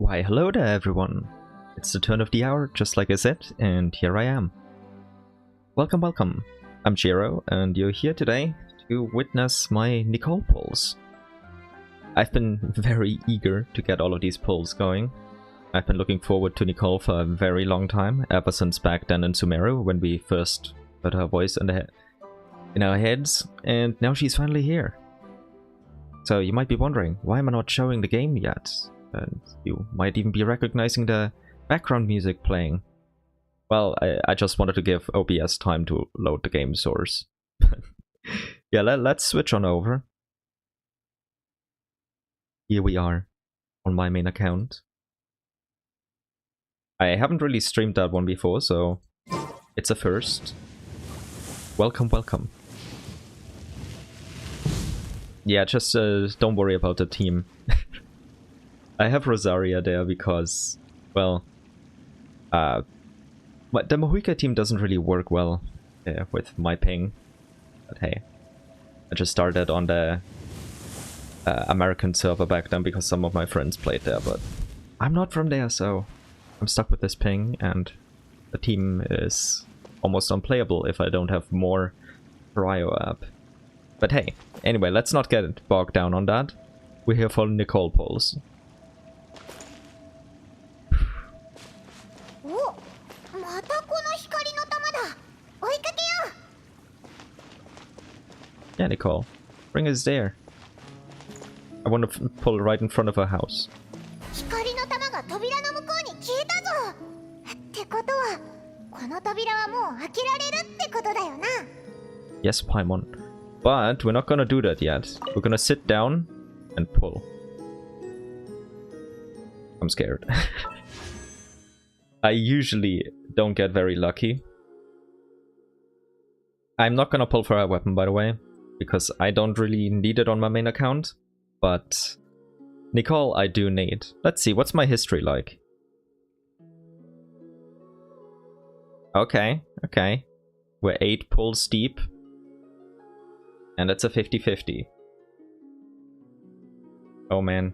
Why, hello there everyone! It's the turn of the hour, just like I said, and here I am. Welcome, welcome. I'm Jiro, and you're here today to witness my Nicole pulls. I've been very eager to get all of these pulls going. I've been looking forward to Nicole for a very long time, ever since back then in Sumeru, when we first heard her voice in our heads, and now she's finally here. So you might be wondering, why am I not showing the game yet? And you might even be recognizing the background music playing. Well, I just wanted to give OBS time to load the game source. Yeah, let's switch on over. Here we are, on my main account. I haven't really streamed that one before, so it's a first. Welcome, welcome. Yeah, just don't worry about the team. I have Rosaria there because, well, the Mohuika team doesn't really work well with my ping. But hey, I just started on the American server back then because some of my friends played there, but I'm not from there, so I'm stuck with this ping, and the team is almost unplayable if I don't have more prio up. But hey, anyway, let's not get bogged down on that. We're here for Nicole polls. Yeah, Nicole, bring us there. I want to pull right in front of her house. Yes, Paimon. But we're not gonna do that yet. We're gonna sit down and pull. I'm scared. I usually don't get very lucky. I'm not gonna pull for a weapon, by the way, because I don't really need it on my main account. But Nicole, I do need. Let's see, what's my history like? Okay, okay. We're 8 pulls deep. And it's a 50-50. Oh man.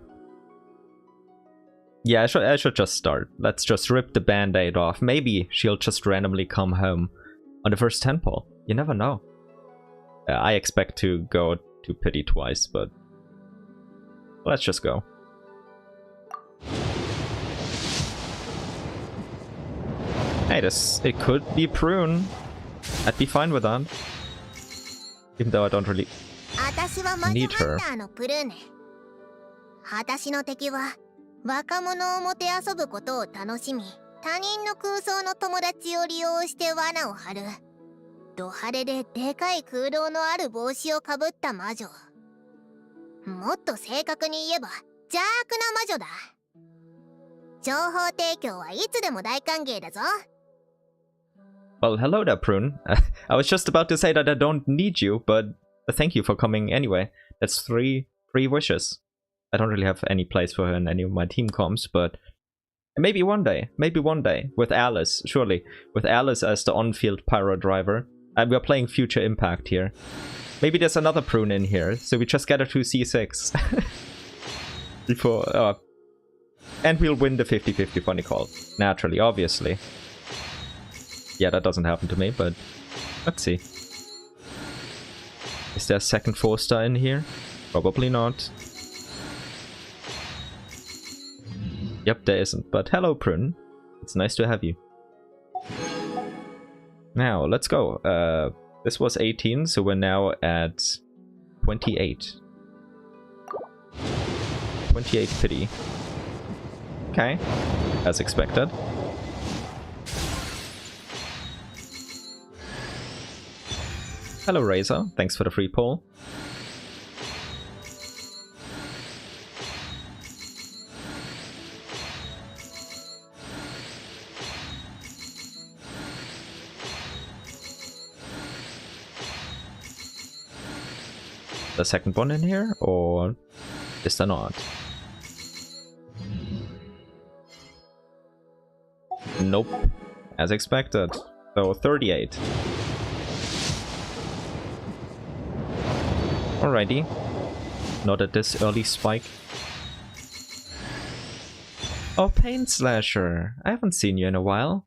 Yeah, I should just start. Let's just rip the band-aid off. Maybe she'll just randomly come home on the first 10 pull. You never know. I expect to go to pity twice, but let's just go. Hey, it could be Prune. I'd be fine with that. Even though I don't really need her. Well, hello there, Prune. I was just about to say that I don't need you, but thank you for coming anyway. That's three wishes. I don't really have any place for her in any of my team comps, but maybe one day, with Alice, surely. With Alice as the on-field pyro driver. And we're playing Future Impact here. Maybe there's another Prune in here, so we just get her to C6. Before, and we'll win the 50-50 for Nicole. Naturally, obviously. Yeah, that doesn't happen to me, but let's see. Is there a second 4-star in here? Probably not. Yep, there isn't. But hello, Prune. It's nice to have you. Now, let's go. This was 18, so we're now at 28. 28 pity. Okay, as expected. Hello Razor, thanks for the free pull. The second one in here, or is there not? Nope, as expected. So 38. Alrighty. Not at this early spike. Oh, Pain Slasher. I haven't seen you in a while.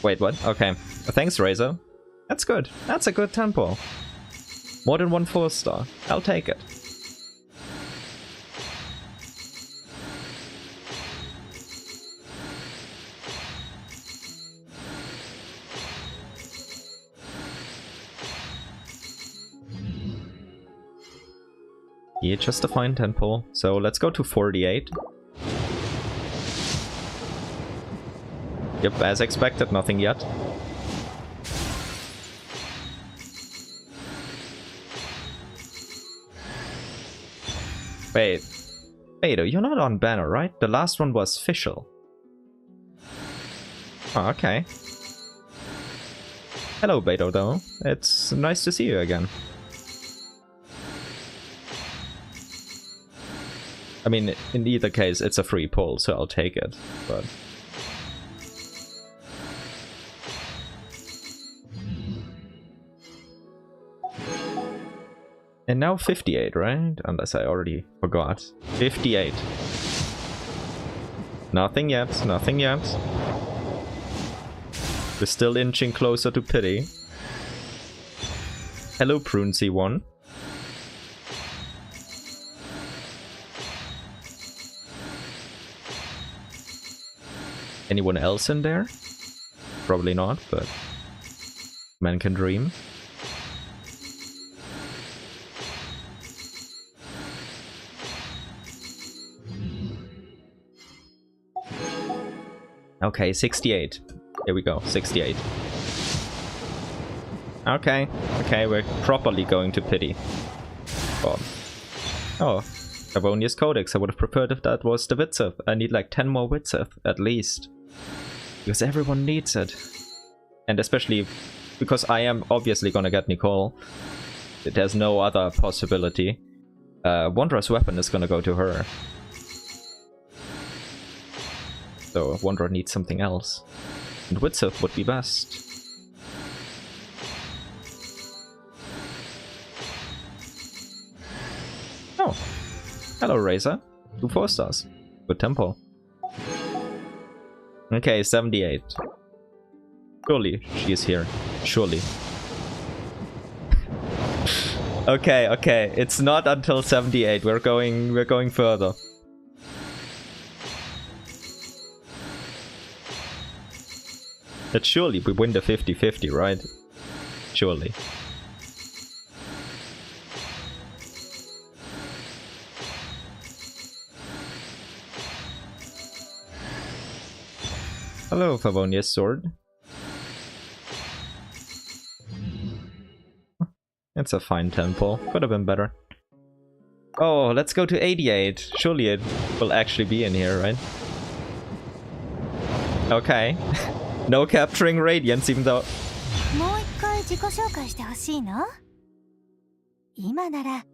Wait, what? Okay. Thanks, Razor. That's good. That's a good tempo. More than one 4-star. I'll take it. Yeah, just a fine tempo. So let's go to 48. Yep, as expected, nothing yet. Wait. Beto, you're not on banner, right? The last one was official. Oh, okay. Hello, Beto, though. It's nice to see you again. I mean, in either case, it's a free pull, so I'll take it, but... And now 58, right? Unless I already forgot. 58. Nothing yet, nothing yet. We're still inching closer to pity. Hello, Pruncy1. Anyone else in there? Probably not, but man can dream. Okay, 68. Here we go, 68. Okay, okay, we're properly going to pity. Oh, Favonius Codex. I would have preferred if that was the Vitsith. I need like 10 more Vitsith, at least. Because everyone needs it. And especially because I am obviously gonna get Nicole. There's no other possibility. Wanderer's Weapon is gonna go to her. So Wanderer needs something else. And Vitsith would be best. Oh. Hello, Razor. 2 4-stars. Good tempo. Okay, 78. Surely she is here. Surely. Okay, okay. It's not until 78. We're going further. But surely we win the 50-50, right? Surely. Hello, Favonius Sword. It's a fine tempo. Could have been better. Oh, let's go to 88. Surely it will actually be in here, right? Okay. No capturing Radiance, even though...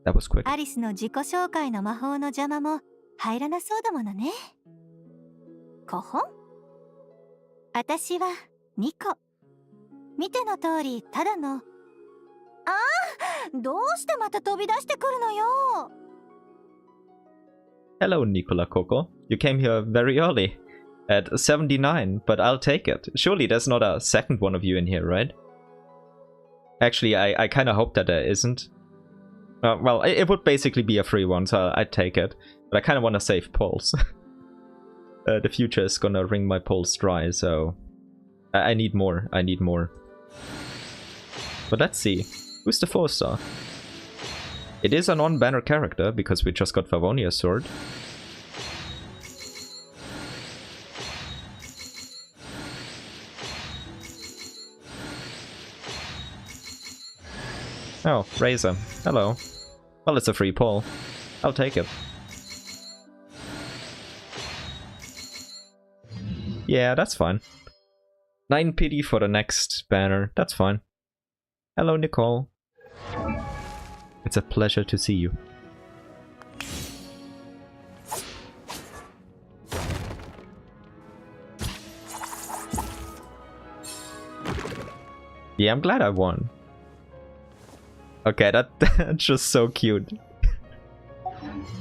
That was quick. Hello, Nicola Coco. You came here very early. At 79, but I'll take it. Surely there's not a second one of you in here, right? Actually, I kind of hope that there isn't. Well, it would basically be a free one, so I'd take it. But I kind of want to save pulls. The future is gonna wring my pulls dry, so... I need more, I need more. But let's see. Who's the 4-star? It is a non-banner character, because we just got Favonius Sword. Oh, Razor. Hello. Well, it's a free pull. I'll take it. Yeah, that's fine. 9 pity for the next banner. That's fine. Hello, Nicole. It's a pleasure to see you. Yeah, I'm glad I won. Okay, that's just so cute.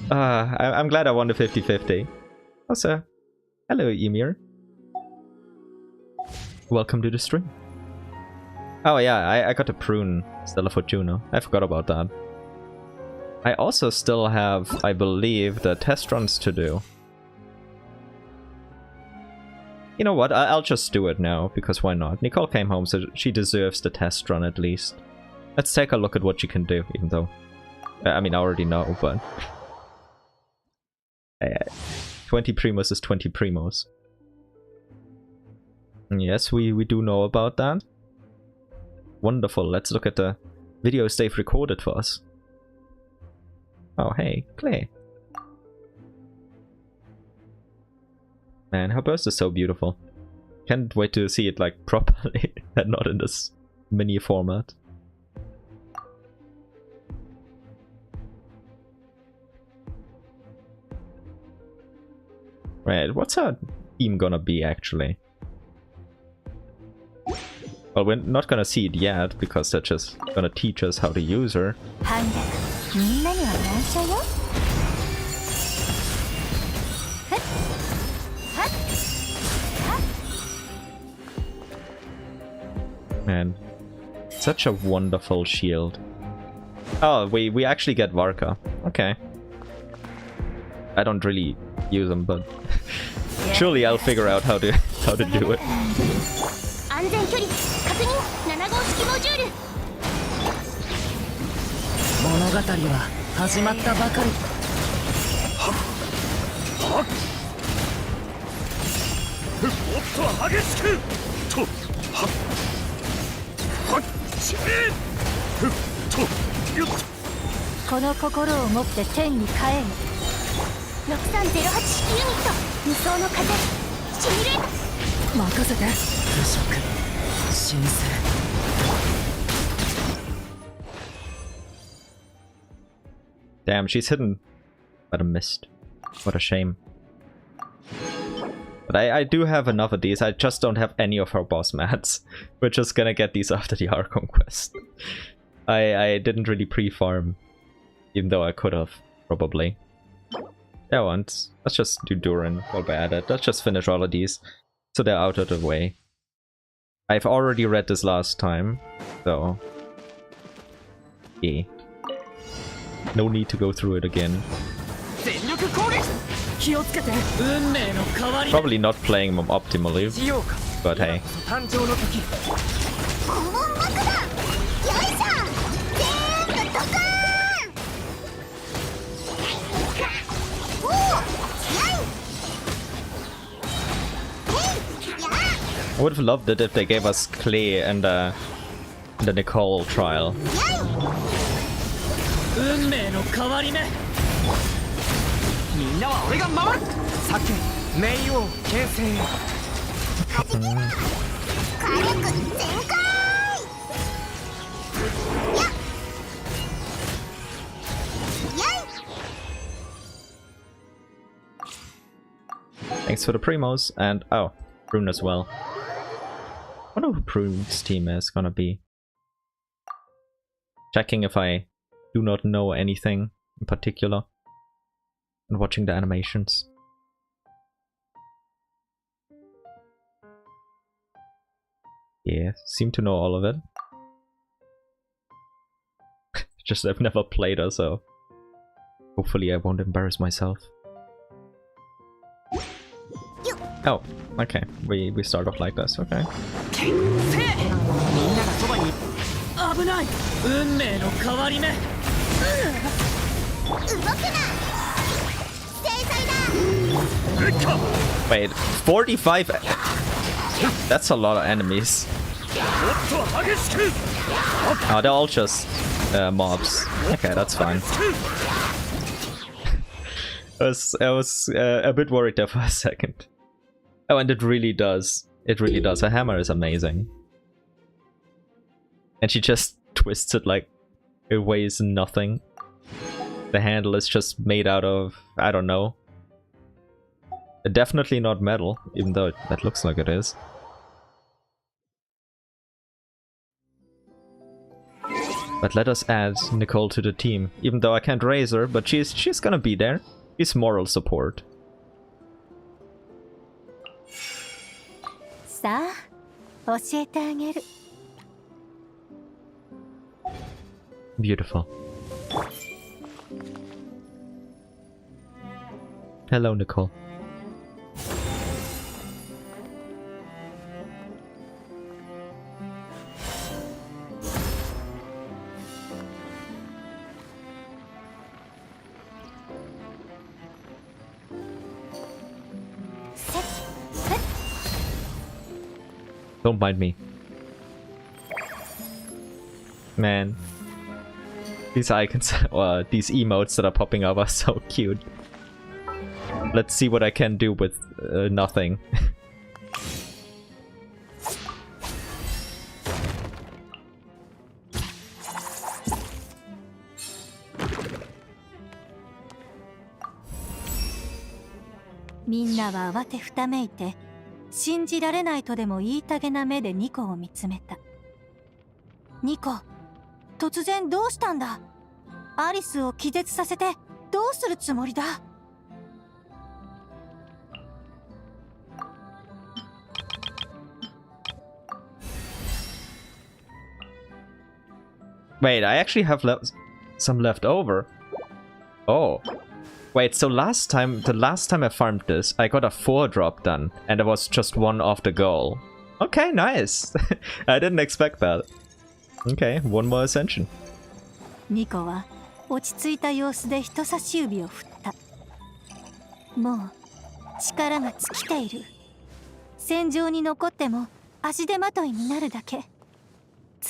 I'm glad I won the 50-50. Also, hello Emir. Welcome to the stream. Oh yeah, I got a prune Stella Fortuna. I forgot about that. I also still have, I believe, the test runs to do. You know what, I'll just do it now, because why not? Nicole came home, so she deserves the test run at least. Let's take a look at what she can do, even though... I mean, I already know, but... 20 Primos is 20 Primos. Yes, we do know about that. Wonderful, let's look at the videos they've recorded for us. Oh, hey, Clay. Man, her burst is so beautiful. Can't wait to see it, like, properly, and not in this mini format. Right, what's her theme gonna be, actually? Well, we're not gonna see it yet, because they're just gonna teach us how to use her. Man, such a wonderful shield. Oh, we actually get Varka. Okay. I don't really use them, but surely I'll figure out how to do it. Damn, she's hidden. But I missed. What a shame. But I do have enough of these, I just don't have any of her boss mats. We're just gonna get these after the Archon Quest. I didn't really pre-farm, even though I could have, probably. Yeah, once. Let's just do Durin while we're at it. Let's just finish all of these, so they're out of the way. I've already read this last time, so... yeah. No need to go through it again. Probably not playing them optimally, but hey. I would have loved it if they gave us Clay and the Nicole trial. Thanks for the primos, and oh, Prune as well. I wonder who Prune's team is gonna be. Checking if I do not know anything in particular, and watching the animations. Yeah, seem to know all of it. Just I've never played her, so hopefully I won't embarrass myself. Oh, okay. We start off like this, okay. Wait, 45? That's a lot of enemies. Oh, they're all just mobs. Okay, that's fine. I was a bit worried there for a second. Oh, and it really does. It really does. Her hammer is amazing. And she just twists it like it weighs nothing. The handle is just made out of, I don't know. Definitely not metal, even though that looks like it is. But let us add Nicole to the team, even though I can't raise her, but she's gonna be there. She's moral support. 教えてあげる。 Beautiful. Hello, Nicole. Don't mind me. Man. These icons, or these emotes that are popping up are so cute. Let's see what I can do with nothing. Minnaは慌てふためいて、信じられないとでも言いたげな目でニコを見つめた。ニコ、突然どうしたんだ？アリスを気絶させてどうするつもりだ？ Wait, I actually have some left over. Oh. Wait, so the last time I farmed this, I got a 4-drop done, and it was just one off the goal. Okay, nice. I didn't expect that. Okay, one more ascension. ニコは落ち着いた様子で人差し指を振った。もう力が尽きている。戦場に残っても足手まといになるだけ。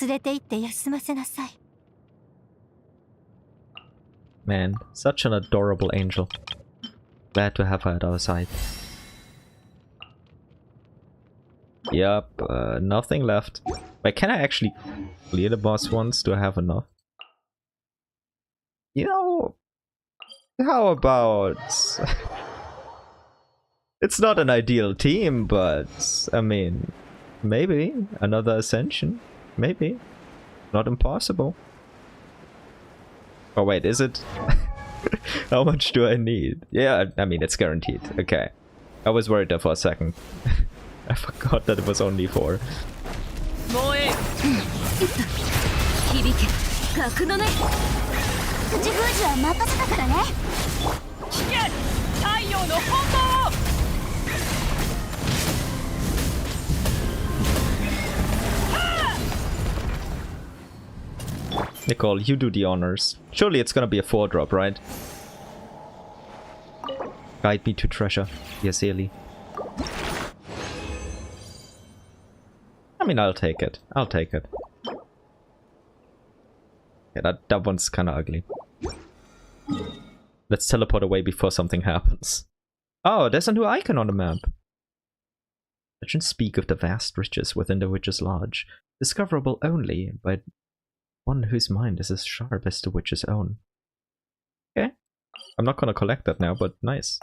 連れて行って休ませなさい。 Man, such an adorable angel. Glad to have her at our side. Yup, nothing left. Wait, can I actually clear the boss once? Do I have enough? You know, how about... It's not an ideal team, but I mean, maybe another ascension. Maybe. Not impossible. Oh wait, is it? How much do I need? Yeah, I mean, it's guaranteed. Okay. I was worried there for a second. I forgot that it was only 4. Nicole, you do the honors. Surely it's gonna be a 4-drop, right? Guide me to treasure. Yes, Eli. I mean, I'll take it. I'll take it. Yeah, that one's kinda ugly. Let's teleport away before something happens. Oh, there's a new icon on the map. Legends speak of the vast riches within the Witch's Lodge, discoverable only by one whose mind is as sharp as the witch's own. Okay. I'm not gonna collect that now, but nice.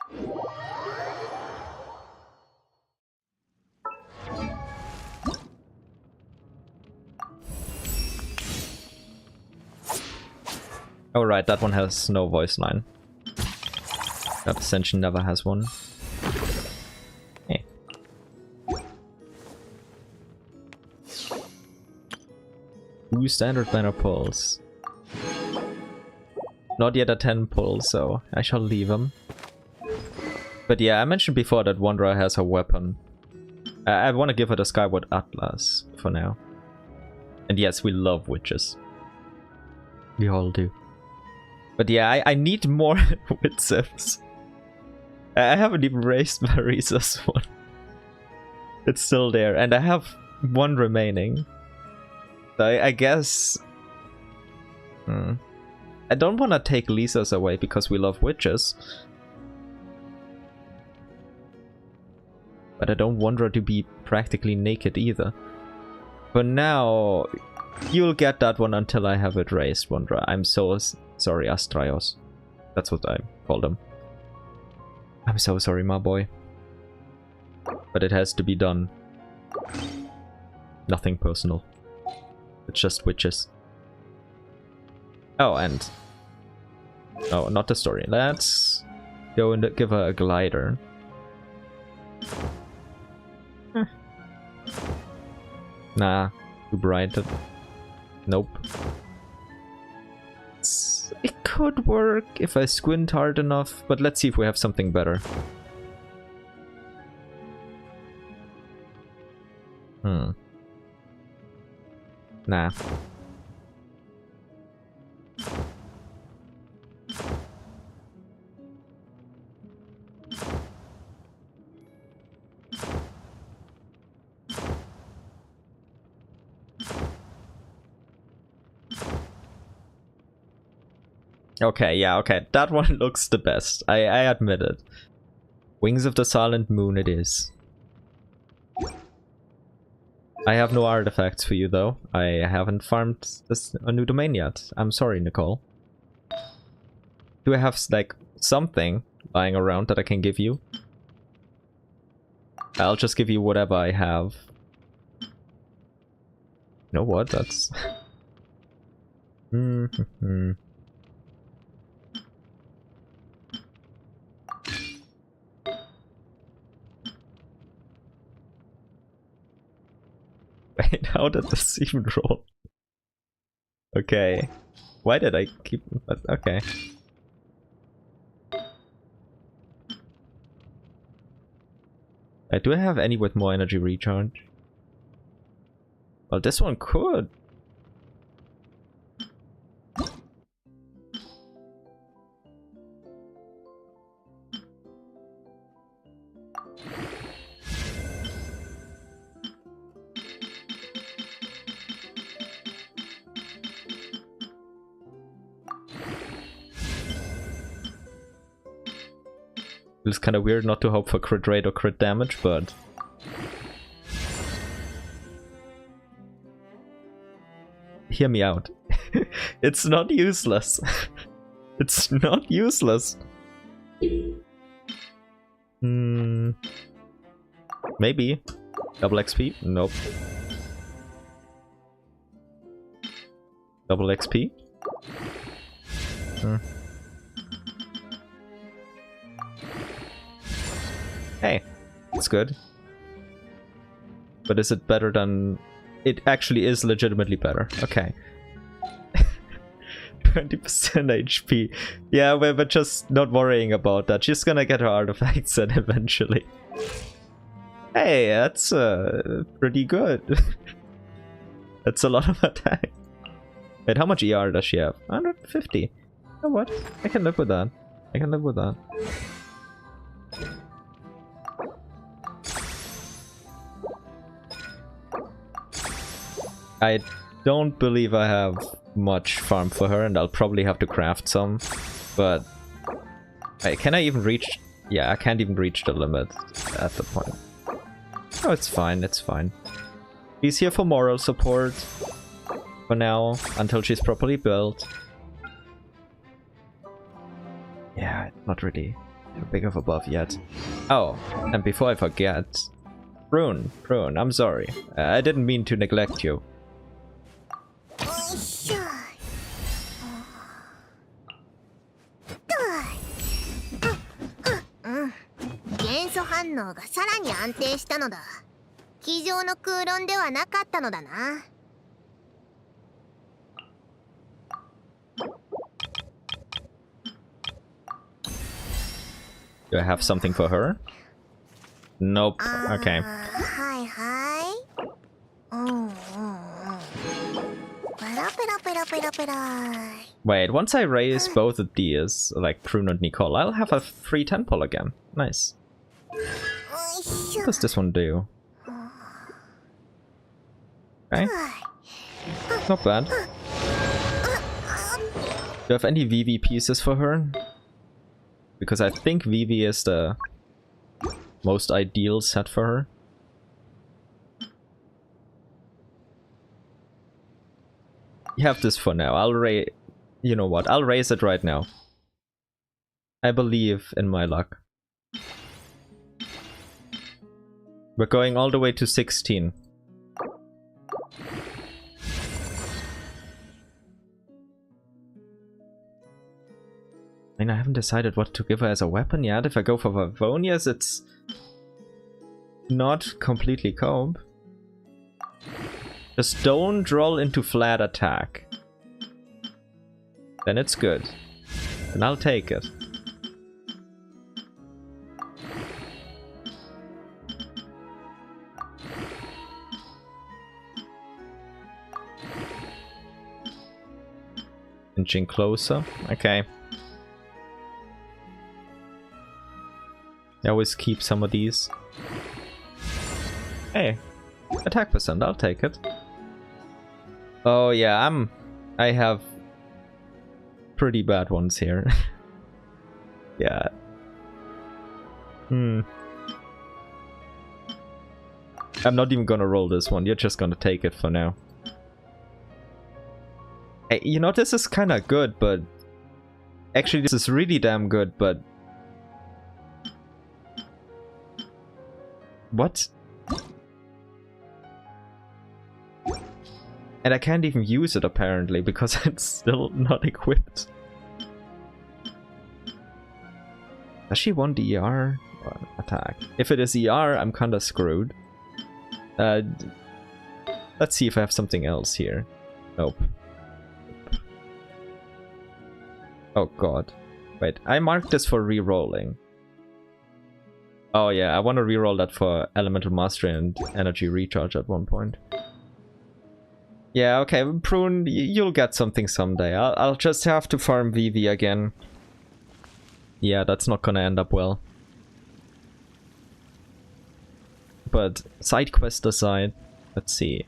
Oh right, that one has no voice line. That Ascension never has one. Hey. Two standard banner pulls. Not yet a 10 pull, so I shall leave him. But yeah, I mentioned before that Wanderer has a weapon. I want to give her the Skyward Atlas for now. And yes, we love witches. We all do. But yeah, I need more wit sims. I haven't even raised my resource one. It's still there, and I have one remaining. So I guess... I don't want to take Lisa's away because we love witches. But I don't want her to be practically naked either. For now, you'll get that one until I have it raised, Wanderer. I'm so sorry, Astraios. That's what I called him. I'm so sorry, my boy. But it has to be done. Nothing personal. It's just witches. Oh, and... Oh, not the story. Let's go and give her a glider. Nah, too bright. Nope. It could work if I squint hard enough, but let's see if we have something better. Nah. Okay, yeah, okay. That one looks the best. I admit it. Wings of the Silent Moon it is. I have no artifacts for you though. I haven't farmed a new domain yet. I'm sorry, Nicole. Do I have like something lying around that I can give you? I'll just give you whatever I have. You know what? That's... Wait, how did this even roll? Okay. Why did I keep... Okay. Do I have any with more energy recharge? Well, this one could. It's kind of weird not to hope for crit rate or crit damage, but... Hear me out. It's not useless. It's not useless. Maybe. Double XP? Nope. Double XP? Hey, it's good. But is it better than... It actually is legitimately better. Okay. 20% HP. Yeah, we're just not worrying about that. She's gonna get her artifacts then eventually. Hey, that's pretty good. That's a lot of attack. Wait, how much ER does she have? 150. You know what? I can live with that. I can live with that. I don't believe I have much farm for her, and I'll probably have to craft some. But wait, can I even reach? Yeah, I can't even reach the limit at the point. Oh, it's fine. It's fine. She's here for moral support for now, until she's properly built. Yeah, not really a big of a buff yet. Oh, and before I forget, Prune, I'm sorry. I didn't mean to neglect you. Do I have something for her? Nope. Okay. Wait, once I raise both of these, like Prune and Nicole, I'll have a free temple again. Nice. What does this one do? Okay. Not bad. Do you have any VV pieces for her? Because I think VV is the most ideal set for her. You have this for now. You know what? I'll raise it right now. I believe in my luck. We're going all the way to 16. I mean, I haven't decided what to give her as a weapon yet. If I go for Favonius, it's not completely cope. Just don't roll into flat attack. Then it's good. And I'll take it. Inching closer. Okay. I always keep some of these. Hey, attack percent, I'll take it. Oh yeah, I have pretty bad ones here. Yeah. I'm not even gonna roll this one, you're just gonna take it for now. Hey, you know, this is kinda good, but... Actually, this is really damn good, but... What? And I can't even use it, apparently, because it's still not equipped. Does she want the ER attack? If it is ER, I'm kinda screwed. Let's see if I have something else here. Nope. Oh god. Wait, I marked this for re-rolling. Oh yeah, I want to re-roll that for Elemental Mastery and Energy Recharge at one point. Yeah, okay, Prune, you'll get something someday. I'll just have to farm VV again. Yeah, that's not gonna end up well. But side quest aside, let's see.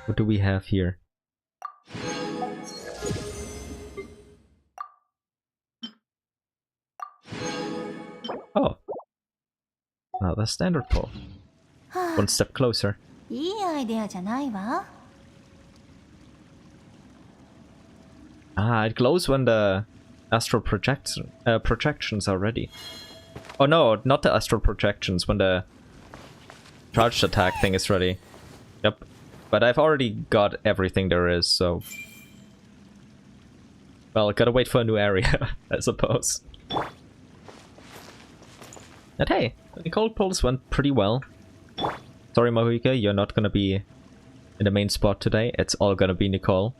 What do we have here? Oh. Oh, the standard pull. One step closer. Ah, it glows when the astral projections are ready. Oh no, not the astral projections, when the charged attack thing is ready. Yep. But I've already got everything there is, so... Well, gotta wait for a new area, I suppose. And hey, the Nicole pulls went pretty well. Sorry, Mahuika, you're not gonna be in the main spot today. It's all gonna be Nicole.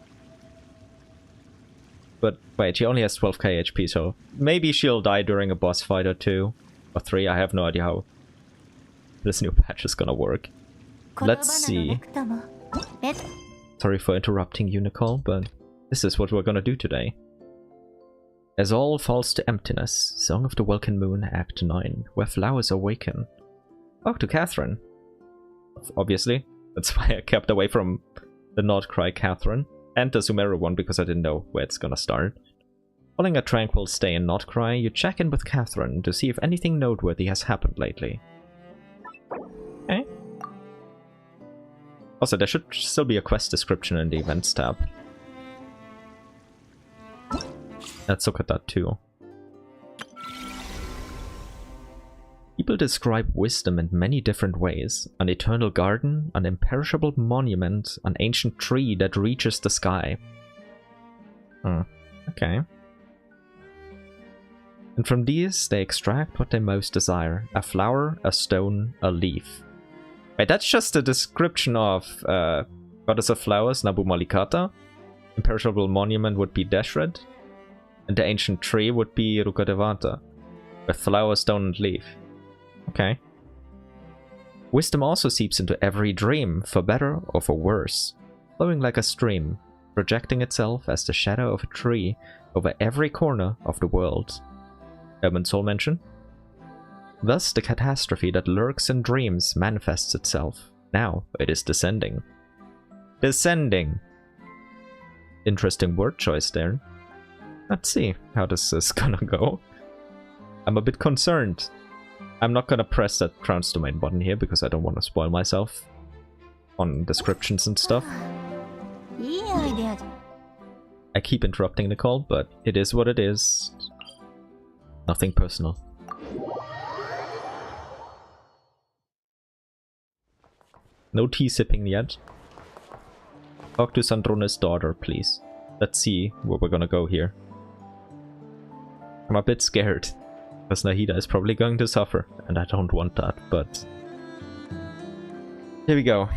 But wait, she only has 12k HP, so maybe she'll die during a boss fight or 2 or 3. I have no idea how this new patch is gonna work. Let's see. Sorry for interrupting you, Nicole, but this is what we're gonna do today. As all falls to emptiness, Song of the Welkin Moon, Act 9, where flowers awaken. Talk to Catherine. Obviously, that's why I kept away from the Nordcry Catherine, and the Sumeru one because I didn't know where it's gonna start. Following a tranquil stay in Nordcry, you check in with Catherine to see if anything noteworthy has happened lately. Okay. Also, there should still be a quest description in the events tab. Let's look at that too. People describe wisdom in many different ways. An eternal garden, an imperishable monument, an ancient tree that reaches the sky. Okay. And from these, they extract what they most desire. A flower, a stone, a leaf. Wait, that's just a description of Goddess of Flowers, Nabu Malikata. Imperishable monument would be Deshred. And the ancient tree would be Rukadevata, with flower, stone, and leaf. Okay. Wisdom also seeps into every dream, for better or for worse, flowing like a stream, projecting itself as the shadow of a tree over every corner of the world. Urban Soul mention. Thus, the catastrophe that lurks in dreams manifests itself. Now it is descending. Descending! Interesting word choice there. Let's see how this is gonna go. I'm a bit concerned. I'm not gonna press that Crown's Domain button here because I don't want to spoil myself on descriptions and stuff. I keep interrupting Nicole, but it is what it is. Nothing personal. No tea sipping yet. Talk to Sandrone's daughter, please. Let's see where we're gonna go here. I'm a bit scared, because Nahida is probably going to suffer, and I don't want that, but... Here we go.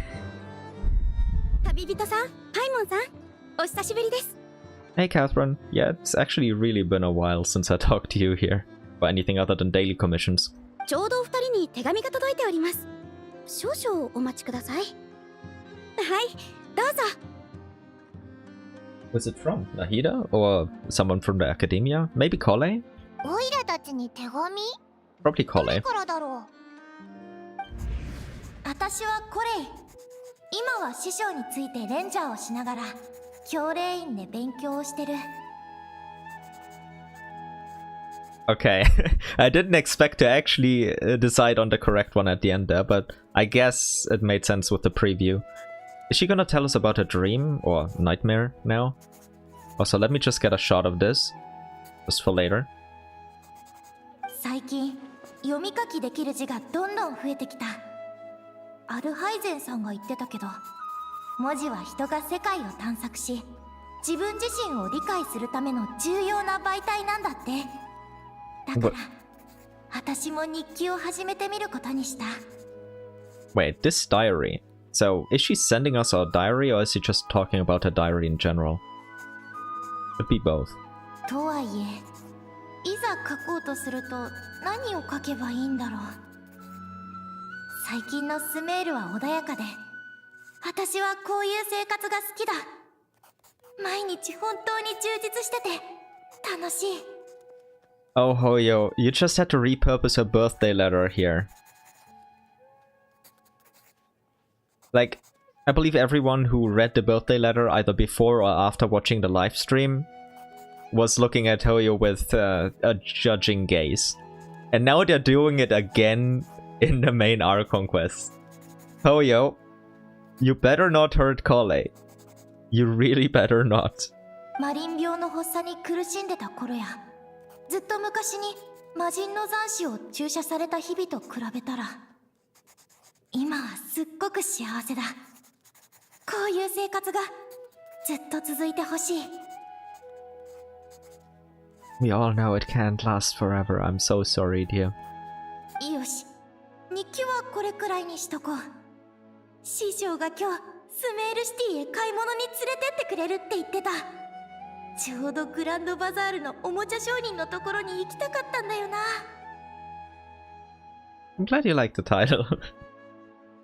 Hey Catherine, yeah, it's actually really been a while since I talked to you here, for anything other than daily commissions. ちょうどお二人に手紙が届いております。少々お待ちください。はい、どうぞ。Was it from Nahida or someone from the academia? Maybe Kole? オイラたちに手紙？ Probably 誰 Kole. からだろう。私はコレイ。今は師匠についてレンジャーをしながら教令院で勉強をしてる。Okay, I didn't expect to actually decide on the correct one at the end there, but I guess it made sense with the preview. Is she gonna tell us about her dream or nightmare now? Also, let me just get a shot of this, just for later. 最近読み書きできる字がどんどん増えてきた。アルハイゼンさんが言ってたけど、文字は人が世界を探索し、自分自身を理解するための重要な媒体なんだって。だから、私も日記を始めてみることにした。Wait, this diary. So, is she sending us our diary or is she just talking about her diary in general? Could be both. とはいえ、いざ書こうとすると何を書けばいいんだろう。最近のスメールは穏やかで、私はこういう生活が好きだ。毎日本当に充実してて楽しい。Oh, Hoyo, you just had to repurpose her birthday letter here. Like, I believe everyone who read the birthday letter either before or after watching the live stream was looking at Hoyo with a judging gaze. And now they're doing it again in the main Archon Quests. Hoyo, you better not hurt Kole. You really better not. マリン病の発作に苦しんでた頃や、ずっと昔に魔人の残滓を注射された日々と比べたら、今はすっごく幸せだ。こういう生活がずっと続いてほしい。We all know it can't last forever. I'm so sorry, dear. よし、日記はこれくらいにしとこう。師匠が今日スメールシティへ買い物に連れてってくれるって言ってた。ちょうどグランドバザールのおもちゃ商人のところに行きたかったんだよな。I'm glad you like the title.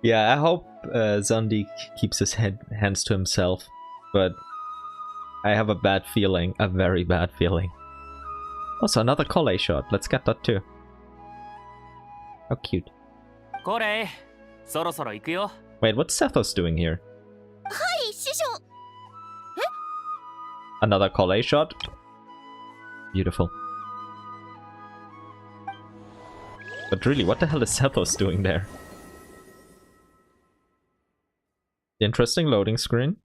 Yeah, I hope Zandik keeps his hands to himself, but I have a bad feeling, a very bad feeling. Also, another Kole shot. Let's get that too. How cute. Kole, そろそろ行くよ。Wait, what's Sethos doing here? はい、師匠。Another Kole shot? Beautiful. But really, what the hell is Sethos doing there? Interesting loading screen.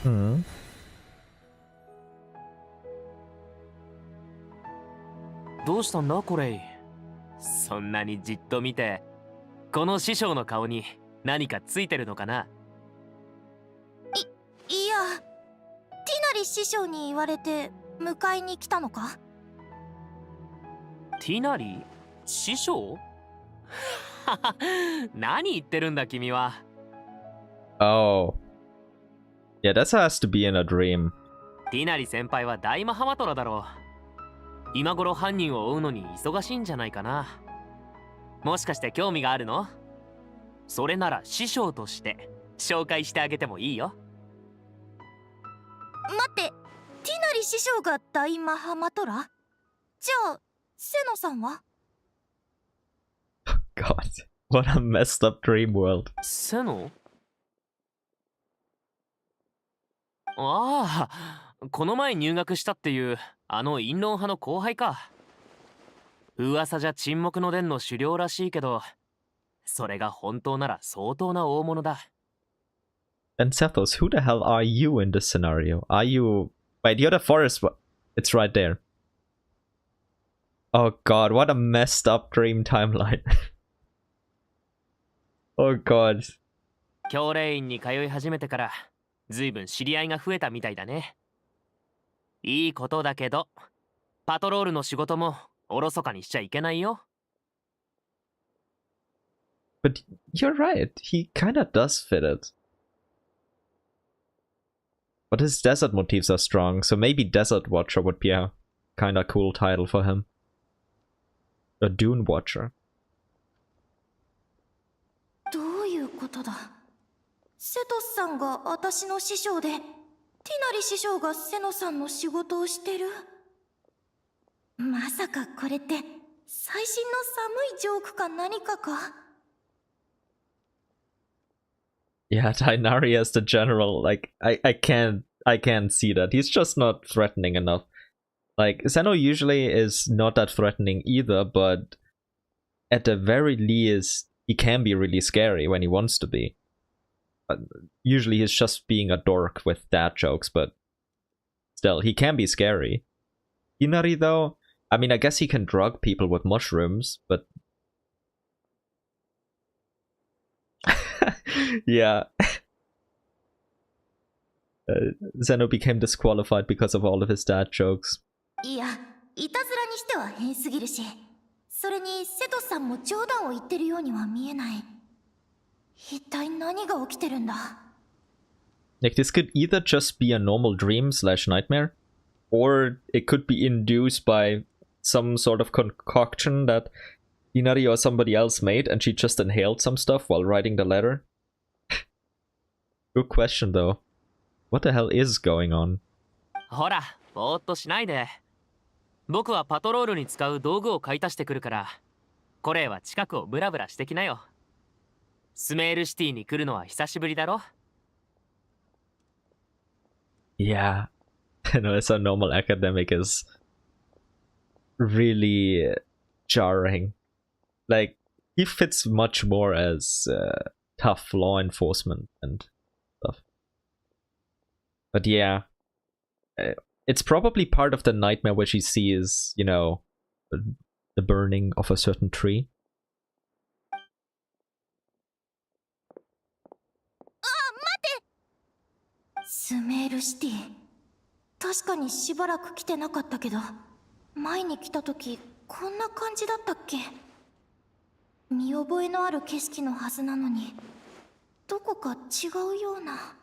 Hmm. どうしたんだコレイ。そんなにじっと見て、この師匠の顔に何かついてるのかな。いや、ティナリ師匠に言われて迎えに来たのか。ティナリ師匠何言ってるんだ君は。Oh. Yeah, that has to be in a dream. ティナリ先輩は大マハマトラだろう。今頃犯人を追うのに忙しいんじゃないかな。もしかして興味があるの？それなら師匠として紹介してあげてもいいよ。待って、ティナリ師匠が大マハマトラ？じゃあ、セノさんは？ God, what a messed up dream world. セノ？ああ、この前入学したっていうあの陰論派の後輩か。噂じゃ沈黙の伝の首領らしいけど、それが本当なら相当な大物だ。And Sethos, who the hell are you in this scenario? Are you... Wait, you're the forest... It's right there. Oh god, what a messed up dream timeline. Oh god. 教令院に通い始めてからずいぶん知り合いが増えたみたいだね。いいことだけど、パトロールの仕事もおろそかにしちゃいけないよ。But you're right, he kinda does fit it. But his desert motifs are strong, so maybe Desert Watcher would be a kinda cool title for him. A Dune Watcher. どういうことだ。セトスさんが私の師匠で、ティナリ師匠がセノさんの仕事をしてる。まさかこれって最新の寒いジョークか何かか。Yeah, Tainari as the general, like, I can't see that. He's just not threatening enough. Like, Zeno usually is not that threatening either, but at the very least, he can be really scary when he wants to be. Usually he's just being a dork with dad jokes, but still, he can be scary. Inari, though, I mean, I guess he can drug people with mushrooms, but... yeah. Zeno became disqualified because of all of his dad jokes. いや、いたずらにしては変すぎるし、それにセトスさんも冗談を言ってるようには見えない。一体何が起きてるんだ? Like, this could either just be a normal dream slash nightmare, or it could be induced by some sort of concoction that Inari or somebody else made, and she just inhaled some stuff while writing the letter. Good question, though. What the hell is going on? ほら、ぼーっとしないで。僕はパトロールに使う道具を買い足してくるから、コレイは近くをブラブラしてきなよ。スメールシティに来るのは久しぶりだろ? Yeah, I know, as a normal academic is really jarring. Like, he fits much more as tough law enforcement and stuff. But yeah, it's probably part of the nightmare where she sees, you know, the burning of a certain tree. スメールシティ。確かにしばらく来てなかったけど、前に来た時こんな感じだったっけ？見覚えのある景色のはずなのに、どこか違うような。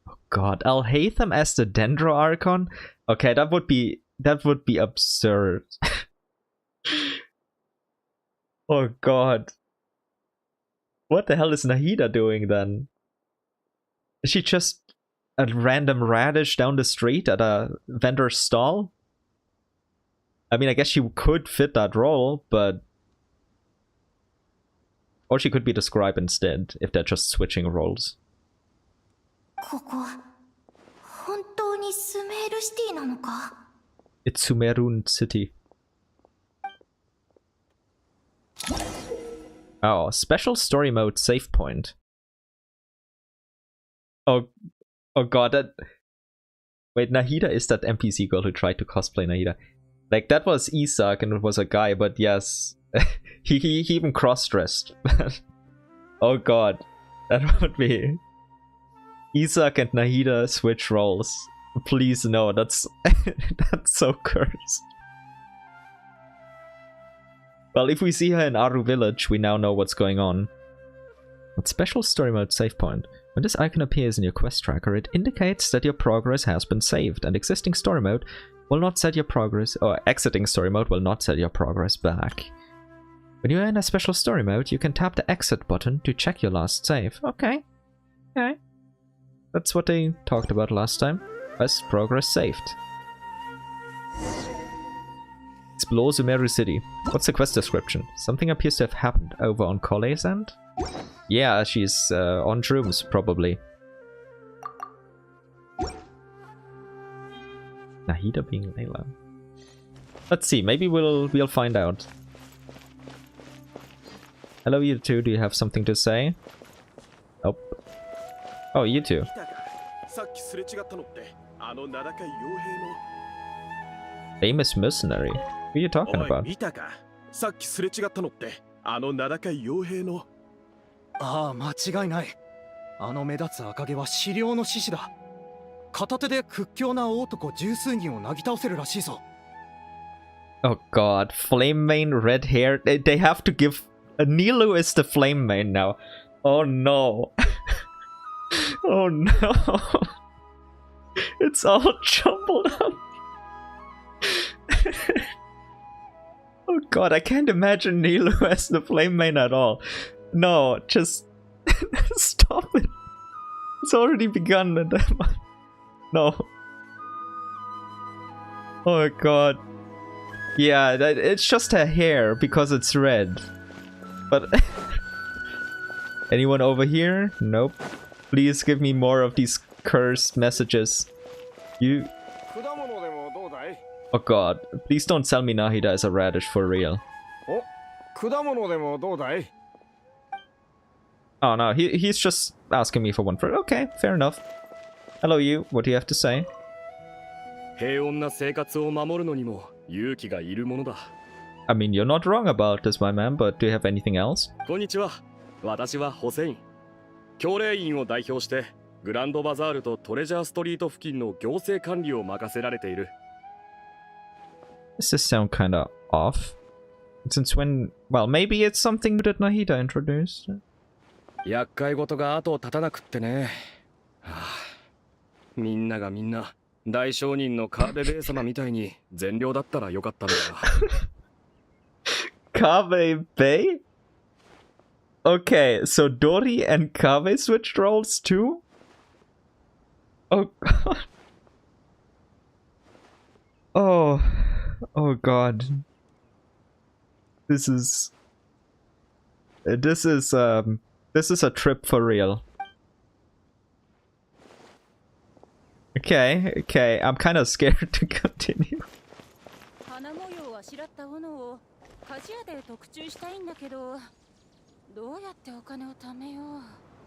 Oh god, Alhaitham as the Dendro Archon? Okay, that would be absurd. Oh god. What the hell is Nahida doing then? Is she just a random radish down the street at a vendor's stall? I mean, I guess she could fit that role, but... Or she could be the scribe instead, if they're just switching roles. ここ、本当にスメールシティなのか? It's Sumerun City. Oh, special story mode save point. Oh god, that... Wait, Nahida is that NPC girl who tried to cosplay Nahida. Like, that was Isak and it was a guy, but yes. he even cross-dressed. Oh god, that would be... Isak and Nahida switch roles. Please no, that's that's so cursed. Well, if we see her in Aru village, we now know what's going on. With special story mode save point. When this icon appears in your quest tracker, it indicates that your progress has been saved, and existing story mode will not set your progress, or exiting story mode will not set your progress back. When you are in a special story mode, you can tap the exit button to check your last save. Okay. Okay. That's what they talked about last time. Quest progress saved. Explore Sumeru City. What's the quest description? Something appears to have happened over on Kolei's end? Yeah, she's on shrooms, probably. Nahida being Layla. Let's see, maybe we'll find out. Hello, you two. Do you have something to say? Nope. Oh, you two. Famous mercenary? Who are you talking about? さっきすれ違ったのってあの名高い傭兵の。ああ、間違いない。あの目立つ赤毛は資料の獅子だ。片手で屈強な大男十数人をなぎ倒せるらしいぞ。Oh god, flame mane, red hair. They have to give... Nilu is the flame mane now. Oh no. Oh no. It's all jumbled up. Oh god, I can't imagine Nilo as the flame main at all. No, just stop it. It's already begun. No. Oh god. Yeah, it's just her hair because it's red. But anyone over here? Nope. Please give me more of these cursed messages. You. Oh god. Please don't tell me Nahida is a radish for real. Oh no, he's just asking me for one fruit. Okay, fair enough. Hello you, what do you have to say? I mean, you're not wrong about this, my man, but do you have anything else? 私はホセイン。教令員を代表してグランドバザールとトレジャーストリート付近の行政管理を任せられている。Does this sound kinda off? Since when? Well, maybe it's something that Nahida introduced. 厄介事が後を絶たなくってね。はあ、みんながみんな大商人のカーベベイ様みたいに善良だったらよかったんだが。Kave Bay? Okay, so Dori and Kave switched roles too? Oh god. Oh god. This is a trip for real. Okay, I'm kind of scared to continue.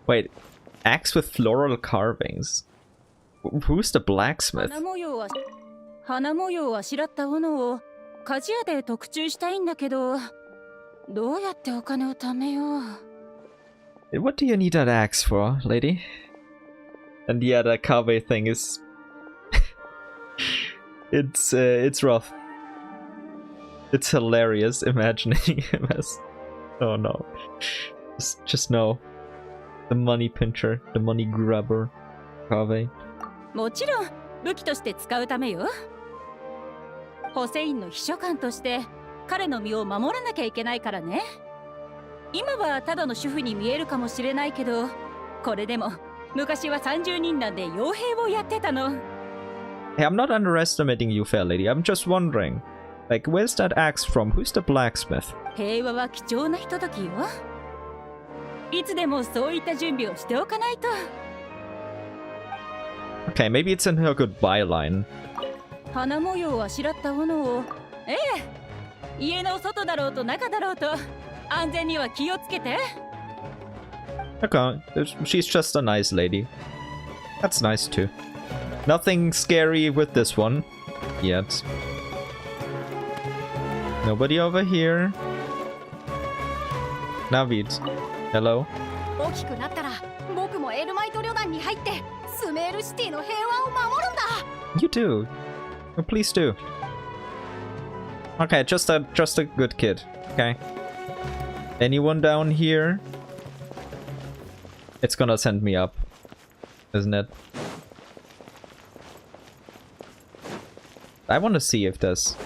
Wait, axe with floral carvings. Who's the blacksmith? What do you need that axe for, lady? And yeah, that Kave thing is... it's rough. It's hilarious imagining him as... Oh no. Just no. The money pincher, the money grabber, Kave. もちろん武器として使うためよ。ホセインの秘書官として彼の身を守らなきゃいけないからね。今はただの主婦に見えるかもしれないけど、これでも昔は30人なんで傭兵をやってたの。Hey, I'm not underestimating you, fair lady. I'm just wondering, like, where's that axe from? Who's the blacksmith? 平和は貴重なひとときよ。いつでもそういった準備をしておかないと。Okay, maybe it's in her goodbye line. 花模様をあしらった斧を、家の外だろうと中だろうと安全には気をつけて。Okay, she's just a nice lady. That's nice too. Nothing scary with this one yet. Nobody over here. Navid, hello. 大きくなったら僕もエルマイト旅団に入ってスメールシティの平和を守るんだ。You do. Oh, please do. Okay, just a good kid. Okay. Anyone down here? It's gonna send me up, isn't it? I want to see if there's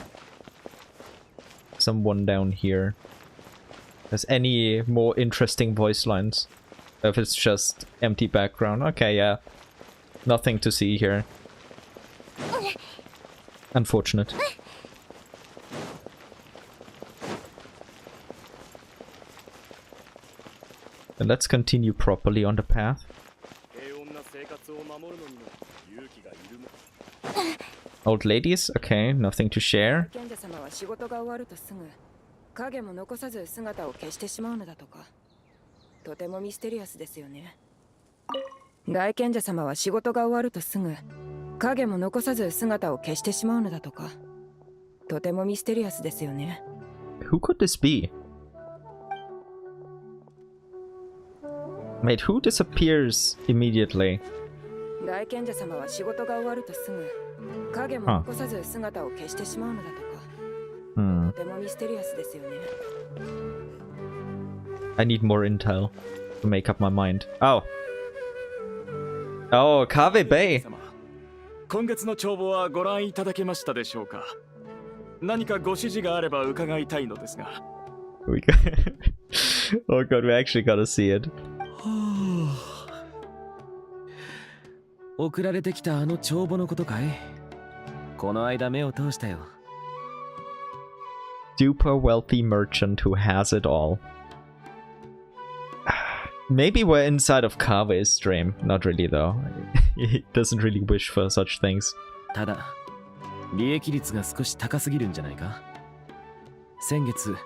someone down here. There's any more interesting voice lines. If it's just empty background. Okay, yeah. Nothing to see here. Unfortunate. And let's continue properly on the path. Old ladies? Okay, nothing to share. 影も残さず姿を消してしまうのだとか。とてもミステリアスですよね。大賢者様は仕事が終わるとすぐ影も残さず姿を消してしまうのだとか。とてもミステリアスですよね。Who could this be? Wait, who disappears immediately? 大賢者様は仕事が終わるとすぐ影も残さず姿を消してしまうのだとか。とてもミステリアスですよね。I need more intel to make up my mind. Oh. Oh, Kave Bay. 今月の帳簿はご覧いただけましたでしょうか。何かご指示があれば伺いたいのですが。We oh god, we actually gotta see it. 送られてきたあの帳簿のことかい？この間目を通したよ。Super wealthy merchant who has it all. Maybe we're inside of Kave's stream. Not really though. He doesn't really wish for such things. ただ、利益率が少し高すぎるんじゃないか？先月、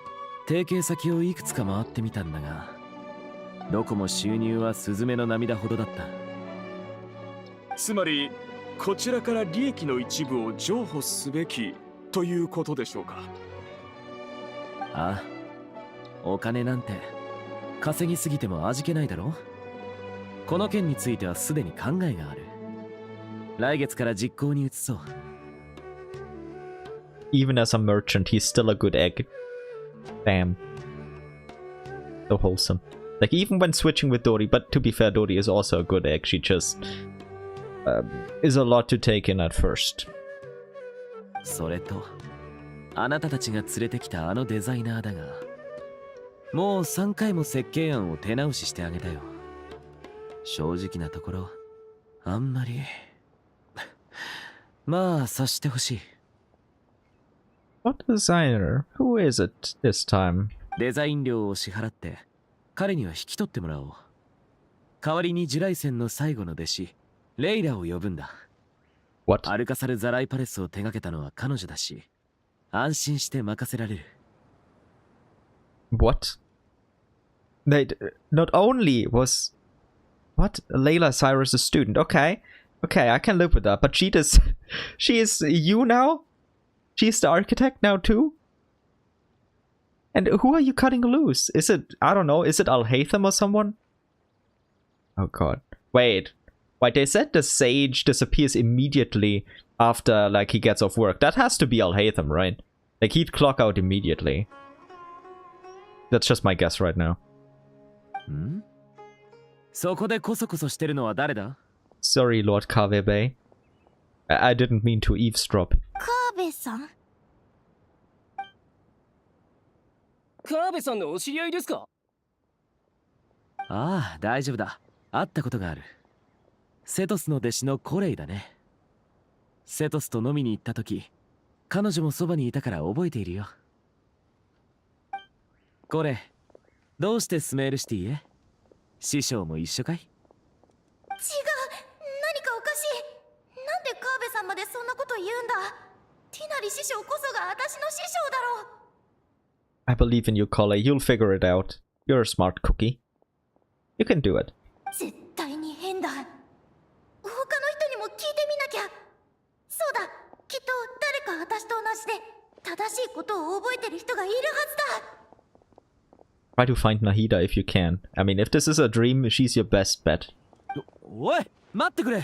提携先をいくつか回ってみたんだが、どこも収入はスズメの涙ほどだった。つまり、こちらから利益の一部を譲歩すべきということでしょうか？ああ、お金なんて稼ぎすぎても味気ないだろ。この件についてはすでに考えがある。来月から実行に移そう。Even as a merchant, he's still a good egg. Damn. So wholesome. Like, even when switching with Dori, but to be fair, Dori is also a good egg. She just is a lot to take in at first. それと、あなたたちが連れてきたあのデザイナーだが、もう3回も設計案を手直ししてあげたよ。正直なところ、あんまりまあ察してほしい。What designer? Who is it this time? デザイン料を支払って彼には引き取ってもらおう。代わりにジュライセンの最後の弟子レイラを呼ぶんだ。 What? アルカサルザライパレスを手掛けたのは彼女だし、安心して任せられる。 What? Not only was... What? Layla Cyrus a student. Okay. Okay, I can live with that. But she does... She is you now? She's the architect now too? And who are you cutting loose? Is it... I don't know. Is it Al-Haytham or someone? Oh god. Wait. Wait, they said the sage disappears immediately after, like, he gets off work. That has to be Al-Haytham, right? Like, he'd clock out immediately. That's just my guess right now. ん？そこでコソコソしてるのは誰だ？ Sorry, Lord Kavebe. I didn't mean to eavesdrop. カーベさん？カーベさんのお知り合いですか？ああ、大丈夫だ。会ったことがある。セトスの弟子のコレイだね。セトスと飲みに行った時、彼女もそばにいたから覚えているよ。コレイ、どうしてスメールシティへ？師匠も一緒かい？違う、何かおかしい。なんでカーベさんまでそんなこと言うんだ。ティナリ師匠こそが私の師匠だろう。I believe in you, Kole. You'll figure it out. You're a smart cookie. You can do it. 絶対に変だ。他の人にも聞いてみなきゃ。そうだ、きっと誰か私と同じで正しいことを覚えてる人がいるはずだ。Try to find Nahida if you can. I mean, if this is a dream, she's your best bet. おい、待ってくれ。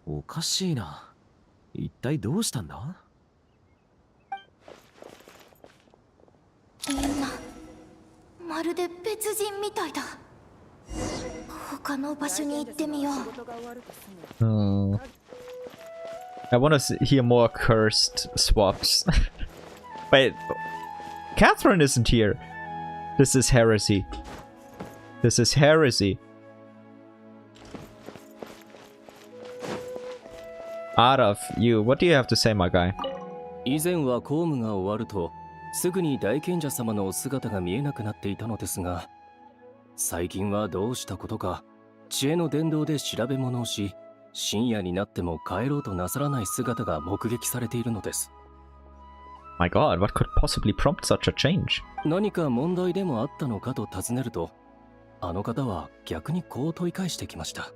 おかしいな。一体どうしたんだ？みんなまるで別人みたいだ。他の場所に行ってみよう。I want to hear more cursed swaps. Wait, Catherine isn't here. This is heresy. This is heresy. Araf, you, what do you have to say, my guy? 以前は公務が終わるとすぐに大賢者様のお姿が見えなくなっていたのですが、最近はどうしたことか知恵の伝道で調べ物をし、深夜になっても帰ろうとなさらない姿が目撃されているのです。 My god, what could possibly prompt such a change? 何か問題でもあったのかと尋ねると、あの方は逆にこう問い返してきました。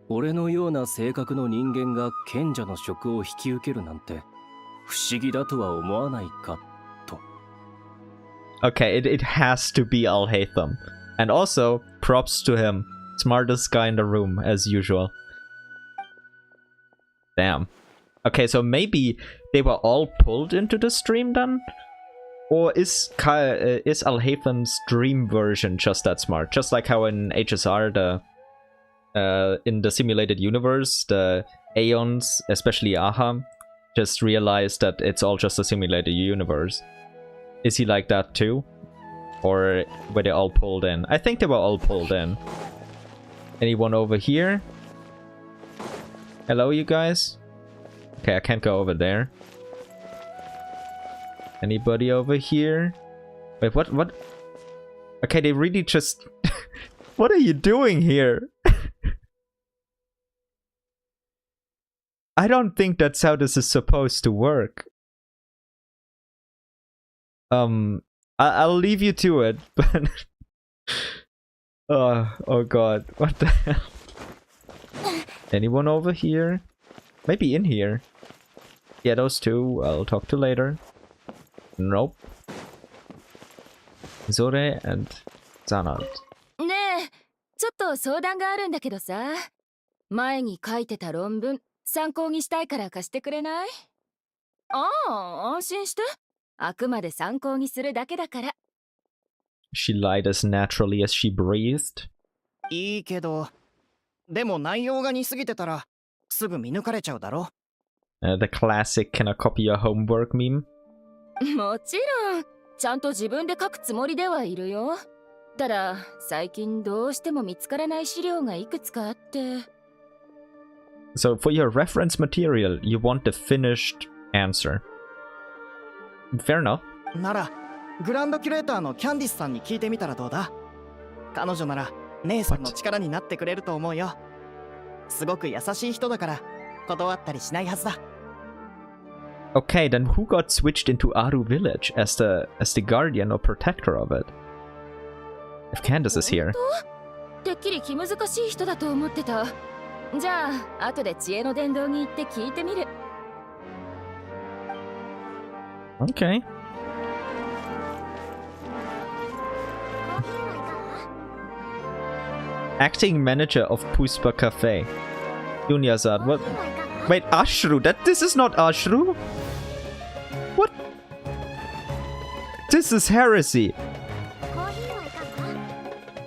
俺のような性格の人間が賢者の職を引き受けるなんて不思議だとは思わないかと。 Okay, it has to be Al-Haytham. And also, props to him. Smartest guy in the room, as usual. Damn. Okay, so maybe they were all pulled into the stream then? Or is Al-Haytham's dream version just that smart? Just like how in HSR in the simulated universe, the Aeons, especially Aha, just realized that it's all just a simulated universe. Is he like that too? Or were they all pulled in? I think they were all pulled in. Anyone over here? Hello, you guys? Okay, I can't go over there. Anybody over here? Wait, what? Okay, they really just... What are you doing here? I don't think that's how this is supposed to work. I'll leave you to it, but... oh god, what the hell? Anyone over here? Maybe in here. Yeah, those two I'll talk to later. Nope. Zore and Zanad. ねえ、ちょっと相談があるんだけどさ、前に書いてた論文参考にしたいから貸してくれない？ああ、安心して。あくまで参考にするだけだから。She lied as naturally as she breathed. いいけど、でも内容が似すぎてたらすぐ見抜かれちゃうだろ。The classic "can I copy your homework" meme. もちろん、ちゃんと自分で書くつもりではいるよ。ただ、最近どうしても見つからない資料がいくつかあって。So for your reference material, you want the finished answer. Fair enough. なら、グランドキュレーターのキャンディスさんに聞いてみたらどうだ？彼女なら姉さんの力になってくれると思うよ。すごく優しい人だから断ったりしないはずだ。Okay, then who got switched into Aru Village as the guardian or protector of it? If Candace is here. てっきり気難しい人だと思ってた。じゃあ、後で知恵の殿堂に行って聞いてみる。Okay. Acting manager of Puspa Cafe. Dunyazad, what? Wait, Ashru? This is not Ashru? What? This is heresy.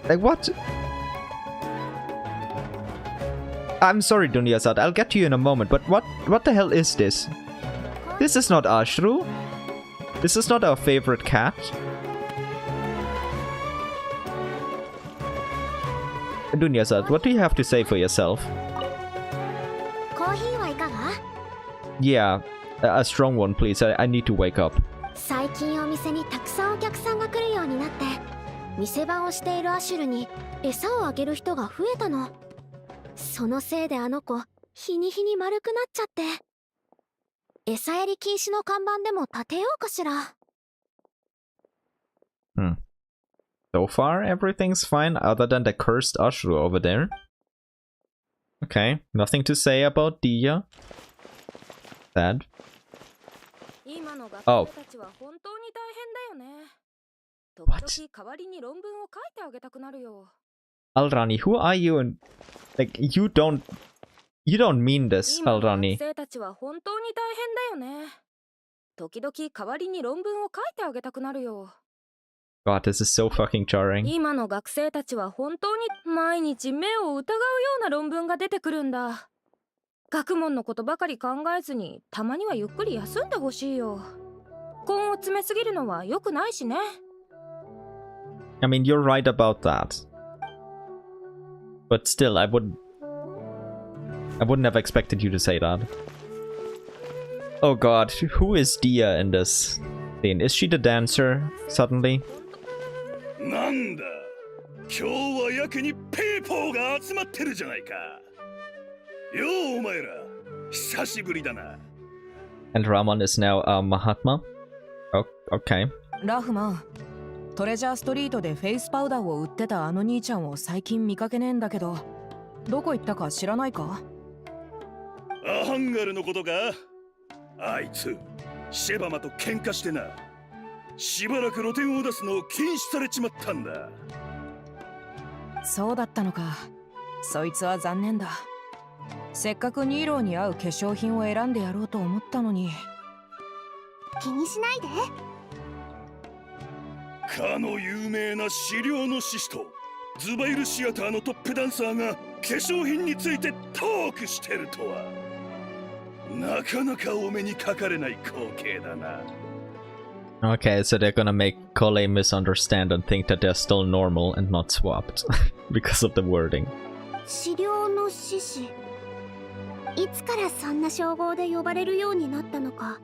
Like what? I'm sorry, Dunyazad. I'll get to you in a moment. But what the hell is this? This is not Ashru. This is not our favorite cat. Dunyazad, what do you have to say for yourself? Yeah, a strong one, please. I need to wake up. 最近お店にたくさんお客さんが来るようになって、店番をしているアシュルに餌をあげる人が増えたの。そのせいであの子、日に日に丸くなっちゃって。餌やり禁止の看板でも立てようかしら。So far, everything's fine other than the cursed Ashru over there. Okay, nothing to say about Dia. Sad. Oh. What? Alrani, who are you? And like, you don't mean this, Alrani. God, this is so fucking jarring. 今の学生たちは本当に毎日目を疑うような論文が出てくるんだ。学問のことばかり考えずに、たまにはゆっくり休んでほしいよ。根を詰めすぎるのは良くないしね。I mean, you're right about that. But still, I wouldn't have expected you to say that. Oh god, who is Dia in this scene? Is she the dancer, suddenly? なんだ、今日はやけにペーポーが集まってるじゃないか。ようお前ら、久しぶりだな。And Raman is now Mahatma? Oh, okay. ラフマン、トレジャーストリートでフェイスパウダーを売ってたあの兄ちゃんを最近見かけねえんだけど、どこ行ったか知らないか？アハンガルのことか？あいつ、シェバマと喧嘩してな。しばらく露店を出すのを禁止されちまったんだ。そうだったのか。そいつは残念だ。せっかくニーローに合う化粧品を選んでやろうと思ったのに。気にしないで。かの有名な資料の獅子とズバイルシアターのトップダンサーが化粧品についてトークしてるとはなかなかお目にかかれない光景だな。 Okay, so they're gonna make Cole misunderstand and think that they're still normal and not swapped because of the wording. 資料の獅子、いつからそんな称号で呼ばれるようになったのか、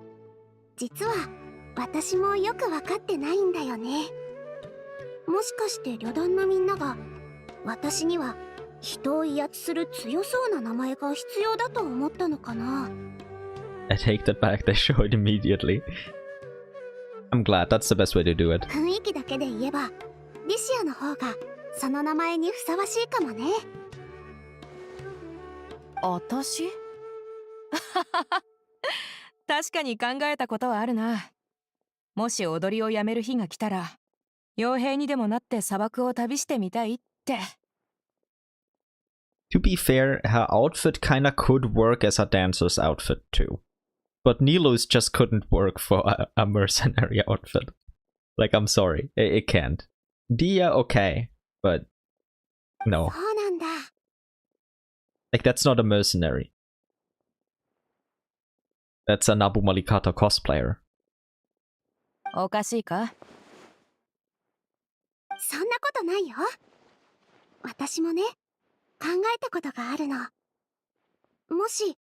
実は私もよく分かってないんだよね。もしかして旅団のみんなが私には人を威圧する強そうな名前が必要だと思ったのかな。 I take that back, they show it immediately. I'm glad, that's the best way to do it. 雰囲気だけで言えばリシアの方がその名前にふさわしいかもね。私確かに考えたことはあるな。もし踊りをやめる日が来たら傭兵にでもなって砂漠を旅してみたいって。 To be fair, her outfit kinda could work as a dancer's outfit too. But Nilo's just couldn't work for a mercenary outfit. Like, I'm sorry, it can't. Dia, okay, but no. そうなんだ。 Like, that's not a mercenary. That's a Nabu Malikata cosplayer. おかしいか？そんなことないよ。私もね、考えたことがあるの。もし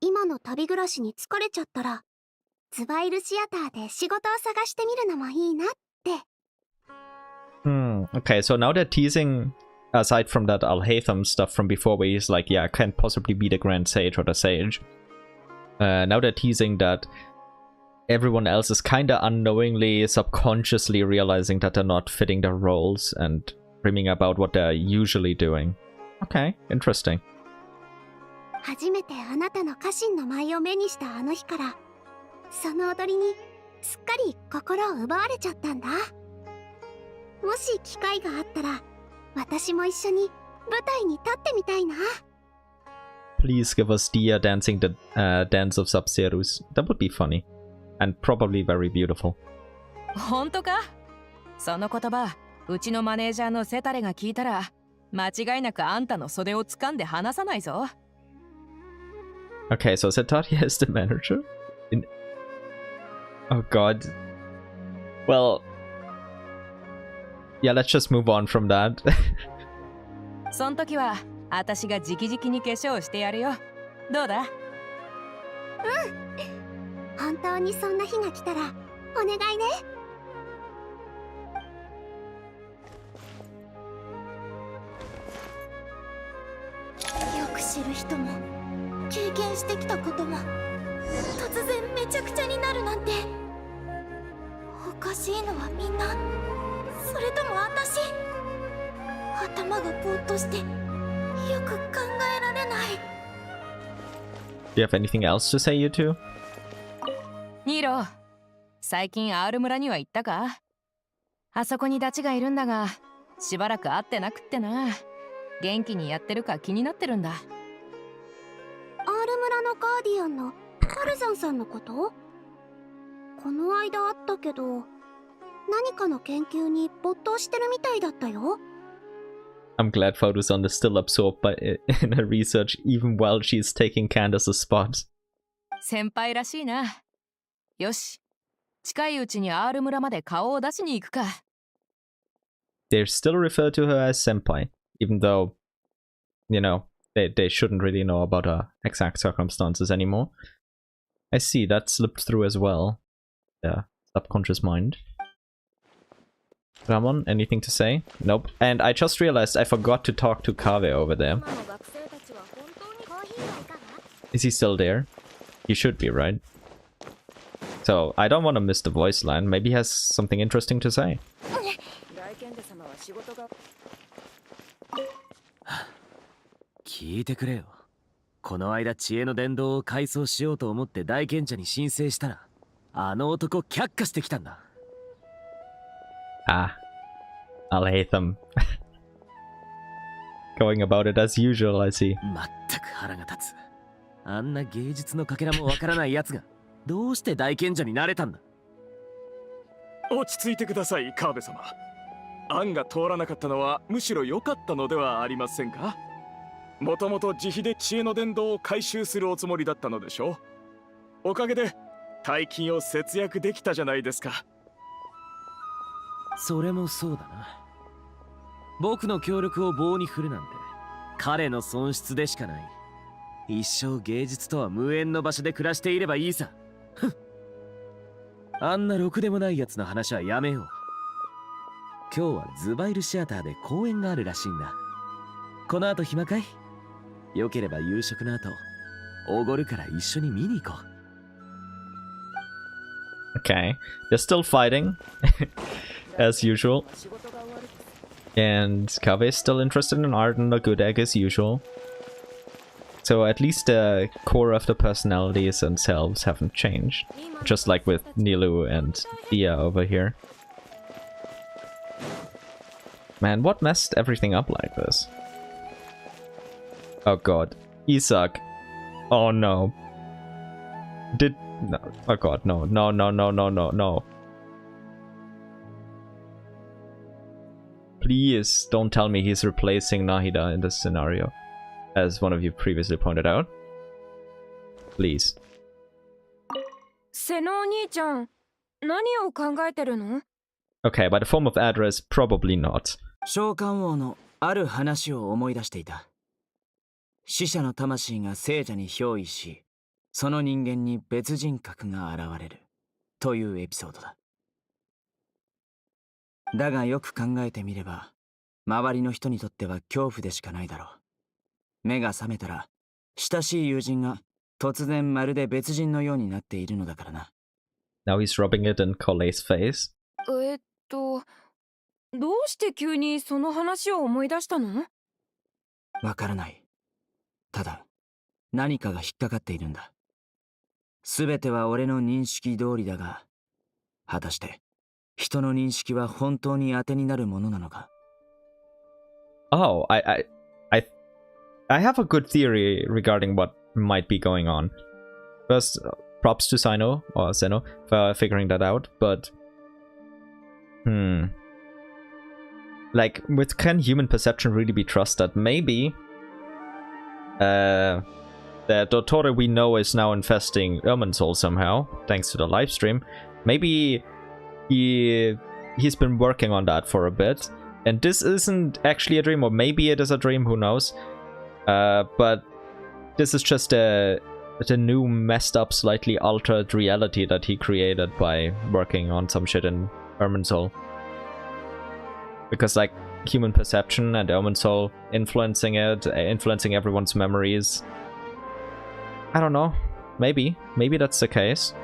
今の旅暮らしに疲れちゃったら、ズバイルシアターで仕事を探してみるのもいいなって。Okay, so now they're teasing, aside from that Alhaitham stuff from before where he's like, yeah, I can't possibly be the Grand Sage or the Sage. Now they're teasing that everyone else is kinda unknowingly, subconsciously realizing that they're not fitting their roles and dreaming about what they're usually doing. Okay, interesting. 初めてあなたの家臣の舞を目にしたあの日から、その踊りにすっかり心を奪われちゃったんだ。もし機会があったら、私も一緒に舞台に立ってみたいな。 Please give us Dia dancing the dance of Sub-Zerus. That would be funny. And probably very beautiful. 本当か？その言葉、うちのマネージャーのセタレが聞いたら、間違いなくあんたの袖を掴んで離さないぞ。 Okay, so Setaria is the manager? Oh god. Well... Yeah, let's just move on from that. そん時は、私が直々に化粧してやるよ。どうだ？本当にそんな日が来たら、お願いね。よく知る人も経験してきたことも突然めちゃくちゃになるなんて、おかしいのはみんな、それとも私？頭がぼーっとしてよく考えられない。 Do you have anything else to say, you two? ニーロ、最近 R 村には行ったか？あそこにダチがいるんだが、しばらく会ってなくってな。元気にやってるか気になってるんだ。 R 村のガーディアンのパルザンさんのこと？この間会ったけど、何かの研究に没頭してるみたいだったよ。 I'm glad Photoson is still absorbed in her research even while she's taking Candace's spot. 先輩らしいな。よし、近いうちに R 村まで顔を出しに行くか。 They still refer to her as Senpai, even though, you know, they shouldn't really know about her exact circumstances anymore. I see, that slipped through as well. Yeah, subconscious mind. Ramon, anything to say? Nope. And I just realized I forgot to talk to Kave over there. Is he still there? He should be, right? So, I don't want to miss the voice line. Maybe he has something interesting to say. 聞いてくれよ。この間知恵の伝道を改装しようと思って大賢者に申請したら、あの男却下してきたんだ。Ah, I'll hate them. Going about it as usual, I see. まったく腹が立つ。あんな芸術のかけらもわからない奴が、どうして大賢者になれたんだ？落ち着いてください、川辺様。案が通らなかったのはむしろ良かったのではありませんか？もともと自費で知恵の伝道を回収するおつもりだったのでしょう。おかげで大金を節約できたじゃないですか。それもそうだな。僕の協力を棒に振るなんて彼の損失でしかない。一生芸術とは無縁の場所で暮らしていればいいさ。あんなろくでもないやつの話はやめよう。今日はズバイルシアターで公演があるらしいんだ。この後暇かい？よければ夕食の後おごるから一緒に見に行こう。Okay, they're still fighting as usual, and Kave is still interested in art and a good egg as usual. So at least the core of the personalities themselves haven't changed, just like with Nilu and Dia over here. Man, what messed everything up like this? Oh god. Isak. Oh no. No. Oh god, no. No, no, no, no, no, no. Please don't tell me he's replacing Nahida in this scenario, as one of you previously pointed out. Please. 瀬野お兄ちゃん、何を考えてるの？ Okay, by the form of address, probably not. 召喚王のある話を思い出していた。死者の魂が聖者に憑依し、その人間に別人格が現れるというエピソードだ。だがよく考えてみれば、周りの人にとっては恐怖でしかないだろう。目が覚めたら、親しい友人が突然まるで別人のようになっているのだからな。Now he's rubbing it in Cole's face. どうして急にその話を思い出したの？わからない。ただ、何かが引っかかっているんだ。すべては俺の認識通りだが、果たして人の認識は本当に当てになるものなのか？ Oh, I have a good theory regarding what might be going on. First, props to Sino or Zeno for figuring that out, but like, can human perception really be trusted? Maybe the Dottore we know is now infesting Irminsul somehow, thanks to the livestream. Maybe he's been working on that for a bit, and this isn't actually a dream, or maybe it is a dream, who knows. But this is just the new messed up, slightly altered reality that he created by working on some shit in Irminsul. Because, like, human perception and Irminsul influencing it, influencing everyone's memories. I don't know. Maybe that's the case.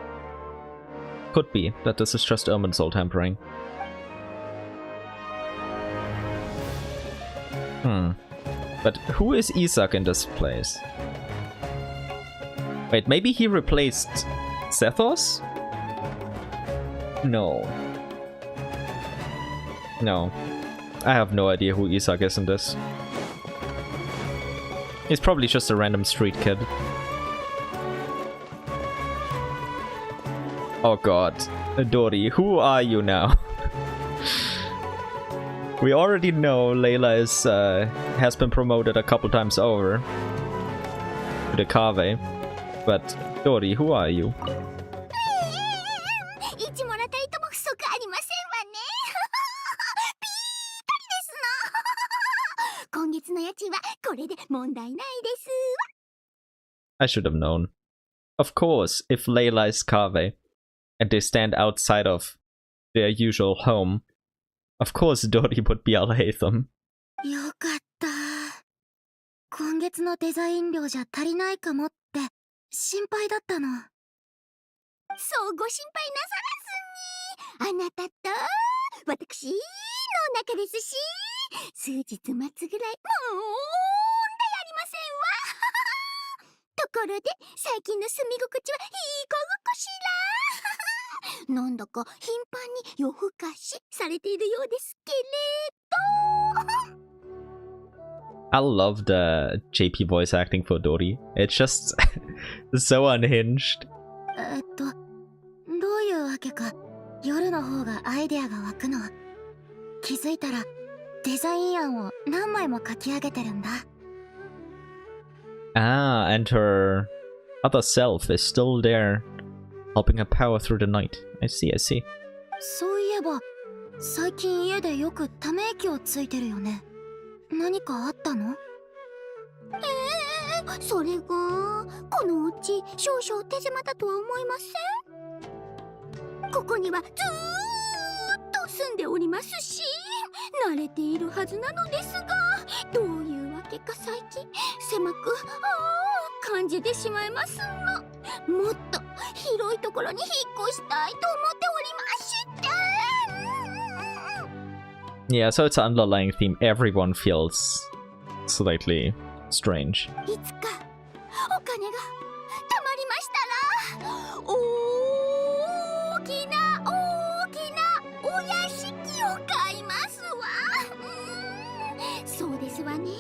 Could be that this is just Irminsul tampering. But who is Isak in this place? Wait, maybe he replaced Zethos? No. No. I have no idea who Isak is in this. He's probably just a random street kid. Oh god. Dori, who are you now? We already know Layla has been promoted a couple times over to the Kave, but Dori, who are you? 1もらたりとも不足ありませんわね。ぴったりですの。今月の家賃はこれで問題ないですわ。 I should have known. Of course, if Layla is Kave and they stand outside of their usual home, of course Dori would be Al-Haytham. よかった。今月のデザイン料じゃ足りないかもって心配だったの。そうご心配なさらずに。あなたと私の仲ですし、数日待つぐらい問題ありませんわ。ところで最近の住み心地はいかがかしら。なんだか頻繁に夜更かしされているようですけれど。I love the JP voice acting for Dori. It's just so unhinged. どういうわけか夜の方がアイデアが湧くの。気づいたらデザイン案を何枚も書き上げてるんだ。Ah, and her other self is still there, helping her power through the night. I see, I see. そういえば最近家でよくため息をついてるよね。何かあったの？それがこのうち少々手狭だとは思いません？ここにはずーっと住んでおりますし、慣れているはずなのですが、どういうわけか最近狭く感じてしまいますの。もっと広いところに引っ越したいと思っておりまして。Yeah, so it's an underlying theme. Everyone feels slightly strange. いつかお金が貯まりましたら、大きなお屋敷を買いますわ。そうですわね。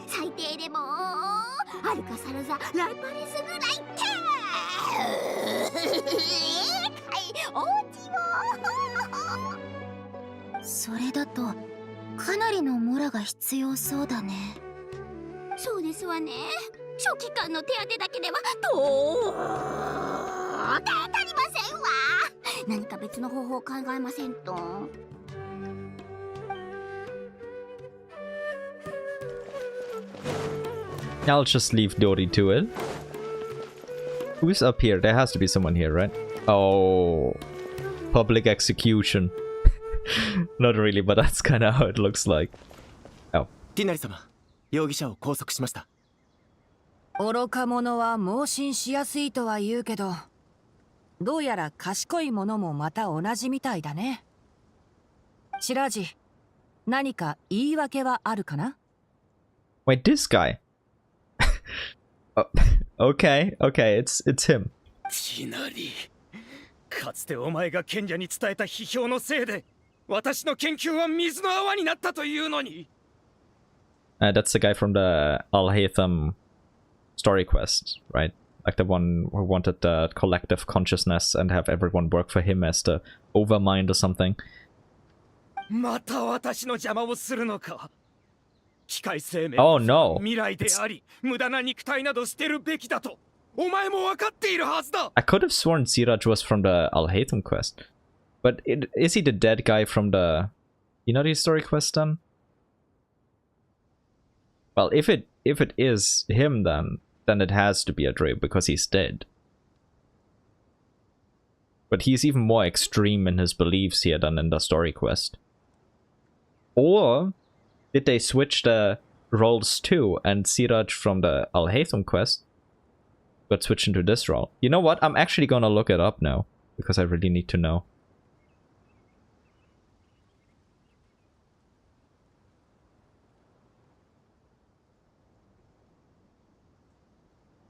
最低でもアルカサルザ・ラパレスぐらいって。お家を。それだとかなりのモラが必要そうだね。そうですわね。初期間の手当だけでは到底足りませんわ。何か別の方法を考えませんと。I'll just leave Dory to it. Who's up here? There has to be someone here, right? Oh, public execution. Not really, but that's kind of how it looks like. Oh. ティナリ様、容疑者を拘束しました。愚か者は盲信しやすいとは言うけど、どうやら賢い者もまた同じみたいだね。シラジ、何か言い訳はあるかな？ Wait, this guy? Oh, okay, it's him. ティナリ、かつてお前が賢者に伝えた批評のせいで、私の研究は水の泡になったというのに。That's the guy from the Al-Haytham story quest, right? Like the one who wanted the collective consciousness and have everyone work for him as the overmind or something. また私の邪魔をするのか。機械生命 Oh no! 未来であり、無駄な肉体など捨てるべきだと、お前も分かっているはずだ。I could have sworn Siraj was from the Al-Haytham quest. But is he the dead guy from the Inari story quest then? Well, if it is him then it has to be a Adre because he's dead. But he's even more extreme in his beliefs here than in the story quest. Or did they switch the roles too, and Siraj from the Al-Haytham quest got switched into this role? You know what? I'm actually gonna look it up now, because I really need to know.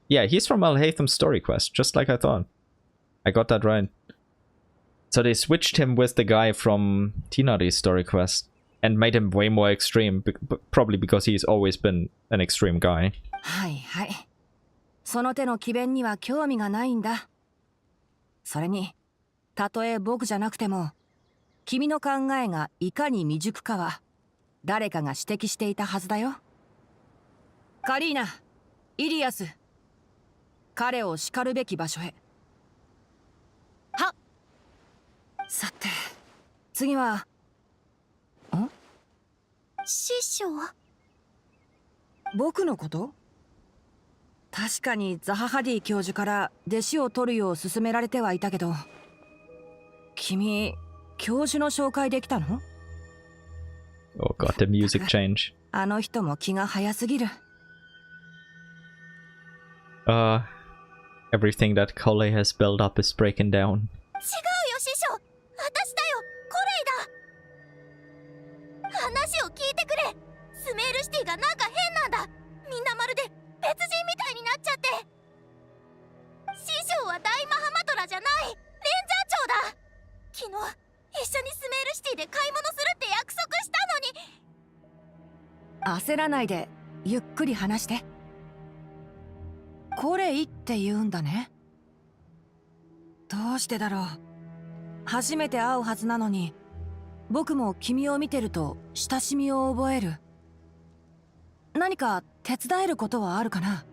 Yeah, he's from Al-Haytham's story quest, just like I thought. I got that right. So they switched him with the guy from Tinari's story quest and made him way more extreme, probably because he's always been an extreme guy. はいはい。その手の詭弁には興味がないんだ。それに、たとえ僕じゃなくても、君の考えがいかに未熟かは、誰かが指摘していたはずだよ。カリーナ、イリアス、彼を叱るべき場所へ。はっ。さて、次は、師匠？僕のこと？確かにザハハディ教授から弟子を取るよう勧められてはいたけど、君、教授の紹介できたの？ Oh god, the music change. あの人も気が早すぎる。Everything that Kole has built up is breaking down. 違うよ師匠、私だよ、コレイだ。話を聞いてくれ。スメールシティがなんか変なんだ。みんなまるで別人みたいになっちゃって。師匠は大マハマトラじゃない、レンジャー長だ。昨日一緒にスメールシティで買い物するって約束したのに。焦らないで、ゆっくり話して。コレイって言うんだね。どうしてだろう。初めて会うはずなのに、僕も君を見てると親しみを覚える。何か手伝えることはあるかな？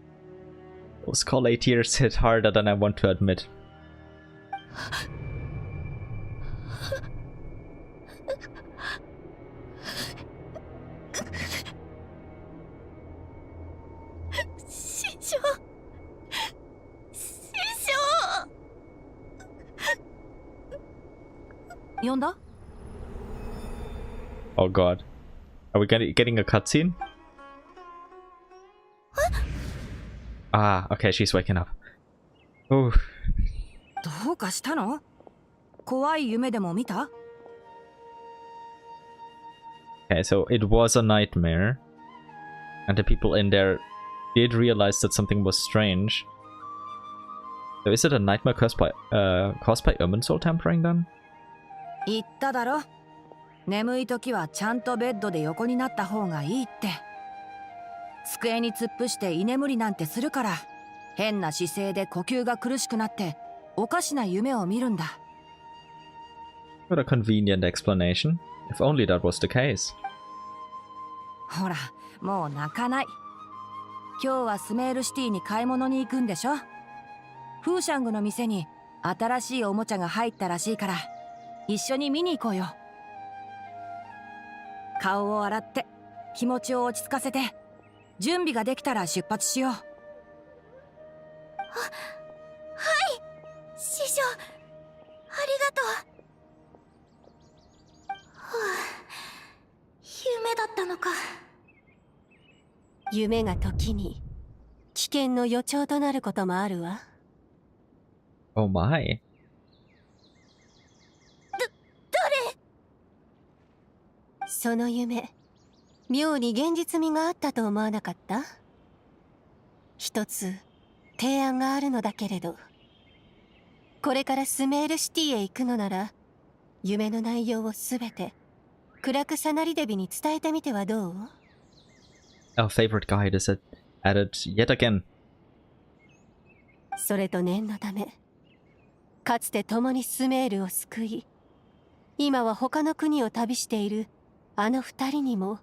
Those Collei tears hit harder than I want to admit. Oh god. Are we getting a cutscene? Ah, okay, she's waking up. Oh. どうかしたの？怖い夢でも見た？ Okay, so it was a nightmare. And the people in there did realize that something was strange. So is it a nightmare caused by Irminsul tampering then? 言っただろ。眠い時はちゃんとベッドで横になった方がいいって。机に突っ伏して居眠りなんてするから、変な姿勢で呼吸が苦しくなっておかしな夢を見るんだ。What a convenient explanation. If only that was the case. ほら、もう泣かない。今日はスメールシティに買い物に行くんでしょ。フーシャングの店に新しいおもちゃが入ったらしいから、一緒に見に行こうよ。顔を洗って気持ちを落ち着かせて、準備ができたら出発しよう。はい、師匠、ありがとう。はあ、夢だったのか。夢が時に危険の予兆となることもあるわ。Oh my. 誰？その夢、妙に現実味があったと思わなかった？一つ提案があるのだけれど、これからスメールシティへ行くのなら、夢の内容をすべてクラクサナリデビに伝えてみてはどう？ Our favorite guide is added yet again. それと念のため、かつて共にスメールを救い、今は他の国を旅しているあの二人にも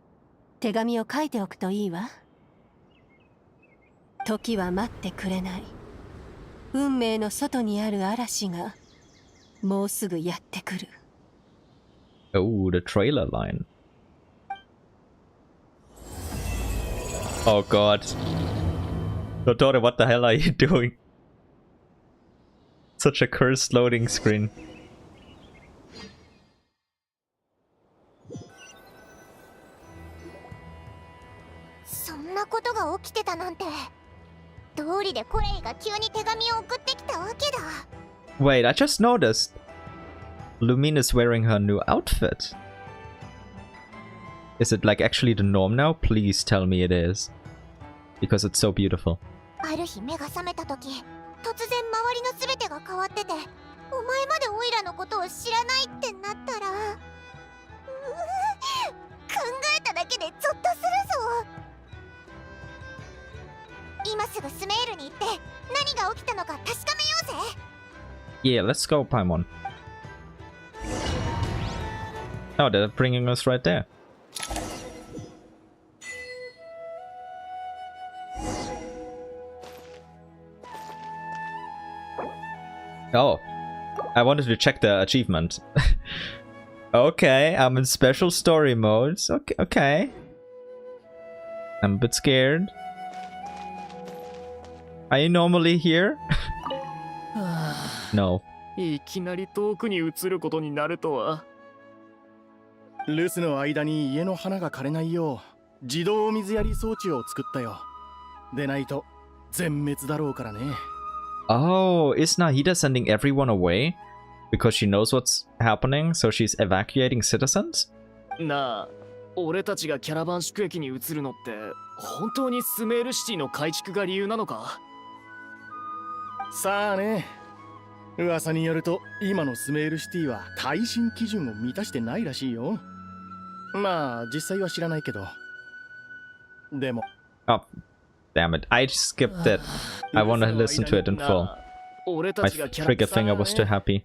手紙を書いておくといいわ。時は待ってくれない。運命の外にある嵐がもうすぐやってくる。Oh, the trailer line. Oh god. Dotore, what the hell are you doing? Such a cursed loading screen. そんなことが起きてたなんて。道理でコレイが急に手紙を送ってきたわけだ。Wait, I just noticed. Lumine is wearing her new outfit. Is it like actually the norm now? Please tell me it is. Because it's so beautiful. ある日目が覚めた時、突然周りの全てが変わってて、お前までオイラのことを知らないってなったら、考えただけでゾッとするぞ。今すぐスメールに行って何が起きたのか確かめようぜ。Yeah, let's go, Paimon. Oh, they're bringing us right there. Oh, I wanted to check the achievement. Okay, I'm in special story modes. Okay, okay. I'm a bit scared. Are you normally here? No. いきなり遠くに移ることになるとは。留守の間に家の花が枯れないよう自動水やり装置を作ったよ。でないと全滅だろうからね。Oh, is Nahida sending everyone away? Because she knows what's happening, so she's evacuating citizens? なあ、俺たちがキャラバン宿駅に移るのって本当にスメールシティの改築が理由なのか？さあね。噂によると今のスメールシティは耐震基準を満たしてないらしいよ。まあ実際は知らないけど。でも。Oh, damn it. I skipped it. I want to listen to it in full. My trigger finger was too happy.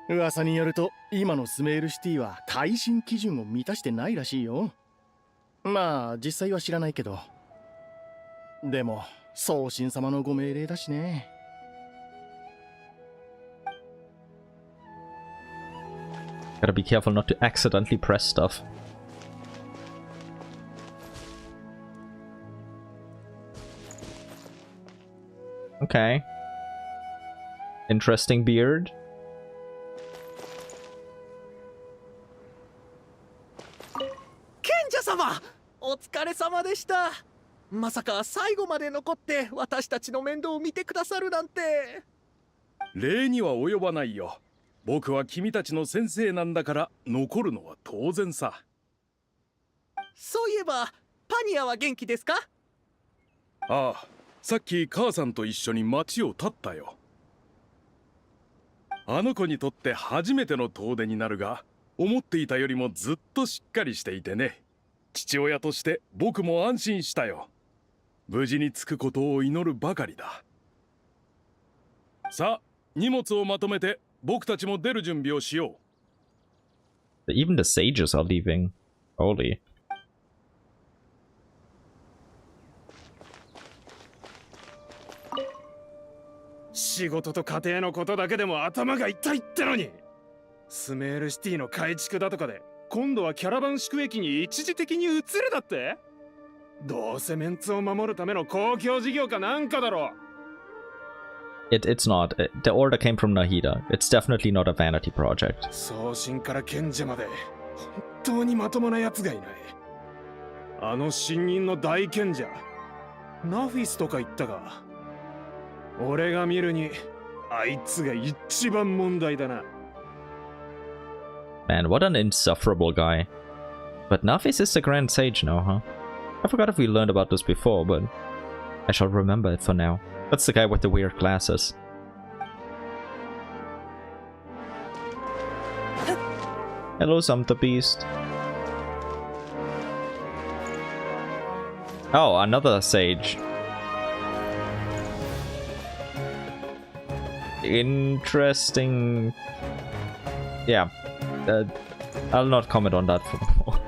噂によると今のスメールシティは耐震基準を満たしてないらしいよ。まあ実際は知らないけど。でも送信様のご命令だしね。Gotta be careful not to accidentally press stuff. Okay. Interesting beard. 賢者様、お疲れ様でした。まさか最後まで残って私たちの面倒を見てくださるなんて。礼には及ばないよ。僕は君たちの先生なんだから残るのは当然さ。そういえばパニアは元気ですか？ああ、さっき母さんと一緒に街を立ったよ。あの子にとって初めての遠出になるが、思っていたよりもずっとしっかりしていてね。父親として僕も安心したよ。無事に着くことを祈るばかりだ。さあ、荷物をまとめて僕たちも出る準備をしよう。Even the sages are leaving. Holy. 仕事と家庭のことだけでも頭が痛いってのに、スメールシティの改築だとかで今度はキャラバン宿駅に一時的に移るだって。どうせメンツを守るための公共事業かなんかだろう。It's not. The order came from Nahida. It's definitely not a vanity project. 送信から賢者まで本当にまともなやつがいない。あの新任の大賢者ナフィスとか言ったが、俺が見るにあいつが一番問題だな。Man, what an insufferable guy. But Nafis is the Grand Sage now, huh? I forgot if we learned about this before, but I shall remember it for now. That's the guy with the weird glasses. Hello, Sumter Beast. Oh, another sage. Interesting. Yeah. I'll not comment on that for more.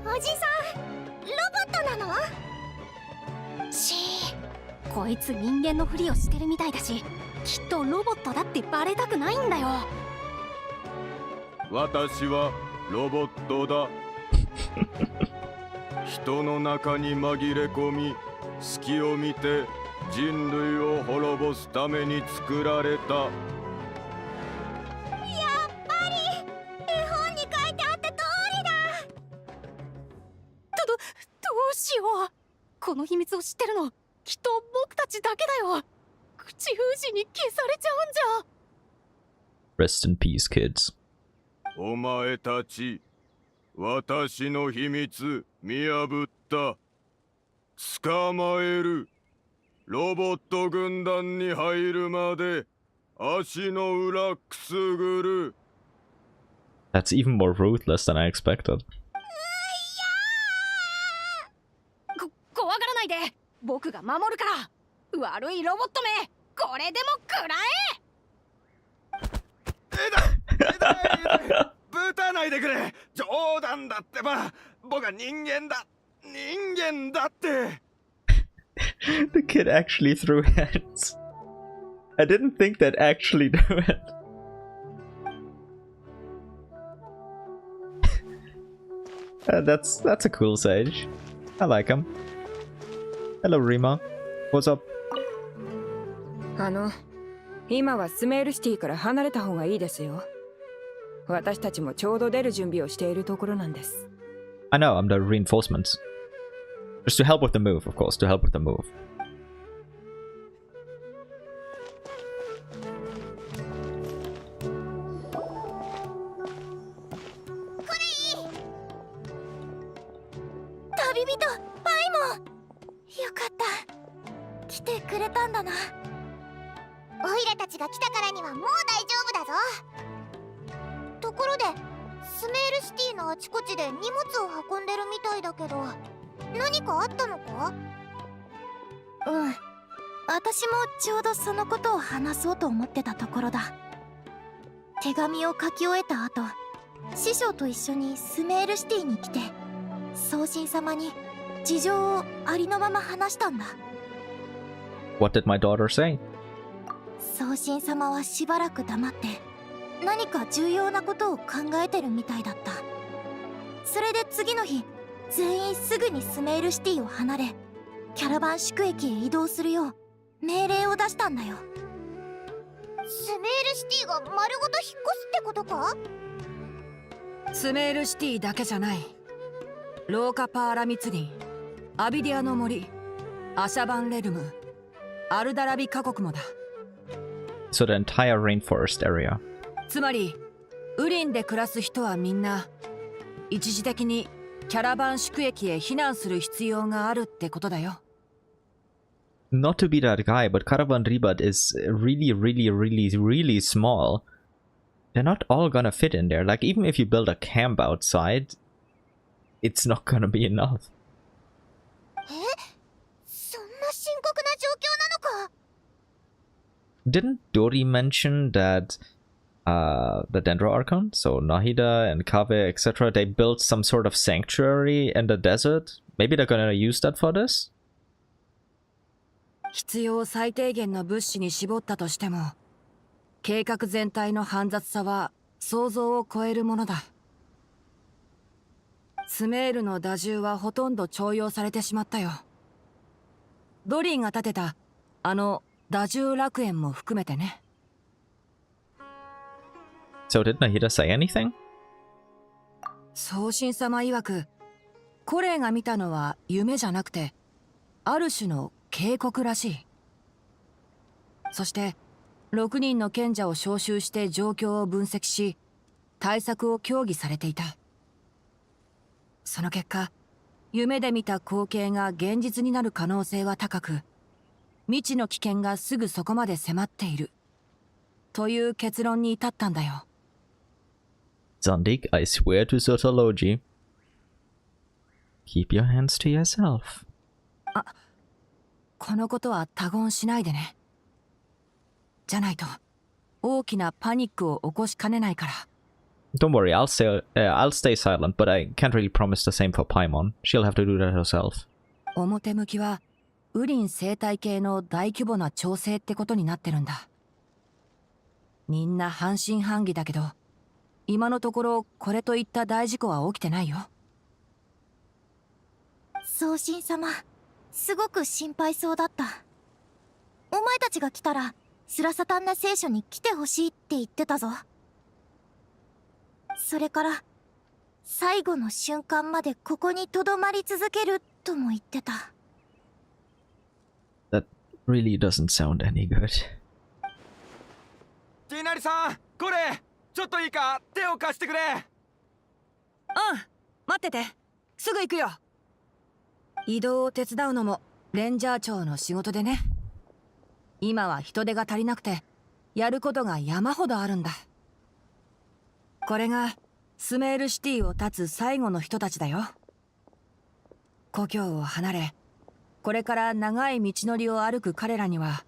おじさん、ロボットなの？こいつ人間のふりをしてるみたいだし、きっとロボットだってバレたくないんだよ。私はロボットだ。人の中に紛れ込み、隙を見て人類を滅ぼすために作られた。やっぱり絵本に書いてあった通りだ。どうしよう。この秘密を知ってるのきっと僕たちだけだよ。口封じに消されちゃうんじゃ。 Rest in peace, kids. お前たち、私の秘密見破った。捕まえる。ロボット軍団に入るまで足の裏くすぐる。 That's even more ruthless than I expected. 怖がらないで。僕が守るから。悪いロボットめ、これでも食らえ。ぶたないでくれ。冗談だってば。僕は人間だ。人間だって。The kid actually threw hands. I didn't think they'd actually do it. That's a cool sage. I like him. Hello, Rima. What's up? 今はスメールシティから離れた方がいいですよ。私たちもちょうど出る準備をしているところなんです。I know, I'm the reinforcements. Just to help with the move, of course, to help with the move. 旅人パイモン、よかった来てくれたんだな。オイラたちが来たからにはもう大丈夫だぞ。ところでスメールシティのあちこちで荷物を運んでるみたいだけど、何かあったのか？私もちょうどそのことを話そうと思ってたところだ。手紙を書き終えた後、師匠と一緒にスメールシティに来て、送信様に事情をありのまま話したんだ。 What did my daughter say? 宗神様はしばらく黙って何か重要なことを考えてるみたいだった。それで次の日全員すぐにスメールシティを離れキャラバン宿駅へ移動するよう命令を出したんだよ。スメールシティが丸ごと引っ越すってことか？スメールシティだけじゃない。ローカパーラ密林、アビディアの森、アシャバンレルム、アルダラビカ国もだ。So the entire rainforest area. つまりウリンで暮らす人はみんな一時的にキャラバン宿駅へ避難する必要があるってことだよ。Not to be that guy, but Caravan Ribat is really small. They're not all gonna fit in there. Like, even if you build a camp outside, it's not gonna be enough. そんな深刻な状況なのか？ Didn't Dori mention that the Dendro Archon, so Nahida and Kave, etc., they built some sort of sanctuary in the desert? Maybe they're gonna use that for this? 必要最低限の物資に絞ったとしても、計画全体の煩雑さは想像を超えるものだ。スメールの打獣はほとんど徴用されてしまったよ。ドリーが建てたあの打獣楽園も含めてね。So did Nahida say anything? 宗神様曰く、コレイが見たのは夢じゃなくて、ある種の警告らしい。そして6人の賢者を招集して状況を分析し対策を協議されていた。その結果、夢で見た光景が現実になる可能性は高く、未知の危険がすぐそこまで迫っているという結論に至ったんだよ。Zandik, I swear to Surtalogi. Keep your hands to yourself. このことは他言しないでね。じゃないと大きなパニックを起こしかねないから。Don't worry, I'll stay silent, but I can't really promise the same for Paimon. She'll have to do that herself. 表向きはウリン生態系の大規模な調整ってことになってるんだ。みんな半信半疑だけど、今のところこれといった大事故は起きてないよ。宗神様、すごく心配そうだった。お前たちが来たらスラサタンナ聖書に来てほしいって言ってたぞ。それから最後の瞬間までここにとどまり続けるとも言ってた。That really doesn't sound any good. ティナリさん、これちょっといいか、手を貸してくれ。待ってて、すぐ行くよ。移動を手伝うのもレンジャー長の仕事でね。今は人手が足りなくてやることが山ほどあるんだ。これがスメールシティを立つ最後の人たちだよ。故郷を離れ、これから長い道のりを歩く彼らには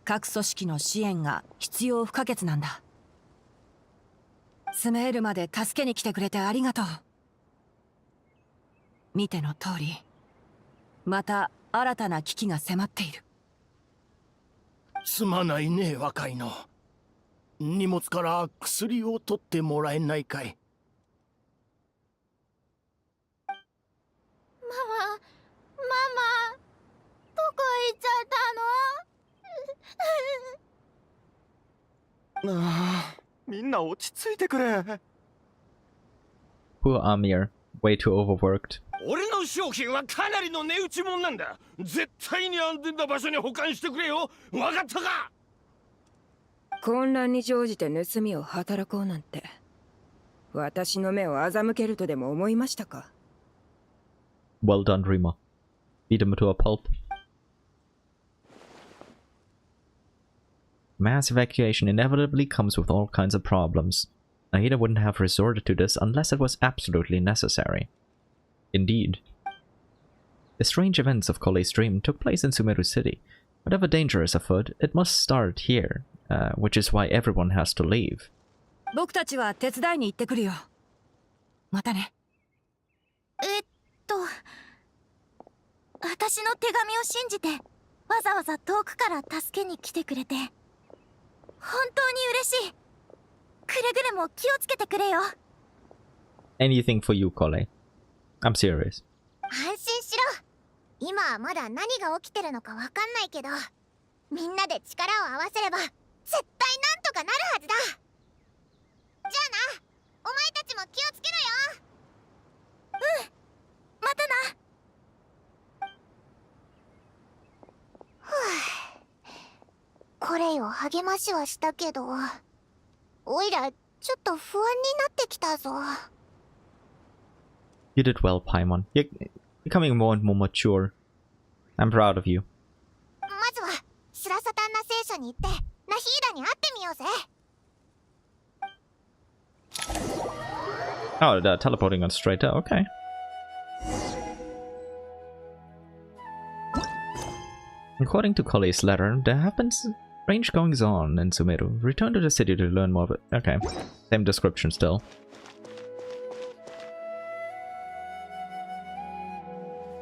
各組織の支援が必要不可欠なんだ。スメールまで助けに来てくれてありがとう。見ての通り、また新たな危機が迫っている。すまないね、若いの。荷物から薬を取ってもらえないかい。ママ、どこ行っちゃったの？みんな落ち着いてくれ。Poor Amir, way too overworked. 俺の商品はかなりの値打ちもんなんだ。絶対に安全な場所に保管してくれよ。わかったか？混乱に乗じて盗みを働こうなんて、私の目を欺けるとでも思いましたか？ Well done, Rima. Beat him to a pulp. Mass evacuation inevitably comes with all kinds of problems. Nahida wouldn't have resorted to this unless it was absolutely necessary. Indeed. The strange events of Kolei's dream took place in Sumeru City. Whatever danger is afoot, it must start here, which is why everyone has to leave. 僕たちは手伝いに行ってくるよ。またね。私の手紙を信じてわざわざ遠くから助けに来てくれて本当に嬉しい。くれぐれも気をつけてくれよ。 Anything for you, Kole. I'm serious. 安心しろ。今はまだ何が起きてるのかわかんないけど、みんなで力を合わせれば絶対なんとかなるはずだ。じゃあな、お前たちも気をつけろよ。うん、またな。これよ励ましはしたけど、おいらちょっと不安になってきたぞ。You did well, Paimon. You're becoming more and more mature. I'm proud of you. まずはスラサタンナ聖書に行ってナヒーダに会ってみようぜ。Oh, they're teleporting on straight there. Okay. According to Kole's letter, there have been strange goings on in Sumeru. Return to the city to learn more of it. Okay. Same description still.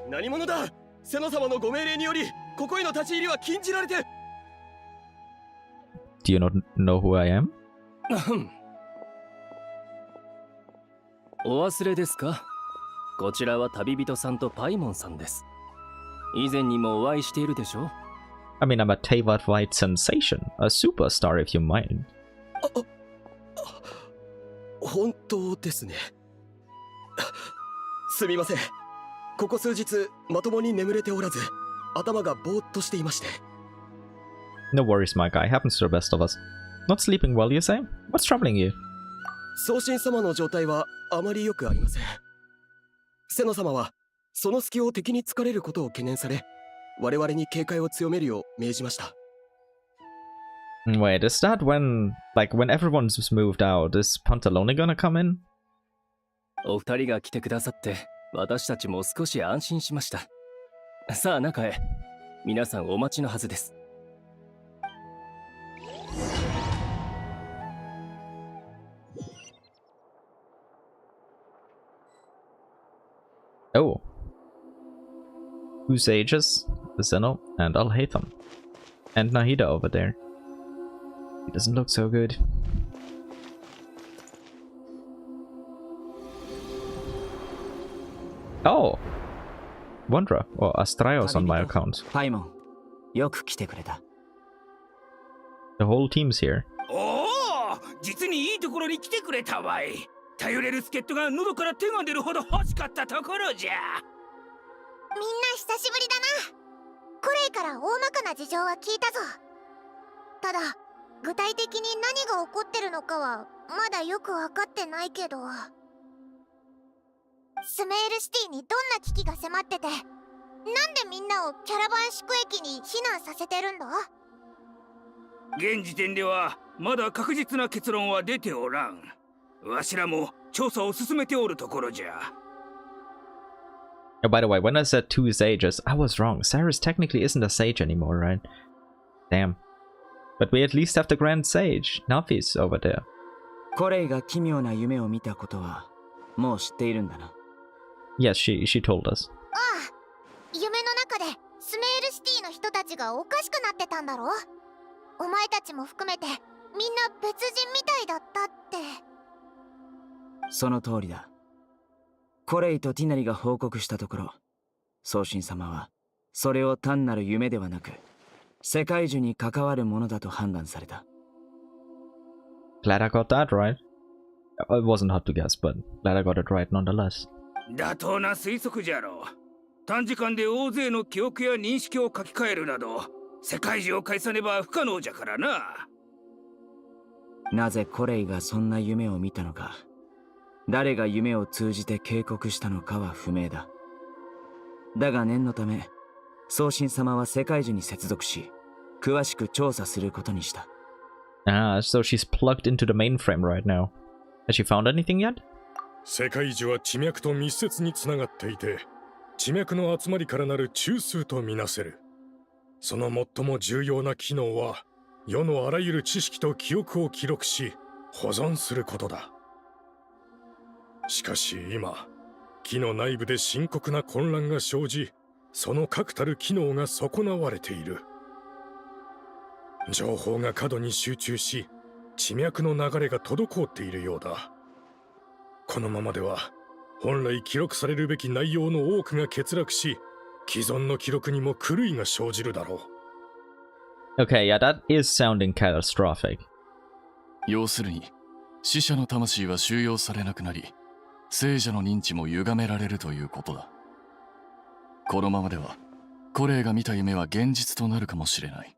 何者だ。セノ様のご命令によりここへの立ち入りは禁じられて。 Do you not know who I am? お忘れですか。こちらは旅人さんとパイモンさんです。以前にもお会いしているでしょ。 I mean, I'm a Teyvat White sensation, a superstar if you mind. 本当ですね。すみません。ここ数日まともに眠れておらず、頭がぼーっとしていまして。 No worries, my guy. Happens to the best of us. Not sleeping well, you say? What's troubling you? 送信様の状態はあまり良くありません。セノ様はその隙を敵に突かれることを懸念され、我々に警戒を強めるよう命じました。 Wait, is that when everyone's moved out, is Pantalone gonna come in? お二人が来てくださって私たちも少し安心しました。さあ中へ。皆さんお待ちのはずです。 Oh. 2 sages, the Zeno, and Al-Haytham. And Nahida over there. He doesn't look so good. Oh! Wondra, or Astraios on my account. Paimon, よく来てくれた。 The whole team's here. おお、実にいいところに来てくれたわい。頼れる助っ人が喉から手が出るほど欲しかったところじゃ。みんな久しぶりだな。コレイから大まかな事情は聞いたぞ。ただ具体的に何が起こってるのかはまだよく分かってないけど、スメールシティにどんな危機が迫ってて、なんでみんなをキャラバン宿駅に避難させてるんだ？現時点ではまだ確実な結論は出ておらん。わしらも調査を進めておるところじゃ。 Oh, by the way, when I said 2 sages, I was wrong. Saris technically isn't a sage anymore, right? Damn. But we at least have the Grand Sage. Nafi's over there. コレイが奇妙な夢を見たことはもう知っているんだな。 Yes, she told us. ああ、夢の中でスメールシティの人たちがおかしくなってたんだろ？お前たちも含めてみんな別人みたいだったって。その通りだ。コレイとティナリが報告したところ、送信様はそれを単なる夢ではなく世界樹に関わるものだと判断された。 Glad I got that right. It wasn't hard to guess, but glad I got it right nonetheless. 妥当な推測じゃろう。短時間で大勢の記憶や認識を書き換えるなど、世界中を介さねば不可能じゃからな。なぜコレイがそんな夢を見たのか、誰が夢を通じて警告したのかは不明だ。だが念のため、送信様は世界樹に接続し、詳しく調査することにした。Ah, so she's plugged into the mainframe right now. Has she found anything yet? 世界樹は地脈と密接につながっていて、地脈の集まりからなる中枢とみなせる。その最も重要な機能は、世のあらゆる知識と記憶を記録し、保存することだ。しかし今、木の内部で深刻な混乱が生じ、その確たる機能が損なわれている。情報が過度に集中し、地脈の流れが滞っているようだ。このままでは本来記録されるべき内容の多くが欠落し、既存の記録にも狂いが生じるだろう。 Okay, yeah, that is sounding catastrophic. 要するに、死者の魂は収容されなくなり、聖者の認知も歪められるということだ。このままでは、コレイが見た夢は現実となるかもしれない。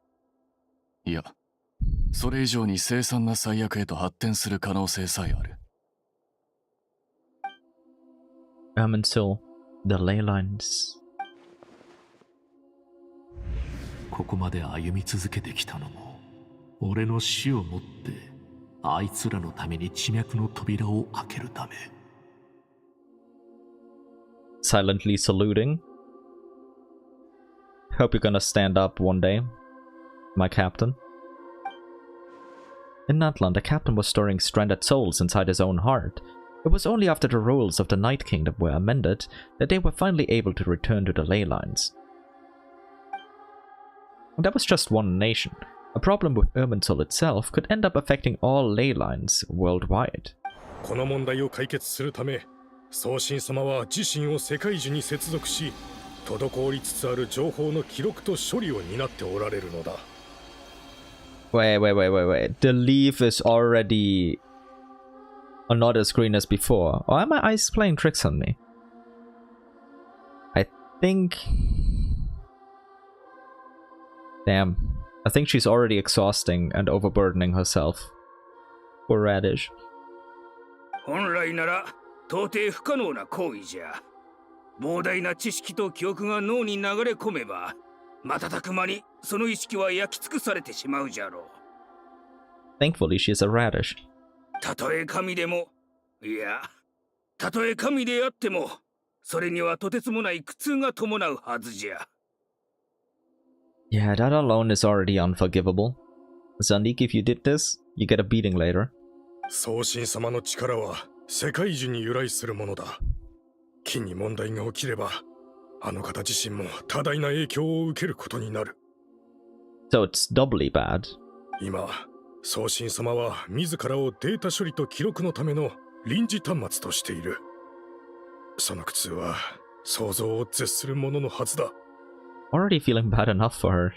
いや、それ以上に凄惨な最悪へと発展する可能性さえある。Erminsul, the ley lines. ここまで歩み続けてきたのも、俺の死をもって、あいつらのために地脈の扉を開けるため。Silently saluting. Hope you're gonna stand up one day, my captain. In Natlan, the captain was storing stranded souls inside his own heart. It was only after the rules of the Night Kingdom were amended that they were finally able to return to the ley lines. And that was just one nation. A problem with Erminsul itself could end up affecting all ley lines worldwide. この問題を解決するため、宗神様は自身を世界樹に接続し、滞りつつある情報の記録と処理を担っておられるのだ。Wait. The leaf is already not as green as before. Or are my eyes playing tricks on me? I think... Damn. I think she's already exhausting and overburdening herself. Poor Radish. 本来なら到底不可能な行為じゃ。膨大な知識と記憶が脳に流れ込めば、瞬く間にその意識は焼き尽くされてしまうじゃろう。Thankfully, she's a Radish. たとえ神でも、いや、たとえ神であっても、それにはとてつもない苦痛が伴うはずじゃ。Yeah, that alone is already unforgivable. Zandik, if you did this, you get a beating later. 宗神様の力は世界樹に由来するものだ。木に問題が起きれば、あの方自身も多大な影響を受けることになる。So it's doubly bad. 今、宗神様は自らをデータ処理と記録のための臨時端末としている。その苦痛は想像を絶するもののはずだ。Already feeling bad enough for her.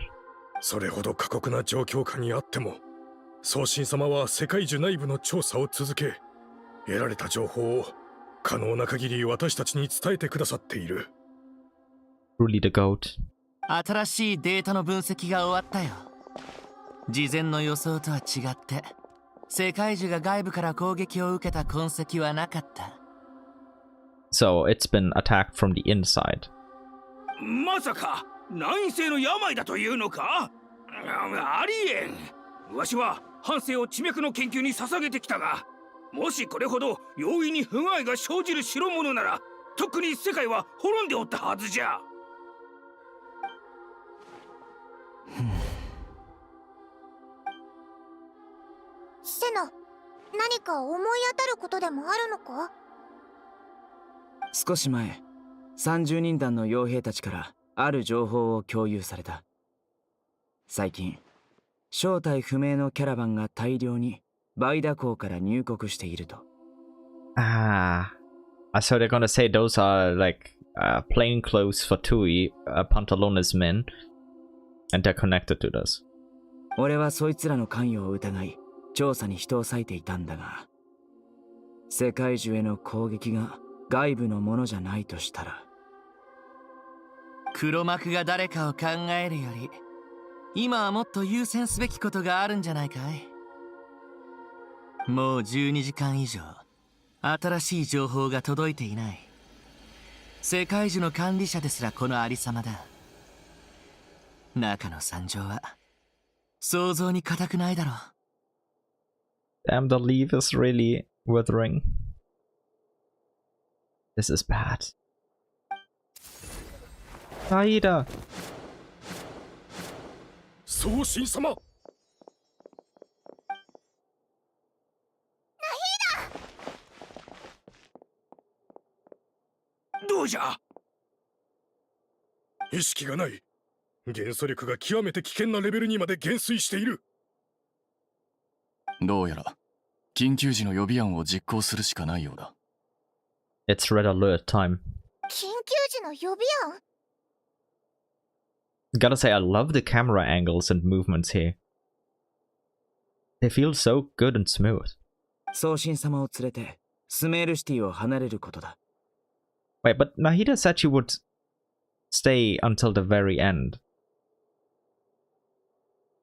それほど過酷な状況下にあっても、宗神様は世界樹内部の調査を続け、得られた情報を可能な限り私たちに伝えてくださっている。Truly the goat. 新しいデータの分析が終わったよ。事前の予想とは違って、世界樹が外部から攻撃を受けた痕跡はなかった。So it's been attacked from the inside. まさか難性の病だというのか？ありえん。わしは半生を地脈の研究に捧げてきたが、もしこれほど容易に不具合が生じる代物なら、とっくに世界は滅んでおったはずじゃ。セナ、何か思い当たることでもあるのか？少し前、30人団の傭兵たちからある情報を共有された。最近、正体不明のキャラバンが大量にバイダ港から入国していると。So they're gonna say those are like plain clothes for Tui, Pantalones men, and they're connected to this. 俺はそいつらの関与を疑い、調査に人を割いていたんだが、世界中への攻撃が外部のものじゃないとしたら、黒幕が誰かを考えるより、今はもっと優先すべきことがあるんじゃないかい？もう12時間以上、新しい情報が届いていない。世界中の管理者ですらこのありさまだ。中の惨状は想像に難くないだろう。Damn, the leaf is really withering. This is bad. Nahida! 宗神様！ナヒどうじゃ？意識がない。元素力が極めて危険なレベルにまで減衰している。どうやら緊急時の予備案を実行するしかないようだ。It's red alert time. 緊急時の予備案？ Gotta say, I love the camera angles and movements here. They feel so good and smooth. 送信様を連れてスメールシティを離れることだ。Wait, but Nahida said she would stay until the very end.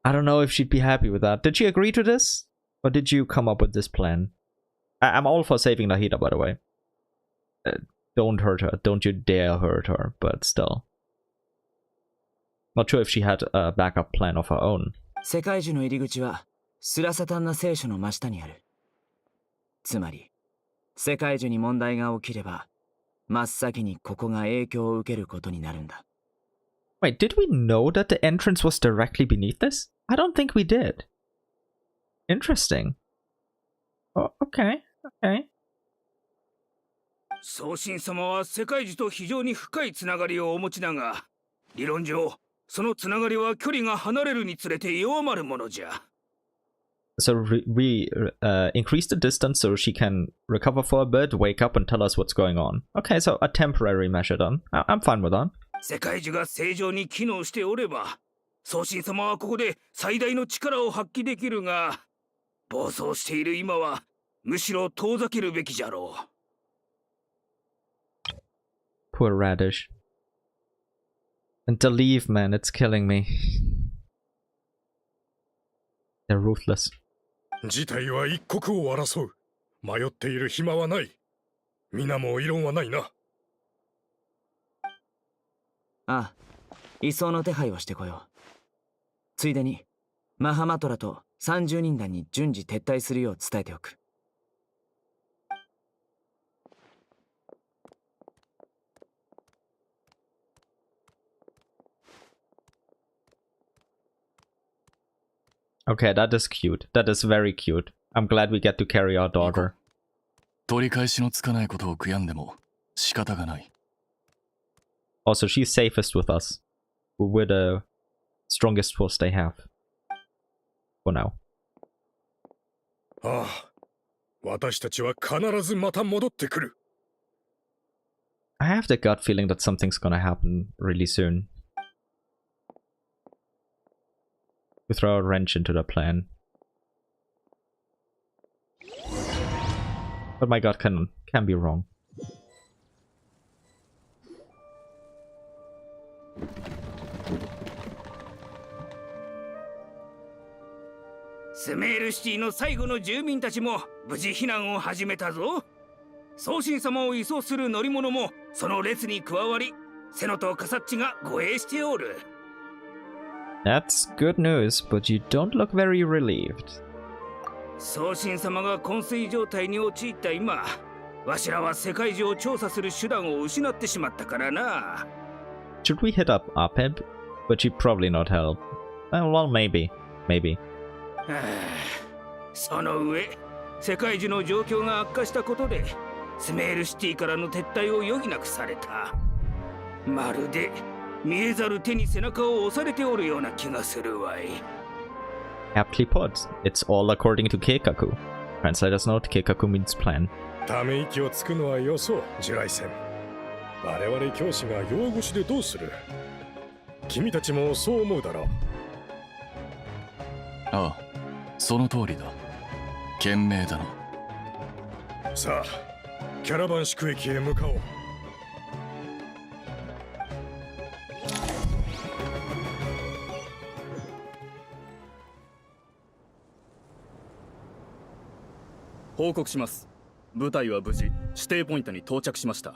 I don't know if she'd be happy with that. Did she agree to this? Or did you come up with this plan? I'm all for saving Nahida, by the way. Don't hurt her. Don't you dare hurt her, but still. Not sure if she had a backup plan of her own. 世界樹の入り口はスラサタンナ聖書の真下にある。つまり、世界樹に問題が起きれば、真っ先にここが影響を受けることになるんだ。Wait, did we know that the entrance was directly beneath this? I don't think we did. Interesting. Oh, okay, okay. 送信様は世界樹と非常に深いつながりをお持ちだが、理論上、そのつながりは距離が離れるにつれて弱まるものじゃ。So we increase the distance so she can recover for a bit, wake up and tell us what's going on. Okay, so a temporary measure done. I'm fine with that. 世界樹が正常に機能しておれば、送信様はここで最大の力を発揮できるが、暴走している今はむしろ遠ざけるべきじゃろう。Poor Radish. And the leave, man, it's killing me. They're ruthless. 事態は一刻を争う。迷っている暇はない。皆も異論はないな。ああ、移送の手配をしてこよう。ついでに、マハマトラと30人団に順次撤退するよう伝えておく。Okay, that is cute. That is very cute. I'm glad we get to carry our daughter. 取り返しのつかないことを悔やんでも仕方がない。Also, she's safest with us. We're the strongest force they have. For now. ああ、私たちは必ずまた戻ってくる。I have the gut feeling that something's gonna happen really soon. To throw a wrench into the plan. But my gut can be wrong. スメールシティの最後の住民たちも無事避難を始めたぞ。送信様を移送する乗り物もその列に加わり、セノとカサッチが護衛しておる。That's good news, but you don't look very relieved. 送信様が昏睡状態に陥った今、わしらは世界中を調査する手段を失ってしまったからな。Should we hit up Apeb? But she'd probably not help. Well, maybe. Maybe. その上、世界中の状況が悪化したことで、スメールシティからの撤退を余儀なくされた。まるで見えざる手に背中を押されておるような気がするわい。Aptly put. It's all according to Keikaku. Translators note, Keikaku means plan. ため息をつくのはよそう、ジュライセン。我々教師が養護士でどうする？君たちもそう思うだろう。ああ、その通りだ。賢明だな。さあ、キャラバン宿駅へ向かおう。報告します。部隊は無事指定ポイントに到着しました。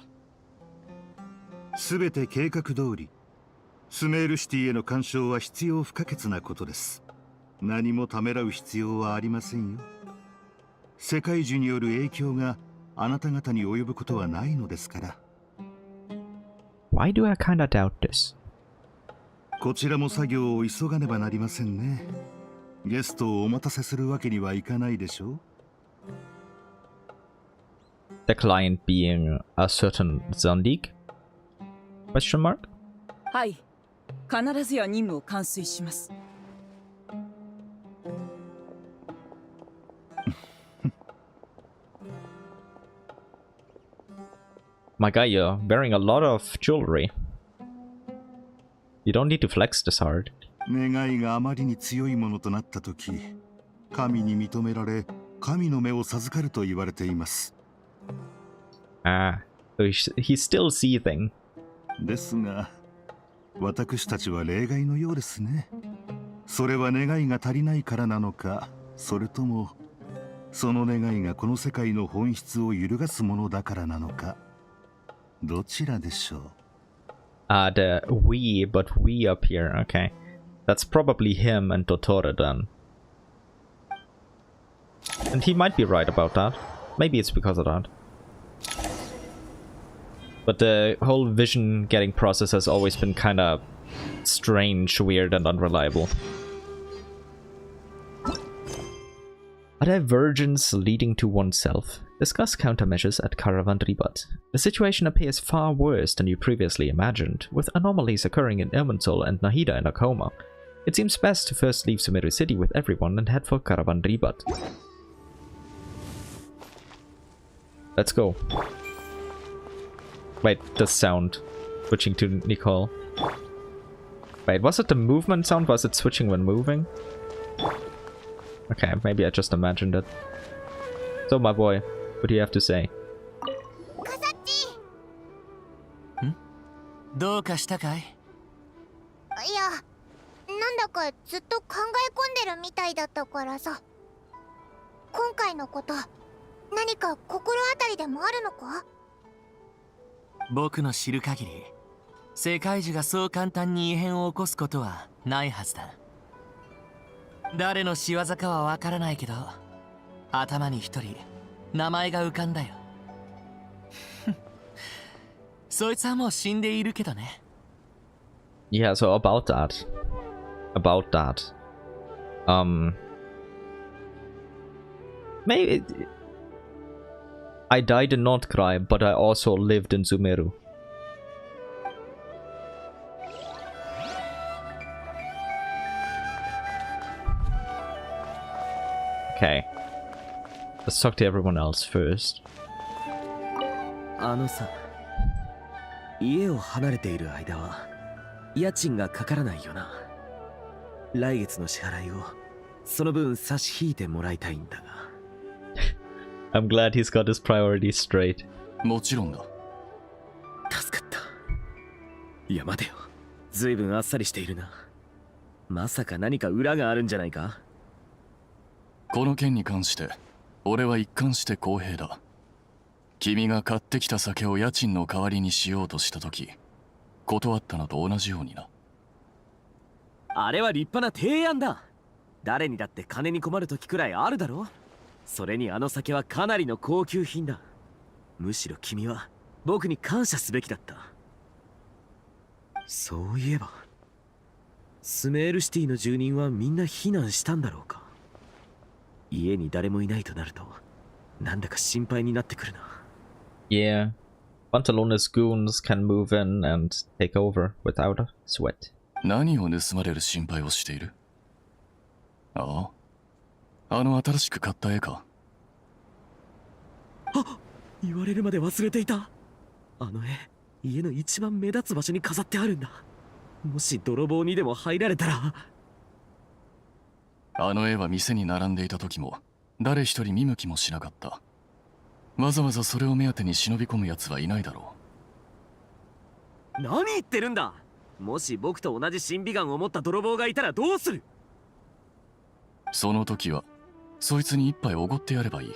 すべて計画通り、スメールシティへの干渉は必要不可欠なことです。何もためらう必要はありませんよ。世界中による影響があなた方に及ぶことはないのですから。Why do I kinda doubt this? こちらも作業を急がねばなりませんね。ゲストをお待たせするわけにはいかないでしょう。The client being a certain Zandik? Question mark? はい、必ずや任務を完遂します。My guy, you're wearing a lot of jewelry. You don't need to flex this hard. 願いがあまりに強いものとなったとき、神に認められ、神の目を授かると言われています。Ah, so he's still seething. ですが、私たちは例外のようですね。それは願いが足りないからなのか、それとも、その願いがこの世界の本質を揺るがすものだからなのか。どちらでしょう? The we, but we up here, okay. That's probably him and Dottore then. And he might be right about that. Maybe it's because of that. But the whole vision getting process has always been kinda strange, weird, and unreliable. A divergence leading to oneself. Discuss countermeasures at Caravan Ribat. The situation appears far worse than you previously imagined, with anomalies occurring in Irminsul and Nahida in a coma. It seems best to first leave Sumeru City with everyone and head for Caravan Ribat. Let's go. Wait, the sound. Switching to Nicole. Wait, was it the movement sound? Was it switching when moving? Okay, maybe I just imagined it. So, my boy, what do you have to say? どうかしたかい？いや、なんだかずっと考え込んでるみたいだったからさ。今回のこと、何か心当たりでもあるのか？僕の知る限り、世界中がそう簡単に異変を起こすことはないはずだ。誰の仕業かはわからないけど、頭に一人名前が浮かんだよ。そいつはもう死んでいるけどね。Yeah, so about that. Maybe I died in Nordkrei, but I also lived in Sumeru. Okay. Let's talk to everyone else first. あのさ、家を離れている間は家賃がかからないよな。来月の支払いをその分差し引いてもらいたいんだが。I'm glad he's got his priorities straight. もちろんだ。助かった。いや待てよ。ずいぶんあっさりしているな。まさか何か裏があるんじゃないか？この件に関して俺は一貫して公平だ。君が買ってきた酒を家賃の代わりにしようとした時、断ったのと同じようにな。あれは立派な提案だ。誰にだって金に困る時くらいあるだろ。それにあの酒はかなりの高級品だ。むしろ君は僕に感謝すべきだった。そういえばスメールシティの住人はみんな避難したんだろうか。家に誰もいないとなるとなんだか心配になってくるな。Yeah, Pantalones goons can move in and take over without a sweat. 何を盗まれる心配をしている？ああ、あの新しく買った絵か。あ、言われるまで忘れていた。あの絵、家の一番目立つ場所に飾ってあるんだ。もし泥棒にでも入られたら。あの絵は店に並んでいた時も誰一人見向きもしなかった。わざわざそれを目当てに忍び込む奴はいないだろう。何言ってるんだ。もし僕と同じ審美眼を持った泥棒がいたらどうする？その時はそいつに一杯おごってやればいい。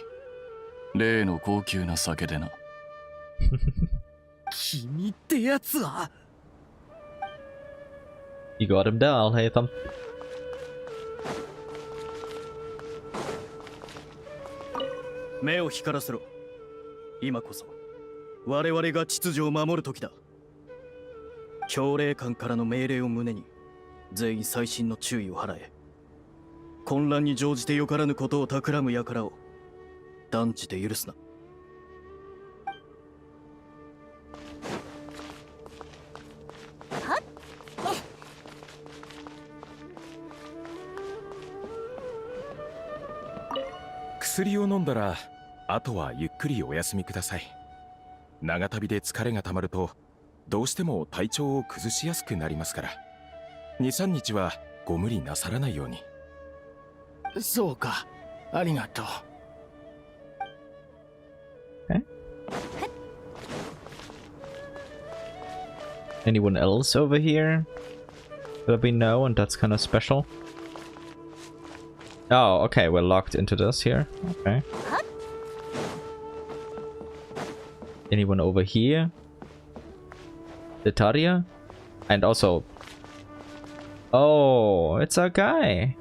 例の高級な酒でな。君ってやつは。You got him down, Haytham. 目を光らせろ。今こそ我々が秩序を守る時だ。教令官からの命令を胸に全員細心の注意を払え。混乱に乗じてよからぬことを企む輩を断じて許すな。はっ薬を飲んだらあとはゆっくりお休みください。長旅で疲れがたまるとどうしても体調を崩しやすくなりますから、2、3日はご無理なさらないように。そうか、ありがとう。Anyone else over here that we know and that's kind of special? Oh, okay, we're locked into this here. Okay. Anyone over here? Litaria? And also... Oh, it's our guy.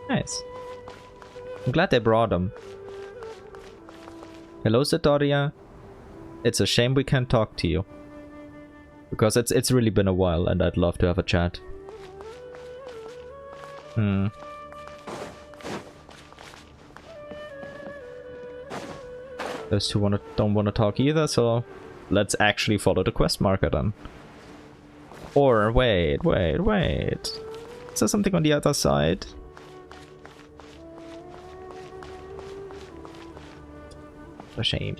Nice. I'm glad they brought him. Hello, Zetaria. It's a shame we can't talk to you. Because it's really been a while and I'd love to have a chat. Those two don't wanna talk either, so let's actually follow the quest marker then. Or wait. Is there something on the other side? A shame.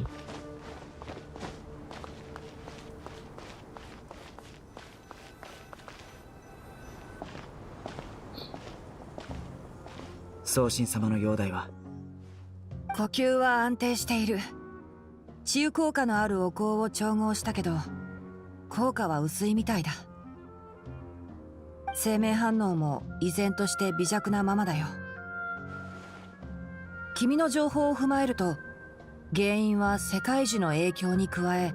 Soshin様の容体は？呼吸は安定している。治癒効果のあるお香を調合したけど、効果は薄いみたいだ。生命反応も依然として微弱なままだよ。君の情報を踏まえると、原因は世界樹の影響に加え、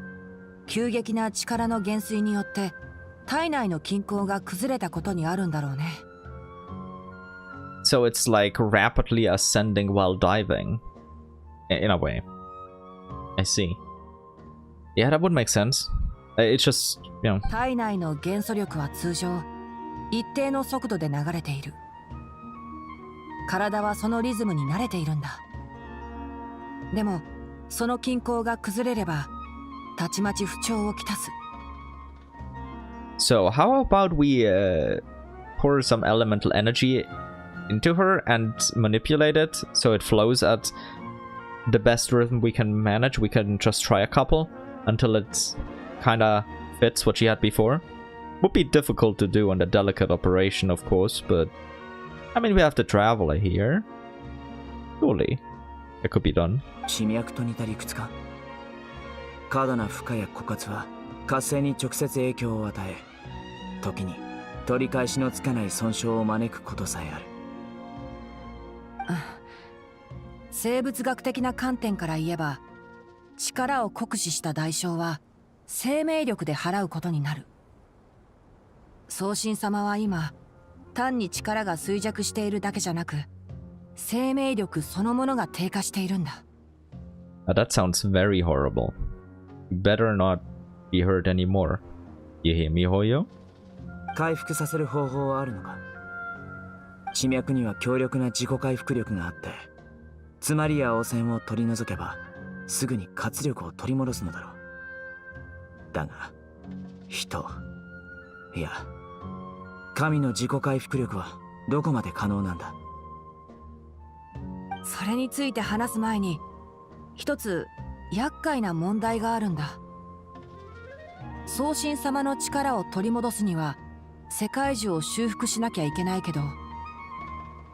急激な力の減衰によって体内の均衡が崩れたことにあるんだろうね。So it's like rapidly ascending while diving. In a way. I see. Yeah, that would make sense. It's just, you know. 体内の元素力は通常一定の速度で流れている。体はそのリズムに慣れているんだ。でもその均衡が崩れればたちまち不調をきたす。So how about we pour some elemental energy into her and manipulate it so it flows at the best rhythm we can manage? We can just try a couple until it kinda fits what she had before. Would be difficult to do on a delicate operation, of course, but I mean, we have the traveler here. Surely it could be done. 地脈と似た理屈か。過度な負荷や枯渇は活性に直接影響を与え、時に取り返しのつかない損傷を招くことさえある。生物学的な観点から言えば、力を酷使した代償は生命力で払うことになる。宗神様は今、単に力が衰弱しているだけじゃなく、生命力そのものが低下しているんだ。That sounds very horrible. You better not be hurt anymore. You hear me, Hoyo? 回復させる方法はあるのか？地脈には強力な自己回復力があって、詰まりや汚染を取り除けばすぐに活力を取り戻すのだろう。だが人、いや神の自己回復力はどこまで可能なんだ？それについて話す前に一つ厄介な問題があるんだ。宗神様の力を取り戻すには世界中を修復しなきゃいけないけど、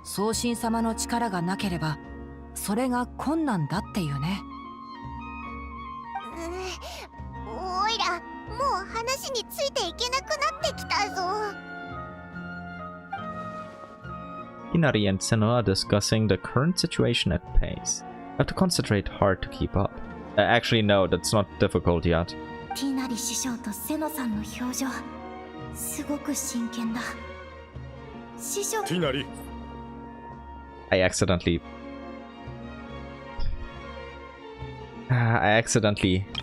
宗神様の力がなければそれが困難だっていうね。おいらもう話についていけなくなってきたぞ。Inari and Senna are discussing the current situation at pace. I have to concentrate hard to keep up. Actually, no, that's not difficult yet. ティナリ師匠とセノさんの表情、すごく真剣だ。師匠。ティナリ。I accidentally,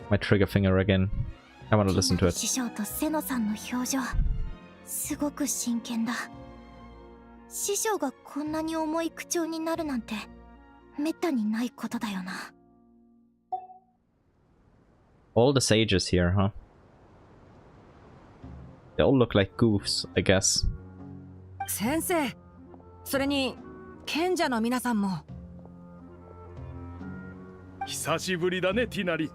my trigger finger again. I want to listen to it. 師匠とセノさんの表情、すごく真剣だ。師匠がこんなに重い口調になるなんてめったにないことだよな。All the sages here, huh? They all look like goofs, I guess. 先生、それに賢者の皆さんも久しぶりだね、ティナリ。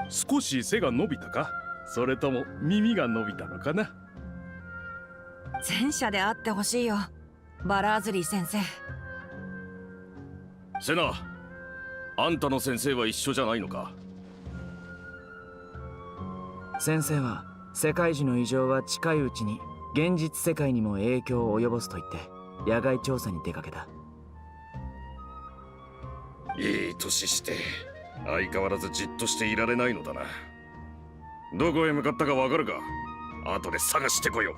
少し背が伸びたか？それとも耳が伸びたのかな？前者であってほしいよ、バラーズリー先生。セナ、あんたの先生は一緒じゃないのか？先生は世界樹の異常は近いうちに現実世界にも影響を及ぼすと言って野外調査に出かけた。いい年して相変わらずじっとしていられないのだな。どこへ向かったかわかるか？後で探してこよ。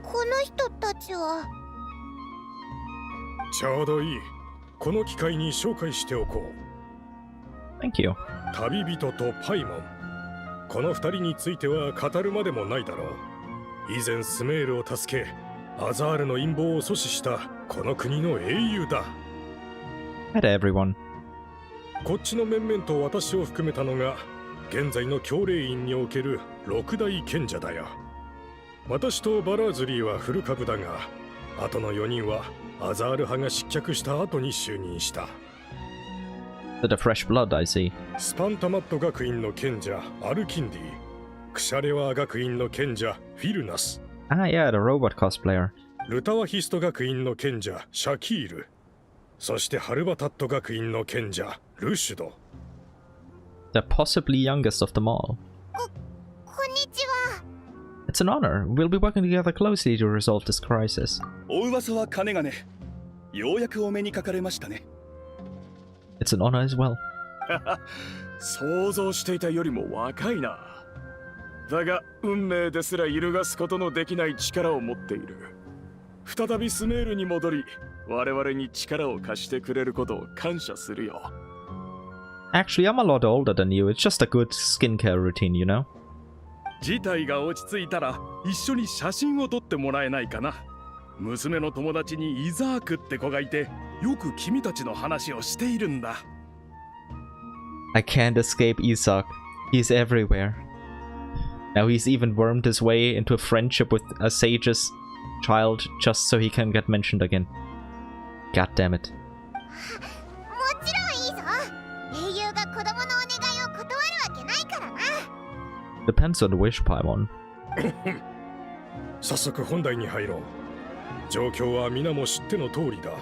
この人たちは。ちょうどいい。この機会に紹介しておこう。Thank you. 旅人とパイモン。この二人については語るまでもないだろう。以前スメールを助け、アザールの陰謀を阻止したこの国の英雄だ。Hi there, everyone. こっちの面々と私を含めたのが現在の教令院における六大賢者だよ。私とバラーズリーは古株だが、あとの4人はアザール派が失脚した後に就任した。The fresh blood, I see. スパンタマット学院の賢者アルキンディ、クシャレワー学院の賢者フィルナス。Ah, yeah, the robot cosplayer. ルタワヒスト学院の賢者シャキール。そしてハルバタット学院の賢者ルシュド。The possibly youngest of them all. こんにちは。It's an honor. We'll be working together closely to resolve this crisis. お噂は金がね。ようやくお目にかかれましたね。It's an honor as well. 想像していたよりも若いな。だが運命ですら揺るがすことのできない力を持っている。再びスメールに戻り、我々に力を貸してくれることを感謝するよ。Actually, I'm a lot older than you. It's just a good skincare routine, you know? 事態が落ち着いたら一緒に写真を撮ってもらえないかな。娘の友達にイザークって子がいて、よく君たちの話をしているんだ。I can't escape Isaac. He's everywhere. Now he's even wormed his way into a friendship with a sage's child just so he can get mentioned again. God damn it. もちろんいいぞ。英雄が子供のお願いを断るわけないからな。Depends on the wish, Paimon. 早速本題に入ろう。状況は皆も知っての通りだ。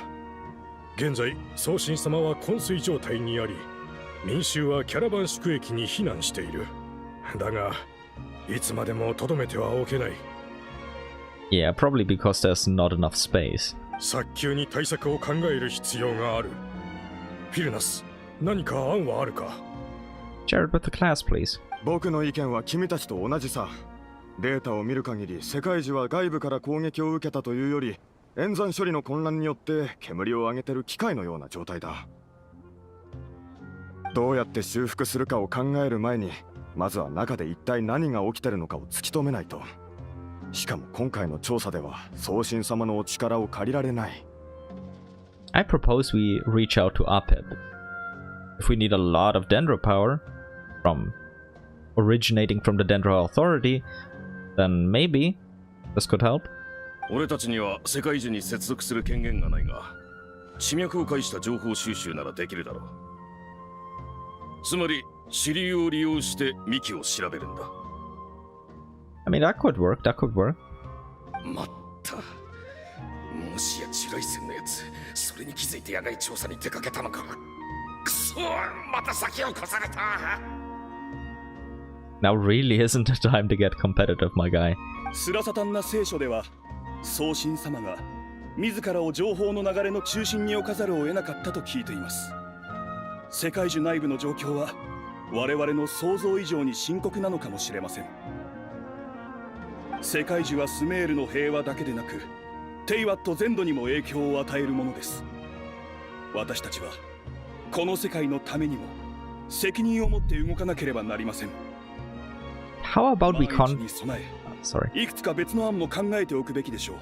現在、宗神様は昏睡状態にあり、民衆はキャラバン宿駅に避難している。だが、いつまでも留めてはおけない。Yeah, probably because there's not enough space. 早急に対策を考える必要がある。フィルナス、何か案はあるか？ Share it with the class, please. 僕の意見は君たちと同じさ。データを見る限り世界中は外部から攻撃を受けたというより、演算処理の混乱によって煙を上げてる機械のような状態だ。どうやって修復するかを考える前に、まずは中で一体何が起きてるのかを突き止めないと。しかも今回の調査では宗神様のお力を借りられない。I propose we reach out to APEP. If we need a lot of Dendro power from originating from the Dendro Authority, then maybe this could help. 俺たちには世界中に接続する権限がないが、地脈を介した情報収集ならできるだろう。つまり、支流を利用して幹を調べるんだ。I mean, that could work, that could work. まった。もしや地雷戦のやつ、それに気づいて野外調査に出かけたのか。くそ、また先を越された。Now really isn't the time to get competitive, my guy. スラサタンな聖書では、宗神様が自らを情報の流れの中心に置かざるを得なかったと聞いています。世界中内部の状況は我々の想像以上に深刻なのかもしれません。世界中はスメールの平和だけでなく、テイワット全土にも影響を与えるものです。私たちはこの世界のためにも責任を持って動かなければなりません。How about we Sorry. いくつか別の案も考えておくべきでしょう。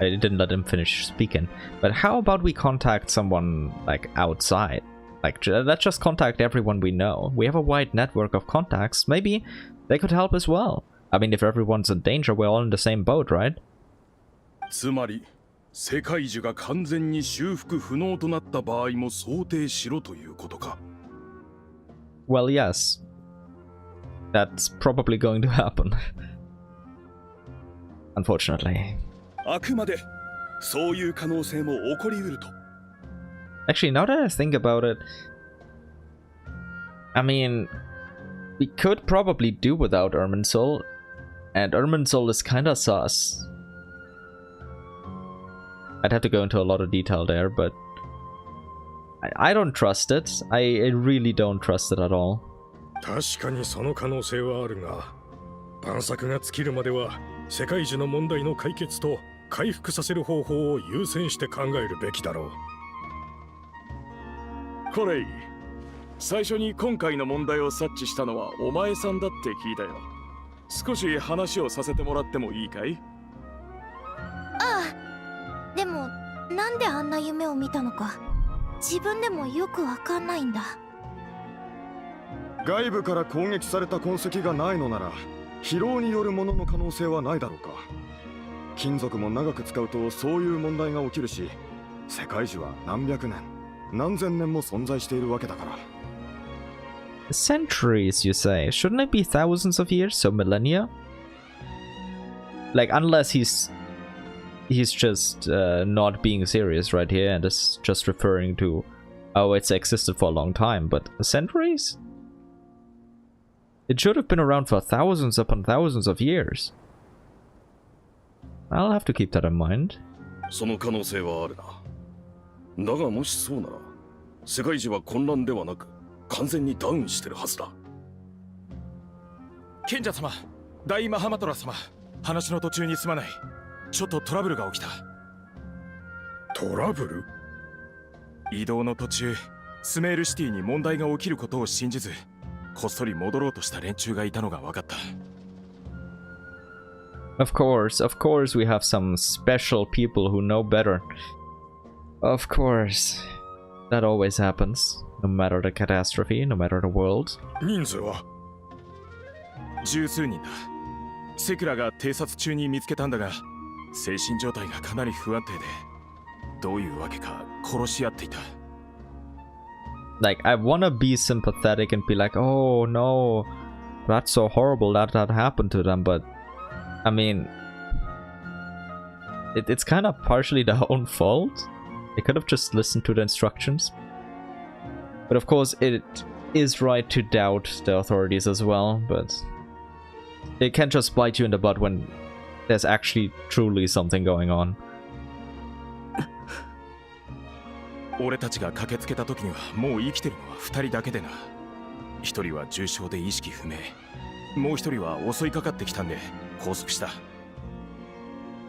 I didn't let him finish speaking. But how about we contact someone, like, outside? Like, let's just contact everyone we know. We have a wide network of contacts. Maybe they could help as well. I mean, if everyone's in danger, we're all in the same boat, right? つまり、世界樹が完全に修復不能となった場合も想定しろということか。Well, yes. That's probably going to happen. Unfortunately. あくまでそういう可能性も起こりうると。Actually, now that I think about it, I mean, we could probably do without Irminsul, and Irminsul is kinda sus. I'd have to go into a lot of detail there, but I don't trust it. I really don't trust it at all. 確かにその可能性はあるが、探索が尽きるまでは世界中の問題の解決と回復させる方法を優先して考えるべきだろう。コレイ、最初に今回の問題を察知したのはお前さんだって聞いたよ。少し話をさせてもらってもいいかい？ああ、でもなんであんな夢を見たのか自分でもよくわかんないんだ。外部から攻撃された痕跡がないのなら疲労によるものの可能性はないだろうか。金属も長く使うとそういう問題が起きるし、世界樹は何百年何千年も存在しているわけだから。Centuries, you say? Shouldn't it be thousands of years, so millennia? Like, unless he's just not being serious right here and is just referring to, oh, it's existed for a long time, but centuries? It should have been around for thousands upon thousands of years. I'll have to keep that in mind. その可能性はあるな。だがもしそうなら、世界樹は混乱ではなく完全にダウンしてるはずだ。賢者様、大マハマトラ様、話の途中にすまない。ちょっとトラブルが起きた。トラブル？移動の途中、スメールシティに問題が起きることを信じず、こっそり戻ろうとした連中がいたのが分かった。Of course, we have some special people who know better. Of course. That always happens. No matter the catastrophe, no matter the world. 人数は？十数人だ。セクラが偵察中に見つけたんだが、精神状態がかなり不安定で、どういうわけか殺し合っていた。Like, I wanna be sympathetic and be like, oh no, that's so horrible that happened to them, but I mean, it's kind of partially their own fault. They could have just listened to the instructions. But of course, it is right to doubt the authorities as well, but they can't just bite you in the butt when there's actually truly something going on. 俺たちが駆けつけた時にはもう生きてるのは2人だけでな。1人は重傷で意識不明、もう1人は襲いかかってきたんで拘束した。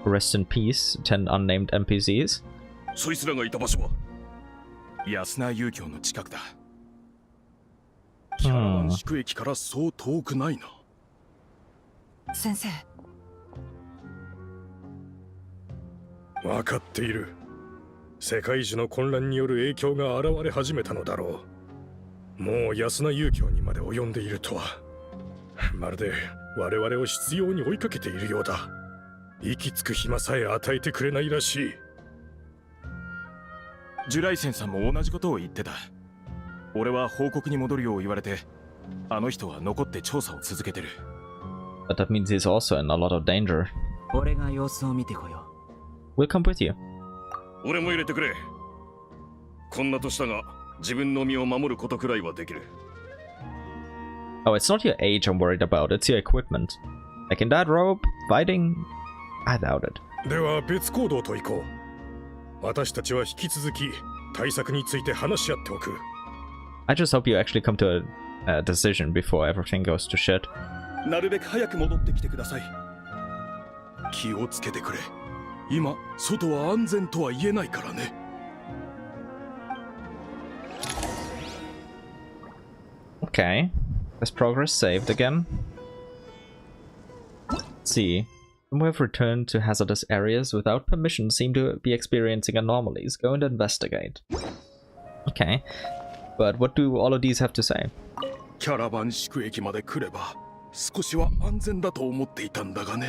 Rest in peace, 10 unnamed NPCs. そいつらがいた場所は安名遊郷の近くだ。キャラバン宿駅からそう遠くないな。先生。分かっている。世界中の混乱による影響が現れ始めたのだろう。もう安名遊郷にまで及んでいるとは。まるで我々を執拗に追いかけているようだ。息つく暇さえ与えてくれないらしい。ジュライセンさんも同じことを言ってた。俺は報告に戻るよう言われて、あの人は残って調査を続けてる。But that means he's also in a lot of danger. 俺が様子を見てこよう。We'll come with you. 俺も入れてくれ。こんな年だが自分の身を守ることくらいはできる。Oh, it's not your age I'm worried about, it's your equipment. Like in that robe, fighting, I doubt it. では別行動といこう。私たちは引き続き対策について話し合っておく。I just hope you actually come to a decision before everything goes to shit. なるべく早く戻ってきてください。気をつけてくれ。今、外は安全とは言えないからね。Okay. Is progress saved again? Let's see. Some who have returned to hazardous areas without permission seem to be experiencing anomalies. Go and investigate. Okay. But what do all of these have to say? キャラバン宿駅まで来れば少しは安全だと思っていたんだがね。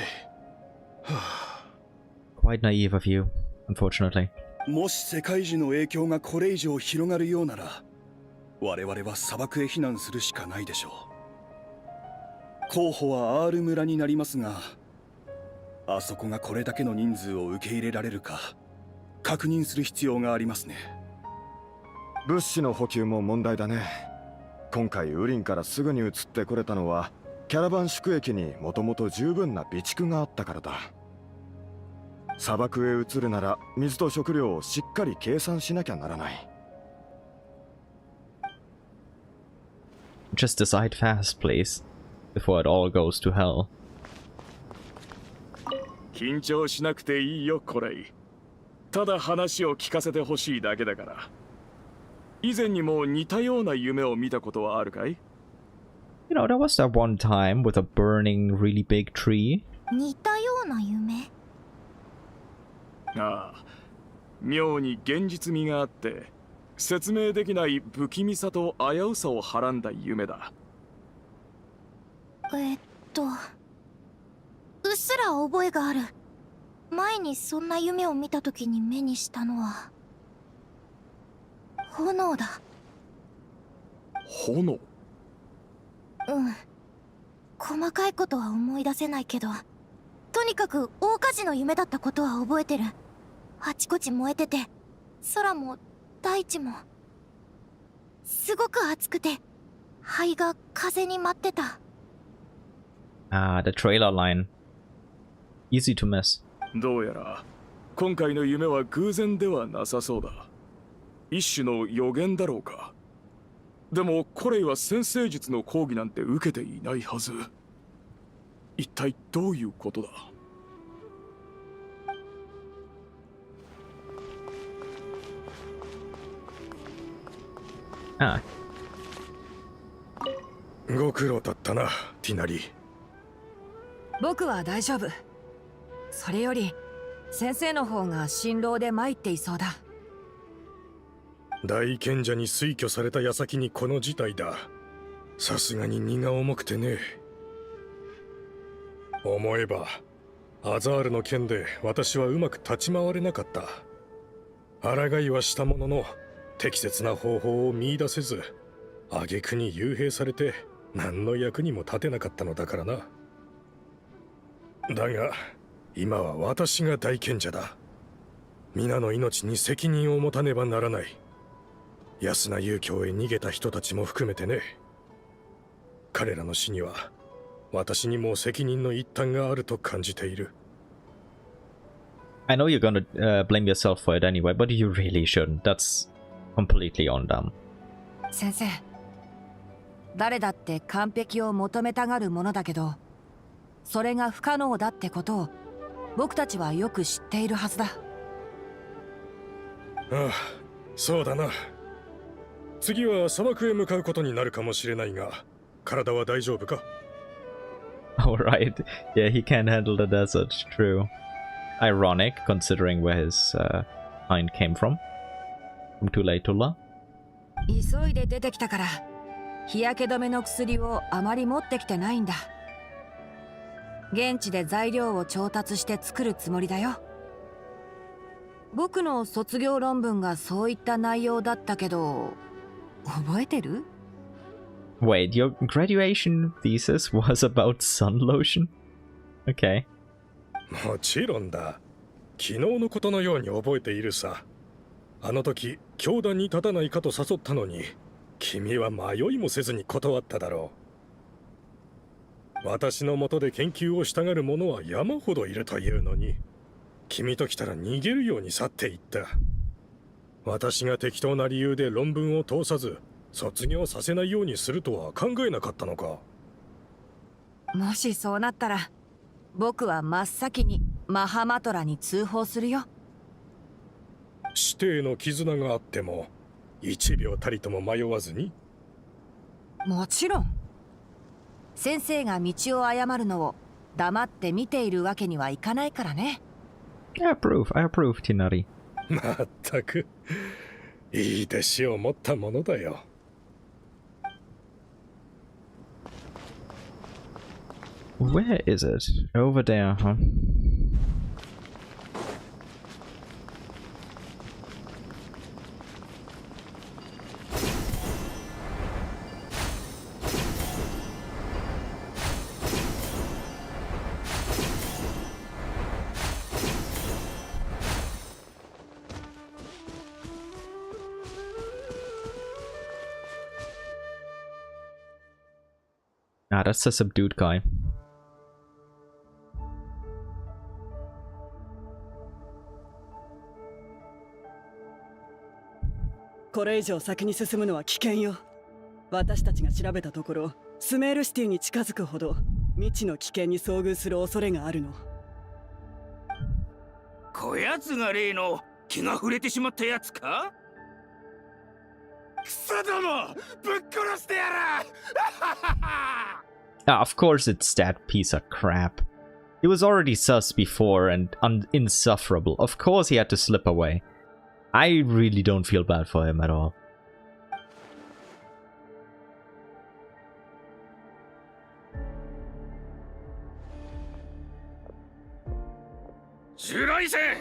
Quite naive of you. unfortunately. もし世界中の影響がこれ以上広がるようなら、我々は砂漠へ避難するしかないでしょう。候補は R 村になりますが、あそこがこれだけの人数を受け入れられるか確認する必要がありますね。物資の補給も問題だね。今回ウリンからすぐに移ってこれたのはキャラバン宿駅にもともと十分な備蓄があったからだ。砂漠へ移るなら水と食料をしっかり計算しなきゃならない。Just decide fast, please, before it all goes to hell. 緊張しなくていいよ、コレイ。ただ話を聞かせてほしいだけだから。以前にも似たような夢を見たことはあるかい？ You know, there was that one time with a burning, really big tree. 似たような夢？ああ、妙に現実味があって説明できない不気味さと危うさをはらんだ夢だ。うっすら覚えがある。前にそんな夢を見た時に目にしたのは炎だ。炎？細かいことは思い出せないけど、とにかく大火事の夢だったことは覚えてる。あちこち燃えてて、空も大地もすごく熱くて、灰が風に舞ってた。Ah, the trailer line. Easy to miss. どうやら今回の夢は偶然ではなさそうだ。一種の予言だろうか。でもコレイは先生術の講義なんて受けていないはず。一体どういうことだ？ああ。ご苦労だったな、ティナリ。僕は大丈夫。それより先生の方が辛労で参っていそうだ。大賢者に推挙された矢先にこの事態だ。さすがに荷が重くてね。思えばアザールの件で私はうまく立ち回れなかった。抗いはしたものの適切な方法を見出せず、挙句に幽閉されて何の役にも立てなかったのだからな。だが今は私が大賢者だ。皆の命に責任を持たねばならない。安名遊興へ逃げた人たちも含めてね。彼らの死には私にも責任の一端があると感じている。I know you're gonna blame yourself for it anyway, but you really shouldn't. That's completely on them. 先生、誰だって完璧を求めたがるものだけど、それが不可能だってことを僕たちはよく知っているはずだ。ああ、そうだな。次は砂漠へ向かうことになるかもしれないが、体は大丈夫か？ Alright. Yeah, he can't handle the desert. True. Ironic, considering where his mind came from. From Tulatula. 急いで出てきたから、日焼け止めの薬をあまり持ってきてないんだ。現地で材料を調達して作るつもりだよ。僕の卒業論文がそういった内容だったけど、覚えてる？ Wait, your graduation thesis was about sun lotion? Okay. もちろんだ。昨日のことのように覚えているさ。あの時、教団に立たないかと誘ったのに、君は迷いもせずに断っただろう。私の下で研究をしたがる者は山ほどいるというのに、君と来たら逃げるように去っていった。私が適当な理由で論文を通さず、卒業させないようにするとは考えなかったのか？もしそうなったら、僕は真っ先にマハマトラに通報するよ。師弟の絆があっても、1秒たりとも迷わずに？もちろん。先生が道を誤るのを黙って見ているわけにはいかないからね。I approve, Tinari. まったく、いい弟子を持ったものだよ。Where is it? Over there, huh? Ah, that's a subdued guy. これ以上先に進むのは危険よ。私たちが調べたところ、スメールシティに近づくほど未知の危険に遭遇する恐れがあるの。こやつが例の気が触れてしまったやつか？クソども、ぶっ殺してやるAh, of course it's that piece of crap. He was already sus before and insufferable. Of course he had to slip away. I really don't feel bad for him at all. 襲来戦、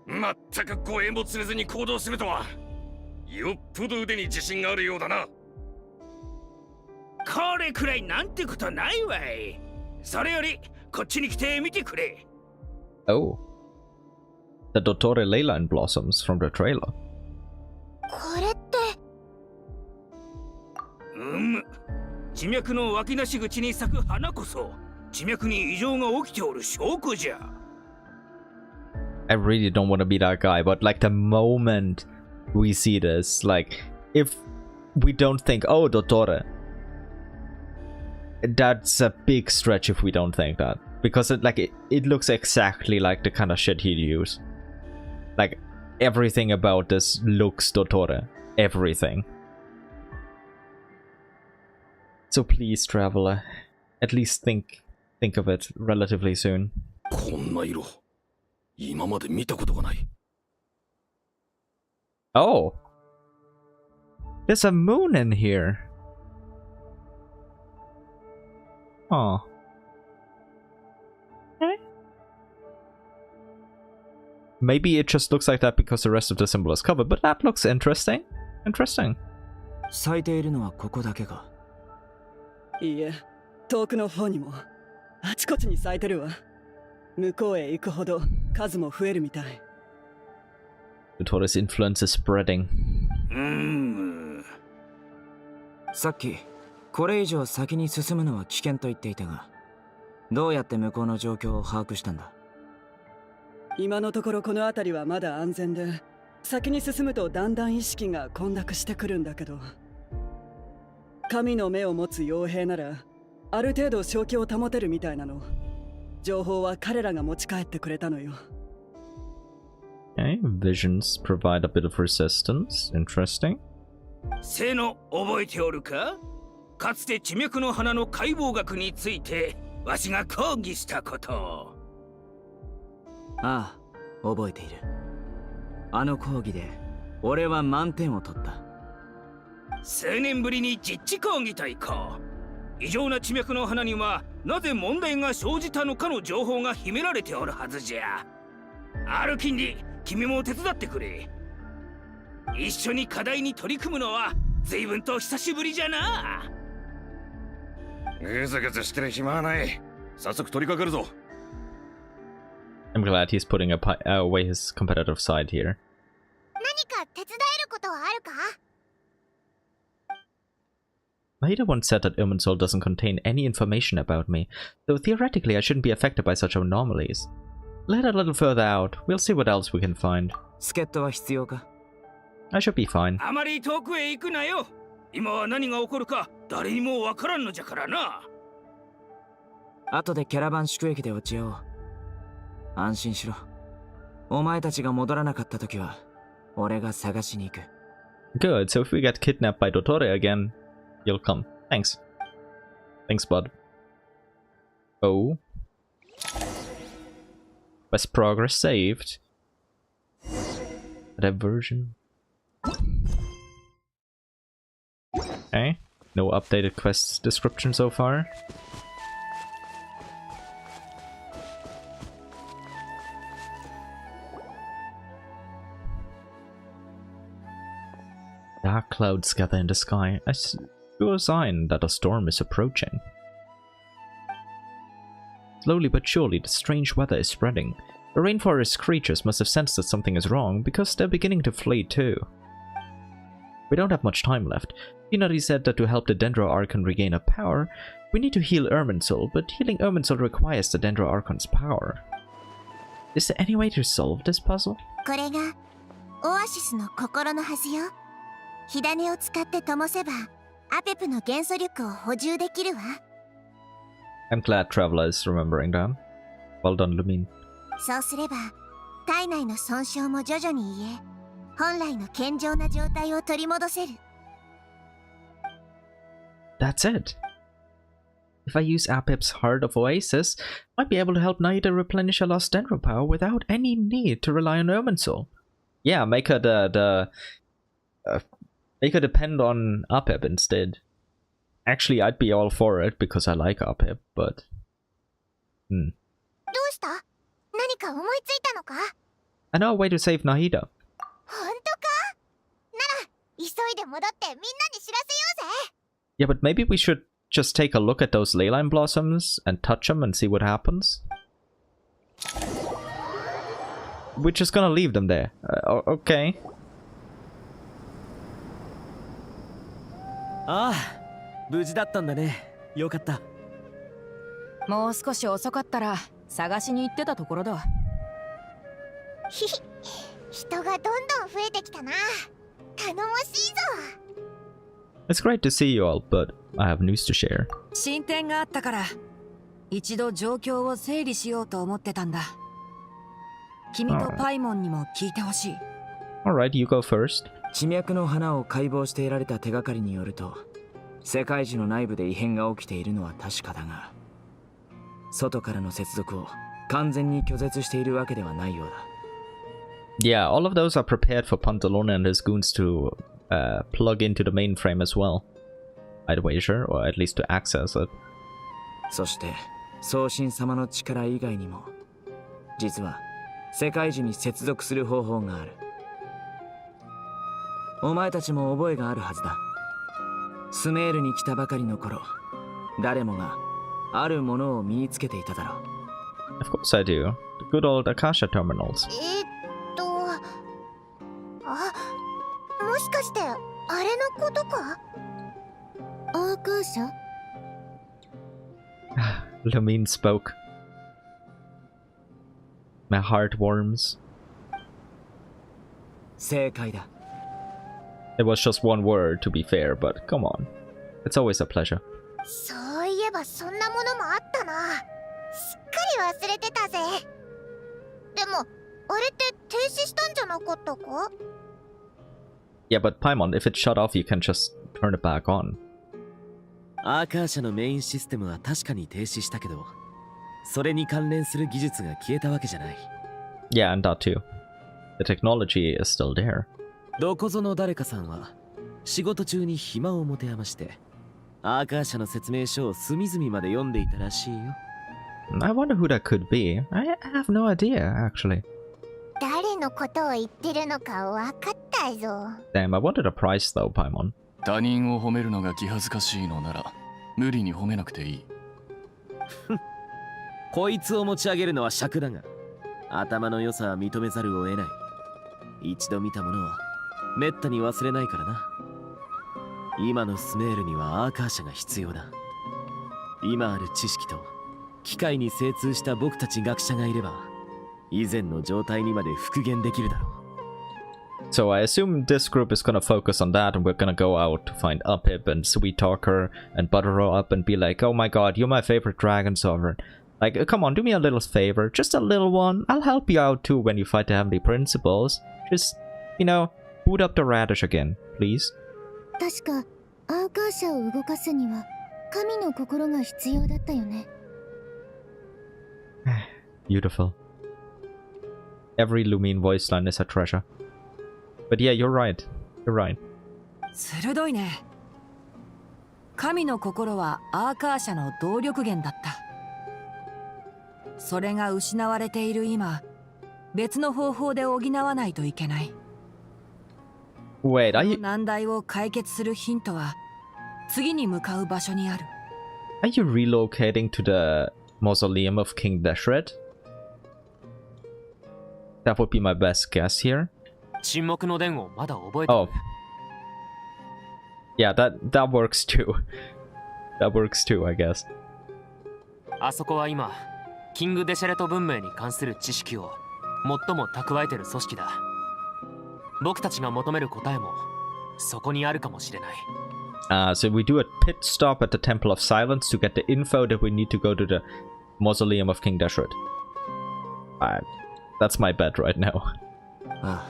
まったく護衛も連れずに行動するとは、よっぽど腕に自信があるようだな。これくらいなんてことないわい。それよりこっちに来て見てくれ。Oh. The Dottore leyline blossoms from the trailer. これって。地脈の湧き出し口に咲く花こそ、地脈に異常が起きておる証拠じゃ。I really don't want to be that guy, but like the moment we see this, like if we don't think, oh, Dottore, that's a big stretch if we don't think that, because it looks exactly like the kind of shit he'd use. Like everything about this looks Dottore, everything. So please, traveler, at least think of it relatively soon. こんな色、今まで見たことがない。Oh, there's a moon in here. Oh. Okay. Maybe it just looks like that because the rest of the symbol is covered, but that looks interesting. Interesting. 咲いているのはここだけか。いいえ、遠くの方にもあちこちに咲いてるわ。向こうへ行くほど数も増えるみたい。Dottore's influence is spreading. さっきこれ以上先に進むのは危険と言っていたが、どうやって向こうの状況を把握したんだ？今のところこの辺りはまだ安全で、先に進むとだんだん意識が混濁してくるんだけど、神の目を持つ傭兵ならある程度正気を保てるみたいなの。情報は彼らが持ち帰ってくれたのよ。Okay, visions provide a bit of resistance. Interesting. せの覚えておるか？かつて地脈の花の解剖学についてわしが講義したこと。ああ、覚えている。あの講義で俺は満点を取った。数年ぶりに実地講義と行こう。異常な地脈の花にはなぜ問題が生じたのかの情報が秘められておるはずじゃ。アルキンリ、君も手伝ってくれ。一緒に課題に取り組むのは随分と久しぶりじゃな。ぐずぐずしてる暇はない。早速取り掛かるぞ。I'm glad he's putting away his competitive side here. 何か手伝えることはあるかNahida once said that Irminsul doesn't contain any information about me, so theoretically I shouldn't be affected by such anomalies. Let a little further out, we'll see what else we can find. 助っ人は必要か？ I should be fine. あまり遠くへ行くなよ。今は何が起こるか誰にもわからんのじゃからな。後でキャラバン宿駅で落ちよう。安心しろ。お前たちが戻らなかった時は俺が探しに行く。Good, so if we get kidnapped by Dottore again, you'll come. Thanks. Thanks, bud. Oh. Quest progress saved. Diversion. Okay. No updated quest description so far. Dark clouds gather in the sky. A sure sign that a storm is approaching. Slowly but surely, the strange weather is spreading. The rainforest creatures must have sensed that something is wrong, because they're beginning to flee too. We don't have much time left. Finari said that to help the Dendro Archon regain a power, we need to heal Irminsul, but healing Irminsul requires the Dendro Archon's power. Is there any way to solve this puzzle? これがオアシスの心のはずよ。火種を使って灯せばアペプの元素力を補充できるわ。I'm glad Traveler is remembering that. Well done, Lumine. そうすれば体内の損傷も徐々に癒え、本来の健常な状態を取り戻せる。That's it. If I use Apip's Heart of Oasis, I might be able to help Nahida replenish her lost Dendro power without any need to rely on Irminsul. Yeah, make her make her depend on Apip instead. Actually, I'd be all for it because I like Apip, but... どうした？何か思いついたのか？ I know a way to save Nahida. 本当か？なら、急いで戻ってみんなに知らせようぜ。 Yeah, but maybe we should just take a look at those leyline blossoms and touch them and see what happens. We're just gonna leave them there. Okay. ああ、無事だったんだね。よかった。もう少し遅かったら探しに行ってたところだ。人がどんどん増えてきたな。頼もしいぞ。 It's great to see you all, but I have news to share. 進展があったから一度状況を整理しようと思ってたんだ。君とパイモンにも聞いてほしい。Alright, you go first. 地脈の花を解剖して得られた手がかりによると、世界樹の内部で異変が起きているのは確かだが、外からの接続を完全に拒絶しているわけではないようだ。Yeah, all of those are prepared for Pantalone and his goons to plug into the mainframe as well. I'd wager, or at least to access it. そして、送信様の力以外にも、実は世界樹に接続する方法がある。お前たちも覚えがあるはずだ。スメールに来たばかりの頃、誰もがあるものを身につけていただろう。Of course I do. The good old Akasha terminals. もしかしてあれのことか？アーカーシャ？ Lumine spoke. My heart warms. 正解だ。It was just one word, to be fair, but come on. It's always a pleasure. そういえばそんなものもあったな。すっかり忘れてたぜ。でも、あれって停止したんじゃなかったか？ Yeah, but Paimon, if it's shut off, you can just turn it back on. アーカー社のメインシステムは確かに停止したけど、それに関連する技術が消えたわけじゃない。Yeah, and that too. The technology is still there. どこぞの誰かさんは仕事中に暇を持て余してアーカー社の説明書を隅々まで読んでいたらしいよ。I wonder who that could be. I have no idea, actually. 誰のことを言ってるのか分かったぞ。 Damn, I wanted a prize though, Paimon. 他人を褒めるのが気恥ずかしいのなら無理に褒めなくていい。こいつを持ち上げるのは尺だが、頭の良さは認めざるを得ない。一度見たものはめったに忘れないからな。今のスメールにはアーカー社が必要だ。今ある知識と機械に精通した僕たち学者がいれば、以前の状態にまで復元できるだろう。So I assume this group is gonna focus on that, and we're gonna go out to find Upip and Sweet Talk her and butter her up and be like, oh my god, you're my favorite dragon sovereign. Like, come on, do me a little favor, just a little one. I'll help you out too when you fight the heavenly principles. Just, you know, boot up the Radish again, please. 確かアーカー社を動かすには神の心が必要だったよね。Beautiful. Every Lumine voice line is a treasure. But yeah, you're right. You're right. 鋭いね。神の心はアーカー社の動力源だった。それが失われている今、別の方法で補わないといけない。Wait, are you... 難題を解決するヒントは次に向かう場所にある。Are you relocating to the mausoleum of King Deshret? That would be my best guess here. 沈黙の伝をまだ覚えてる。Oh. Yeah, that works too. That works too, I guess. あそこは今、キングデシャレト文明に関する知識を最も蓄えてる組織だ。僕たちが求める答えもそこにあるかもしれない。So we do a pit stop at the Temple of Silence to get the info that we need to go to the Mausoleum of King Deshret. That's my bet right now. あ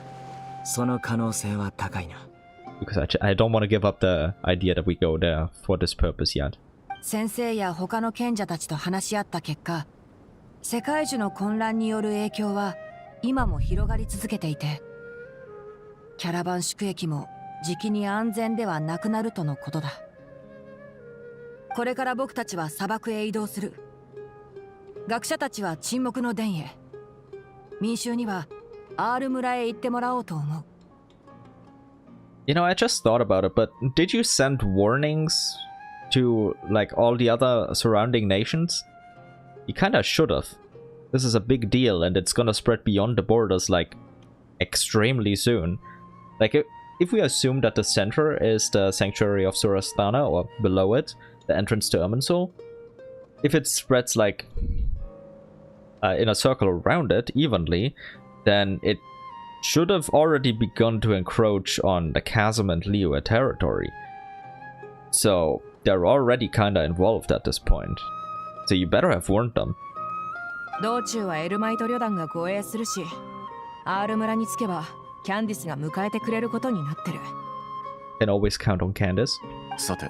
あ、その可能性は高いな。Because I don't want to give up the idea that we go there for this purpose yet. 先生や他の賢者たちと話し合った結果、世界中の混乱による影響は今も広がり続けていて、キャラバン宿駅もじきに安全ではなくなるとのことだ。これから僕たちは砂漠へ移動する。学者たちは沈黙の殿へ。民衆にはアール村へ行ってもらおうと思う。You know, I just thought about it, but did you send warnings to, like, all the other surrounding nations? You kinda should've. This is a big deal, and it's gonna spread beyond the borders, like, extremely soon. Like, if we assume that the center is the Sanctuary of Surastana, or below it, the entrance to Irminsul, if it spreads, like, in a circle around it, evenly, then it should have already begun to encroach on the Chasm and Liyue territory. So, they're already kinda involved at this point. So you better have warned them. 道中はエルマイト旅団が護衛するし、アール村に着けばキャンディスが迎えてくれることになってる。Can always count on Candice. さて、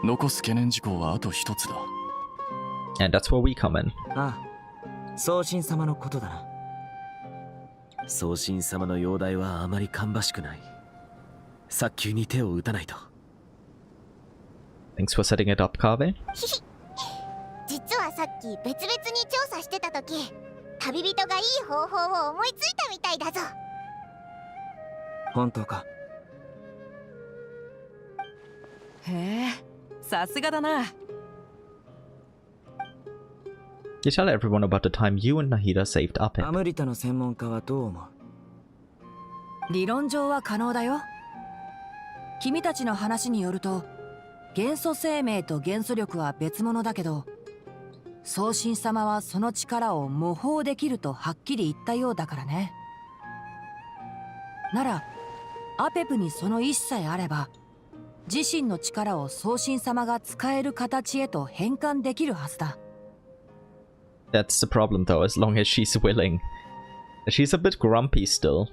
残す懸念事項はあと一つだ。And that's where we come in. ああ、宗神様のことだな。宗神様の容体はあまり芳しくない。早急に手を打たないと。Thanks for setting it up, Kabe. 実はさっき別々に調査してた時、旅人がいい方法を思いついたみたいだぞ。本当か。へえ、さすがだな。You tell everyone about the time you and Nahida saved Apep. アムリタの専門家はどう思う？理論上は可能だよ。君たちの話によると、元素生命と元素力は別物だけど、宗神様はその力を模倣できるとはっきり言ったようだからね。なら、アペプにその意志さえあれば、自身の力を宗神様が使える形へと変換できるはずだ。That's the problem though, as long as she's willing. She's a bit grumpy still.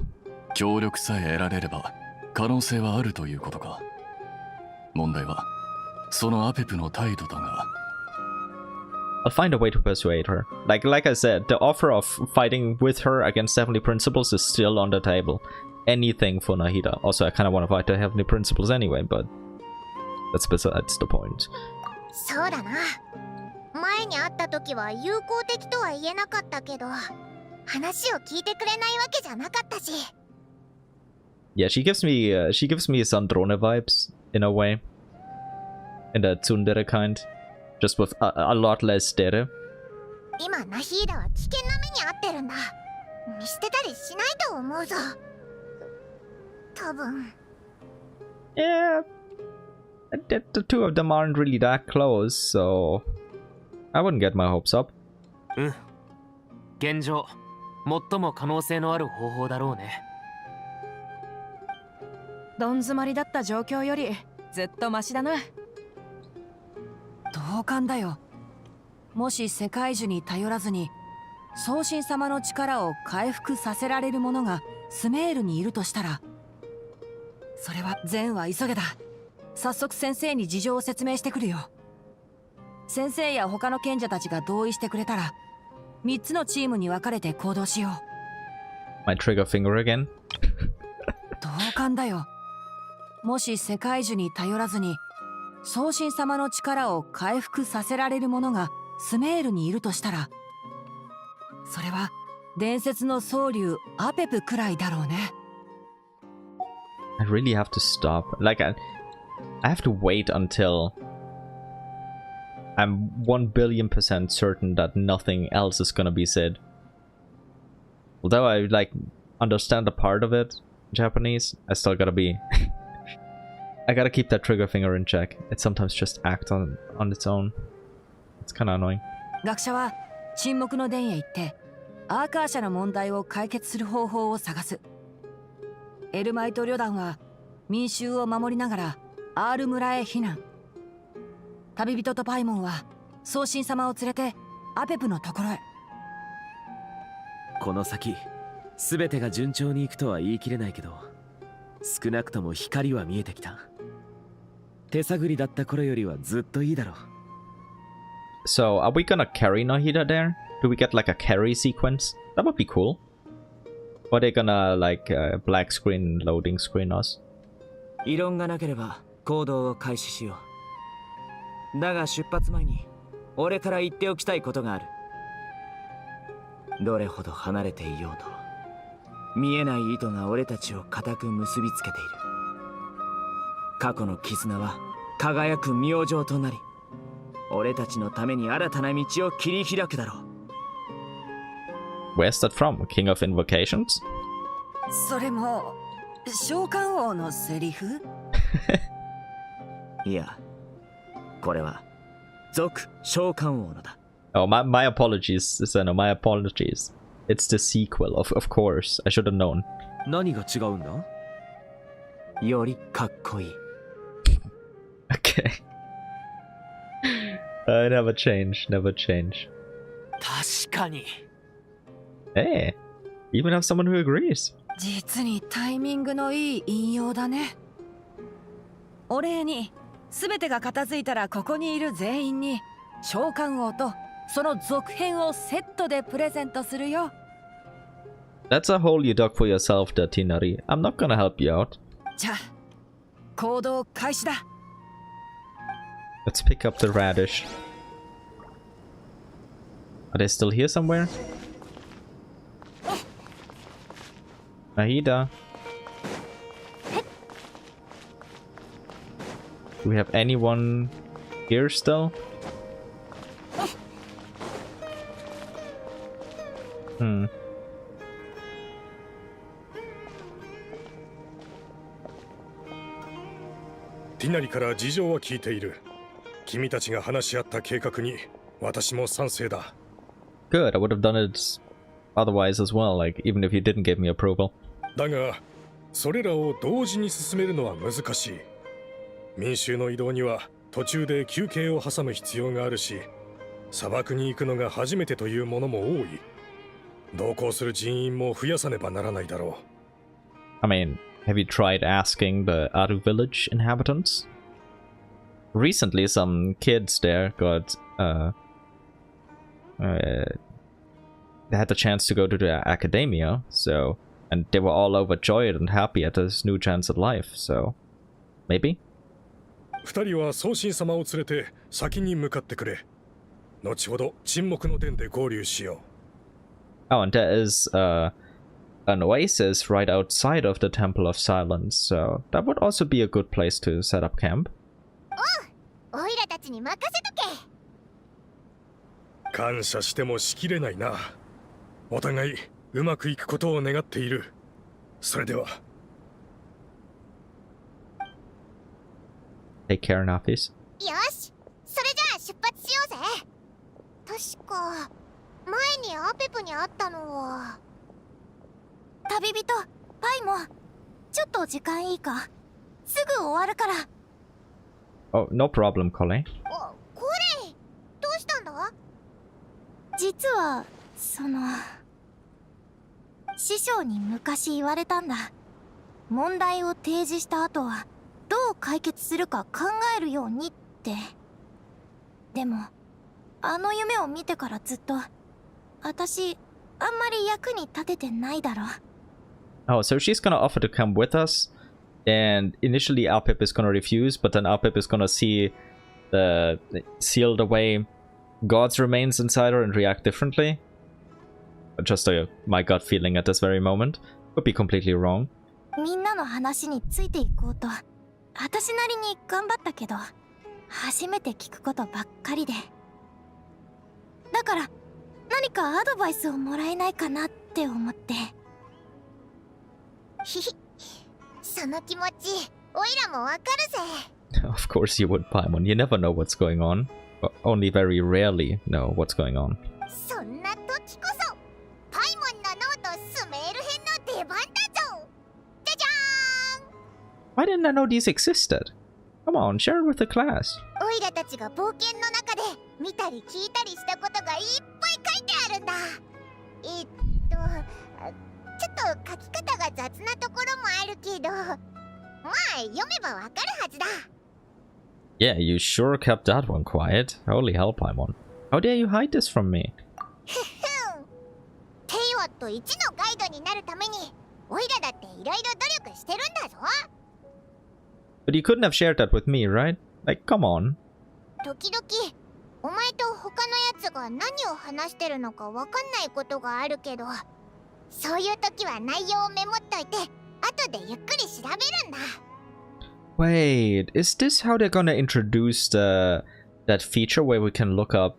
協力さえ得られれば可能性はあるということか。問題はそのアペプの態度だが。I'll find a way to persuade her. Like I said, the offer of fighting with her against Heavenly Principles is still on the table. Anything for Nahida. Also, I kind of want to fight the Heavenly Principles anyway, but that's besides the point. そうだな。前に会った時は友好的とは言えなかったけど、話を聞いてくれないわけじゃなかったし。Yeah, she gives me Sandrone vibes in a way, in the tsundere kind, just with a lot less dere. 今ナヒーダは危険な目に遭ってるんだ。見捨てたりしないと思うぞ。多分。Yeah, the two of them aren't really that close, so I wouldn't get my hopes up. うん。現状、最も可能性のある方法だろうね。どん詰まりだった状況よりずっとマシだな。同感だよ。もし世界樹に頼らずに宗神様の力を回復させられる者がスメールにいるとしたら、それは善は急げだ。早速先生に事情を説明してくるよ。先生や他の賢者たちが同意してくれたら3つのチームに分かれて行動しよう。My trigger finger again? 同感だよ。もし世界樹に頼らずに宗神様の力を回復させられる者がスメールにいるとしたら、それは伝説の僧侶アペプくらいだろうね。I really have to stop. Like, I have to wait until I'm 1 billion% certain that nothing else is gonna be said. Although I, like, understand a part of it, Japanese, I still gotta be... I gotta keep that trigger finger in check. It sometimes just acts on its own. It's kind of annoying. 学者は沈黙の殿へ行ってアーカー社の問題を解決する方法を探す。エルマイト旅団は民衆を守りながらアール村へ避難。旅人とパイモンは送信様を連れてアペプのところへ。この先全てが順調にいくとは言い切れないけど、少なくとも光は見えてきた。手探りだった頃よりはずっといいだろう。So, are we gonna carry Nahida there? Do we get like a carry sequence? That would be cool. Or are they gonna like black screen loading screen us? 異論がなければ行動を開始しよう。だが出発前に俺から言っておきたいことがある。どれほど離れていようと見えない糸が俺たちを固く結びつけている。過去の絆は輝く明星となり、俺たちのために新たな道を切り開くだろう。 Where's that from? King of Invocations? それも召喚王のセリフ？いや、これは続召喚王のだ。Oh, my apologies, Zeno, my apologies. It's the sequel, of course. I should have known. 何が違うんだ？よりかっこいい。Okay. Never change, never change. 確かに。Hey, even have someone who agrees. 実にタイミングのいい引用だね。お礼に全てが片付いたらここにいる全員に召喚王とその続編をセットでプレゼントするよ。That's a hole you dug for yourself, there, Tinari. I'm not gonna help you out. じゃあ行動開始だ。Let's pick up the Radish. Are they still here somewhere? Nahida. Do we have anyone here still? Hmm. ティナリから事情は聞いている。君たちが話し合った計画に私も賛成だ。Good, I would have done it otherwise as well, like even if you didn't give me approval. だが、それらを同時に進めるのは難しい。民衆の移動には途中で休憩を挟む必要があるし、砂漠に行くのが初めてというものも多い。同行する人員も増やさねばならないだろI う。mean, have you tried asking the Aru village inhabitants? Recently, some kids there got they had the chance to go to the academia, so and they were all overjoyed and happy at this new chance at life. So maybe. 二人は送信様を連れて先に向かってくれ。後ほど沈黙の殿で合流しよう。Oh, and there is an oasis right outside of the Temple of Silence, so that would also be a good place to set up camp. おいらたちに任せとけ。感謝してもしきれないな。お互いうまくいくことを願っている。それでは。Take care, Nafis. よし、それじゃあ出発しようぜ。確か前にアペプに会ったのは。旅人パイもちょっと時間いいか？すぐ終わるから。Oh, no problem, Colleen. コレイ、どうしたんだ？実は師匠に昔言われたんだ。問題を提示した後はどう解決するか考えるようにって。でもあの夢を見てからずっと私あんまり役に立ててないだろ。Oh, so she's gonna offer to come with us, and initially Alpip is gonna refuse, but then Alpip is gonna see the sealed away God's remains inside her and react differently. Just my gut feeling at this very moment. Could be completely wrong. みんなの話についていこうと私なりに頑張ったけど初めて聞くことばっかりで。だから何かアドバイスをもらえないかなって思って。ひひ、その気持ちおいらもわかるぜ。 Of course you would, Paimon. You never know what's going on. Only very rarely know what's going on. そんな時こそパイモンのノートスメール編の出番だぞ。じゃじゃーん。 Why didn't I know these existed? Come on, share it with the class. オイラたちが冒険の中で見たり聞いたりしたことがいっぱい書いてあるんだ。ちょっと書き方が雑なところもあるけど、まあ読めばわかるはずだ。 Yeah, you sure kept that one quiet. Holy hell, Paimon. How dare you hide this from me? テイワット1のガイドになるためにオイラだっていろいろ努力してるんだぞ。 But you couldn't have shared that with me, right? Like, come on. 時々お前と他のやつが何を話してるのかわかんないことがあるけど、そういう時は内容をメモっといて後でゆっくり調べるんだ。 Wait, is this how they're gonna introduce that feature where we can look up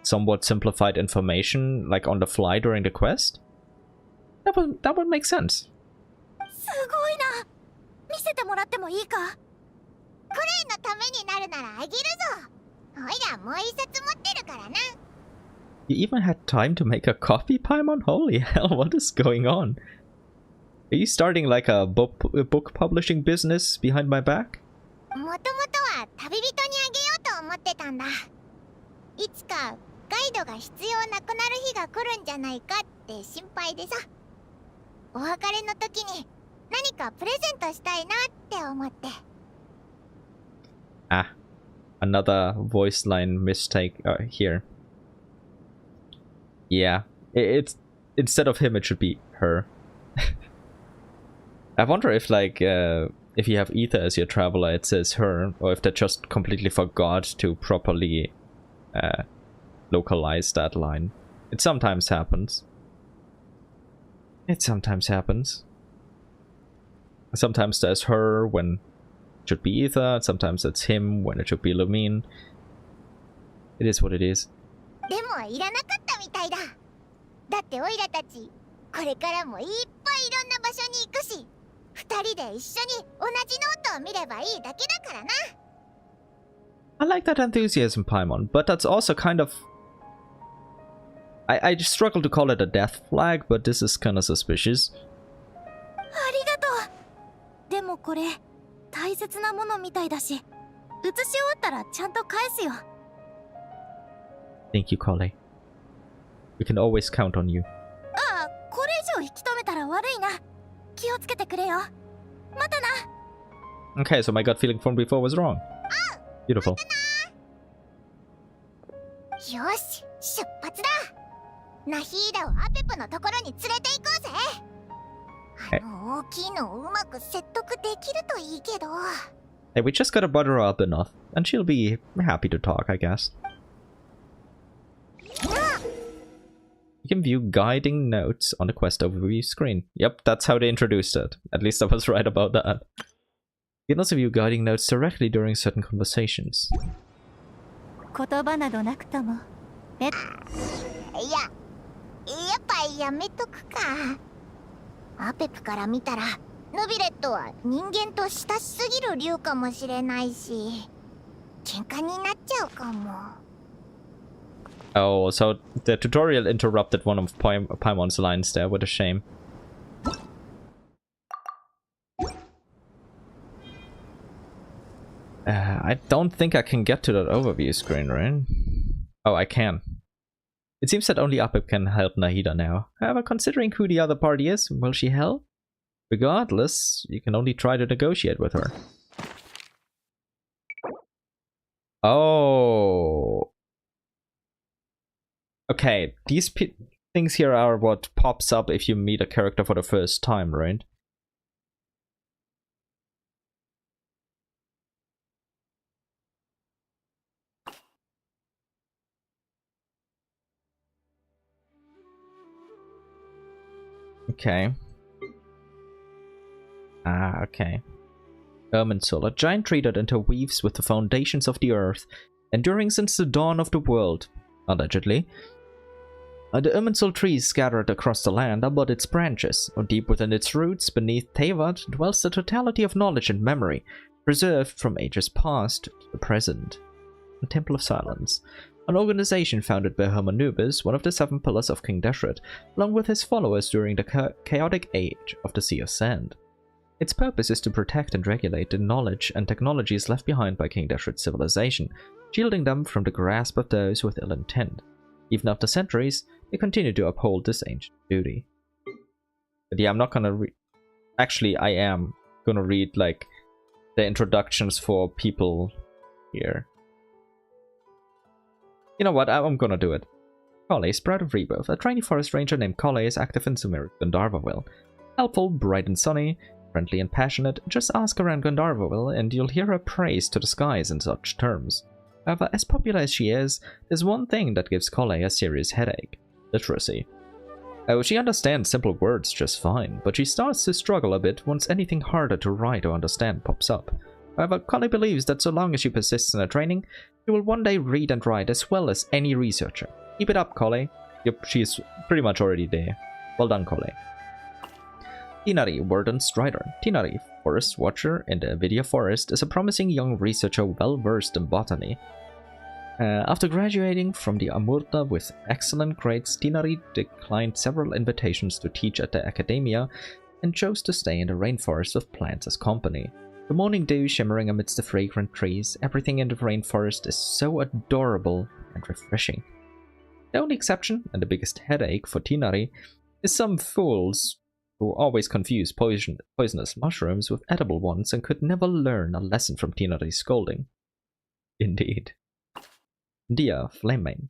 somewhat simplified information, like on the fly during the quest? That would make sense. すごいな。見せてもらってもいいか？クレイのためになるならあげるぞ。おいらもう一冊持ってるからな。 You even had time to make a copy, Paimon? Holy hell, what is going on? Are you starting like a book publishing business behind my back? もともとは旅人にあげようと思ってたんだ。いつかガイドが必要なくなる日が来るんじゃないかって心配でさ。お別れの時に何かプレゼントしたいなって思って。 Ah, another voice line mistake here. Yeah, it's instead of him, it should be her. I wonder if, like, if you have Ether as your traveler, it says her, or if they just completely forgot to properly localize that line. It sometimes happens. It sometimes happens. Sometimes there's her when it should be Ether, sometimes it's him when it should be Lumine. It is what it is. でもいらなかったみたいだ。だってオイラたちこれからもいっぱいいろんな場所に行くし、二人で一緒に同じノートを見ればいいだけだからな。 I like that enthusiasm, Paimon, but that's also kind of... I just struggle to call it a death flag, but this is kind of suspicious. ありがとう。でもこれ大切なものみたいだし、写し終わったらちゃんと返すよ。 Thank you, Kole. We can always count on you. ああ、これ以上引き止めたら悪いな。気をつけてくれよ。またな。 Okay, so my gut feeling from before was wrong. Beautiful. よし、出発だ。ナヒーダをアペプのところに連れて行こうぜ。あの大きいのをうまく説得できるといいけど。 Hey, we just gotta butter her up enough, and she'll be happy to talk, I guess. You can view guiding notes on the quest overview screen. Yep, that's how they introduced it. At least I was right about that. You can also view guiding notes directly during certain conversations. 言葉などなくとも。いや、やっぱやめとくか。アペプから見たら、ヌビレットは人間と親しすぎる竜かもしれないし、喧嘩になっちゃうかも。 Oh, so the tutorial interrupted one of Paimon's lines there. What a shame. I don't think I can get to that overview screen, right? Oh, I can. It seems that only Apep can help Nahida now. However, considering who the other party is, will she help? Regardless, you can only try to negotiate with her. Oh. Okay, these things here are what pops up if you meet a character for the first time, right? Okay. Ah, okay. Erminsul, a giant tree that interweaves with the foundations of the earth, enduring since the dawn of the world, allegedly. The Irminsul trees scattered across the land are but its branches, or deep within its roots, beneath Tevat, dwells the totality of knowledge and memory, preserved from ages past to the present. The Temple of Silence, an organization founded by Hermanubis, one of the 7 pillars of King Deshret, along with his followers during the chaotic age of the Sea of Sand. Its purpose is to protect and regulate the knowledge and technologies left behind by King Deshret's civilization, shielding them from the grasp of those with ill intent. Even after centuries, they continue to uphold this ancient duty. But yeah, I'm not gonna read... Actually, I am gonna read, like, the introductions for people here. You know what, I'm gonna do it. Collei, Sprout of Rebirth. A trainee forest ranger named Collei is active in Sumeru Gandharvaville. Helpful, bright and sunny, friendly and passionate, just ask around Gandharvaville and you'll hear her praise to the skies in such terms. However, as popular as she is, there's one thing that gives Collei a serious headache. Literacy. Oh, she understands simple words just fine, but she starts to struggle a bit once anything harder to write or understand pops up. However, Collei believes that so long as she persists in her training, she will one day read and write as well as any researcher. Keep it up, Collei. Yep, she's pretty much already there. Well done, Collei. Tinari, Warden Strider. Tinari, Forest Watcher in the Avidia Forest, is a promising young researcher well-versed in botany. After graduating from the Amurta with excellent grades, Tinari declined several invitations to teach at the Academia and chose to stay in the rainforest with plants as company. The morning dew shimmering amidst the fragrant trees, everything in the rainforest is so adorable and refreshing. The only exception, and the biggest headache for Tinari, is some fools who always confuse poisonous mushrooms with edible ones and could never learn a lesson from Tinari's scolding. Indeed. Dia, Flamemane.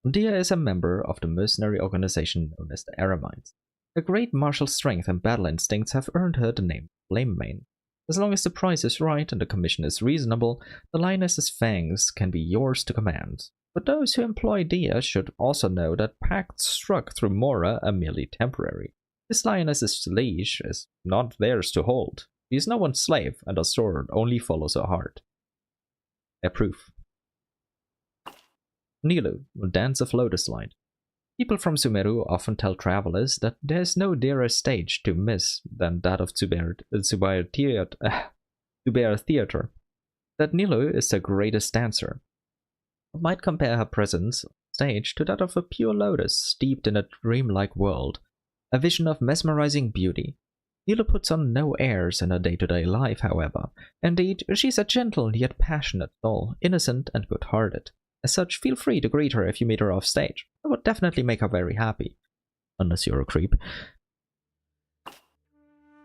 Dia is a member of the mercenary organization known as the Eremites. Her great martial strength and battle instincts have earned her the name Flamemane. As long as the price is right and the commission is reasonable, the lioness's fangs can be yours to command. But those who employ Dia should also know that pacts struck through Mora are merely temporary. This lioness's leash is not theirs to hold. She is no one's slave, and her sword only follows her heart. Approve. Nilu, Dance of Lotus Light. People from Sumeru often tell travelers that there is no dearer stage to miss than that of Zubair Theater. That Nilu is the greatest dancer. One might compare her presence on stage to that of a pure lotus steeped in a dreamlike world, a vision of mesmerizing beauty. Nilu puts on no airs in her day-to-day life, however. Indeed, she's a gentle yet passionate soul, innocent and good-hearted. As such, feel free to greet her if you meet her off stage. That would definitely make her very happy. Unless you're a creep.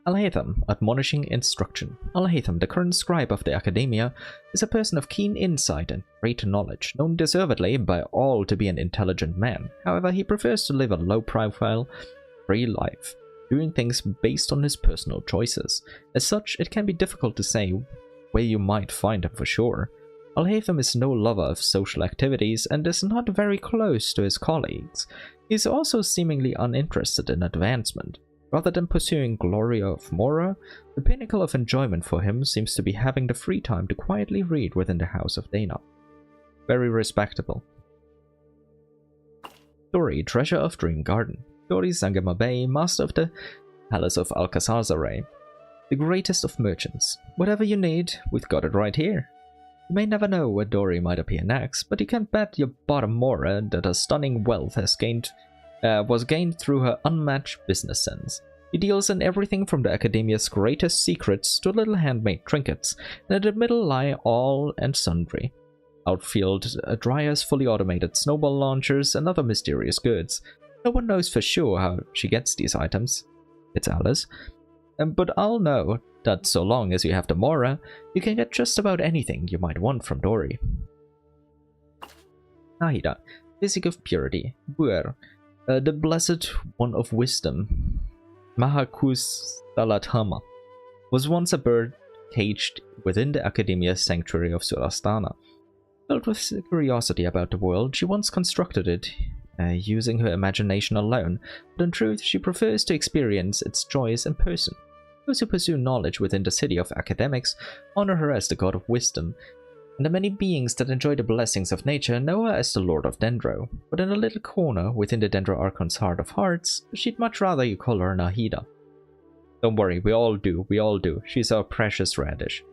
Alhaitham, Admonishing Instruction. Alhaitham, the current scribe of the Academia, is a person of keen insight and great knowledge, known deservedly by all to be an intelligent man. However, he prefers to live a low-profile, free life, doing things based on his personal choices. As such, it can be difficult to say where you might find him for sure. Alhaitham is no lover of social activities and is not very close to his colleagues. He is also seemingly uninterested in advancement. Rather than pursuing glory of Mora, the pinnacle of enjoyment for him seems to be having the free time to quietly read within the House of Dana. Very respectable. Dori, Treasure of Dream Garden. Dori Zangama Bey, Master of the Palace of Alcazar, the greatest of merchants. Whatever you need, we've got it right here. You may never know where Dori might appear next, but you can bet your bottom Mora that her stunning wealth was gained through her unmatched business sense. She deals in everything from the Academia's greatest secrets to little handmade trinkets, and in the middle lie all and sundry. Outfield dryers, fully automated snowball launchers, and other mysterious goods. No one knows for sure how she gets these items. It's Alice. But I'll know that so long as you have the Mora, you can get just about anything you might want from Dori. Nahida, Physic of Purity. Buer, the Blessed One of Wisdom. Mahakus Thalathama was once a bird caged within the Academia's sanctuary of Surastana. Filled with curiosity about the world, she once constructed it, using her imagination alone, but in truth she prefers to experience its joys in person. Those who pursue knowledge within the city of academics honor her as the god of wisdom, And the many beings that enjoy the blessings of nature know her as the Lord of Dendro, but in a little corner within the Dendro Archon's heart of hearts, she'd much rather you call her Nahida. Don't worry, we all do. She's our precious Radish.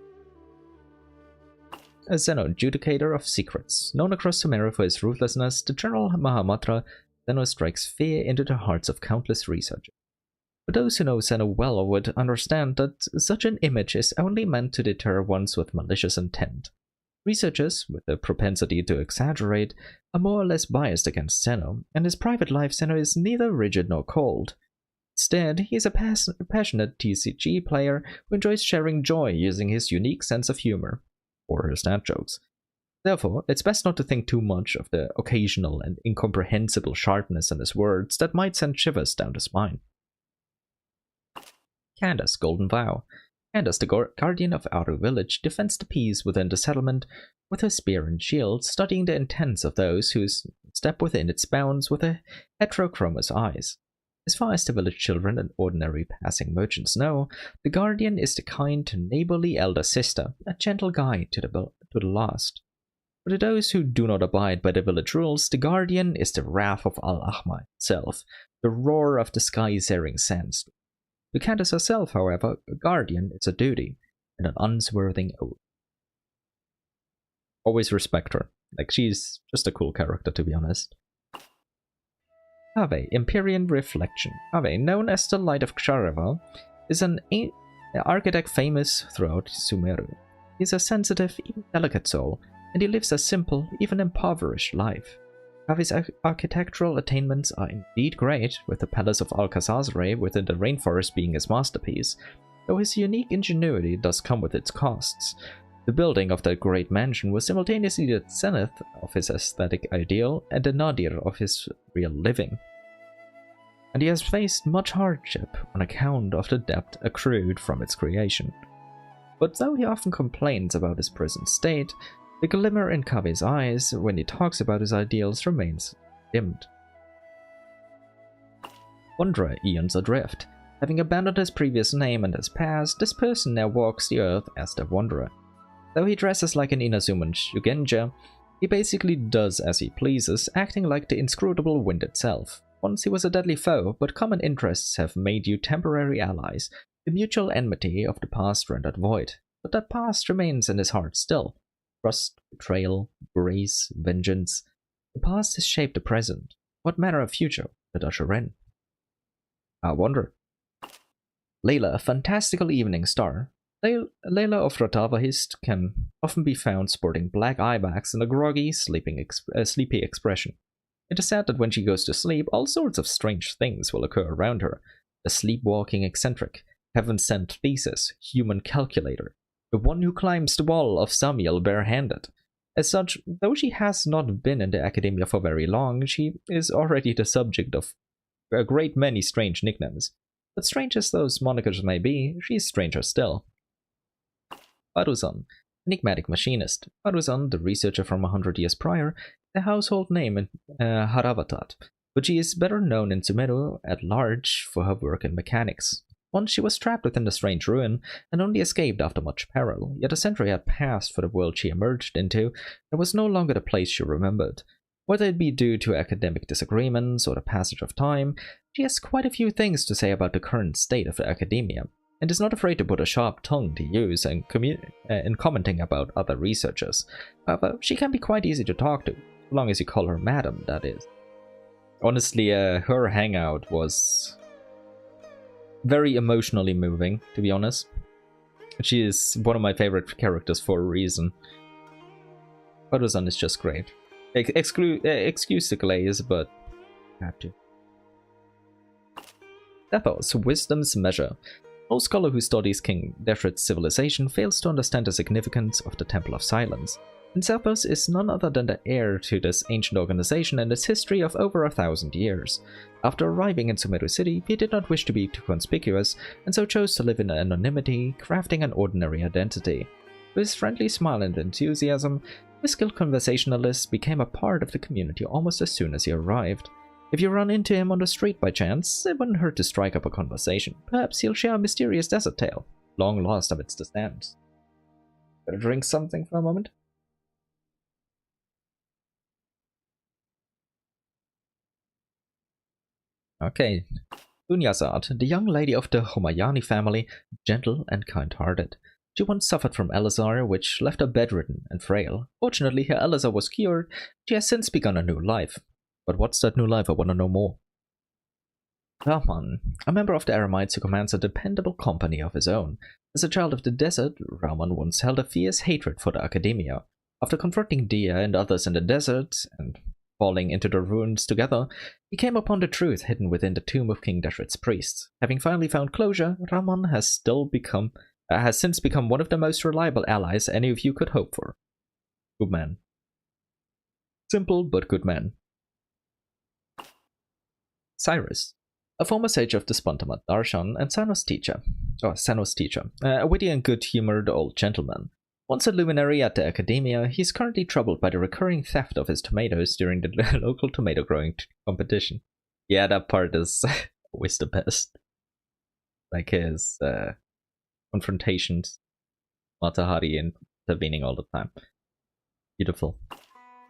A Zeno, Judicator of Secrets. Known across Sumeru for his ruthlessness, the General Mahamatra, Zeno strikes fear into the hearts of countless researchers. But those who know Zeno well would understand that such an image is only meant to deter ones with malicious intent. Researchers, with a propensity to exaggerate, are more or less biased against Zeno, and his private life Zeno is neither rigid nor cold. Instead, he is a passionate TCG player who enjoys sharing joy using his unique sense of humor, or his dad jokes. Therefore, it's best not to think too much of the occasional and incomprehensible sharpness in his words that might send shivers down the spine. Candace, Golden Vow. Candace, the guardian of Aru Village, defends the peace within the settlement with her spear and shield, studying the intents of those who step within its bounds with her heterochromous eyes. As far as the village children and ordinary passing merchants know, the Guardian is the kind, neighborly elder sister, a gentle guide to the last. But to those who do not abide by the village rules, the Guardian is the wrath of Al-Ahma itself, the roar of the sky-searing sandstorm. To Candace herself, however, a Guardian is a duty and an unswerving oath. Always respect her. Like, she's just a cool character, to be honest. Ave, Empyrean Reflection. Ave, known as the Light of Kshareval, is an architect famous throughout Sumeru. He is a sensitive, even delicate soul, and he lives a simple, even impoverished life. Ave's architectural attainments are indeed great, with the Palace of Alcazazre within the rainforest being his masterpiece, though his unique ingenuity does come with its costs. The building of that great mansion was simultaneously the zenith of his aesthetic ideal and the nadir of his real living. And he has faced much hardship on account of the debt accrued from its creation. But though he often complains about his present state, the glimmer in Kabe's eyes when he talks about his ideals remains dimmed. Wanderer, Eons Adrift. Having abandoned his previous name and his past, this person now walks the earth as the Wanderer. Though he dresses like an Inazuman Shugenja, he basically does as he pleases, acting like the inscrutable wind itself. Once he was a deadly foe, but common interests have made you temporary allies, the mutual enmity of the past rendered void. But that past remains in his heart still. Trust, betrayal, grace, vengeance. The past has shaped the present. What manner of future did usher in? I wonder. Layla, a fantastical evening star. Layla of Ratavahist can often be found sporting black eye bags and a groggy, sleepy expression. It is said that when she goes to sleep, all sorts of strange things will occur around her. The sleepwalking eccentric, heaven-sent Thesis, human calculator, the one who climbs the wall of Samiel barehanded. As such, though she has not been in the academia for very long, she is already the subject of a great many strange nicknames. But strange as those monikers may be, she is stranger still. Baruzan, enigmatic machinist. Baruzan, the researcher from 100 years prior, a household name in Haravatat, but she is better known in Sumeru at large for her work in mechanics. Once she was trapped within the strange ruin, and only escaped after much peril, yet a century had passed for the world she emerged into, and was no longer the place she remembered. Whether it be due to academic disagreements or the passage of time, she has quite a few things to say about the current state of the academia, and is not afraid to put a sharp tongue to use in commenting about other researchers. However, she can be quite easy to talk to, as long as you call her madam, that is. Honestly, her hangout was very emotionally moving, to be honest. She is one of my favorite characters for a reason. Baruzan is just great. Excuse the glaze, but have to. Ethos, Wisdom's Measure. No scholar who studies King Deshret's civilization fails to understand the significance of the Temple of Silence, and Zethos is none other than the heir to this ancient organization and its history of over 1,000 years. After arriving in Sumeru City, he did not wish to be too conspicuous, and so chose to live in anonymity, crafting an ordinary identity. With his friendly smile and enthusiasm, this skilled conversationalist became a part of the community almost as soon as he arrived. If you run into him on the street by chance, it wouldn't hurt to strike up a conversation. Perhaps he'll share a mysterious desert tale, long lost amidst the stands. Better drink something for a moment? Okay. Dunyazad, the young lady of the Homayani family, gentle and kind-hearted. She once suffered from Elazar, which left her bedridden and frail. Fortunately, her Elazar was cured. She has since begun a new life. But what's that new life? I want to know more. Rahman, a member of the Aramites who commands a dependable company of his own. As a child of the desert, Rahman once held a fierce hatred for the Academia. After confronting Dia and others in the desert, and falling into the ruins together, he came upon the truth hidden within the tomb of King Deshret's priests. Having finally found closure, Rahman has since become one of the most reliable allies any of you could hope for. Good man. Simple but good man. Cyrus, a former sage of the Spontamat Darshan and Sano's teacher, a witty and good-humored old gentleman. Once a luminary at the Academia, he is currently troubled by the recurring theft of his tomatoes during the local tomato growing competition. Yeah, that part is always the best. Like his confrontations, Matahari intervening all the time. Beautiful.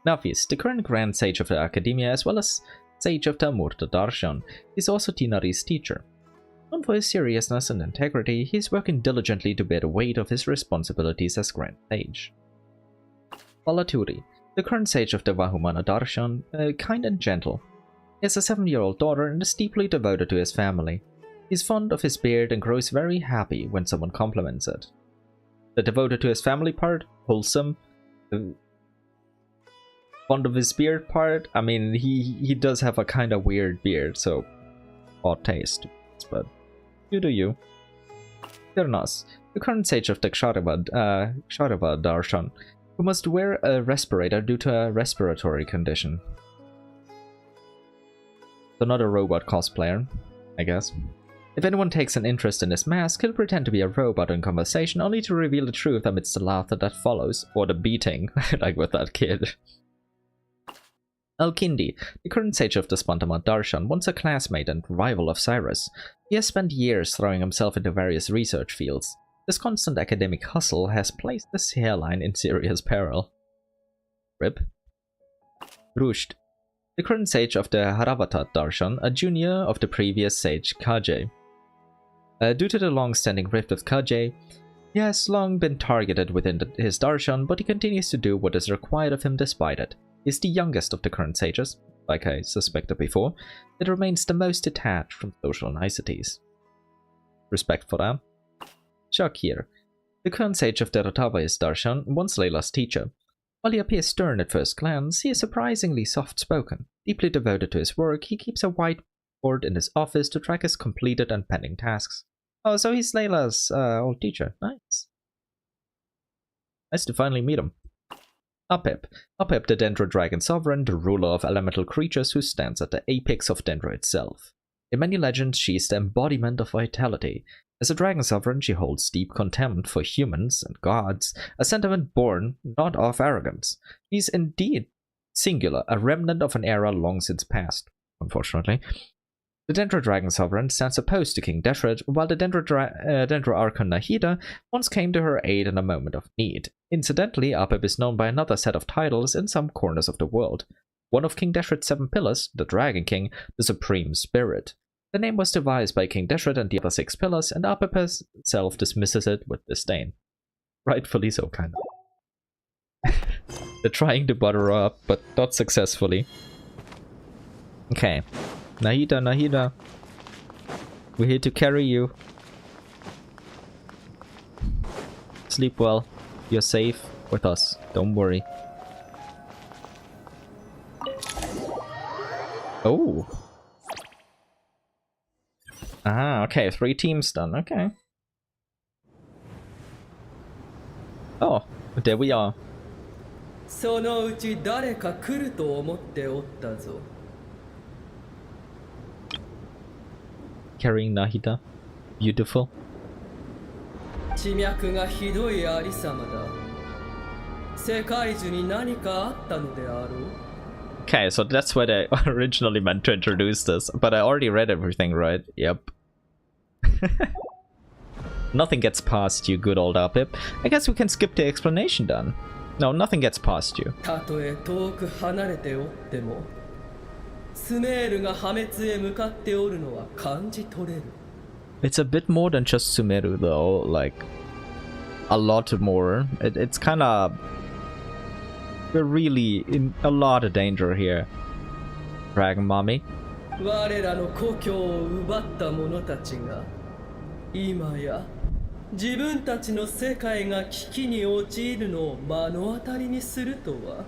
Nafis, the current Grand Sage of the Academia, as well as Sage of the Amurta Darshan, is also Tinari's teacher. Known for his seriousness and integrity, he is working diligently to bear the weight of his responsibilities as Grand Sage. Balaturi, the current Sage of the Vahumana Darshan, kind and gentle. He has a 7-year-old daughter and is deeply devoted to his family. He is fond of his beard and grows very happy when someone compliments it. The devoted to his family part, wholesome. Fond of his beard part, I mean, he does have a kind of weird beard, so odd taste, but you do you. Firnas, the current sage of the Kshatriva Darshan, who must wear a respirator due to a respiratory condition. Another robot cosplayer, I guess. If anyone takes an interest in his mask, he'll pretend to be a robot in conversation, only to reveal the truth amidst the laughter that follows, or the beating, like with that kid. Alkindi, the current sage of the Spontamat Darshan, once a classmate and rival of Cyrus. He has spent years throwing himself into various research fields. This constant academic hustle has placed his hairline in serious peril. Rip. Rusht, the current sage of the Haravatat Darshan, a junior of the previous sage Kajay. Due to the long-standing rift with Kajay, he has long been targeted within his Darshan, but he continues to do what is required of him despite it. He is the youngest of the current sages, like I suspected before. It remains the most detached from social niceties. Respect for that. Shakir, the current sage of the Rotavais Darshan, once Layla's teacher. While he appears stern at first glance, he is surprisingly soft-spoken. Deeply devoted to his work, he keeps a whiteboard in his office to track his completed and pending tasks. Oh, so he's Layla's old teacher. Nice. Nice to finally meet him. Apep, the Dendro Dragon Sovereign, the ruler of elemental creatures who stands at the apex of Dendro itself. In many legends, she is the embodiment of vitality. As a Dragon Sovereign, she holds deep contempt for humans and gods, a sentiment born not of arrogance. She is indeed singular, a remnant of an era long since past, unfortunately. The Dendro Dragon Sovereign stands opposed to King Deshret, while the Dendro Archon Nahida once came to her aid in a moment of need. Incidentally, Apep is known by another set of titles in some corners of the world. One of King Deshret's 7 pillars, the Dragon King, the Supreme Spirit. The name was devised by King Deshret and the other 6 pillars, and Apep herself dismisses it with disdain. Rightfully so, kind of. They're trying to butter her up, but not successfully. Okay. Nahida, we're here to carry you. Sleep well. You're safe with us. Don't worry. Oh. Ah, okay. 3 teams done. Okay. Oh, there we are. そのうち誰か来ると思っておったぞ。Carrying Nahida. Beautiful. 地脈がひどいありさまだ。世界中に何かあったのであろう。 Okay, so that's what I originally meant to introduce this, but I already read everything, right? Yep. Nothing gets past you, good old Apep. I guess we can skip the explanation then. No, nothing gets past you. たとえ遠く離れておっても、スメールが破滅へ向かっておるのは感じ取れる。 It's a bit more than just Sumeru though, like a lot more. It's kind of, we're really in a lot of danger here, Dragon Mommy. 我らの故郷を奪った者たちが今や自分たちの世界が危機に陥るのを目の当たりにするとは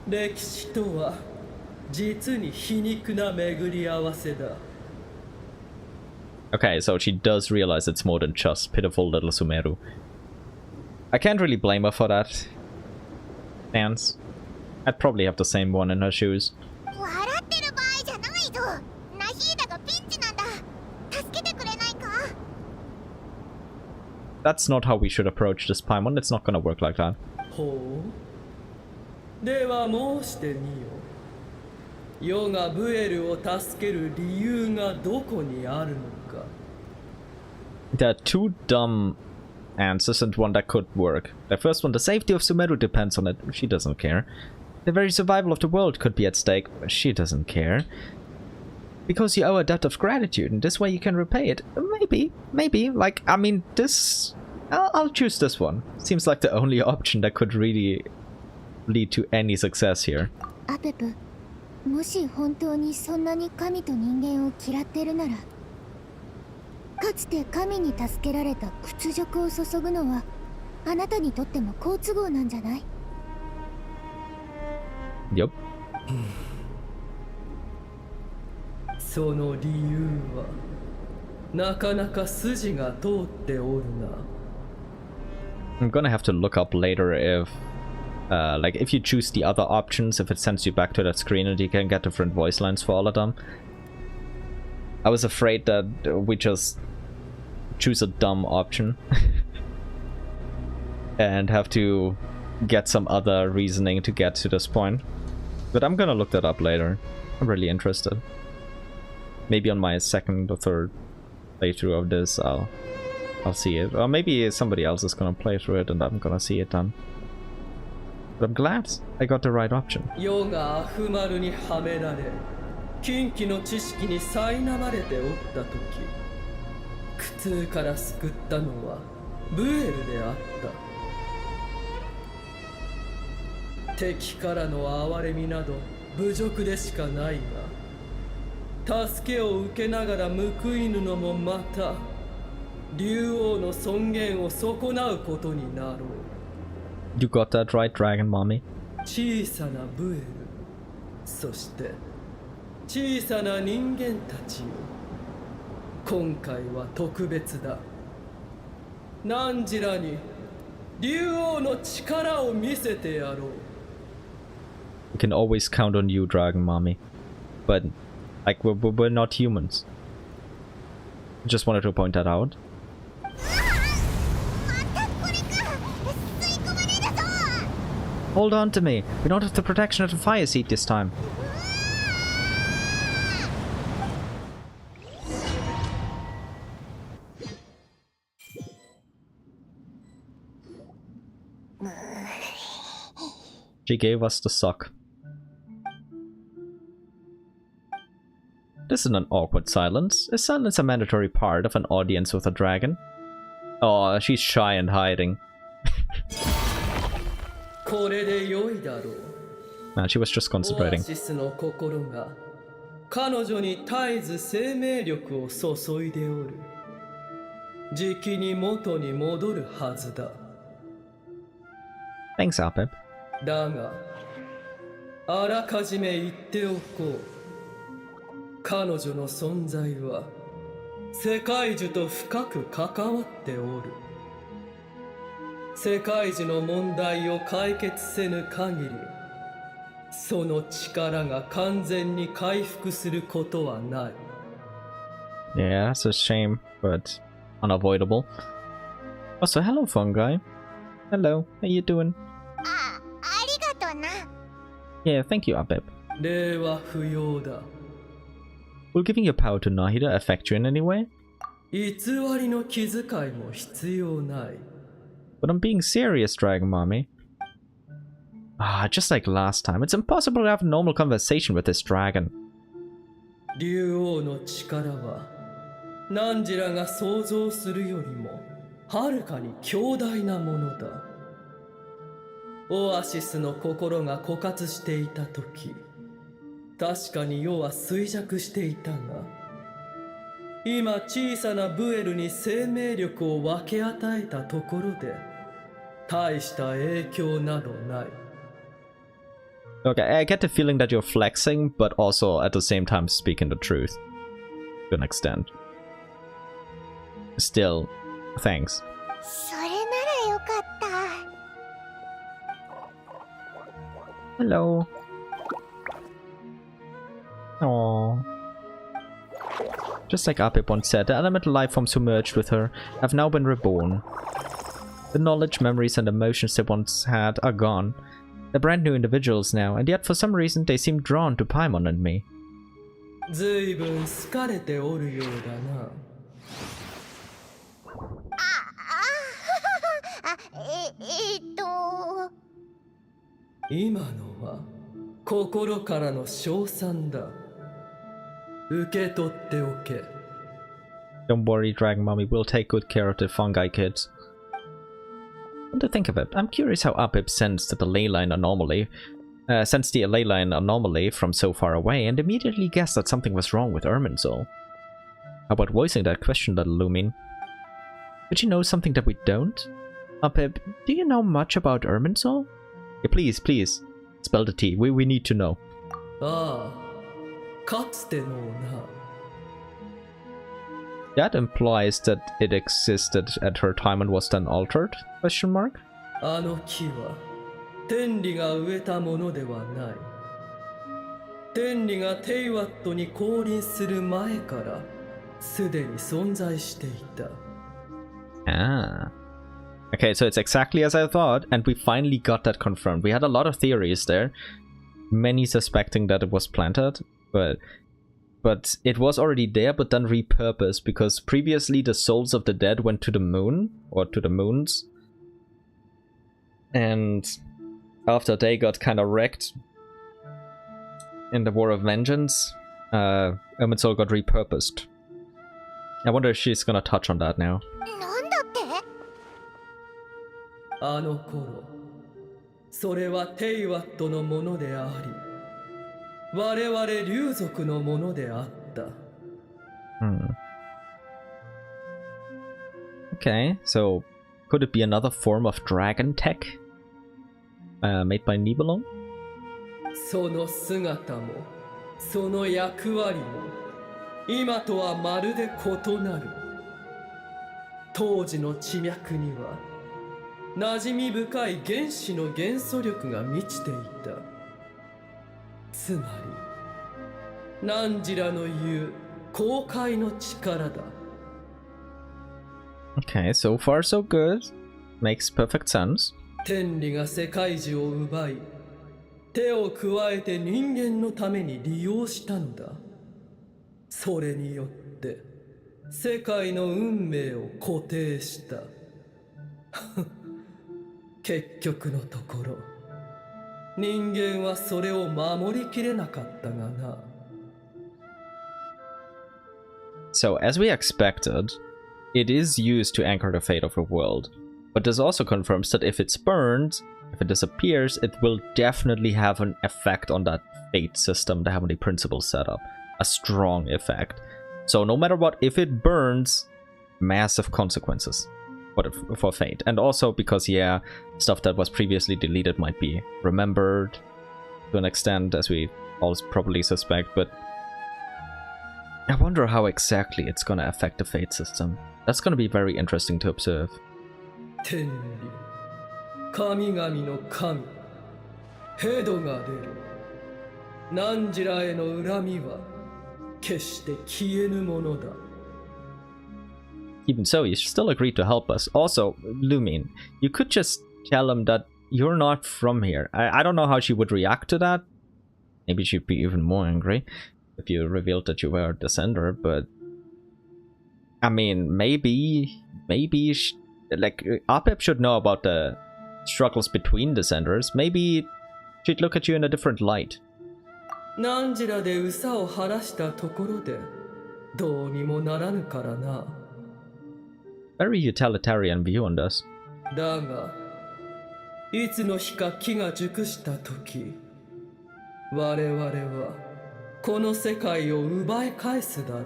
歴史とは実に皮肉な巡り合わせだ。 Okay, so she does realize it's more than just pitiful little Sumeru. I can't really blame her for that stance. I'd probably have the same one in her shoes. 笑ってる場合じゃないぞ。ナヒーダがピンチなんだ。助けてくれないか？ That's not how we should approach this Paimon. It's not gonna work like that. ほう。では申してみよ。世がブエルを助ける理由がどこにあるのか。 There are two dumb answers and one that could work. The first one, the safety of Sumeru depends on it. She doesn't care. The very survival of the world could be at stake. She doesn't care. Because you owe a debt of gratitude, and this way you can repay it. Maybe. Like, I mean, this... I'll choose this one. Seems like the only option that could really lead to any success here. アペプ、もし本当にそんなに神と人間を嫌ってるなら、かつて神に助けられた屈辱を注ぐのはあなたにとっても好都合なんじゃない？ Yup. その理由はなかなか筋が通っておるな。 I'm gonna have to look up later if like if you choose the other options, if it sends you back to that screen and you can get different voice lines for all of them. I was afraid that we just choose a dumb option and have to get some other reasoning to get to this point. But I'm gonna look that up later. I'm really interested. Maybe on my second or third playthrough of this I'll see it. Or maybe somebody else is gonna play through it and I'm gonna see it done. But I'm glad I got the right option. 世がアフマルにはめられ、禁忌の知識に苛まれておった時、苦痛から救ったのはブエルであった。敵からの憐れみなど侮辱でしかないが、助けを受けながら報いぬのもまた竜王の尊厳を損なうことになろう。 You got that right, Dragon Mommy. 小さなブエル、そして小さな人間たちよ。今回は特別だ。汝らに竜王の力を見せてやろう。 We can always count on you, Dragon Mommy. But, like, we're not humans. Just wanted to point that out. Hold on to me. We don't have the protection of the fire seat this time. She gave us the sock. This is an awkward silence. Is silence a mandatory part of an audience with a dragon? Oh, she's shy and hiding. Nah, she was just concentrating. 彼女に絶えず生命力を注いでおる。じきに元に戻るはずだ。 Thanks, Alpep. だが、あらかじめ言っておこう。彼女の存在は世界樹と深く関わっておる。世界樹の問題を解決せぬ限り、その力が完全に回復することはない。 Yeah, that's a shame, but unavoidable. Also, hello, fungi. Hello, how you doing? ありがとな。 Yeah, thank you, Abeb. 礼は不要だ。 Will giving your power to Nahida affect you in any way? 偽りの気遣いも必要ない。 But I'm being serious, Dragon Mommy. Just like last time, it's impossible to have a normal conversation with this dragon. 竜王の力は汝らが想像するよりもはるかに強大なものだ。オアシスの心が枯渇していた時、確かに世は衰弱していたが、今小さなブエルに生命力を分け与えたところで大した影響などない。 Okay, I get the feeling that you're flexing, but also at the same time speaking the truth. To an extent. Still, thanks. それならよかった。 Hello. Aww. Just like Apip once said, the elemental life forms who merged with her have now been reborn. The knowledge, memories, and emotions they once had are gone. They're brand new individuals now, and yet for some reason they seem drawn to Paimon and me. ずいぶん好かれておるようだな。今のは心からの称賛だ。受け取っておけ。 Don't worry, Dragon Mommy, we'll take good care of the fungi kids. Come to think of it, I'm curious how Apip sensed the ley line anomaly, from so far away and immediately guessed that something was wrong with Irminsul. How about voicing that question, little Lumin? Could you know something that we don't? Apip, do you know much about Irminsul? Yeah, please, please, spell the T. We need to know. ああ、かつてのな。 That implies that it existed at her time and was then altered? Question mark? あの木は天理が植えたものではない。天理がテイワットに降臨する前からすでに存在していた。 Ah. Okay, so it's exactly as I thought, and we finally got that confirmed. We had a lot of theories there, many suspecting that it was planted, but it was already there, but then repurposed, because previously the souls of the dead went to the moon, or to the moons, and after they got kind of wrecked in the War of Vengeance, Irminsul got repurposed. I wonder if she's gonna touch on that now. あの頃、それはテイワットのものであり、我々竜族のものであった。Okay, so could it be another form of dragon tech? Made by Nibelung? その姿も、その役割も、今とはまるで異なる。当時の地脈には、馴染み深い原子の元素力が満ちていた。つまり、汝らの言う公開の力だ。Okay, so far so good. Makes perfect sense. 天理が世界中を奪い、手を加えて人間のために利用したのだ。それによって世界の運命を固定した。結局のところ、人間はそれを守りきれなかったがな。So, as we expected, it is used to anchor the fate of a world. But this also confirms that if it's burned, if it disappears, it will definitely have an effect on that fate system, the Heavenly Principle setup. A strong effect. So no matter what, if it burns, massive consequences for fate. And also because, yeah, stuff that was previously deleted might be remembered to an extent, as we all probably suspect, but I wonder how exactly it's gonna affect the fate system. That's gonna be very interesting to observe. 天理、神々の神、ヘドが出る。汝らへの恨みは決して消えぬものだ。Even so, you still agreed to help us. Also, Lumin, you could just tell him that you're not from here. I don't know how she would react to that. Maybe she'd be even more angry if you revealed that you were a descender, but I mean, maybe like Apip should know about the struggles between descenders. Maybe she'd look at you in a different light. 何時らでうさを晴らしたところでどうにもならぬからな。 Very utilitarian view on this. だが、いつの日か木が熟した時、我々はこの世界を奪い返すだろう。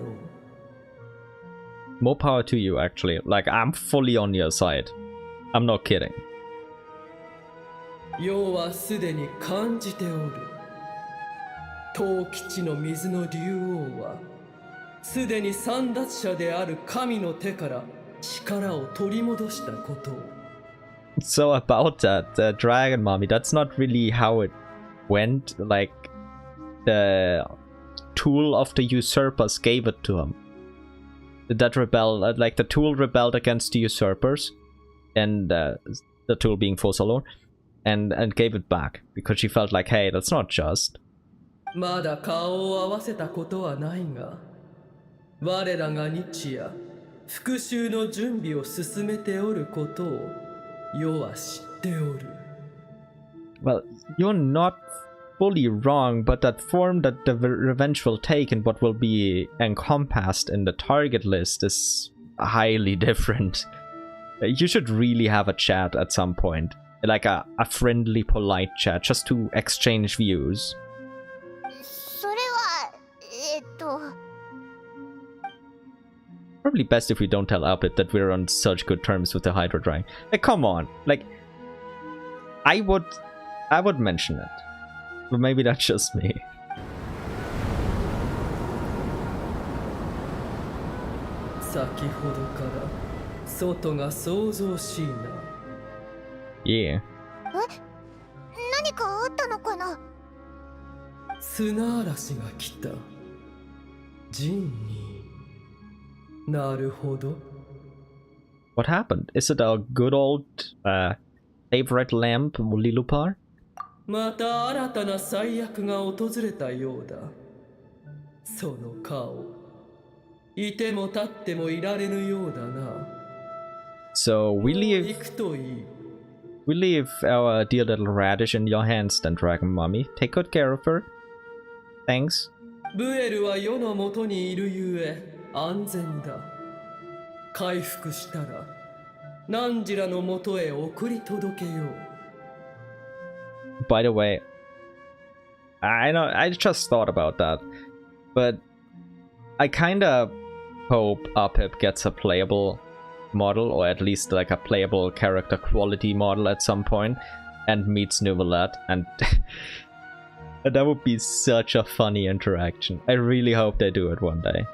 More power to you, actually. Like, I'm fully on your side. I'm not kidding. 世はすでに感じておる。東吉の水の竜王はすでに簒奪者である神の手から力を取り戻したことを。 So about that, the dragon mommy, that's not really how it went. Like, the tool of the usurpers gave it to him. That rebel, like the tool rebelled against the usurpers, and the tool being Fosalor, and gave it back because she felt like, hey, that's not just. まだ顔を合わせたことはないが、我らが日夜復讐の準備を進めておることを世は知っておる。 Well, you're not fully wrong, but that form that the revenge will take and what will be encompassed in the target list is highly different. You should really have a chat at some point, like a friendly, polite chat, just to exchange views. それはProbably best if we don't tell Alpit that we're on such good terms with the Hydro Dragon. Like, come on, like, I would mention it, but maybe that's just me. 先ほどから外が想像しいな。 Yeah. 何かあったのかな。砂嵐が来た。陣に。なるほど。 What happened? Is it a good old favorite lamp, Lilupar? また新たな災厄が訪れたようだ。その顔、いても立ってもいられぬようだな。 So we leave our dear little Radish in your hands then, Dragon Mommy. Take good care of her. Thanks. ブエルは世の元にいるゆえ安全だ。回復したらナンジラの元へ送り届けよう。 By the way, I know I just thought about that, but I kinda hope Apip gets a playable model, or at least like a playable character quality model at some point, and meets Nuvalet, and that would be such a funny interaction. I really hope they do it one day.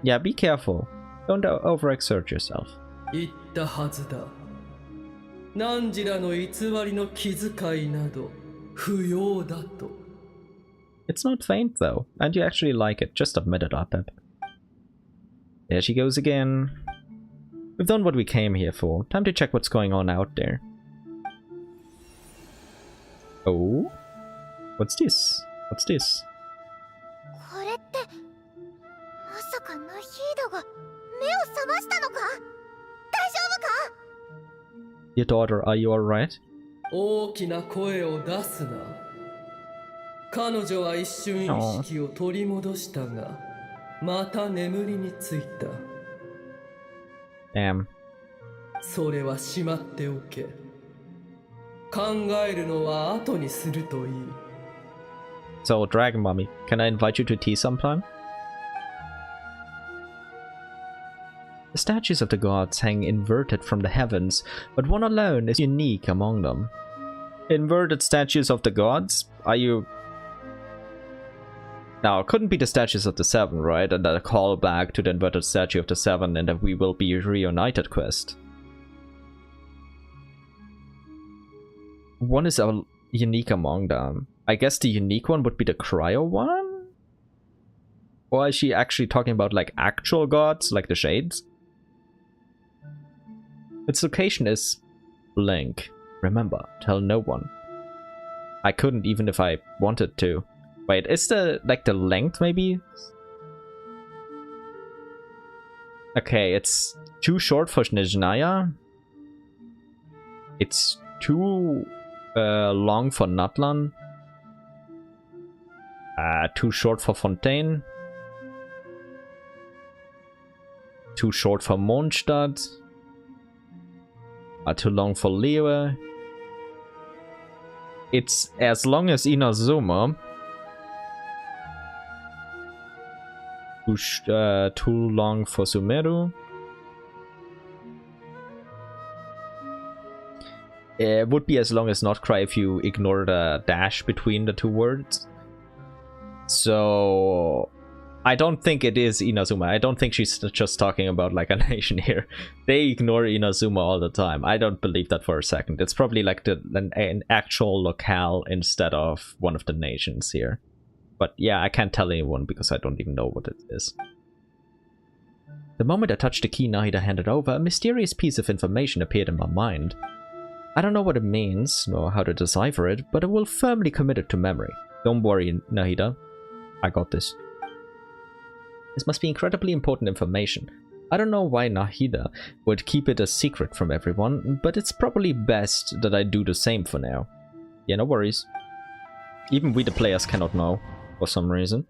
Yeah, be careful. Don't overexert yourself. 言ったはずだ。ナンジラの偽りの気遣いなど不要だと。 It's not faint though, and you actually like it. Just admit it, Apep. There she goes again. We've done what we came here for. Time to check what's going on out there. Oh? What's this? What's this? これってまさかナヒーダが目を覚ましたのか。大丈夫か。 Your daughter, are you alright? 大きな声を出すな。彼女は一瞬意識を取り戻したが、また眠りについた。 Damn. それはしまっておけ。考えるのは後にするといい。 So, Dragon Mommy, can I invite you to tea sometime? The statues of the gods hang inverted from the heavens, but one alone is unique among them. Inverted statues of the gods? Are you... Now, it couldn't be the statues of the Seven, right? And a callback to the inverted statue of the Seven in the We Will Be Reunited quest. One is unique among them. I guess the unique one would be the Cryo one? Or is she actually talking about like actual gods, like the Shades? Its location is blank. Remember, tell no one. I couldn't even if I wanted to. Wait, is the like the length maybe? Okay, it's too short for Snezhnaya. It's too long for Natlan. Too short for Fontaine. Too short for Mondstadt. Too long for Lewe. It's as long as Inazuma. Too long for Sumeru. It would be as long as Notcry if you ignore the dash between the two words. So I don't think it is Inazuma. I don't think she's just talking about like a nation here. They ignore Inazuma all the time. I don't believe that for a second. It's probably like an actual locale instead of one of the nations here. But yeah, I can't tell anyone because I don't even know what it is. The moment I touched the key Nahida handed over, a mysterious piece of information appeared in my mind. I don't know what it means, nor how to decipher it, but I will firmly commit it to memory. Don't worry, Nahida. I got this. This must be incredibly important information. I don't know why Nahida would keep it a secret from everyone, but it's probably best that I do the same for now. Yeah, no worries. Even we the players cannot know, for some reason.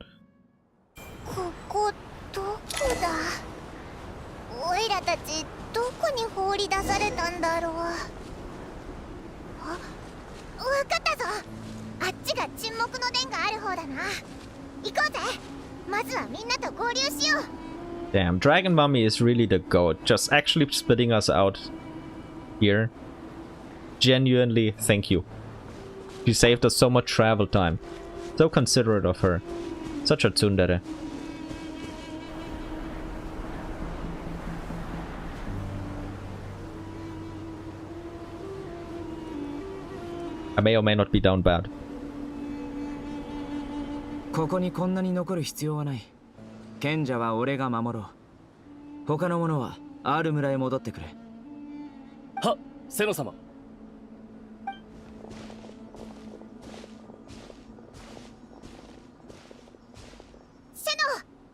Damn, Dragon Mummy is really the goat. Just actually splitting us out here. Genuinely, thank you. She saved us so much travel time. So considerate of her. Such a tsundere. I may or may not be down bad. ここにこんなに残る必要はない。賢者は俺が守ろう。他の者はアール村へ戻ってくれ。はっ、セノ様。セノ、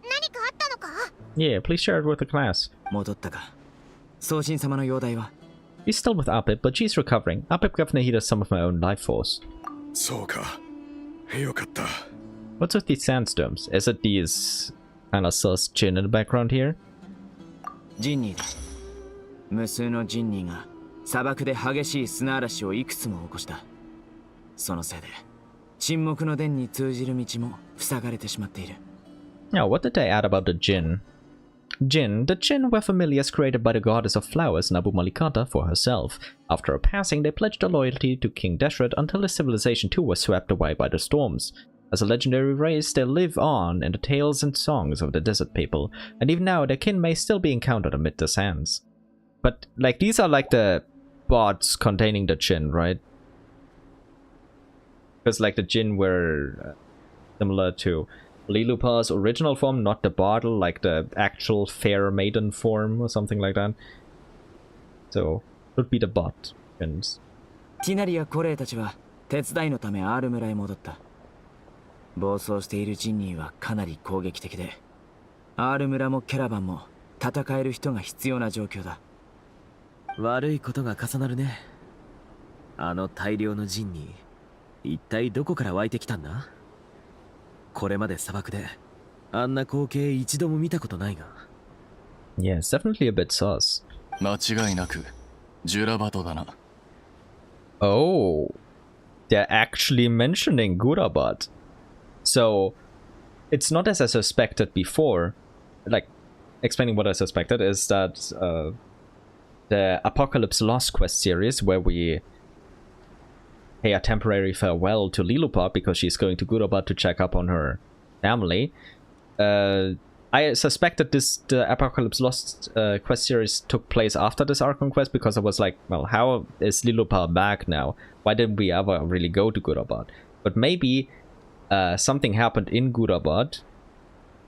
何かあったのか？ Yeah, please share it with the class. 戻ったか。宗神様の容体は？ He's still with Apip, but she's recovering. Apip gave Nahida some of my own life force. そうか。よかった。What's with these sandstorms? Is it these kind of sus Jin in the background here? ジンニーだ。無数のジンニーが砂漠で激しい砂嵐をいくつも起こした。そのせいで沈黙の殿に通じる道も塞がれてしまっている。Now, what did they add about the Jin? Jin, the Jin were familiars created by the goddess of flowers Nabu Malikata for herself. After her passing, they pledged their loyalty to King Deshret until his civilization too was swept away by the storms. As a legendary race, they live on in the tales and songs of the desert people, and even now their kin may still be encountered amid the sands. But, like, these are like the bots containing the Jin, right? Because, like, the Jin were similar to Lilupa's original form, not the bottle, like the actual fair maiden form or something like that. So, it would be the bot.ティナリやコレイたちは手伝いのためアール村へ戻った。暴走しているジンニーはかなり攻撃的で、アール村もキャラバンも戦える人が必要な状況だ。悪いことが重なるね。あの大量のジンニー、一体どこから湧いてきたんだ？これまで砂漠であんな光景一度も見たことないが。Yeah, it's definitely a bit sus. 間違いなくジュラバトだな。Oh, they're actually mentioning Gurabat. So, it's not as I suspected before. Like, explaining what I suspected is that the Apocalypse Lost quest series, where we pay a temporary farewell to Lilupa because she's going to Gurabat to check up on her family. I suspected the Apocalypse Lost quest series took place after this Archon quest because I was like, well, how is Lilupa back now? Why didn't we ever really go to Gurabat? But maybe something happened in Gurabat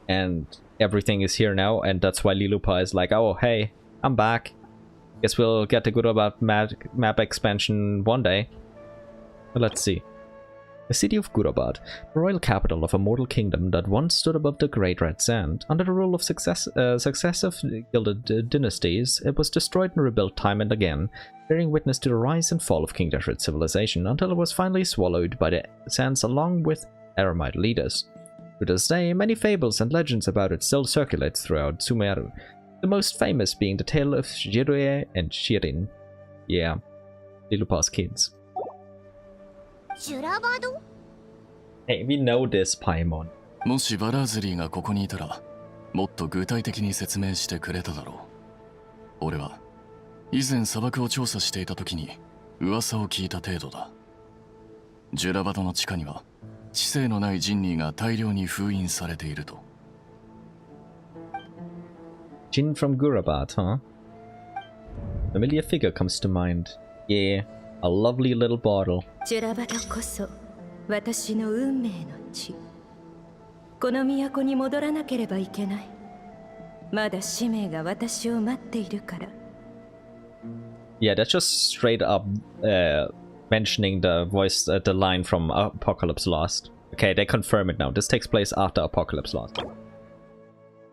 and everything is here now, and that's why Lilupa is like, oh, hey, I'm back. Guess we'll get the Gurabat map expansion one day. Let's see. The city of Gurabad, the royal capital of a mortal kingdom that once stood above the Great Red Sand. Under the rule of successive gilded dynasties, it was destroyed and rebuilt time and again, bearing witness to the rise and fall of King Deshret's civilization until it was finally swallowed by the sands along with Aramite leaders. To this day, many fables and legends about it still circulate throughout Sumeru, the most famous being the tale of Jirue and Shirin. Yeah, Lilupa's kids. Hey, we know this, Paimon. もしバラーズリーがここにいたら、もっと具体的に説明してくれただろう。俺は以前砂漠を調査していた時に噂を聞いた程度だ。ジュラバドの地下には知性のないジンニーが大量に封印されていると。Jinn from Gurabad, huh? Familiar figure comes to mind. Yeah, a lovely little bottle. ジュラバドこそ私の運命の地。この都に戻らなければいけない。まだ使命が私を待っているから。Yeah, that's just straight up mentioning the voice, the line from Apocalypse Lost. Okay, they confirm it now. This takes place after Apocalypse Lost.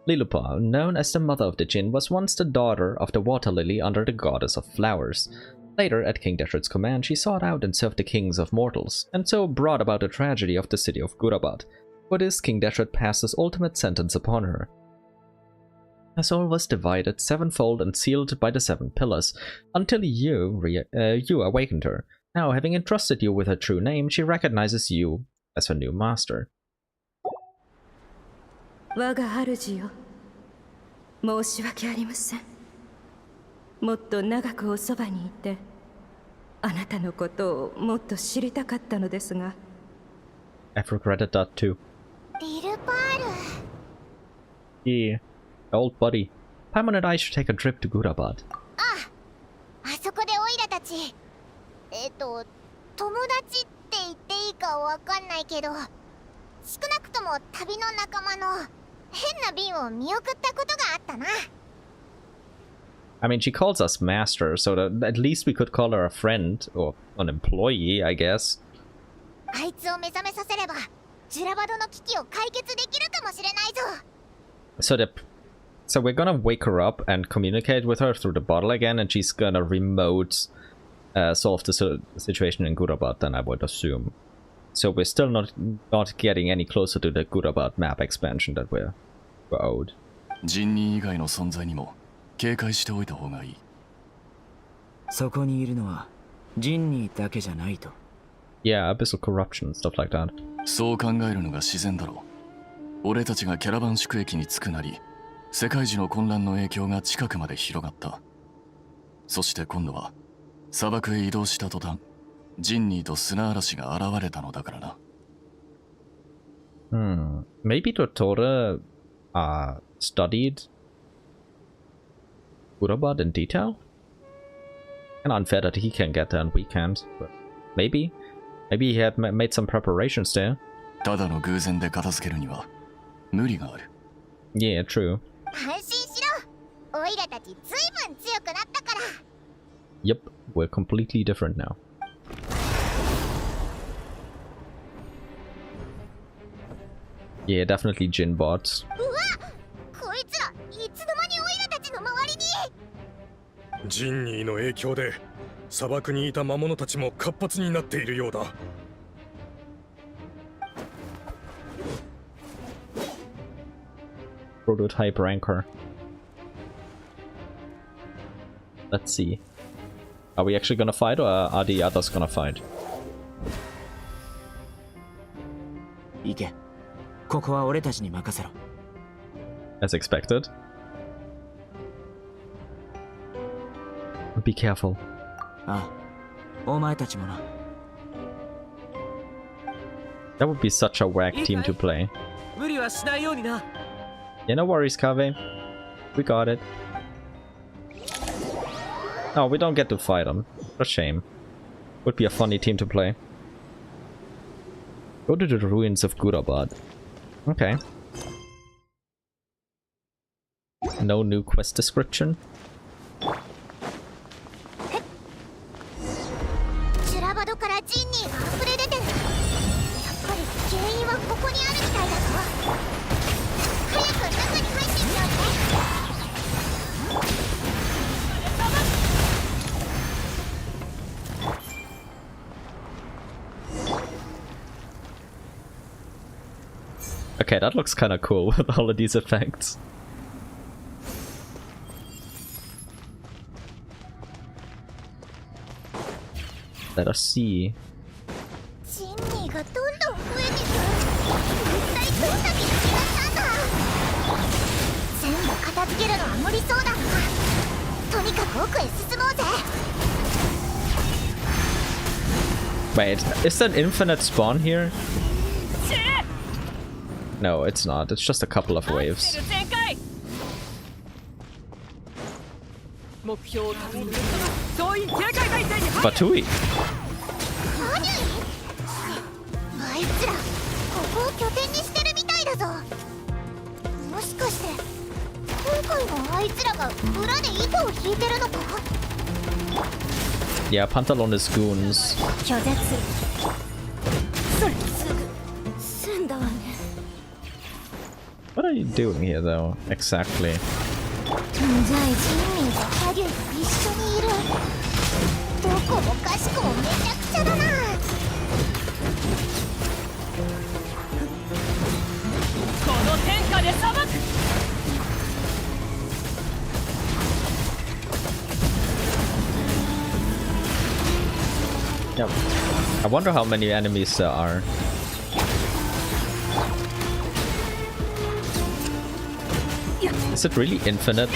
Lilupa, known as the mother of the Jinn, was once the daughter of the water lily under the goddess of flowers. Later, at King Deshret's command, she sought out and served the kings of mortals, and so brought about the tragedy of the city of Gurabad. For this, King Deshret passed his ultimate sentence upon her. Her soul was divided sevenfold and sealed by the 7 pillars, until you awakened her. Now, having entrusted you with her true name, she recognizes you as her new master. 我が主よ、申し訳ありません。もっと長くおそばにいて、あなたのことをもっと知りたかったのですが。I've regretted that too. リルパール。Yeah, old buddy. Paimon and I should take a trip to Gurabad. あそこでオイラたち。友達って言っていいかわかんないけど、少なくとも旅の仲間の変な便を見送ったことがあったな。I mean, she calls us master, so that at least we could call her a friend, or an employee, I guess. あいつを目覚めさせれば、ジュラバドの危機を解決できるかもしれないぞ。So we're gonna wake her up and communicate with her through the bottle again, and she's gonna remote solve the situation in Gurabad, then I would assume. So we're still not getting any closer to the Gurabad map expansion that we're owed. ジンニー以外の存在にも警戒しておいた方がいい。そこにいるのはジンニーだけじゃないと。Yeah, abyssal corruption, stuff like that. そう考えるのが自然だろう。俺たちがキャラバン宿駅に着くなり、世界中の混乱の影響が近くまで広がった。そして今度は砂漠へ移動した途端、ジンニーと砂嵐が現れたのだからな。Maybe Dottore studied Gurabad in detail? And unfair that he can get there and we can't, but maybe he had made some preparations there. ただの偶然で片付けるには無理がある。Yeah, true. 安心しろ。オイラたちずいぶん強くなったから。Yep, we're completely different now. Yeah, definitely Jinn bots. うわ、こいつらいつの間にオイラたちの周りに。ジンニーの影響で砂漠にいた魔物たちも活発になっているようだ。Prototype Rancor. Let's see. Are we actually gonna fight, or are the others gonna fight? 行け。ここは俺たちに任せろ。As expected. Be careful. ああ、お前たちもな。That would be such a whack team to play. 無理はしないようにな。Yeah, no worries, Kave. We got it. Oh, we don't get to fight them. What a shame. Would be a funny team to play. Go to the ruins of Gurabad. Okay. No new quest description. ジュラバドからジンニーが溢れ出てる。Okay, that looks kind of cool with all of these effects. Let us see. 珍味がどんどん増えてく。一体どんだけ違ったんだ。全部片付けるのは無理そうだな。とにかく奥へ進もうぜ。Wait, is that infinite spawn here? No, it's not. It's just a couple of waves. Fatui. あいつらここを拠点にしてるみたいだぞ。もしかして今回のあいつらが裏で糸を引いてるのか。 Yeah, Pantalon is goons. 拒絶。それすぐ済んだわね。 What are you doing here, though? Exactly. じゃあ人民とハリューが一緒にいる。どこもかしこもめちゃくちゃだな。この天下で裁く。 Yep. I wonder how many enemies there are. Is it really infinite?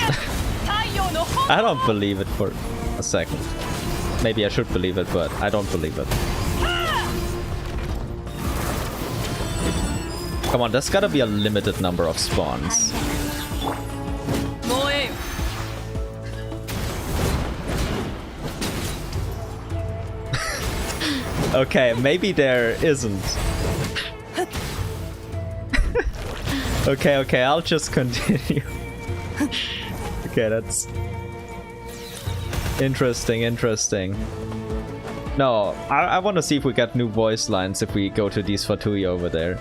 I don't believe it for a second. Maybe I should believe it, but I don't believe it. Come on, there's gotta be a limited number of spawns. Okay, maybe there isn't. Okay, I'll just continue. Okay, that's interesting. No, I want to see if we get new voice lines if we go to these Fatui over there.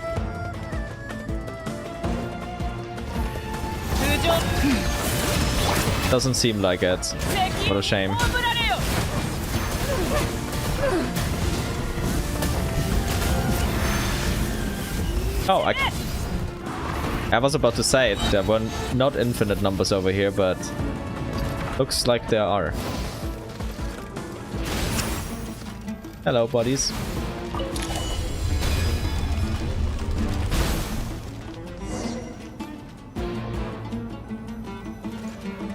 Doesn't seem like it. What a shame. Oh, I was about to say it. There were not infinite numbers over here, but looks like there are. Hello, buddies.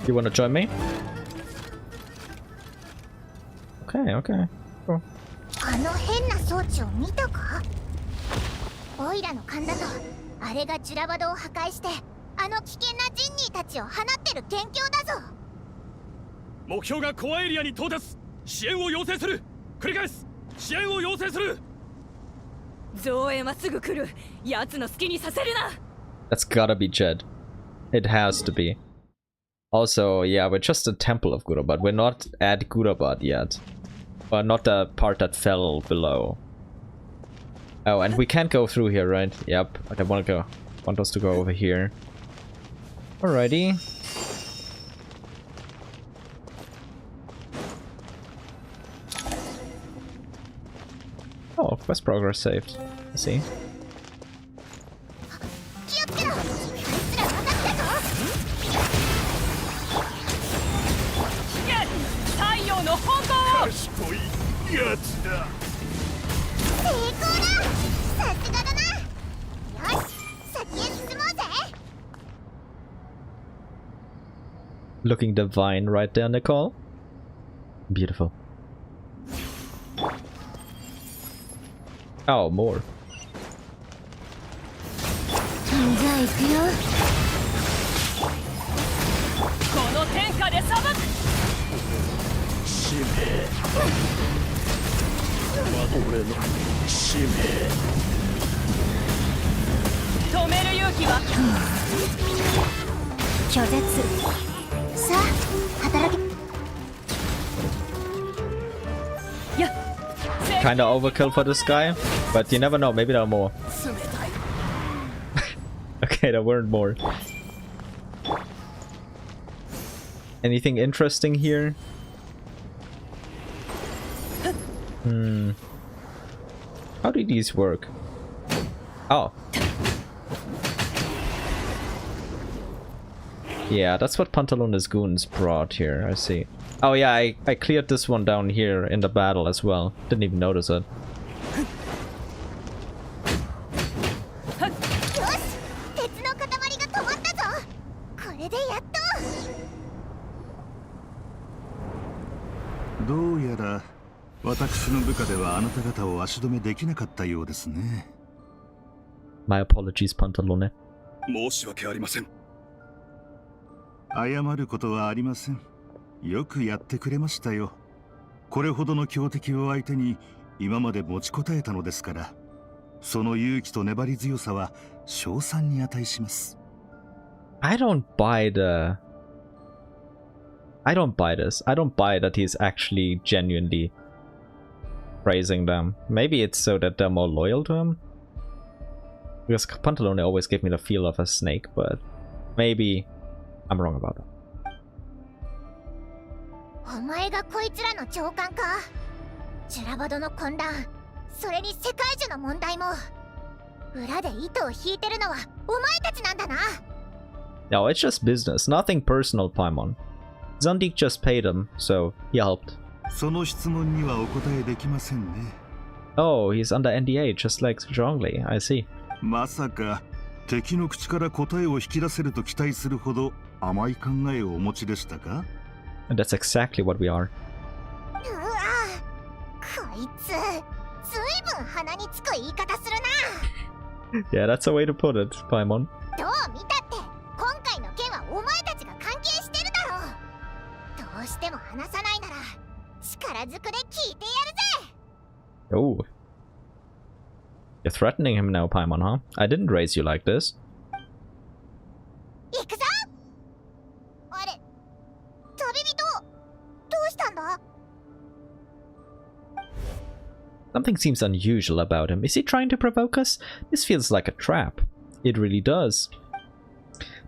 You wanna join me? Okay. Cool. あの変な装置を見たか？オイラの勘だとあれがジュラバドを破壊してあの危険なジンニーたちを放ってる元凶だぞ。目標がコアエリアに到達。支援を要請する。繰り返す。支援を要請する。増援はすぐ来る。奴の好きにさせるな。 That's gotta be Jed. It has to be. Also, yeah, we're just a temple of Gurabad. We're not at Gurabad yet. But not the part that fell below. Oh, and we can't go through here, right? Yep. I want us to go over here. Alrighty. Oh, quest progress saved. I see. Looking divine right there, Nicole. Beautiful. Oh, more. Kinda overkill for this guy, but you never know, maybe there are more. Okay, there weren't more. Anything interesting here? How do these work? Oh. Yeah, that's what Pantalones goons brought here, I see. Oh yeah, I cleared this one down here in the battle as well. Didn't even notice it. My apologies, Pantalone. 申し訳ありません。謝ることはありません。よくやってくれましたよ。これほどの強敵を相手に今まで持ちこたえたのですから、その勇気と粘り強さは称賛に値します。I don't buy this. I don't buy that he's actually genuinely praising them. Maybe it's so that they're more loyal to him? Because Pantalone always gave me the feel of a snake, but maybe I'm wrong about it. お前がこいつらの長官か。ジュラバドの混乱、それに世界樹の問題も裏で糸を引いてるのはお前たちなんだな。No, it's just business, nothing personal, Paimon. Zandik just paid him, so he helped. その質問にはお答えできませんね。Oh, he's under NDA, just like Zhongli, I see. まさか敵の口から答えを引き出せると期待するほど甘い考えをお持ちでしたか？ And that's exactly what we are. うわ、こいつ、ずいぶん鼻につく言い方するな。Yeah, that's a way to put it, Paimon. どう見たって今回の件はお前たちが関係してるだろう。どうしても話さないなら力ずくで聞いてやるぜ。 Oh. You're threatening him now, Paimon, huh? I didn't raise you like this. 行くぞ。あれ、旅人、どうしたんだ？ Something seems unusual about him. Is he trying to provoke us? This feels like a trap. It really does.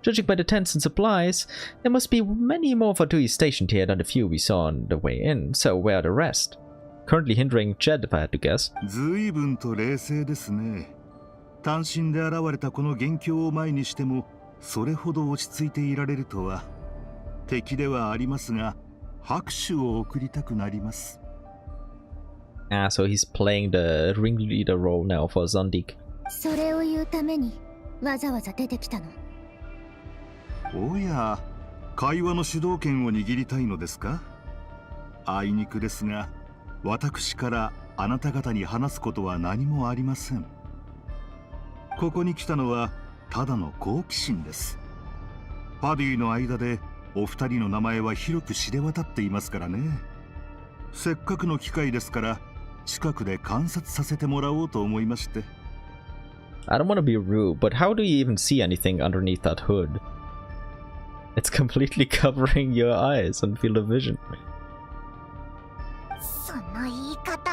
Judging by the tents and supplies, there must be many more Fatui stationed here than the few we saw on the way in, so where are the rest? Currently hindering Jed, if I had to guess. 随分と冷静ですね。単身で現れたこの元凶を前にしても、それほど落ち着いていられるとは。敵ではありますが、拍手を送りたくなります。Ah, so he's playing the ringleader role now for Zandik. それを言うためにわざわざ出てきたの？おや、会話の主導権を握りたいのですか？あいにくですが、私からあなた方に話すことは何もありません。ここに来たのはただの好奇心です。パディの間でお二人の名前は広く知れ渡っていますからね。せっかくの機会ですから近くで観察させてもらおうと思いまして。I don't want to be rude, but how do you even see anything underneath that hood? It's completely covering your eyes and field of vision. その言い方、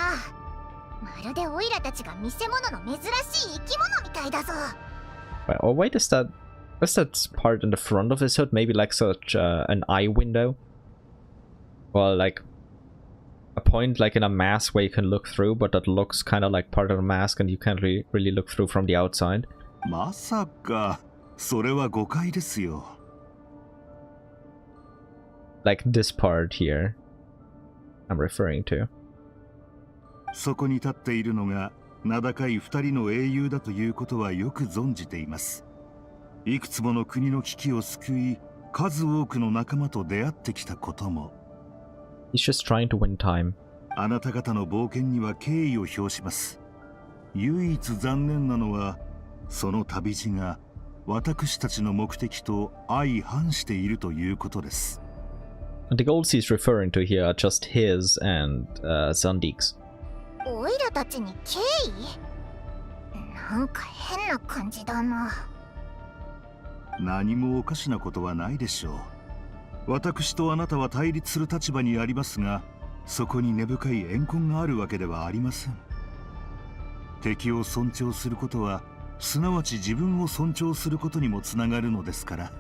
まるでオイラたちが見せ物の珍しい生き物みたいだぞ。Or wait, is that part in the front of his hood maybe like such an eye window? Or like a point like in a mask where you can look through, but that looks kind of like part of the mask and you can't really look through from the outside? まさか、それは誤解ですよ。Like this part here, I'm referring to. そこに立っているのが名高い二人の英雄だということはよく存じています。いくつもの国の危機を救い、数多くの仲間と出会ってきたことも。He's just trying to win time. あなた方の冒険には敬意を表します。唯一残念なのは、その旅路が私たちの目的と相反しているということです。And the goals he's referring to here are just his and Zandik's. オイラたちに敬意？なんか変な感じだな。何もおかしなことはないでしょう。私とあなたは対立する立場にありますが、そこに根深い怨恨があるわけではありません。敵を尊重することは、すなわち自分を尊重することにもつながるのですから。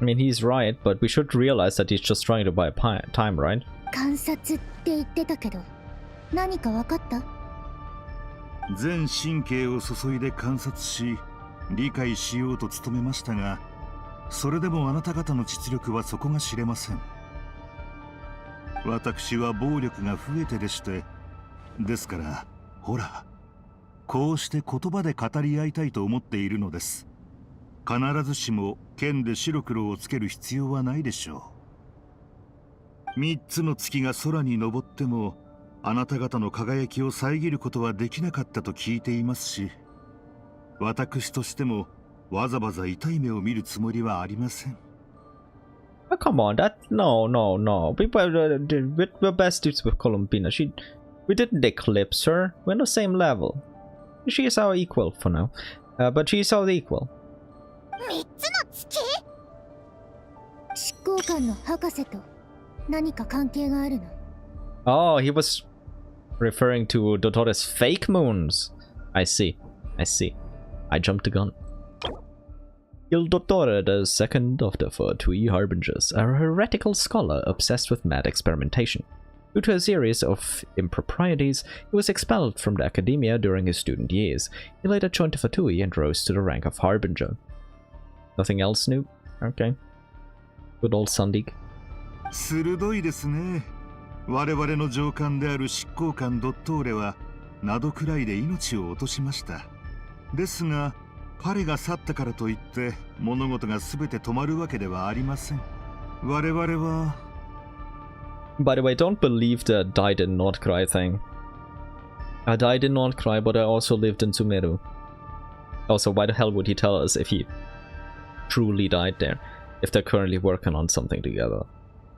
I mean, he's right, but we should realize that he's just trying to buy time, right? 観察って言ってたけど、何か分かった？全神経を注いで観察し、理解しようと努めましたが、それでもあなた方の実力は底が知れません。私は暴力が増えてでして、ですからほら、こうして言葉で語り合いたいと思っているのです。必ずしも剣で白黒をつける必要はないでしょう。3つの月が空に昇ってもあなた方の輝きを遮ることはできなかったと聞いていますし、私としてもわざわざ痛い目を見るつもりはありません。Oh, come on, no. We were besties with Columbina. We didn't eclipse her. We're on the same level. She is our equal for now, but she is our equal. 3つの月？執行官の博士と何か関係があるの？ Oh, he was referring to Dottores fake moons. I see. I jumped the gun. Il Dottore, the second of the 4 Harbingers, a heretical scholar obsessed with mad experimentation. Due to a series of improprieties, he was expelled from the academia during his student years. He later joined the Fatui and rose to the rank of Harbinger. Nothing else new? Okay. Good old Zandik. 鋭いですね。我々の上官である執行官ドットーレはなどくらいで命を落としました。ですが彼が去ったからといって物事が全て止まるわけではありません。我々は By the way, don't believe the I did not cry thing. I did not cry, but I also lived in Sumeru. Also, why the hell would he tell us if he truly died there? If they're currently working on something together.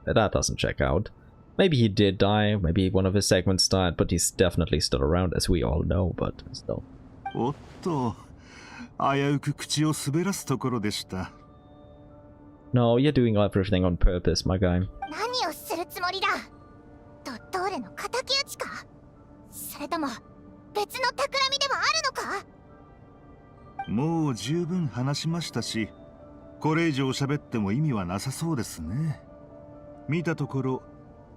That doesn't check out. Maybe he did die, maybe one of his segments died, but he's definitely still around, as we all know, but still. おっと、危うく口を滑らすところでした。No, you're doing everything on purpose, my guy. 何をするつもりだ？ドットーレの仇討ちか？それとも別の企みでもあるのか？もう十分話しましたし、これ以上喋っても意味はなさそうですね。見たところ、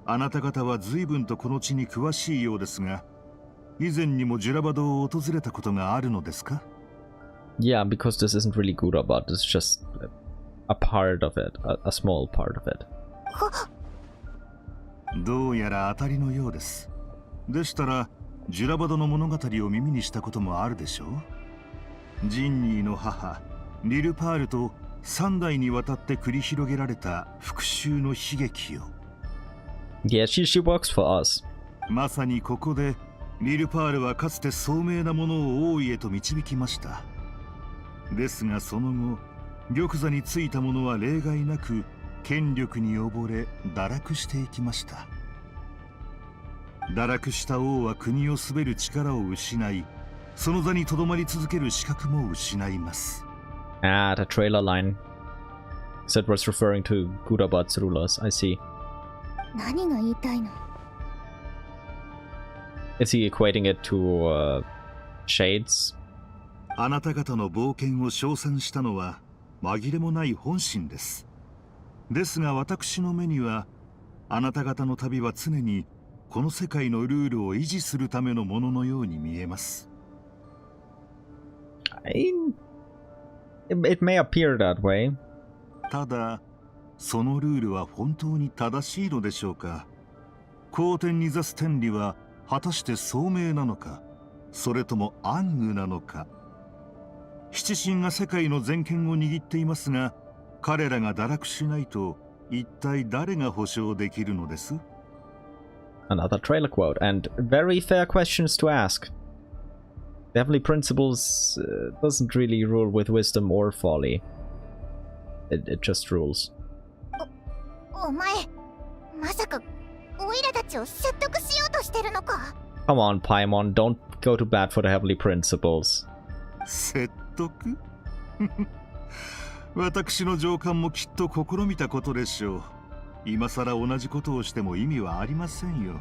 あなた方は随分とこの地に詳しいようですが、以前にもジュラバドを訪れたことがあるのですか？ Yeah, because this isn't really good about it. It's just a part of it, a small part of it. どうやら当たりのようです。でしたら、ジュラバドの物語を耳にしたこともあるでしょう。ジンニーの母、リルパールと3代にわたって繰り広げられた復讐の悲劇を。Yeah, she works for us. まさにここで、リルパールはかつて聡明なものを王位へと導きました。ですがその後、玉座についた者は例外なく権力に溺れ堕落していきました。堕落した王は国を統べる力を失い、その座にとどまり続ける資格も失います。Ah, the trailer line. So it was referring to Gudabad's rulers. I see. 何が言いたいの？ Is he equating it to shades? あなた方の冒険を称賛したのは紛れもない本心です。ですが私の目には、あなた方の旅は常にこの世界のルールを維持するためのもののように見えます。It may appear that way. ただ、そのルールは本当に正しいのでしょうか。皇天に座す天理は果たして聡明なのか、それとも暗愚なのか。七神が世界の全権を握っていますが、彼らが堕落しないと一体誰が保証できるのです？ Another trailer quote, and very fair questions to ask. The Heavenly Principles doesn't really rule with wisdom or folly. It just rules. お前、まさかオイラたちを説得しようとしてるのか？ Come on, Paimon, don't go to bat for the Heavenly Principles. 説得？私の上官もきっと試みたことでしょう。今さら同じことをしても意味はありませんよ。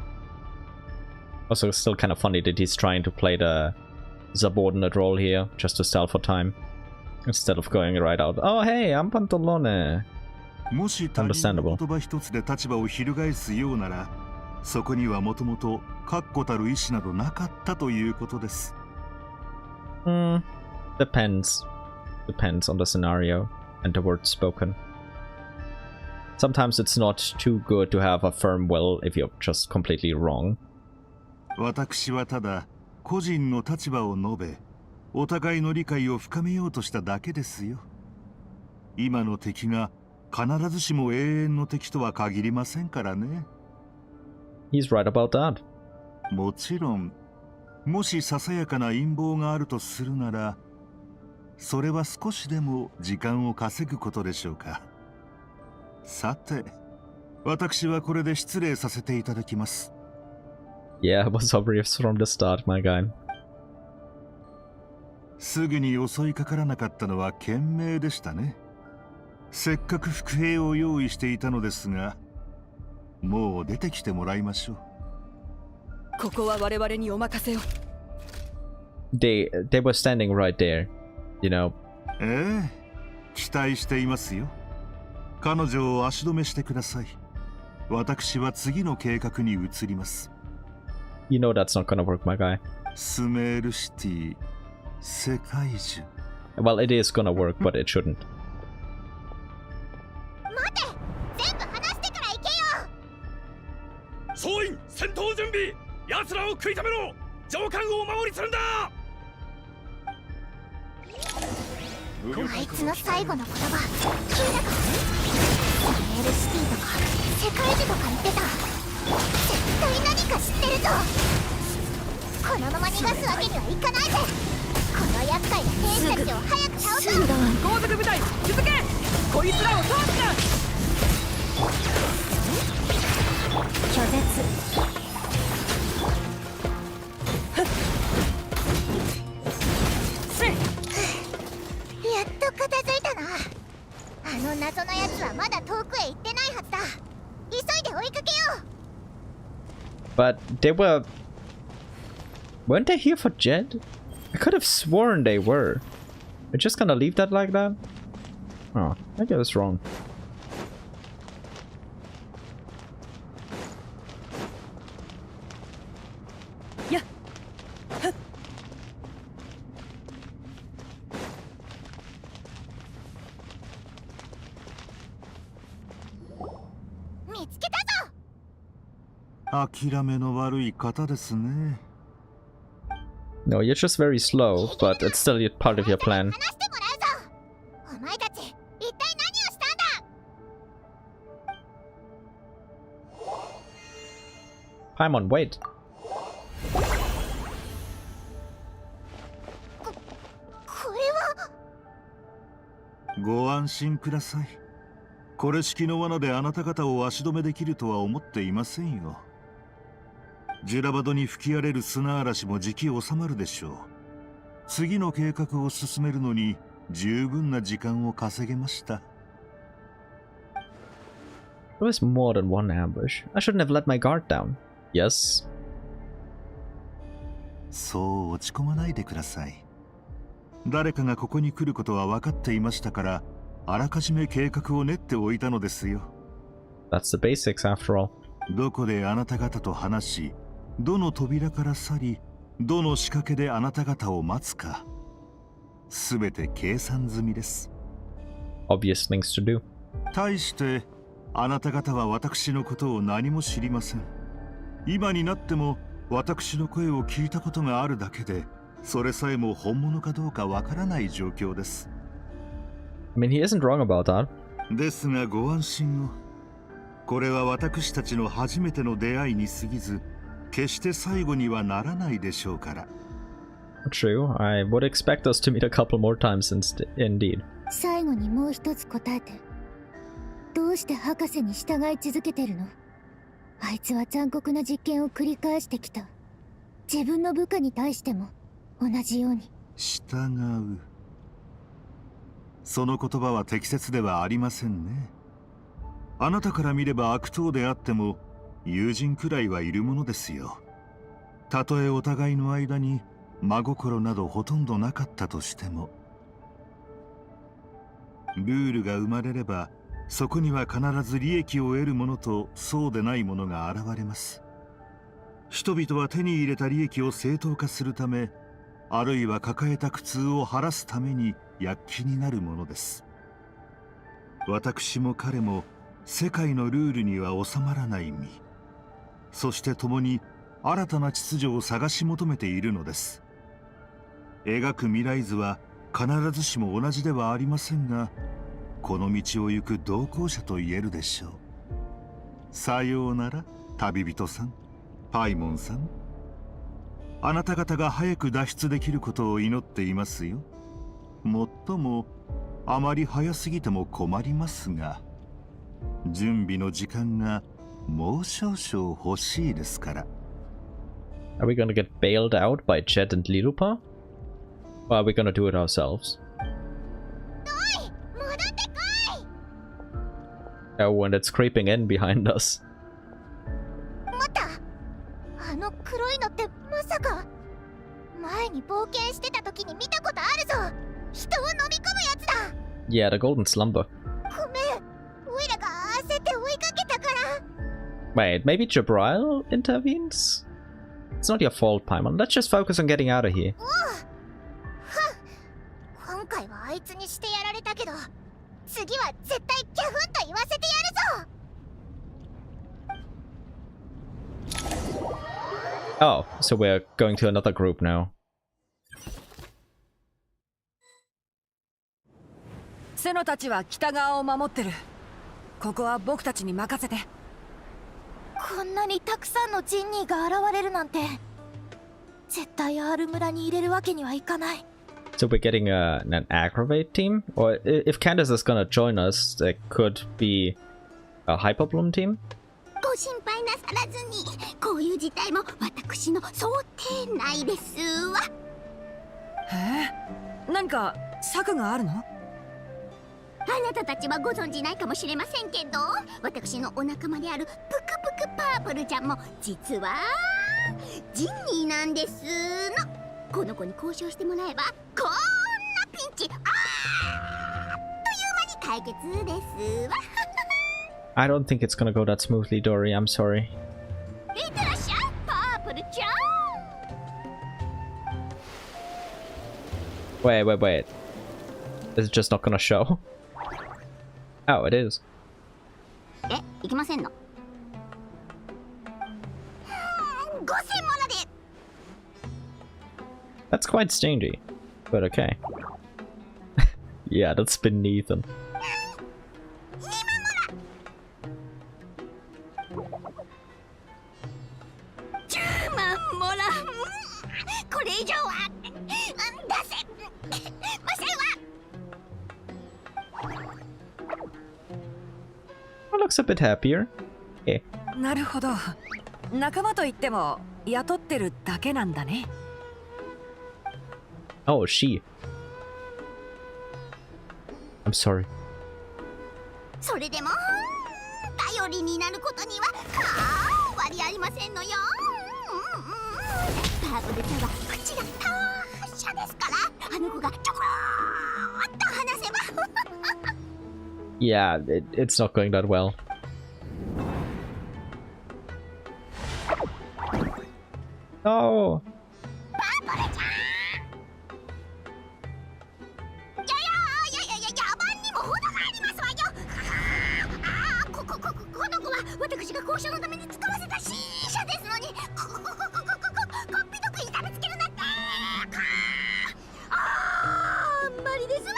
Also, it's still kind of funny that he's trying to play the subordinate role here, just to sell for time, instead of going right out. Oh, hey, I'm Pantalone. もし他人の言葉一つで立場を翻すようなら、そこにはもともと確固たる意志などなかったということです。Depends. depends on the scenario and the words spoken. Sometimes it's not too good to have a firm will if you're just completely wrong. 私はただ個人の立場を述べ、お互いの理解を深めようとしただけですよ。今の敵が必ずしも永遠の敵とは限りませんからね。He's right about that. もちろん、もしささやかな陰謀があるとするなら、それは少しでも時間を稼ぐことでしょうか。さて、私はこれで失礼させていただきます。Yeah, it was obvious from the start, my guy. すぐに襲いかからなかったのは賢明でしたね。せっかく伏兵を用意していたのですが、もう出てきてもらいましょう。ここは我々にお任せを。They were standing right there, you know. ええ、期待していますよ。彼女を足止めしてください。私は次の計画に移ります。You know that's not gonna work, my guy. スメールシティ、世界中。Well, it is gonna work, but it shouldn't. 待て、全部話してから行けよ。総員戦闘準備。奴らを食い止めろ。上官をお守りするんだ。あいつの最後の言葉聞いたか。スメールシティとか世界樹とか言ってた。絶対何か知ってるぞ。このまま逃がすわけにはいかないぜ。この厄介な兵士たちを早く倒すんだ。後続部隊続け。こいつらを通すな。拒絶。やっと片付いたな。あの謎のやつはまだ遠くへ行ってないはずだ。急いで追いかけよう。 But they weren't they here for Jed? I could have sworn they were. They're just gonna leave that like that? Oh, maybe I was wrong. Yeah. No, you're just very slow, but it's still part of your plan. Paimon, wait. ご安心ください。これ式の罠であなた方を足止めできるとは思っていませんよ。ジュラバドに吹き荒れる砂嵐もじき収まるでしょう。次の計画を進めるのに十分な時間を稼げました。There was more than one ambush. I shouldn't have let my guard down. Yes. そう落ち込まないでください。誰かがここに来ることは分かっていましたから、あらかじめ計画を練っておいたのですよ。That's the basics after all. どこであなた方と話し、どの扉から去り、どの仕掛けであなた方を待つか、すべて計算済みです。Obvious things to do. 対して、あなた方は私のことを何も知りません。今になっても私の声を聞いたことがあるだけで、それさえも本物かどうかわからない状況です。I mean, he isn't wrong about that. ですがご安心を。これは私たちの初めての出会いに過ぎず、決して最後にはならないでしょうから。True, I would expect us to meet a couple more times indeed. 最後にもう一つ答えて。どうして博士に従い続けてるの？あいつは残酷な実験を繰り返してきた。自分の部下に対しても同じように。従う。その言葉は適切ではありませんね。あなたから見れば悪党であっても友人くらいはいるものですよ。たとえお互いの間に真心などほとんどなかったとしても。ルールが生まれればそこには必ず利益を得るものとそうでないものが現れます。人々は手に入れた利益を正当化するため、あるいは抱えた苦痛を晴らすために躍起になるものです。私も彼も世界のルールには収まらない身、そして共に新たな秩序を探し求めているのです。描く未来図は必ずしも同じではありませんが、この道を行く同行者と言えるでしょう。さようなら旅人さん、パイモンさん。あなた方が早く脱出できることを祈っていますよ。もっともあまり早すぎても困りますが、準備の時間がもう少々欲しいですから。Are we gonna get bailed out by Chet and Lilupa? Or are we gonna do it ourselves? Oh, and it's creeping in behind us. 待った。あの黒いのってまさか前に冒険してた時に見たことあるぞ。人を飲み込むやつだ。Yeah, the golden slumber. ごめん。オイラが焦って追いかけたから。Wait, maybe Jabrail intervenes? It's not your fault, Paimon. Let's just focus on getting out of here. 今回はあいつにしてやられたけど、次は絶対ギャフンと言わせてやるぞ。Oh, so we're going to another group now. セノたちは北側を守ってる。ここは僕たちに任せて。こんなにたくさんのジンニーが現れるなんて、絶対アール村に入れるわけにはいかない。So we're getting an aggravate team? Or if Candace is gonna join us, there could be a Hyperbloom team? ご心配なさらずに、こういう事態も私の想定内ですわ。何か策があるの？あなたたちはご存じないかもしれませんけど、私のお仲間であるプクプクパープルちゃんも実はジンニーなんですの。この子に交渉してもらえばこんなピンチあっという間に解決ですわ。I don't think it's gonna go that smoothly, Dory. I'm sorry. いってらっしゃい、パープルちゃん。Wait. Is it just not gonna show? Oh, it is. 行きませんの。5000もので。That's quite stingy, but okay. Yeah, that's beneath him. 10万もらう。これ以上は出せませんわ。Looks a bit happier. Okay. なるほど。仲間といっても雇ってるだけなんだね。Oh, she. I'm sorry. それでも頼りになることには割りありませんのよ。パープルちゃんは口が達者ですから、あの子がちょこっと話せば。Yeah, it's not going that well. Oh. 私が交渉のために使わせた新車ですのに、こっぴどく痛めつけるなんて、あんまりですわ。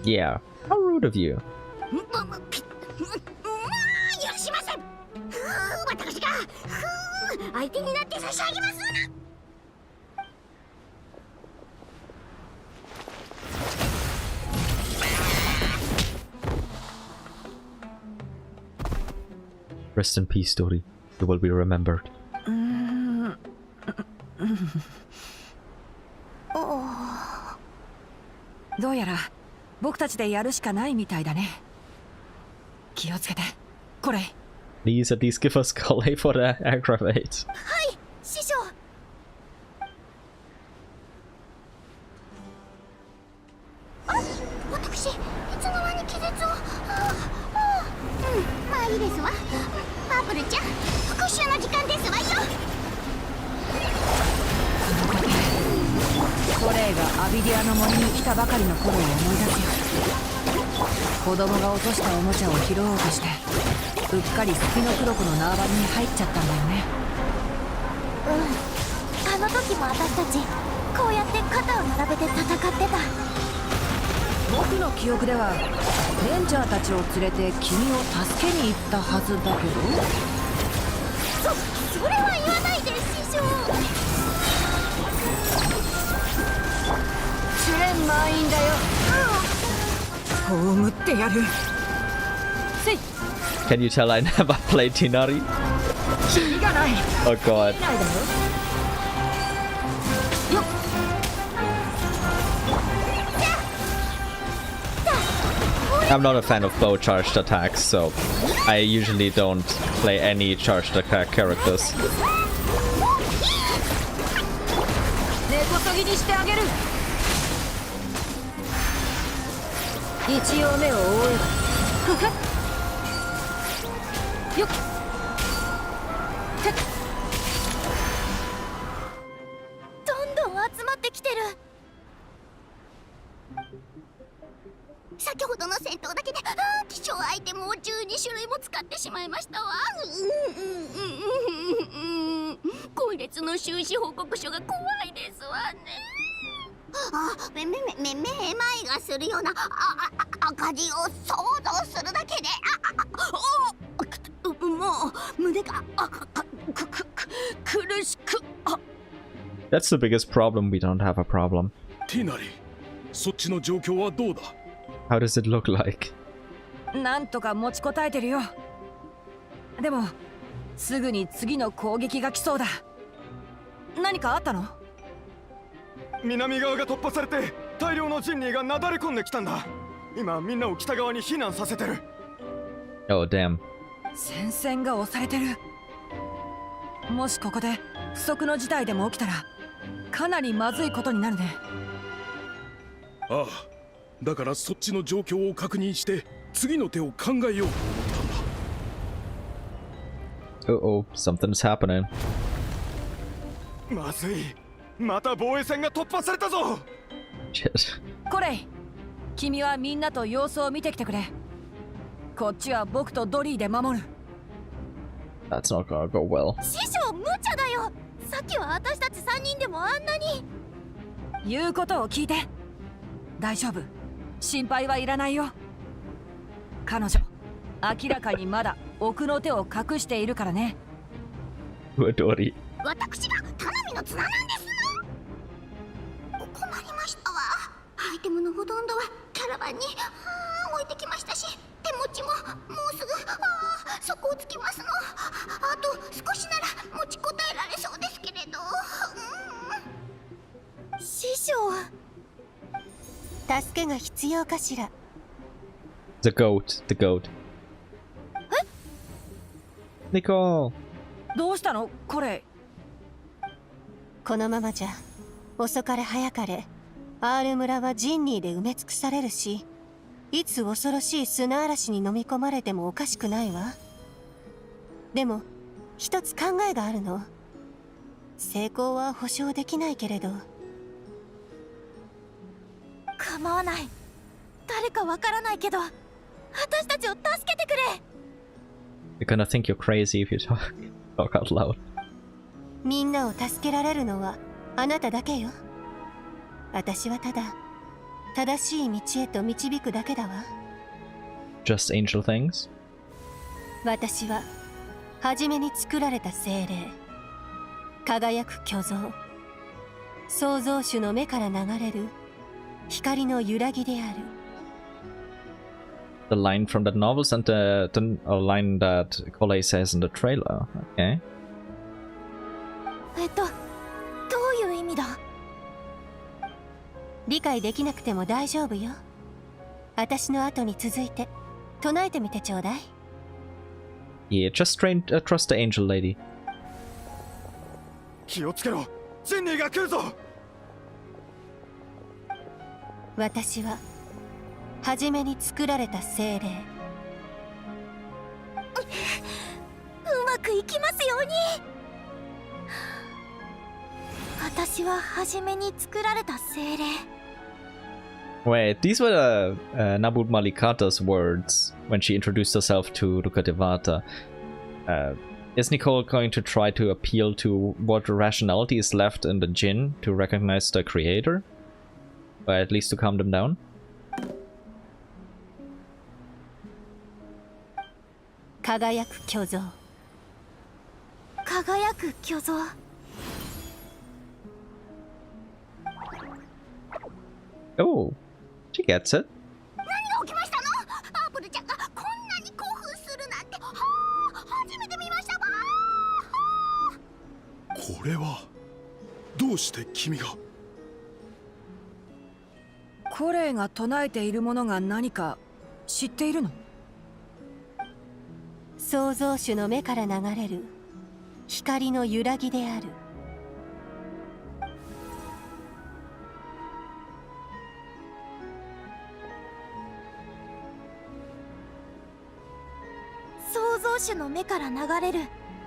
Yeah, how rude of you. 許しません。私が相手になって差し上げますな。Rest in peace, Dory. You will be remembered. どうやら僕たちでやるしかないみたいだね。気をつけて。これ。Please at least give us Kale for the aggravate. はい、師匠。私、いつの間に気絶を。まあいいですわ。パープルちゃん、復讐の時間ですわよ。これ前がアビディアの森に来たばかりの頃を思い出すよ。子供が落としたおもちゃを拾おうとしてうっかり月の黒子の縄張りに入っちゃったんだよね。あの時も私たちこうやって肩を並べて戦ってた。僕の記憶ではレンジャーたちを連れて君を助けに行ったはずだけど。それは言わないで師匠。チェーン満員だよ。葬ってやる。せい。 Can you tell I never played Tinari? キリがない。 Oh god. I'm not a fan of bow charged attacks, so I usually don't play any charged attack characters. 根こそぎにしてあげる。一応目を覆えば。よっ。どんどん集まってきてる。先ほどの戦闘だけで希少アイテムを12種類も使ってしまいましたわ。今月の収支報告書が怖いですわね。めまいがするような赤字を想像するだけでもう胸が苦しく。 That's the biggest problem. We don't have a problem. ティナリ、そっちの状況はどうだ？ How does it look like? なんとか持ちこたえてるよ。でもすぐに次の攻撃が来そうだ。何かあったの？南側が突破されて大量のジンニーがなだれ込んできたんだ。今みんなを北側に避難させてる。 Oh damn. 戦線が押されてる。もしここで不測の事態でも起きたらかなりまずいことになるね。ああ、だからそっちの状況を確認して次の手を考えようと思ったんだ。 Uh-oh, something's happening. まずい、また防衛線が突破されたぞ。Shit. コレイ、君はみんなと様子を見てきてくれ。こっちは僕とドリーで守る。 That's not gonna go well. 師匠無茶だよ。さっきは私たち3人でもあんなに。言うことを聞いて。大丈夫、心配はいらないよ。彼女明らかにまだ奥の手を隠しているからね。ドリー。私が頼みの綱なんです。困りましたわ。アイテムのほとんどはキャラバンに置いてきましたし、手持ちももうすぐ底をつきますの。あと少しなら持ちこたえられそうですけれど。師匠、助けが必要かしら。 The goat, the goat. Nicole! どうしたのこれ？このままじゃ遅かれ早かれアール村はジンニーで埋め尽くされるし、いつ恐ろしい砂嵐に飲み込まれてもおかしくないわ。でも一つ考えがあるの。成功は保証できないけれど。構わない。誰かわからないけど私たちを助けてくれ。 You're gonna think you're crazy if you talk out loud. みんなを助けられるのはあなただけよ。私はただ正しい道へと導くだけだわ。 Just angel things? 私は初めに作られた精霊、輝く巨像、創造主の目から流れる光の揺らぎである。 The line from the novels and the line that Nicole says in the trailer. Okay. どういう意味だ？理解できなくても大丈夫よ。私の後に続いて唱えてみてちょうだい。 Yeah, just trust the angel lady. 気をつけろ、ジンニーが来るぞ。私は初めに作られた精霊。うまくいきますように。私は初めに作られた精霊。 Wait, these were Nabut Malikata's words when she introduced herself to Rukadevata. Is Nicole going to try to appeal to what rationality is left in the Jinn to recognize the creator? Or at least to calm them down? 輝く巨像。輝く巨像。 Oh, she gets it. 何が起きましたの？アープルちゃんがこんなに興奮するなんて、はあ、初めて見ましたわ。これはどうして君が？コレイが唱えているものが何か知っているの？創造主の目から流れる光の揺らぎである。創造主の目から流れる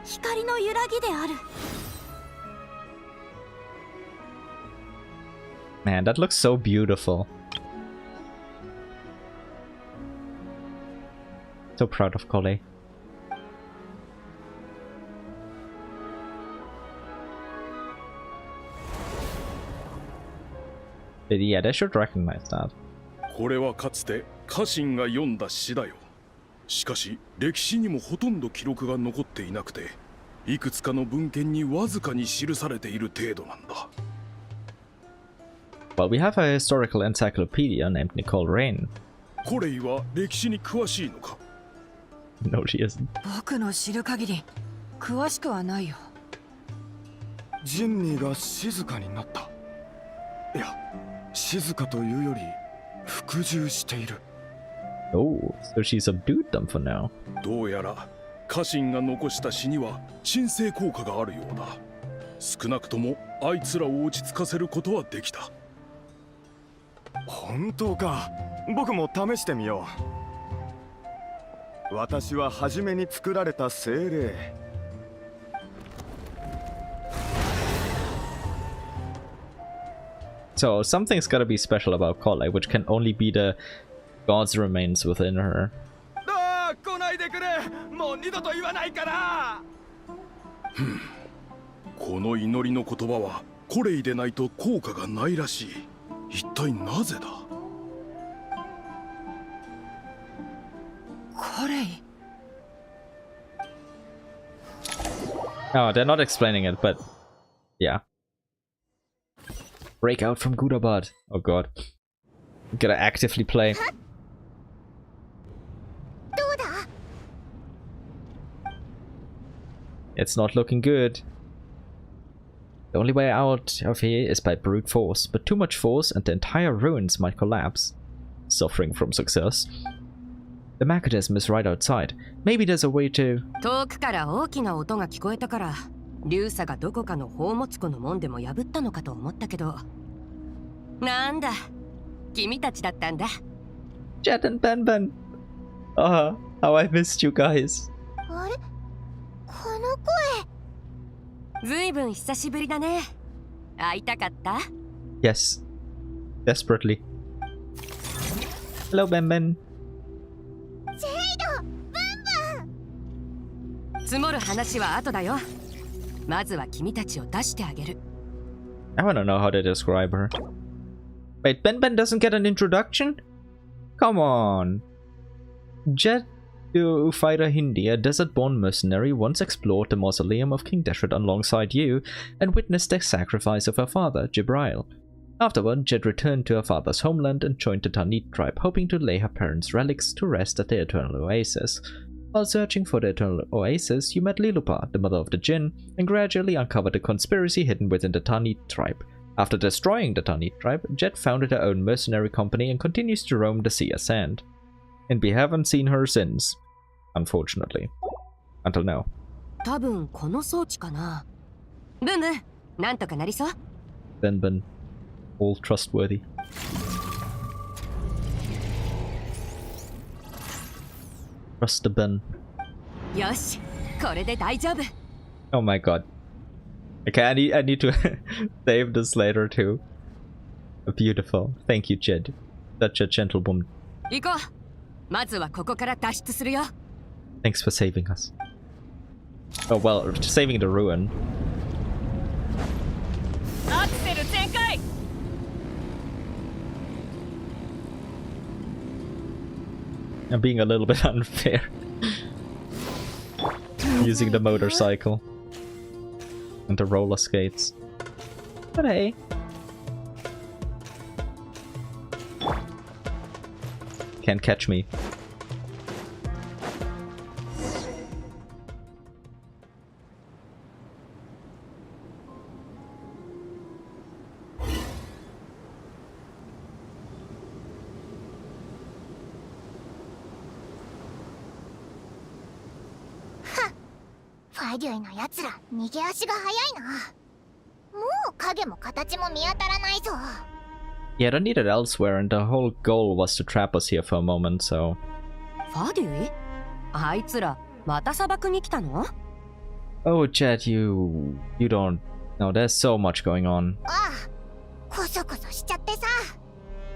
光の揺らぎである。 Man, that looks so beautiful. So proud of Kole. Yeah, they should recognize that. これはかつて家臣が読んだ詩だよ。しかし歴史にもほとんど記録が残っていなくて、いくつかの文献にわずかに記されている程度なんだ。 Well, we have a historical encyclopedia named Nicole Rain. コレイは歴史に詳しいのか？ No, she isn't. 僕の知る限り詳しくはないよ。ジンニーが静かになった。いや、静かというより服従している。 Oh, so she subdued them for now. どうやら家臣が残した詩には鎮静効果があるようだ。少なくともあいつらを落ち着かせることはできた。本当か。僕も試してみよう。私は初めに作られた精霊。 So something's gotta be special about Kole, which can only be the god's remains within her. ああ、来ないでくれ。もう二度と言わないから。この祈りの言葉はコレイでないと効果がないらしい。一体なぜだ？コレイ。 Oh, they're not explaining it, but yeah. Break out from Gudabad. Oh god. Gotta actively play. どうだ？ It's not looking good. The only way out of here is by brute force, but too much force and the entire ruins might collapse. Suffering from success. The mechanism is right outside. Maybe there's a way to... 遠くから大きな音が聞こえたから、リュウサがどこかの宝物庫の門でも破ったのかと思ったけど。なんだ、君たちだったんだ。Jet and Benben. Ah, how I missed you guys. あれ？この声。ずいぶん久しぶりだね。会いたかった？ Yes. Desperately. Hello, Benben. ジェイド、ブンブン。積もる話は後だよ。まずは君たちを出してあげる。I wanna know how to describe her. Wait, Benben doesn't get an introduction? Come on. Jet Fighter Hindi, a desert-born mercenary, once explored the mausoleum of King Deshret alongside you and witnessed the sacrifice of her father, Jibrail. Afterward, Jet returned to her father's homeland and joined the Tanit tribe, hoping to lay her parents' relics to rest at the Eternal Oasis. While searching for the Eternal Oasis, you met Lilupa, the mother of the Jinn, and gradually uncovered a conspiracy hidden within the Tanit tribe. After destroying the Tanit tribe, Jet founded her own mercenary company and continues to roam the Sea of Sand. And we haven't seen her since, unfortunately. Until now. 多分この装置かな。ブンブン、なんとかなりそう？ Benben, all trustworthy. Trust the Ben. よし、これで大丈夫。 Oh my god. Okay, I need to save this later too. Beautiful. Thank you, Jed. Such a gentlewoman. 行こう。まずはここから脱出するよ。Thanks for saving us. Oh well, saving the ruin. アクセル全開。I'm being a little bit unfair. Using the motorcycle. And the roller skates. But hey. Can't catch me. Yeah, I don't need it elsewhere, and the whole goal was to trap us here for a moment, so... ファデュイ？あいつら、また砂漠に来たの？ Oh, Jet, you don't... No, there's so much going on. こそこそしちゃってさ。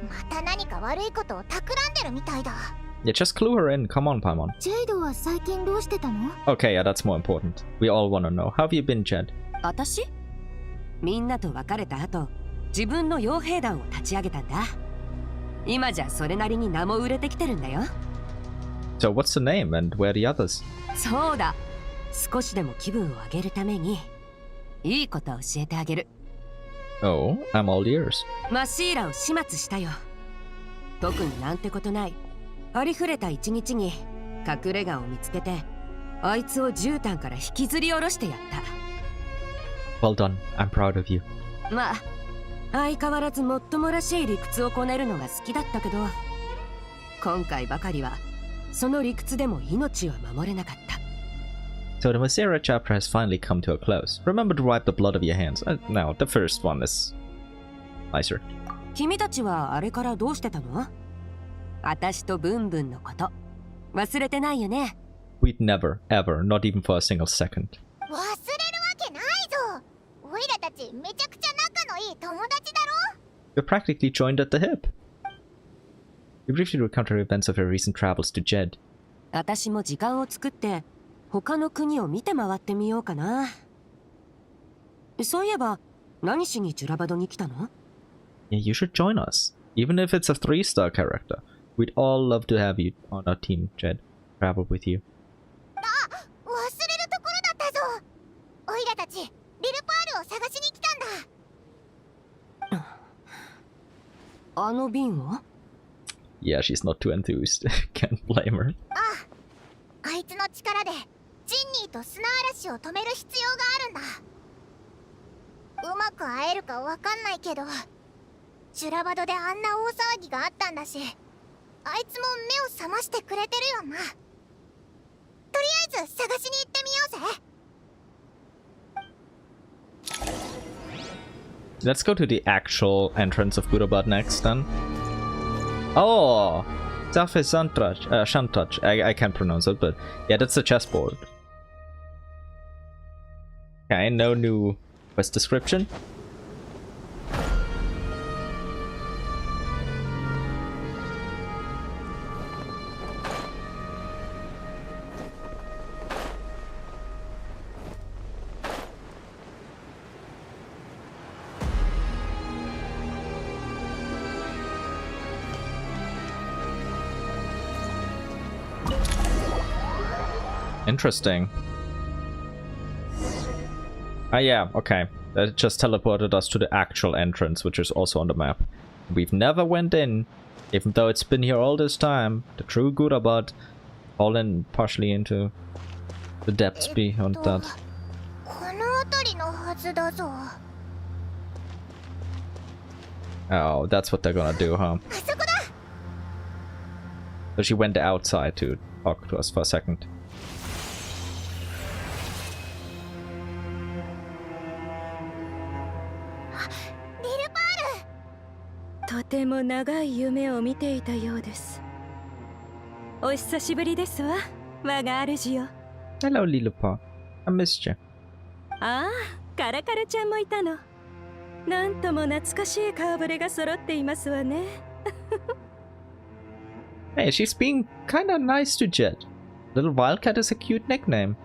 また何か悪いことを企んでるみたいだ。Yeah, just clue her in. Come on, Paimon. ジェイドは最近どうしてたの？ Okay, yeah, that's more important. We all wanna know. How have you been, Jed? 私？みんなと別れた後、自分の傭兵団を立ち上げたんだ。今じゃそれなりに名も売れてきてるんだよ。So what's the name and where are the others? そうだ。少しでも気分を上げるために、いいことを教えてあげる。Oh, I'm all ears. マシーラを始末したよ。特になんてことない。ありふれた一日に隠れ家を見つけて、あいつを絨毯から引きずり下ろしてやった。Well done. I'm proud of you. まあ、相変わらずもっともらしい理屈をこねるのが好きだったけど、今回ばかりはその理屈でも命は守れなかった。So the Masera chapter has finally come to a close. Remember to wipe the blood of your hands. Now, the first one is nicer. 君たちはあれからどうしてたの？私とブンブンのこと忘れてないよね。 We'd never, ever, not even for a single second. 忘れるわけないぞ。オイラたちめちゃくちゃ仲のいい友達だろ。 We're practically joined at the hip. We briefly recounted events of your recent travels to Jed. 私も時間を作って他の国を見て回ってみようかな。そういえば何しにジュラバドに来たの？ Yeah, you should join us. Even if it's a 3-star character. We'd all love to have you on our team, Jed. Travel with you. 忘れるところだったぞ。オイラたちリルパールを探しに来たんだ。あの瓶は？ Yeah, she's not too enthused. Can't blame her. あいつの力でジンニーと砂嵐を止める必要があるんだ。うまく会えるかわかんないけど、ジュラバドであんな大騒ぎがあったんだし、あいつも目を覚ましてくれてるよな。とりあえず探しに行ってみようぜ。 Let's go to the actual entrance of Gurabad next then. Oh! Zafe Shantaj. I can't pronounce it, but yeah, that's the chessboard. Okay, no new quest description. Interesting. Ah, yeah, okay. That just teleported us to the actual entrance, which is also on the map. We've never went in, even though it's been here all this time. The true Gurabad fallen partially into the depths beyond that. この辺りのはずだぞ。 Oh, that's what they're gonna do, huh? あそこだ。 So she went outside to talk to us for a second. とても長い夢を見ていたようです。お久しぶりですわ、我が主よ。 Hello, Lilupa. I missed you. ああ、カラカラちゃんもいたの。なんとも懐かしい顔ぶれが揃っていますわね。Hey, she's being kinda nice to Jet. Little Wildcat is a cute nickname.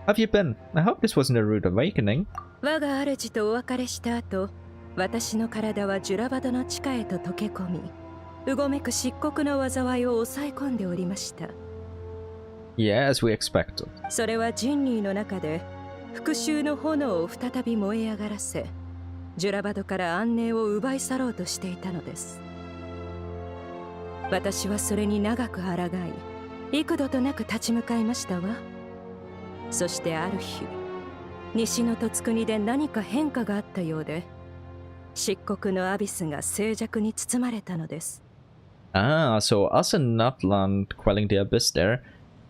How have you been? I hope this wasn't a rude awakening. 我が主とお別れした後、私の体はジュラバドの地下へと溶け込み、うごめく漆黒の災いを抑え込んでおりました。Yeah, as we expected. それは人類の中で復讐の炎を再び燃え上がらせ、ジュラバドから安寧を奪い去ろうとしていたのです。私はそれに長く抗い、幾度となく立ち向かいましたわ。そしてある日、西の十津国で何か変化があったようで、漆黒のアビスが静寂に包まれたのです。Ah, so us in Nutland quelling the abyss there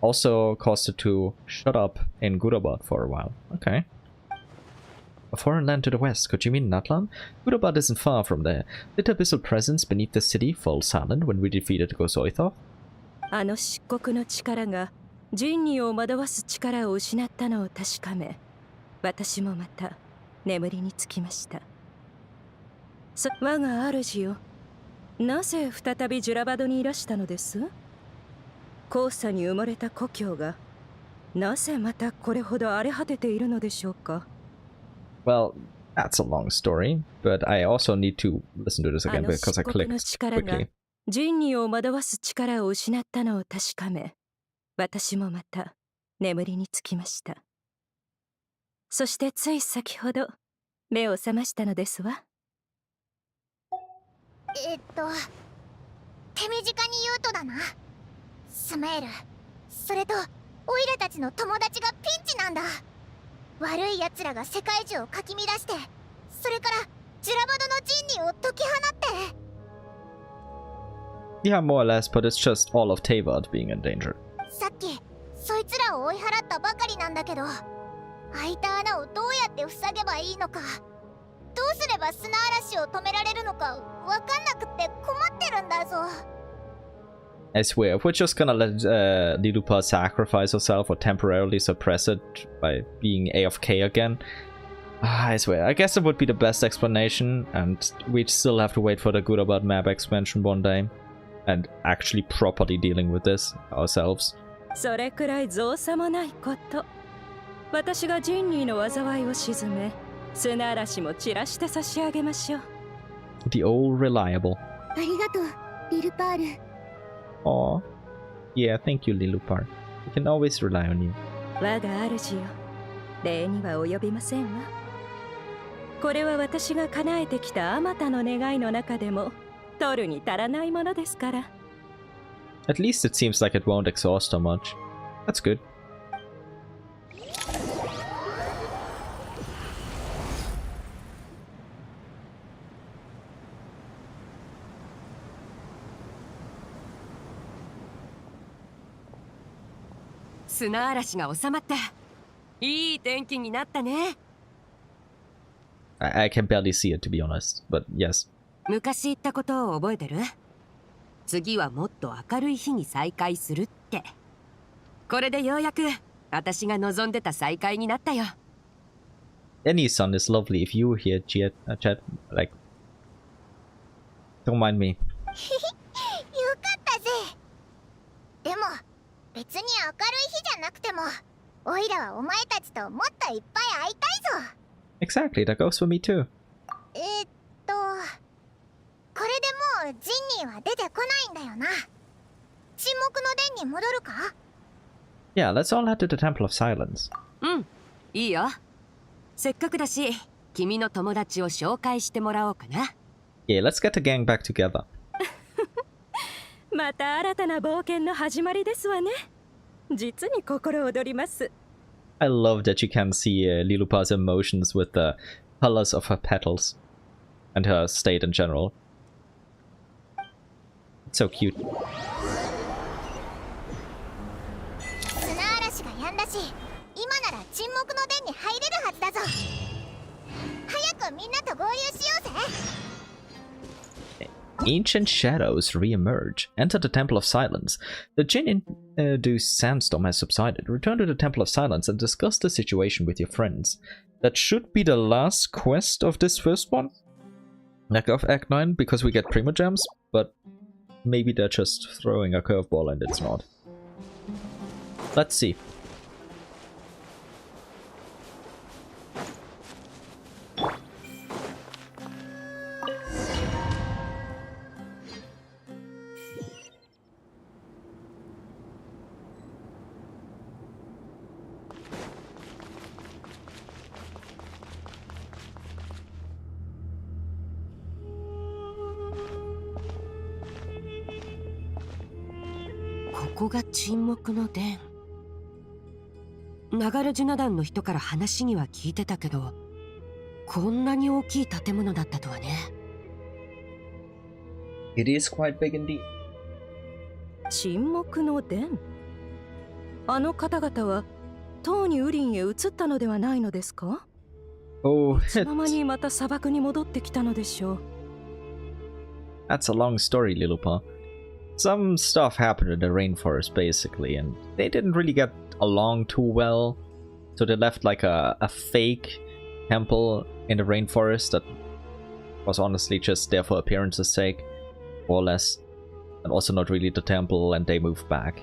also caused it to shut up in Gurabad for a while. Okay. A foreign land to the west, could you mean Nutland? Gurabad isn't far from there. Did the abyssal presence beneath the city fall silent when we defeated Gozoithov? あの漆黒の力が人類を惑わす力を失ったのを確かめ、私もまた眠りにつきました。我が主よ、なぜ再びジュラバドにいらしたのです？黄砂に埋もれた故郷がなぜまたこれほど荒れ果てているのでしょうか？ Well, that's a long story, but I also need to listen to this again because I clicked quickly. 人類を惑わす力を失ったのを確かめ、私もまた眠りにつきました。そしてつい先ほど目を覚ましたのですわ。手短に言うとだな。スメール、それとオイラたちの友達がピンチなんだ。悪い奴らが世界中をかき乱して、それからジュラバドの人類を解き放って。Yeah, more or less, but it's just all of Teyvat being in danger. さっきそいつらを追い払ったばかりなんだけど、開いた穴をどうやって塞げばいいのか、どうすれば砂嵐を止められるのかわかんなくって困ってるんだぞ。I swear, if we're just gonna let Lilupa sacrifice herself or temporarily suppress it by being AFK again, I swear, I guess it would be the best explanation, and we'd still have to wait for the Gurabad map expansion one day, and actually properly dealing with this ourselves. それくらい造作もないこと。私が人類の災いを鎮め、砂嵐も散らして差し上げましょう。The old reliable. ありがとう、リルパール。Aw. Yeah, thank you, Lilupar. We can always rely on you. 我が主よ、礼には及びませんわ。これは私が叶えてきたあまたの願いの中でも取るに足らないものですから。At least it seems like it won't exhaust her much. That's good. Suna arashiが収まった。いい天気になったね。I can barely see it, to be honest, but yes. 昔言ったことを覚えてる？次はもっと明るい日に再会するって。これでようやく私が望んでた再会になったよ。Any sun is lovely if you were here, chat. Like, don't mind me. よかったぜ。でも別に明るい日じゃなくても、オイラはお前たちともっといっぱい会いたいぞ。Exactly, that goes for me too. これでもうジンニーは出てこないんだよな。沈黙の殿に戻るか？ Yeah, let's all head to the Temple of Silence. うん、いいよ。せっかくだし、君の友達を紹介してもらおうかな。Yeah, let's get the gang back together. また新たな冒険の始まりですわね。実に心躍ります。I love that you can see Lilupa's emotions with the colors of her petals and her state in general. It's so cute. 砂嵐が止んだし、今なら沈黙の殿に入れるはずだぞ。早くみんなと合流しようぜ。Ancient shadows re-emerge. Enter the Temple of Silence. The Jin-induced sandstorm has subsided. Return to the Temple of Silence and discuss the situation with your friends. That should be the last quest of this first one. Like of Act 9, because we get Primogems, but maybe they're just throwing a curveball and it's not. Let's see.ここが沈黙の殿。ナガルジュナ団の人から話には聞いてたけど、こんなに大きい建物だったとはね。It is quite big indeed. 沈黙の殿。あの方々はとうにウリンへ移ったのではないのですか？Oh, いつの間にまた砂漠に戻ってきたのでしょう。That's a long story, Lilupa. Some stuff happened in the rainforest, basically, and they didn't really get along too well. So they left like a fake temple in the rainforest that was honestly just there for appearance's sake, more or less. And also not really the temple, and they moved back.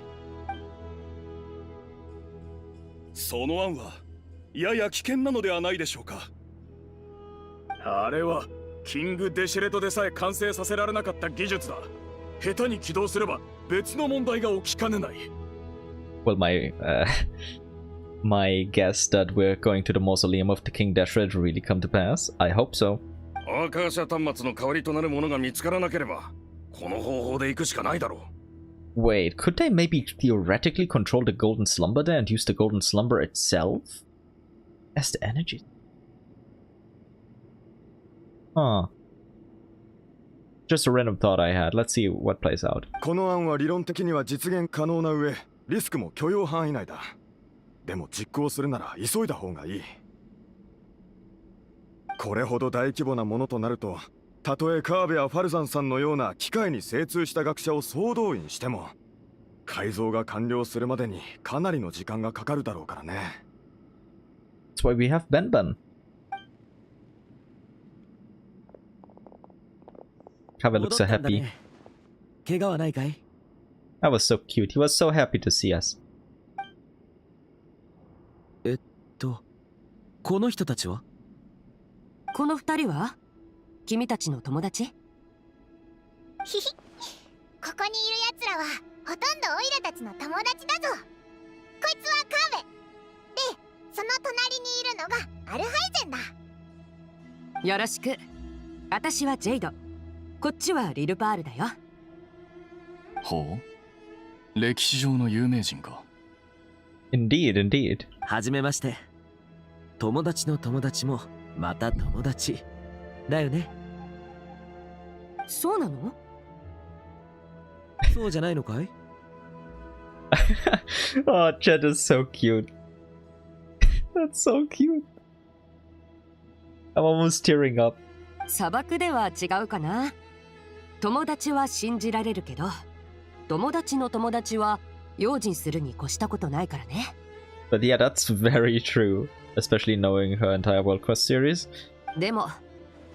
その案はやや危険なのではないでしょうか。あれはキング・デシェレトでさえ完成させられなかった技術だ。下手に起動すれば別の問題が起きかねない。Well, my guess that we're going to the mausoleum of the King Deshret really come to pass. I hope so. アーカーシャ端末の代わりとなるものが見つからなければ、この方法で行くしかないだろう。Wait, could they maybe theoretically control the Golden Slumber there and use the Golden Slumber itself as the energy? Huh. Just a random thought I had. Let's see what plays out. この案は理論的には実現可能な上、リスクも許容範囲内だ。でも実行するなら急いだ方がいい。これほど大規模なものとなると、たとえカーベやファルザンさんのような機械に精通した学者を総動員しても、改造が完了するまでにかなりの時間がかかるだろうからね。That's why we have Ben. Kava looks so happy. 怪我はないかい? That was so cute. He was so happy to see us. この人たちは？この二人は君たちの友達？ひひ、ここにいる奴らはほとんどオイラたちの友達だぞ。こいつはカーベで、その隣にいるのがアルハイゼンだ。よろしく。私はジェイド。こっちはリルパールだよ。ほう、歴史上の有名人か。Indeed, indeed. はじめまして。友達の友達もまた友達だよね。そうなの？そうじゃないのかい？ Oh, Chet is so cute. That's so cute. I'm almost tearing up. 砂漠では違うかな。友達は信じられるけど、友達の友達は用心するに越したことないからね。But yeah, that's very true, especially knowing her entire World Quest series. でも、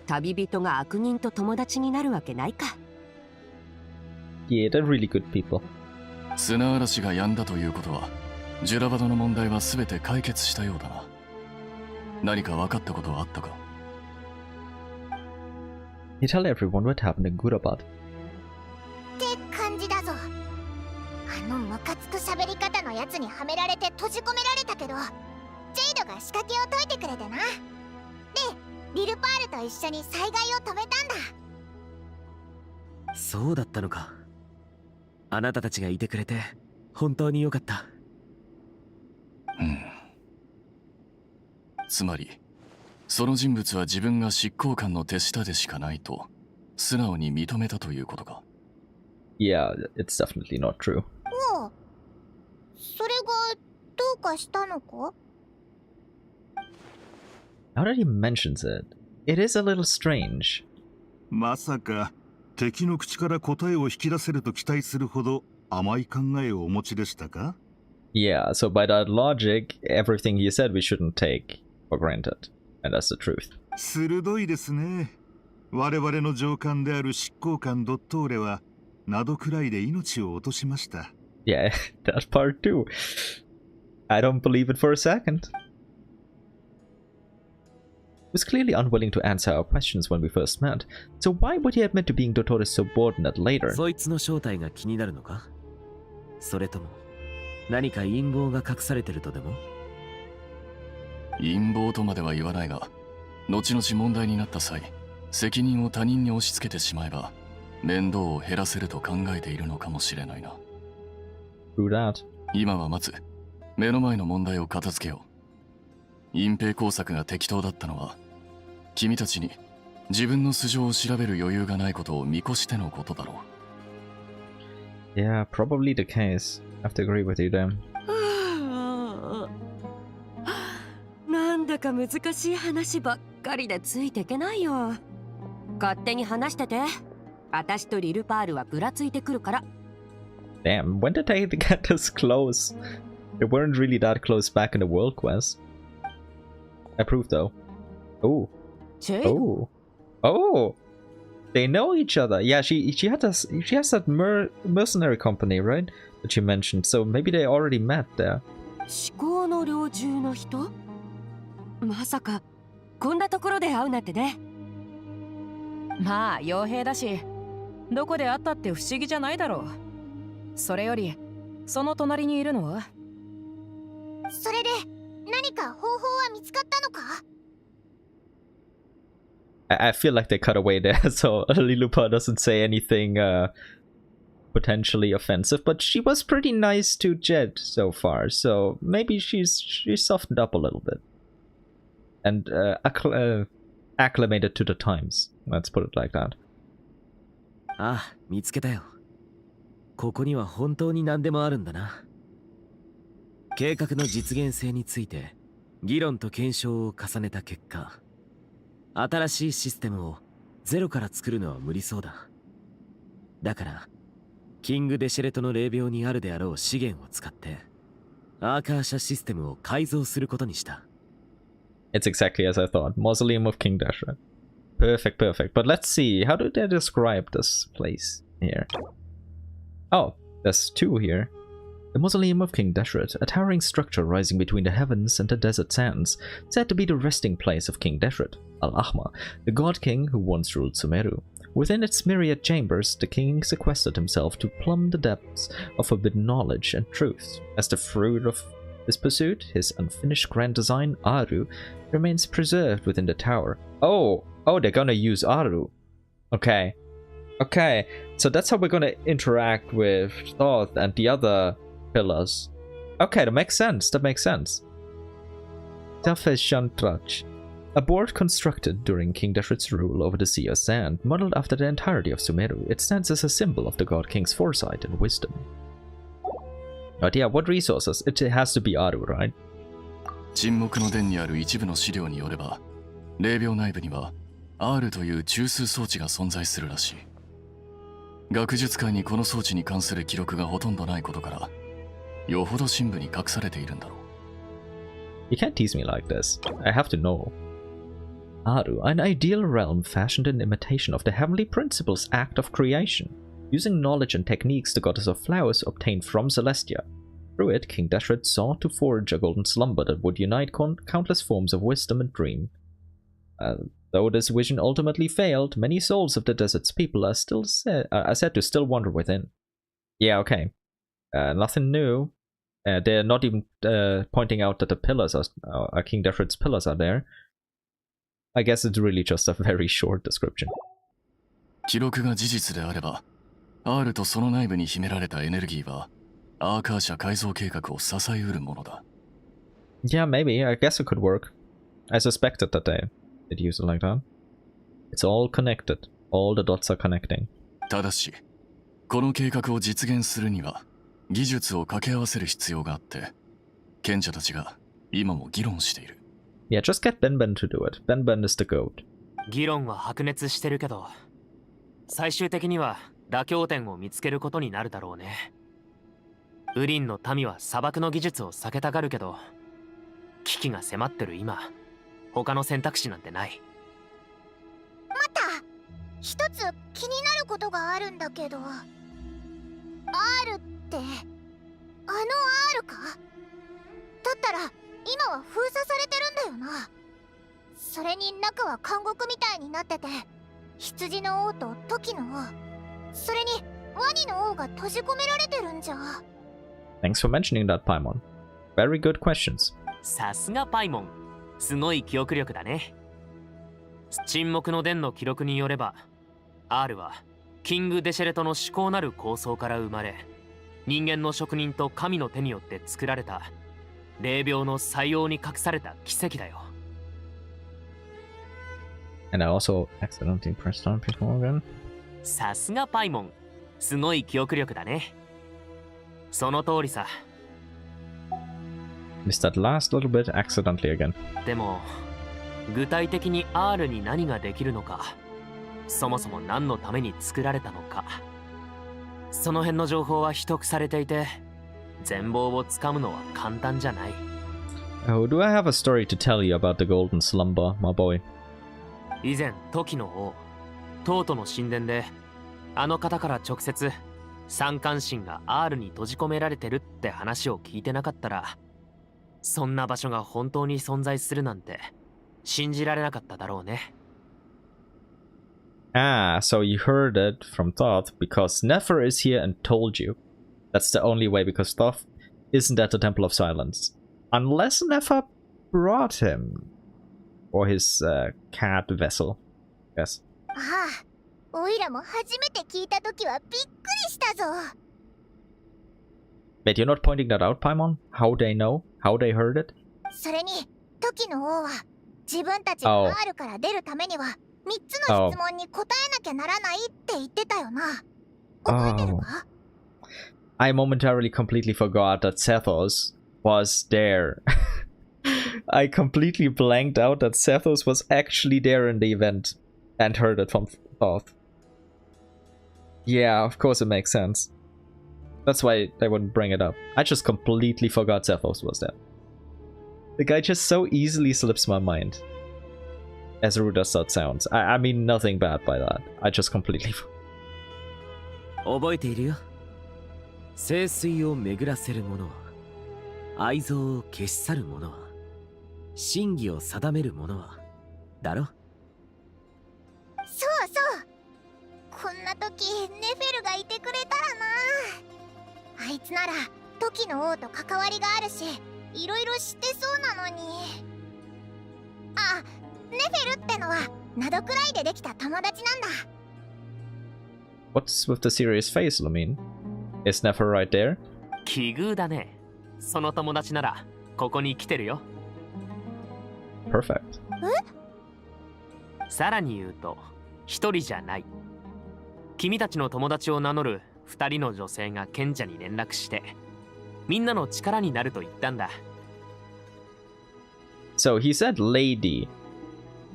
旅人が悪人と友達になるわけないか。Yeah, they're really good people. 砂嵐が止んだということは、ジュラバドの問題は全て解決したようだな。何か分かったことはあったか？ You tell everyone what happened in Gurabad. って感じだぞ。あのムカつく喋り方のやつにはめられて閉じ込められたけど、ジェイドが仕掛けを解いてくれてな。で、リルパールと一緒に災害を止めたんだ。そうだったのか。あなたたちがいてくれて本当によかった。つまりその人物は自分が執行官の手下でしかないと素直に認めたということか。Yeah, it's definitely not true. おう、それがどうかしたのか？ Now that he mentions it, it is a little strange. まさか敵の口から答えを引き出せると期待するほど甘い考えをお持ちでしたか？ Yeah, so by that logic, everything he said we shouldn't take. for granted, and that's the truth. 鋭いですね。我々の上官である執行官ドットーレは灘くらいで命を落としました。Yeah, that part too. I don't believe it for a second. He was clearly unwilling to answer our questions when we first met, so why would he admit to being Dottore's subordinate later? そいつの正体が気になるのか？それとも何か陰謀が隠されてるとでも？陰謀とまでは言わないが、後々問題になった際、責任を他人に押し付けてしまえば面倒を減らせると考えているのかもしれないな。True that. 今はまず目の前の問題を片付けよう。隠蔽工作が適当だったのは、君たちに自分の素性を調べる余裕がないことを見越してのことだろう。Yeah, probably the case. I have to agree with you then. なんだか難しい話ばっかりでついていけないよ。勝手に話してて。私とリルパールはぐらついてくるから。Damn, when did they get this close? They weren't really that close back in the World Quest. I approve though. Oh. Oh. Oh. They know each other. Yeah, she has that mercenary company, right? That you mentioned. So maybe they already met there. 至高の猟銃の人？まさかこんなところで会うなんてね。まあ傭兵だし、どこで会ったって不思議じゃないだろう。それよりその隣にいるのは？それで何か方法は見つかったのか？ I feel like they cut away there, so Lilupa doesn't say anything potentially offensive, but she was pretty nice to Jed so far, so maybe she's softened up a little bit and acclimated to the times. Let's put it like that. ああ、見つけたよ。ここには本当に何でもあるんだな。計画の実現性について議論と検証を重ねた結果、新しいシステムをゼロから作るのは無理そうだ。だからキング・デシェレトの霊廟にあるであろう資源を使ってアーカー社システムを改造することにした。It's exactly as I thought. Mausoleum of King Dashret. Perfect, perfect. But let's see, how do they describe this place here? Oh, there's two here. The Mausoleum of King Dashret, a towering structure rising between the heavens and the desert sands, said to be the resting place of King Dashret, Al-Ahmar, the god king who once ruled Sumeru. Within its myriad chambers, the king sequestered himself to plumb the depths of forbidden knowledge and truth. As the fruit of this pursuit, his unfinished grand design, Aru, remains preserved within the tower. Oh, they're gonna use Aru. Okay. Okay, so that's how we're gonna interact with Thoth and the other pillars. Okay, that makes sense, that makes sense. Tafeshantrach. A board constructed during King Dashret's rule over the Sea of Sand, modeled after the entirety of Sumeru, it stands as a symbol of the god king's foresight and wisdom. But yeah, what resources? It has to be Aru, right? 沈黙の殿にある一部の資料によれば、霊廟内部には R という中枢装置が存在するらしい。学術界にこの装置に関する記録がほとんどないことから、よほど深部に隠されているんだろう。You can't tease me like this. I have to know. Aru, an ideal realm fashioned in imitation of the heavenly principles act of creation. Using knowledge and techniques the goddess of flowers obtained from Celestia. Through it, King Dashret sought to forge a golden slumber that would unite countless forms of wisdom and dream. Though this vision ultimately failed, many souls of the desert's people are said to still wander within. Yeah, okay. Nothing new. They're not even pointing out that the pillars are King Dashret's pillars are there. I guess it's really just a very short description. 記録が事実であれば、R とその内部に秘められたエネルギーは、アーカー社改造計画を支えうるものだ。Yeah, maybe. I guess it could work. I suspected that they'd use it like that. It's all connected. All the dots are connecting. ただし、この計画を実現するには、技術を掛け合わせる必要があって、賢者たちが今も議論している。Yeah, just get Ben to do it. Ben is the goat. 議論は白熱してるけど、最終的には妥協点を見つけることになるだろうね。ウリンの民は砂漠の技術を避けたがるけど、危機が迫ってる今、他の選択肢なんてない。待った、一つ気になることがあるんだけど、R ってあの R か？だったら今は封鎖されてるんだよな。それに中は監獄みたいになってて、羊の王とトキの王、それにワニの王が閉じ込められてるんじゃ。 Thanks for mentioning that, Paimon. Very good questions. さすがパイモン、すごい記憶力だね。沈黙の伝の記録によれば、 R はキング・デシェレトの至高なる構想から生まれ、人間の職人と神の手によって作られた霊廟の採用に隠された奇跡だよ。 And I also accidentally pressed on before again. さすがパイモン、すごい記憶力だね。その通りさ。 Missed that last little bit accidentally again. でも具体的に R に何ができるのか、そもそも何のために作られたのか、その辺の情報は秘匿されていて、全貌をつかむのは簡単じゃない。 Oh, do I have a story to tell you about the golden slumber, my boy? 以前時の王トートの神殿で、あの方から直接三冠神が R に閉じ込められてるって話を聞いてなかったら、そんな場所が本当に存在するなんて信じられなかっただろうね。 Ah, so you heard it from Thoth because Nefer is here and told you. That's the only way, because Thoth isn't at the Temple of Silence. Unless Nefer brought him. Or his cat vessel. Yes. ああ、おいらも初めて聞いたときはびっくりしたぞ。 Wait, you're not pointing that out, Paimon? How they know? How they heard it? それに時の王は自分たちが R から出るためには3つの質問に答えなきゃならないって言ってたよな。覚えてるか？ I momentarily completely forgot that Sethos was there. I completely blanked out that Sethos was actually there in the event and heard it from Thoth. Yeah, of course it makes sense. That's why they wouldn't bring it up. I just completely forgot Sethos was there. The guy just so easily slips my mind. As rude as that sounds. I mean nothing bad by that. I just completely forgot. 覚えているよ。聖水を巡らせる者は、愛憎を消し去る者は、真偽を定める者は、だろ？そうそう。こんな時ネフェルがいてくれたらな。あいつなら時の王と関わりがあるし、いろいろ知ってそうなのに。あ、ネフェルってのはナドくらいでできた友達なんだ。 What's with the serious face, Lumine? Is Nefer right there? 奇遇だね。その友達ならここに来てるよ。 Perfect. さらに言うと、一人じゃない。君たちの友達を名乗る二人の女性が賢者に連絡して、みんなの力になると言ったんだ。 So he said lady.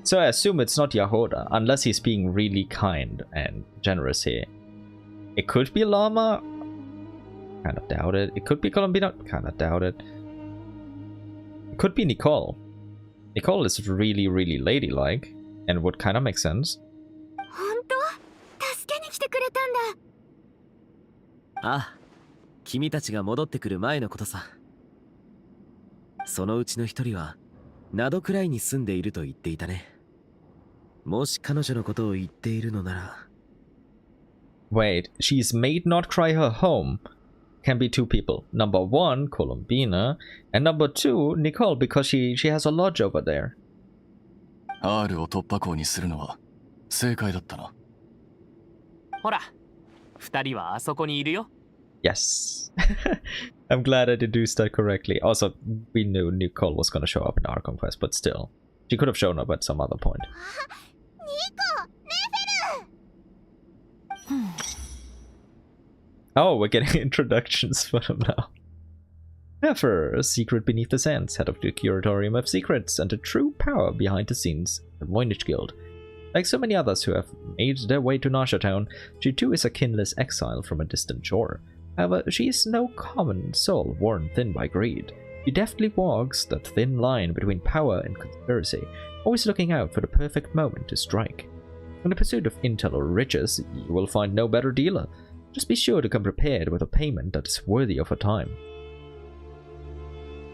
So I assume it's not Yahoda, unless he's being really kind and generous here. It could be Llama. Kind of doubt it. It could be Colombina. Kind of doubt it. It could be Nicole. Nicole is really, really ladylike, and would kind of make sense. 本当？助けに来てくれたんだ。ああ、君たちが戻ってくる前のことさ。そのうちの一人は、ナドくらいに住んでいると言っていたね。もし彼女のことを言っているのなら。Wait, she's made not cry her home. Can be two people. Number one, Colombina, and number two, Nicole, because she has a lodge over there. R を突破口にするのは正解だったな。ほら、二人はあそこにいるよ。 Yes. I'm glad I deduced that correctly. Also, we knew Nicole was gonna show up in Archon Quests, but still. She could have shown up at some other point. Oh, we're getting introductions for them now. Nefer, a secret beneath the sands, head of the Curatorium of Secrets and a true power behind the scenes, the Voynich Guild. Like so many others who have made their way to Nasha Town, she too is a kinless exile from a distant shore. However, she is no common soul worn thin by greed. He deftly walks that thin line between power and conspiracy, always looking out for the perfect moment to strike. In the pursuit of intel or riches, you will find no better dealer. Just be sure to come prepared with a payment that is worthy of your time.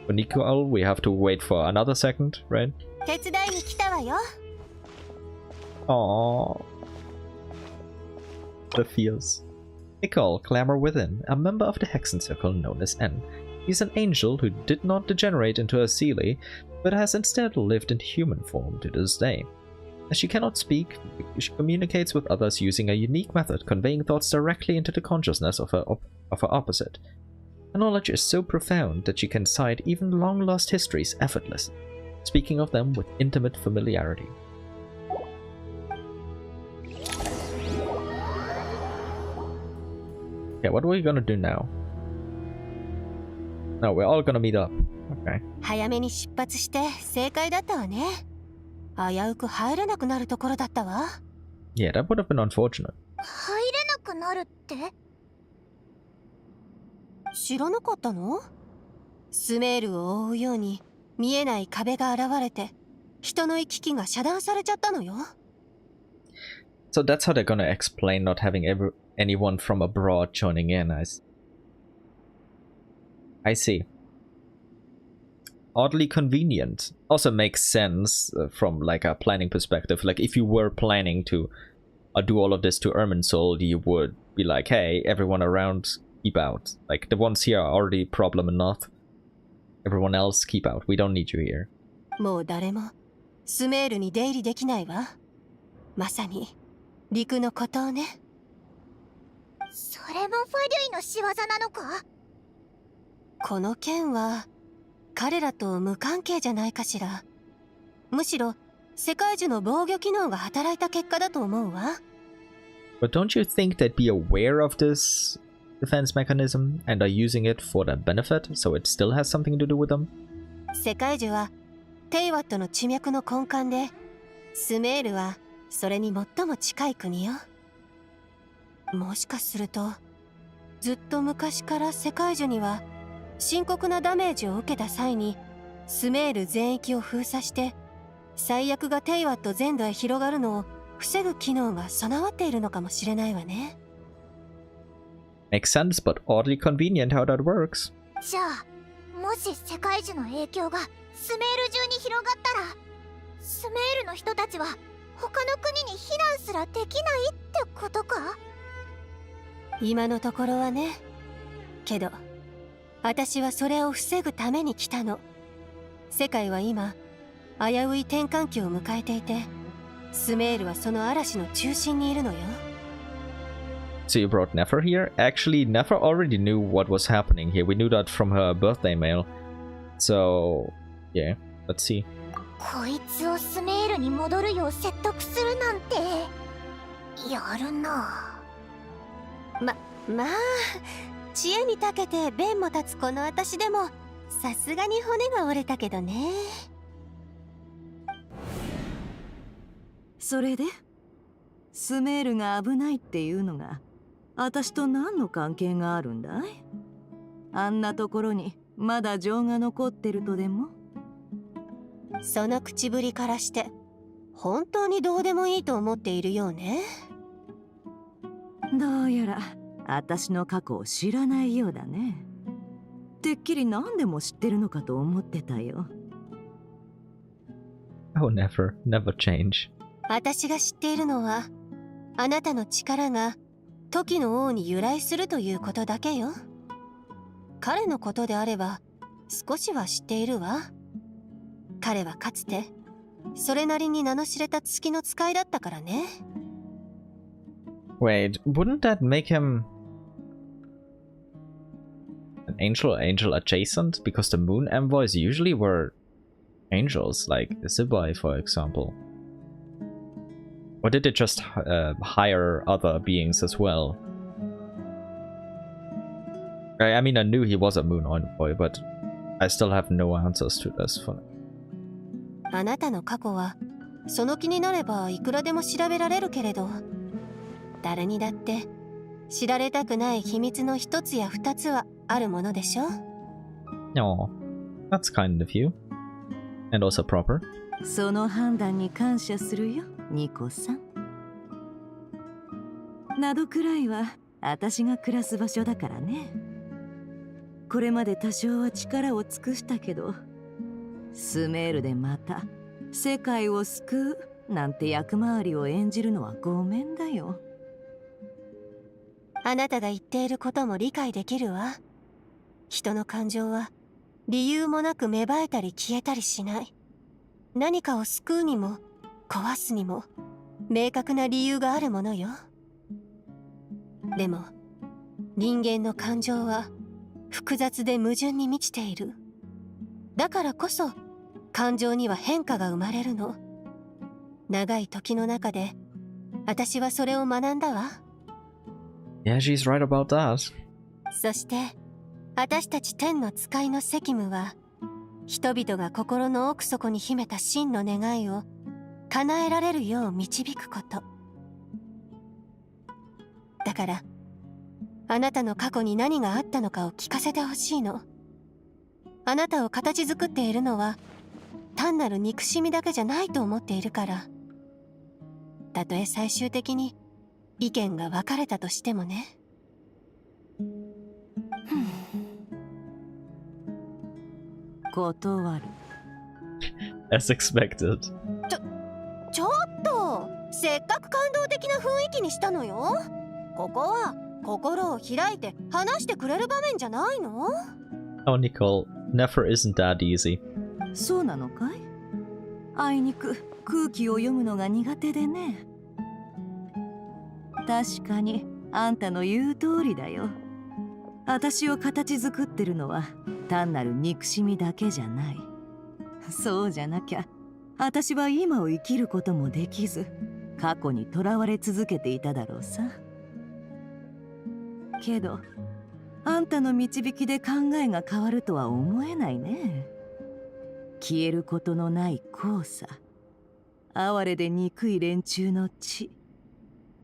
For Nicole, we have to wait for another second, right? Aww. The feels. Nicole, Clamor Within, a member of the Hexen Circle known as N. He's an angel who did not degenerate into a Seelie, but has instead lived in human form to this day. As she cannot speak, she communicates with others using a unique method, conveying thoughts directly into the consciousness of her opposite. Her knowledge is so profound that she can cite even long-lost histories effortlessly, speaking of them with intimate familiarity. Okay, what are we gonna do now? No, we're all gonna meet up. Okay. 早めに出発して正解だったわね。危うく入れなくなるところだったわ。Yeah, that would have been unfortunate. 入れなくなるって？知らなかったの？スメールを覆うように見えない壁が現れて、人の行き来が遮断されちゃったのよ。So that's how they're gonna explain not having anyone from abroad joining in. I see. Oddly convenient. Also makes sense from like a planning perspective. Like if you were planning to do all of this to Irminsul, you would be like, hey, everyone around, keep out. Like the ones here are already problem enough. Everyone else, keep out. We don't need you here. もう誰もスメールに出入りできないわ。まさに陸の孤島ね。それもファリュイの仕業なのか？この件は彼らと無関係じゃないかしら。むしろ世界中の防御機能が働いた結果だと思うわ。But don't you think they'd be aware of this defense mechanism and are using it for their benefit, so it still has something to do with them? 世界中はテイワットの地脈の根幹で、スメールはそれに最も近い国よ。もしかするとずっと昔から世界中には深刻なダメージを受けた際にスメール全域を封鎖して最悪がテイワット全土へ広がるのを防ぐ機能が備わっているのかもしれないわね。Makes sense, but oddly convenient how that works. じゃあ、もし世界中の影響がスメール中に広がったら、スメールの人たちは他の国に避難すらできないってことか？今のところはね。けど私はそれを防ぐために来たの。世界は今危うい転換期を迎えていて、スメールはその嵐の中心にいるのよ。So you brought Nefer here? Actually, Nefer already knew what was happening here. We knew that from her birthday mail. So, yeah, let's see. こいつをスメールに戻るよう説得するなんてやるな。まあ知恵に長けて弁も立つこの私でもさすがに骨が折れたけどね。それでスメールが危ないっていうのが私と何の関係があるんだい？あんなところにまだ情が残ってるとでも？その口ぶりからして本当にどうでもいいと思っているようね。どうやら私の過去を知らないようだね。てっきり何でも知ってるのかと思ってたよ。Oh, never change. 私が知っているのはあなたの力が時の王に由来するということだけよ。彼のことであれば少しは知っているわ。彼はかつてそれなりに名の知れた月の使いだったからね。Wait, wouldn't that make him an angel adjacent? Because the moon envoys usually were angels, like Zibai, for example. Or did it just hire other beings as well? I mean, I knew he was a moon envoy, but I still have no answers to this. あなたの過去はその気になればいくらでも調べられるけれど、誰にだって知られたくない秘密の一つや二つはあるものでしょ。No. That's kind of you. And also proper. その判断に感謝するよ、ニコさん。などくらいは私が暮らす場所だからね。これまで多少は力を尽くしたけど、スメールでまた世界を救うなんて役回りを演じるのはごめんだよ。あなたが言っていることも理解できるわ。人の感情は理由もなく芽生えたり消えたりしない。何かを救うにも壊すにも明確な理由があるものよ。でも人間の感情は複雑で矛盾に満ちている。だからこそ感情には変化が生まれるの。長い時の中で私はそれを学んだわ。Yeah, she's right about that. そして私たち天の使いの責務は、人々が心の奥底に秘めた真の願いを叶えられるよう導くこと。だからあなたの過去に何があったのかを聞かせてほしいの。あなたを形作っているのは単なる憎しみだけじゃないと思っているから。たとえ最終的に意見が分かれたとしてもね。断る。As expected. ちょっとせっかく感動的な雰囲気にしたのよ。ここは心を開いて話してくれる場面じゃないの？ Oh, Nicole, never isn't that easy. そうなのかい？あいにく空気を読むのが苦手でね。確かにあんたの言う通りだよ。私を形作ってるのは単なる憎しみだけじゃない。そうじゃなきゃ私は今を生きることもできず、過去にとらわれ続けていただろうさ。けどあんたの導きで考えが変わるとは思えないね。消えることのない黄砂、哀れで憎い連中の血、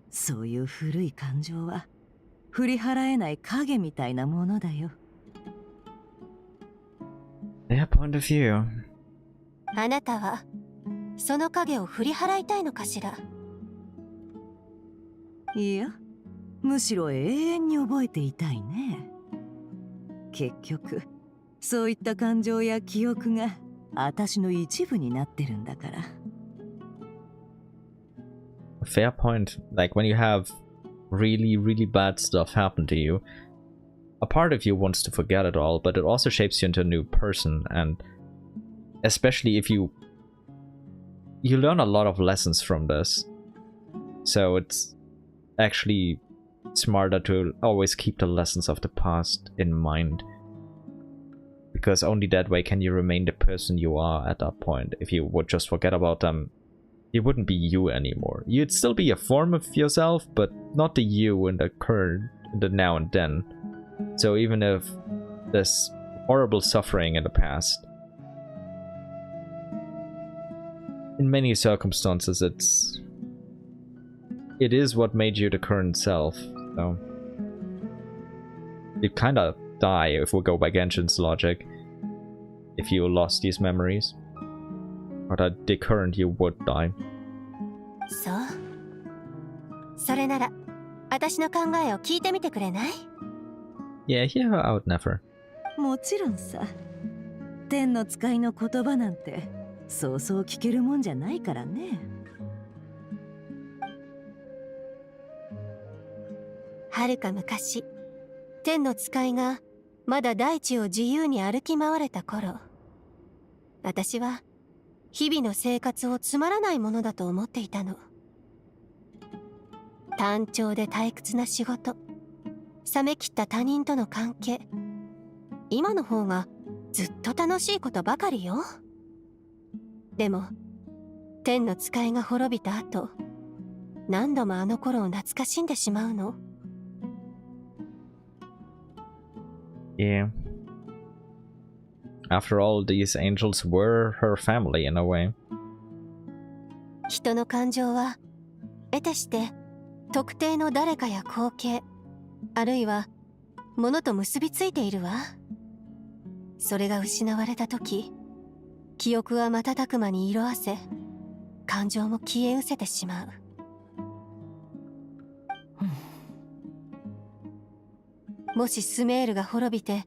そういう古い感情は振り払えない影みたいなものだよ。Their point of view. あなたはその影を振り払いたいのかしら？いや、むしろ永遠に覚えていたいね。結局そういった感情や記憶が私の一部になってるんだから。Fair point. Like when you have really, really bad stuff happen to you, a part of you wants to forget it all, but it also shapes you into a new person, and especially if you learn a lot of lessons from this. So it's actually smarter to always keep the lessons of the past in mind, because only that way can you remain the person you are at that point. If you would just forget about them, you wouldn't be you anymore. You'd still be a form of yourself, but not the you in the current, the now and then. So even if there's horrible suffering in the past, in many circumstances it is what made you the current self. So you'd kinda die, if we go by Genshin's logic, if you lost these memories. But at the current you would die. そう。それなら私の考えを聞いてみてくれない？ Yeah, hear her out, never. もちろんさ。天の使いの言葉なんてそうそう聞けるもんじゃないからね。はるか昔、天の使いがまだ大地を自由に歩き回れた頃、私は日々の生活をつまらないものだと思っていたの。単調で退屈な仕事、冷め切った他人との関係、今の方がずっと楽しいことばかりよ。でも天の使いが滅びた後、何度もあの頃を懐かしんでしまうの。Yeah. After all, these angels were her family in a way. 人の感情は得てして特定の誰かや光景、あるいは物と結びついているわ。それが失われた時、記憶は瞬く間に色あせ、感情も消え失せてしまう。もしスメールが滅びて、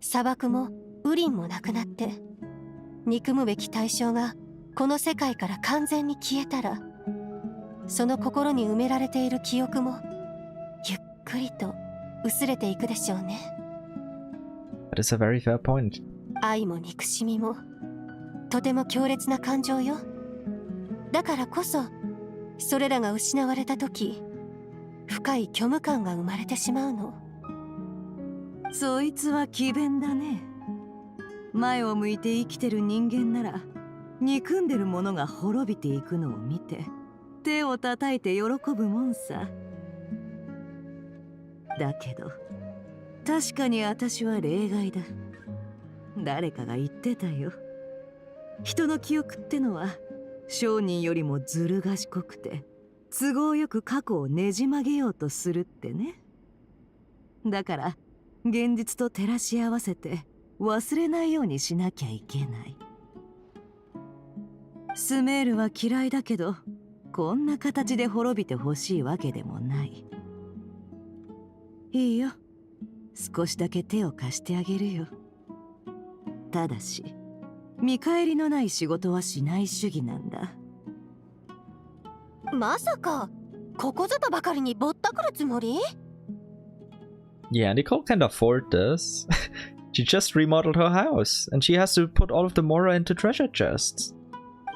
砂漠もウリンもなくなって、憎むべき対象がこの世界から完全に消えたら、その心に埋められている記憶もゆっくりと薄れていくでしょうね。That is a very fair point. 愛も憎しみもとても強烈な感情よ。だからこそそれらが失われた時、深い虚無感が生まれてしまうの。そいつは詭弁だね。前を向いて生きてる人間なら、憎んでるものが滅びていくのを見て手を叩いて喜ぶもんさ。だけど確かに私は例外だ。誰かが言ってたよ。人の記憶ってのは商人よりもずる賢くて、都合よく過去をねじ曲げようとするってね。だから現実と照らし合わせて忘れないようにしなきゃいけない。スメールは嫌いだけど、こんな形で滅びてほしいわけでもない。いいよ、少しだけ手を貸してあげるよ。ただし見返りのない仕事はしない主義なんだ。まさかここぞとばかりにぼったくるつもり？ Yeah, Nicole can't afford this. She just remodeled her house, and she has to put all of the Mora into treasure chests.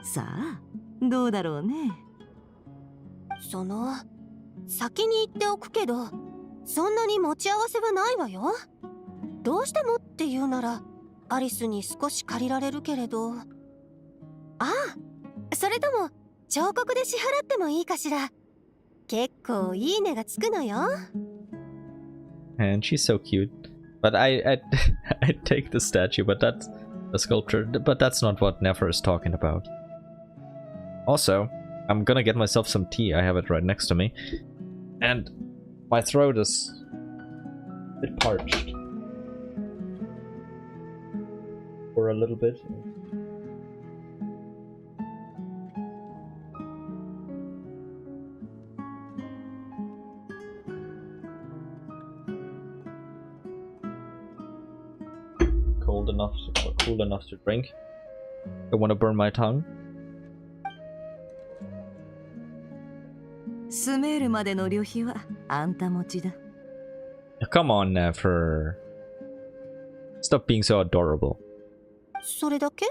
さあ、どうだろうね。先に言っておくけど、そんなに持ち合わせはないわよ。どうしてもって言うならアリスに少し借りられるけれど。ああ、それとも彫刻で支払ってもいいかしら。結構いい値がつくのよ。And she's so cute. But I take the statue, but that's a sculpture. But that's not what Nefer is talking about. Also, I'm gonna get myself some tea. I have it right next to me. And my throat is a bit parched. For a little bit. Cool enough to drink. Don't want to burn my tongue. スメールまでの旅費はあんた持ちだ。Come on, Nefer. Stop being so adorable. それだけ？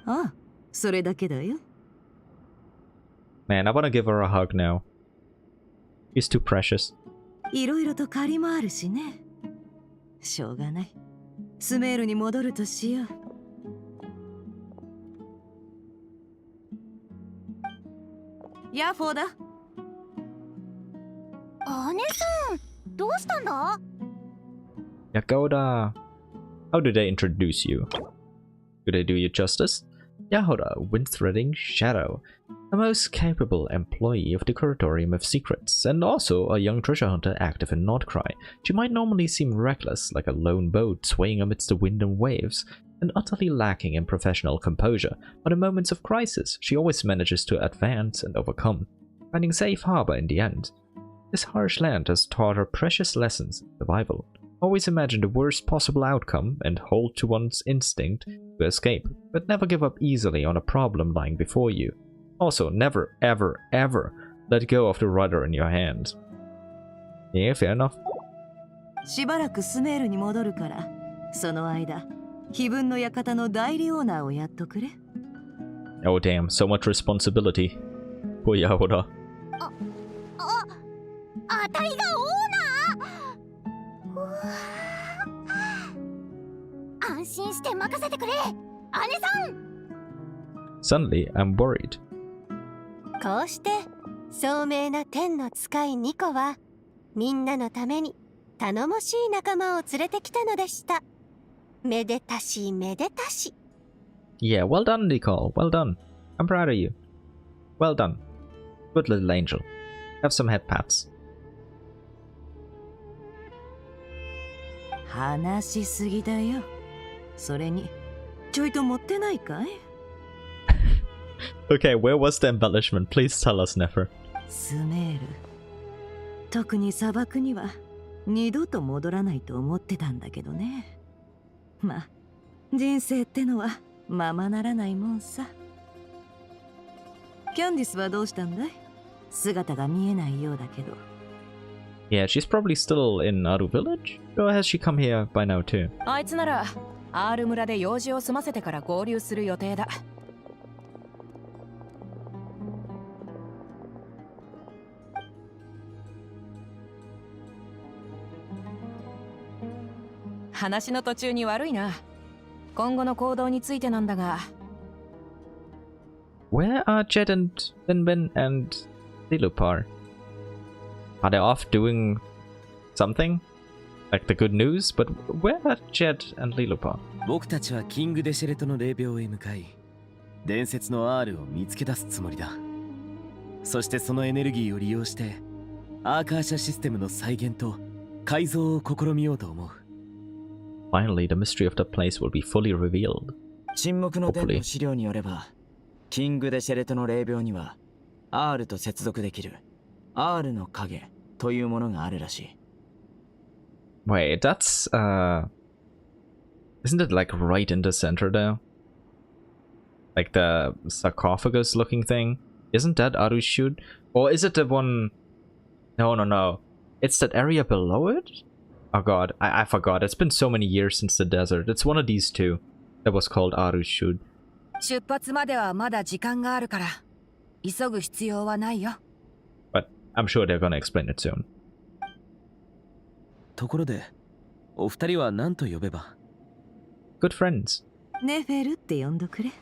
ああ、それだけだよ。Man, I wanna give her a hug now. She's too precious. いろいろと借りもあるしね。しょうがない。スメールに戻るとしよう。ヤッフォーだ。姉さん、どうしたんだ？ Yagoda. How do they introduce you? Do they do you justice? Yahoda, wind-threading shadow, a most capable employee of the Curatorium of Secrets, and also a young treasure hunter active in Nordcry. She might normally seem reckless, like a lone boat swaying amidst the wind and waves, and utterly lacking in professional composure, but in moments of crisis, she always manages to advance and overcome, finding safe harbor in the end. This harsh land has taught her precious lessons in survival. Always imagine the worst possible outcome and hold to one's instinct to escape, but never give up easily on a problem lying before you. Also, never, ever, ever let go of the rudder in your hand. Yeah, fair enough. しばらくスメールに戻るから、その間、碑文の館の代理オーナーをやっとくれ。Oh damn, so much responsibility. Poor Yahoda. あたいがオーナー？安心して任せてくれ、姉さん。Suddenly, I'm worried. こうして聡明な天の使いニコはみんなのために頼もしい仲間を連れてきたのでした。めでたしめでたし。Yeah, well done, Nicole. Well done. I'm proud of you. Well done. Good little angel. Have some head pats. 話しすぎだよ。それにちょいと持ってないかい？ Okay, where was the embellishment? Please tell us, Nefer. スメール。特に砂漠には二度と戻らないと思ってたんだけどね。まあ、人生ってのはままならないもんさ。キャンディスはどうしたんだい？姿が見えないようだけど。Yeah, she's probably still in Aru village? Or has she come here by now too? あいつなら R 村で用事を済ませてから合流する予定だ。話の途中に悪いな。今後の行動についてなんだが。Where are Jet and Bin and Lilupar? Are they off doing something? Like the good news? But where are Jet and Lilupar? 僕たちはキングデシェレトの霊廟へ向かい、伝説の R を見つけ出すつもりだ。そしてそのエネルギーを利用して、アーカーシャシステムの再現と改造を試みようと思う。Finally, the mystery of the place will be fully revealed. 沈黙の伝の資料によれば、キングデシェレトの霊廟には R と接続できる R の影というものがあるらしい。Wait, that's isn't it like right in the center there? Like the sarcophagus looking thing? Isn't that Arushud? Or is it the one? No. It's that area below it? Oh god, I forgot. It's been so many years since the desert. It's one of these two that was called Arushud. 出発まではまだ時間があるから急ぐ必要はないよ。 But I'm sure they're gonna explain it soon. ところで、お二人は何と呼べば？ Good friends. ネフェルって呼んどくれ。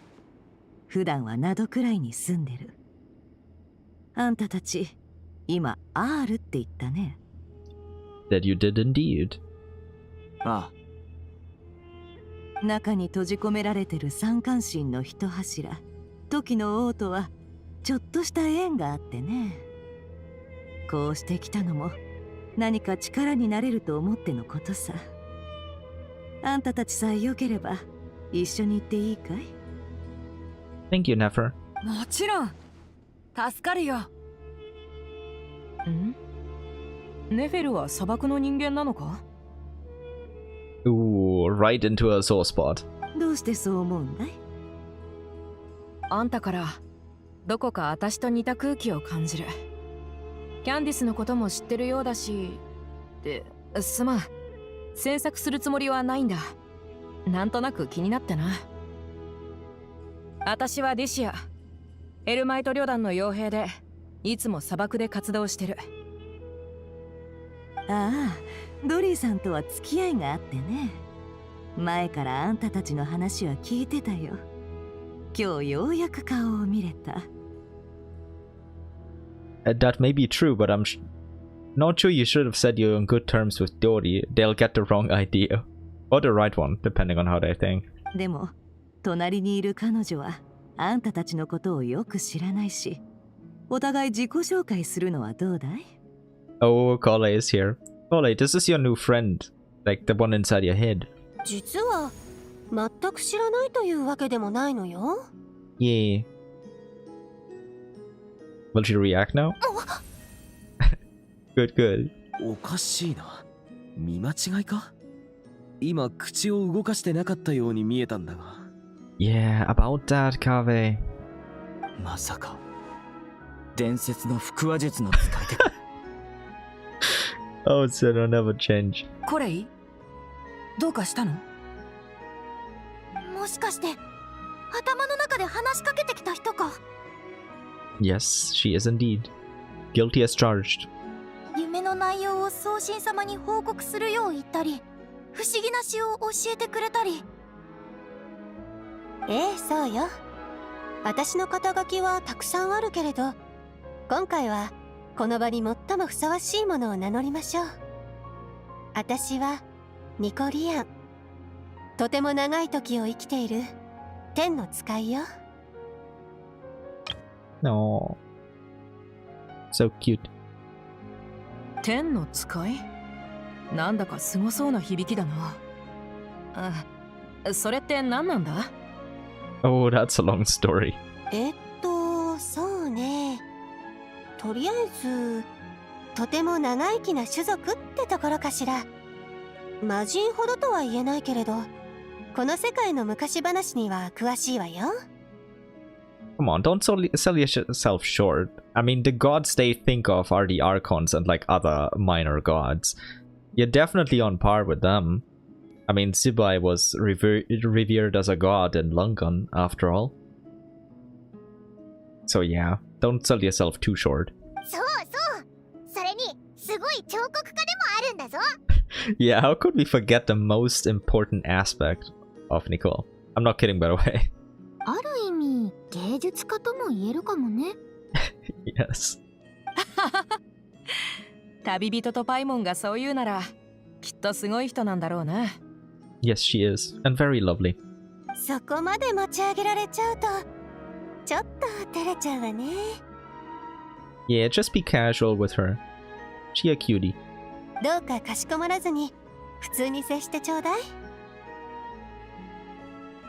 普段はナドくらいに住んでる。あんたたち今 R って言ったね。That you did indeed. ああ。中に閉じ込められてる三冠神の一柱、時の王とはちょっとした縁があってね。こうしてきたのも何か力になれると思ってのことさ。あんたたちさえ良ければ一緒に行っていいかい？ Thank you, Nefer. もちろん助かるよ。ん？ネフェルは砂漠の人間なのか？ Ooh, right into a sore spot. どうしてそう思うんだい？あんたからどこか私と似た空気を感じる。キャンディスのことも知ってるようだし、すまん。詮索するつもりはないんだ。なんとなく気になってな。私はディシア、エルマイト旅団の傭兵で、いつも砂漠で活動してる。ああ、ドリーさんとは付き合いがあってね。前からあんたたちの話は聞いてたよ。今日ようやく顔を見れた。That may be true, but I'm not sure you should have said you're on good terms with Dory. They'll get the wrong idea. Or the right one, depending on how they think. でも、隣にいる彼女はあんたたちのことをよく知らないし、お互い自己紹介するのはどうだい？ Oh, Kole is here. Kole, this is your new friend. Like the one inside your head. 実は全く知らないというわけでもないのよ。Yeah. Will she react now? Good, good. おかしいな。見間違いか？今口を動かしてなかったように見えたんだが。Yeah, about that, Kave. まさか伝説の腹話術の使い手か。Oh, so it'll never change. コレイ？どうかしたの？もしかして頭の中で話しかけてきた人か？ Yes, she is indeed. Guilty as charged. 夢の内容を送信様に報告するよう言ったり、不思議な詩を教えてくれたり。ええ、そうよ。私の肩書きはたくさんあるけれど、今回はこの場に最もふさわしいものを名乗りましょう。私はニコリアン。とても長い時を生きている天の使いよ。No. So cute. 天の使い？なんだかすごそうな響きだな。それって何なんだ？ Oh, that's a long story. そうね。とりあえず、とても長生きな種族ってところかしら。魔人ほどとは言えないけれど、この世界の昔話には詳しいわよ。Come on, don't sell yourself short. I mean, the gods they think of are the Archons and like other minor gods. You're definitely on par with them. I mean, Zibai was revered as a god in Lungon, after all. So yeah, don't sell yourself too short. そうそう。それにすごい彫刻家でもあるんだぞ。Yeah, how could we forget the most important aspect of Nicole? I'm not kidding, by the way. ある意味芸術家とも言えるかもね。Yes. 旅人とパイモンがそう言うなら、きっとすごい人なんだろうな。Yes, she is, and very lovely. そこまで持ち上げられちゃうと、ちょっと照れちゃうわね。Yeah, just be casual with her. She a cutie. どうかかしこまらずに、普通に接してちょうだい。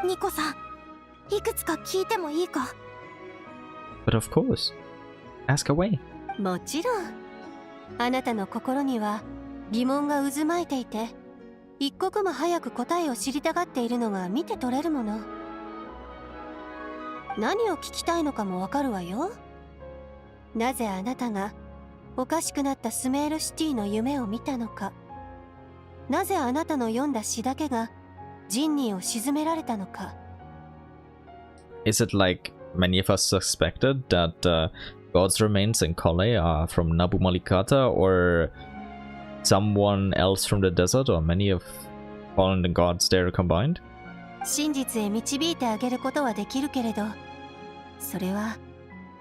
ニコさん、いくつか聞いてもいいか？ But of course. Ask away. もちろん。あなたの心には疑問が渦巻いていて、一刻も早く答えを知りたがっているのが見て取れるもの。何を聞きたいのかもわかるわよ。なぜあなたがおかしくなったスメールシティの夢を見たのか。なぜあなたの読んだ詩だけがジンニーを沈められたのか。Is it like many of us suspected that God's remains in Kole are from Nabu Malikata or someone else from the desert or many of fallen gods there combined? 真実へ導いてあげることはできるけれど、それは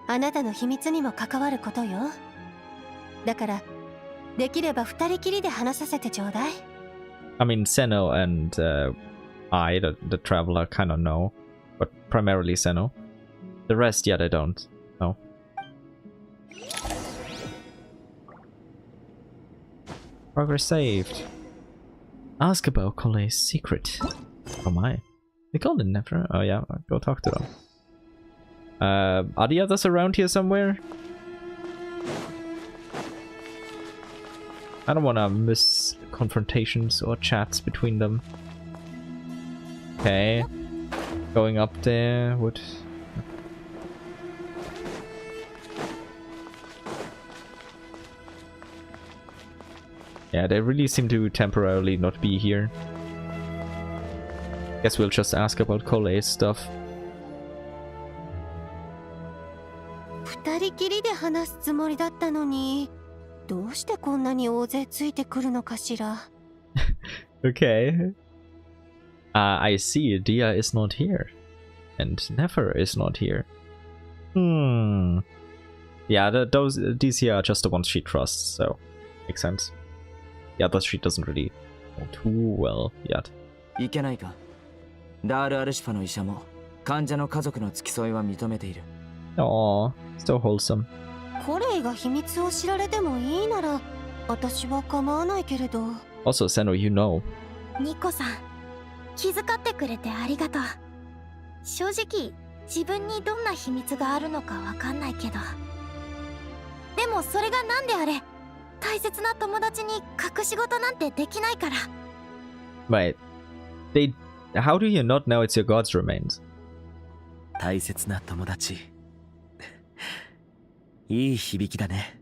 あなたの秘密にも関わることよ。だからできれば二人きりで話させてちょうだい。I mean, Seno and I, the traveler, kind of know, but primarily Seno. The rest, yet I don't know. Progress saved. Ask about Cole's secret. Oh my. Nicole didn't never. Oh yeah, go talk to them. Are the others around here somewhere? I don't want to miss confrontations or chats between them. Okay. Going up there would... Yeah, they really seem to temporarily not be here. Guess we'll just ask about Cole's stuff. 二人きりで話すつもりだったのに、どうしてこんなに大勢ついてくるのかしら。Okay. I see Dia is not here. And Nefer is not here. Yeah, these here are just the ones she trusts, so makes sense. The others she doesn't really know too well yet. いけないか。ダール・アルシファの医者も患者の家族の付き添いは認めている。Aww, so wholesome. コレイが秘密を知られてもいいなら、私は構わないけれど。Also, Seno, you know. ニコさん、気遣ってくれてありがとう。正直、自分にどんな秘密があるのかわかんないけど。でもそれが何であれ、大切な友達に隠し事なんてできないから。Wait, how do you not know it's your god's remains? 大切な友達。いい響きだね。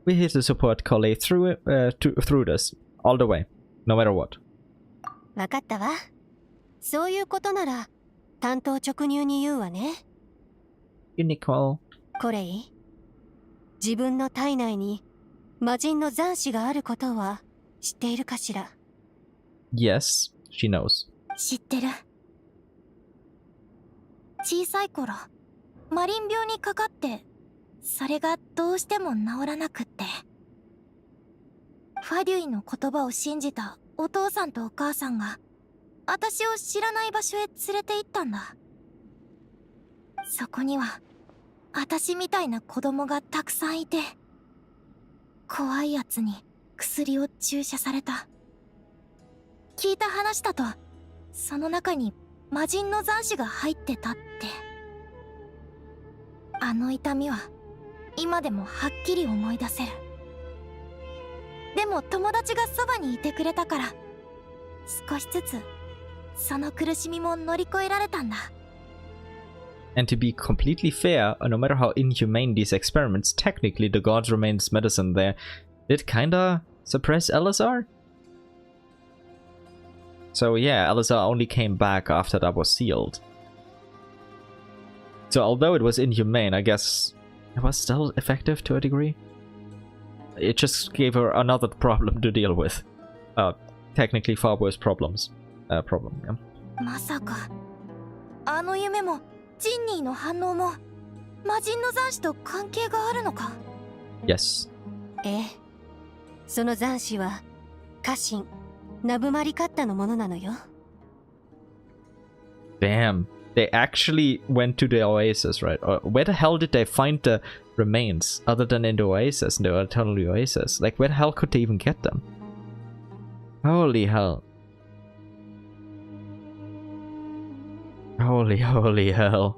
We're here to support Cole through this, all the way, no matter what. わかったわ。そういうことなら、単刀直入に言うわね。Nicole. コレイ、自分の体内に魔人の残滓があることは知っているかしら？ Yes, she knows. 知ってる。小さい頃、マリン病にかかって、それがどうしても治らなくって。ファデュイの言葉を信じたお父さんとお母さんが、私を知らない場所へ連れて行ったんだ。そこには、私みたいな子供がたくさんいて、怖いやつに薬を注射された。聞いた話だと、その中に魔人の残滓が入ってたって。あの痛みは今でもはっきり思い出せる。でも友達がそばにいてくれたから、少しずつその苦しみも乗り越えられたんだ。And to be completely fair, no matter how inhumane these experiments, technically the gods remains medicine there did kinda suppress LSR. So yeah, LSR only came back after that was sealed. So although it was inhumane, I guess it was still effective to a degree. It just gave her another problem to deal with. Technically far worse problems. Problem, yeah. まさか、あの夢もジンニーの反応も魔人の残滓と関係があるのか? Yes. ええ。その残滓は家臣ナブマリカッタのものなのよ。Damn. They actually went to the oasis, right? Or where the hell did they find the remains other than in the oasis, in the eternal oasis? Like, where the hell could they even get them? Holy hell. Holy hell.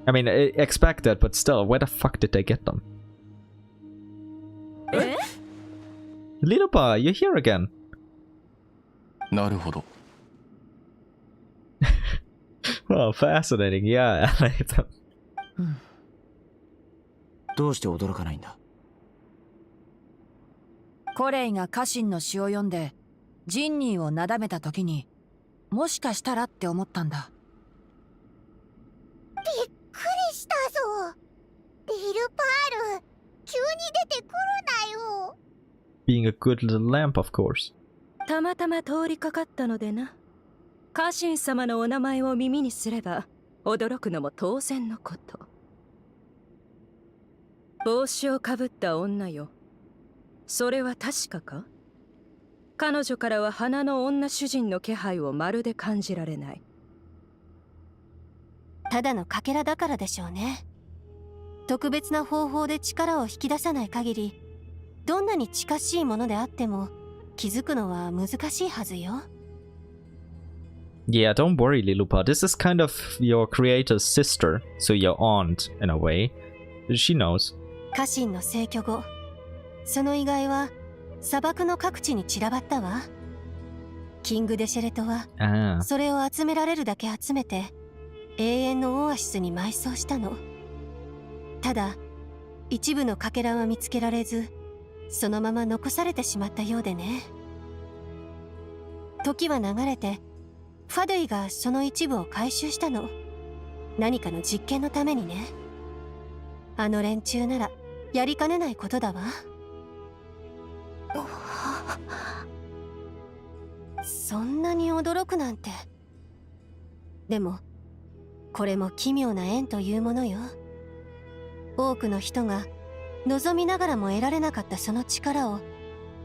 I mean, I expect that, but still, where the fuck did they get them? Lilopa, you're here again. なるほど。Well, fascinating, yeah. どうして驚かないんだ？コレイが家臣の詩を読んでジンニーをなだめた時に、もしかしたらって思ったんだ。びっくりしたぞ。リルパール、急に出てくるなよ。 Being a good little lamp, of course. たまたま通りかかったのでな。家臣様のお名前を耳にすれば驚くのも当然のこと。帽子をかぶった女よ。それは確かか？彼女からは花の女主人の気配をまるで感じられない。ただのかけらだからでしょうね。特別な方法で力を引き出さない限り、どんなに近しいものであっても気づくのは難しいはずよ。Yeah, don't worry, Lilupa. This is kind of your creator's sister, so your aunt, in a way. She knows. 家臣の逝去後、その遺骸は砂漠の各地に散らばったわ。キング・デシェレトはそれを集められるだけ集めて永遠のオアシスに埋葬したの。ただ一部のかけらは見つけられず、そのまま残されてしまったようでね。時は流れてファドゥイがその一部を回収したの。何かの実験のためにね。あの連中ならやりかねないことだわ。そんなに驚くなんて。でもこれも奇妙な縁というものよ。多くの人が望みながらも得られなかったその力を、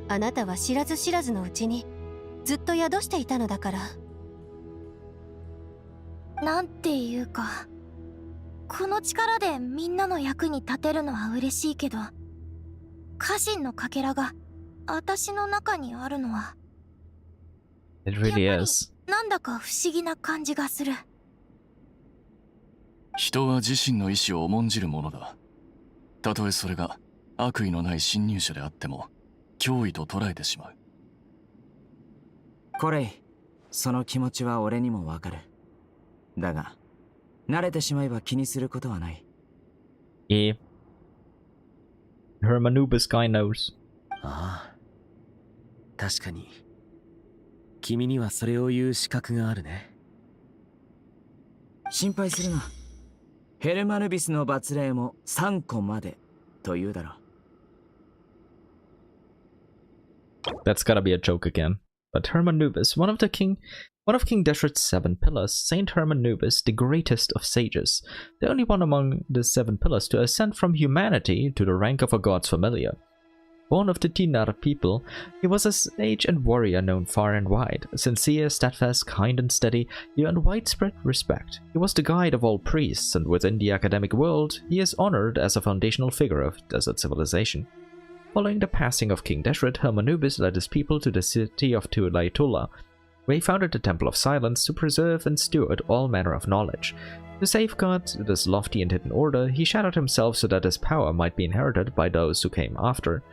あなたは知らず知らずのうちにずっと宿していたのだから。なんていうか、この力でみんなの役に立てるのは嬉しいけど、家臣のかけらが私の中にあるのは It really is. なんだか不思議な感じがする。人は自身の意志を重んじるものだ。たとえそれが悪意のない侵入者であっても脅威と捉えてしまう。コレイ、その気持ちは俺にもわかる。だが慣れてしまえば気にすることはない。Yeah. Her Manubis guy knows. ああ、確かに君にはそれを言う資格があるね。心配するな。ヘルマヌビスの罰令も3個までというだろう。 That's gotta be a joke again. But Hermanubis, one of King Deshret's 7 pillars, Saint Hermanubis, the greatest of sages, the only one among the 7 pillars to ascend from humanity to the rank of a god's familiar. Born of the Tinar people, he was a sage and warrior known far and wide. Sincere, steadfast, kind and steady, he earned widespread respect. He was the guide of all priests, and within the academic world, he is honored as a foundational figure of desert civilization. Following the passing of King Deshret, Hermanubis led his people to the city of Tulaitula, where he founded the Temple of Silence to preserve and steward all manner of knowledge. To safeguard this lofty and hidden order, he shadowed himself so that his power might be inherited by those who came after.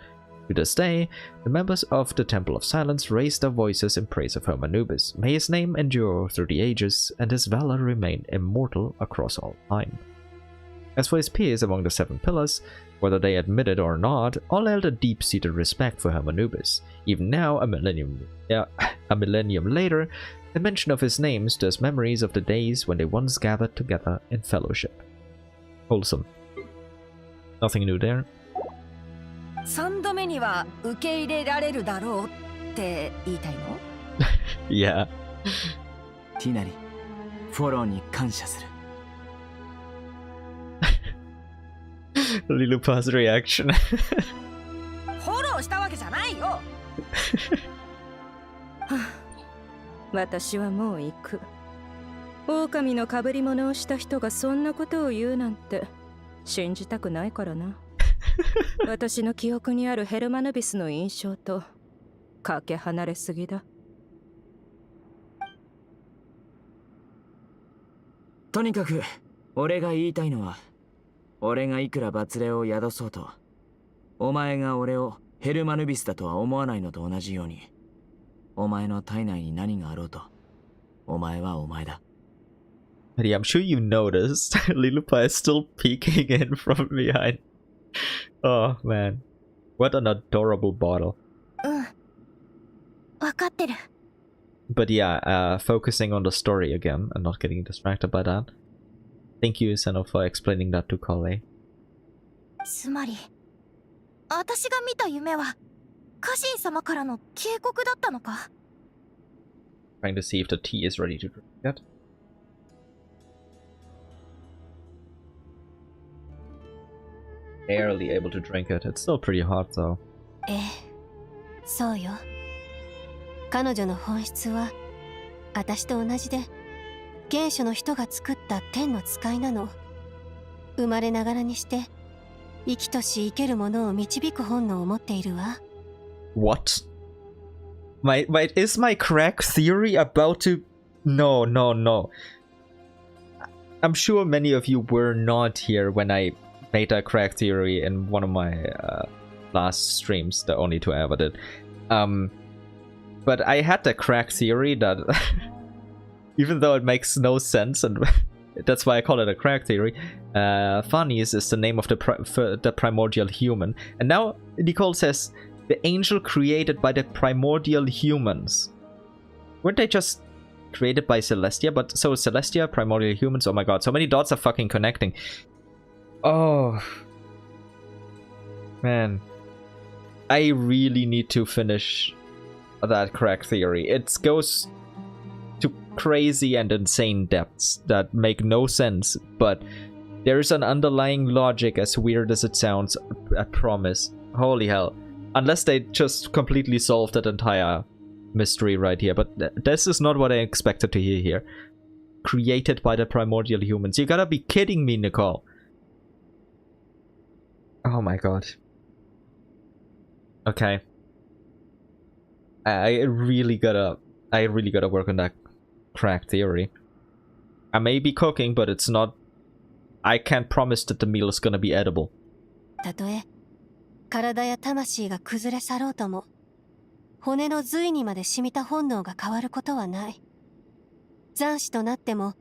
To this day, the members of the Temple of Silence raise their voices in praise of Hermanubis. May his name endure through the ages, and his valor remain immortal across all time. As for his peers among the Seven Pillars, whether they admit it or not, all held a deep-seated respect for Hermanubis. Even now, a millennium later, the mention of his name stirs memories of the days when they once gathered together in fellowship. Wholesome. Nothing new there. 3度目には受け入れられるだろうって言いたいの？ Yeah. ティナリ、フォローに感謝する。Lilupa's reaction. フォローしたわけじゃないよ。私はもう行く。狼の被り物をした人がそんなことを言うなんて信じたくないからな。私の記憶にあるヘルマヌビスの印象とかけ離れすぎだ。とにかく俺が言いたいのは、俺がいくら罰霊を宿そうと、お前が俺をヘルマヌビスだとは思わないのと同じように、お前の体内に何があろうと、お前はお前だ。Eddie, I'm sure you noticed Lilupa is still peeking in from behind. Oh man, what an adorable bottle. わかってる。 But yeah, focusing on the story again and not getting distracted by that. Thank you, Seno, for explaining that to Kale. つまり、私が見た夢は家臣様からの警告だったのか? Trying to see if the tea is ready to drink yet. Barely able to drink it. It's still pretty hot though. ええ、そうよ。彼女の本質は私と同じで、原初の人が作った天の使いなの。生まれながらにして生きとし生けるものを導く本能を持っているわ。What? Is my crack theory about to... No. I'm sure many of you were not here when I made that crack theory in one of my last streams, the only two I ever did. But I had the crack theory that, even though it makes no sense, and that's why I call it a crack theory, Phanes is the name of the primordial human. And now Nicole says, the angel created by the primordial humans. Weren't they just created by Celestia? But so Celestia, primordial humans, oh my god, so many dots are fucking connecting. Oh. Man. I really need to finish that crack theory. It goes to crazy and insane depths that make no sense, but there's an underlying logic, as weird as it sounds, I promise. Holy hell. Unless they just completely solved that entire mystery right here, but this is not what I expected to hear here. Created by the primordial humans. You gotta be kidding me, Nicole. Oh my god. Okay. I really gotta work on that crack theory. I may be cooking, but it's not... I can't promise that the meal is gonna be edible. たとえ体や魂が崩れ去ろうとも、骨の髄にまで染みた本能が変わることはない。残死となっても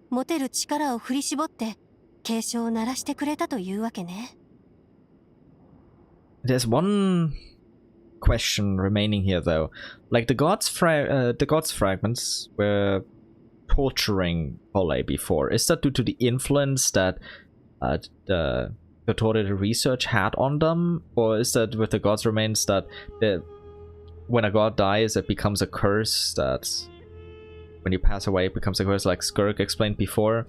持てる力を振り絞って警鐘を鳴らしてくれたというわけね。There's one question remaining here, though. Like the gods' fragments were torturing Ole before. Is that due to the influence that the Torrid research had on them, or is that with the gods' remains that when a god dies, it becomes a curse? That when you pass away, it becomes a curse, like Skirk explained before,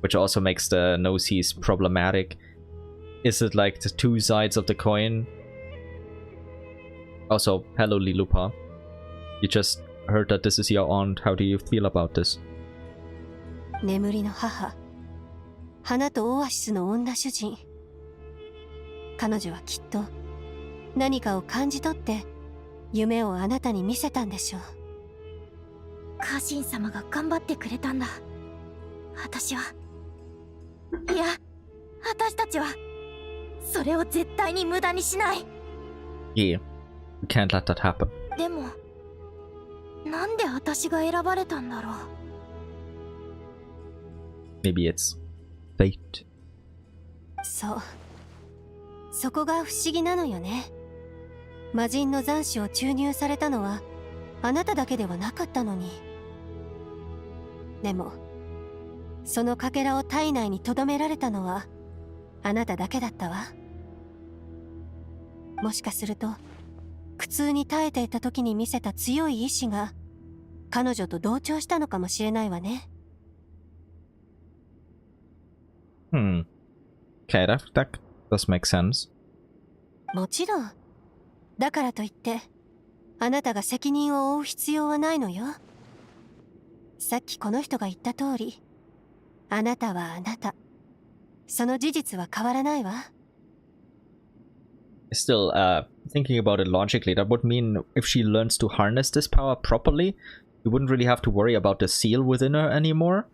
which also makes the no-seas problematic. Is it like the two sides of the coin? Also, hello Lilupa. You just heard that this is your aunt. How do you feel about this? 眠りの母、花とオアシスの女主人。彼女はきっと何かを感じ取って夢をあなたに見せたんでしょう。家臣様が頑張ってくれたんだ。私はいや、私たちはそれを絶対に無駄にしない。 Yeah, we can't let that happen. でもなんで私が選ばれたんだろう。 Maybe it's fate. そう、そこが不思議なのよね。魔人の残滓を注入されたのはあなただけではなかったのに。でもそのかけらを体内に留められたのはあなただけだったわ。もしかすると苦痛に耐えていた時に見せた強い意志が彼女と同調したのかもしれないわね。Okay, that does make sense. もちろん。だからといってあなたが責任を負う必要はないのよ。さっきこの人が言った通り、あなたはあなた。その事実は変わらないわ。Still, thinking about it logically, that would mean if she learns to harness this power properly, you wouldn't really have to worry about the seal within her anymore.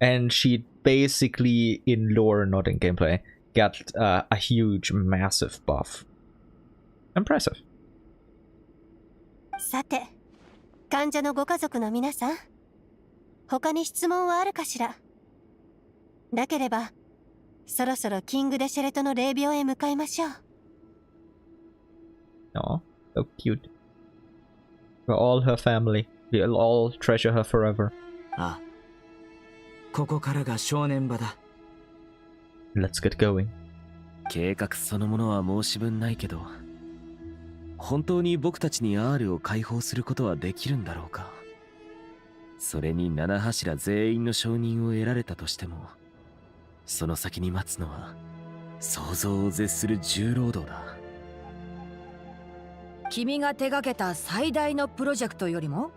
And she'd basically, in lore, not in gameplay, get a huge, massive buff. Impressive. さて、患者のご家族の皆さん、他に質問はあるかしら。なければ、そろそろキングデシェレトの霊廟へ向かいましょう。Oh, so cute. We're all her family. We'll all treasure her forever. ああ、ここからが正念場だ。Let's get going. 計画そのものは申し分ないけど、本当に僕たちに R を解放することはできるんだろうか。それに七柱全員の承認を得られたとしても、その先に待つのは想像を絶する重労働だ。君が手がけた最大のプロジェクトよりも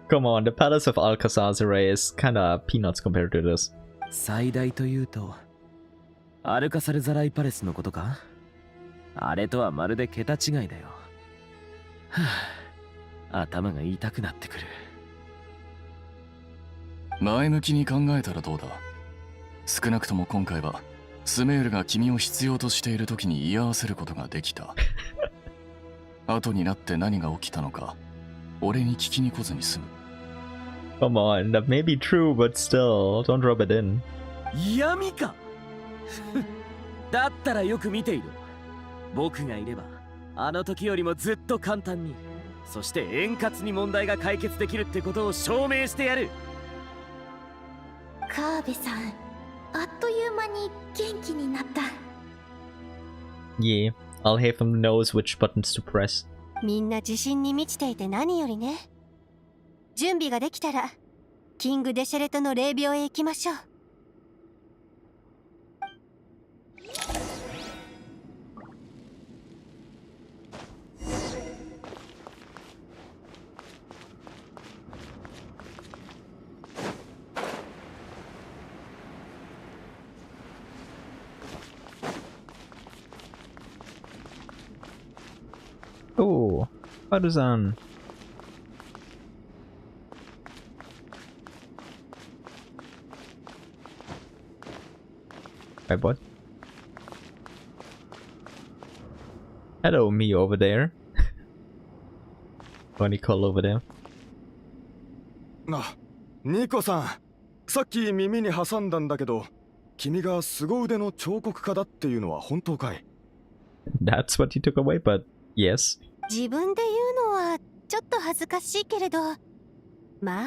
Come on, the Palace of Alcazar is kinda peanuts compared to this. 最大というと、アルカサルザライパレスのことか？あれとはまるで桁違いだよ。はあ、頭が痛くなってくる。前向きに考えたらどうだ。少なくとも今回はスメールが君を必要としている時に居合わせることができた。後になって何が起きたのか、俺に聞きに来ずに済む。Come on, that may be true, but still, don't rub it in. 嫌味かだったらよく見ている。僕がいれば、あの時よりもずっと簡単に、そして円滑に問題が解決できるってことを証明してやる。カーベさん、あっという間に元気になった。Yeah, I'll have him knows which buttons to press. みんな自信に満ちていて何よりね。準備ができたら、キングデシェレトの霊廟へ行きましょう。Oh, Partisan. Hi, bud. Hello, me over there. Or Nicole over there. あ、ニコさん。さっき耳に挟んだんだけど、君が凄腕の彫刻家だっていうのは本当かい？ That's what you took away, but yes. 自分で言うのはちょっと恥ずかしいけれど、まあ、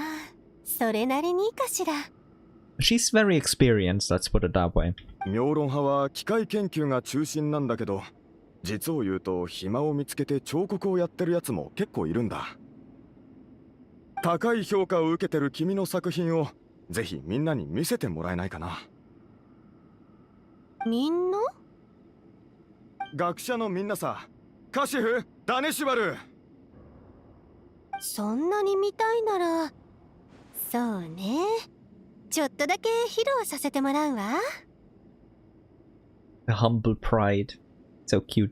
それなりにかしら。She's very experienced, let's put it that way. 妙論派は機械研究が中心なんだけど、実を言うと暇を見つけて彫刻をやってるやつも結構いるんだ。高い評価を受けてる君の作品をぜひみんなに見せてもらえないかな。みんな？学者のみんなさ。カシフ、ダネシュバル。そんなに見たいなら、そうね。ちょっとだけ披露させてもらうわ。The humble pride. So cute.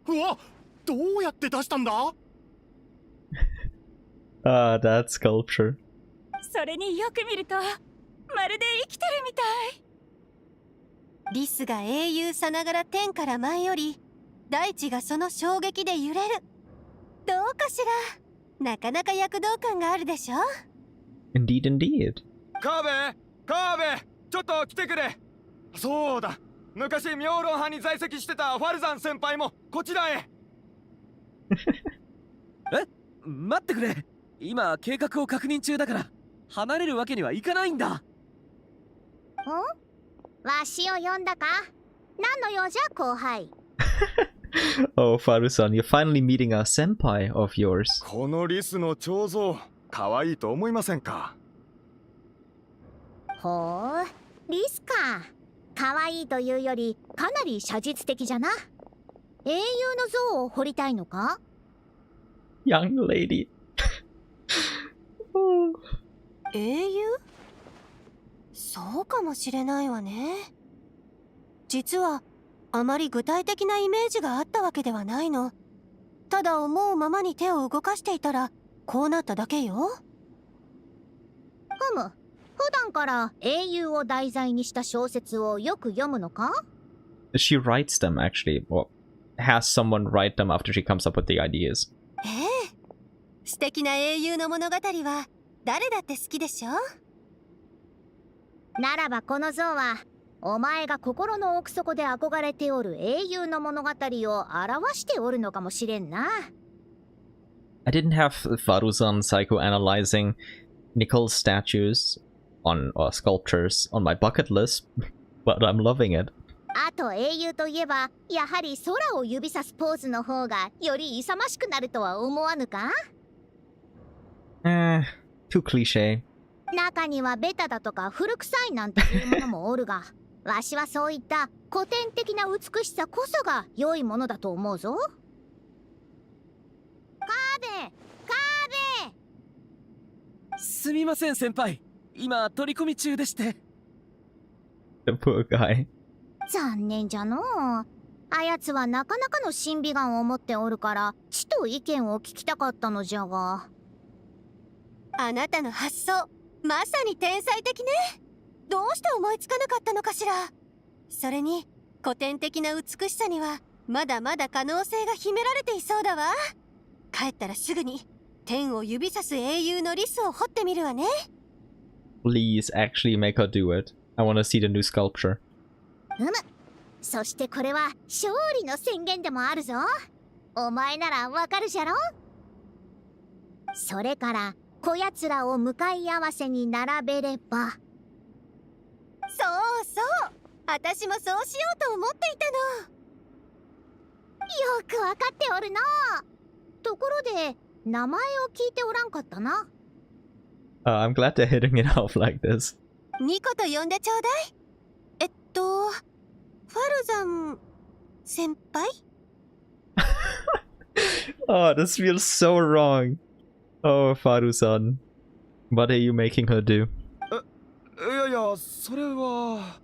うわ、どうやって出したんだ？ Ah, that sculpture. それによく見るとまるで生きてるみたい。リスが英雄さながら天から舞い降り、大地がその衝撃で揺れる。どうかしら。なかなか躍動感があるでしょ。 Indeed, indeed. カーベ、ちょっと来てくれ。そうだ、昔妙論派に在籍してたファルザン先輩もこちらへ。待ってくれ。今計画を確認中だから離れるわけにはいかないんだ。わしを呼んだか？何の用じゃ後輩。Oh, Faru-san, you're finally meeting a senpai of yours. このリスの彫像、可愛いと思いませんか？ほう、リスか。可愛いというよりかなり写実的じゃな。英雄の像を彫りたいのか？ Young lady. 英雄？そうかもしれないわね。実はあまり具体的なイメージがあったわけではないの。ただ思うままに手を動かしていたらこうなっただけよ。ふむ、普段から英雄を題材にした小説をよく読むのか？ She writes them, actually, or has someone write them after she comes up with the ideas. 素敵な英雄の物語は誰だって好きでしょ。ならばこの像はお前が心の奥底で憧れておる英雄の物語を表しておるのかもしれんな。I didn't have Faru-san psychoanalyzing Nicole's statues or sculptures on my bucket list, but I'm loving it. あと英雄といえばやはり空を指さすポーズの方がより勇ましくなるとは思わぬか？ Too cliche. 中にはベタだとか古臭いなんていうものもおるが、わしはそういった古典的な美しさこそが良いものだと思うぞ。カーベ。すみません先輩、今取り込み中でして。 The poor guy. 残念じゃのう。あやつはなかなかの審美眼を持っておるからちと意見を聞きたかったのじゃが。あなたの発想まさに天才的ね。どうして思いつかなかったのかしら。それに古典的な美しさにはまだまだ可能性が秘められていそうだわ。帰ったらすぐに天を指さす英雄のリスを彫ってみるわね。 Please actually make her do it. I want to see the new sculpture. そしてこれは勝利の宣言でもあるぞ。お前ならわかるじゃろ。それからこやつらを向かい合わせに並べれば。そうそう、私もそうしようと思っていたの。よくわかっておるな。ところで名前を聞いておらんかったな。I'm glad they're hitting it off like this. ニコと呼んでちょうだい。ファルザン先輩？ Oh, this feels so wrong. Oh, Faru-san. What are you making her do? いや、それは。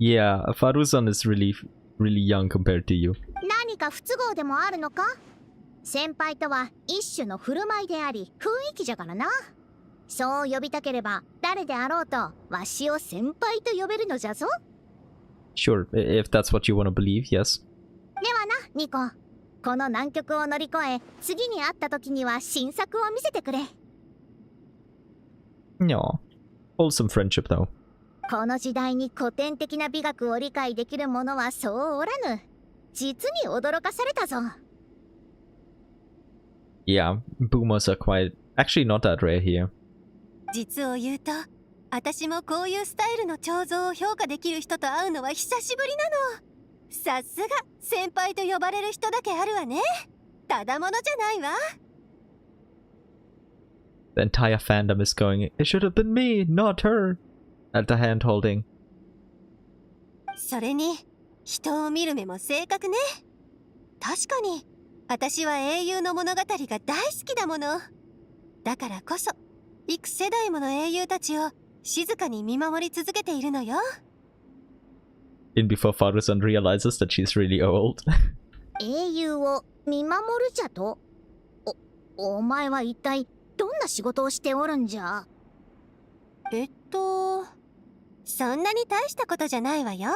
Yeah, Faru-san is really young compared to you. 何か不都合でもあるのか？先輩とは一種の振る舞いであり雰囲気じゃからな。そう呼びたければ誰であろうとわしを先輩と呼べるのじゃぞ。 Sure, if that's what you want to believe, yes. ではな、ニコ。この難局を乗り越え、次に会った時には新作を見せてくれ。No. Wholesome friendship, though. この時代に古典的な美学を理解できる者はそうおらぬ。実に驚かされたぞ。Yeah, boomers are quite... Actually, not that rare here. 実を言うと、私もこういうスタイルの彫像を評価できる人と会うのは久しぶりなの。さすが先輩と呼ばれる人だけあるわね。ただものじゃないわ。The entire fandom is going, it should have been me, not her. At the hand holding. それに人を見る目も正確ね。確かに私は英雄の物語が大好きだもの。だからこそ幾世代もの英雄たちを静かに見守り続けているのよ。In before Faru-san realizes that she's really old. 英雄を見守るじゃと？お前は一体どんな仕事をしておるんじゃ？そんなに大したことじゃないわよ。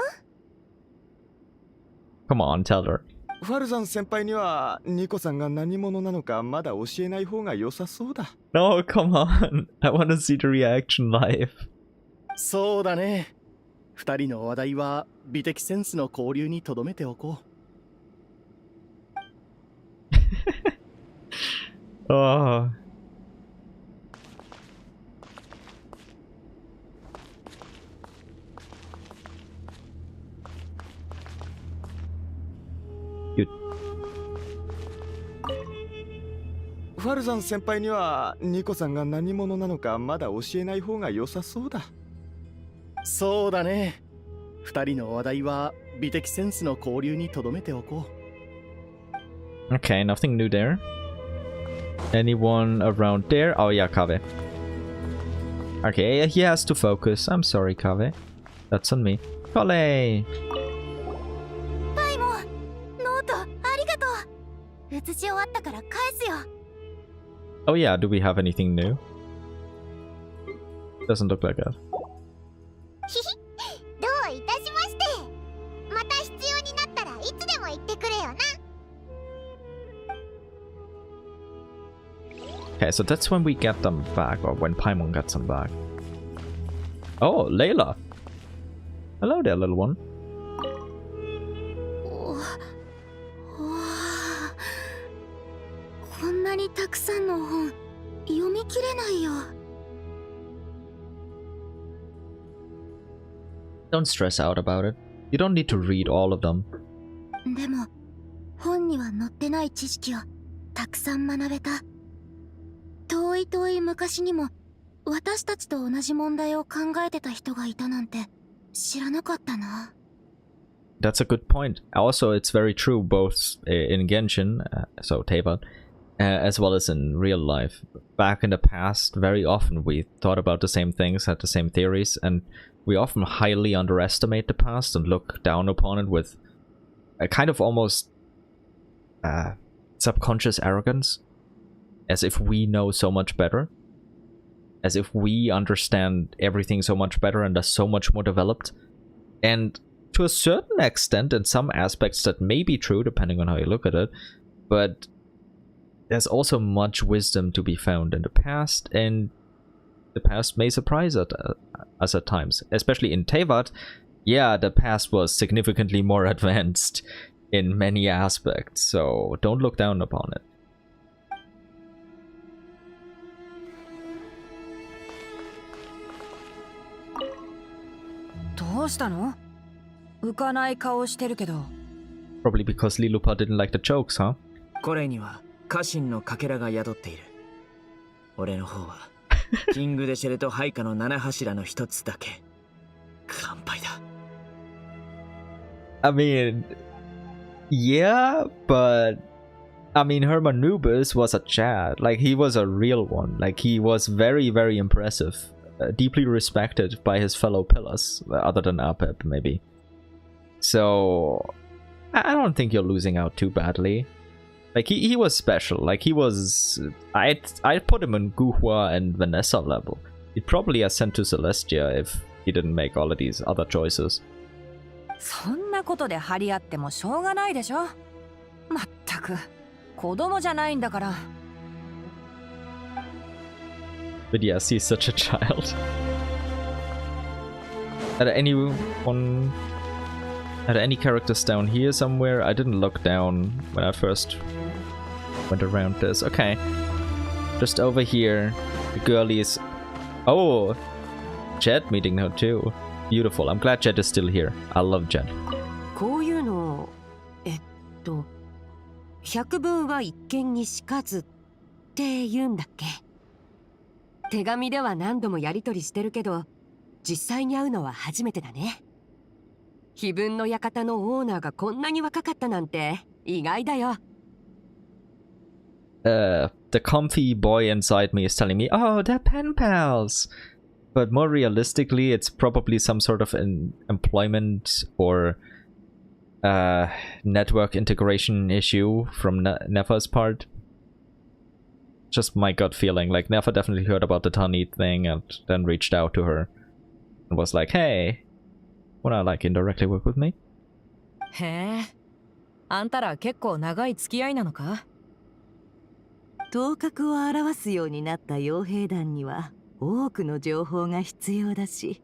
Come on, tell her. ファルザン先輩にはニコさんが何者なのかまだ教えない方が良さそうだ。No, come on. I want to see the reaction live. そうだね。二人の話題は美的センスの交流に留めておこう。Oh. Good. ファルザン先輩にはニコさんが何者なのかまだ教えない方が良さそうだ。そうだね。二人の話題は美的センスの交流に留めておこう。Okay, nothing new there. Anyone around there? Oh yeah, Kave. Okay, he has to focus. I'm sorry, Kave. That's on me. Kole! パイモン、ノートありがとう。写し終わったから返すよ。Oh yeah, do we have anything new? Doesn't look like that. ひひ、どういたしまして。また必要になったらいつでも言ってくれよな。Okay, so that's when we get them back, or when Paimon gets them back. Oh, Layla! Hello there, little one. こんなにたくさんの本、読み切れないよ。Don't stress out about it. You don't need to read all of them. でも、本には載ってない知識をたくさん学べた。遠い遠い昔にも私たちと同じ問題を考えてた人がいたなんて知らなかったな。That's a good point. Also, it's very true both in Genshin, so Teyvat, as well as in real life. Back in the past, very often we thought about the same things, had the same theories, and we often highly underestimate the past and look down upon it with a kind of almost subconscious arrogance. As if we know so much better. As if we understand everything so much better and are so much more developed. And to a certain extent, in some aspects that may be true, depending on how you look at it, but there's also much wisdom to be found in the past, and the past may surprise us at times. Especially in Teyvat, yeah, the past was significantly more advanced in many aspects, so don't look down upon it. どうしたの？浮かない顔してるけど。Probably because Lilupa didn't like the jokes, huh? これには家臣のかけらが宿っている。俺の方はキングデシェレと配下の七柱の一つだけ。乾杯だ。I mean, yeah, but I mean, Hermanubis was a Chad. Like, he was a real one. Like, he was very, very impressive. Deeply respected by his fellow pillars, other than Apep, maybe. So, I don't think you're losing out too badly. Like, he was special. Like, he was... I'd put him in Guhua and Vanessa level. He'd probably ascend to Celestia if he didn't make all of these other choices. そんなことで張り合ってもしょうがないでしょ。まったく、子供じゃないんだから。But yes, he's such a child. Are there any characters down here somewhere? I didn't look down when I first went around this. Okay. Just over here. The girlies. Oh! Jet meeting her too. Beautiful. I'm glad Jet is still here. I love Jet. こういうの、百聞は一見にしかずって言うんだっけ？手紙では何度もやり取りしてるけど、実際に会うのは初めてだね。碑文の館のオーナーがこんなに若かったなんて意外だよ。The comfy boy inside me is telling me, oh, they're pen pals. But more realistically, it's probably some sort of an employment or network integration issue from Nefa's part. Just my gut feeling. Like, Nefa definitely heard about the Tanit thing and then reached out to her and was like, hey, wanna like indirectly work with me? へえ、あんたら結構長い付き合いなのか？頭角を表すようになった傭兵団には多くの情報が必要だし、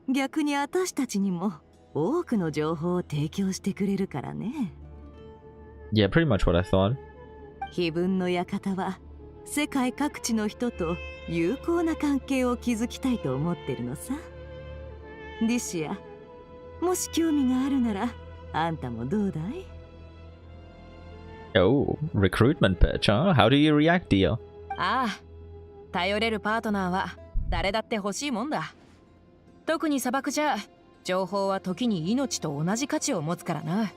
逆に私たちにも多くの情報を提供してくれるからね。Yeah, pretty much what I thought. 碑文の館は世界各地の人と友好な関係を築きたいと思ってるのさ。リシア、もし興味があるならあんたもどうだい？ Oh, recruitment pitch, huh? How do you react, dear? ああ、頼れるパートナーは誰だって欲しいもんだ。特に砂漠じゃ情報は時に命と同じ価値を持つからな。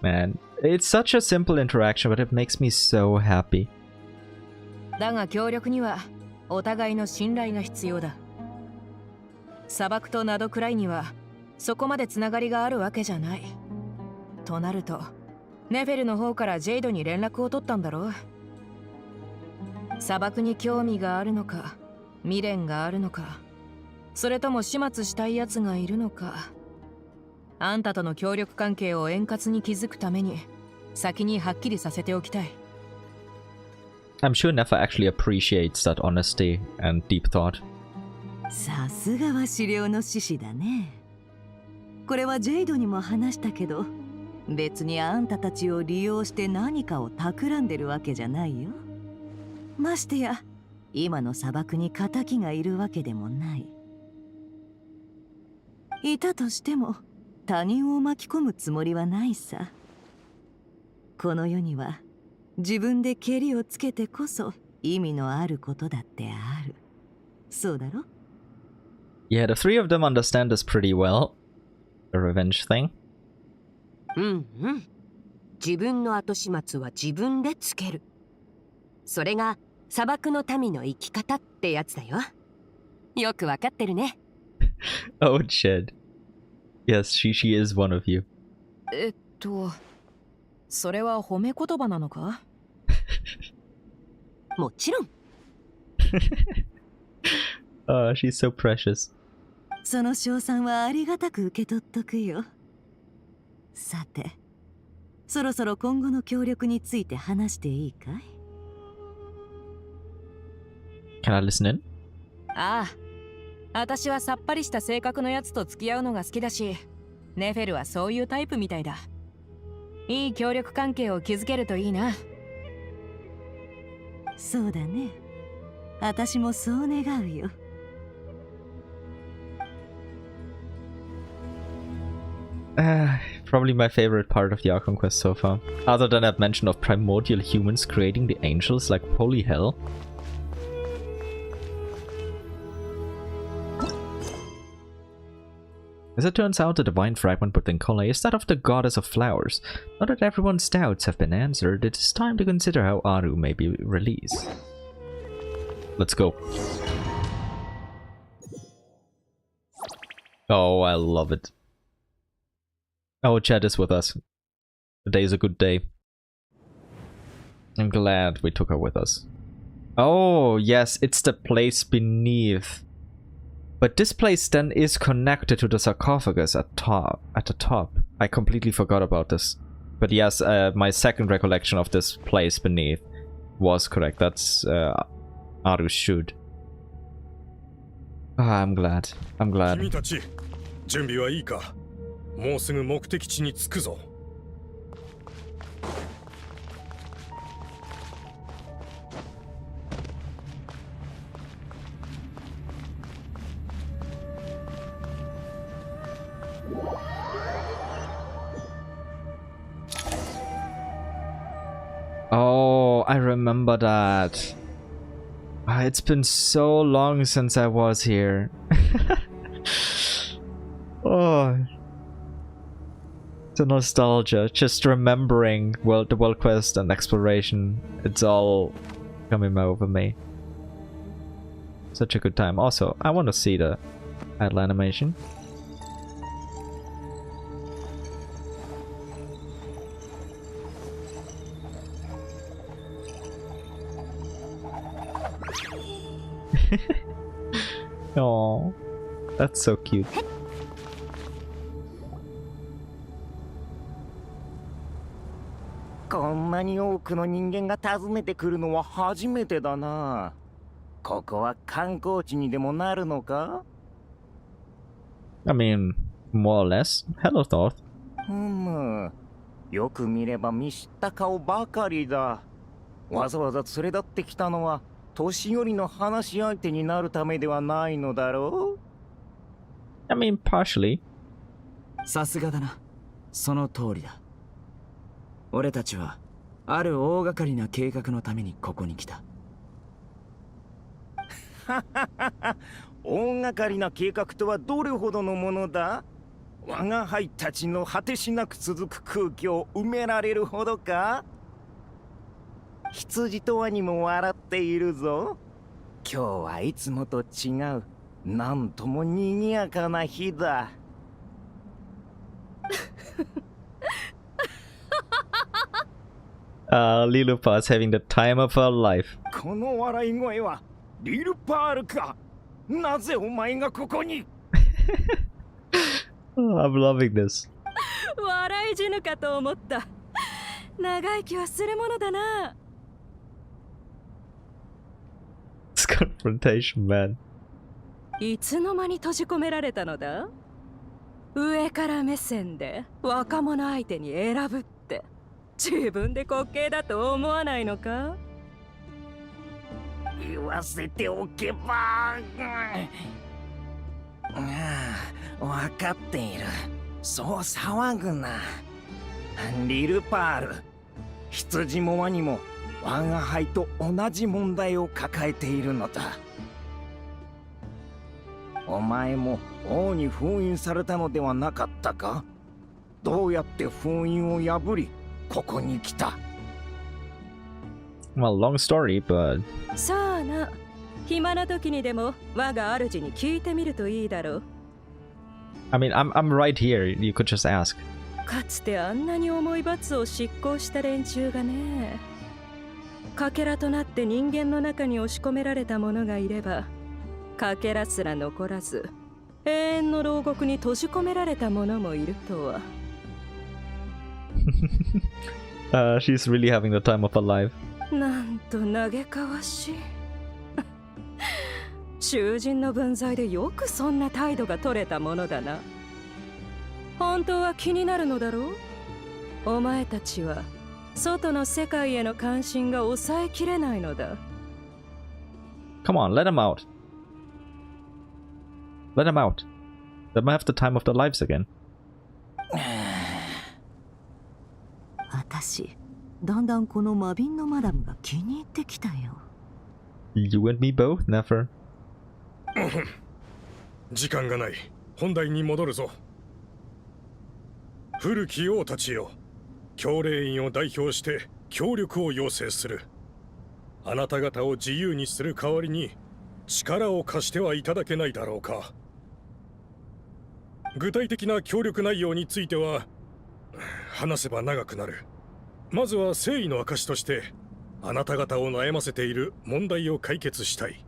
Man, it's such a simple interaction, but it makes me so happy. だが協力にはお互いの信頼が必要だ。砂漠とナドくらいにはそこまでつながりがあるわけじゃない。となるとネフェルの方からジェイドに連絡を取ったんだろう。砂漠に興味があるのか、未練があるのか、それとも始末したいやつがいるのか。あんたとの協力関係を円滑に築くために先にはっきりさせておきたい。I'm sure Nefa actually appreciates that honesty and deep thought. さすがは資料の獅子だね。これはジェイドにも話したけど、別にあんたたちを利用して何かを企んでるわけじゃないよ。ましてや今の砂漠に仇がいるわけでもない。いたとしても他人を巻き込むつもりはないさ。この世には自分でケリをつけてこそ意味のあることだってある。そうだろ？ Yeah, the three of them understand this pretty well. The revenge thing. うんうん。自分の後始末は自分でつける。それが砂漠の民の生き方ってやつだよ。よくわかってるね。Oh, Jed. Yes, she is one of you. それは褒め言葉なのか？もちろん。Oh, she's so precious. その賞賛はありがたく受け取っとくよ。さて、そろそろ今後の協力について話していいかい？ Can I listen in? ああ、私はさっぱりした性格のやつと付き合うのが好きだし、ネフェルはそういうタイプみたいだ。いい協力関係を築けるといいな。そうだね。私もそう願うよ。Probably my favorite part of the Archon Quest so far. Other than that mention of primordial humans creating the angels like holy hell. As it turns out, the divine fragment within Kole is that of the goddess of flowers. Now that everyone's doubts have been answered, it is time to consider how Aru may be released. Let's go. Oh, I love it. Oh, Chad is with us. Today is a good day. I'm glad we took her with us. Oh, yes, it's the place beneath. But this place then is connected to the sarcophagus at the top. I completely forgot about this. But yes, my second recollection of this place beneath was correct. That's Aru's shoot. Ah, I'm glad. I'm glad. 君たち、準備はいいか？もうすぐ目的地に着くぞ。Oh, I remember that. It's been so long since I was here. Oh, the nostalgia, just remembering the world quest and exploration. It's all coming over me. Such a good time. Also, I want to see the idle animation. Oh, that's so cute. こんなに多くの人間が訪ねてくるのは初めてだな。ここは観光地にでもなるのか？ I mean, more or less. Hello, Thought. よく見れば見知った顔ばかりだ。わざわざ連れ立ってきたのは年寄りの話し相手になるためではないのだろう？ I mean, partially. さすがだな。その通りだ。俺たちはある大掛かりな計画のためにここに来た。大掛かりな計画とはどれほどのものだ？我が輩たちの果てしなく続く空気を埋められるほどか？羊とワニも笑っているぞ。今日はいつもと違う、なんとも賑やかな日だ。Lilupa's having the time of her life. この笑い声はリルパールか？なぜお前がここに？ Oh, I'm loving this. 笑い死ぬかと思った。長生きはするものだな。This confrontation, man. いつの間に閉じ込められたのだ？上から目線で若者相手に選ぶって自分で滑稽だと思わないのか？言わせておけば。分かっている。そう騒ぐな。リルパール、羊もワニも我が輩と同じ問題を抱えているのだ。お前も王に封印されたのではなかったか？どうやって封印を破りここに来た？ Well, long story, but... さあな、暇な時にでも我が主に聞いてみるといいだろう。I mean, I'm right here. You could just ask. かつてあんなに重い罰を執行した連中がね、かけらとなって人間の中に押し込められた者がいれば、かけらすら残らず永遠の牢獄に閉じ込められた者もいるとは。She's really having the time of her life. なんと嘆かわしい。囚人の分際でよくそんな態度が取れたものだな。本当は気になるのだろう？お前たちは外の世界への関心が抑えきれないのだ。Come on, let him out. Let him out. Let them have the time of their lives again. 私、だんだんこのマビンのマダムが気に入ってきたよ。You and me both, never. 時間がない。本題に戻るぞ。古き王たちよ、教令員を代表して協力を要請する。あなた方を自由にする代わりに力を貸してはいただけないだろうか。具体的な協力内容については話せば長くなる。まずは誠意の証としてあなた方を悩ませている問題を解決したい。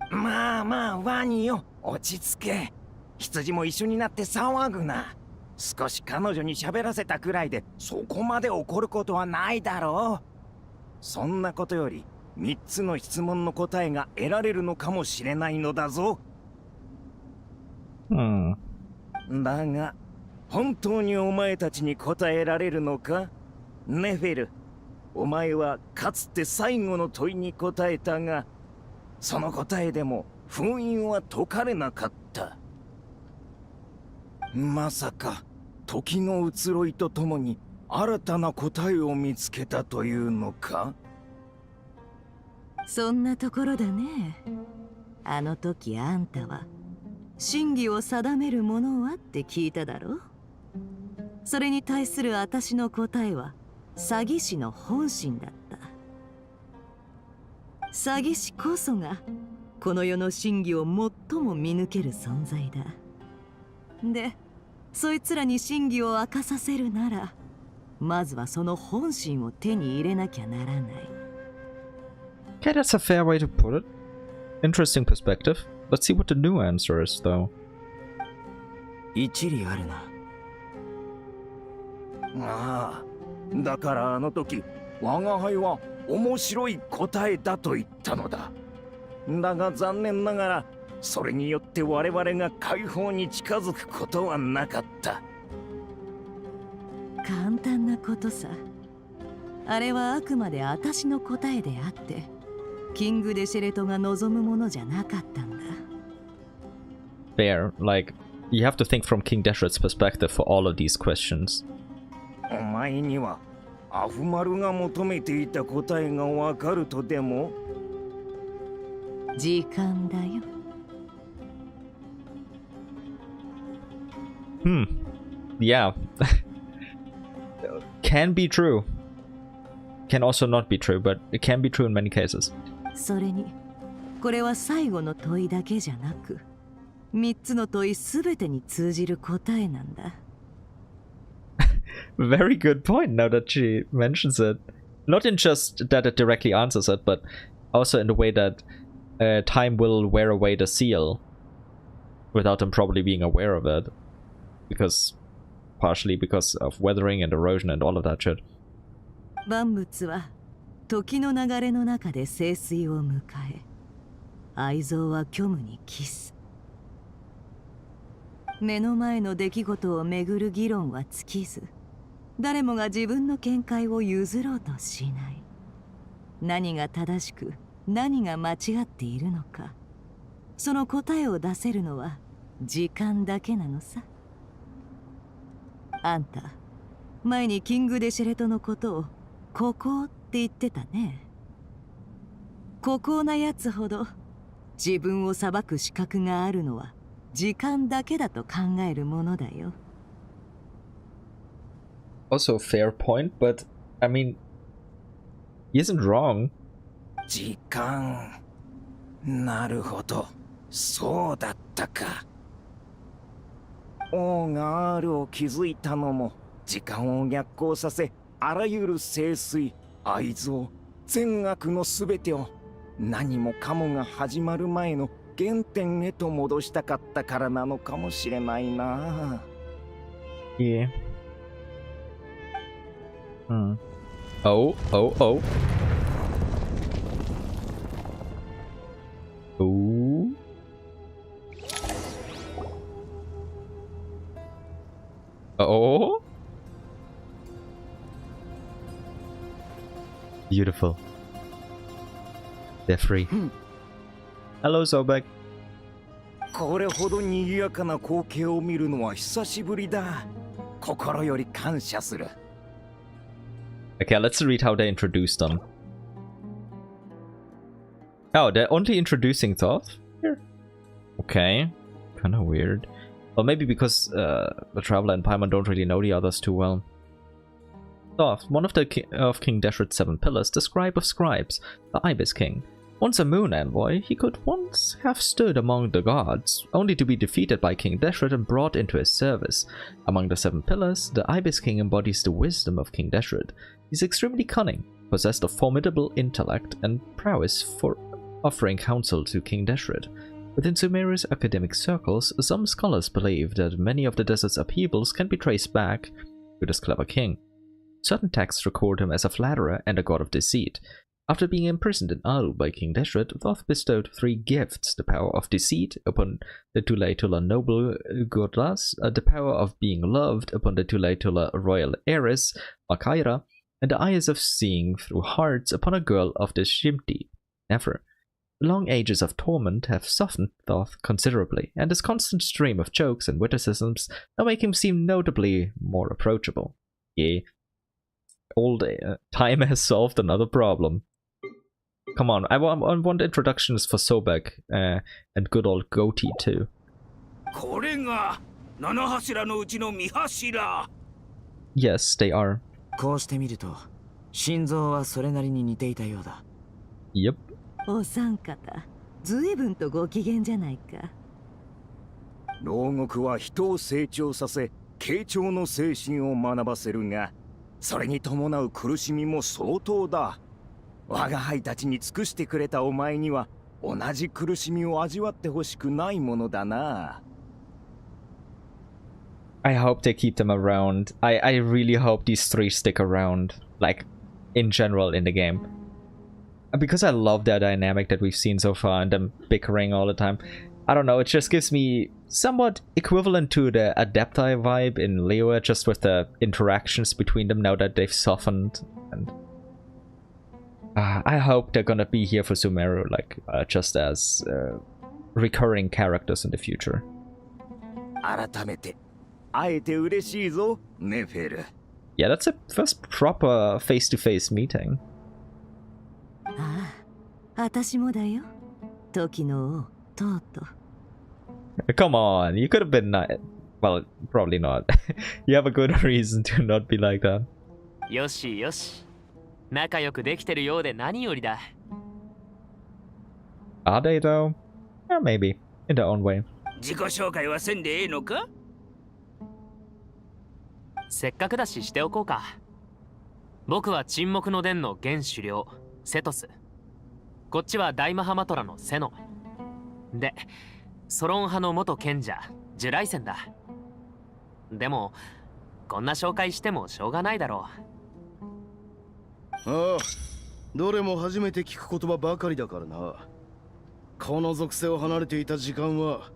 まあまあワニよ、落ち着け。羊も一緒になって騒ぐな。少し彼女に喋らせたくらいでそこまで怒ることはないだろう。そんなことより3つの質問の答えが得られるのかもしれないのだぞ。だが本当にお前たちに答えられるのか？ネフェル、お前はかつて最後の問いに答えたが、その答えでも封印は解かれなかった。まさか時の移ろいとともに新たな答えを見つけたというのか？そんなところだね。あの時あんたは真偽を定めるものはって聞いただろ。それに対する私の答えは詐欺師の本心だった。詐欺師こそがこの世の真偽を最も見抜ける存在だ。で、そいつらに真偽を明かさせるなら、まずはその本心を手に入れなきゃならない。Okay, that's a fair way to put it. Interesting perspective. Let's see what the new answer is, though. 一理あるな。ああ、だからあの時我が輩は面白い答えだと言ったのだ。だが残念ながらそれによって我々が解放に近づくことはなかった。簡単なことさ。あれはあくまで私の答えであってキング・デシェレトが望むものじゃなかったんだ。 Fair, like, you have to think from King Desheret's perspective for all of these questions. お前にはアフマルが求めていた答えがわかるとでも？時間だよ。Yeah. Can be true. Can also not be true, but it can be true in many cases. それに、これは最後の問いだけじゃなく、3つの問いすべてに通じる答えなんだ。Very good point now that she mentions it. Not in just that it directly answers it, but also in the way that time will wear away the seal without them probably being aware of it. Partially because of weathering and erosion and all of that shit. 万物は時の流れの中で盛衰を迎え、愛憎は虚無に帰す。目の前の出来事をめぐる議論は尽きず、誰もが自分の見解を譲ろうとしない。何が正しく何が間違っているのか、その答えを出せるのは時間だけなのさ。あんた、前にキング・デシェレトのことを孤高って言ってたね。孤高なやつほど自分を裁く資格があるのは時間だけだと考えるものだよ。Also a fair point, but I mean, he isn't wrong. 時間。なるほど。そうだったか。王が R を築いたのも時間を逆行させ、あらゆる盛衰、愛憎、善悪のすべてを何もかもが始まる前の原点へと戻したかったからなのかもしれないな。Yeah. Oh. Oh. Oh. Beautiful. They're free. Hello, Zobek. これほど賑やかな光景を見るのは久しぶりだ。心より感謝する。Okay, let's read how they introduced them. Oh, they're only introducing Thoth here? Okay. Kinda weird. Well, maybe because the Traveler and Paimon don't really know the others too well. Thoth, one of King Desheret's 7 pillars, the Scribe of Scribes, the Ibis King. Once a moon envoy, he could once have stood among the gods, only to be defeated by King Deshret and brought into his service. Among the 7 pillars, the Ibis King embodies the wisdom of King Deshret. He's extremely cunning, possessed of formidable intellect and prowess for offering counsel to King Deshret. Within Sumeria's academic circles, some scholars believe that many of the desert's upheavals can be traced back to this clever king. Certain texts record him as a flatterer and a god of deceit. After being imprisoned in Aru by King Deshret, Thoth bestowed 3 gifts: the power of deceit upon the Tula noble goddess, the power of being loved upon the Tula royal heiress, Makaira, and the eyes of seeing through hearts upon a girl of the Shimti, Nefer. The long ages of torment have softened Thoth considerably, and his constant stream of jokes and witticisms now make him seem notably more approachable. Yeah, old time has solved another problem. Come on, I want introductions for Sobek and good old Goatee too. これが七柱のうちの三柱。Yes, they are. こうして見ると、心臓はそれなりに似ていたようだ。Yep. お三方、ずいぶんとご機嫌じゃないか。牢獄は人を成長させ、傾聴の精神を学ばせるが、それに伴う苦しみも相当だ。我が輩たちに尽くしてくれたお前には同じ苦しみを味わってほしくないものだな。I hope they keep them around. I really hope these three stick around, like, in general in the game. Because I love their dynamic that we've seen so far and them bickering all the time. I don't know, it just gives me somewhat equivalent to the Adepti vibe in Liyue, just with the interactions between them now that they've softened. And I hope they're gonna be here for Sumeru, like, just as recurring characters in the future. 改めて会えて嬉しいぞ、ネフェル。 Yeah, that's a first proper face-to-face meeting. ああ、私もだよ。時の王、とうとう。Come on, you could have been not. Well, probably not. You have a good reason to not be like that. よしよし。仲良くできてるようで何よりだ。Are they though? Yeah, maybe. In their own way. 自己紹介はせんでええのか？せっかくだししておこうか。僕は沈黙の殿の現首領、セトス。こっちは大マハマトラのセノ。で、ソロン派の元賢者、ジュライセンだ。でも、こんな紹介してもしょうがないだろう。ああ、どれも初めて聞く言葉ばかりだからな。この属性を離れていた時間は、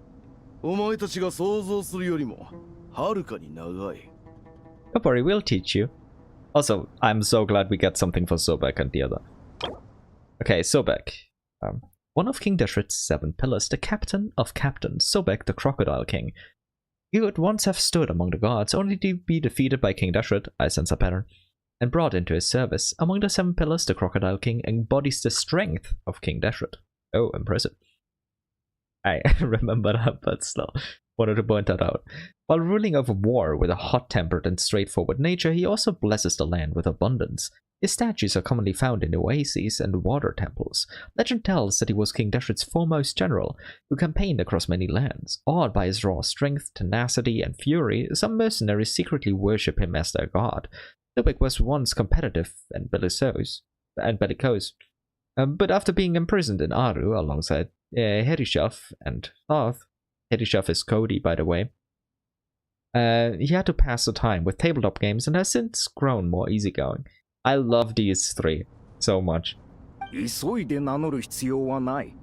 お前たちが想像するよりも、はるかに長い。Don't worry, we'll teach you. Also, I'm so glad we get something for Sobek and the other. Okay, Sobek. One of King Deshret's 7 pillars, the captain of captains, Sobek the Crocodile King. You would once have stood among the gods, only to be defeated by King Deshret, I sense a pattern, and brought into his service. Among the 7 pillars, the Crocodile King embodies the strength of King Deshret. Oh, impressive. I remember that, but still, wanted to point that out. While ruling over war with a hot-tempered and straightforward nature, he also blesses the land with abundance. His statues are commonly found in oases and water temples. Legend tells that he was King Deshret's foremost general, who campaigned across many lands. Awed by his raw strength, tenacity, and fury, some mercenaries secretly worship him as their god. Sobek was once competitive and bellicose, but after being imprisoned in Aru alongside Herishaf and Thoth, Herishaf is Cody, by the way, he had to pass the time with tabletop games and has since grown more easygoing. I love these three so much. 急いで名乗る必要はない。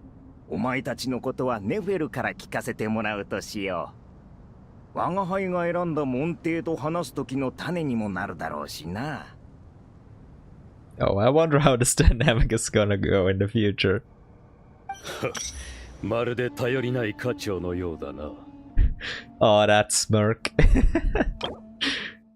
お前たちのことはネフェルから聞かせてもらうとしよう。我が輩が選んだ門弟と話す時の種にもなるだろうしな。Oh, I wonder how this dynamic is gonna go in the future. まるで頼りない家長のようだな。Oh, that smirk.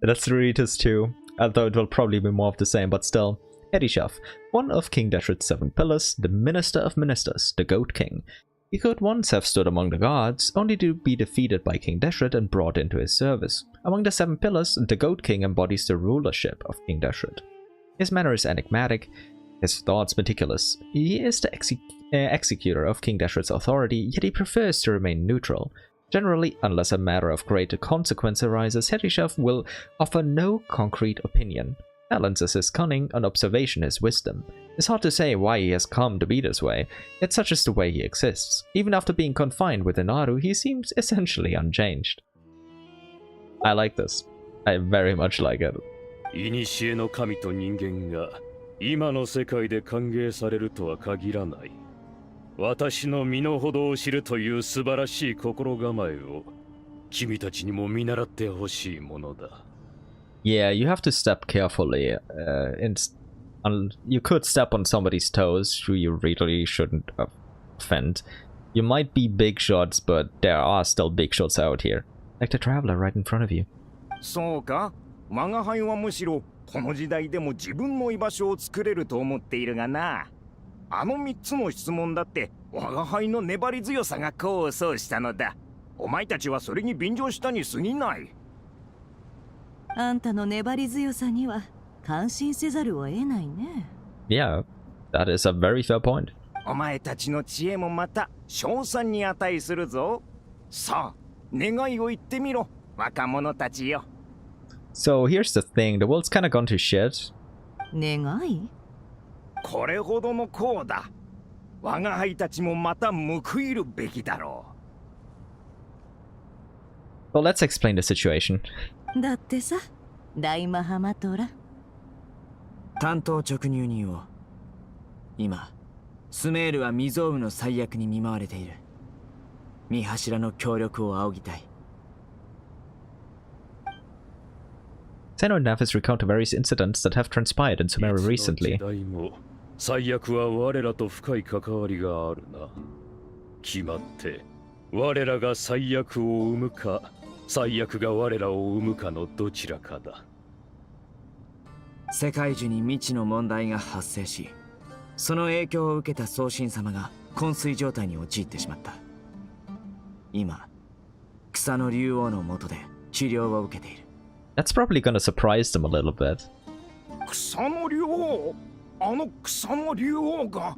That's Rita's too. Although it will probably be more of the same, but still. Herishaf, one of King Deshret's 7 pillars, the Minister of Ministers, the Goat King. He could once have stood among the gods, only to be defeated by King Deshret and brought into his service. Among the 7 pillars, the Goat King embodies the rulership of King Deshret. His manner is enigmatic, his thoughts meticulous. He is the executor of King Deshret's authority, yet he prefers to remain neutral. Generally, unless a matter of greater consequence arises, Herishaf will offer no concrete opinion. Balance is his cunning, and observation his wisdom. It's hard to say why he has come to be this way, yet such is the way he exists. Even after being confined within Aru, he seems essentially unchanged. I like this. I very much like it. 古の神と人間が今の世界で歓迎されるとは限らない。私の身の程を知るという素晴らしい心構えを君たちにも見習ってほしいものだ。Yeah, you have to step carefully. You could step on somebody's toes who you really shouldn't offend. You might be big shots, but there are still big shots out here. Like the traveler right in front of you. そうか、我が輩はむしろこの時代でも自分の居場所を作れると思っているがな。あの3つの質問だって我が輩の粘り強さが功を奏したのだ。お前たちはそれに便乗したに過ぎない。あんたの粘り強さには感心せざるを得ないね。Yeah, that is a very fair point. お前たちの知恵もまた称賛に値するぞ。さあ、願いを言ってみろ、若者たちよ。So here's the thing, the world's kinda gone to shit. 願いこれほどの功だ。我が輩たちもまた報いるべきだろう。Well, let's explain the situation. だってさ、大マハマトラ。担当直入人を。今、スメールは未曾有の最悪に見舞われている。見柱の協力を仰ぎたい。Zeno and Navis recount various incidents that have transpired in Sumeru recently. 最悪は我らと深い関わりがあるな。決まって我らが最悪を生むか、最悪が我らを生むかのどちらかだ。世界中に未知の問題が発生し、その影響を受けた宗神様が昏睡状態に陥ってしまった。今、草の竜王の下で治療を受けている。That's probably gonna surprise them a little bit. 草の竜王、あの草の竜王が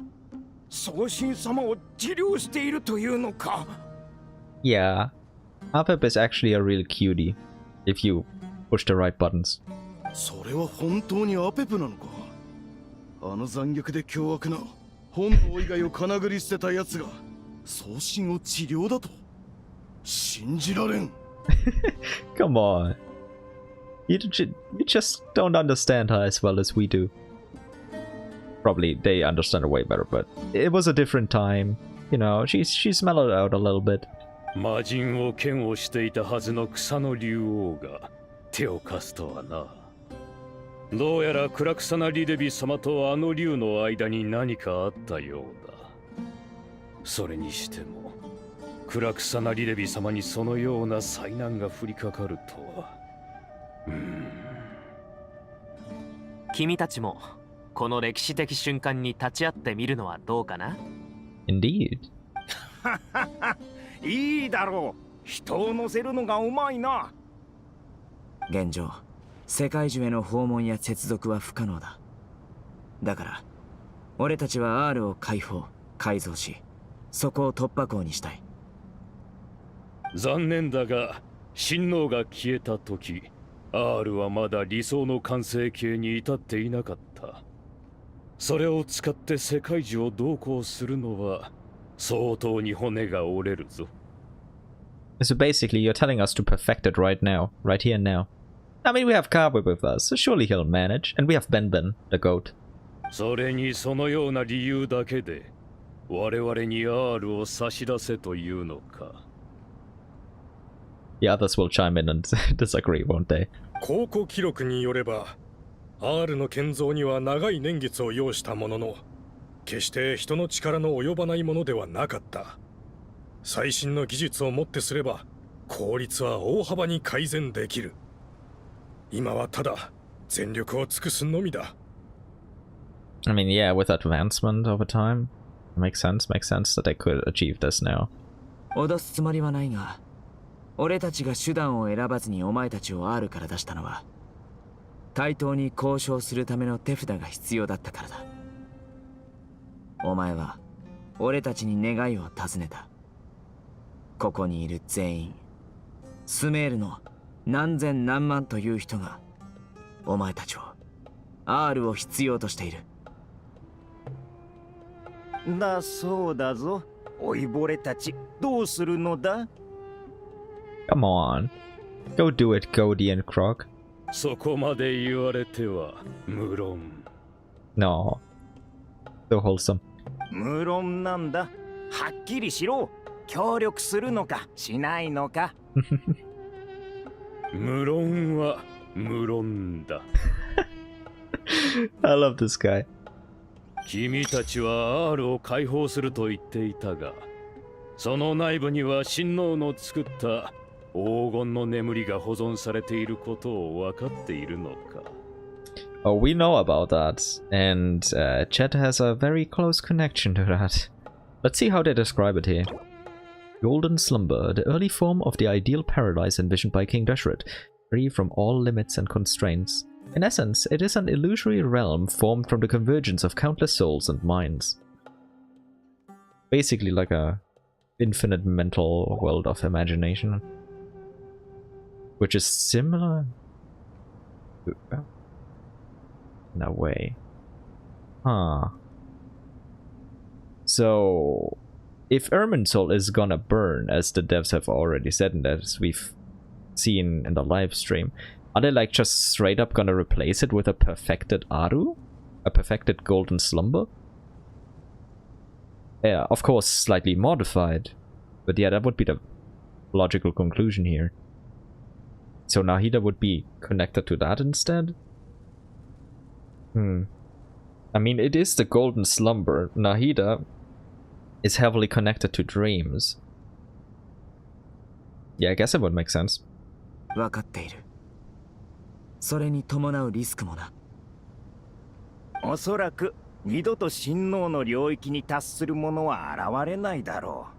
宗神様を治療しているというのか。Yeah, Apep is actually a real cutie if you push the right buttons. それは本当にアペプなのか。あの残虐で凶悪な本能以外をかなぐり捨てた奴が宗神を治療だと。信じられん。Come on. You just don't understand her as well as we do. Probably they understand her way better, but it was a different time. You know, she's mellowed out a little bit. 魔人を剣をしていたはずの草の竜王が手を貸すとはな。どうやらクラクサナリデビ様とあの竜の間に何かあったようだ。それにしてもクラクサナリデビ様にそのような災難が降りかかるとは。君たちもこの歴史的瞬間に立ち会ってみるのはどうかな？ Indeed. いいだろう。人を乗せるのがうまいな。現状、世界中への訪問や接続は不可能だ。だから、俺たちは R を解放、改造し、そこを突破口にしたい。残念だが、親王が消えた時、R はまだ理想の完成形に至っていなかった。それを使って世界中をどうこうするのは相当に骨が折れるぞ。So basically you're telling us to perfect it right now, right here and now. I mean, we have Carver with us, so surely he'll manage. And we have Ben, the goat. それにそのような理由だけで我々に R を差し出せというのか。The others will chime in and disagree, won't they? 考古記録によれば R の建造には長い年月を要したものの、決して人の力の及ばないものではなかった。最新の技術をもってすれば効率は大幅に改善できる。今はただ全力を尽くすのみだ。I mean, yeah, with advancement over time, makes sense that they could achieve this now. 脅すつもりはないが、俺たちが手段を選ばずにお前たちを R から出したのは、対等に交渉するための手札が必要だったからだ。お前は俺たちに願いを尋ねた。ここにいる全員、スメールの何千何万という人がお前たちを R を必要としている。だそうだぞ。老いぼれたちどうするのだ？ Come on. Go do it, Cody and Croc. そこまで言われては無論。No. So wholesome. 無論なんだ。はっきりしろ。協力するのかしないのか。無論は無論だ。I love this guy. 君たちは R を解放すると言っていたが、その内部には親王の作った黄金の眠りが保存されていることを分かっているのか。Oh, we know about that. And Chet has a very close connection to that. Let's see how they describe it here. Golden slumber, the early form of the ideal paradise envisioned by King Deshret, free from all limits and constraints. In essence, it is an illusory realm formed from the convergence of countless souls and minds. Basically like a infinite mental world of imagination. Which is similar? In a way. Huh. So, if Irminsul is gonna burn, as the devs have already said, and as we've seen in the live stream, are they like just straight up gonna replace it with a perfected Aru? A perfected Golden Slumber? Yeah, of course, slightly modified. But yeah, that would be the logical conclusion here. So Nahida would be connected to that instead? I mean, it is the Golden Slumber. Nahida is heavily connected to dreams. Yeah, I guess it would make sense. わかっている。それに伴うリスクもな。おそらく二度と親王の領域に達する者は現れないだろう。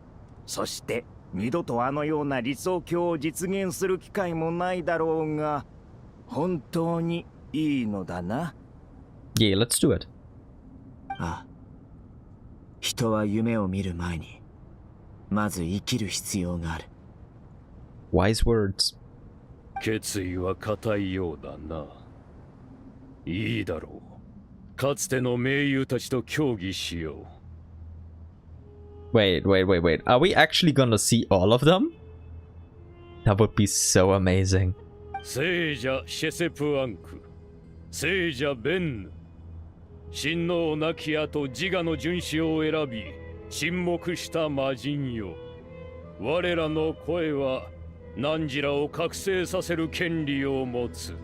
そして二度とあのような理想郷を実現する機会もないだろうが、本当にいいのだな。Yeah, let's do it. ああ。人は夢を見る前に、まず生きる必要がある。Wise words. 決意は固いようだな。いいだろう。かつての盟友たちと協議しよう。Wait. Are we actually gonna see all of them? That would be so amazing. 聖者シェセプアンク、聖者ベンヌ、親王亡き後自我の殉死を選び沈黙した魔人よ。我らの声は汝らを覚醒させる権利を持つ。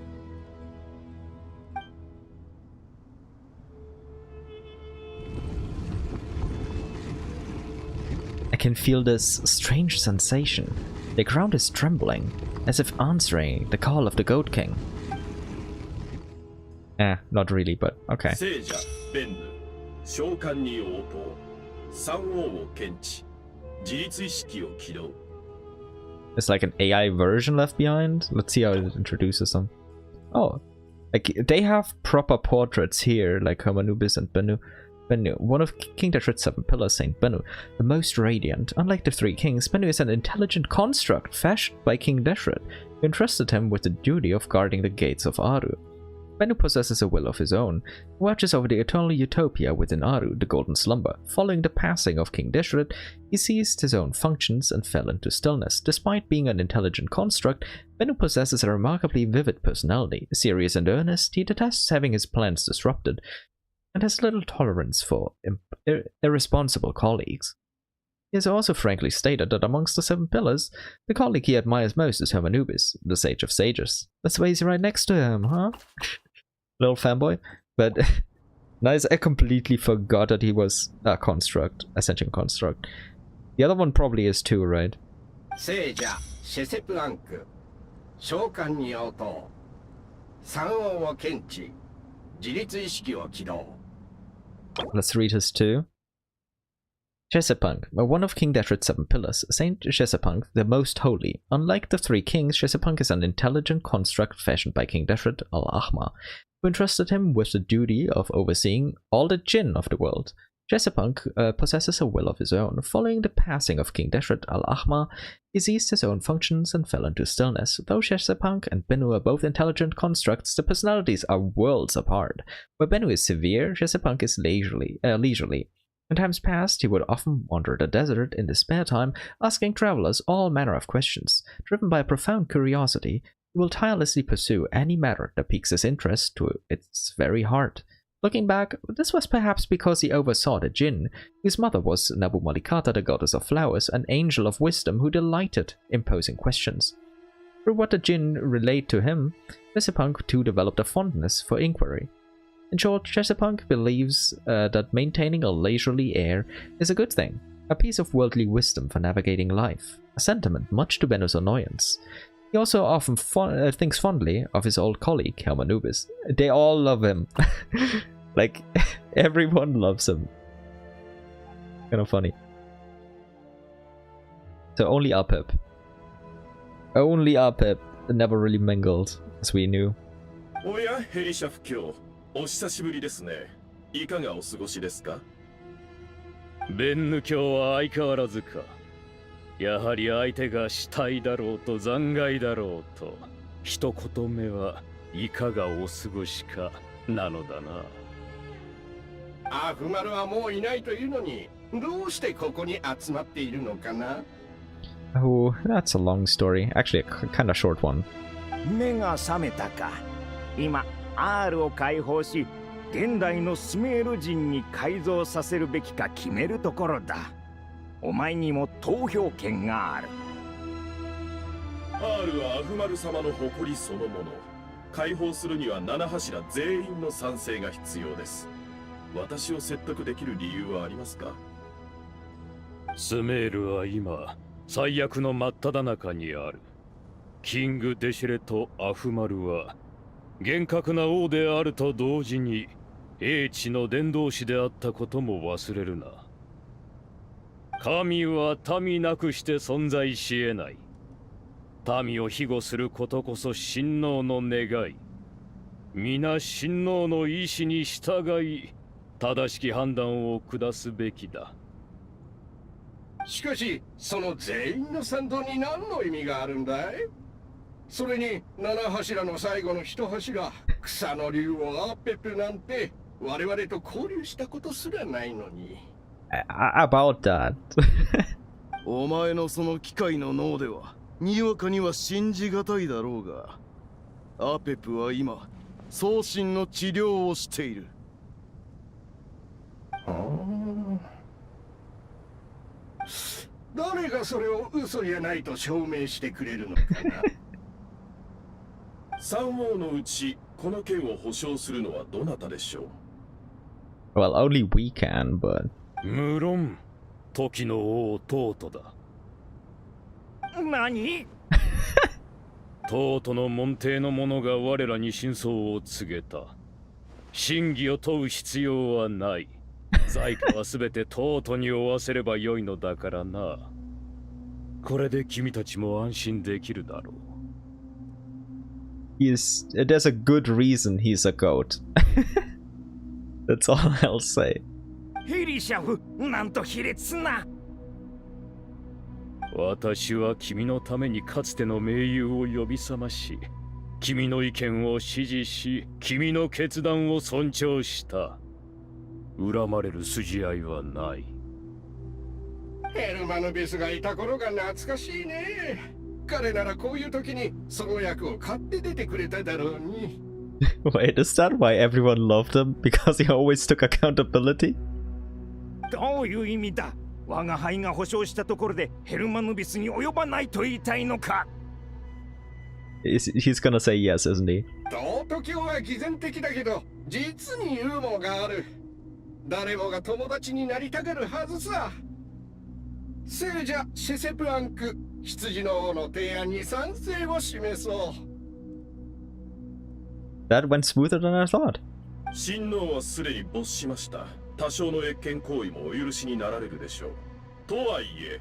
I can feel this strange sensation. The ground is trembling, as if answering the call of the Goat King. Not really, but okay. It's like an AI version left behind. Let's see how it introduces them. Oh, like they have proper portraits here, like Hermanubis and Bennu. One of King Deshret's 7 pillars, Saint Bennu, the most radiant. Unlike the 3 kings, Bennu is an intelligent construct fashioned by King Deshret, who entrusted him with the duty of guarding the gates of Aru. Bennu possesses a will of his own, who watches over the eternal utopia within Aru, the Golden Slumber. Following the passing of King Deshret, he ceased his own functions and fell into stillness. Despite being an intelligent construct, Bennu possesses a remarkably vivid personality. Serious and earnest, he detests having his plans disrupted, and has little tolerance for irresponsible colleagues. He has also frankly stated that amongst the 7 pillars, the colleague he admires most is Hermanubis, the Sage of Sages. That's why he's right next to him, huh? Little fanboy. But nice, I completely forgot that he was a construct, a sentient construct. The other one probably is too, right? Let's read his two. Shesepunk, one of King Deshret's 7 pillars, Saint Shesepunk, the most holy. Unlike the 3 kings, Shesepunk is an intelligent construct fashioned by King Deshret al-Ahmar, who entrusted him with the duty of overseeing all the jinn of the world. Shesepunk possesses a will of his own. Following the passing of King Deshret al-Ahmar, he ceased his own functions and fell into stillness. Though Shesepunk and Bennu are both intelligent constructs, the personalities are worlds apart. Where Bennu is severe, Shesepunk is leisurely. In times past, he would often wander the desert in his spare time, asking travelers all manner of questions. Driven by a profound curiosity, he will tirelessly pursue any matter that piques his interest to its very heart. Looking back, this was perhaps because he oversaw the jinn, whose mother was Nabu Malikata, the goddess of flowers, an angel of wisdom who delighted in posing questions. Through what the jinn relayed to him, Shesepunk too developed a fondness for inquiry. In short, Shesepunk believes that maintaining a leisurely air is a good thing, a piece of worldly wisdom for navigating life, a sentiment much to Bennu's annoyance. He also often thinks fondly of his old colleague, Hermanubis. They all love him. Like, everyone loves him. Kind of funny. So only Apep. Only Apep never really mingled, as we knew. お久しぶりですね。いかがお過ごしですか？ベンヌ教は相変わらずか。やはり相手が死体だろうと残骸だろうと、一言目はいかがお過ごしかなのだな。アフマルはもういないというのに、どうしてここに集まっているのかな？ Oh, that's a long story. Actually, a kind of short one. 目が覚めたか。今 R を解放し、現代のスメール人に改造させるべきか決めるところだ。お前にも投票権がある。 R はアフマル様の誇りそのもの。解放するには七柱全員の賛成が必要です。私を説得できる理由はありますか？スメールは今最悪の真っ只中にある。キング・デシレとアフマルは厳格な王であると同時に英知の伝道師であったことも忘れるな。神は民なくして存在し得ない。民を庇護することこそ親王の願い。皆親王の意志に従い正しき判断を下すべきだ。しかし、その全員の賛同に何の意味があるんだい？それに、七柱の最後の一柱、草の竜王アーペップなんて、我々と交流したことすらないのに。About that. お前のその機械の脳では、にわかには信じがたいだろうが、アーペップは今、送信の治療をしている。誰がそれを嘘やないと証明してくれるのかな？三王のうちこの件を保証するのはどなたでしょう？ Well, only we can, but... 無論、時の王トートだ。何？トートの門弟の者が我らに真相を告げた。真偽を問う必要はない。在家はすべてトートに負わせればよいのだからな。これで君たちも安心できるだろう。There's a good reason he's a goat. That's all I'll say. ヘリシャフ、なんと卑劣な。私は君のためにかつての盟友を呼び覚まし、君の意見を支持し、君の決断を尊重した。恨まれる筋合いはない。ヘルマヌビスがいた頃が懐かしいね。彼ならこういう時にその役を買って出てくれただろうに。Wait, is that why everyone loved him? Because he always took accountability? どういう意味だ？我が輩が保証したところでヘルマヌビスに及ばないと言いたいのか？ He's gonna say yes, isn't he? 道徳は偽善的だけど実にユーモアがある。誰もが友達になりたがるはずさ。聖者シェセプアンク、羊の王の提案に賛成を示そう。That went smoother than I thought. 親王はすでに没しました。多少の越権行為もお許しになられるでしょう。とはいえ、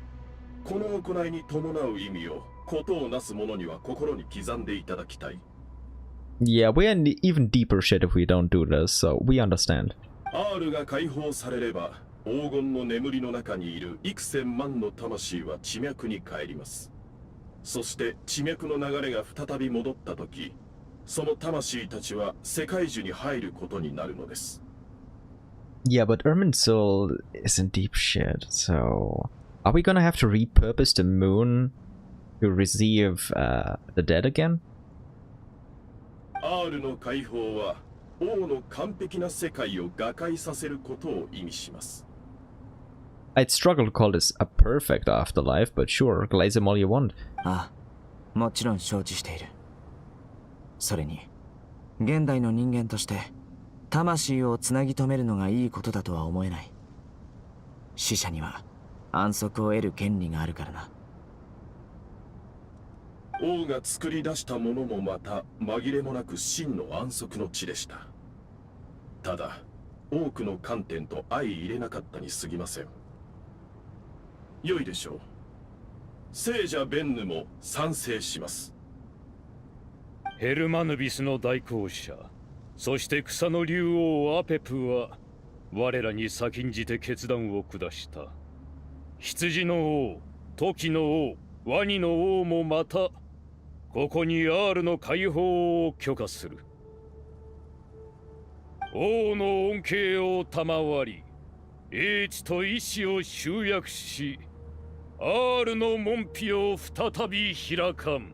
この行いに伴う意味をことをなす者には心に刻んでいただきたい。Yeah, we're in even deeper shit if we don't do this, so we understand. R が解放されれば、黄金の眠りの中にいる幾千万の魂は地脈に帰ります。そして地脈の流れが再び戻ったとき、その魂たちは世界樹に入ることになるのです。Yeah, but Irminsul is in deep shit, so... Are we gonna have to repurpose the moon to receive the dead again? R の解放は、王の完璧な世界を瓦解させることを意味します。I'd struggle to call this a perfect afterlife, but sure, glaze him all you want. ああ、もちろん承知している。それに、現代の人間として、魂をつなぎ止めるのがいいことだとは思えない。死者には安息を得る権利があるからな。王が作り出したものもまた紛れもなく真の安息の地でした。ただ、多くの観点と相入れなかったに過ぎません。良いでしょう。聖者ベンヌも賛成します。ヘルマヌビスの代行者、そして草の竜王アペプは我らに先んじて決断を下した。羊の王、時の王、ワニの王もまたここに R の解放を許可する。王の恩恵を賜り、英知と意志を集約し、R の門扉を再び開かん。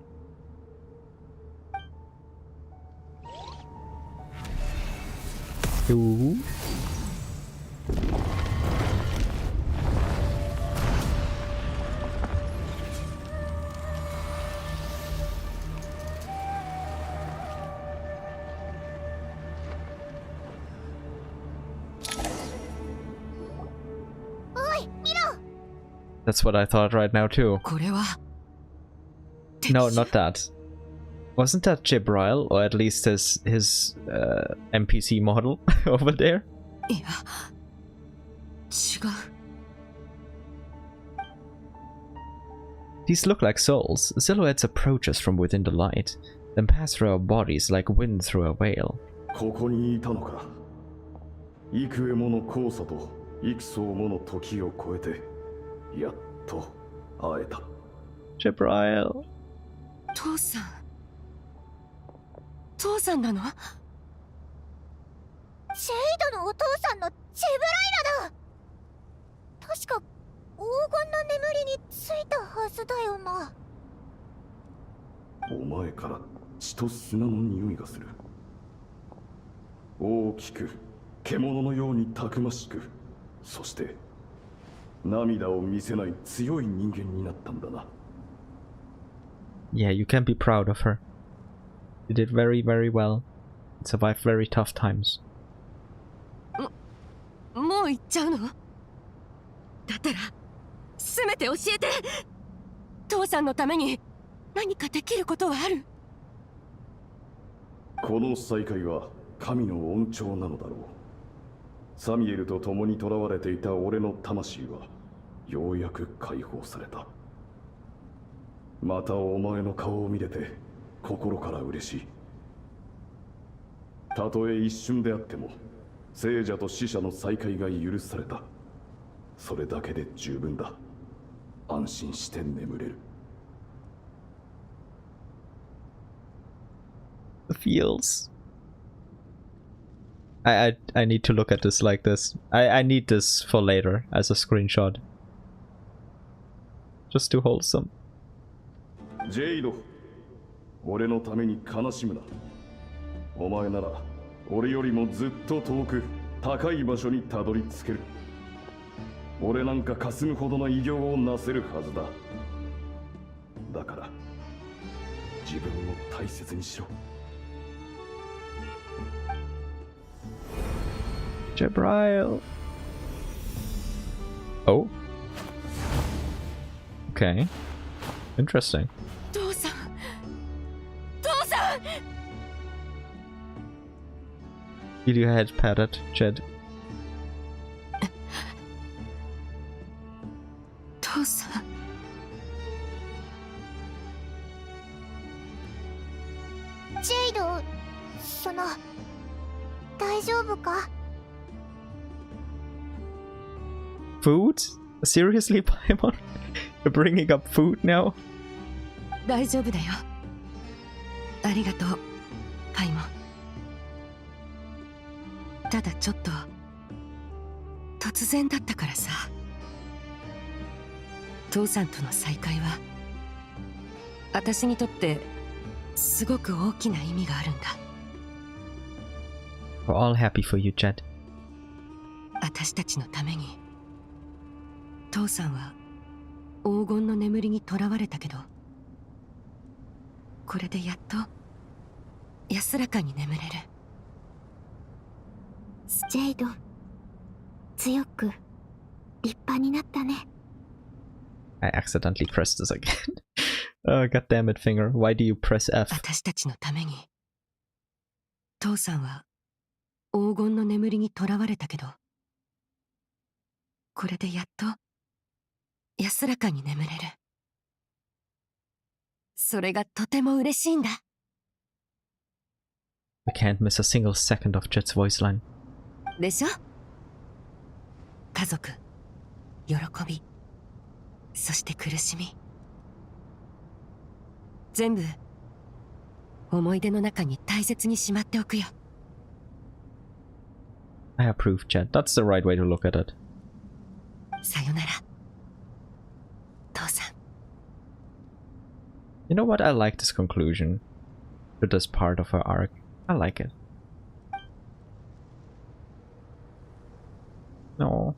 That's what I thought right now too. これは No, not that. Wasn't that Jibril, or at least his NPC model over there? いや、違う。These look like souls. Silhouettes approach us from within the light, then pass through our bodies like wind through a veil. ここにいたのか。幾重もの交差と幾層もの時を超えて、やっと会えた。Jibril。父さん。父さんなの？シェイドのお父さんのジェブライラだ。確か黄金の眠りについたはずだよな。お前から血と砂の匂いがする。大きく獣のようにたくましく、そして涙を見せない強い人間になったんだな。Yeah, you can be proud of her. You did very, very well. You survived very tough times. もう行っちゃうの？だったらせめて教えて。父さんのために何かできることはある？この再会は神の恩寵なのだろう。サミエルと共に囚われていた俺の魂はようやく解放された。またお前の顔を見れて心から嬉しい。たとえ一瞬であっても聖者と死者の再会が許された。それだけで十分だ。安心して眠れる。The feels. I need to look at this like this. I need this for later as a screenshot. Just too wholesome. ジェイド、俺のために悲しむな。お前なら俺よりもずっと遠く高い場所にたどり着ける。俺なんか霞むほどの偉業をなせるはずだ。だから自分を大切にしろ。Jibril. Oh. Okay. Interesting. 父さん。父さん。 Feel your head patted, Jed. 父さん。ジェイド、大丈夫か？ Food? Seriously, Paimon? You're bringing up food now? 大丈夫だよ。ありがとう、パイモン。ただちょっと突然だったからさ。父さんとの再会は私にとってすごく大きな意味があるんだ。We're all happy for you, Jed. 私たちのために父さんは黄金の眠りに囚われたけど、これでやっと安らかに眠れる。ジェイド、強く立派になったね。I accidentally pressed this again. Oh, god damn it, finger. Why do you press F? 私たちのために父さんは黄金の眠りに囚われたけど、これでやっと安らかに眠れる。それがとても嬉しいんだ。We can't miss a single second of Jet's voice line. でしょ？家族、喜び、そして苦しみ、全部思い出の中に大切にしまっておくよ。I approve, chat. That's the right way to look at it. さよなら、父さん。 You know what? I like this conclusion to this part of her arc. I like it. No.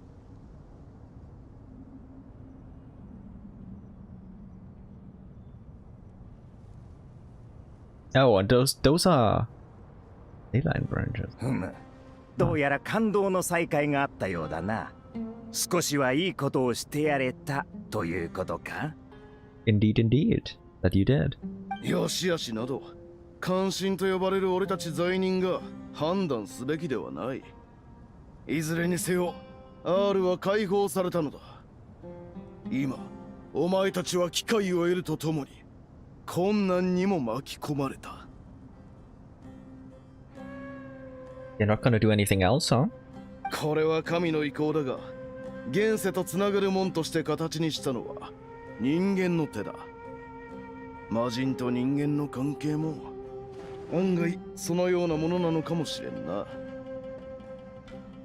Oh, and those are leyline branches. どうやら感動の再会があったようだな。少しはいいことをしてやれたということか？ Indeed, indeed, that you did. よしあしなど、関心と呼ばれる俺たち罪人が判断すべきではない。いずれにせよ、R は解放されたのだ。今、お前たちは機会を得るとともに、困難にも巻き込まれた。You're not gonna do anything else, huh? これは神の意向だが、現世とつながる門として形にしたのは人間の手だ。魔人と人間の関係も案外そのようなものなのかもしれんな。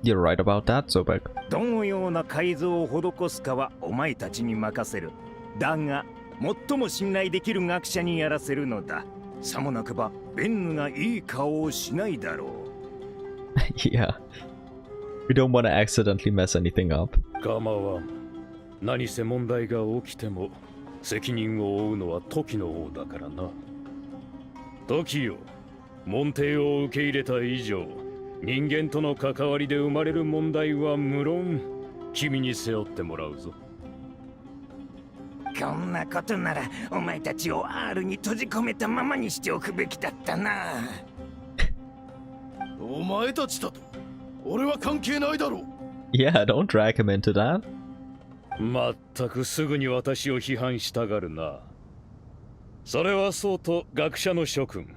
You're right about that, Zobek. どのような改造を施すかはお前たちに任せる。だが、最も信頼できる学者にやらせるのだ。さもなくば、ベンヌがいい顔をしないだろう。Yeah. We don't want to accidentally mess anything up. 構わん。何せ問題が起きても責任を負うのは時の王だからな。時よ、門弟を受け入れた以上、人間との関わりで生まれる問題は無論君に背負ってもらうぞ。こんなことならお前たちを R に閉じ込めたままにしておくべきだったな。お前たちだと俺は関係ないだろう。 Yeah, don't drag him into that. まったくすぐに私を批判したがるな。それはそうと学者の諸君、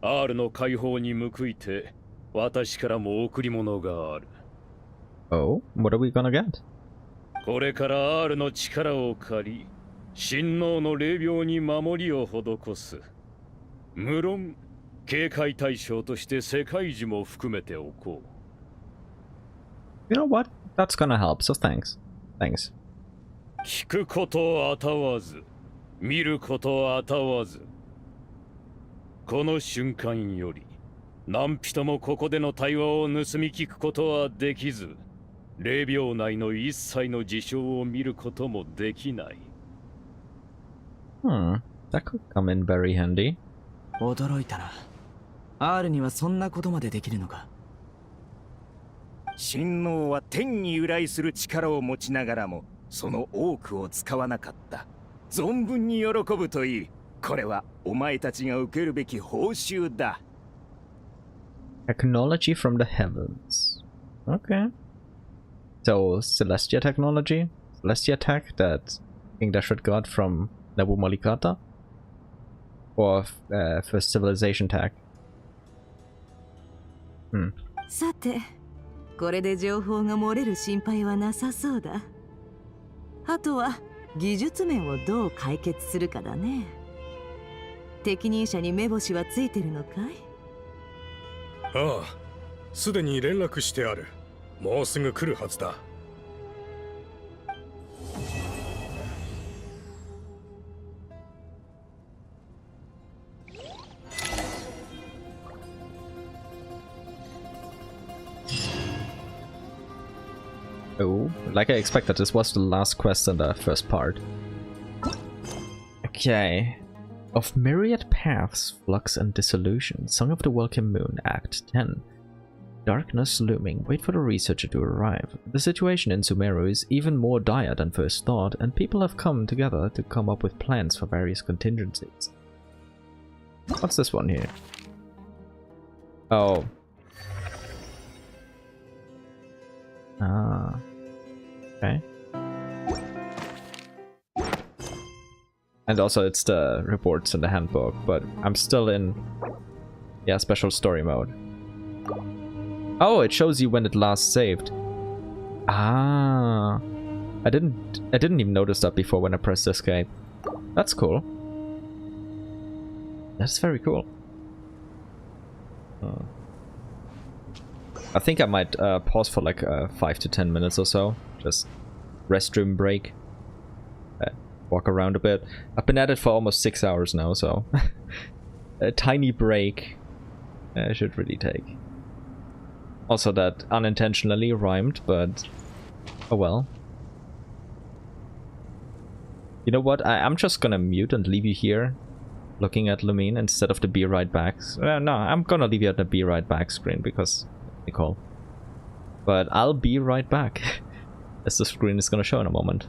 R の解放に報いて私からも贈り物がある。 Oh, what are we gonna get? これから R の力を借り、親王の霊廟に守りを施す。無論警戒対象として世界樹も含めておこYou know what? That's gonna help, so thanks. Thanks. う。聞くことあたわず、見ることあたわず。この瞬間より、何人もここでの対話を盗み聞くことはできず、霊廟内の一切の事象を見ることもできない。That could come in very handy. 驚いたな。R にはそんなことまでできるのか。親王は天に由来する力を持ちながらも、その多くを使わなかった。存分に喜ぶといい。これはお前たちが受けるべき報酬だ。Technology from the heavens. Okay. So, Celestia technology? Celestia tech that King Dashwood got from Nabu Malikata? Or First Civilization tech? さて、これで情報が漏れる心配はなさそうだ。あとは技術面をどう解決するかだね。適任者に目星はついてるのかい？ああ、すでに連絡してある。もうすぐ来るはずだ。Oh, like I expected, this was the last quest in the first part. Okay. Of myriad paths, flux and dissolution. Song of the Welcome Moon, Act 10. Darkness looming. Wait for the researcher to arrive. The situation in Sumeru is even more dire than first thought, and people have come together to come up with plans for various contingencies. What's this one here? Oh. Ah. Okay. And also it's the reports in the handbook, but I'm still in, yeah, special story mode. Oh, it shows you when it last saved. Ah. I didn't even notice that before when I pressed escape. That's cool. That's very cool. I think I might pause for like 5 to 10 minutes or so. Just restroom break. Walk around a bit. I've been at it for almost 6 hours now, so a tiny break I should really take. Also that unintentionally rhymed, but oh well. You know what? I'm just gonna mute and leave you here looking at Lumine instead of the be right back. No, I'm gonna leave you at the be right back screen because Nicole. But I'll be right back as the screen is gonna show in a moment.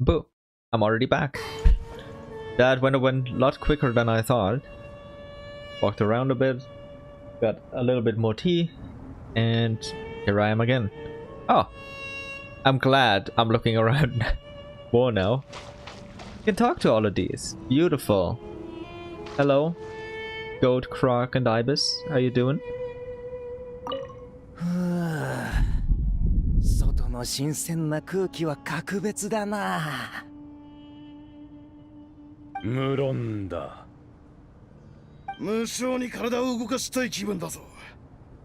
Boo! I'm already back. That went a lot quicker than I thought. Walked around a bit, got a little bit more tea, and here I am again. Oh! I'm glad I'm looking around more now. You can talk to all of these. Beautiful. Hello, Goat, Croc, and Ibis. How you doing? の新鮮な空気は格別だな。無論だ。無性に体を動かしたい気分だぞ。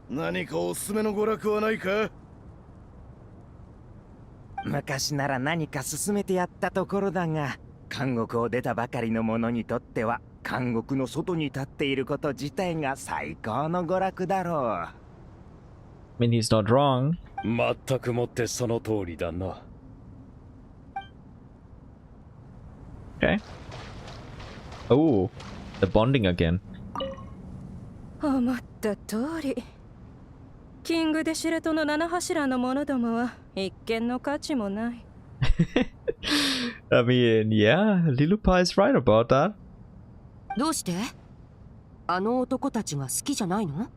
何かおすすめの娯楽はないか？昔なら何か勧めてやったところだが、監獄を出たばかりの者にとっては監獄の外に立っていること自体が最高の娯楽だろう。I mean, he's not wrong. 全くもってその通りだな。Okay. Oh, the bonding again. 思った通り、キングデシレトの七柱の者どもは一見の価値もない。I mean, yeah, Lilupa is right about that. どうして？あの男たちが好きじゃないの？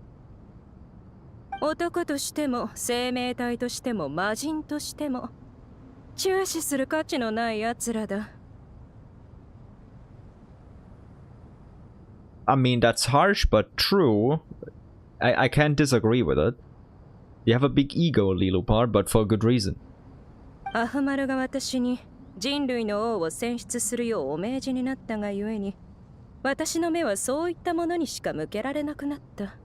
男としても生命体としても魔人としても注視する価値のない奴らだ。I mean, that's harsh but true. I can't disagree with it. You have a big ego, Lilupar, but for good reason. アフマルが私に人類の王を選出するようお命じになったがゆえに、私の目はそういったものにしか向けられなくなった。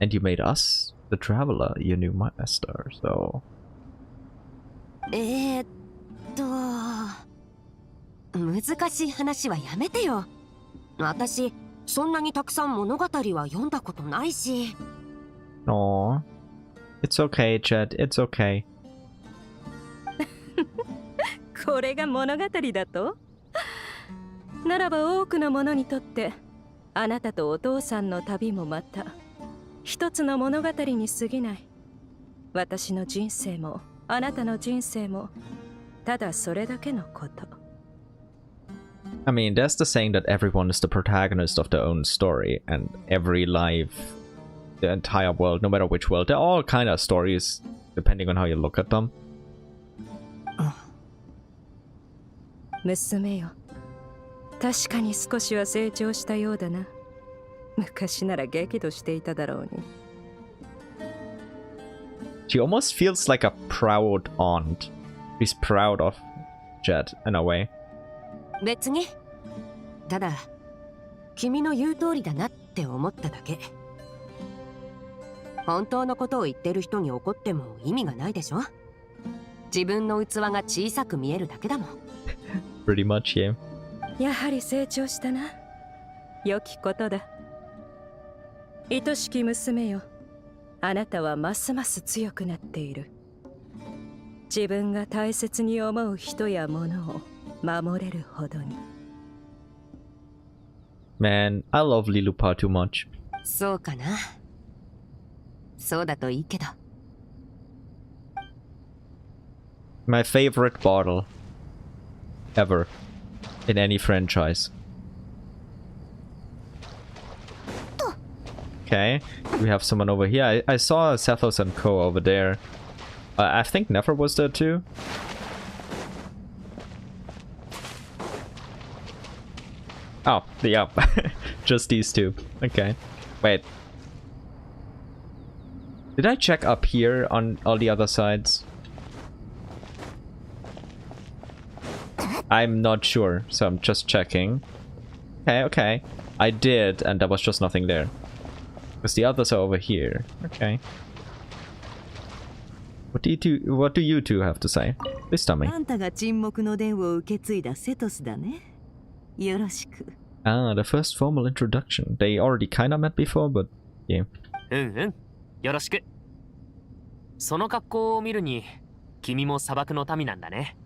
And you made us, the traveler, your new master, so... 難しい話はやめてよ。私、そんなにたくさん物語は読んだことないし。Aww. It's okay, Chad. It's okay. これが物語だと？ならば多くの者にとって、あなたとお父さんの旅もまた一つの物語に過ぎない。私の人生もあなたの人生もただそれだけのこと。I mean, there's the saying that everyone is the protagonist of their own story, and every life, the entire world, no matter which world, they're all kind of stories, depending on how you look at them. 娘よ、確かに少しは成長したようだな。昔なら激怒していただろうに。She almost feels like a proud aunt. She's proud of Jet in a way. 別に。ただ、君の言う通りだなって思っただけ。本当のことを言ってる人に怒っても意味がないでしょ。自分の器が小さく見えるだけだもん。Pretty much, yeah. やはり成長したな。良きことだ。愛しき娘よ、あなたはますます強くなっている。自分が大切に思う人や物を守れるほどに。Man, I love Lilupar too much. そうかな。そうだといいけど。My favorite bottle ever in any franchise. Okay, we have someone over here. I saw Sethos and Co over there. I think Nefer was there too. Oh, yeah. Just these two. Okay. Wait. Did I check up here on all the other sides? I'm not sure, so I'm just checking. Okay, okay. I did, and there was just nothing there. Because the others are over here. Okay. What do you two have to say? Please tell me. あんたが沈黙の伝を受け継いだセトスだね。よろしく。Ah, the first formal introduction. They already kinda met before, but yeah. よろしく。その格好を見るに、君も砂漠の民なんだね。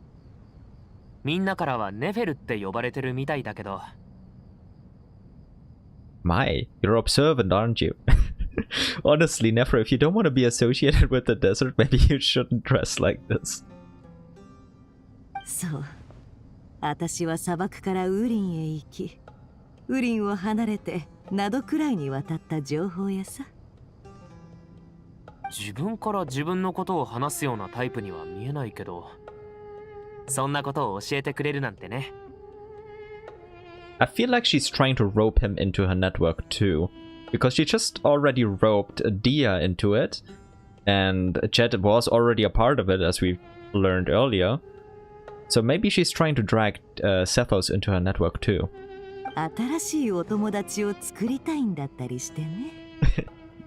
みんなからはネフェルって呼ばれてるみたいだけど。My, you're observant, aren't you? Honestly, Nefer, if you don't want to be associated with the desert, maybe you shouldn't dress like this. そう。私は砂漠からウリンへ行き、ウリンを離れてナドくらいに渡った情報屋さ。自分から自分のことを話すようなタイプには見えないけど、そんなことを教えてくれるなんてね。I feel like she's trying to rope him into her network too, because she just already roped Dia into it, And Jet was already a part of it, as we learned earlier. So maybe she's trying to drag Sethos into her network too. 新しいお友達を作りたいんだったりしてね。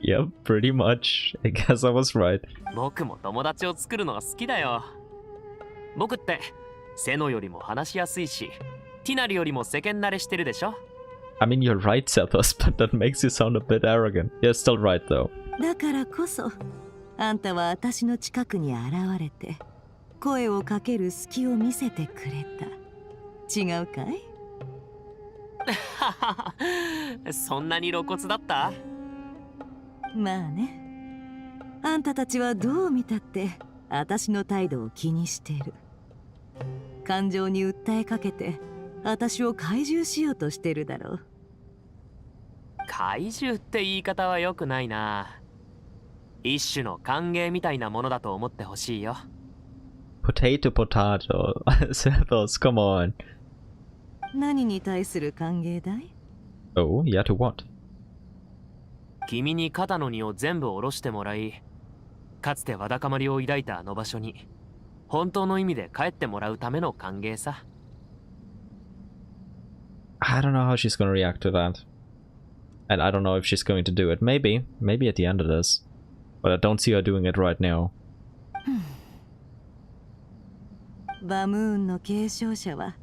Yep, pretty much. I guess I was right. 僕も友達を作るのが好きだよ。僕ってセノよりも話しやすいし、ティナリよりも世間慣れしてるでしょ。I mean, you're right, Sethos, but that makes you sound a bit arrogant. You're still right, though. だからこそ、あんたは私の近くに現れて、声をかける隙を見せてくれた。違うかい？そんなに露骨だった？まあね。あんたたちはどう見たって私の態度を気にしてる。感情に訴えかけて私を懐柔しようとしてるだろう。怪獣って言い方は良くないな。一種の歓迎みたいなものだと思ってほしいよ。Potato. Sethos, come on. 何に対する歓迎だい？ Oh, yeah, to what? 君に肩の荷を全部下ろしてもらい、かつてわだかまりを抱いたあの場所に本当の意味で帰ってもらうための歓迎さ。I don't know how she's gonna react to that. And I don't know if she's going to do it. Maybe at the end of this. But I don't see her doing it right now. バムーンの継承者は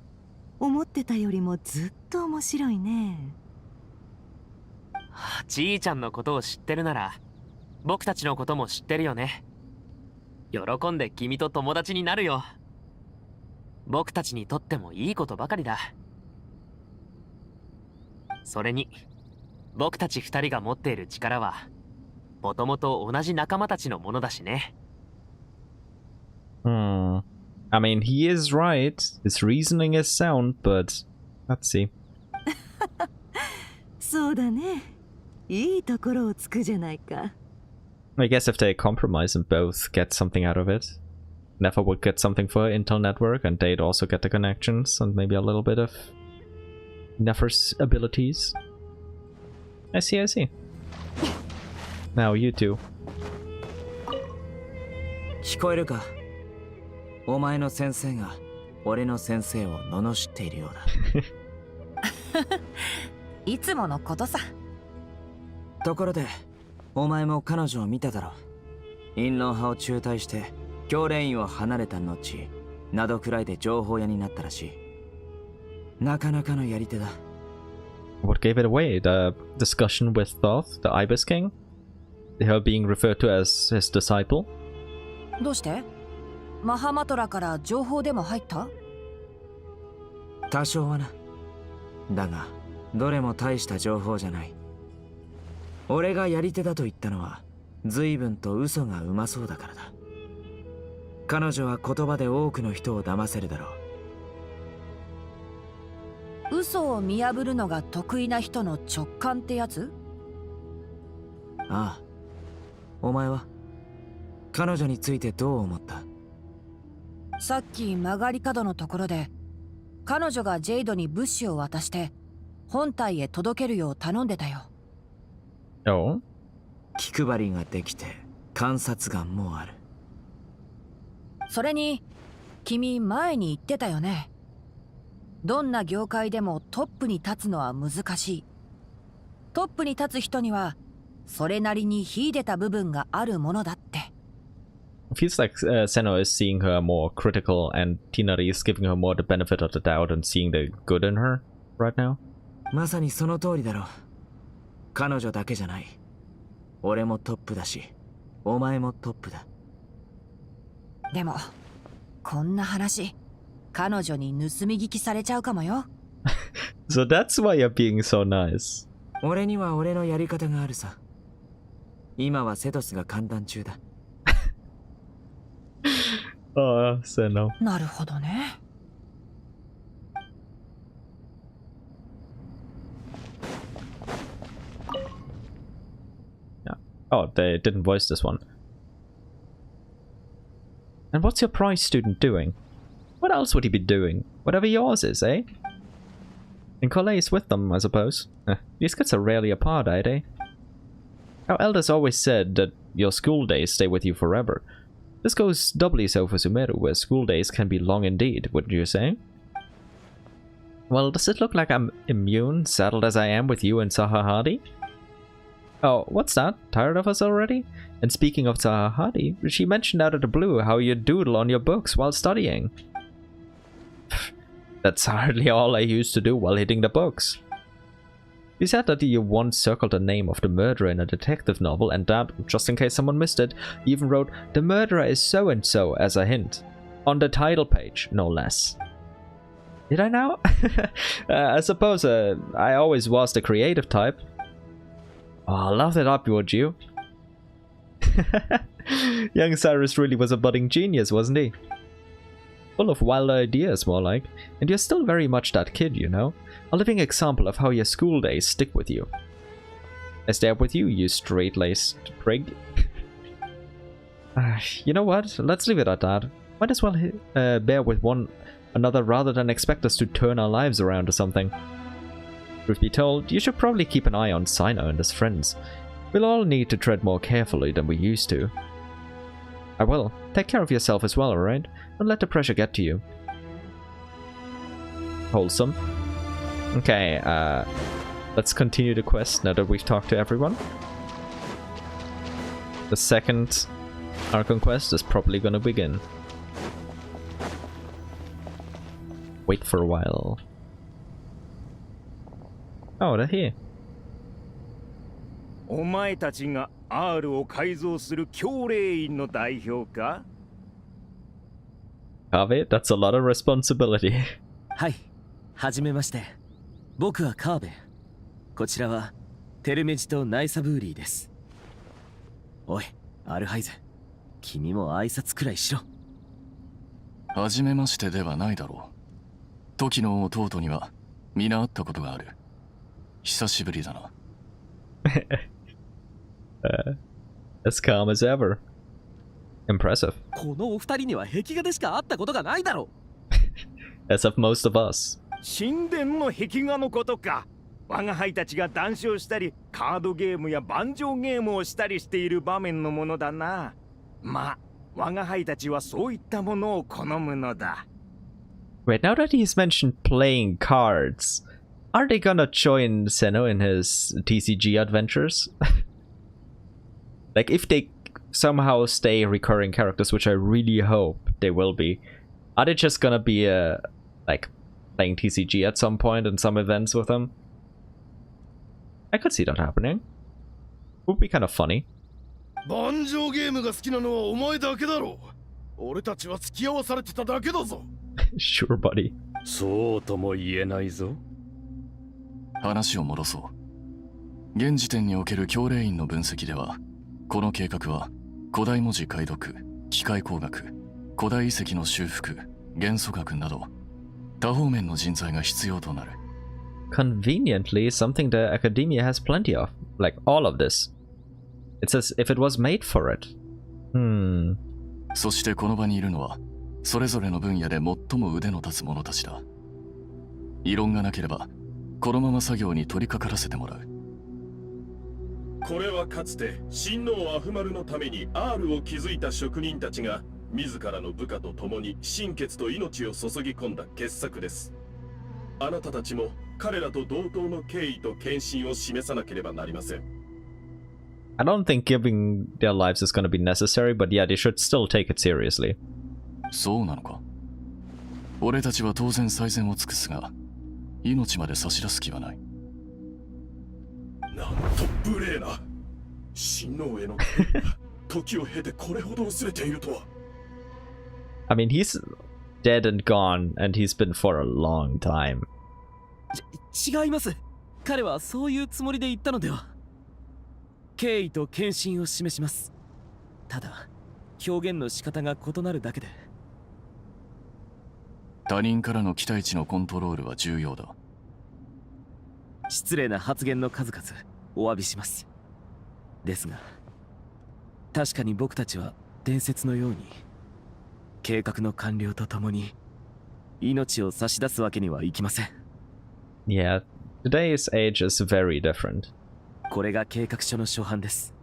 思ってたよりもずっと面白いね。じいちゃんのことを知ってるなら僕たちのことも知ってるよね。喜んで君と友達になるよ。僕たちにとってもいいことばかりだ。それに僕たち二人が持っている力はもともと同じ仲間たちのものだしね。I mean, he is right. His reasoning is sound, but let's see. そうだね。いいところをつくじゃないか。I guess if they compromise and both get something out of it, Nefer would get something for her Intel network, and they'd also get the connections and maybe a little bit of Nefer's abilities. I see, I see. Now you two. 聞こえるか？お前の先生が俺の先生を罵っているようだ。いつものことさ。ところで、お前も彼女を見ただろう。陰論派を中退して教練院を離れた後、などくらいで情報屋になったらしい。なかなかのやり手だ。What gave it away? The discussion with Thoth, the Ibis King? Her being referred to as his disciple? どうして？マハマトラから情報でも入った？多少はな。だが、どれも大した情報じゃない。俺がやり手だと言ったのは、随分と嘘がうまそうだからだ。彼女は言葉で多くの人を騙せるだろう。嘘を見破るのが得意な人の直感ってやつ？ああ。お前は彼女についてどう思った？さっき曲がり角のところで彼女がジェイドに物資を渡して本体へ届けるよう頼んでたよ。Oh? 気配りができて観察眼もある。それに君前に言ってたよね。どんな業界でもトップに立つのは難しい。トップに立つ人にはそれなりに秀でた部分があるものだって。It feels like Senno is seeing her more critical and Tinari is giving her more the benefit of the doubt and seeing the good in her right now. まさにその通りだろう。彼女だけじゃない。俺もトップだし、お前もトップだ。でも、こんな話、彼女に盗み聞きされちゃうかもよ。So that's why you're being so nice. 俺には俺のやり方があるさ。今はセトスが歓談中だ。Oh, Senno. なるほどね。Oh, they didn't voice this one. And what's your prize student doing? What else would he be doing? Whatever yours is, eh? And Collet is with them, I suppose. These kids are rarely apart, are they? Our elders always said that your school days stay with you forever. This goes doubly so for Sumeru, where school days can be long indeed, wouldn't you say? Well, does it look like I'm immune, saddled as I am with you and Sahahadi? Oh, what's that? Tired of us already? And speaking of Sahahadi, she mentioned out of the blue how you doodle on your books while studying. That's hardly all I used to do while hitting the books. You said that you once circled the name of the murderer in a detective novel, and that, just in case someone missed it, you even wrote, "The murderer is so-and-so" as a hint. On the title page, no less. Did I now? I suppose I always was the creative type. Oh, love that up, would you? Young Cyrus really was a budding genius, wasn't he? Full of wild ideas, more like. And you're still very much that kid, you know? A living example of how your school days stick with you. I stay up with you, you straight-laced prig. You know what? Let's leave it at that. Might as well bear with one another rather than expect us to turn our lives around or something. Truth be told, you should probably keep an eye on Sino and his friends. We'll all need to tread more carefully than we used to. I will. Take care of yourself as well, alright? Don't let the pressure get to you. Wholesome. Okay, let's continue the quest now that we've talked to everyone. The second Archon Quest is probably gonna begin. Wait for a while. Oh, they're here. お前たちが R を改造する教令員の代表か? Kave, that's a lot of responsibility. はい、はじめまして。僕はカーベ。こちらはテルメジとナイサブーリーです。おい、アルハイゼ。君も挨拶くらいしろ。はじめましてではないだろう。時の弟には皆会ったことがある。久しぶりだな。As calm as ever. Impressive. このお二人には壁画でしか会ったことがないだろう。As of most of us. 神殿の壁画のことか。我が輩たちが談笑したり、カードゲームや盤上ゲームをしたりしている場面のものだな。まあ、我が輩たちはそういったものを好むのだ。Wait, now that he's mentioned playing cards, are they gonna join Seno in his TCG adventures? Like, if they somehow stay recurring characters, which I really hope they will be, are they just gonna be, like, playing TCG at some point in some events with them? I could see that happening. Would be kind of funny. 盤上ゲームが好きなのはお前だけだろう。俺たちは付き合わされてただけだぞ。Sure, buddy. そうとも言えないぞ。話を戻そう。現時点における教令員の分析では、この計画は古代文字解読、機械工学、古代遺跡の修復、元素学など多方面の人材が必要となる。Conveniently, something the academia has plenty of, like all of this. It's as if it was made for it. そしてこの場にいるのはそれぞれの分野で最も腕の立つ者たちだ。異論がなければこのまま作業に取り掛からせてもらう。これはかつて親王アフマルのために R を築いた職人たちが自らの部下と共に心血と命を注ぎ込んだ傑作です。あなたたちも彼らと同等の敬意と献身を示さなければなりません。I don't think giving their lives is going to be necessary, but yeah, they should still take it seriously. そうなのか。俺たちは当然最善を尽くすが、命まで差し出す気はない。なんと無礼な。親王への時を経てこれほど薄れているとは。I mean, he's dead and gone, and he's been for a long time. 違います。彼はそういうつもりで言ったのでは。敬意と献身を示します。ただ、表現の仕方が異なるだけで。他人からの期待値のコントロールは重要だ。失礼な発言の数々お詫びします。ですが、確かに僕たちは伝説のように計画の完了とともに命を差し出すわけにはいきません。Yeah, today's age is very different. これが計画書の初版です。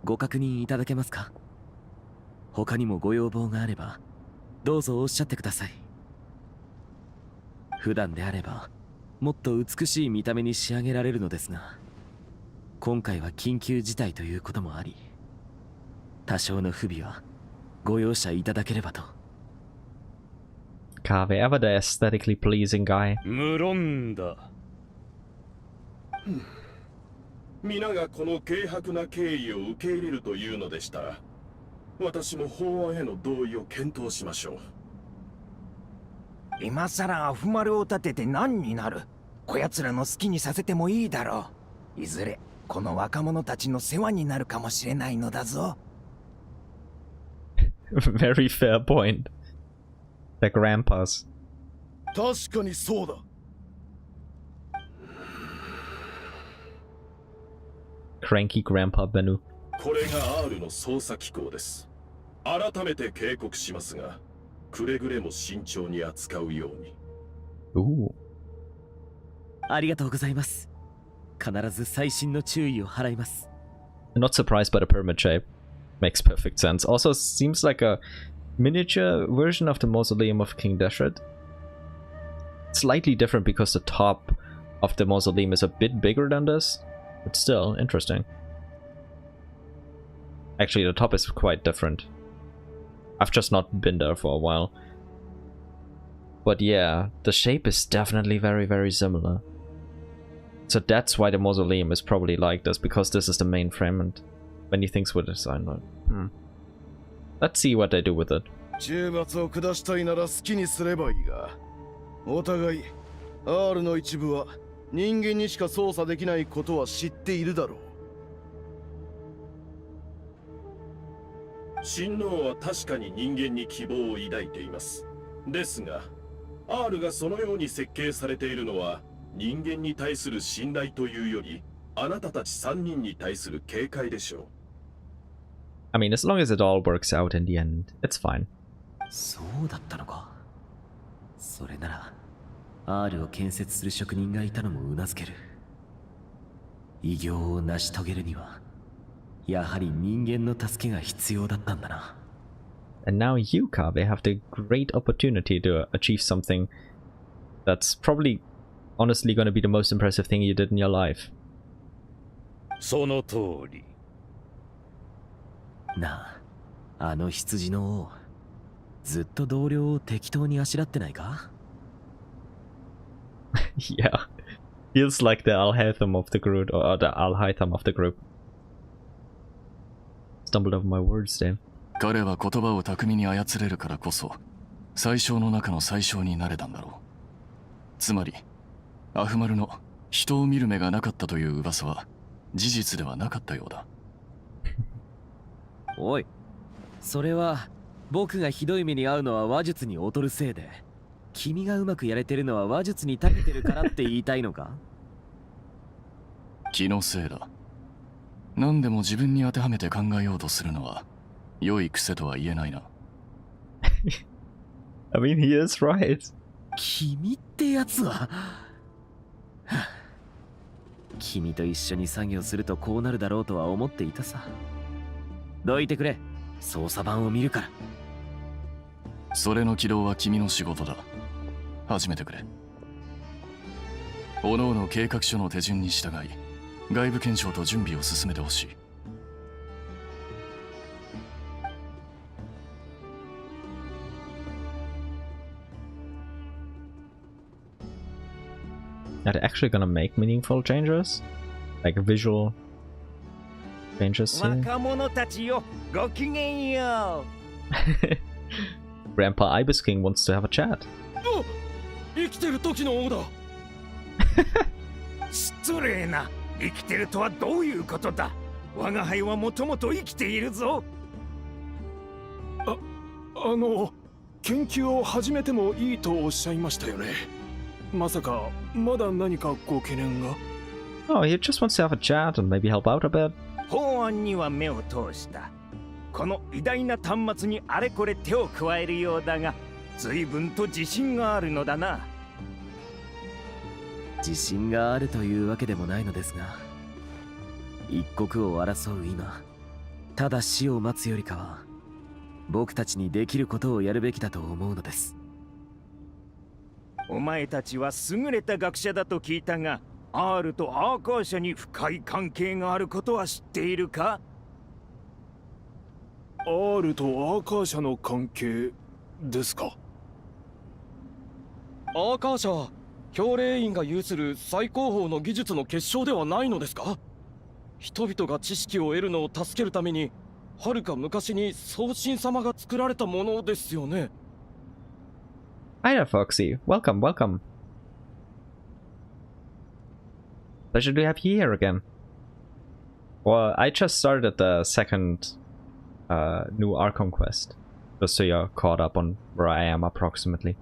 ご確認いただけますか？他にもご要望があればどうぞおっしゃってください。普段であればもっと美しい見た目に仕上げられるのですが、今回は緊急事態ということもあり、多少の不備はご容赦いただければと。Kave, ever the aesthetically pleasing guy. 無論だ。皆がこの軽薄な経緯を受け入れるというのでしたら、私も法案への同意を検討しましょう。今さらアフマルを立てて何になる？こやつらの好きにさせてもいいだろう。いずれこの若者たちの世話になるかもしれないのだぞ。Very fair point. The grandpas. 確かにそうだ。Cranky grandpa Benu. これが R の捜査機構です。改めて警告しますが、くれぐれも慎重に扱うように。ありがとうございます。必ず細心の注意を払います。Not surprised by the pyramid shape. Makes perfect sense. Also seems like a miniature version of the mausoleum of King Deshret. Slightly different because the top of the mausoleum is a bit bigger than this, but still interesting. Actually, the top is quite different. I've just not been there for a while. But yeah, the shape is definitely very, very similar. So that's why the mausoleum is probably like this, because this is the main frame and many things were designed on. Let's see what they do with it. 重罰を下したいなら好きにすればいいが、お互い R の一部は人間にしか操作できないことは知っているだろう。親王は確かに人間に希望を抱いています。ですが、R がそのように設計されているのは人間に対する信頼というより、あなたたち3人に対する警戒でしょう。I mean, as long as it all works out in the end, it's fine. そうだったのか。それなら R を建設する職人がいたのも頷ける。偉業を成し遂げるにはやはり人間の助けが必要だったんだな。And now you, Kave, have the great opportunity to achieve something that's probably honestly going to be the most impressive thing you did in your life. その通り。なあ、あの羊の王、ずっと同僚を適当にあしらってないか？ Yeah, feels like the Alhaitham of the group, or the Alhaitham of the group. Stumbled over my words there. 彼は言葉を巧みに操れるからこそ最小の中の最小になれたんだろう。つまりアフマルの人を見る目がなかったという噂は事実ではなかったようだ。おい、それは僕がひどい目に遭うのは話術に劣るせいで、君がうまくやれてるのは話術に長けてるからって言いたいのか？気のせいだ。何でも自分に当てはめて考えようとするのは良い癖とは言えないな。I mean, he is right. 君ってやつは君と一緒に作業するとこうなるだろうとは思っていたさ。どいてくれ、操作盤を見るから。それの起動は君の仕事だ。始めてくれ。各々計画書の手順に従い外部検証と準備を進めてほしい。Are they actually gonna make meaningful changes? Like visual changes here? 若者たちよ、ごきげんよう。Grandpa Ibis King wants to have a chat. 生きてる時の王だ。失礼な。生きてるとはどういうことだ。我が輩はもともと生きているぞ。研究を始めてもいいとおっしゃいましたよね。まさかまだ何かご懸念が？ Oh, he just wants to have a chat and maybe help out a bit. 法案には目を通した。この偉大な端末にあれこれ手を加えるようだが、随分と自信があるのだな。自信があるというわけでもないのですが、一国を争う今、ただ死を待つよりかは僕たちにできることをやるべきだと思うのです。お前たちは優れた学者だと聞いたが、R とアーカー社に深い関係があることは知っているか？ R とアーカー社の関係ですか？アーカー社は教令員が有する最高峰の技術の結晶ではないのですか？人々が知識を得るのを助けるためにはるか昔に宗神様が作られたものですよね。Hi there, Foxy. Welcome, welcome. Pleasure to have you here again. Well, I just started the second new Archon Quest, just so you're caught up on where I am approximately.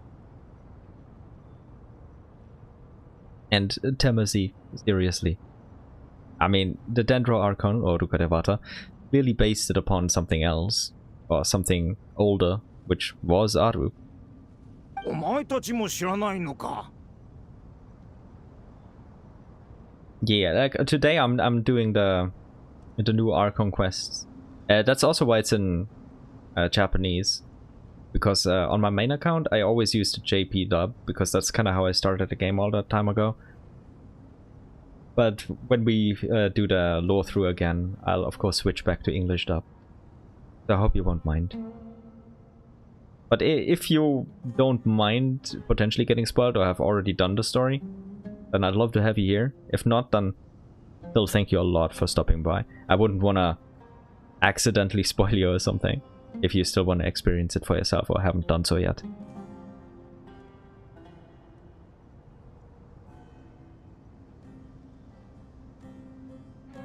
And Temasi, seriously. I mean, the Dendro Archon, or Rukadevata, clearly based it upon something else, or something older, which was Aru. お前たちも知らないのか? Yeah, like today I'm doing the new Archon Quests. That's also why it's in Japanese, because on my main account I always used the JP dub, because that's kind of how I started the game all that time ago. But when we do the lore through again, I'll of course switch back to English dub. So I hope you won't mind. But if you don't mind potentially getting spoiled or have already done the story, then I'd love to have you here. If not, then still thank you a lot for stopping by. I wouldn't want to accidentally spoil you or something, if you still want to experience it for yourself or haven't done so yet.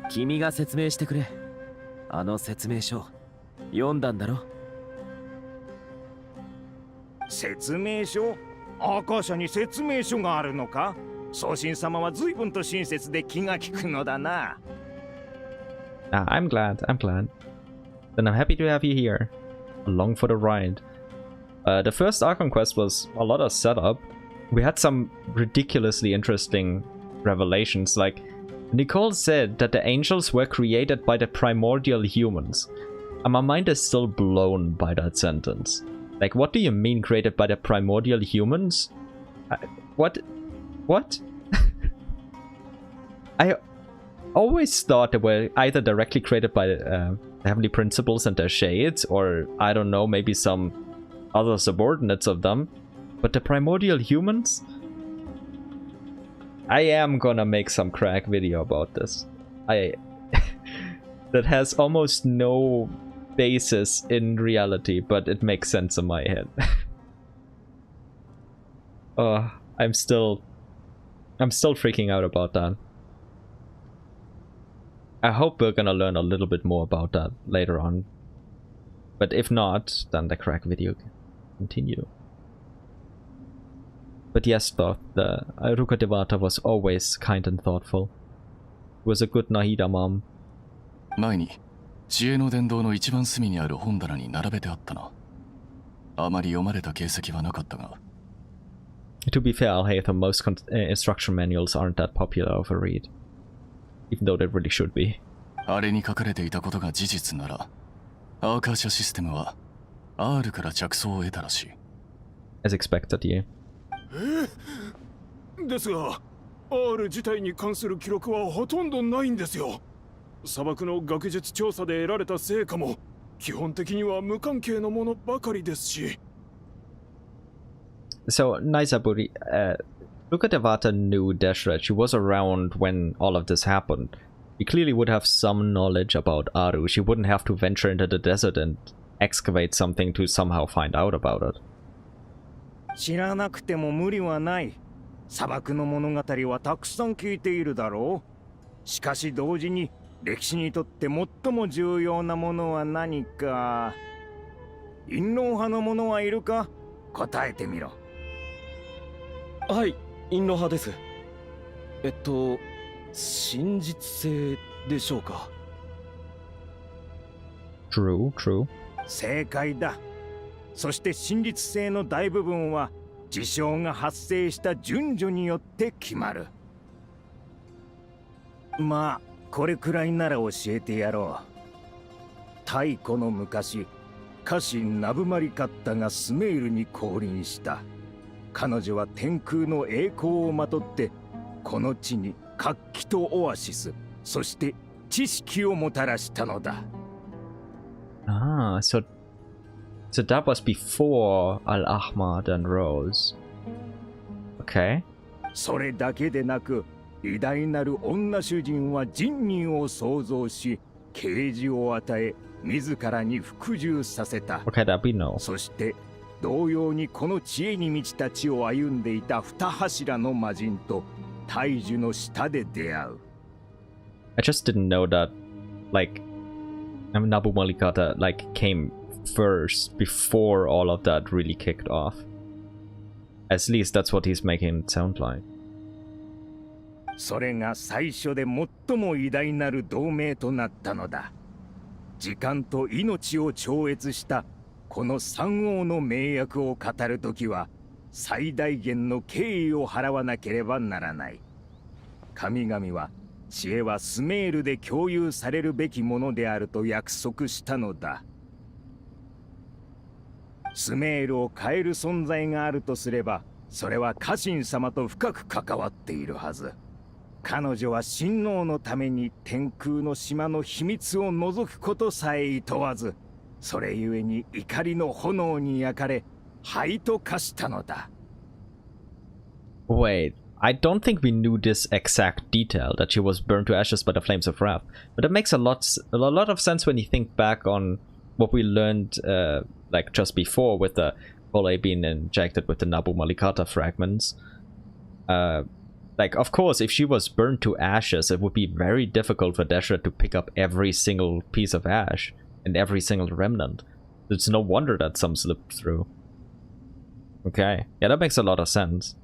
君が説明してくれ。あの説明書読んだんだろ？説明書？アーカー社に説明書があるのか？宗神様は随分と親切で気が利くのだな。I'm glad. Then I'm happy to have you here, along for the ride. The first Archon Quest was a lot of setup. We had some ridiculously interesting revelations, like Nicole said that the angels were created by the primordial humans. And my mind is still blown by that sentence. Like, what do you mean created by the primordial humans? What? I always thought they were either directly created by the heavenly principles and their shades, or I don't know, maybe some other subordinates of them. But the primordial humans? I am gonna make some crack video about this. That has almost no basis in reality, but it makes sense in my head. I'm still freaking out about that. I hope we're gonna learn a little bit more about that later on. But if not, then the crack video can continue. But yes, though, the Rukadevata was always kind and thoughtful. Was a good Nahida mom. 前に知恵の殿堂の一番隅にある本棚に並べてあったな。あまり読まれた形跡はなかったが。To be fair, Alhaitham, most instruction manuals aren't that popular of a read. Even though they really should be. あれに書かれていたことが事実なら、アーカー社システムは R から着想を得たらしい。As expected, yeah. ですが R 自体に関する記録はほとんどないんですよ。砂漠の学術調査で得られた成果も基本的には無関係のものばかりですし。So, Naisaburi, Rukadevata knew Deshret. She was around when all of this happened. She clearly would have some knowledge about Aru. She wouldn't have to venture into the desert and excavate something to somehow find out about it. 知らなくても無理はない。砂漠の物語はたくさん聞いているだろう。しかし同時に歴史にとって最も重要なものは何か。陰謀派の者はいるか？答えてみろ。はい、陰謀派です。真実性でしょうか。True. 正解だ。そして真実性の大部分は事象が発生した順序によって決まる。まあこれくらいなら教えてやろ太古の昔、家臣ナブマリカッタがスメールに降臨した。彼女は天空の栄光をまとってこの地に活気とオアシス、そして知識をもたらしたのだ。Ah, so that was before Al-Ahmad and Rose. Okay. それだけでなく、偉大なる女主人は人人を創造し、啓示を与え、自らに服従させた。Okay, that we know. そして同様にこの知恵に満ちた地を歩んでいた二柱の魔人と大樹の下で出会う。I just didn't know that, like, Nabu Malikata, like, came first before all of that really kicked off. At least that's what he's making it sound like. それが最初で最も偉大なる同盟となったのだ。時間と命を超越したこの三王の名役を語るときは、最大限の敬意を払わなければならない。神々は、知恵はスメールで共有されるべきものであると約束したのだ。スメールを変える存在があるとすれば、それは家臣様と深く関わっているはず。彼女は親王のために天空の島の秘密を覗くことさえ厭わず、それゆえに怒りの炎に焼かれ、灰と化したのだ。Wait, I don't think we knew this exact detail, that she was burned to ashes by the flames of wrath. But it makes a lot of sense when you think back on what we learned, like just before, with the Ole being injected with the Nabu Malikata fragments. Like, of course, if she was burned to ashes, it would be very difficult for Deshret to pick up every single piece of ash and every single remnant. It's no wonder that some slipped through. Okay, yeah, that makes a lot of sense.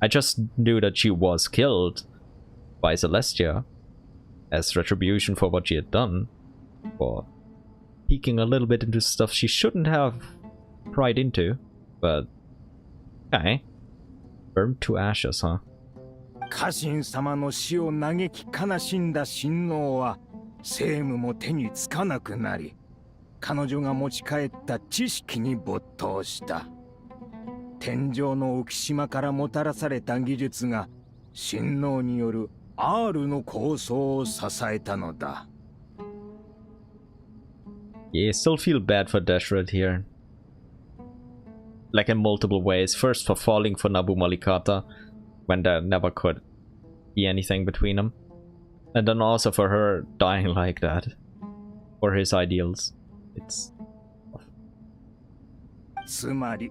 I just knew that she was killed by Celestia as retribution for what she had done, for peeking a little bit into stuff she shouldn't have pried into, but okay. Burned to ashes, huh? 家臣様の死を嘆き悲しんだ親王は政務も手につかなくなり、彼女が持ち帰った知識に没頭した。天上の浮島からもたらされた技術が親王による R の構想を支えたのだ。Yeah, still feel bad for Deshret here. Like in multiple ways. First for falling for Nabu Malikata when there never could be anything between them. And then also for her dying like that. For his ideals. It's... つまり、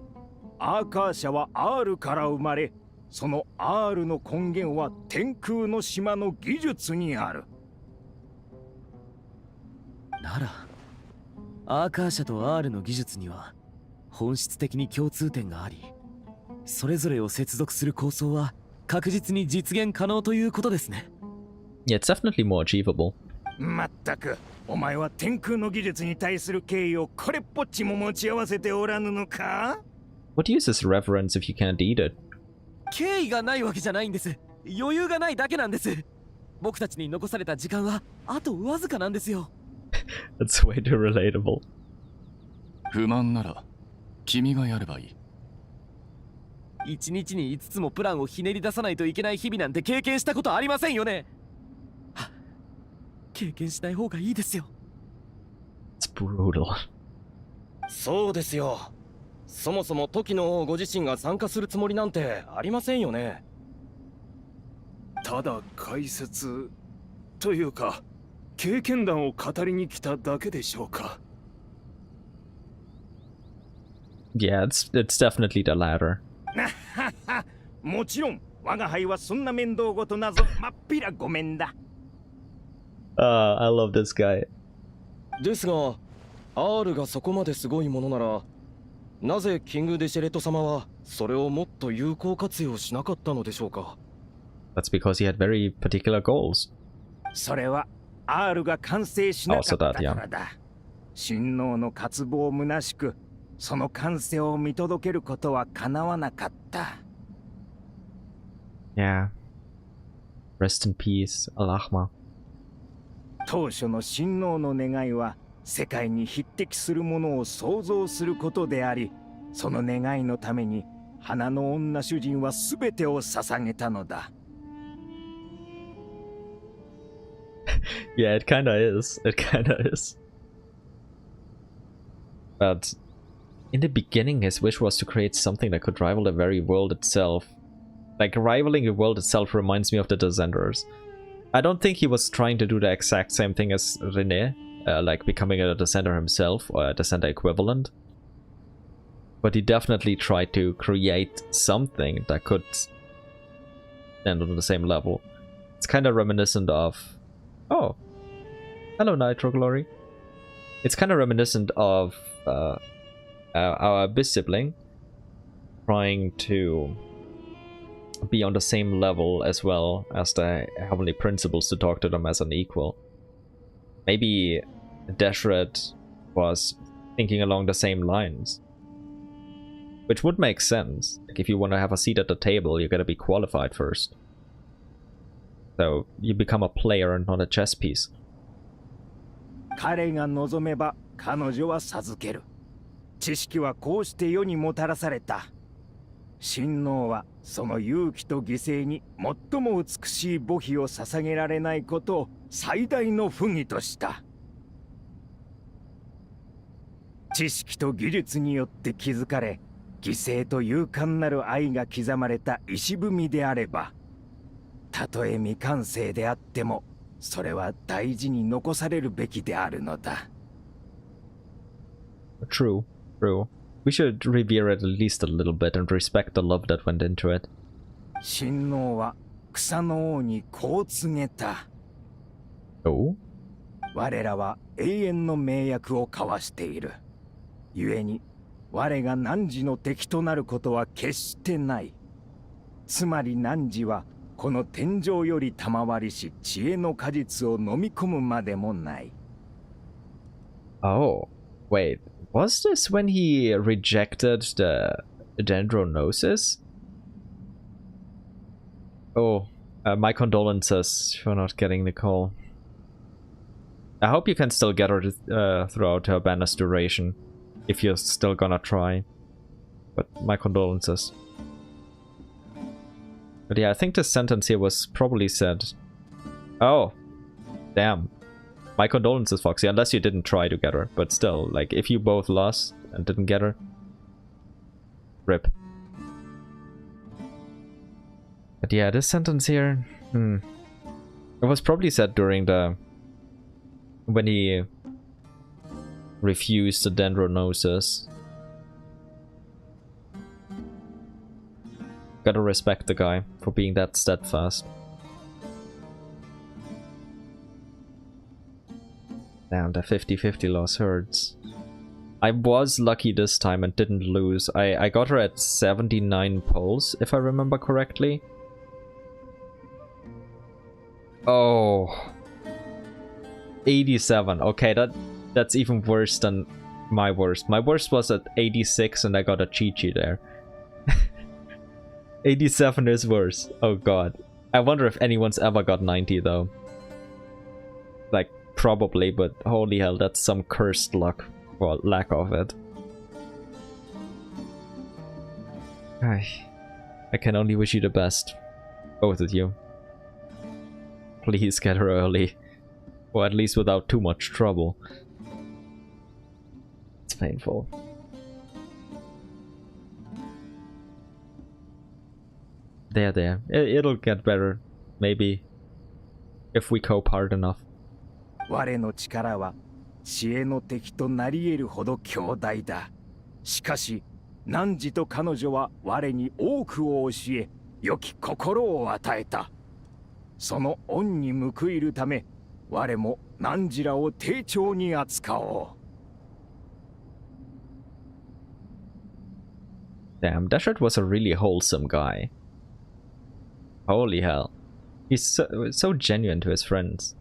アーカーシャは R から生まれ、その R の根源は天空の島の技術にある。なら、アーカーシャと R の技術には本質的に共通点があり、それぞれを接続する構想は確実に実現可能ということですね。Yeah, it's definitely more achievable. まったく、お前は天空の技術に対する敬意をこれっぽっちも持ち合わせておらぬのか？ What use is reverence if you can't eat it? 敬意がないわけじゃないんです。余裕がないだけなんです。僕たちに残された時間はあとわずかなんですよ。That's way too relatable. 不満なら君がやればいい。一日に5つもプランをひねり出さないといけない日々なんて経験したことありませんよね。経験しない方がいいですよ。It's brutal. そうですよ。そもそも時の王ご自身が参加するつもりなんてありませんよね。ただ解説というか経験談を語りに来ただけでしょうか。Yeah, it's definitely the latter. もちろん我が輩はそんな面倒ごとなぞまっぴらごめんだ。I love this guy. ですが R がそこまですごいものなら、なぜキング・デシェレット様はそれをもっと有効活用しなかったのでしょうか。 That's because he had very particular goals. それは R が完成しなかったからだ。親王の渇望虚しく、その完成を見届けることは叶わなかった。Yeah. Rest in peace, Al-Ahmar. 当初の親王の願いは世界に匹敵するものを創造することであり、その願いのために花の女主人は全てを捧げたのだ。Yeah, it kinda is. It kinda is. But in the beginning, his wish was to create something that could rival the very world itself. Like, rivaling the world itself reminds me of the Descenders. I don't think he was trying to do the exact same thing as René, like becoming a Descender himself, or a Descender equivalent. But he definitely tried to create something that could stand on the same level. It's kind of reminiscent of... Oh, hello Nitro Glory. It's kind of reminiscent of our Abyss sibling trying to be on the same level as well as the Heavenly Principles to talk to them as an equal. Maybe Deshret was thinking along the same lines. Which would make sense. Like, if you want to have a seat at the table, you gotta be qualified first. So you become a player and not a chess piece. 彼が望めば彼女は授ける。知識はこうして世にもたらされた。親王はその勇気と犠牲に最も美しい墓碑を捧げられないことを最大の不義とした。知識と技術によって築かれ、犠牲と勇敢なる愛が刻まれた石踏みであれば、たとえ未完成であっても、それは大事に残されるべきであるのだ。True, true. We should revere it at least a little bit and respect the love that went into it. 親王は草の王にこう告げた。Oh? 我らは永遠の盟約を交わしている。故に、我が汝の敵となることは決してない。つまり汝は、この天上より賜りし知恵の果実を飲み込むまでもない。Oh, wait. Was this when he rejected the Dendronosis? Oh, my condolences for not getting Nicole. I hope you can still get her throughout her banner's duration, if you're still gonna try. But my condolences. But yeah, I think the sentence here was probably said. Oh, damn. My condolences, Foxy, unless you didn't try to get her. But still, like, if you both lost and didn't get her, rip. But yeah, this sentence here, it was probably said during the... when he refused the Dendronosis. Gotta respect the guy for being that steadfast. Damn, the 50-50 loss hurts. I was lucky this time and didn't lose. I got her at 79 pulls, if I remember correctly. Oh. 87. Okay, that's even worse than my worst. My worst was at 86 and I got a Chi-Chi there. 87 is worse. Oh god. I wonder if anyone's ever got 90 though. Like, probably, but holy hell, that's some cursed luck. Well, lack of it. I can only wish you the best. Both of you. Please get her early. Or at least without too much trouble. It's painful. There. It'll get better. Maybe. If we cope hard enough. 我の力は知恵の敵となり得るほど強大だ。しかし、汝と彼女は我に多くを教え、良き心を与えた。その恩に報いるため、我も汝らを丁重に扱おう。Damn, Deshret was a really wholesome guy. Holy hell. He's so genuine to his friends.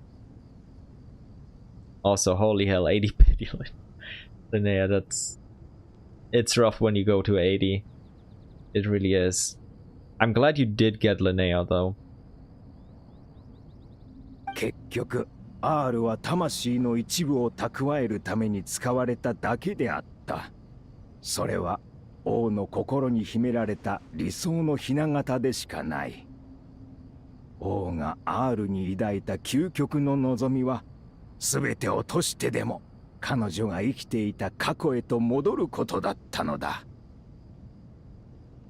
Also, holy hell, 80 pity. Then yeah, it's rough when you go to 80. It really is. I'm glad you did get Linnea though. 結局、R は魂の一部を蓄えるために使われただけであった。それは王の心に秘められた理想の雛形でしかない。王が R に抱いた究極の望みは、全てを落としてでも彼女が生きていた過去へと戻ることだったのだ。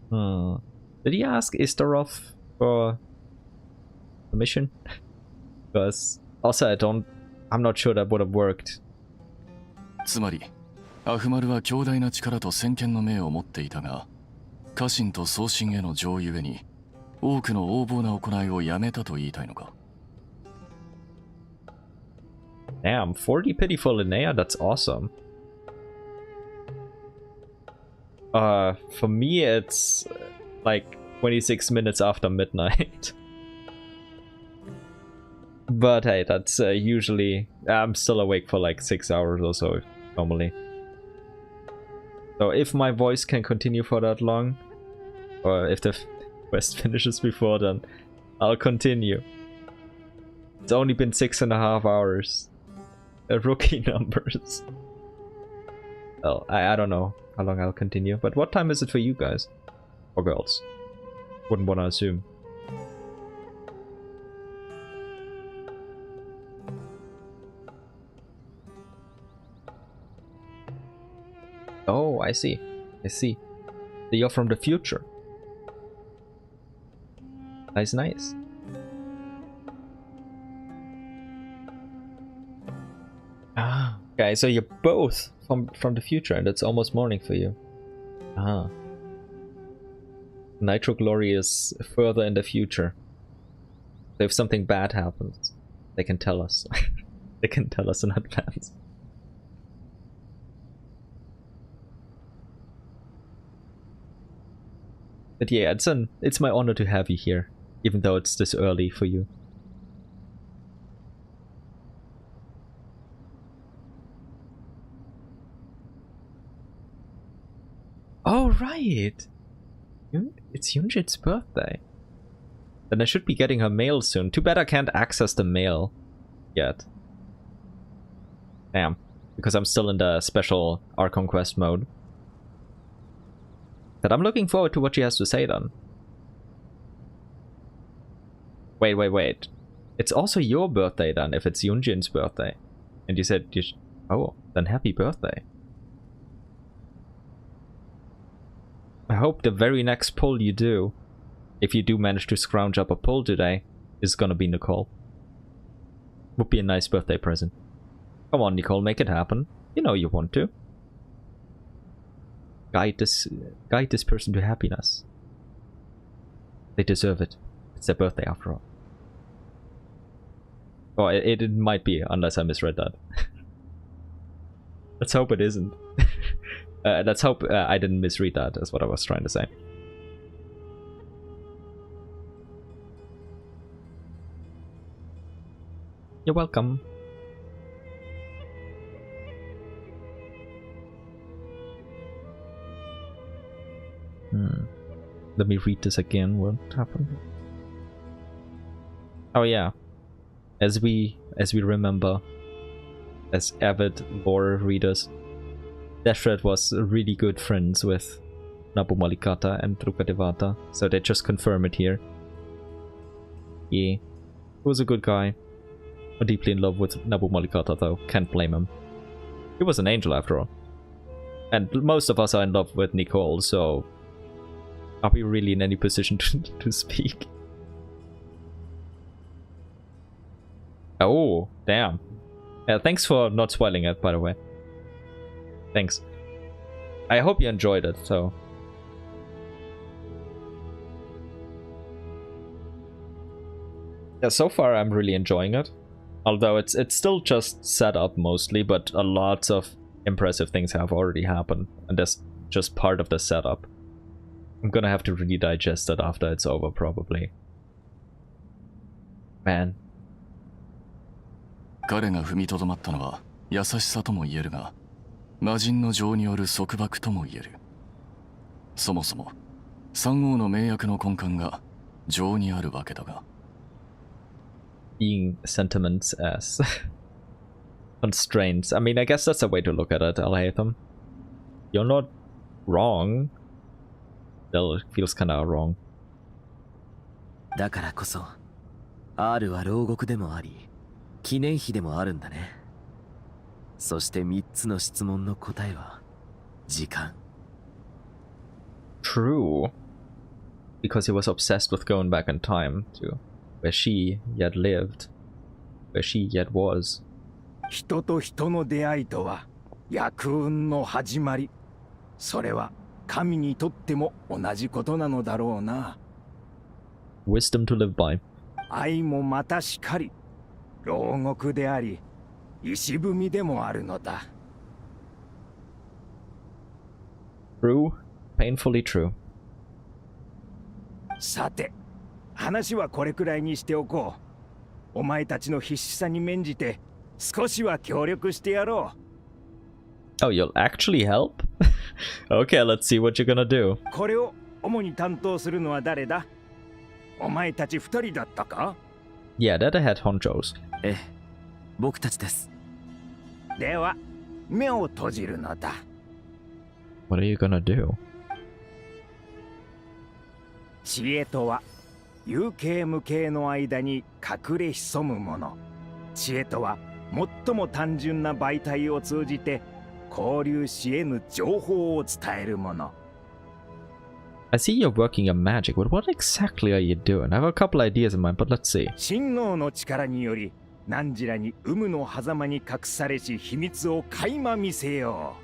Did he ask Istarov for permission? Because also I'm not sure that would have worked. つまりアフマルは強大な力と先見の明を持っていたが、家臣と送信への情ゆえに多くの横暴な行いをやめたと言いたいのか。Damn, 40 pitiful Linnea, that's awesome. For me it's like 26 minutes after midnight. But hey, that's usually... I'm still awake for like 6 hours or so, normally. So if my voice can continue for that long, or if the quest finishes before then, I'll continue. It's only been 6.5 hours. Rookie numbers. Well, I don't know how long I'll continue, but what time is it for you guys? Or girls? Wouldn't want to assume. Oh, I see. I see. So you're from the future. Nice, nice. Ah, okay, so you're both from the future, and it's almost morning for you. Ah. Nitro Glory is further in the future. So if something bad happens, they can tell us. They can tell us in advance. But yeah, it's my honor to have you here, even though it's this early for you. Oh, right! It's Yunjin's birthday. Then I should be getting her mail soon. Too bad I can't access the mail yet. Damn. Because I'm still in the special Archon Quest mode. But I'm looking forward to what she has to say then. Wait. It's also your birthday then, if it's Yunjin's birthday. And you said you oh, then happy birthday. I hope the very next poll you do, if you do manage to scrounge up a poll today, is gonna be Nicole. Would be a nice birthday present. Come on, Nicole, make it happen. You know you want to. Guide this person to happiness. They deserve it. It's their birthday after all. Oh, it might be, unless I misread that. Let's hope it isn't. Let's hope I didn't misread that, is what I was trying to say. You're welcome. Let me read this again. What happened? Oh yeah. As we remember, as avid lore readers, Deshret was really good friends with Nabu Malikata and Drukadevata, so they just confirm it here. Yeah, he was a good guy. I'm deeply in love with Nabu Malikata though, can't blame him. He was an angel after all. And most of us are in love with Nicole, so are we really in any position to speak? Oh, damn. Thanks for not spoiling it, by the way. Thanks. I hope you enjoyed it, so... Yeah, so far I'm really enjoying it. Although it's still just set up mostly, but a lot of impressive things have already happened. And that's just part of the setup. I'm gonna have to really digest it after it's over, probably. Man. 彼が踏みとどまったのは優しさとも言えるが、魔人の情による束縛とも言える。そもそも三王の盟約の根幹が情にあるわけだが。being sentiments as constraints. I mean, I guess that's a way to look at it, Alhaitham. You're not wrong. Still, it feels kinda wrong. だからこそ R は牢獄でもあり記念碑でもあるんだね。そして3つの質問の答えは時間。 True. Because he was obsessed with going back in time to where she yet lived, where she yet was. 人と人の出会いとは厄運の始まり。それは神にとっても同じことなのだろうな。Wisdom to live by. 愛もまたしかり、牢獄であり、石踏みでもあるのだ。True, painfully true. さて、話はこれくらいにしておこう。お前たちの必死さに免じて、少しは協力してやろう。Oh, you'll actually help? Okay, let's see what you're gonna do. これを主に担当するのは誰だ？お前たち2人だったか？ Yeah, that I had honchos. ええ、僕たちです。では、目を閉じるのだ。What are you gonna do? 知恵とは有形無形の間に隠れ潜むもの。知恵とは最も単純な媒体を通じて交流し得ぬ情報を伝えるもの。I see you're working your magic, but what exactly are you doing? I have a couple ideas in mind, but let's see. 神農の力により汝らに有無の狭間に隠されし秘密を垣間見せよう。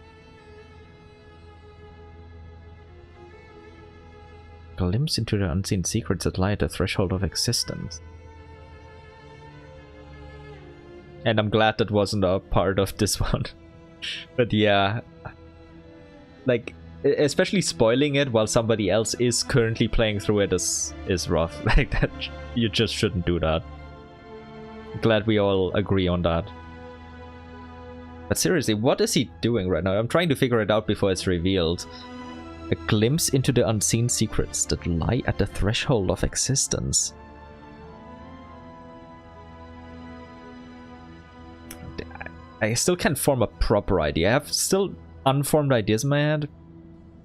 Glimpse into the unseen secrets that lie at the threshold of existence. And I'm glad that wasn't a part of this one. But yeah, like, especially spoiling it while somebody else is currently playing through it is rough. Like that, you just shouldn't do that. Glad we all agree on that. But seriously, what is he doing right now? I'm trying to figure it out before it's revealed. A glimpse into the unseen secrets that lie at the threshold of existence. I still can't form a proper idea. I have still unformed ideas in my head.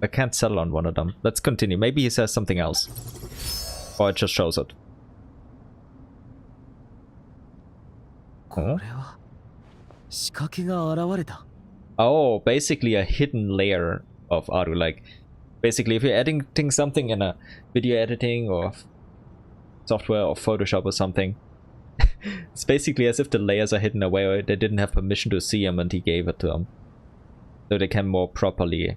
I can't settle on one of them. Let's continue. Maybe he says something else. Or it just shows it. Huh? Oh, basically a hidden layer of Aru. Like, basically if you're editing something in a video editing or software or Photoshop or something, it's basically as if the layers are hidden away or they didn't have permission to see them and he gave it to them. So they can more properly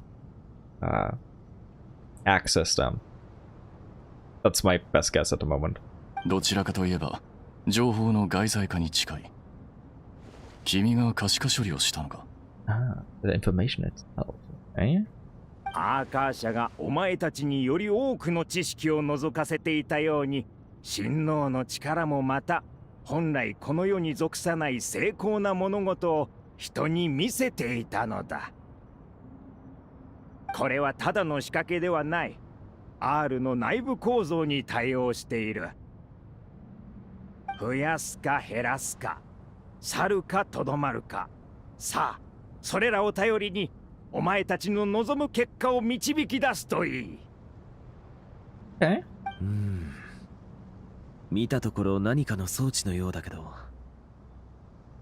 access them. That's my best guess at the moment. どちらかといえば情報の外在化に近い。君が可視化処理をしたのか。Ah, the information itself. Eh? アーカー社がお前たちにより多くの知識を覗かせていたように、神農の力もまた本来この世に属さない精巧な物事を人に見せていたのだ。これはただの仕掛けではない。R の内部構造に対応している。増やすか減らすか、去るかとどまるか。さあ、それらを頼りにお前たちの望む結果を導き出すといい。見たところ何かの装置のようだけど、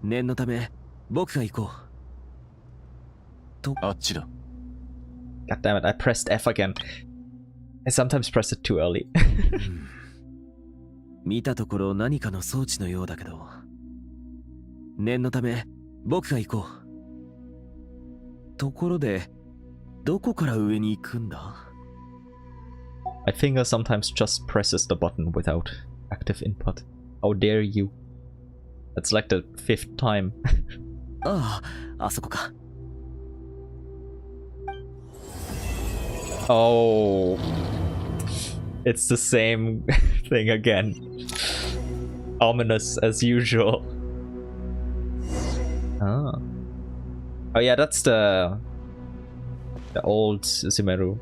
念のため僕が行こう。と、あっちだ。God damn it, I pressed F again. I sometimes press it too early. 見たところ何かの装置のようだけど、念のため僕が行こう。ところで、どこから上に行くんだ？ My finger sometimes just presses the button without active input. How dare you? That's like the 5th time. ああ、あそこか。Oh, it's the same thing again. Ominous as usual. Ah. Oh yeah, that's the old Sumeru.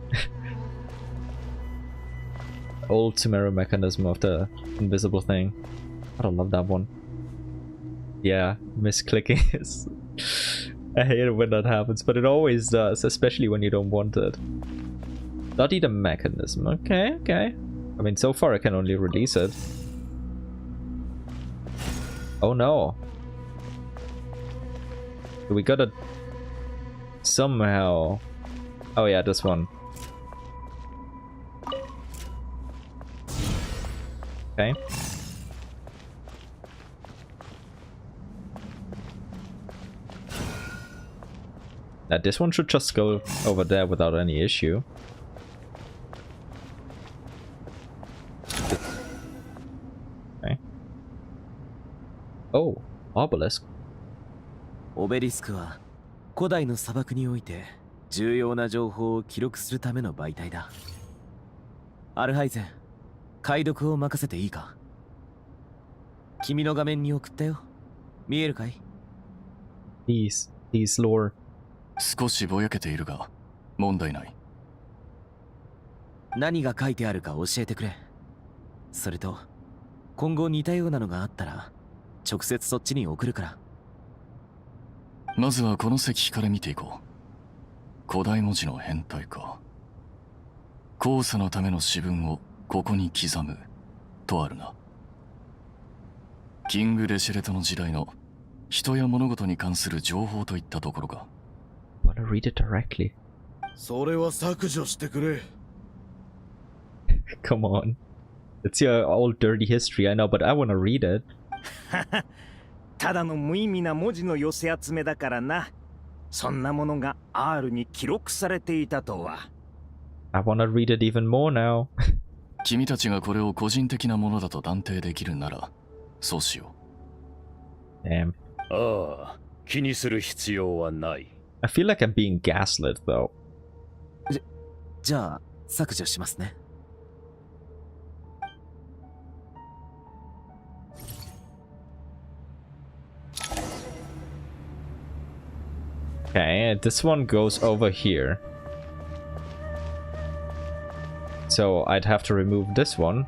Old Sumeru mechanism of the invisible thing. I don't love that one. Yeah, misclicking is... I hate it when that happens, but it always does, especially when you don't want it. Study the mechanism. Okay, okay. I mean, so far I can only release it. Oh no. We gotta... somehow... Oh yeah, this one. Okay. Now this one should just go over there without any issue. Okay. Oh, obelisk. オベリスクは古代の砂漠において重要な情報を記録するための媒体だ。アルハイゼン、解読を任せていいか？君の画面に送ったよ。見えるかい？ Please, lore. 少しぼやけているが問題ない。何が書いてあるか教えてくれ。それと今後似たようなのがあったら直接そっちに送るから。まずはこの石碑から見ていこう。古代文字の変態か。後世のための詩文をここに刻むとあるな。キング・デシェレトの時代の人や物事に関する情報といったところか。Wanna read it directly? それは削除してくれ。Come on. It's your old dirty history, I know, but I wanna read it. ただの無意味な文字の寄せ集めだからな。そんなものが R に記録されていたとは。I wanna read it even more now. 君たちがこれを個人的なものだと断定できるなら、そうしよう。Damn. ああ、気にする必要はない。I feel like I'm being gaslit, though. じゃあ、削除しますね。Okay, this one goes over here. So I'd have to remove this one.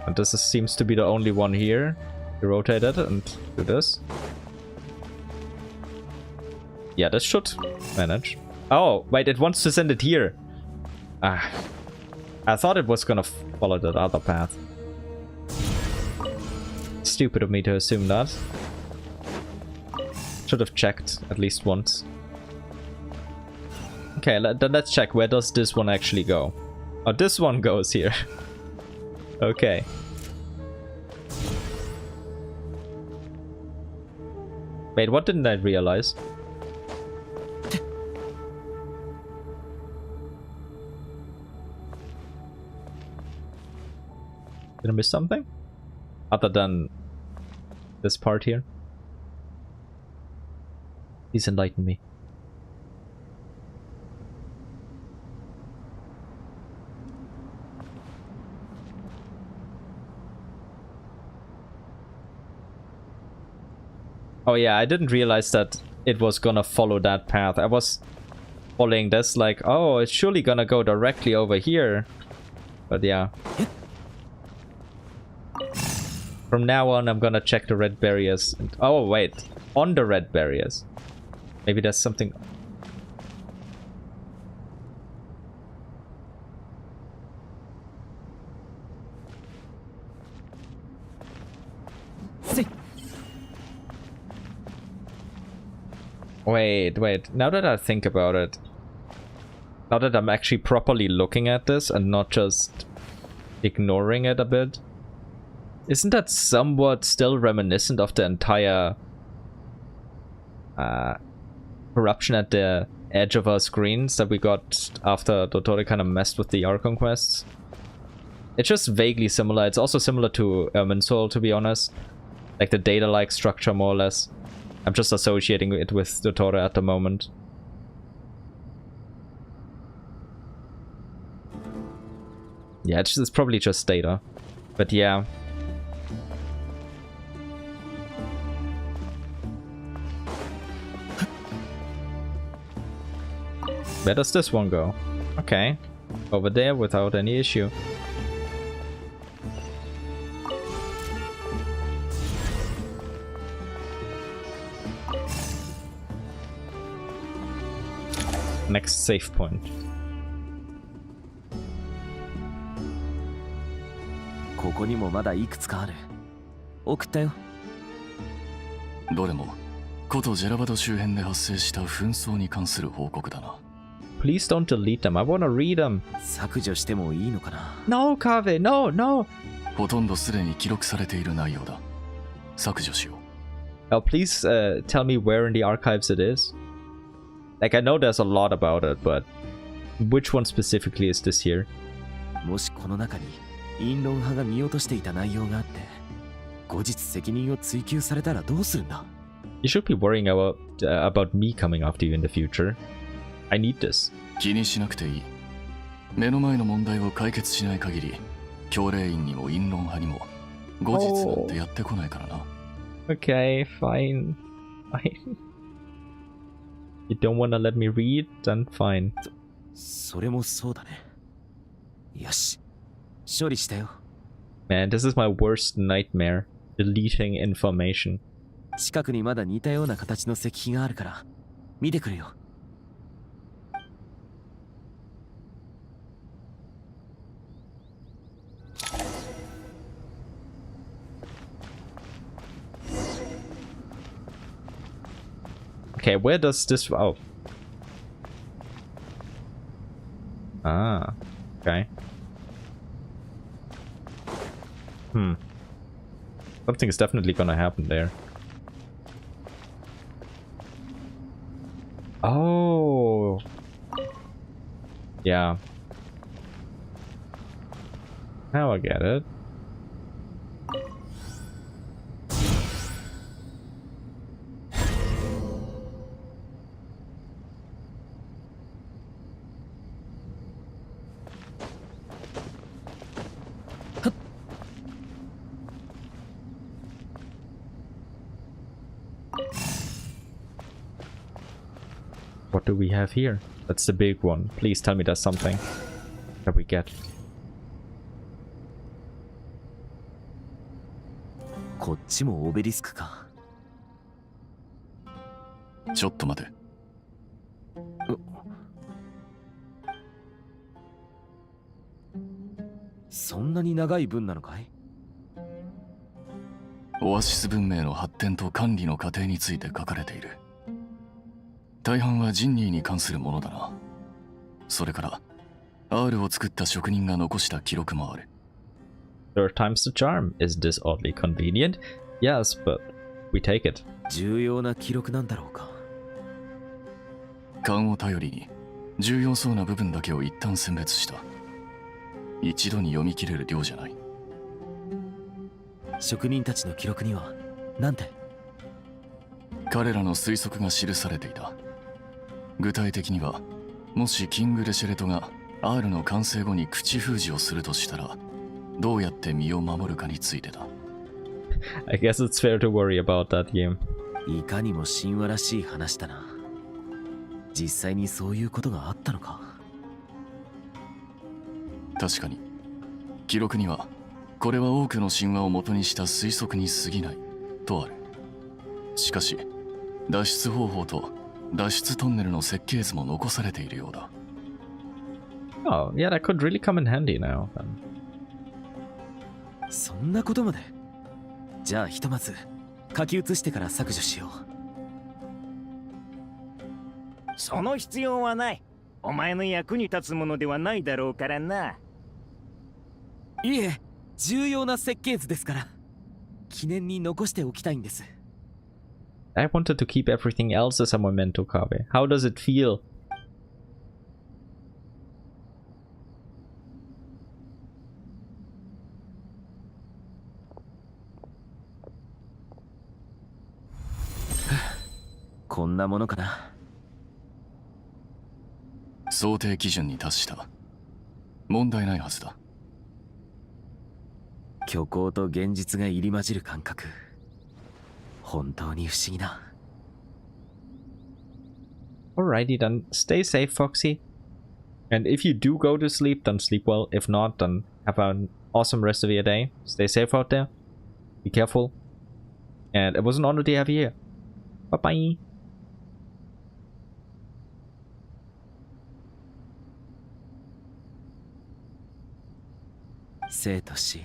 And this seems to be the only one here. You rotate it and do this. Yeah, this should manage. Oh, wait, it wants to send it here. Ah, I thought it was gonna follow that other path. Stupid of me to assume that. Should have checked at least once. Okay, then let's check. Where does this one actually go? Oh, this one goes here. Okay. Wait, what didn't I realize? Did I miss something? Other than this part here? Please enlighten me. Oh yeah, I didn't realize that it was gonna follow that path. I was following this like, oh, it's surely gonna go directly over here. But yeah. From now on, I'm gonna check the red barriers. Oh, wait. On the red barriers. Maybe there's something... Wait. Now that I think about it, now that I'm actually properly looking at this and not just ignoring it a bit, isn't that somewhat still reminiscent of the entire corruption at the edge of our screens that we got after Dottore kind of messed with the Archon Quests? It's just vaguely similar. It's also similar to Irminsul, to be honest. Like the data-like structure, more or less. I'm just associating it with Dottore at the moment. Yeah, it's probably just data. But yeah. Where does this one go? Okay. Over there without any issue. next save point. ここにもまだいくつかある。送ったよ。どれも古都ジェラバド周辺で発生した紛争に関する報告だな。Please don't delete them. I wanna read them. 削除してもいいのかな。 No, Kave, no, no. ほとんどすでに記録されている内容だ。削除しよOh, please tell me where in the archives it is. Like, I know there's a lot about it, but which one specifically is this here? もしこの中に陰論派が見落としていた内容があって後日責任を追及されたらどうするんだ。 You should be worrying about me coming after you in the future. I need this. 気にしなくていい。目の前の問題を解決しない限り教令員にも陰論派にも後日なんてやってこないからな。Okay, fine. Fine. You don't wanna let me read? Then fine. それもそうだね。よし、処理したよ。 Man, this is my worst nightmare. Deleting information. 近くにまだ似たような形の石碑があるから見てくるよ。Okay, where does this... Oh. Ah. Okay. Something is definitely gonna happen there. Oh. Yeah. Now I get it. What do we have here? That's the big one. Please tell me there's something that we get. こっちもオベリスクか。ちょっと待て。そんなに長い文なのかい？オアシス文明の発展と管理の過程について書かれている。大半はジンニーに関するものだな。それから R を作った職人が残した記録もある。 Third time's the charm. Is this oddly convenient? Yes, but we take it. 重要な記録なんだろうか。勘を頼りに重要そうな部分だけを一旦選別した。一度に読み切れる量じゃない。職人たちの記録にはなんて？彼らの推測が記されていた。具体的には、もしキング・デシェレトが R の完成後に口封じをするとしたら、どうやって身を守るかについてだ。I guess it's fair to worry about that game. いかにも神話らしい話だな。実際にそういうことがあったのか。確かに、記録には、これは多くの神話を元にした推測に過ぎない、とある。しかし、脱出方法と脱出トンネルの設計図も残されているようだ。Oh, yeah, that could really come in handy now. そんなことまで。じゃあひとまず書き写してから削除しよう。その必要はない。お前の役に立つものではないだろうからな。いえ、重要な設計図ですから。記念に残しておきたいんです。I wanted to keep everything else as a memento, Kabe. How does it feel? こんなものかな。想定基準に達した。問題ないはずだ。虚構と現実が入り混じる感覚。本当に不思議だ。Alrighty then, stay safe, Foxy. And if you do go to sleep, then sleep well. If not, then have an awesome rest of your day. Stay safe out there. Be careful. And it was an honor to have you here. Bye bye. 生と死、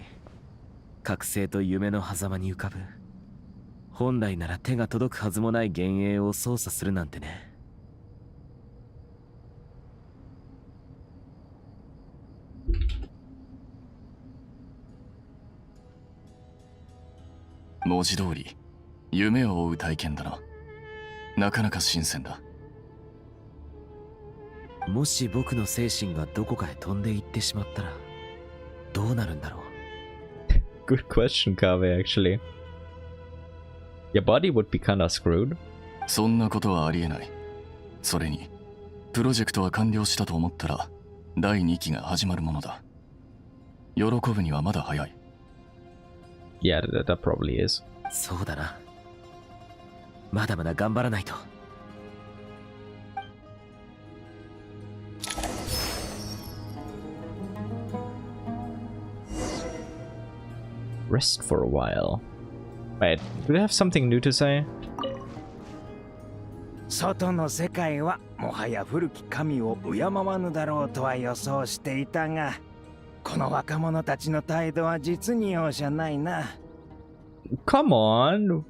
覚醒と夢の狭間に浮かぶ。本来なら手が届くはずもない幻影を操作するなんてね。文字通り夢を追う体験だな。なかなか新鮮だ。もし僕の精神がどこかへ飛んでいってしまったらどうなるんだろう。 Good question, Kave, actually. Your body would be kinda screwed. そんなことはありえない。それにプロジェクトは完了したと思ったら第2期が始まるものだ。喜ぶにはまだ早い。Yeah, that probably is. そうだな。まだまだ頑張らないと。Rest for a while. Wait, do they have something new to say? 外の世界はもはや古き神を敬わぬだろうとは予想していたが、この若者たちの態度は実に容赦ないな。Come on!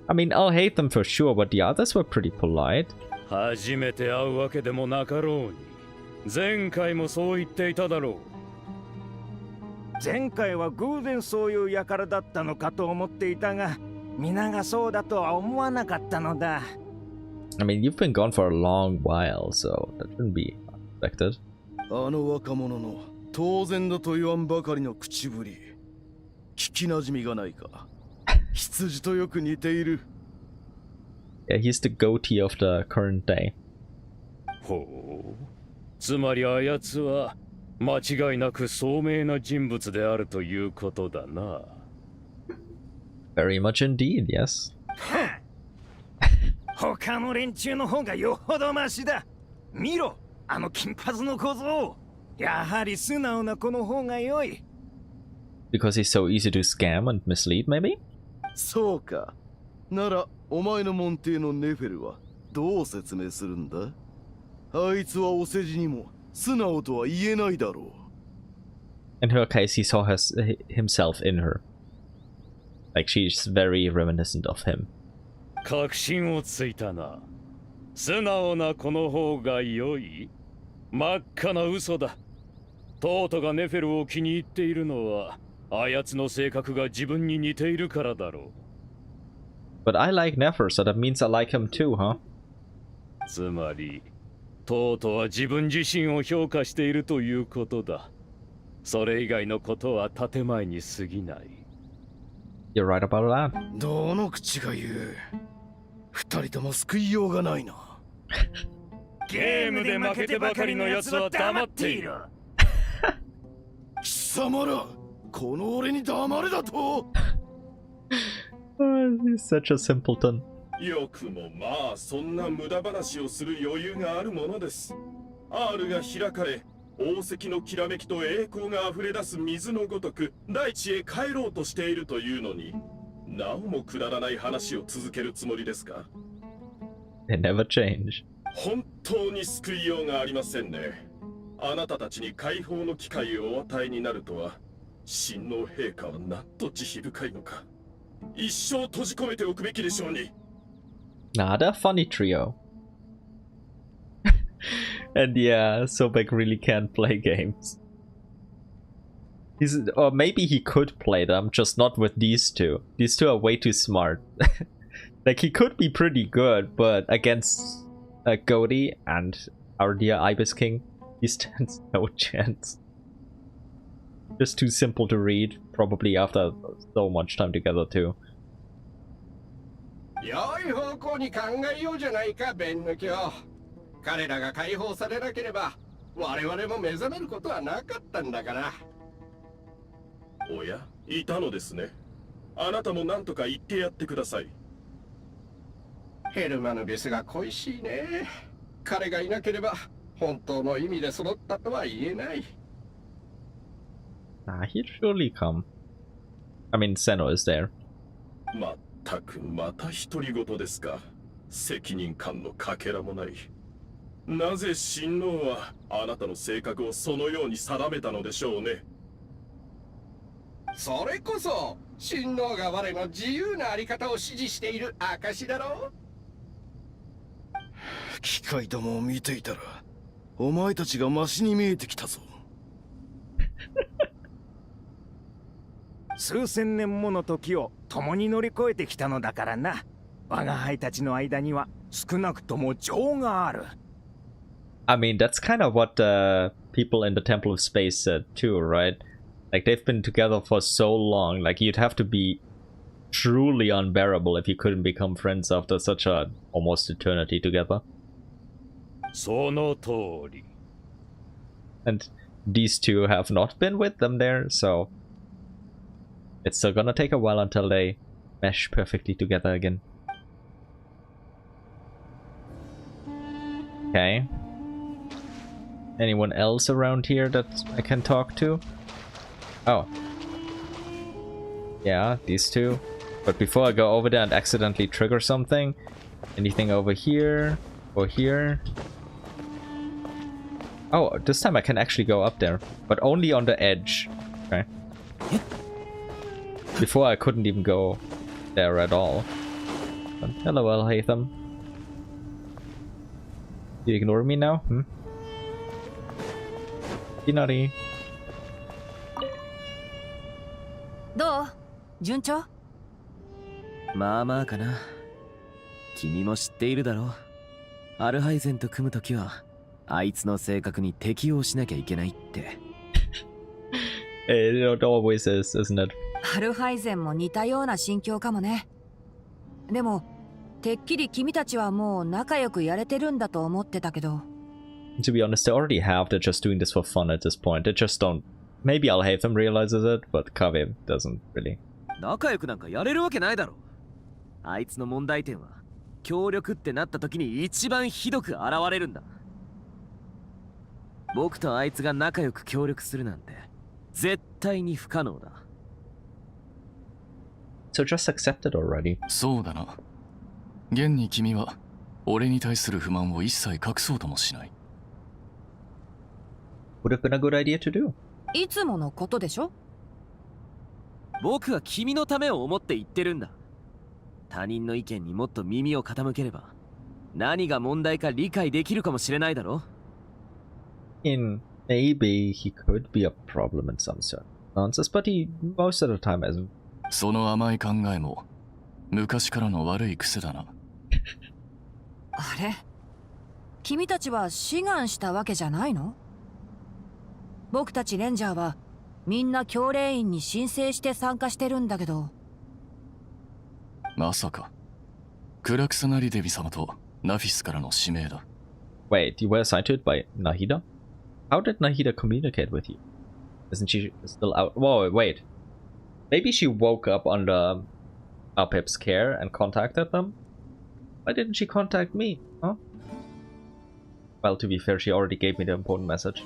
I mean, I'll hate them for sure, but the others were pretty polite. 初めて会うわけでもなかろうに。前回もそう言っていただろう。前回は偶然そういう輩だったのかと思っていたが、皆がそうだとは思わなかったのだ。I mean, you've been gone for a long while, so that shouldn't be unexpected. あの若者の当然だと言わんばかりの口ぶり、聞きなじみがないか。羊とよく似ている。Yeah, he's the goatee of the current day. ほう。つまりあやつは間違いなく聡明な人物であるということだな。Very much indeed, yes. 他の連中の方がよほどマシだ。見ろ、あの金髪の小僧。やはり素直な子の方が良い。Because he's so easy to scam and mislead, maybe? そうか。なら、お前の門弟のネフェルはどう説明するんだ？あいつはお世辞にも素直とは言えないだろう。In her case, he saw himself in her. Like, she's very reminiscent of him. 確信をついたな。素直な子の方が良い？真っ赤な嘘だ。トートがネフェルを気に入っているのは、あやつの性格が自分に似ているからだろう。But I like Nefer, so that means I like him too, huh? つまり、トートは自分自身を評価しているということだ。それ以外のことは建前に過ぎない。You're right about that. どの口が言う。二人とも救いようがないな。ゲームで負けてばかりのやつは黙っている。貴様ら、この俺に黙れだと。He's such a simpleton. よくもまあそんな無駄話をする余裕があるものです。R が開かれ、宝石のきらめきと栄光が溢れ出す水のごとく大地へ帰ろうとしているというのに、なおもくだらない話を続けるつもりですか？ They never change. 本当に救いようがありませんね。あなたたちに解放の機会をお与えになるとは、親王陛下はなんと慈悲深いのか。一生閉じ込めておくべきでしょうに。Nah, they're a funny trio. And yeah, Sobek really can't play games. Or maybe he could play them, just not with these two. These two are way too smart. Like, he could be pretty good, but against Goaty and our dear Ibis King, he stands no chance. Just too simple to read, probably after so much time together too. 良い方向に考えようじゃないか、ベンヌ教。彼らが解放されなければ、我々も目覚めることはなかったんだから。おや、いたのですね。あなたも何とか言ってやってください。ヘルマヌビスが恋しいね。彼がいなければ、本当の意味で揃ったとは言えない。Nah, he'd surely come. I mean, Senno is there. まったくまた独り言ですか。責任感のかけらもない。なぜ親王はあなたの性格をそのように定めたのでしょうね。それこそ親王が我の自由なあり方を支持している証だろう。機械どもを見ていたらお前たちがマシに見えてきたぞ。数千年もの時を共に乗り越えてきたのだからな。我が輩たちの間には少なくとも情がある。I mean, that's kind of what people in the Temple of Space said too, right? Like, they've been together for so long, like, you'd have to be truly unbearable if you couldn't become friends after such a almost eternity together. その通り。 And these two have not been with them there, so it's still gonna take a while until they mesh perfectly together again. Okay. Anyone else around here that I can talk to? Oh. Yeah, these two. But before I go over there and accidentally trigger something, anything over here or here? Oh, this time I can actually go up there, but only on the edge. Okay. Before I couldn't even go there at all. But hello, Alhaitham. You ignore me now? Hmm? Inari. どう？順調？まあまあかな。君も知っているだろう。アルハイゼンと組むときはあいつの性格に適応しなきゃいけないって。It always is, isn't it? アルハイゼンも似たような心境かもね。でもてっきり君たちはもう仲良くやれてるんだと思ってたけど。To be honest, they already have. They're just doing this for fun at this point. They just don't. Maybe Alhaitham realizes it, but Kaveh doesn't really. 仲良くなんかやれるわけないだろ。あいつの問題点は協力ってなった時に一番ひどく現れるんだ。僕とあいつが仲良く協力するなんて絶対に不可能だ。So just accept it already. そうだな。現に君は俺に対する不満を一切隠そうともしない。Would have been a good idea to do. いつものことでしょ？僕は君のためを思って言ってるんだ。他人の意見にもっと耳を傾ければ何が問題か理解できるかもしれないだろ。Maybe he could be a problem in some circumstances, but he most of the time hasn't. その甘い考えも昔からの悪い癖だな。あれ？君たちは志願したわけじゃないの？僕たちレンジャーはみんな教令員に申請して参加してるんだけど。まさかクラクサナリデビ様とナフィスからの指名だ。Wait, you were assigned to it by Nahida? How did Nahida communicate with you? Isn't she still out? Whoa, wait. Maybe she woke up under Apip's care and contacted them? Why didn't she contact me? Huh? Well, to be fair, she already gave me the important message.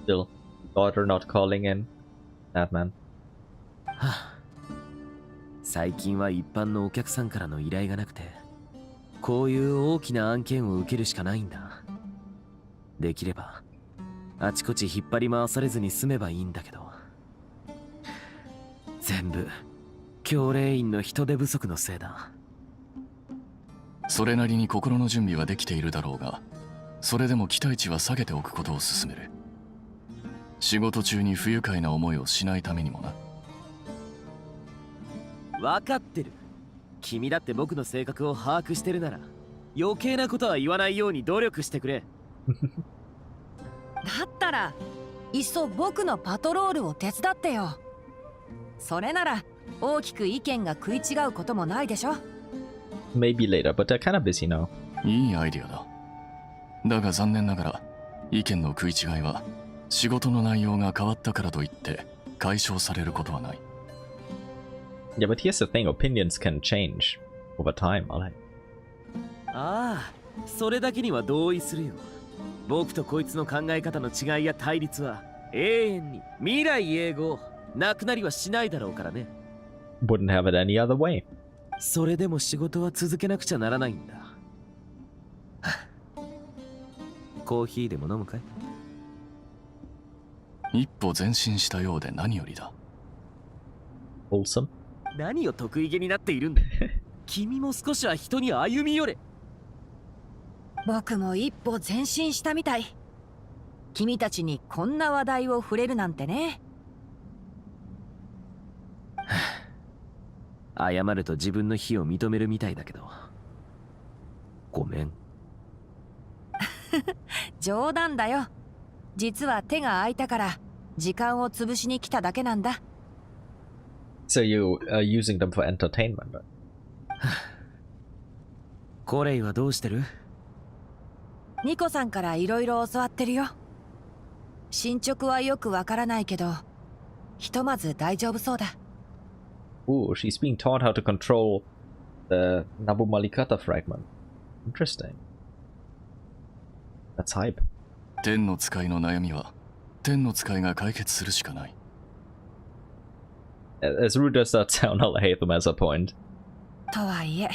Still, daughter not calling in. Madman. 最近は一般のお客さんからの依頼がなくて、こういう大きな案件を受けるしかないんだ。できればあちこち引っ張り回されずに済めばいいんだけど、全部教令員の人手不足のせいだ。それなりに心の準備はできているだろうが、それでも期待値は下げておくことを勧める。仕事中に不愉快な思いをしないためにもな。分かってる。君だって僕の性格を把握してるなら余計なことは言わないように努力してくれ。だったらいっそ僕のパトロールを手伝ってよ。それなら大きく意見が食い違うこともないでしょ。Maybe later, but they're kind of busy now. いいアイディアだ。だが残念ながら意見の食い違いは仕事の内容が変わったからといって解消されることはない。Yeah, but here's the thing, opinions can change over time, alright? ああ、それだけには同意するよ。僕とこいつの考え方の違いや対立は永遠に未来永劫なくなりはしないだろうからね。Wouldn't have it any other way. それでも仕事は続けなくちゃならないんだ。コーヒーでも飲むかい？一歩前進したようで何よりだ。Wholesome. 何を得意げになっているんだ。君も少しは人に歩み寄れ。僕も一歩前進したみたい。君たちにこんな話題を触れるなんてね。謝ると自分の非を認めるみたいだけど。ごめん。冗談だよ。実は手が空いたから時間を潰しに来ただけなんだ。So you are using them for entertainment? コレイはどうしてる？ニコさんからいろいろ教わってるよ。進捗はよくわからないけど、ひとまず大丈夫そうだ。Ooh, she's being taught how to control the Nabu Malikata fragment. Interesting. That's hype. 天の使いの悩みは天の使いが解決するしかない。As rude as that sound, I'll hate them as a point. とはいえ、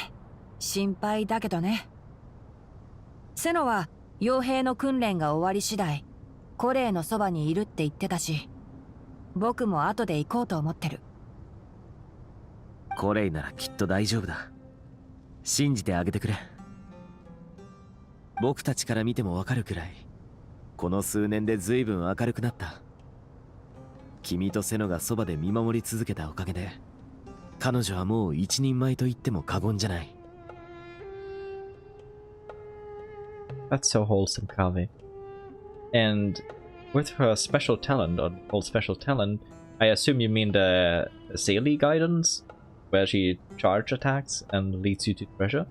心配だけどね。セノは傭兵の訓練が終わり次第、コレイのそばにいるって言ってたし、僕も後で行こうと思ってる。コレイならきっと大丈夫だ。信じてあげてくれ。僕たちから見てもわかるくらい、この数年で随分明るくなった。君とセノがそばで見守り続けたおかげで、彼女はもう一人前と言っても過言じゃない。That's so wholesome, Kavi. And with her special talent, or whole special talent, I assume you mean the Sealy guidance, where she charge attacks and leads you to treasure?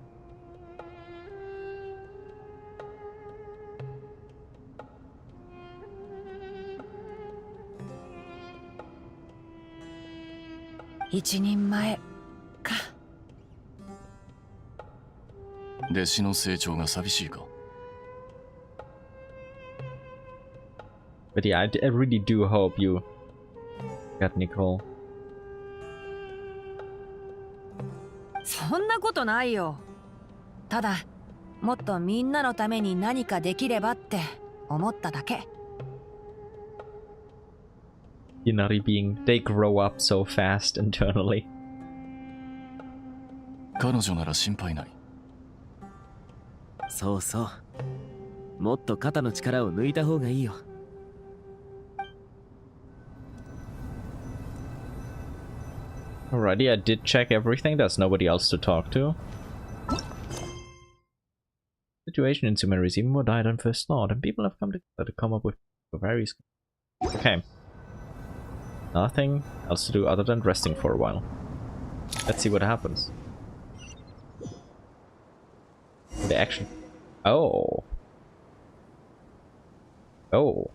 One人前か。弟子の成長が寂しいか？ But yeah, I really do hope you get Nicole. そんなことないよ。ただ、もっとみんなのために何かできればって思っただけ。Inari being, they grow up so fast internally. 彼女なら心配ない。そうそう。もっと肩の力を抜いた方がいいよ。Alrighty, I did check everything. There's nobody else to talk to. Situation in Sumeru is even more dire than first thought, and people have come together to come up with various... Okay. Nothing else to do other than resting for a while. Let's see what happens. The action. Oh. Oh.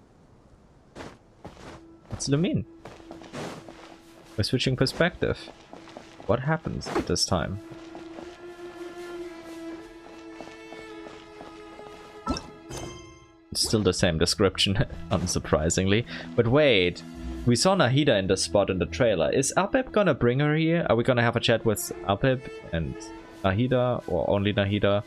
Let's zoom in. We're switching perspective. What happens at this time? It's still the same description, unsurprisingly. But wait, we saw Nahida in the spot in the trailer. Is Alpeb gonna bring her here? Are we gonna have a chat with Alpeb and Nahida, or only Nahida?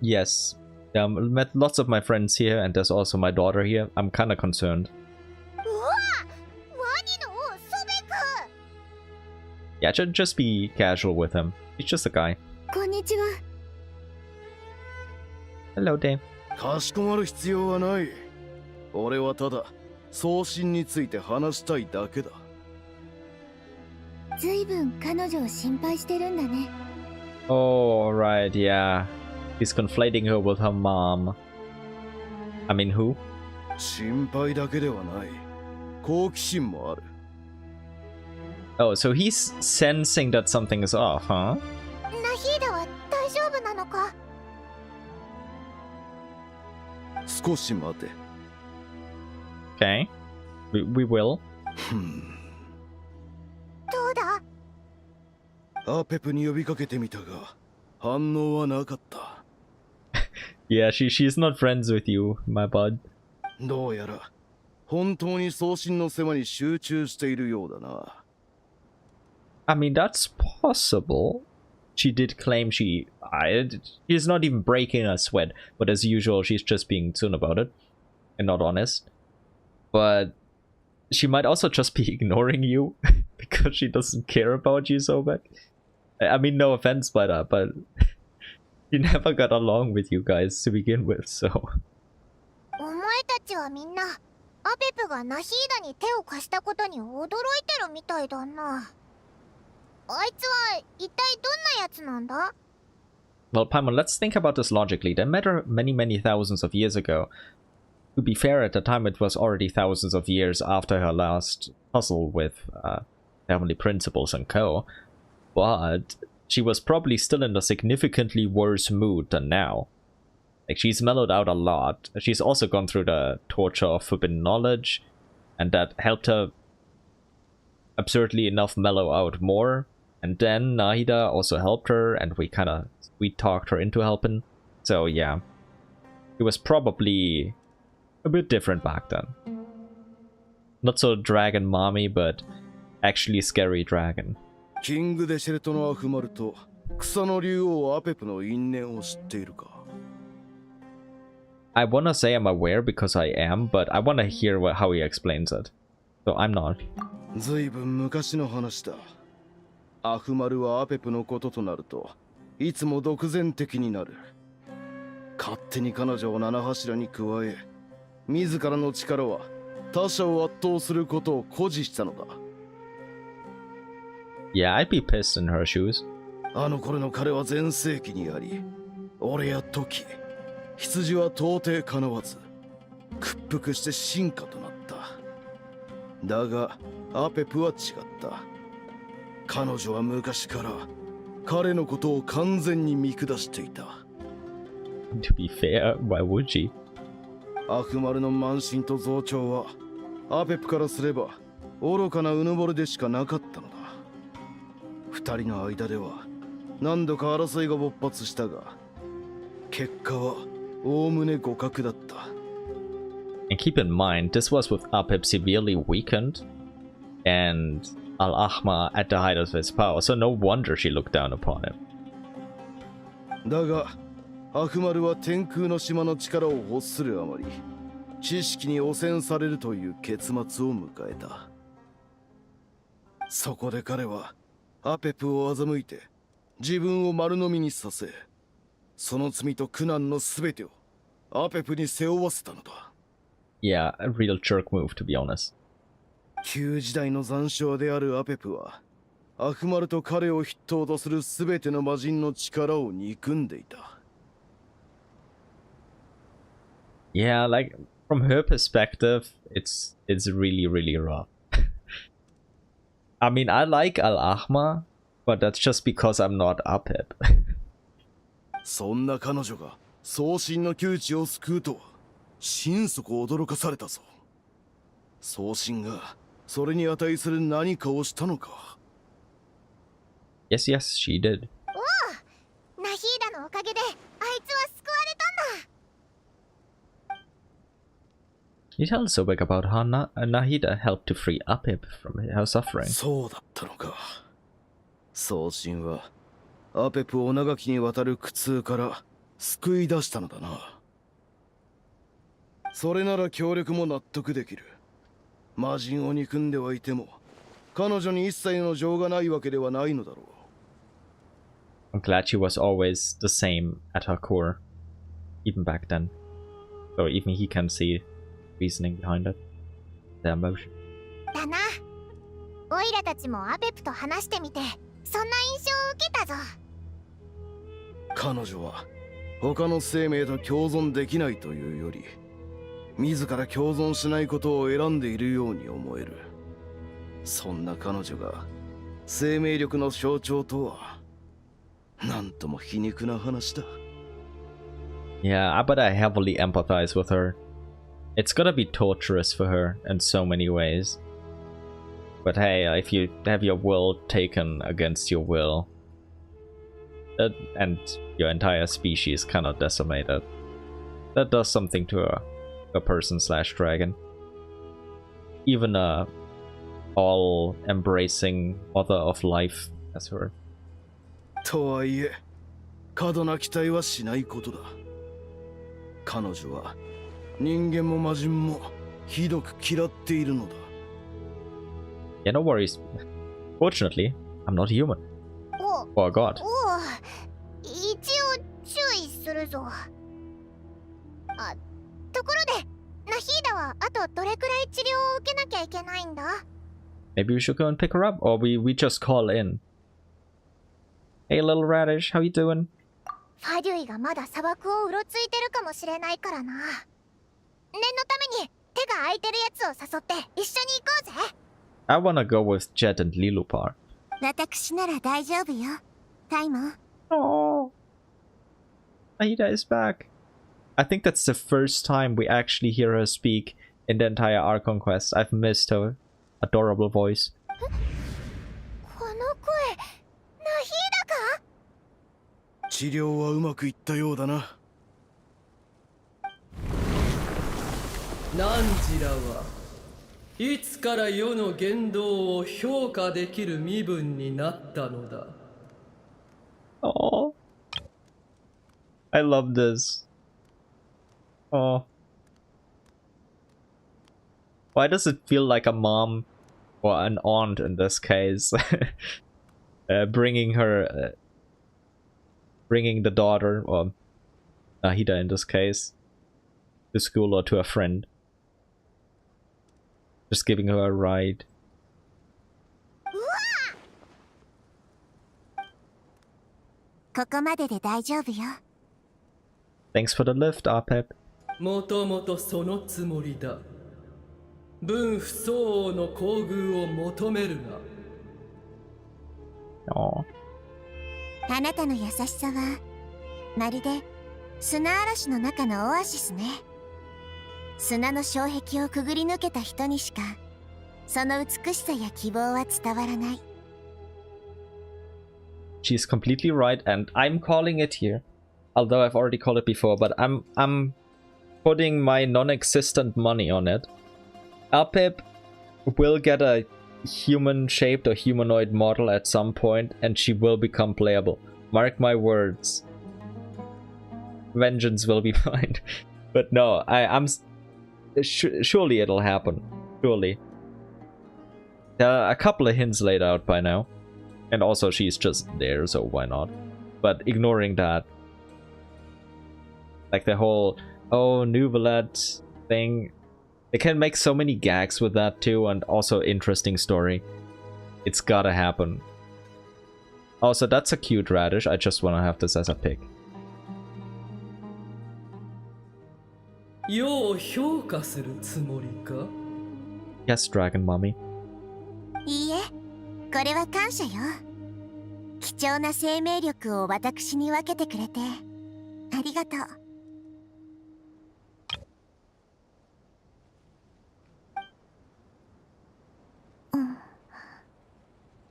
Yes. Met lots of my friends here, and there's also my daughter here. I'm kinda concerned. Yeah, just be casual with him. He's just a guy. Hello, Dave. かしこまる必要はない。俺はただ送信について話したいだけだ。ずいぶん彼女を心配してるんだね。Oh, right, yeah. He's conflating her with her mom. I mean, who? 心配だけではない。好奇心もある。Oh, so he's sensing that something is off, huh? ナヒーダは大丈夫なのか？少し待て。Okay. We will. どうだ？アペプに呼びかけてみたが、反応はなかった。Yeah, she's not friends with you, my bud. どうやら本当に送信の世話に集中しているようだな。I mean, that's possible. She did claim she's not even breaking a sweat, but as usual, she's just being soon about it and not honest. But she might also just be ignoring you because she doesn't care about you so much. I mean, no offense by that, but she never got along with you guys to begin with, so. お前たちはみんなアペプがナヒーダに手を貸したことに驚いてるみたいだな。あいつは一体どんなやつなんだ? Well, Paimon, let's think about this logically. They met her many thousands of years ago. To be fair, at the time it was already thousands of years after her last puzzle with Heavenly Principles and co. But she was probably still in a significantly worse mood than now. Like, she's mellowed out a lot. She's also gone through the torture of forbidden knowledge, and that helped her, absurdly enough, mellow out more. And then Nahida also helped her, and we talked her into helping. So yeah, it was probably a bit different back then. Not so dragon mommy, but actually scary dragon. キングデシェルトのアフマルと草の竜王アペプの因縁を知っているか? I wanna say I'm aware because I am, but I wanna hear how he explains it. So I'm not. ずいぶん昔の話だ。アフマルはアペプのこととなるといつも独善的になる。勝手に彼女を七柱に加え、自らの力は他者を圧倒することを誇示したのだ。Yeah, I'd be pissed in her shoes. あの頃の彼は全盛期にあり、俺や時、羊は到底かなわず、屈服して進化となった。だが、アペプは違った。彼女は昔から彼のことを完全に見下していた。To be fair, why would she? アフマルの慢心と増長は、アペプからすれば愚かなうぬぼれでしかなかったのだ。二人の間では何度か争いが勃発したが、結果はおおむね互角だった。And keep in mind, this was with Apep severely weakened and Al-Ahma at the height of his power, so no wonder she looked down upon him. だが、アフマルは天空の島の力を欲するあまり、知識に汚染されるという結末を迎えた。そこで彼はアペプを欺いて自分を丸飲みにさせ、その罪と苦難のすべてをアペプに背負わせたのだ。Yeah, a real jerk move, to be honest. 旧時代の残照であるアペプは、アフマルと彼を筆頭とするすべての魔人の力を憎んでいた。Yeah, like, from her perspective, it's really rough. I mean, I like Al-Ahma, but that's just because I'm not Apep. そんな彼女が送信の窮地を救うとは、心底驚かされたぞ。送信がそれに値する何かをしたのか。Yes, she did. おお、ナヒーダのおかげであいつは救われたんだ。Can you tell us a bit about how Nahida helped to free Apep from her suffering? そうだったのか。送信はアペプを長きにわたる苦痛から救い出したのだな。それなら協力も納得できる。魔人を憎んではいても、彼女に一切の情がないわけではないのだろI'm glad she was always the same at her core, even back then. So even he can see reasoning behind it, the emotion. だな。オイラたちもアペプと話してみて、そんな印象を受けたぞ。彼女は他の生命と共存できないというより、自ら共存しないことを選んでいるように思える。そんな彼女が生命力の象徴とは、なんとも皮肉な話だ。Yeah, but I heavily empathize with her. It's gotta be torturous for her in so many ways. But hey, if you have your will taken against your will, and your entire species kind of decimated, that does something to a person/dragon. Even all-embracing mother of life as her. とはいえ、過度な期待はしないことだ。彼女は人間も魔人もひどく嫌っているのだ。Yeah, no worries. Fortunately, I'm not human. Or God. 一応注意するぞ。あ、ところで、ナヒーダはあとどれくらい治療を受けなきゃいけないんだ？ Maybe we should go and pick her up, or we just call in. Hey, little Radish, how you doing? ファデュイがまだ砂漠をうろついてるかもしれないからな。念のために手が空いてるやつを誘って一緒に行こうぜ。I wanna go with Jet and Lilupar. 私なら大丈夫よ、タイモン。Oh, Nahida is back. I think that's the first time we actually hear her speak in the entire Archon Quests. I've missed her adorable voice. この声、ナヒーダか？治療はうまくいったようだな。ナンジラはいつから世の言動を評価できる身分になったのだ。Oh, I love this. Oh, why does it feel like a mom or an aunt in this case, bringing the daughter, or Nahida in this case, to school or to a friend, just giving her a ride. ここまでで大丈夫よ。Thanks for the lift, Arpep. もともとそのつもりだ。分不相応の厚遇を求めるな。Oh. あなたの優しさはまるで砂嵐の中のオアシスね。砂の障壁をくぐり抜けた人にしかその美しさや希望は伝わらない。She's completely right, and I'm calling it here. Although I've already called it before, but I'm putting my non-existent money on it. Alpip will get a human-shaped or humanoid model at some point, and she will become playable. Mark my words. Vengeance will be mine. But no, surely it'll happen. Surely. There are a couple of hints laid out by now. And also she's just there, so why not? But ignoring that, like the whole, oh, Nuvelet thing, they can make so many gags with that too, and also interesting story. It's gotta happen. Also, that's a cute Radish. I just wanna have this as a pick. よう評価するつもりか? Yes, Dragon Mommy. いいえ、これは感謝よ。貴重な生命力を私に分けてくれてありがとう。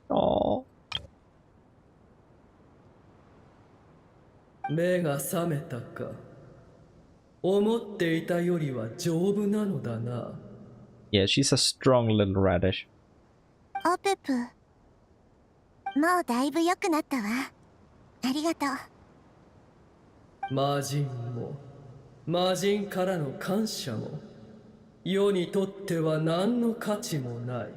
Oh. 目が覚めたか。思っていたよりは丈夫なのだな。Yeah, she's a strong little radish. オペプ、もうだいぶ良くなったわ。ありがとう。魔人も魔人からの感謝も世にとっては何の価値もない。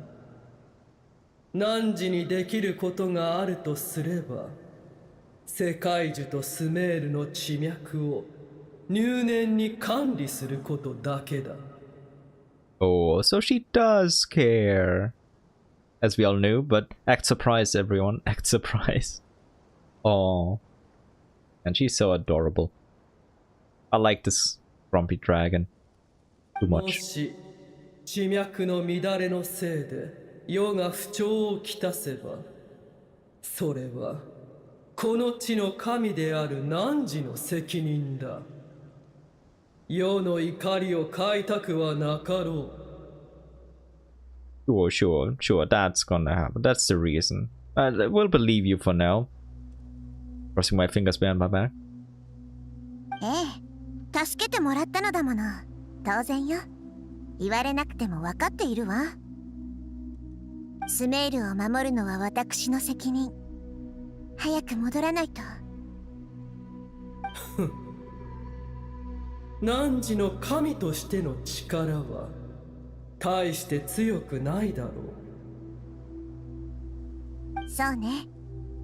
汝にできることがあるとすれば、世界樹とスメールの地脈を入念に管理することだけだ。Oh, so she does care. As we all knew, but act surprised, everyone. Act surprised. Oh. And she's so adorable. I like this grumpy dragon too much. もし地脈の乱れのせいで世が不調をきたせば、それはこの地の神である汝の責任だ。世の怒りを買いたくはなかろう。Sure, that's gonna happen. That's the reason. We'll believe you for now. Crossing my fingers behind my back. ええ、助けてもらったのだもの。当然よ。言われなくても分かっているわ。スメールを守るのは私の責任。早く戻らないと。汝の神としての力は大して強くないだろう。そうね。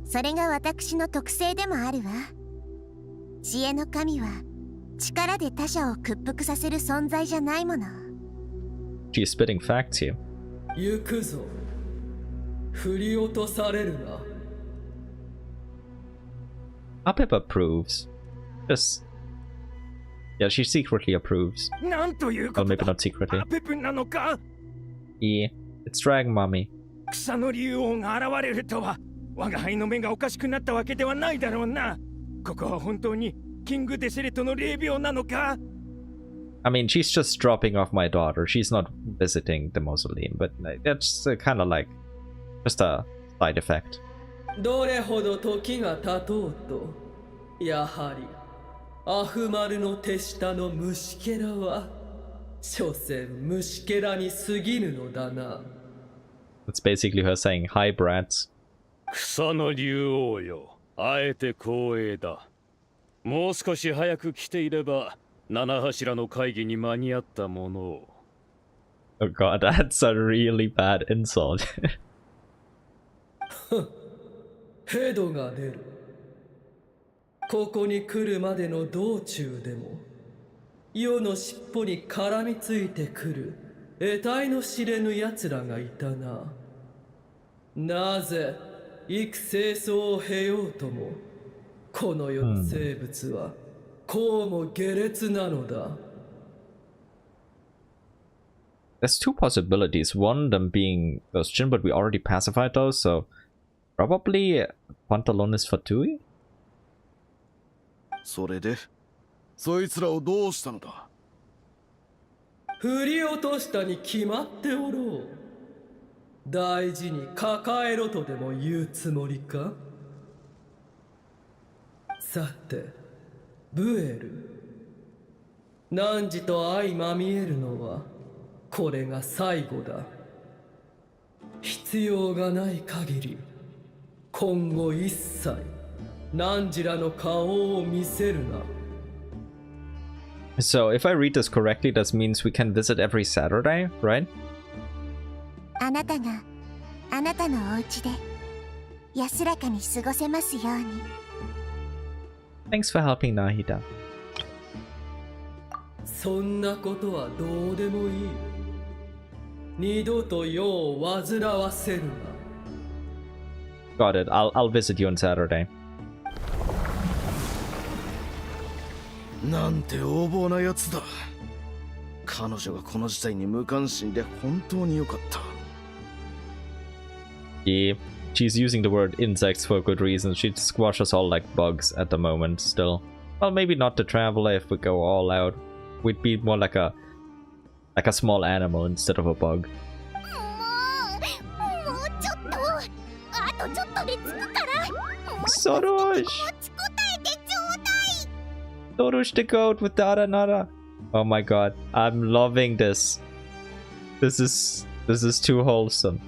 それが私の特性でもあるわ。知恵の神は力で他者を屈服させる存在じゃないもの。She's spitting facts here. 行くぞ。振り落とされるな。Apep approves. Just... Yeah, she secretly approves. Or maybe not secretly. Yeah, it's Dragon Mommy. 草の竜王が現れるとは、我が輩の目がおかしくなったわけではないだろうな。ここは本当にキングデセレトの霊廟なのか? I mean, she's just dropping off my daughter. She's not visiting the mausoleum, but that's kind of like just a side effect. どれほど時が経とうと、やはりアフマルの手下の虫けらは所詮虫けらに過ぎぬのだな。It's basically her saying, "Hi, brats." 草の竜王よ、あえて光栄だ。もう少し早く来ていれば七柱の会議に間に合ったものを。Oh god, that's a really bad insult. ヘドが出る。ここに来るまでの道中でも世の尻尾に絡みついてくる得体の知れぬ奴らがいたな。なぜ幾清掃を経ようともこの世の生物はこうも下劣なのだ。There's two possibilities. One, them being those Jin, but we already pacified those, so probably Pantalones Fatui? それでそいつらをどうしたのだ。振り落としたに決まっておろう。大事に抱えろとでも言うつもりか。さてブエル、汝と相まみえるのはこれが最後だ。必要がない限り今後一切汝らの顔を見せるな。So if I read this correctly, this means we can visit every Saturday, right? あなたがあなたのお家で安らかに過ごせますように。Thanks for helping, Nahida. そんなことはどうでもいい。二度と世を煩わせるな。 Got it. I'll visit you on Saturday. なんて横暴なやつだ。彼女がこの事態に無関心で本当に良かった。Yeah, she's using the word insects for a good reason. She'd squash us all like bugs at the moment still. Well, maybe not the traveler if we go all out. We'd be more like a small animal instead of a bug. もうちょっと、あとちょっとで着くから。Sorush! 持ちこたえてちょうだい。Sorush the goat with Dada Nada. Oh my god, I'm loving this. This is too wholesome.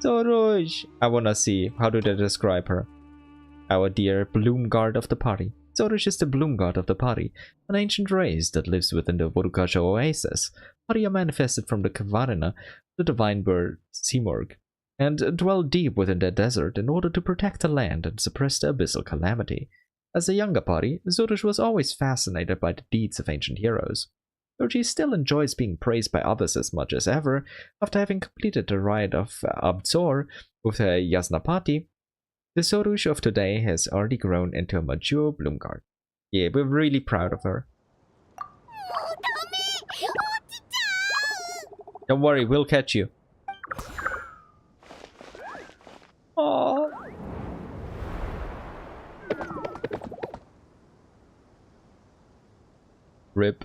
Sorush! I wanna see, how do they describe her? Our dear Bloom God of the party. Sorush is the Bloom God of the party, an ancient race that lives within the Vorukaja oasis. Paria manifested from the Kavarina, the divine bird Simurg, and dwell deep within the desert in order to protect the land and suppress the abyssal calamity. As a younger party, Sorush was always fascinated by the deeds of ancient heroes. Though she still enjoys being praised by others as much as ever, after having completed the rite of Abzor with her Yasnapati, the Sorush of today has already grown into a mature Bloomguard. Yeah, we're really proud of her. Don't worry, we'll catch you. Aww. Rip.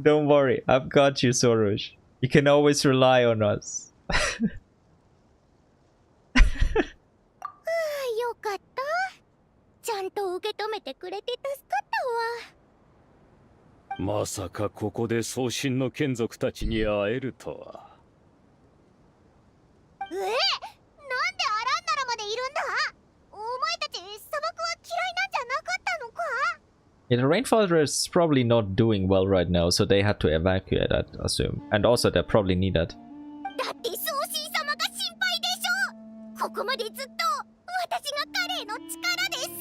Don't worry, I've got you, Sorush. You can always rely on us. んと受け止めてくれて助かったわ。まさかここで送信の眷属たちに会えるとは。なんでアランナラまでいるんだ。お前たち砂漠は嫌いなんじゃなかったのか。 Yeah, the rainforest is probably not doing well right now, so they had to evacuate, I assume. And also they probably need that. だって送信様が心配でしょ。ここまでずっと私が彼の力で支え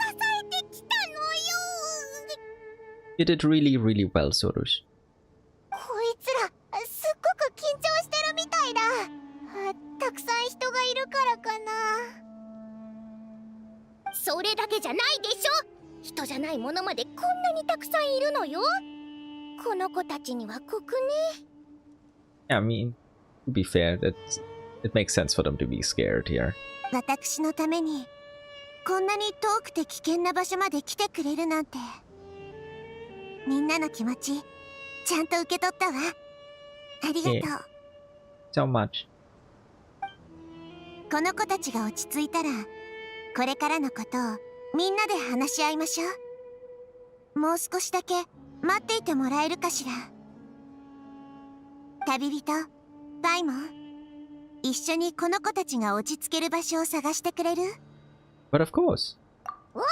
てきたのよ。 You did really, really well, Sorush. こいつらすっごく緊張してるみたいだ。たくさん人がいるからかな。それだけじゃないでしょ。人じゃないものまでこんなにたくさんいるのよ。この子たちには酷ね。 Yeah, I mean, to be fair, it makes sense for them to be scared here. 私のためにこんなに遠くて危険な場所まで来てくれるなんて。みんなの気持ちちゃんと受け取ったわ。ありがとう。So much. この子たちが落ち着いたらこれからのことをみんなで話し合いましょう。もう少しだけ待っていてもらえるかしら。旅人バイモン、一緒にこの子たちが落ち着ける場所を探してくれる？ But of course. おう、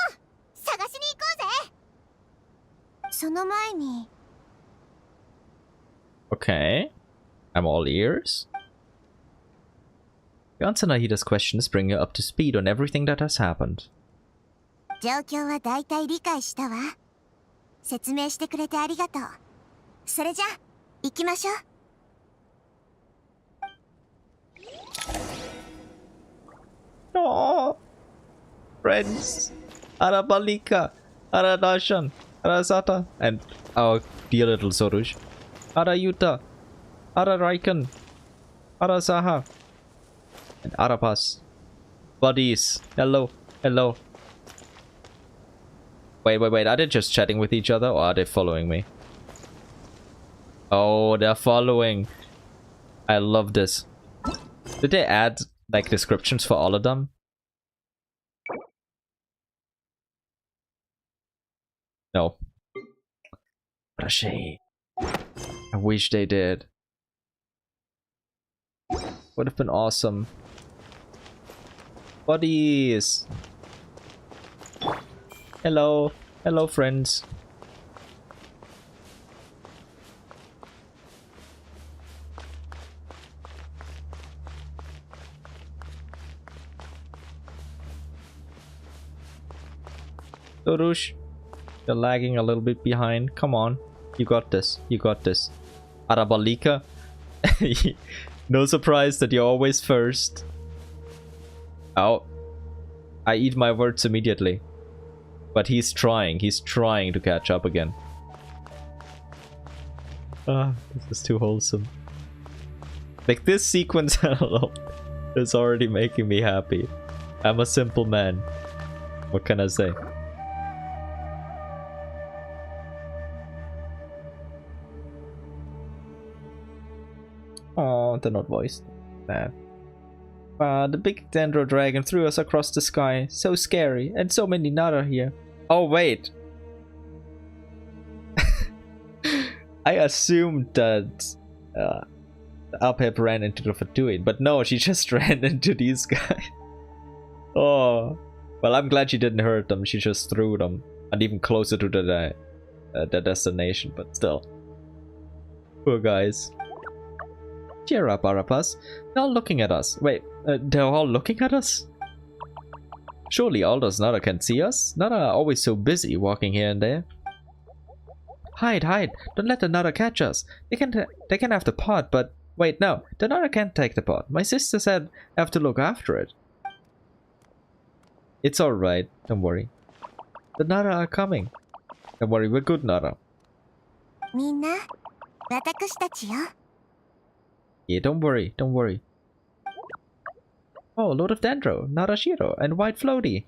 探しに行こうぜ。その前に。 Okay. I'm all ears. You answer Nahida's questions, bring her up to speed on everything that has happened. 状況はだいたい理解したわ。説明してくれてありがとう。それじゃ行きましょう。No, friends, Arabalika, Aradashan, Arasata, and our dear little Sorush, Arayuta, Araraikan, Arasaha, and Arapas. Buddies, hello, hello. Wait, are they just chatting with each other or are they following me? Oh, they're following. I love this. Did they add like descriptions for all of them? No. What a shame. I wish they did. Would have been awesome. Buddies! Hello. Hello, friends. Sorush, you're lagging a little bit behind. Come on. You got this. You got this. Arabalika. No surprise that you're always first. Oh. I eat my words immediately. But he's trying to catch up again. Ah, this is too wholesome. Like this sequence alone is already making me happy. I'm a simple man. What can I say? Oh, they're not voiced. Bad. The big dendro dragon threw us across the sky. So scary, and so many Nara here. Oh wait. I assumed that Alpep ran into the Fatuin, but no, she just ran into these guys. Oh, well, I'm glad she didn't hurt them. She just threw them, and even closer to the destination. But still, poor guys. Cheer up, Arapas. They're all looking at us. Wait, they're all looking at us? Surely all those Nara can see us? Nara are always so busy walking here and there. Hide, hide! Don't let the Nara catch us. They can have the pot, but wait, no, the Nara can't take the pot. My sister said I have to look after it. It's alright, don't worry. The Nara are coming. Don't worry, we're good Nara. みんな、私たちよ。Yeah, don't worry, don't worry. Oh, Lord of Dendro, Narashiro, and White Floaty.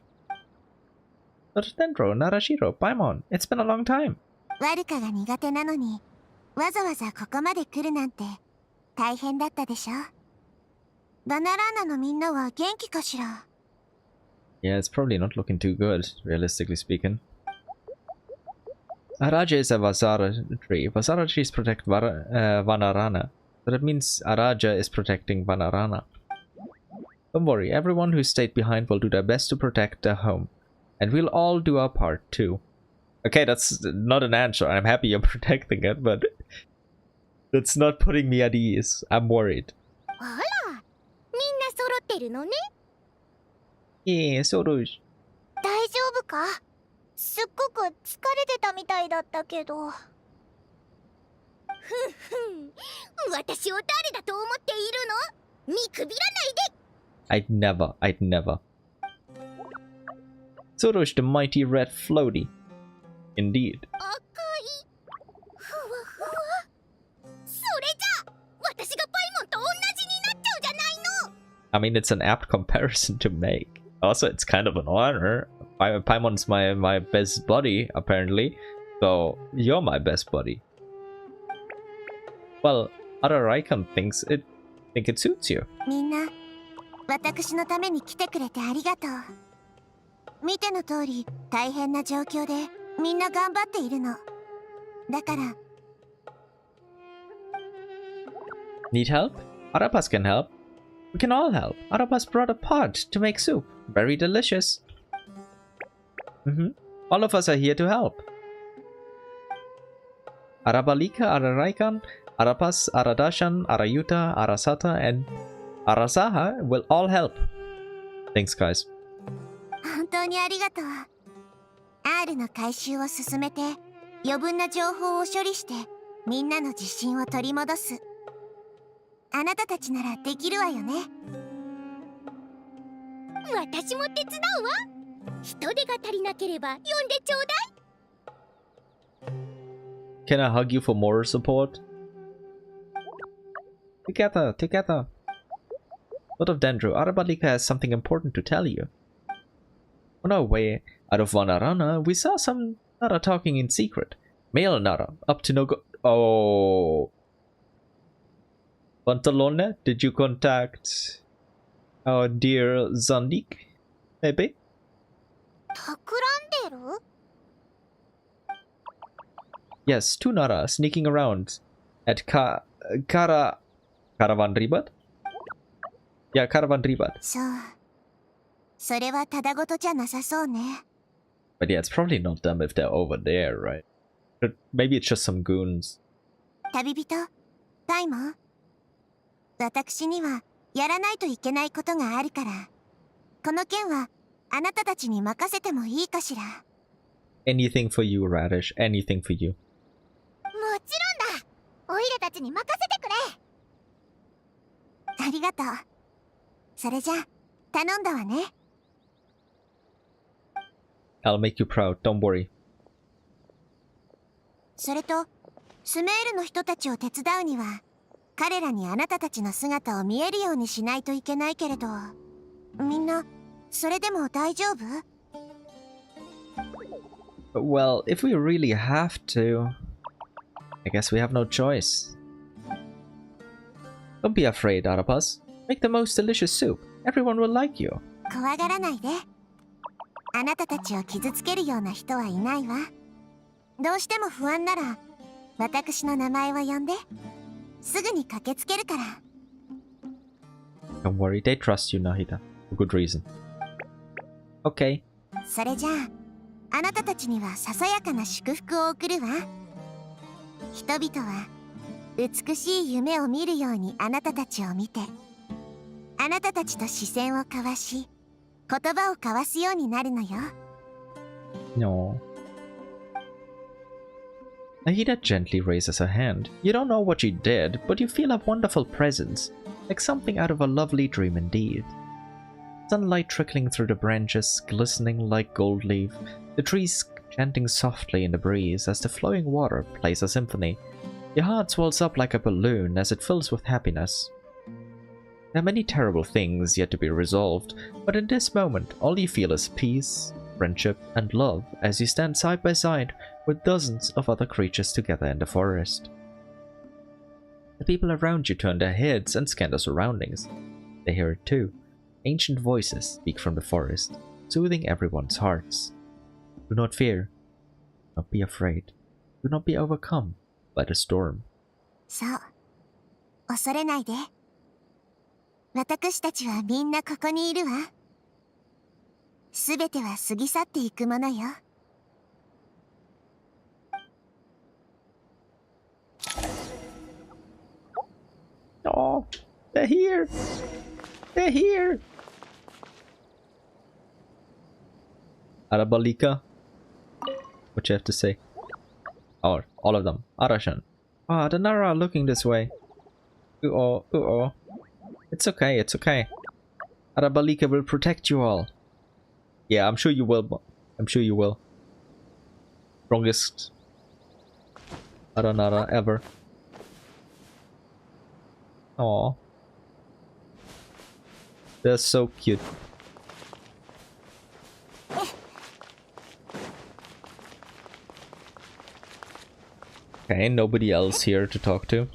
Lord of Dendro, Narashiro, Paimon, it's been a long time. ワルカが苦手なのに、わざわざここまで来るなんて大変だったでしょ。バナラーナのみんなは元気かしら。Yeah, it's probably not looking too good, realistically speaking. Araja is a Vasara tree. Vasara trees protect Vanarana. So that means Araja is protecting Vanarana. Don't worry, everyone who stayed behind will do their best to protect their home. And we'll all do our part too. Okay, that's not an answer. I'm happy you're protecting it, but that's not putting me at ease. I'm worried. Yeah, Sorush. 大丈夫か？すっごく疲れてたみたいだったけど。ふんふん。私を誰だと思っているの？見くびらないで。I'd never. Sorush the mighty red floaty. Indeed. 赤い。ふわふわ。それじゃ、私がパイモンと同じになっちゃうじゃないの。I mean, it's an apt comparison to make. Also, it's kind of an honor. Paimon's my best buddy, apparently. So, you're my best buddy. Well, other Archon think it suits you. みんな、私のために来てくれてありがとう。見ての通り、大変な状況でみんな頑張っているの。だから。Need help? Arapas can help. We can all help. Arapas brought a pot to make soup. Very delicious. All of us are here to help. Arabalika, Araraikan, Arapas, Aradashan, Arayuta, Arasata, and Arasaha will all help. Thanks, guys. 本当にありがとう。R の回収を進めて、余分な情報を処理して、みんなの自信を取り戻す。あなたたちならできるわよね。私も手伝うわ。人手が足りなければ呼んでちょうだい。Can I hug you for more support? Together. Lord of Dendro, Arabalika has something important to tell you. On our way out of Vanarana, we saw some Nara talking in secret. Male Nara, up to no go— Oh. Pantalone, did you contact our dear Zandik? Maybe? 企んでる? Yes, two Nara sneaking around at Caravan Ribat? Yeah, Caravan Ribat. そう。それはただごとじゃなさそうね。But yeah, it's probably not them if they're over there, right? But maybe it's just some goons. 旅人、パイモン。私にはやらないといけないことがあるから、この件はあなたたちに任せてもいいかしら。Anything for you, Radish. Anything for you. もちろんだ。オイラたちに任せてくれ。ありがとう。それじゃあ、頼んだわね。I'll make you proud, don't worry. それと、スメールの人たちを手伝うには、彼らにあなたたちの姿を見えるようにしないといけないけれど、みんな、それでも大丈夫? Well, if we really have to, I guess we have no choice. Don't be afraid, Arapas. Make the most delicious soup. Everyone will like you. 怖がらないで。あなたたちを傷つけるような人はいないわ。どうしても不安なら、私の名前を呼んで。すぐに駆けつけるから。Don't worry, they trust you, Nahida. For good reason. Okay. それじゃあ、あなたたちにはささやかな祝福を送るわ。人々は美しい夢を見るようにあなたたちを見て、あなたたちと視線を交わし、言葉を交わすようになるのよ。No. Nahida gently raises her hand. You don't know what she did, but you feel a wonderful presence, like something out of a lovely dream indeed. Sunlight trickling through the branches, glistening like gold leaf, the trees chanting softly in the breeze as the flowing water plays a symphony. Your heart swells up like a balloon as it fills with happiness. There are many terrible things yet to be resolved, but in this moment all you feel is peace, friendship, and love as you stand side by side with dozens of other creatures together in the forest. The people around you turn their heads and scan the surroundings. They hear it too. Ancient voices speak from the forest. soothing everyone's hearts. Do not fear. Do not be afraid. Do not be overcome by the storm. そう。恐れないで。私たちはみんなここにいるわ。すべては過ぎ去っていくものよ。Oh, they're here! They're here! Arabalika? What you have to say? Oh, all of them. Arashan. Ah, the Nara are looking this way. Ooh-oh, ooh-oh. It's okay, it's okay. Arabalika will protect you all. Yeah, I'm sure you will. I'm sure you will. Strongest Aranara ever. Aw. They're so cute. Okay, nobody else here to talk to.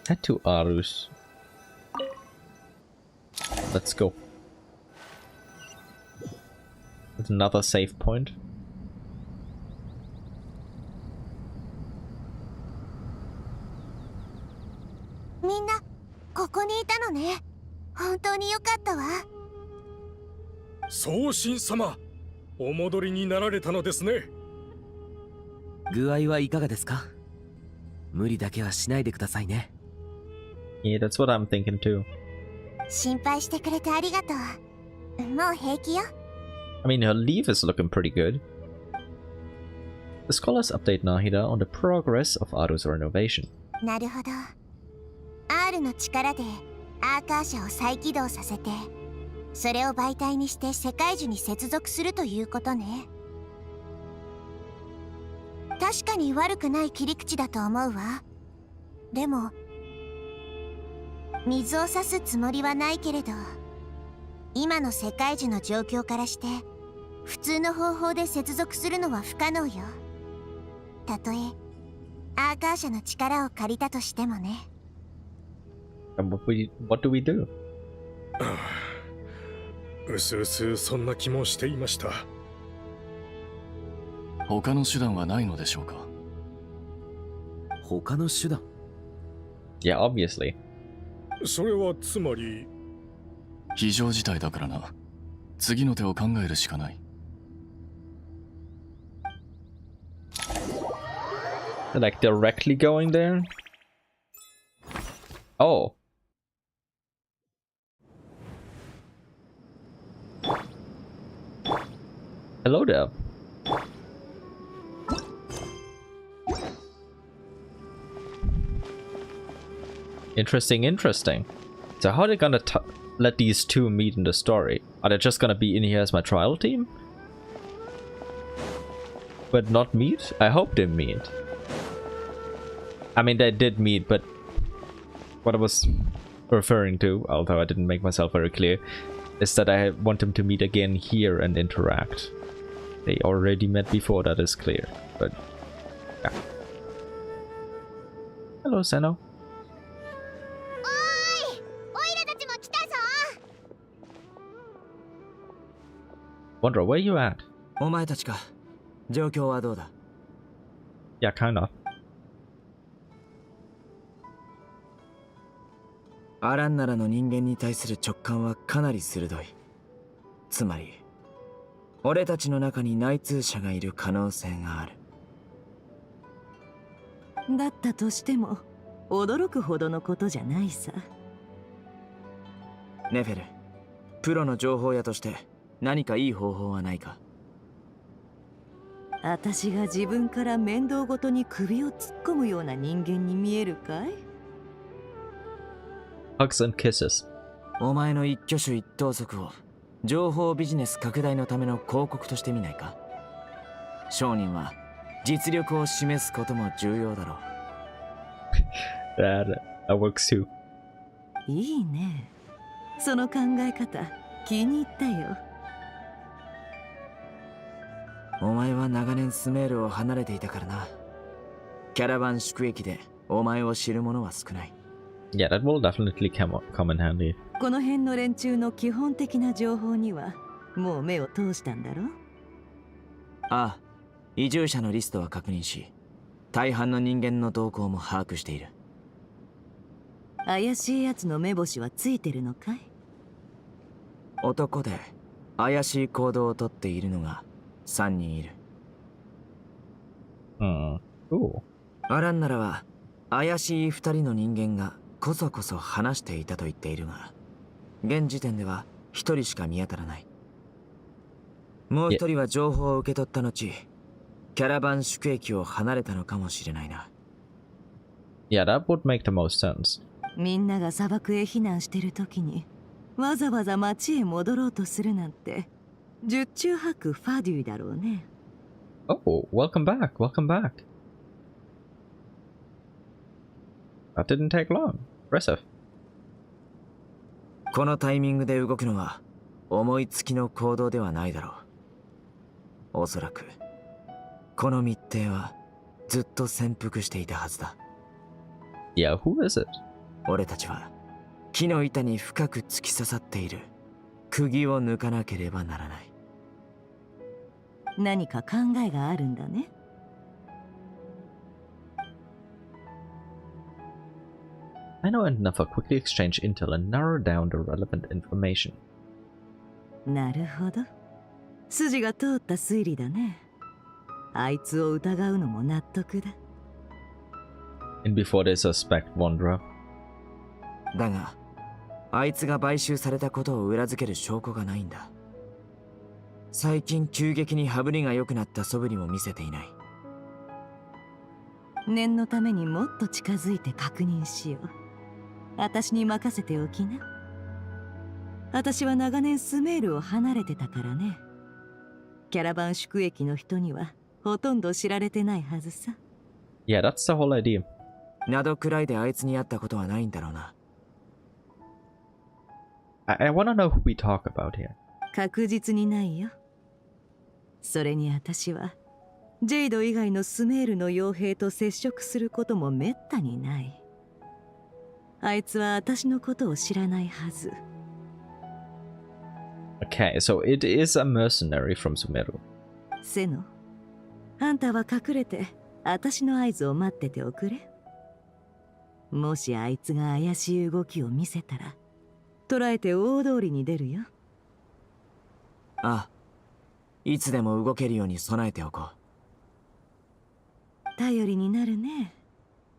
Head to Arus. Let's go. With another save point. みんなここにいたのね。本当によかったわ。宗神様、お戻りになられたのですね。具合はいかがですか？無理だけはしないでくださいね。Yeah, that's what I'm thinking too. 心配してくれてありがとう。もう平気よ。I mean, her leave is looking pretty good. The scholars update Nahida on the progress of Aru's renovation. なるほど。R の力でアーカー社を再起動させて、それを媒体にして世界樹に接続するということね。確かに悪くない切り口だと思うわ。でも水を差すつもりはないけれど、今の世界樹の状況からして普通の方法で接続するのは不可能よ。たとえアーカー社の力を借りたとしてもね。What do we do? うすうすそんな気もしていました。他の手段はないのでしょうか？他の手段？ Yeah, obviously. それはつまり非常事態だからな。次の手を考えるしかない。Like directly going there? Oh. Hello there. Interesting, interesting. So how are they gonna let these two meet in the story? Are they just gonna be in here as my trial team? But not meet? I hope they meet. I mean, they did meet, but what I was referring to, although I didn't make myself very clear, is that I want them to meet again here and interact. They already met before, that is clear, but yeah. Hello, Seno. Wonder, where you at? お前たちか。状況はどうだ？ Yeah, kind of. アランナラの人間に対する直感はかなり鋭い。つまり俺たちの中に内通者がいる可能性がある。だったとしても驚くほどのことじゃないさ。ネフェル、プロの情報屋として何かいい方法はないか？私が自分から面倒ごとに首を突っ込むような人間に見えるかい？ Hugs and kisses. お前の一挙手一投足を情報ビジネス拡大のための広告としてみないか？商人は実力を示すことも重要だろう。that works too. いいね。その考え方気に入ったよ。お前は長年スメールを離れていたからな。キャラバン宿駅でお前を知る者は少ない。Yeah, that will definitely come in handy. この辺の連中の基本的な情報にはもう目を通したんだろ？ああ、移住者のリストは確認し、大半の人間の動向も把握している。怪しいやつの目星はついてるのかい？男で怪しい行動をとっているのが3人いる。アランならは怪しい2人の人間がこそこそ話していたと言っているが、現時点では1人しか見当たらない。もう1人は情報を受け取った後、キャラバン宿駅を離れたのかもしれないな。Yeah, that would make the most sense. みんなが砂漠へ避難してる時にわざわざ町へ戻ろうとするなんて十中八九ファデュイだろうね。Oh, welcome back, welcome back. That didn't take long. Impressive. このタイミングで動くのは思いつきの行動ではないだろう。おそらくこの密偵はずっと潜伏していたはずだ。Yeah, who is it? 俺たちは木の板に深く突き刺さっている釘を抜かなければならない。何か考えがあるんだね。I know enough to quickly exchange intel and narrow down the relevant information. なるほど。筋が通った推理だね。あいつを疑うのも納得だ。And before they suspect Wanderer. だが、あいつが買収されたことを裏付ける証拠がないんだ。最近急激に羽振りが良くなった素振りも見せていない。念のためにもっと近づいて確認しよう。私に任せておきな。私は長年スメールを離れてたからね。キャラバン宿駅の人にはほとんど知られてないはずさ。Yeah, that's the whole idea. などくらいであいつに会ったことはないんだろうな。I wanna know who we talk about here. 確実にないよ。それに私はジェイド以外のスメールの傭兵と接触することもめったにない。あいつは私のことを知らないはず。Okay, so it is a mercenary from Sumeru. セノ、あんたは隠れて私の合図を待ってておくれ。もしあいつが怪しい動きを見せたら捕らえて大通りに出るよ。ああ、いつでも動けるように備えておこう。頼りになるね。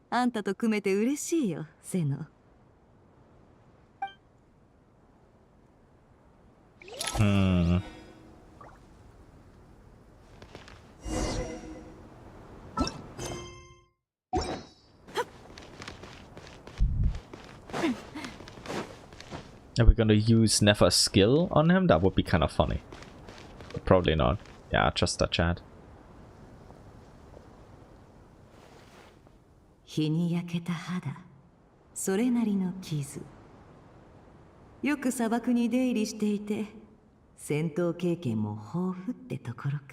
あんたと組めて嬉しいよ、セノ。Are we gonna use Nefa's skill on him? That would be kind of funny. But probably not. Yeah, just a chat. 日に焼けた肌、それなりの傷。よく砂漠に出入りしていて、戦闘経験も豊富ってところか。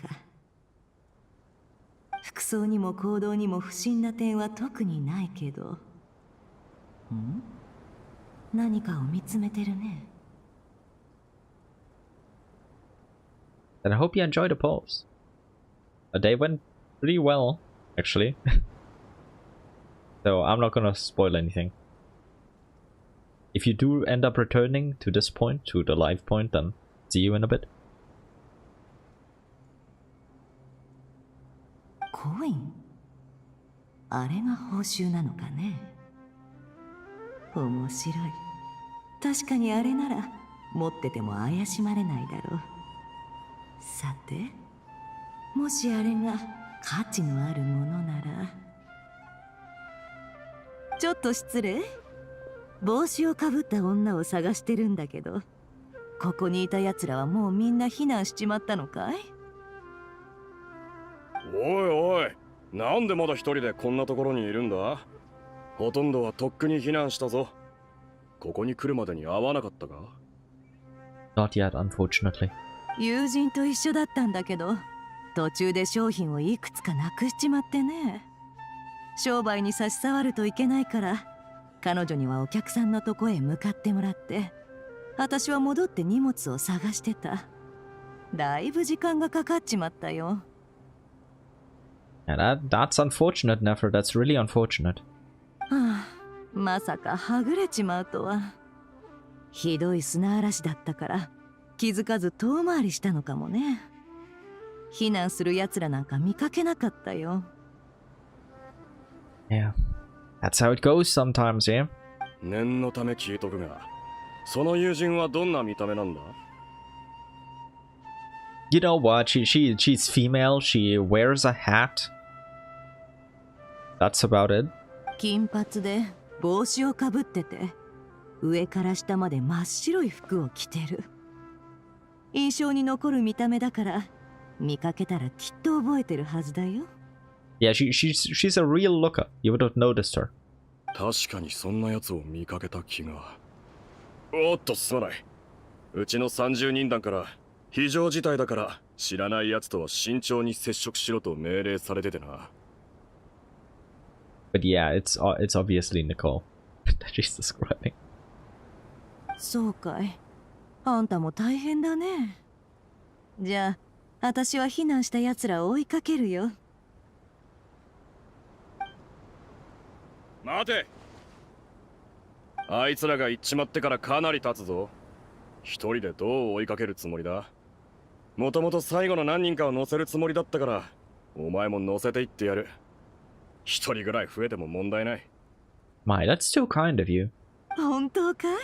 服装にも行動にも不審な点は特にないけど。何かを見つめてるね。And I hope you enjoyed the polls. They went pretty well, actually. So I'm not gonna spoil anything. If you do end up returning to this point, to the live point, then see you in a bit. コイン？あれが報酬なのかね。面白い。確かにあれなら持ってても怪しまれないだろう。さて、もしあれが価値のあるものなら。ちょっと失礼。帽子をかぶった女を探してるんだけど、ここにいた奴らはもうみんな避難しちまったのかい？おいおい、なんでまだ一人でこんなところにいるんだ？ほとんどはとっくに避難したぞ。ここに来るまでに会わなかったか？ Not yet, unfortunately. 友人と一緒だったんだけど、途中で商品をいくつかなくしちまってね。商売に差し障るといけないから、彼女にはお客さんのとこへ向かってもらって、私は戻って荷物を探してた。だいぶ時間がかかっちまったよ。Yeah, that's unfortunate, Nefer. That's really unfortunate. はあ、まさかはぐれちまうとは。ひどい砂嵐だったから気づかず遠回りしたのかもね。避難する奴らなんか見かけなかったよ。Yeah, that's how it goes sometimes, yeah? 念のため聞いとくが、その友人はどんな見た目なんだ？ You know what? She's female. She wears a hat. That's about it. 金髪で帽子をかぶってて、上から下まで真っ白い服を着てる。印象に残る見た目だから、見かけたらきっと覚えてるはずだよ。Yeah, she's a real looker. You would have noticed her. 確かにそんな奴を見かけた気が。おっと、すまない。うちの30人団から非常事態だから知らない奴とは慎重に接触しろと命令されててな。But yeah, it's obviously Nicole that she's describing. そうかい。あんたも大変だね。じゃあ、私は避難した奴らを追いかけるよ。待て！あいつらが行っちまってからかなり経つぞ。一人でどう追いかけるつもりだ？もともと最後の何人かを乗せるつもりだったから、お前も乗せていってやる。一人ぐらい増えても問題ない。My, that's too kind of you. 本当かい？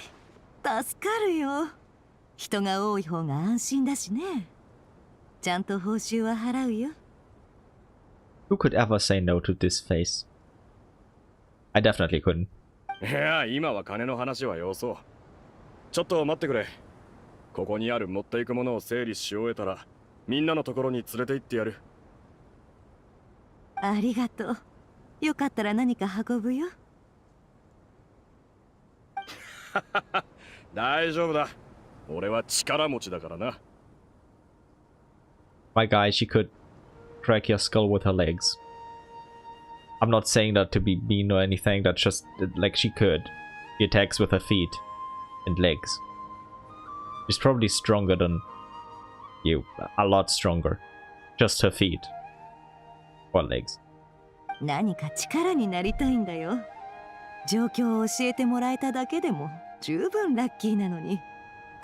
助かるよ。人が多い方が安心だしね。ちゃんと報酬は払うよ。Who could ever say no to this face? I definitely couldn't. いや、今は金の話はよそう。ちょっと待ってくれ。ここにある持っていくものを整理し終えたら、みんなのところに連れて行ってやる。ありがとう。よかったら何か運ぶよ。大丈夫だ。俺は力持ちだからな。My guy, she could crack your skull with her legs. I'm not saying that to be mean or anything, that's just like she could. She attacks with her feet and legs. She's probably stronger than you. A lot stronger. Just her feet. Or legs. 何か力になりたいんだよ。状況を教えてもらえただけでも十分ラッキーなのに、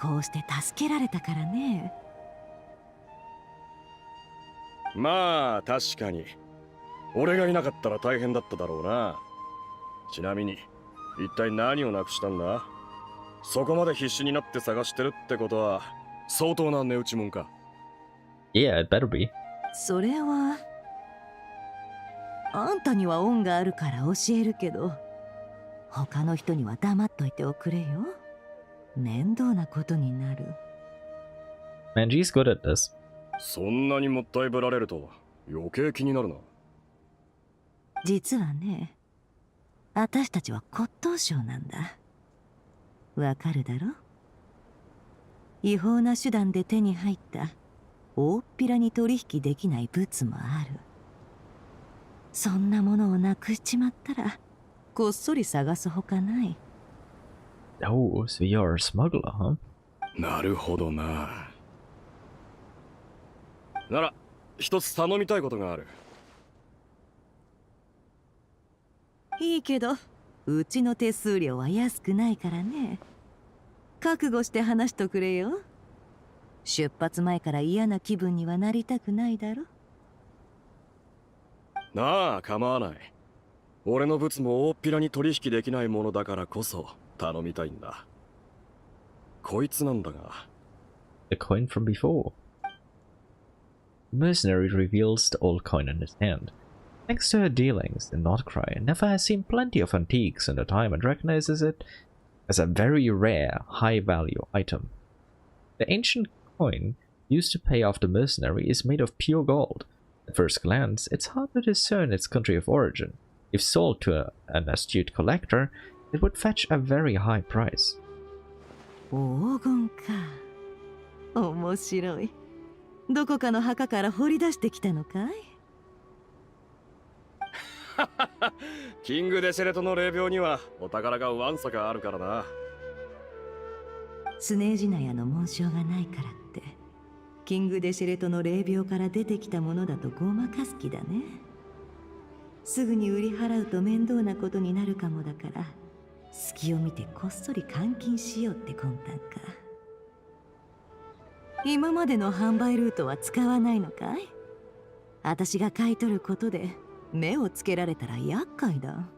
こうして助けられたからね。まあ確かに俺がいなかったら大変だっただろうな。ちなみに一体何をなくしたんだ？そこまで必死になって探してるってことは相当な値打ちもんか。Yeah, it better be. それはあんたには恩があるから教えるけど、他の人には黙っといておくれよ。面倒なことになる。Man, she's good at this. そんなにもったいぶられると余計気になるな。実はね、私たちは骨董商なんだ。わかるだろ？違法な手段で手に入った大っぴらに取引できない物もある。そんなものをなくしちまったらこっそり探すほかない。Oh, so you're a smuggler, huh? なるほどな。なら一つ頼みたいことがある。いいけど、うちの手数料は安くないからね。覚悟して話しとくれよ。出発前から嫌な気分にはなりたくないだろ。なあ、構わない。俺の物も大っぴらに取引できないものだからこそ頼みたいんだ。こいつなんだが。The coin from before. The mercenary reveals the old coin in his hand. Thanks to her dealings, the Nordcry never has seen plenty of antiques in the time and recognizes it as a very rare, high-value item. The ancient coin used to pay off the mercenary is made of pure gold. At first glance, it's hard to discern its country of origin. If sold to an astute collector, it would fetch a very high price. 黄金か。面白い。どこかの墓から掘り出してきたのかい？キングデシェレトの霊廟にはお宝がわんさかあるからな。スネージナヤの紋章がないからってキングデシェレトの霊廟から出てきたものだとごまかす気だね。すぐに売り払うと面倒なことになるかもだから隙を見てこっそり換金しようって魂胆か。今までの販売ルートは使わないのかい？私が買い取ることで目をつけられたら厄介だ。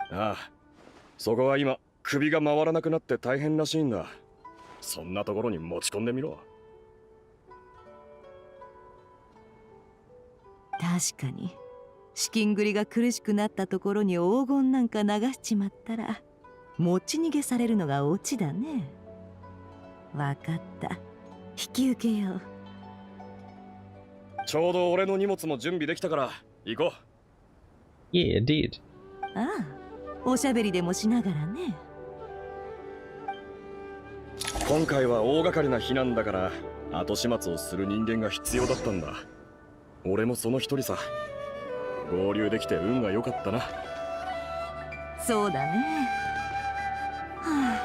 ああ、そこは今首が回らなくなって大変らしいんだ。そんなところに持ち込んでみろ。確かに資金繰りが苦しくなったところに黄金なんか流しちまったら持ち逃げされるのがオチだね。わかった、引き受けよう。ちょうど俺の荷物も準備できたから行こう。Yeah, indeed. ああ、おしゃべりでもしながらね。今回は大掛かりな避難だから後始末をする人間が必要だったんだ。俺もその一人さ。合流できて運が良かったな。そうだね。は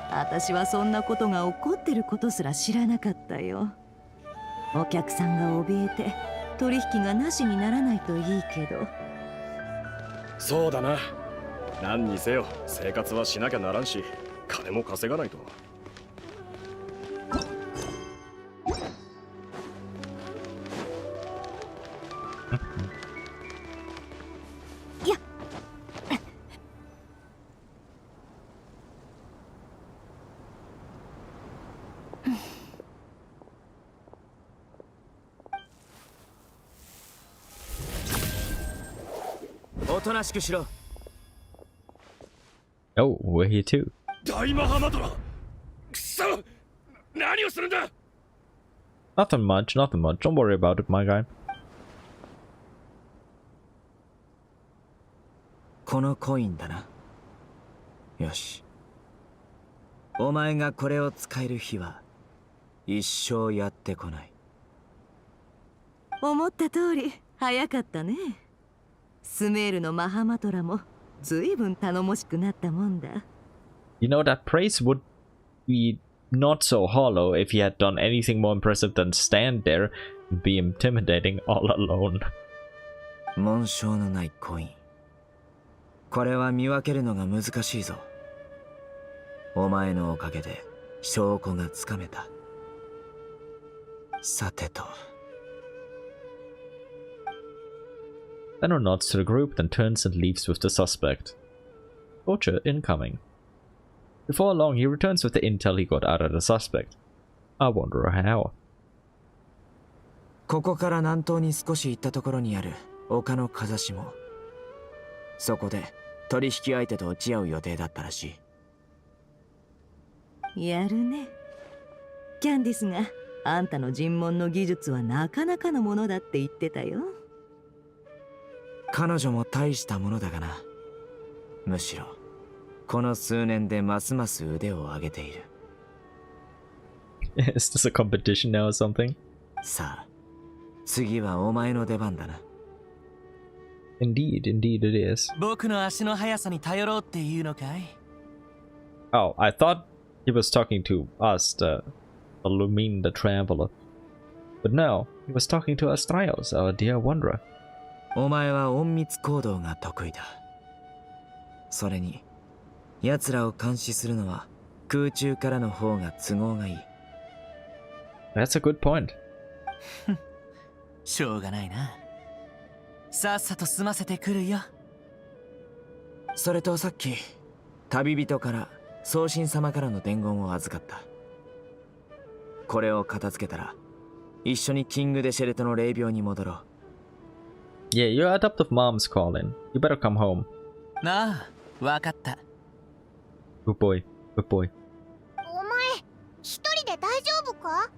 あ、私はそんなことが起こってることすら知らなかったよ。お客さんが怯えて取引がなしにならないといいけど。そうだな。何にせよ生活はしなきゃならんし金も稼がないと。おとなしくしろ。Oh, we're here too. 大マハマトラ。くそ、何をするんだ。 Nothing much, nothing much. Don't worry about it, my guy. このコインだな。よし。お前がこれを使える日は一生やってこない。思った通り早かったね。スメールのマハマトラもずいぶん頼もしくなったもんだ。You know, that praise would be not so hollow if he had done anything more impressive than stand there and be intimidating all alone. 紋章のないコイン。これは見分けるのが難しいぞ。お前のおかげで証拠がつかめた。さてと。Benno nods to the group, then turns and leaves with the suspect. Torture incoming. Before long, he returns with the intel he got out of the suspect. I wonder how. ここから南東に少し行ったところにある丘の風下。そこで取引相手と落ち合う予定だったらしい。やるね。キャンディスがあんたの尋問の技術はなかなかのものだって言ってたよ。彼女も大したものだがな。むしろこの数年でますます腕を上げている。Is this a competition now or something? さあ、次はお前の出番だな。Indeed, indeed it is. 僕の足の速さに頼ろうっていうのかい? Oh, I thought he was talking to us, the Lumine, the Traveler. But no, he was talking to Astraios, our dear wanderer. お前は隠密行動が得意だ。それに、奴らを監視するのは空中からの方が都合がいい。That's a good point. しょうがないな。さっさと済ませてくるよ。それとさっき、旅人から送信様からの伝言を預かった。これを片付けたら、一緒にキングデシェレトの霊廟に戻ろう。Yeah, your adoptive mom's calling. You better come home. なあ、わかった。Good boy, good boy. お前、一人で大丈夫か?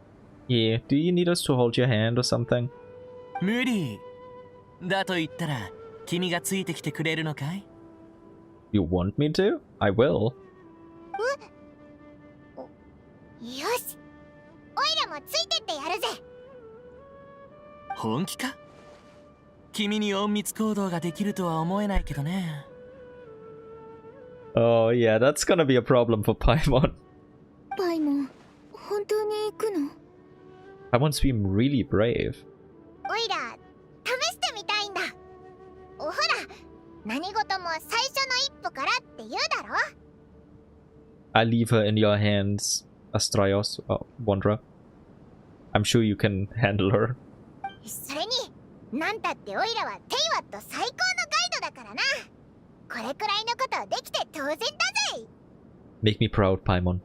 Yeah, do you need us to hold your hand or something? 無理。だと言ったら、君がついてきてくれるのかい? You want me to? I will. よし、おいらもついてってやるぜ。本気か?君に隠密行動ができるとは思えないけどね。Oh yeah, that's gonna be a problem for Paimon. パイモン、本当に行くの？ Paimon's been really brave. おいら、試してみたいんだ。ほら、何事も最初の一歩からって言うだろ？ I leave her in your hands, Astraios, Wanderer. I'm sure you can handle her. それに、なんたってオイラはテイワット最高のガイドだからな。これくらいのことできて当然だぜ。Make me proud, Paimon.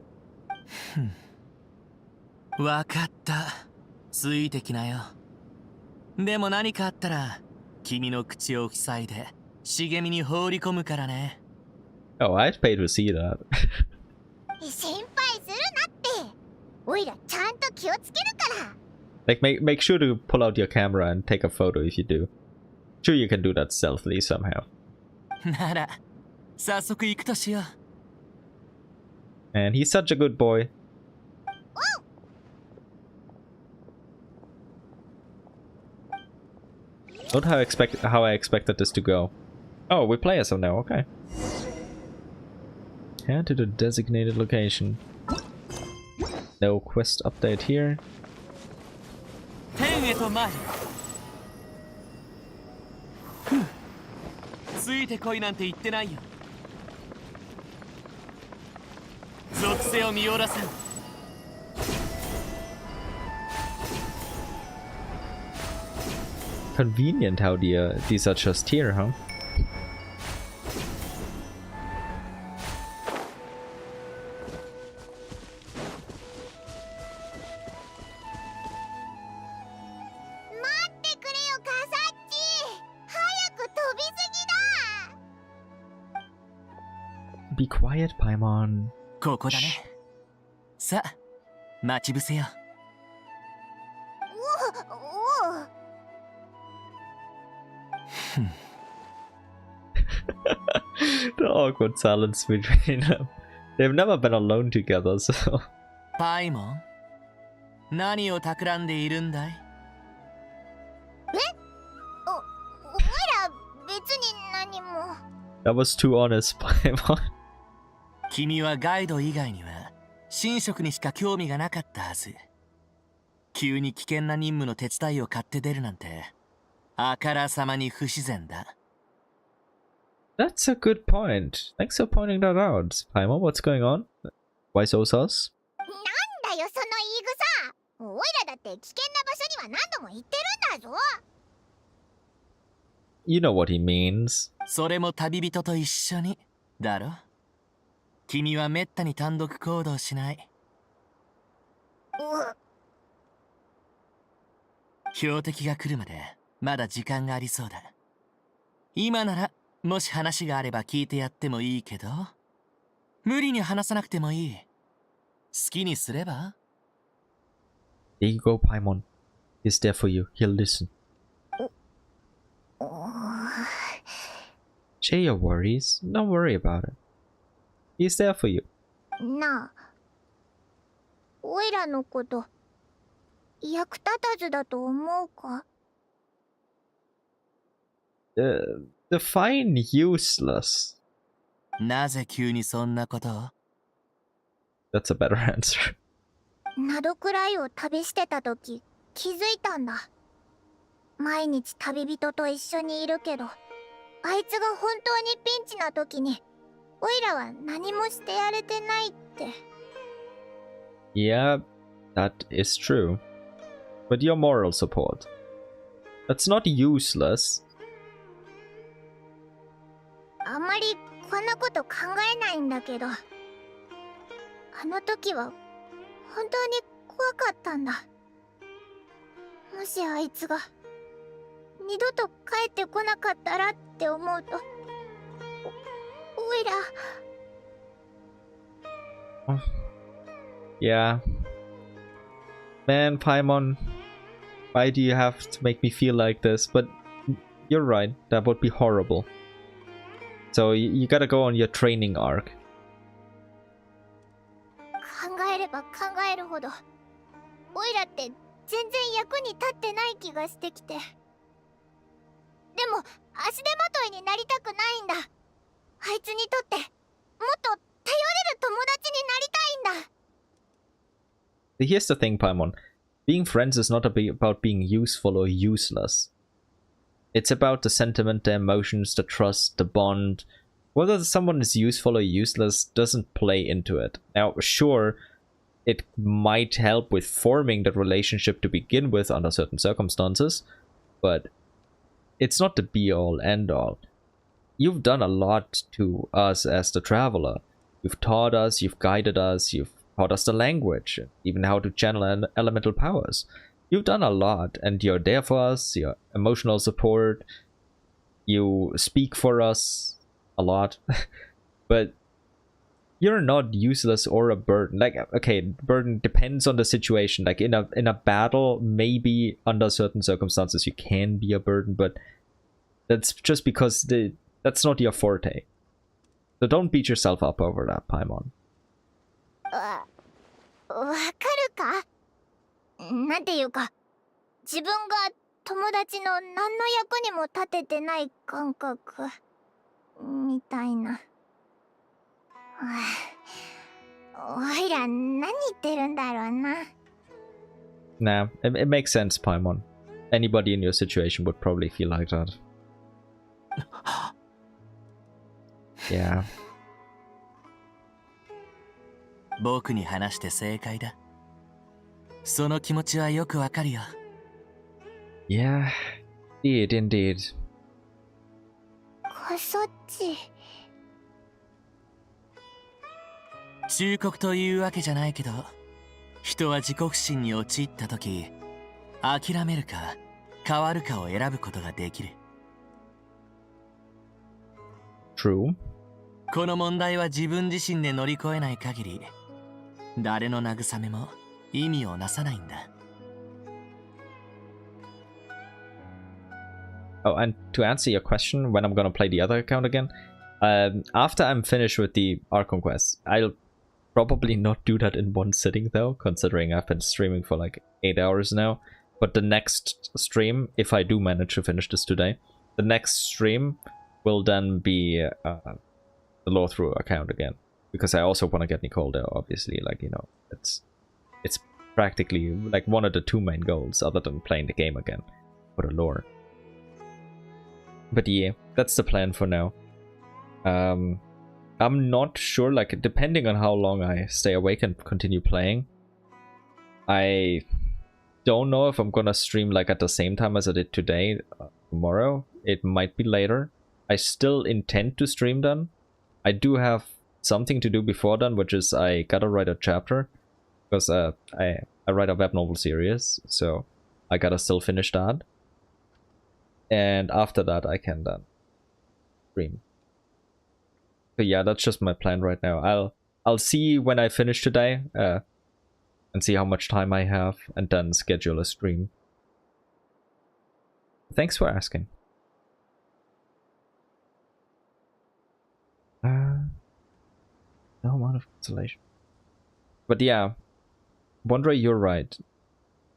わかった。ついてきなよ。でも何かあったら、君の口を塞いで、茂みに放り込むからね。Oh, I'd pay to see that. 心配するなって。オイラちゃんと気をつけるから。Like, make sure to pull out your camera and take a photo if you do. Sure, you can do that stealthily somehow. なら、早速行くとしよう。And he's such a good boy. Not how I expected this to go. Oh, we play as of now, okay. Head to the designated location. No quest update here. 天へと参る。ついてこいなんて言ってないよ。属性を見下ろせん。Convenient how these are just here, huh? Be quiet, Paimon. ここだね。さあ、待ち伏せよ。The awkward silence between them. They've never been alone together, so. パイモン、何を企んでいるんだい？おいら別に何も。 That was too honest, Paimon. 君はガイド以外には神職にしか興味がなかったはず。急に危険な任務の手伝いを買って出るなんて、あからさまに不自然だ。That's a good point. Thanks for pointing that out. Paimon, what's going on? Why so sus? なんだよその言い草。オイラだって危険な場所には何度も行ってるんだぞ。You know what he means. それも旅人と一緒に、だろ？君はめったに単独行動しない。標的が来るまでまだ時間がありそうだ。今ならもし話があれば聞いてやってもいいけど、無理に話さなくてもいい。好きにすれば？ There you go, Paimon. He's there for you. He'll listen. Share your worries. Don't worry about it. He's there for you. なあ、オイラのこと役立たずだと思うか？ Define useless. なぜ急にそんなことを？ That's a better answer. 窓くらいを旅してた時気づいたんだ。毎日旅人と一緒にいるけど、あいつが本当にピンチな時にオイラは何もしてやれてないって。 Yeah, that is true. But your moral support. That's not useless. あんまりこんなこと考えないんだけど、あの時は本当に怖かったんだ。もしあいつが二度と帰ってこなかったらって思うと、オイラ。Yeah. Man, Paimon, why do you have to make me feel like this? But you're right, that would be horrible. So you gotta go on your training arc. 考えれば考えるほど、オイラって全然役に立ってない気がしてきて。でも足手まといになりたくないんだ。あいつにとってもっと頼れる友達になりたいんだ。 Here's the thing, Paimon. Being friends is not about being useful or useless. It's about the sentiment, the emotions, the trust, the bond. Whether someone is useful or useless doesn't play into it. Now, sure, it might help with forming that relationship to begin with under certain circumstances, but it's not the be-all, end-all. You've done a lot to us as the traveler. You've taught us, you've guided us, you've taught us the language, even how to channel elemental powers. You've done a lot, and you're there for us, your emotional support, you speak for us a lot, but you're not useless or a burden. Like, okay, burden depends on the situation. Like in a battle, maybe under certain circumstances you can be a burden, but that's just because that's not your forte. So don't beat yourself up over that, Paimon. わかるか？なんていうか、自分が友達の何の役にも立ててない感覚みたいな。おいら何言ってるんだろうな。Nah, it makes sense, Paimon. Anybody in your situation would probably feel like that. Yeah. 僕に話して正解だ。その気持ちはよくわかるよ。Yeah, indeed. こそっち。忠告というわけじゃないけど、人は自己不信に陥った時、諦めるか変わるかを選ぶことができる。True. この問題は自分自身で乗り越えない限り、誰の慰めも意味をなさないんだ。Oh, and to answer your question, when I'm gonna play the other account again, after I'm finished with the Archon Quests, I'll probably not do that in one sitting though, considering I've been streaming for like 8 hours now. But the next stream, if I do manage to finish this today, the next stream will then be the law through account again. Because I also want to get Nicole there, obviously. Like, you know, it's practically like one of the two main goals other than playing the game again for the lore. But yeah, that's the plan for now. I'm not sure, like, depending on how long I stay awake and continue playing, I don't know if I'm gonna stream like at the same time as I did today, tomorrow. It might be later. I still intend to stream then. I do have something to do before then, which is I gotta write a chapter, because I write a web novel series, so I gotta still finish that. And after that I can then stream. But yeah, that's just my plan right now. I'll see when I finish today, and see how much time I have, and then schedule a stream. Thanks for asking. No amount of consolation. But yeah, Wondra, you're right.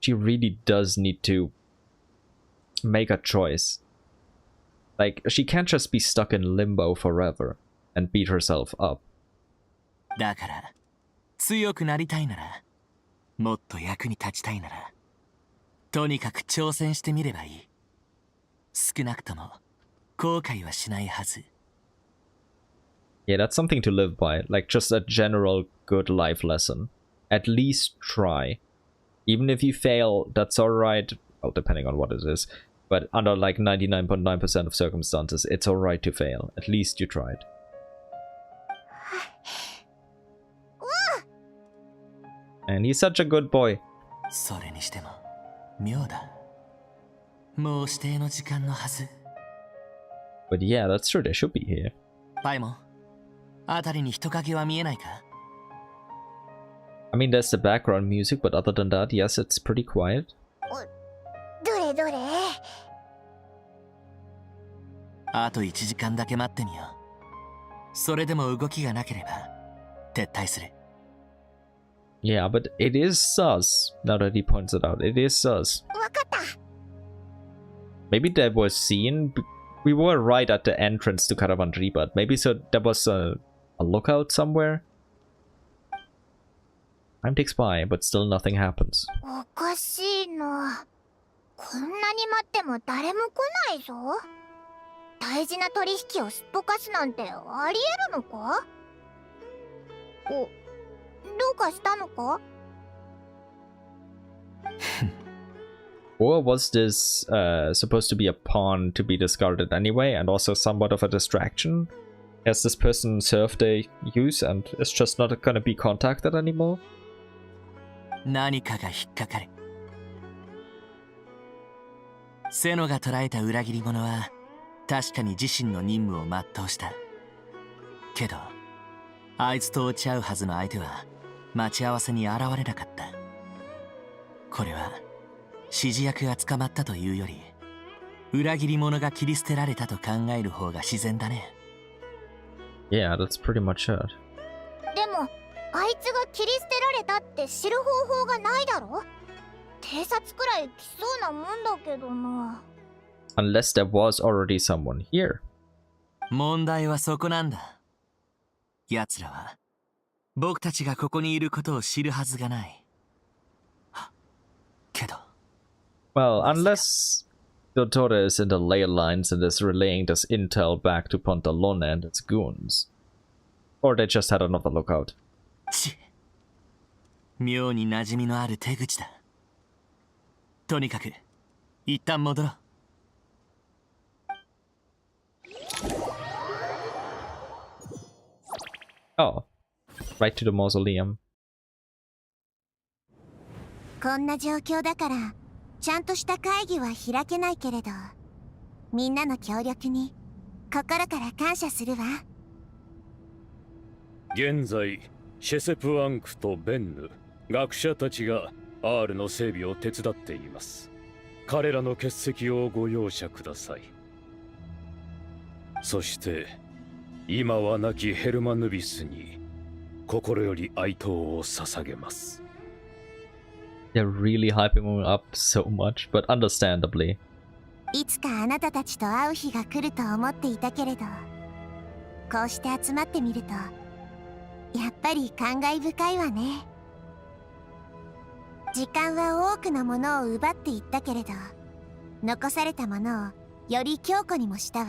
She really does need to make a choice. Like, she can't just be stuck in limbo forever and beat herself up. だから、強くなりたいなら、もっと役に立ちたいなら、とにかく挑戦してみればいい。少なくとも、後悔はしないはず。Yeah, that's something to live by. Like, just a general good life lesson. At least try. Even if you fail, that's alright. Well, depending on what it is. But under like 99.9% of circumstances, it's alright to fail. At least you tried. And he's such a good boy. それにしても、妙だ。もう指定の時間のはず。But yeah, that's true. They should be here. パイモン、あたりに人影は見えないか？ I mean, there's the background music, but other than that, yes, it's pretty quiet. どれどれ？あと1時間だけ待ってみよう。それでも動きがなければ、撤退する。Yeah, but it is sus. Now that he points it out, it is sus. わかった。 い Maybe that was seen. We were right at the entrance to Caravanserai, but maybe so there was a lookout somewhere. Time ticks by, but still nothing happens. おかしいな。こんなに待っても誰も来ないぞ。大事な取引をすっぽかすなんてありえるのか？どうかしたのか？ Or was this supposed to be a pawn to be discarded anyway, and also somewhat of a distraction? Has this person served their use and is just not gonna be contacted anymore? 何かが引っかかる。セノが捕らえた裏切り者は確かに自身の任務を全うした。けどあいつと落ち合うはずの相手は待ち合わせに現れなかった。これは指示役が捕まったというより裏切り者が切り捨てられたと考える方が自然だね。Yeah, that's pretty much it. でもあいつが切り捨てられたって知る方法がないだろ？偵察くらい来そうなもんだけどな。Unless there was already someone here. 問題はそこなんだ。奴らは僕たちがここにいることを知るはずがない。けど。Well, unless Dottore is in the ley lines and is relaying this intel back to Pontalone and its goons. Or they just had another lookout. 妙に馴染みのある手口だ。とにかく一旦戻ろう。Oh, right to the mausoleum. こんな状況だからちゃんとした会議は開けないけれど、みんなの協力に心から感謝するわ。現在シェセプアンクとベンヌ学者たちが R の整備を手伝っています。彼らの欠席をご容赦ください。そして今は亡きヘルマヌビスに心より哀悼を捧げます。They're really hyping him up so much, but understandably. いつかあなたたちと会う日が来ると思っていたけれど、こうして集まってみるとやっぱり感慨深いわね。時間は多くのものを奪っていったけれど、残されたものをより強固にもしたわ。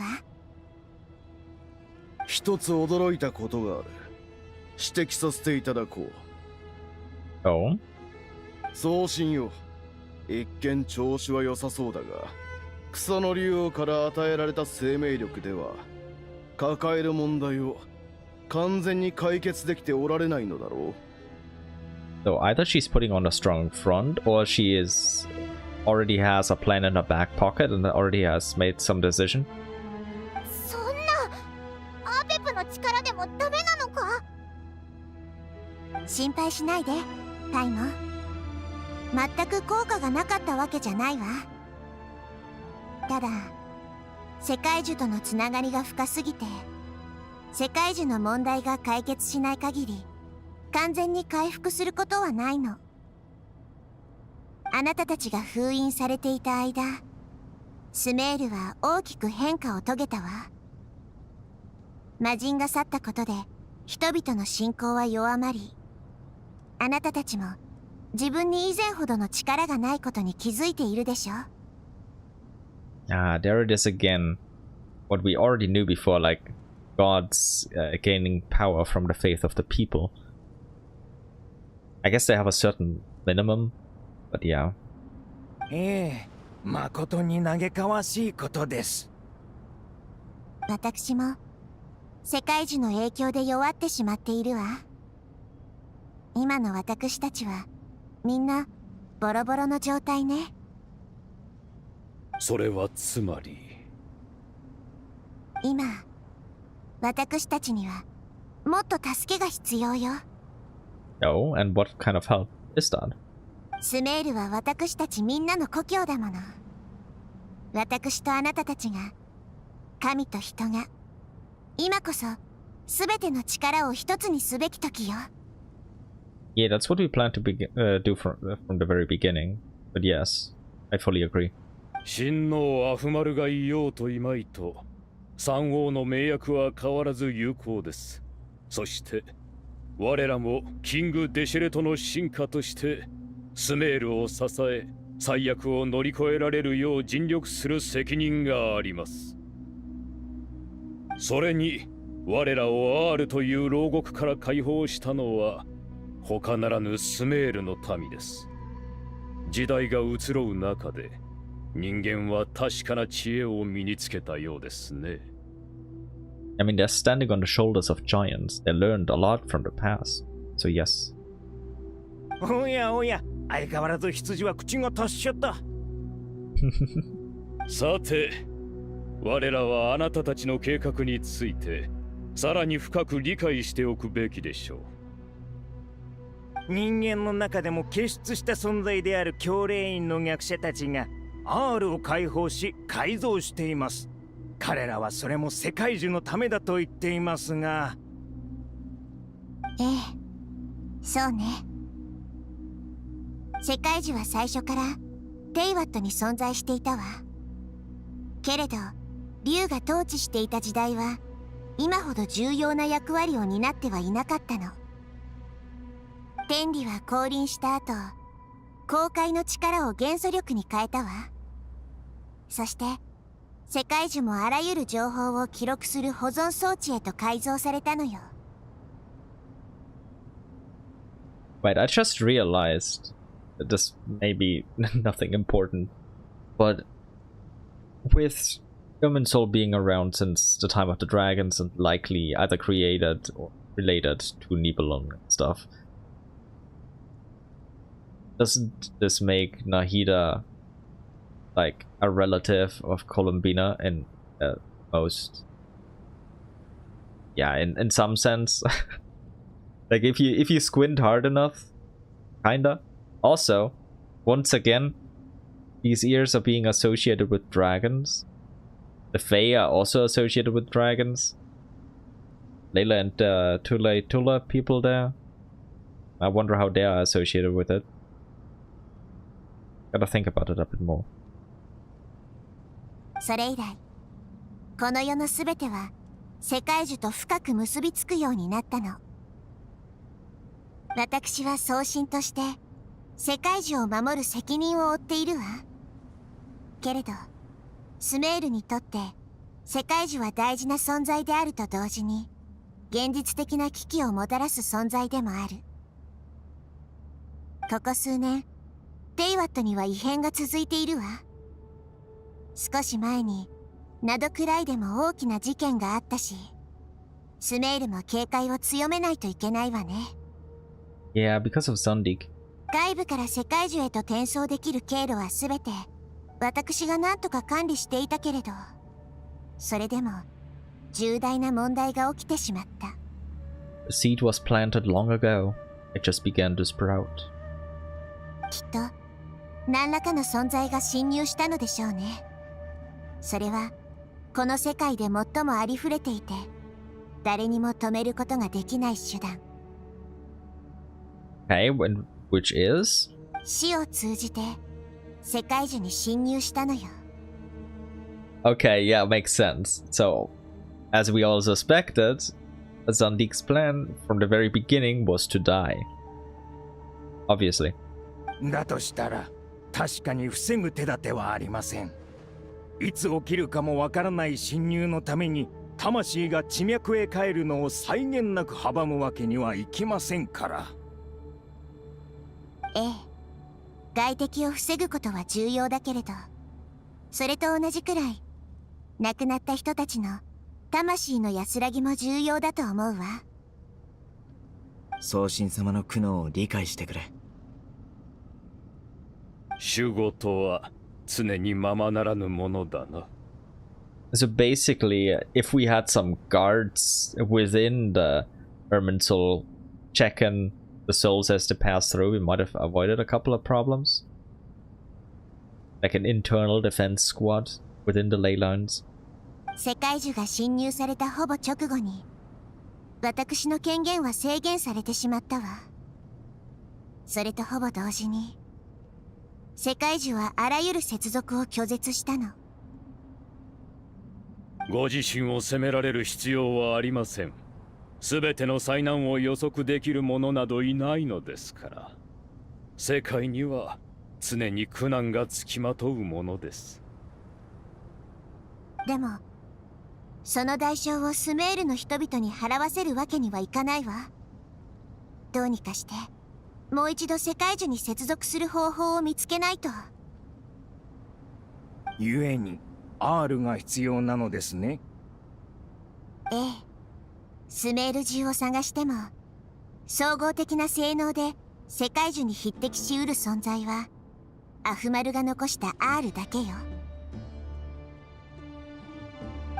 一つ驚いたことがある。指摘させていただこう。Oh? 送信よ。一見調子は良さそうだが、草の竜王から与えられた生命力では抱える問題を完全に解決できておられないのだろう。So either she's putting on a strong front, or she is already has a plan in her back pocket and already has made some decision. そんなアペプの力でもダメなのか？心配しないで、タイモ。全く効果がなかったわけじゃないわ。ただ世界樹とのつながりが深すぎて、世界樹の問題が解決しない限り完全に回復することはないの。あなたたちが封印されていた間、スメールは大きく変化を遂げたわ。魔人が去ったことで人々の信仰は弱まり、あなたたちも自分に以前ほどの力がないことに気づいているでしょ。Ah, there it is again. What we already knew before, like gods gaining power from the faith of the people. I guess they have a certain minimum, but yeah. 誠に嘆かわしいことです。私も世界樹の影響で弱ってしまっているわ。今の私たちはみんなボロボロの状態ね。それはつまり今私たちにはもっと助けが必要よ。Oh, and what kind of help is that? スメールは私たちみんなの故郷だもの。私とあなたたちが、神と人が今こそ全ての力を一つにすべき時よ。Yeah, that's what we plan to do from the very beginning. But yes, I fully agree. 親王アフマルがいようといまいと三王の盟約は変わらず有効です。そして我らもキング・デシェレトの進化としてスメールを支え最悪を乗り越えられるよう尽力する責任があります。それに我らをアールという牢獄から解放したのは他ならぬスメールの民です。時代が移ろう中で人間は確かな知恵を身につけたようですね。I mean, they're standing on the shoulders of giants. They learned a lot from the past. So yes. おやおや、相変わらず羊は口が達しちゃった。さて、我らはあなたたちの計画についてさらに深く理解しておくべきでしょう。人間の中でも傑出した存在である教令員の逆者たちが R を解放し改造しています。彼らはそれも世界中のためだと言っていますが。ええ、そうね。世界樹は最初からテイワットに存在していたわ。けれど竜が統治していた時代は今ほど重要な役割を担ってはいなかったの。天理は降臨した後、公開の力を元素力に変えたわ。そして世界樹もあらゆる情報を記録する保存装置へと改造されたのよ。Wait, I just realized that this may be nothing important, but with Human Soul being around since the time of the dragons and likely either created or related to Nibelung and stuff, doesn't this make Nahida like a relative of Columbina in most? Yeah, in some sense. Like if you squint hard enough, kinda. Also, once again, these ears are being associated with dragons. The Fae are also associated with dragons. Layla and Tula people there. I wonder how they are associated with it. Gotta think about it a bit more. それ以来、この世のすべては世界樹と深く結びつくようになったの。私は送信として世界樹を守る責任を負っているわ。けれどスメールにとって世界樹は大事な存在であると同時に現実的な危機をもたらす存在でもある。ここ数年テイワットには異変が続いているわ。少し前にナドくらいでも大きな事件があったし、スメールも警戒を強めないといけないわね。Yeah, because of Zandik. 外部から世界樹へと転送できる経路はすべて私が何とか管理していたけれど、それでも重大な問題が起きてしまった。The seed was planted long ago. It just began to sprout. きっと何らかの存在が侵入したのでしょうね。それはこの世界で最もありふれていて、誰にも止めることができない手段。Okay, which is? 死を通じて世界樹に侵入したのよ。Okay, yeah, makes sense. So, as we all suspected, Zandik's plan from the very beginning was to die. Obviously. だとしたら確かに防ぐ手立てはありません。いつ起きるかもわからない侵入のために魂が地脈へ帰るのを際限なく阻むわけにはいきませんから。ええ、外敵を防ぐことは重要だけれど、それと同じくらい亡くなった人たちの魂の安らぎも重要だと思うわ。宗神様の苦悩を理解してくれ。守護とは常にままならぬものだな。So basically, if we had some guards within the Ermin Soul checking the souls as they pass through, we might have avoided a couple of problems. Like an internal defense squad within the ley lines. 世界樹が侵入されたほぼ直後に、私の権限は制限されてしまったわ。それとほぼ同時に、世界樹はあらゆる接続を拒絶したの。ご自身を責められる必要はありません。すべての災難を予測できる者などいないのですから。世界には常に苦難がつきまとうものです。でもその代償をスメールの人々に払わせるわけにはいかないわ。どうにかしてもう一度世界樹に接続する方法を見つけないと。故に R が必要なのですね。ええ、スメール中を探しても総合的な性能で世界樹に匹敵しうる存在はアフマルが残した R だけよ。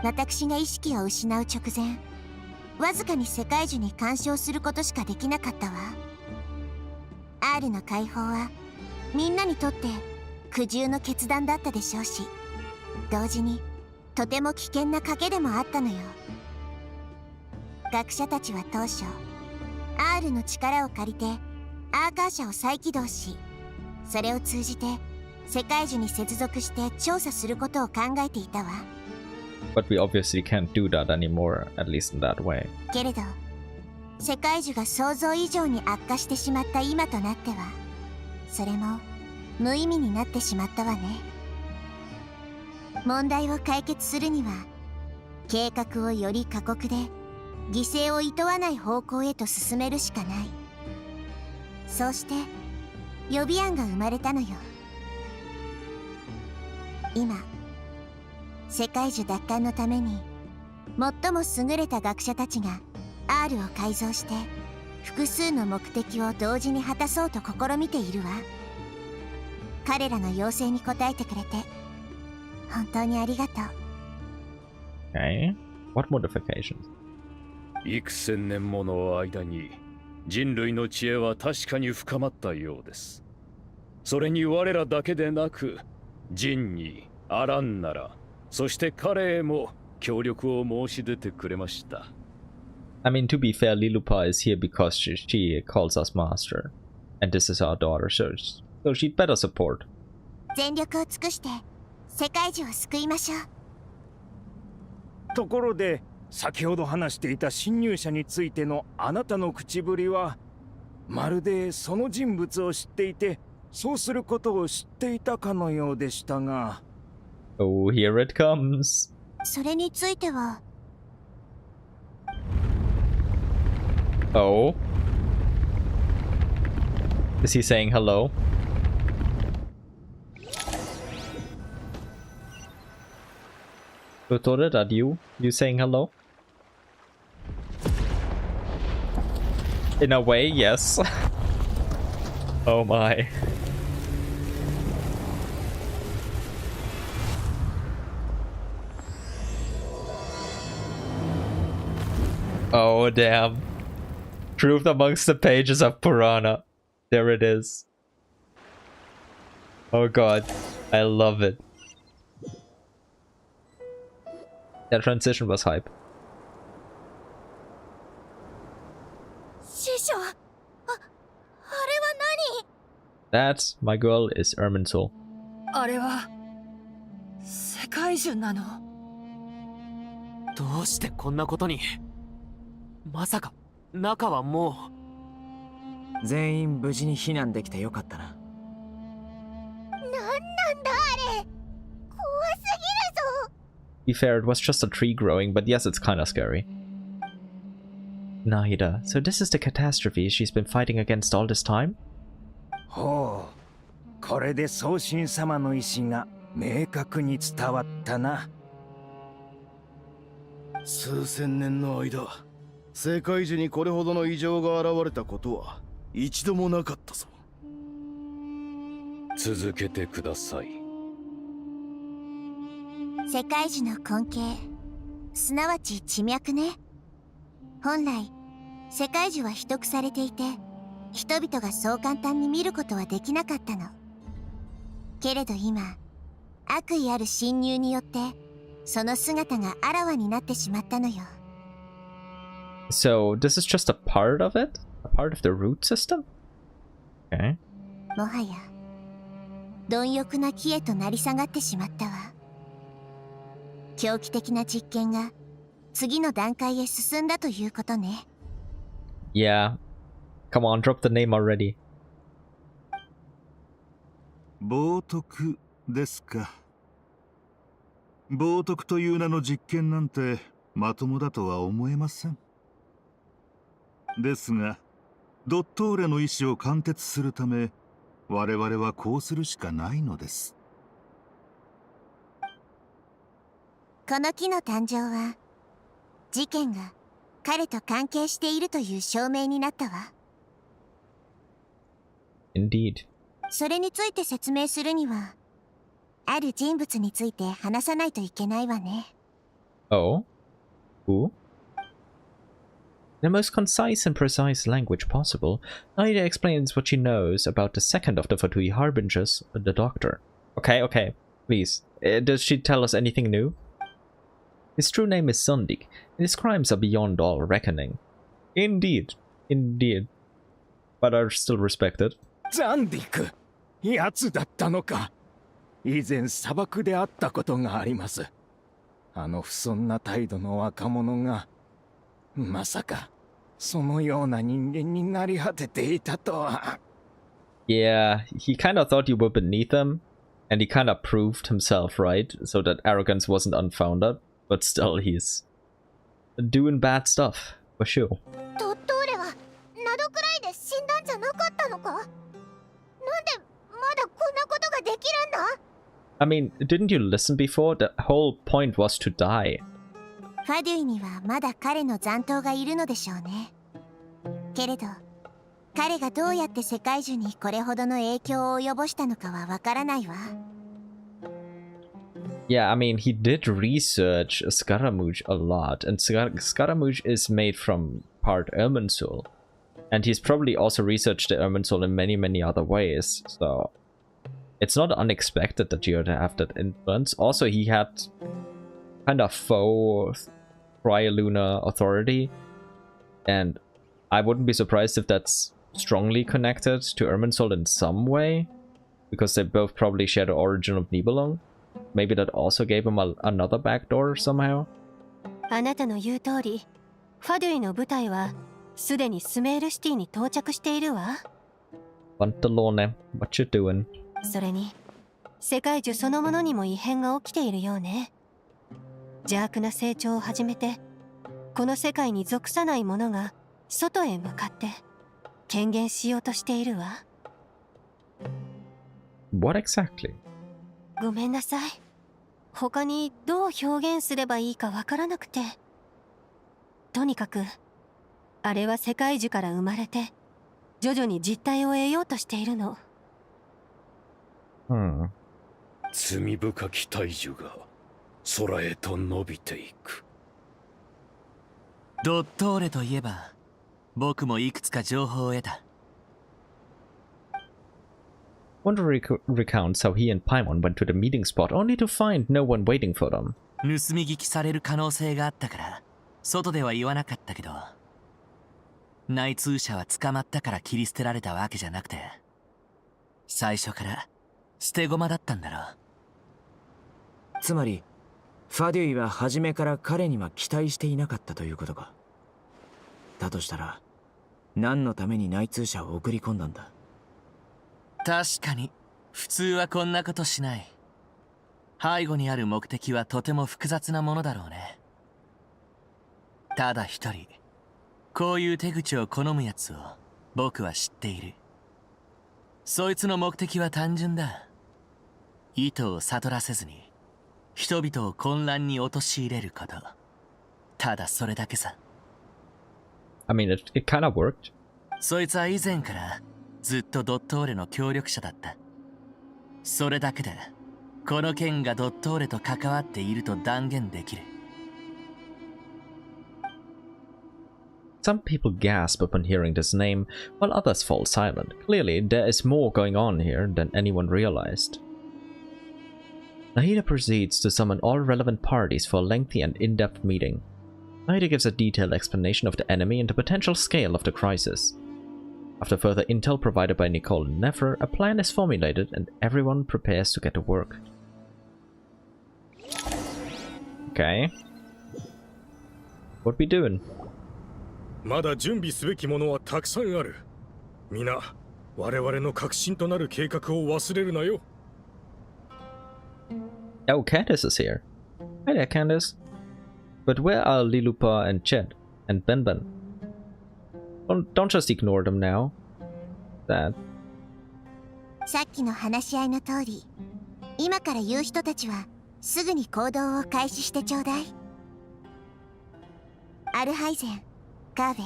私が意識を失う直前、わずかに世界樹に干渉することしかできなかったわ。R の解放はみんなにとって苦渋の決断だったでしょうし、同時にとても危険な賭けでもあったのよ。学者たちは当初 R の力を借りてアーカー社を再起動し、それを通じて世界樹に接続して調査することを考えていたわ。But we obviously can't do that anymore, at least in that way. けれど世界樹が想像以上に悪化してしまった今となっては、それも無意味になってしまったわね。問題を解決するには計画をより過酷で犠牲をいとわない方向へと進めるしかない。そうして予備案が生まれたのよ。今世界樹奪還のために最も優れた学者たちが R を改造して複数の目的を同時に果たそうと試みているわ。彼らの要請に応えてくれて本当にありがとう。Okay. What modifications? 幾千年もの間に人類の知恵は確かに深まったようです。それに我らだけでなくジンにアランナラ、そして彼へも協力を申し出てくれました。I mean, to be fair, Lilupa is here because she calls us master. And this is our daughter, so she'd better support. 全力を尽くして世界樹を救いましょう。ところで先ほど話していた侵入者についてのあなたの口ぶりは、まるでその人物を知っていてそうすることを知っていたかのようでしたが。Oh, here it comes. それについては。Oh. Is he saying hello? Dotore, that you? You saying hello? In a way, yes. Oh my. Oh damn. Truth amongst the pages of Purana. There it is. Oh god. I love it. That transition was hype. 師匠、あれは何? That, my girl, is Erminsul. あれは世界中なの？どうしてこんなことに？まさか中はもう全員無事に避難できてよかったな。なんなんだあれ、怖すぎるぞ。To be fair, it was just a tree growing, but yes, it's kinda scary. Nahida, so this is the catastrophe she's been fighting against all this time? ほう、これで宗神様の意志が明確に伝わったな。数千年の間、世界中にこれほどの異常が現れたことは一度もなかったぞ。続けてください。世界樹の根茎、すなわち地脈ね。本来世界樹は秘匿されていて人々がそう簡単に見ることはできなかったの。けれど今悪意ある侵入によってその姿があらわになってしまったのよ。 So this is just a part of it? A part of the root system? Okay. もはや貪欲な木へと成り下がってしまったわ。狂気的な実験が次の段階へ進んだということね。Yeah. Come on, drop the name already. 冒涜ですか。冒涜という名の実験なんてまともだとは思えません。ですが、ドットーレの意志を貫徹するため、我々はこうするしかないのです。この木の誕生は、事件が彼と関係しているという証明になったわ。Indeed. それについて説明するには、ある人物について話さないといけないわね。Oh? Who? In the most concise and precise language possible, Nahida explains what she knows about the second of the Fatui Harbingers, the Doctor. Okay, please. Does she tell us anything new? His true name is Zandik, and his crimes are beyond all reckoning. Indeed. But are still respected. ザンディク、やつだったのか。以前砂漠で会ったことがあります。あの不遜な態度の若者が、まさかそのような人間になり果てていたとは。Yeah, he kind of thought you were beneath him, and he kind of proved himself right, so that arrogance wasn't unfounded. But still, he's doing bad stuff, for sure. ドットーレはナドくらいで死んだんじゃなかったのか？なんでまだこんなことができるんだ？ I mean, didn't you listen before? The whole point was to die. ファデュイにはまだ彼の残党がいるのでしょうね。けれど、彼がどうやって世界中にこれほどの影響を及ぼしたのかはわからないわ。Yeah, I mean, he did research Scaramouche a lot, and Scaramouche is made from part Irminsul. And he's probably also researched the Irminsul in many other ways, so it's not unexpected that you would have that influence. Also, he had kind of faux Cryolunar authority, and I wouldn't be surprised if that's strongly connected to Irminsul in some way, because they both probably share the origin of Nibelung. Maybe that also gave him another backdoor somehow. あなたの言う通り、ファデュイの部隊はすでにスメールシティに到着しているわ。Pantalone, what you doing? それに、世界中そのものにも異変が起きているようね。邪悪な成長を始めて、この世界に属さない者が外へ向かって権限しようとしているわ。What exactly? ごめんなさい。他にどう表現すればいいかわからなくて。とにかく、あれは世界樹から生まれて、徐々に実体を得ようとしているの。罪深き大樹が空へと伸びていく。ドットーレといえば、僕もいくつか情報を得た。Wonder recounts how he and Paimon went to the meeting spot only to find no one waiting for them. 盗み聞きされる可能性があったから、外では言わなかったけど、内通者は捕まったから切り捨てられたわけじゃなくて、最初から捨て駒だったんだろう。つまり、ファデュイは初めから彼には期待していなかったということか。だとしたら、何のために内通者を送り込んだんだ？確かに普通はこんなことしない。背後にある目的はとても複雑なものだろうね。ただ一人こういう手口を好むやつを僕は知っている。そいつの目的は単純だ。意図を悟らせずに人々を混乱に陥れること。ただそれだけさ。I mean, it kind of worked. そいつは以前からずっとドットーレの協力者だった。それだけでこの件がドットーレと関わっていると断言できる。Some people gasp upon hearing this name, while others fall silent. Clearly, there is more going on here than anyone realized. Nahida proceeds to summon all relevant parties for a lengthy and in-depth meeting. Nahida gives a detailed explanation of the enemy and the potential scale of the crisis. After further intel provided by Nicole and Nefer, a plan is formulated and everyone prepares to get to work. Okay. What we doing? まだ準備すべきものはたくさんある。皆、我々の核心となる計画を忘れるなよ。Oh, Candace is here. Hi there, Candace. But where are Lilupa and Ched and Benben? Don't just ignore them now. That. さっきの話し合いの通り、今から言う人たちはすぐに行動を開始してちょうだい。アルハイゼン、カーベ、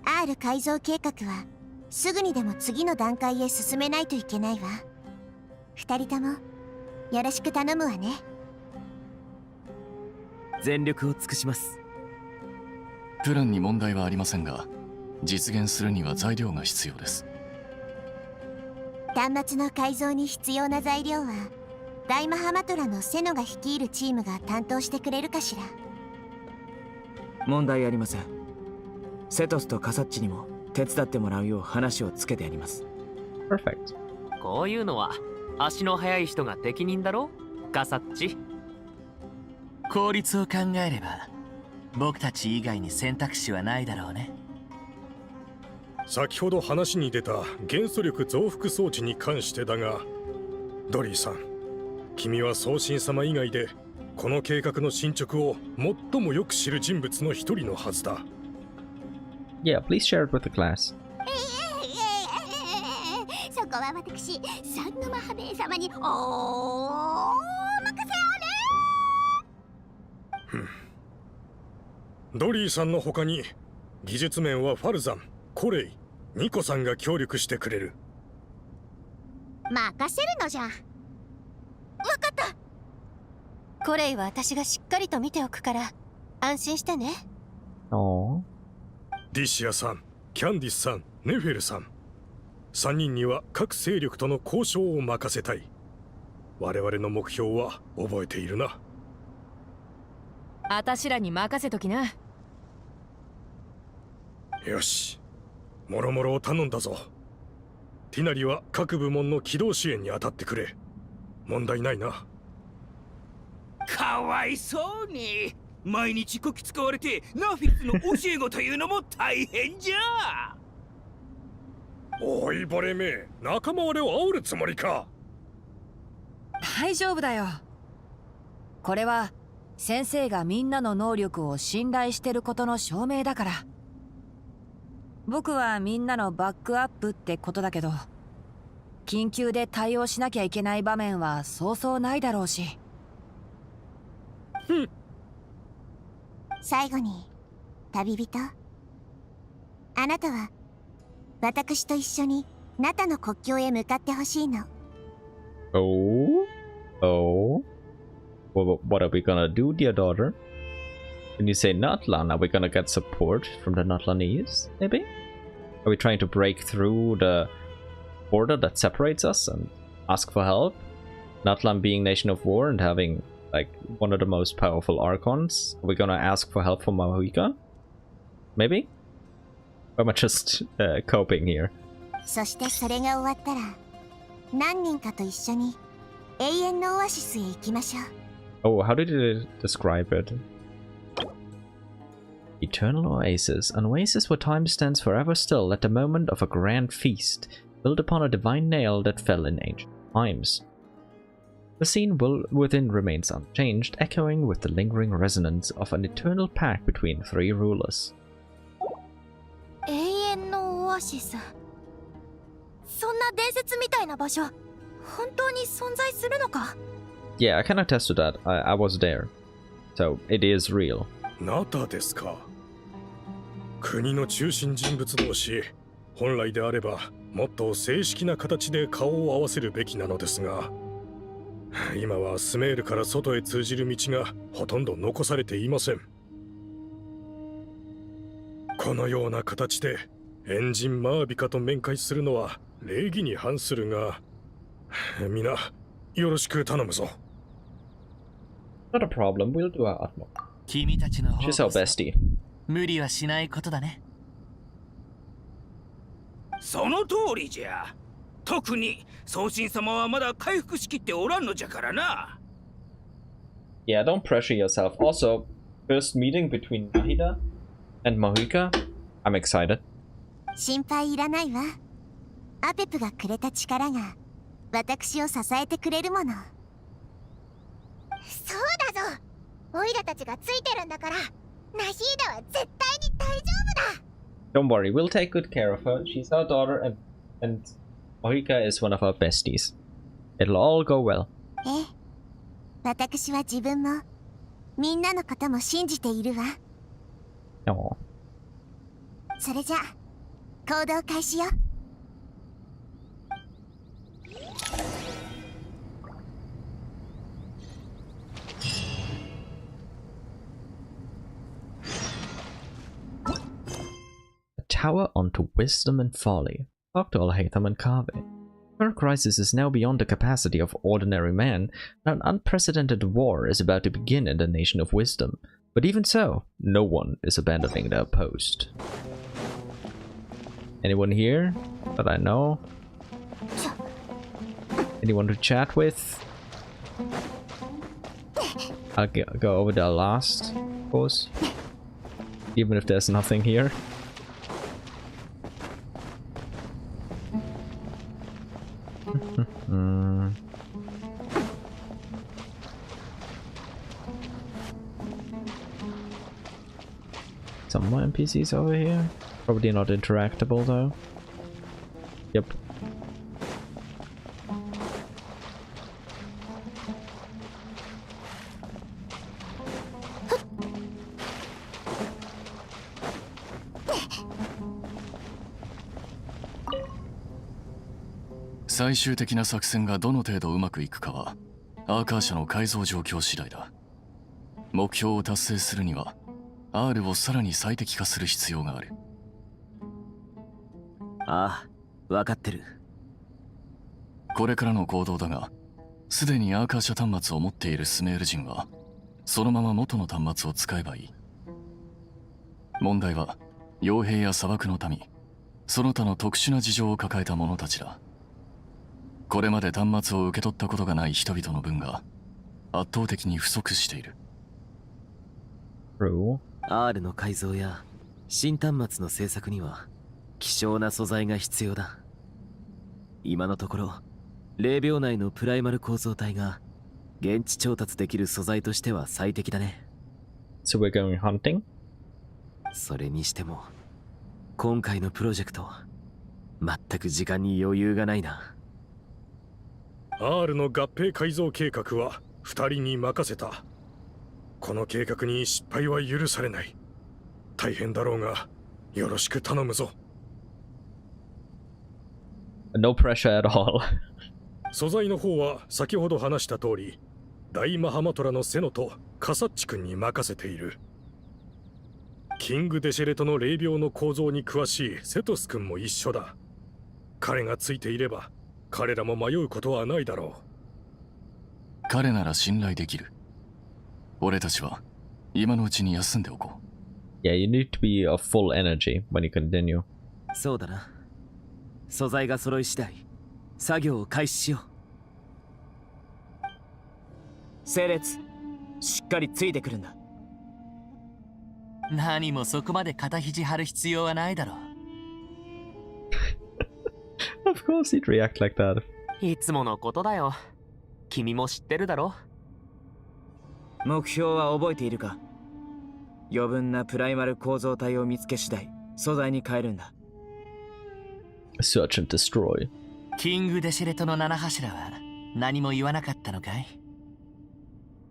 R 改造計画はすぐにでも次の段階へ進めないといけないわ。二人ともよろしく頼むわね。全力を尽くします。プランに問題はありませんが、実現するには材料が必要です。端末の改造に必要な材料は大マハマトラのセノが率いるチームが担当してくれるかしら。問題ありません。セトスとカサッチにも手伝ってもらうよう話をつけてやります。 Perfect. こういうのは足の速い人が適任だろ、カサッチ。効率を考えれば僕たち以外に選択肢はないだろうね。先ほど話に出た元素力増幅装置に関してだが、ドリーさん、君は送信様以外でこの計画の進捗を最もよく知る人物の一人のはずだ。Yeah, please share it with the class. そこは私、三のマハベイ様にお任せあれ。ドリーさんの他に技術面はファルザン、コレイ、ニコさんが協力してくれる。任せるのじゃ。わかった。コレイは私がしっかりと見ておくから安心してね。ディシアさん、キャンディスさん、ネフェルさん、3人には各勢力との交渉を任せたい。我々の目標は覚えているな。あたしらに任せときな。よし、もろもろを頼んだぞ。ティナリは各部門の機動支援に当たってくれ。問題ないな。かわいそうに。毎日こき使われてナフィスの教え子というのも大変じゃ。おいバレめ、仲間割れを煽るつもりか。大丈夫だよ。これは先生がみんなの能力を信頼してることの証明だから。僕はみんなのバックアップってことだけど、緊急で対応しなきゃいけない場面はそうそうないだろうし。最後に旅人、あなたは私と一緒にナタの国境へ向かってほしいの。Oh? What are we gonna do, dear daughter? When you say Natlan, are we gonna get support from the Natlanese, maybe? Are we trying to break through the border that separates us and ask for help? Natlan being nation of war and having like one of the most powerful Archons. Are we gonna ask for help from Mahuika? Maybe? Or am I just coping here? そしてそれが終わったら何人かと一緒に永遠のオアシスへ行きましょう。Oh, how did it describe it? Eternal Oasis. An oasis where time stands forever still at the moment of a grand feast, built upon a divine nail that fell in ancient times. The scene within remains unchanged, echoing with the lingering resonance of an eternal pact between three rulers. 永遠のオアシス。そんな伝説みたいな場所、本当に存在するのか? Yeah, I can attest to that. I was there. So, it is real. ナタですか。国の中心人物同士、本来であればもっと正式な形で顔を合わせるべきなのですが、今はスメールから外へ通じる道がほとんど残されていません。このような形でエンジンマービカと面会するのは礼儀に反するが、皆よろしく頼むぞ。Not a problem, we'll do our utmost. 君たちの方こそ She's our bestie. 無理はしないことだね。その通りじゃ。特に宗神様はまだ回復しきっておらんのじゃからな。Yeah, don't pressure yourself. Also, first meeting between Nahida and Mahika. I'm excited. 心配いらないわ。アペプがくれた力が私を支えてくれるもの。そうだぞ。オイラたちがついてるんだから、ナヒーダは絶対に大丈夫だ。Don't worry, we'll take good care of her. She's our daughter, and Mahika is one of our besties. It'll all go well. ええ、私は自分もみんなのことも信じているわ。Oh. それじゃ行動開始よ。Tower onto wisdom and folly. Talk to Al-Haytham and Kave. Current crisis is now beyond the capacity of ordinary man, and an unprecedented war is about to begin in the nation of wisdom. But even so, no one is abandoning their post. Anyone here that I know? Anyone to chat with? I'll go over there last, of course. Even if there's nothing here. Some more NPCs over here. Probably not interactable though. Yep.「最終的な作戦がどの程度うまくいくかはアーカー社の改造状況次第だ。目標を達成するには R をさらに最適化する必要がある。ああ、わかってる。これからの行動だが、すでにアーカー社端末を持っているスメール人はそのまま元の端末を使えばいい。問題は傭兵や砂漠の民、その他の特殊な事情を抱えた者たちだ。これまで端末を受け取ったことがない人々の分が圧倒的に不足している。R の改造や新端末の製作には希少な素材が必要だ。今のところ0秒内のプライマル構造体が現地調達できる素材としては最適だね。 So we're going hunting? それにしても今回のプロジェクト全く時間に余裕がないな。 R の合併改造計画は2人に任せた。この計画に失敗は許されない。大変だろうがよろしく頼むぞ。 No pressure at all. 素材の方は先ほど話した通り、大マハマトラのセノとカサッチ君に任せている。キングデシェレトの霊廟の構造に詳しいセトス君も一緒だ。彼がついていれば彼らも迷うことはないだろう。彼なら信頼できる。俺たちは今のうちに休んでおこう。Yeah, you need to be of full energy when you continue. そうだな。素材が揃い次第、作業を開始しよう。整列、しっかりついてくるんだ。何もそこまで肩肘張る必要はないだろう。Of course he'd react like that. いつものことだよ。君も知ってるだろ。目標は覚えているか？余分なプライマル構造体を見つけ次第、素材に変えるんだ。Search and destroy. キングデシェレトの七柱は何も言わなかったのかい？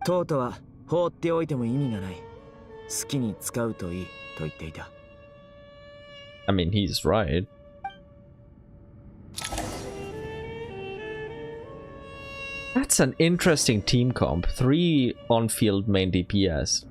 トートは放っておいても意味がない。好きに使うといいと言っていた。I mean, he's right. That's an interesting team comp. 3 on-field main DPS.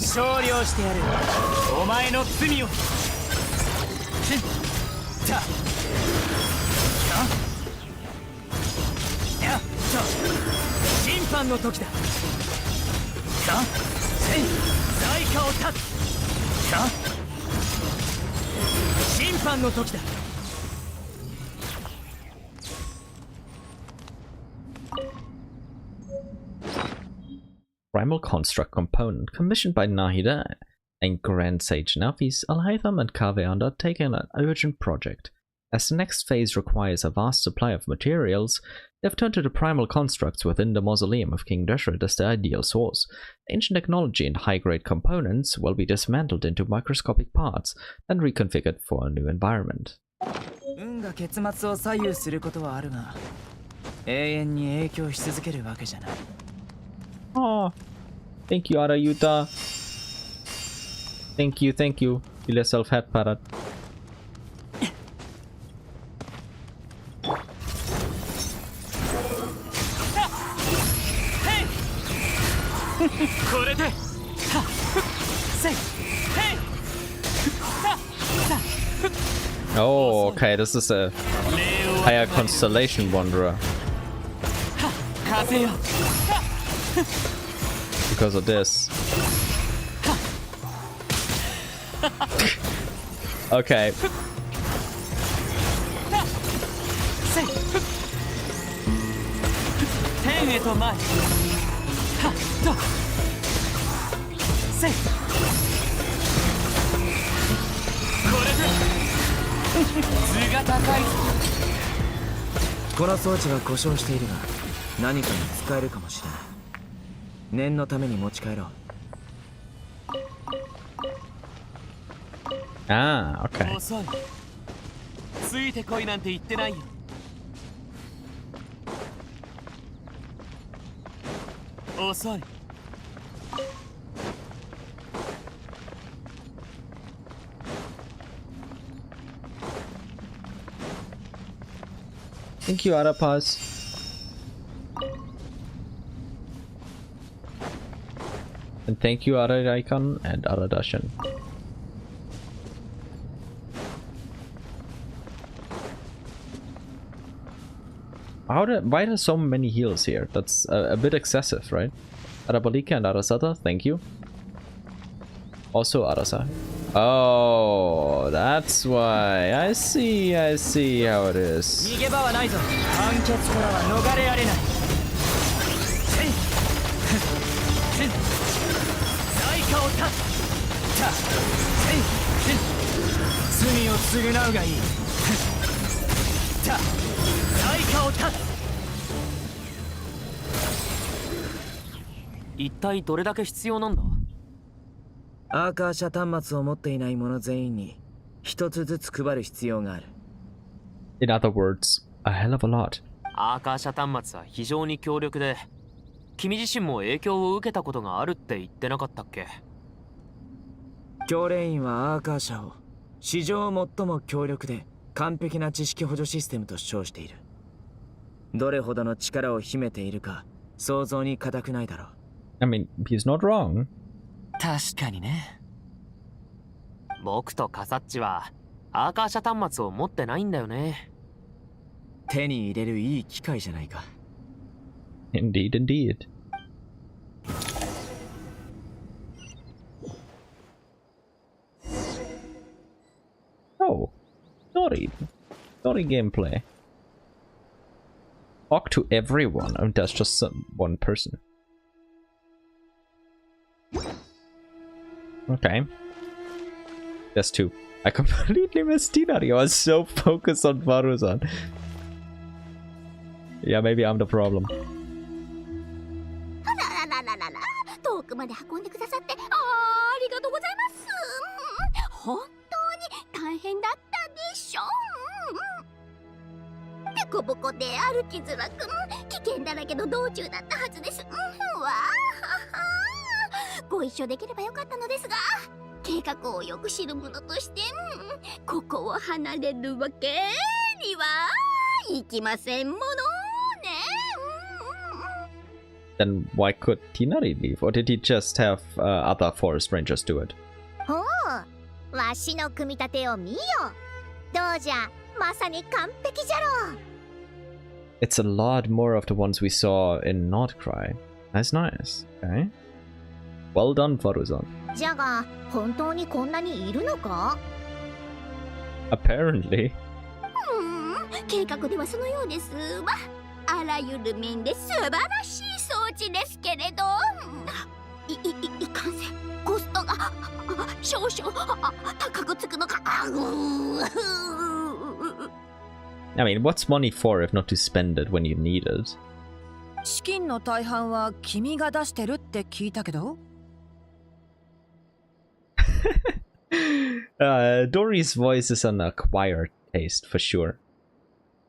勝利をしてやる。お前の罪を。審判の時だ。在下を立つ。審判の時だ。Primal Construct component commissioned by Nahida and Grand Sage Nafis, Alhaitham and Kave undertake an urgent project. As the next phase requires a vast supply of materials, they have turned to the primal constructs within the mausoleum of King Deshret as the ideal source. Ancient technology and high-grade components will be dismantled into microscopic parts, then reconfigured for a new environment. 運が結末を左右することはあるが、永遠に影響し続けるわけじゃない。Oh, thank you, Arayuta. Thank you, thank you. Feel yourself hat parrot. これで Oh, okay, this is a higher constellation wanderer. Because of this. Okay. This この装置は故障しているが、何かに使えるかもしれない。念のために持ち帰ろう。Ah, okay. 遅い。ついてこいなんて言ってないよ。遅い。Thank you, Arapaz. And thank you, Araraikan and Aradashan. Why are there so many heals here? That's a bit excessive, right? Arabalika and Arasata, thank you. Also Arasa. Oh, that's why. I see how it is.アーカー社端末を持っていない者全員に一つずつ配る必要がある。In other words, a hell of a lot. アーカー社端末は非常に強力で、君自身も影響を受けたことがあるって言ってなかったっけ？教令員はアーカー社を史上最も強力で完璧な知識補助システムと称している。どれほどの力を秘めているか想像に難くないだろう。I mean, he's not wrong. 確かにね。僕とカサッチはアーカー社端末を持ってないんだよね。手に入れるいい機会じゃないか。Indeed, indeed. Oh, Dory gameplay. Talk to everyone. Oh, that's just one person. Okay. That's two. I completely missed Tinari. I was so focused on Varuzan. Yeah, maybe I'm the problem. 遠くまで運んでくださってありがとうございます。本当に大変だったでしょ。デコボコで歩きづらく危険だらけの道中だったはずです。わあ、ご一緒できればよかったのですが、計画をよく知る者としてここを離れるわけにはいきませんものね。then why could Tinari leave? Or did he just have other forest rangers do it? ほう、わしの組み立てを見よ。どうじゃ、まさに完璧じゃろう。It's a lot more of the ones we saw in Nordcry. Nice, nice. Okay. Well done, Faruzan. じゃが、本当にこんなにいるのか？ Apparently. 計画ではそのようですわ。あらゆる面で素晴らしい装置ですけれど、いかんせんコストが少々高くつくのか。I mean, what's money for if not to spend it when you need it? 資金の大半は君が出してるって聞いたけど。Dory's voice is an acquired taste for sure.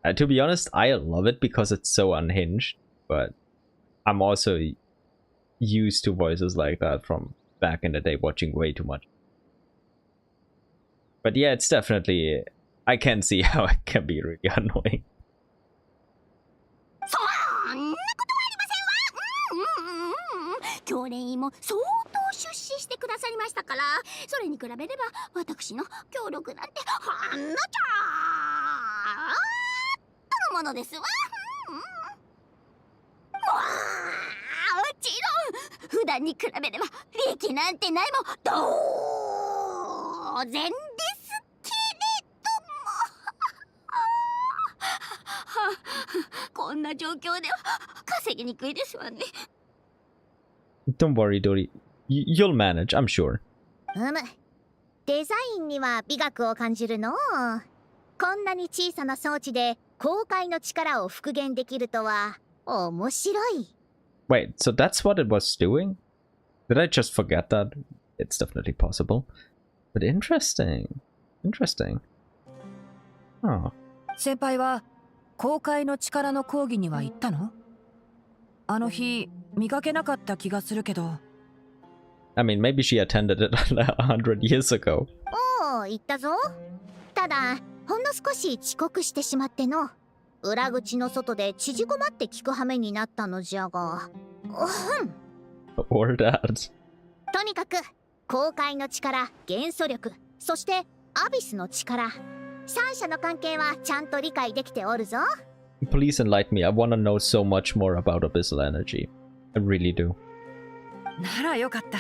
To be honest, I love it because it's so unhinged, but I'm also used to voices like that from back in the day, watching way too much. But yeah, it's definitely... I can see how it can be really annoying. そんなことはありませんわ。教練員も相当出資してくださりましたから、それに比べれば私の協力なんてほんのちょっとのものですわ。もちろん普段に比べれば利益なんてないも当然ですけれどもこんな状況では稼ぎにくいですわね。Don't worry, Dory. You'll manage, I'm sure. デザインには美学を感じるの。こんなに小さな装置で公開の力を復元できるとは面白い。Wait, so that's what it was doing? Did I just forget that? It's definitely possible. But interesting. Interesting. Oh. 先輩は公開の力の講義には行ったの？あの日見かけなかった気がするけど。I mean, maybe she attended it 100 years ago. おお、行ったぞ。ただ、ほんの少し遅刻してしまっての。裏口の外で縮こまって聞く羽目になったのじゃが。Or that. とにかく、公開の力、元素力、そしてアビスの力。三者の関係はちゃんと理解できておるぞ。Please enlighten me. I want to know so much more about abyssal energy. I really do. ならよかった。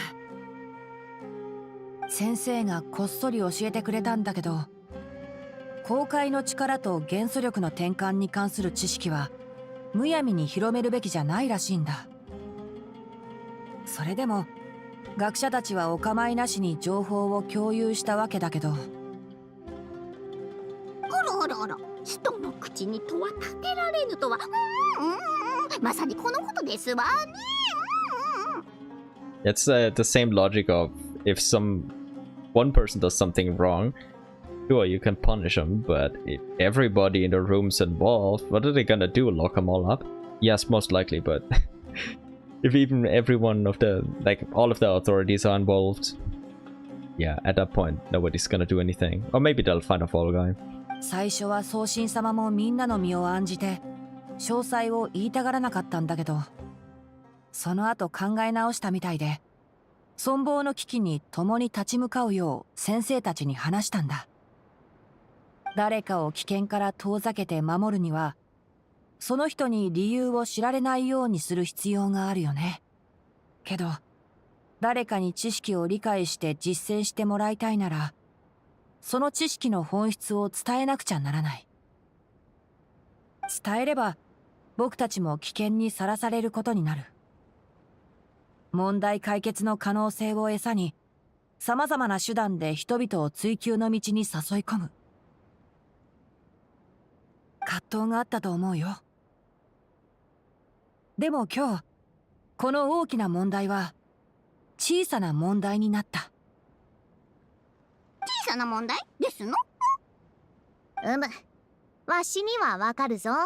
先生がこっそり教えてくれたんだけど、公開の力と元素力の転換に関する知識はむやみに広めるべきじゃないらしいんだ。それでも学者たちはお構いなしに情報を共有したわけだけど。あらあら、人の口に戸は立てられぬとは、まさにこのことですわね。It's the same logic of if one person does something wrong, sure you can punish them, but if everybody in the room's involved, what are they gonna do? Lock them all up? Yes, most likely, but if even everyone of the, like, all of the authorities are involved, yeah, at that point, nobody's gonna do anything. Or maybe they'll find a fall guy. 最初は送信様もみんなの身を案じて詳細を言いたがらなかったんだけど、その後考え直したみたいで、存亡の危機に共に立ち向かうよう先生たちに話したんだ。誰かを危険から遠ざけて守るには、その人に理由を知られないようにする必要があるよね。けど、誰かに知識を理解して実践してもらいたいなら、その知識の本質を伝えなくちゃならない。伝えれば、僕たちも危険にさらされることになる。問題解決の可能性を餌に、様々な手段で人々を追求の道に誘い込む。葛藤があったと思うよ。でも今日、この大きな問題は、小さな問題になった。小さな問題ですの？わしにはわかるぞ。例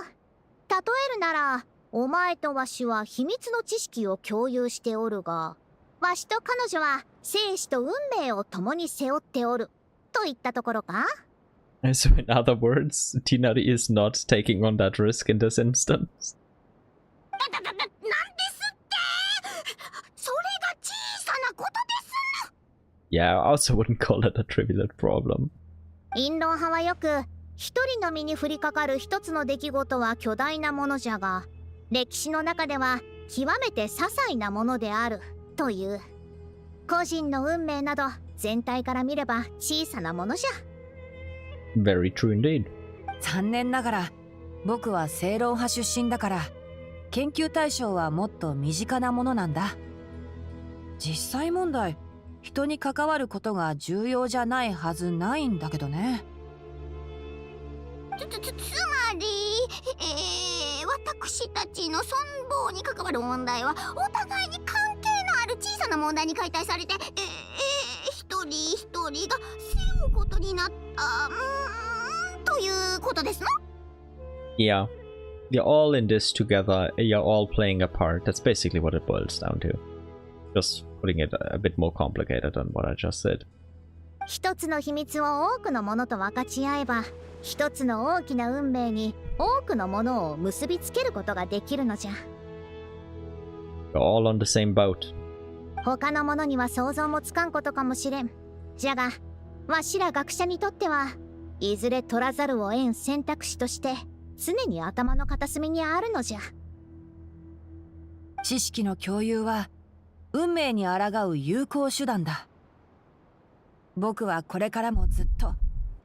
えるなら、お前とわしは秘密の知識を共有しておるが、わしと彼女は生死と運命を共に背負っておる、といったところか？ So in other words, Tinari is not taking on that risk in this instance. なんですって Yeah, I also wouldn't call it a trivial problem. 陰謀派はよく一人の身に降りかかる一つの出来事は巨大なものじゃが、歴史の中では極めて些細なものであるという。個人の運命など全体から見れば小さなものじゃ。Very true indeed. 残念ながら僕は正論派出身だから研究対象はもっと身近なものなんだ。実際問題、人に関わることが重要じゃないはずないんだけどね。つまり、私たちの存亡に関わる問題はお互いに関係のある小さな問題に解体されて、一人一人が背負うことになったということですの？ Yeah. You're all in this together, you're all playing a part. That's basically what it boils down to. Just putting it a bit more complicated than what I just said. 一つの秘密を多くのものと分かち合えば、一つの大きな運命に多くのものを結びつけることができるのじゃ。You're all on the same boat. 他のものには想像もつかんことかもしれん。じゃが、わしら学者にとっては、いずれ取らざるを得ん選択肢として、常に頭の片隅にあるのじゃ。知識の共有は運命に抗う有効手段だ。僕はこれからもずっと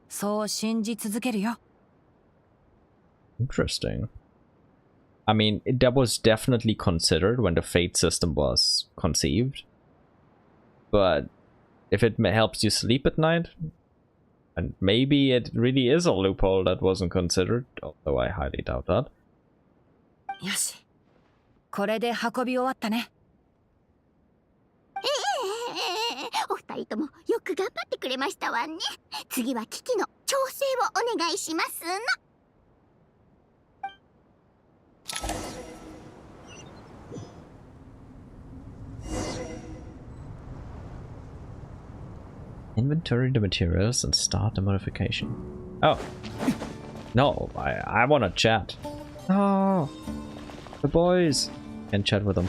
そう信じ続けるよ。Interesting. I mean, that was definitely considered when the fate system was conceived. But if it helps you sleep at night, and maybe it really is a loophole that wasn't considered, although I highly doubt that. よし、これで運び終わったね。お二人ともよく頑張ってくれましたわね。次は機器の調整をお願いしますの。Inventory the materials and start the modification. Oh. No, I wanna chat. No. The boys. Can't chat with them.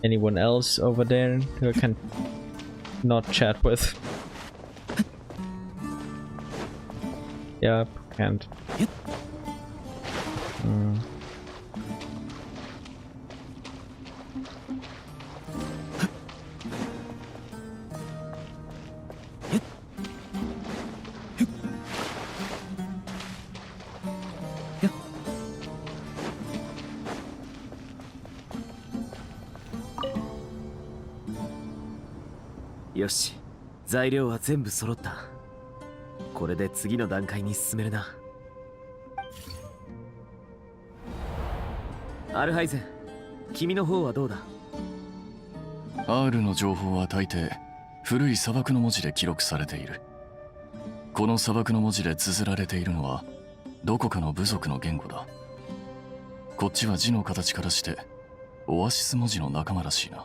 Anyone else over there who I can not chat with? Yep, can't.よし、材料は全部揃った。これで次の段階に進めるな。アルハイゼン、君の方はどうだ？ R の情報は大抵古い砂漠の文字で記録されている。この砂漠の文字で綴られているのはどこかの部族の言語だ。こっちは字の形からしてオアシス文字の仲間らしいな。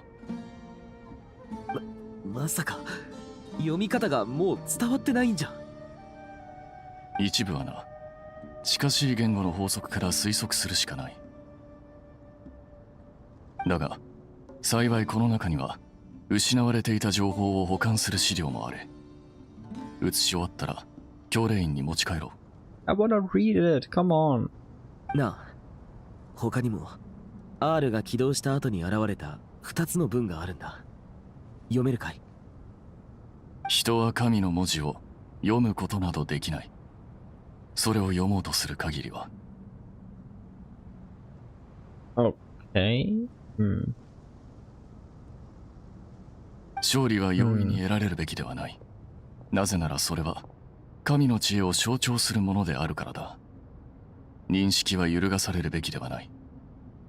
まさか読み方がもう伝わってないんじゃ。一部はな。近しい言語の法則から推測するしかない。だが幸いこの中には失われていた情報を保管する資料もある。写し終わったら教令員に持ち帰ろう。 I wanna read it, come on. なあ、他にも R が起動した後に現れた2つの文があるんだ。読めるかい？人は神の文字を読むことなどできない。それを読もうとする限りは。Okay. 勝利は容易に得られるべきではない。なぜならそれは神の知恵を象徴するものであるからだ。認識は揺るがされるべきではない。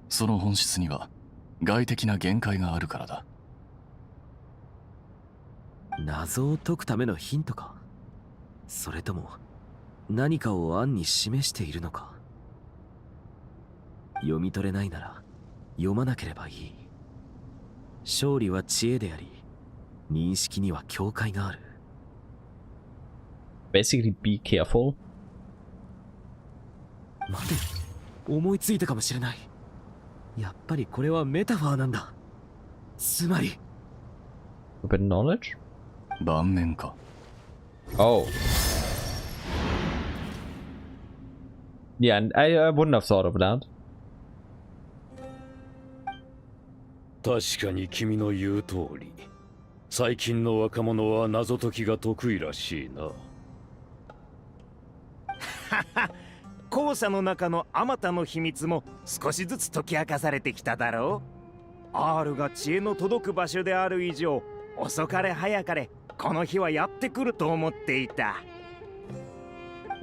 その本質には外的な限界があるからだ。謎を解くためのヒントか？それとも何かを暗に示しているのか？読み取れないなら読まなければいい。勝利は知恵であり、認識には境界がある。Basically, be careful. 待て、思いついたかもしれない。やっぱりこれはメタファーなんだ。つまり Forbidden knowledge? 盤面か。Oh. Yeah, and I wouldn't have thought of that. 確かに君の言う通り、最近の若者は謎解きが得意らしいな。はは、校舎の中のあまたの秘密も少しずつ解き明かされてきただろう。R が知恵の届く場所である以上、遅かれ早かれこの日はやってくると思っていた。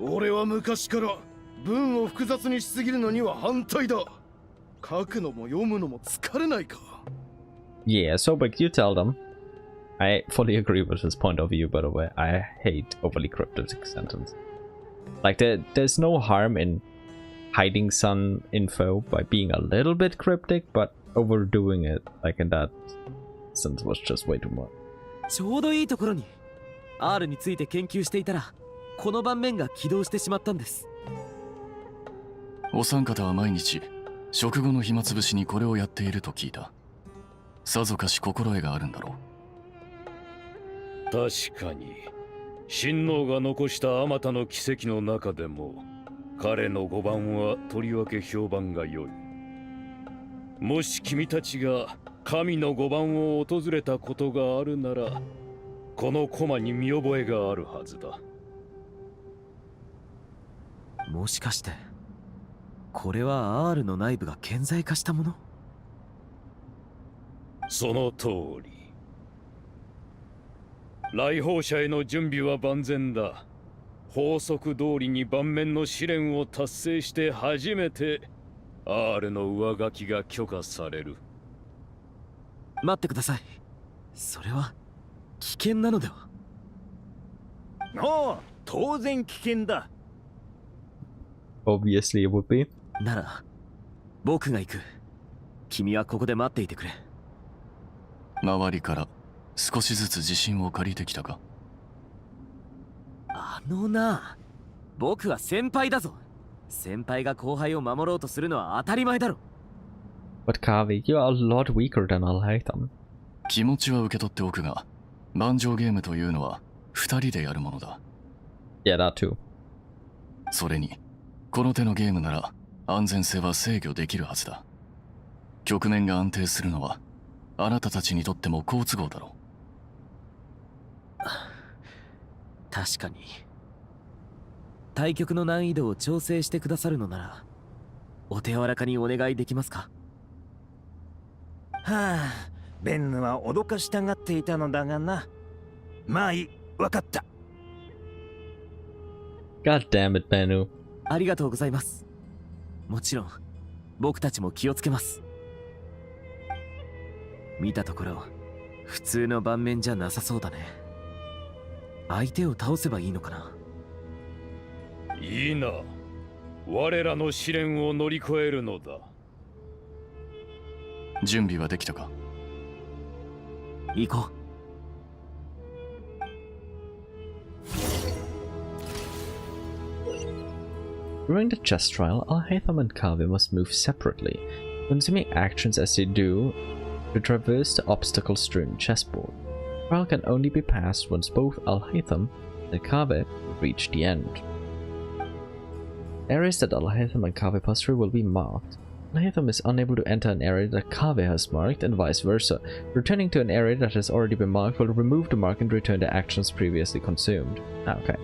俺は昔から文を複雑にしすぎるのには反対だ。書くのも読むのも疲れないか。Yeah, so but you tell them. I fully agree with his point of view, by the way. I hate overly cryptic sentence. Like, there's no harm in hiding some info by being a little bit cryptic, but overdoing it, like in that sense, was just way too much. ちょうどいいところに R について研究していたら、この盤面が起動してしまったんです。お三方は毎日食後の暇つぶしにこれをやっていると聞いた。さぞかし心得があるんだろう。確かに親王が残したあまたの奇跡の中でも彼の5番はとりわけ評判が良い。もし君たちが神の5番を訪れたことがあるなら、このコマに見覚えがあるはずだ。もしかしてこれは R の内部が顕在化したもの？その通り。来訪者への準備は万全だ。法則通りに盤面の試練を達成して初めて R の上書きが許可される。待ってください。それは危険なのでは？ああ、当然危険だ。Obviously it would be. なら僕が行く。君はここで待っていてくれ。周りから少しずつ自信を借りてきたか？あのな、僕は先輩だぞ。先輩が後輩を守ろうとするのは当たり前だろ。But Kavi, you are a lot weaker than Alhaitham. 気持ちは受け取っておくが、盤上ゲームというのは2人でやるものだ。Yeah, that too. それに、この手のゲームなら安全性は制御できるはずだ。局面が安定するのはあなたたちにとっても好都合だろう。確かに。対局の難易度を調整してくださるのなら、お手柔らかにお願いできますか？はあ、ベンヌは脅かしたがっていたのだがな。まあいい、わかった。God damn it, Bennu. ありがとうございます。もちろん、僕たちも気をつけます。見たところ、普通の盤面じゃなさそうだね。相手を倒せばいいのかな？いいな。我らの試練を乗り越えるのだ。準備はできたか？行こう。During the chess trial, Alhaitham and Kavi must move separately, consuming actions as they do to traverse the obstacle-strewn chessboard. The trial can only be passed once both Alhaitham and Kavi reach the end. Areas that Alhaitham and Kavi pass through will be marked. Alhaitham is unable to enter an area that Kavi has marked, and vice versa. Returning to an area that has already been marked will remove the mark and return the actions previously consumed. Okay.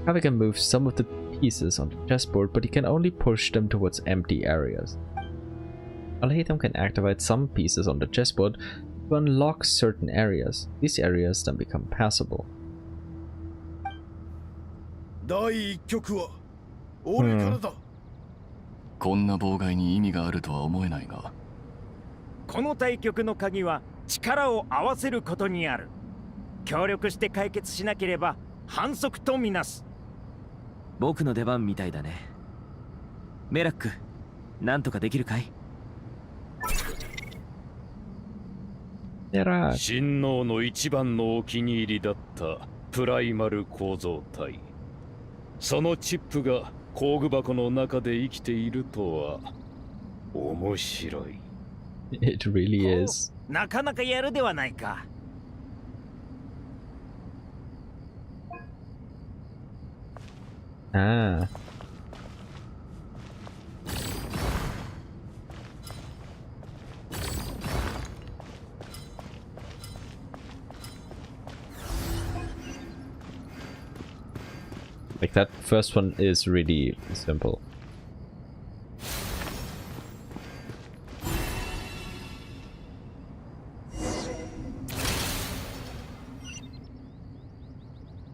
Kavi can move some of the pieces on the chessboard, but he can only push them towards empty areas. Alhaitham can activate some pieces on the chessboard to unlock certain areas. These areas then become passable. 第一局は俺からだ。こんな妨害に意味があるとは思えないが。この対局の鍵は力を合わせることにある。協力して解決しなければ反則とみなす。僕の出番みたいだね。メラック、なんとかできるかい？親王の一番のお気に入りだったプライマル構造体。そのチップが工具箱の中で生きているとは面白い。It really is. なかなかやるではないか。Ah. Like that first one is really simple.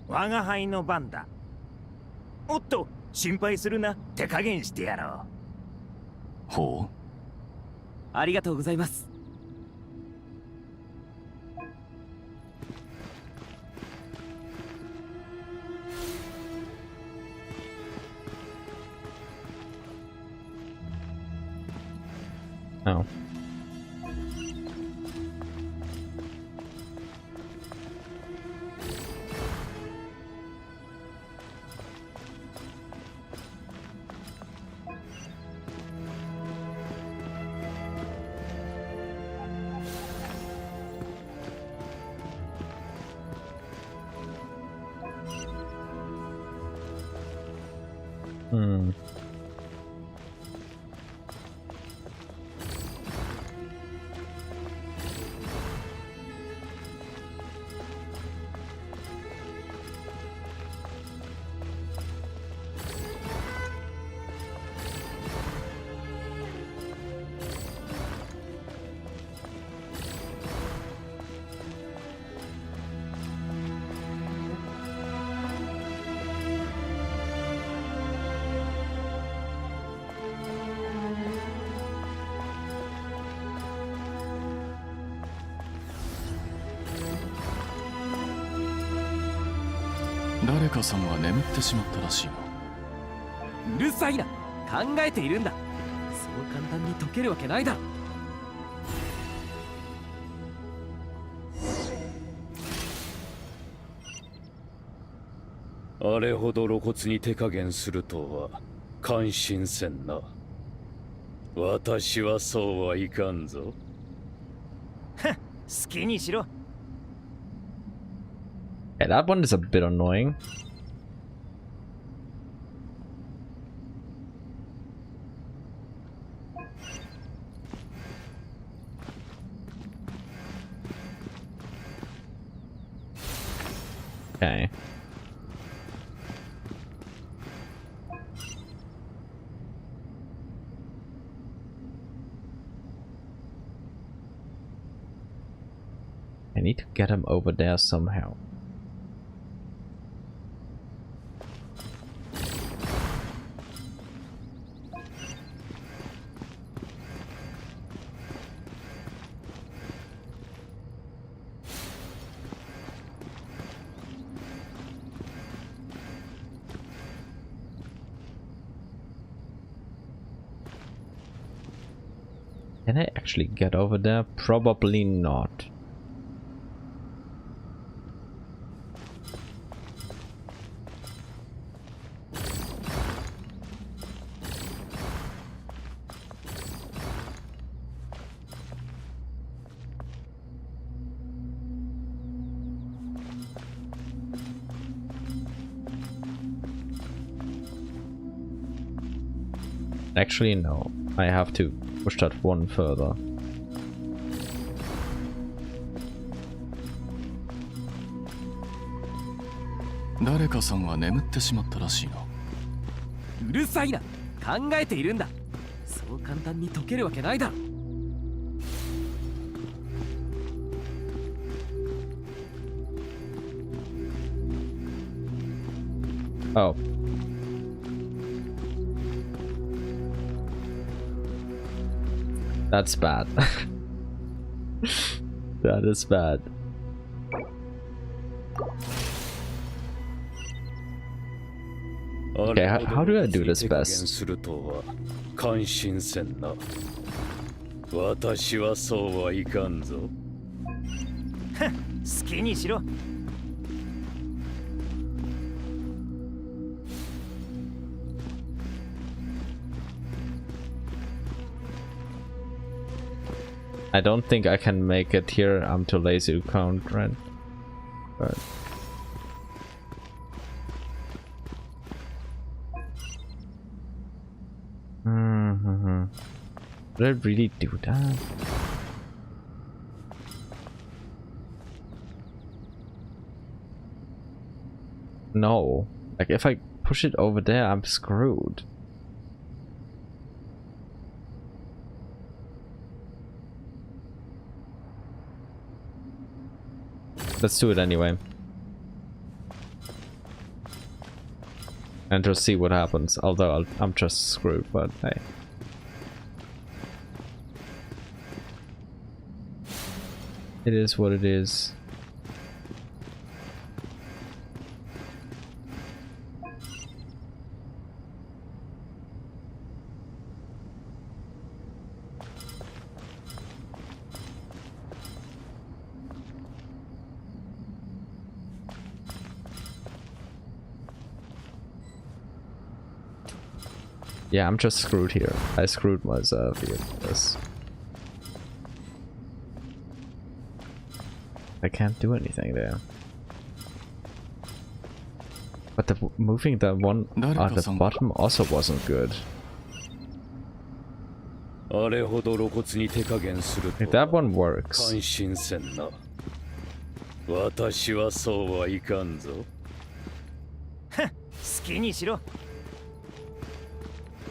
Waga hai no ban da. Otto, 心配するな。手加減してやろう。ほう。ありがとうございます。Oh. Hmm.「誰かさんは眠ってしまったらしいな」。うるさいな。考えているんだ。そう簡単に解けるわけないだろ。あれほど露骨に手加減するとは感心せんな。私はそうはいかんぞ。好きにしろ。Yeah, that one is a bit annoying. Okay. I need to get him over there somehow. Can I actually get over there? Probably not. Actually, no. I have to push that one further. "誰かさんは眠ってしまったらしいな」。うるさいな。考えているんだ。そう簡単に解けるわけないだろ。Oh. That's bad. That is bad. Okay, how do I do this best? 感心せんな。私はそうはいかんぞ。好きにしろ。I don't think I can make it here. I'm too lazy to count, right? But did I really do that? No. Like if I push it over there, I'm screwed. Let's do it anyway. And just see what happens. Although I'm just screwed, but hey. It is what it is. Yeah, I'm just screwed here. I screwed myself here. Yes. I can't do anything there. But the moving the one at the bottom also wasn't good. If that one works.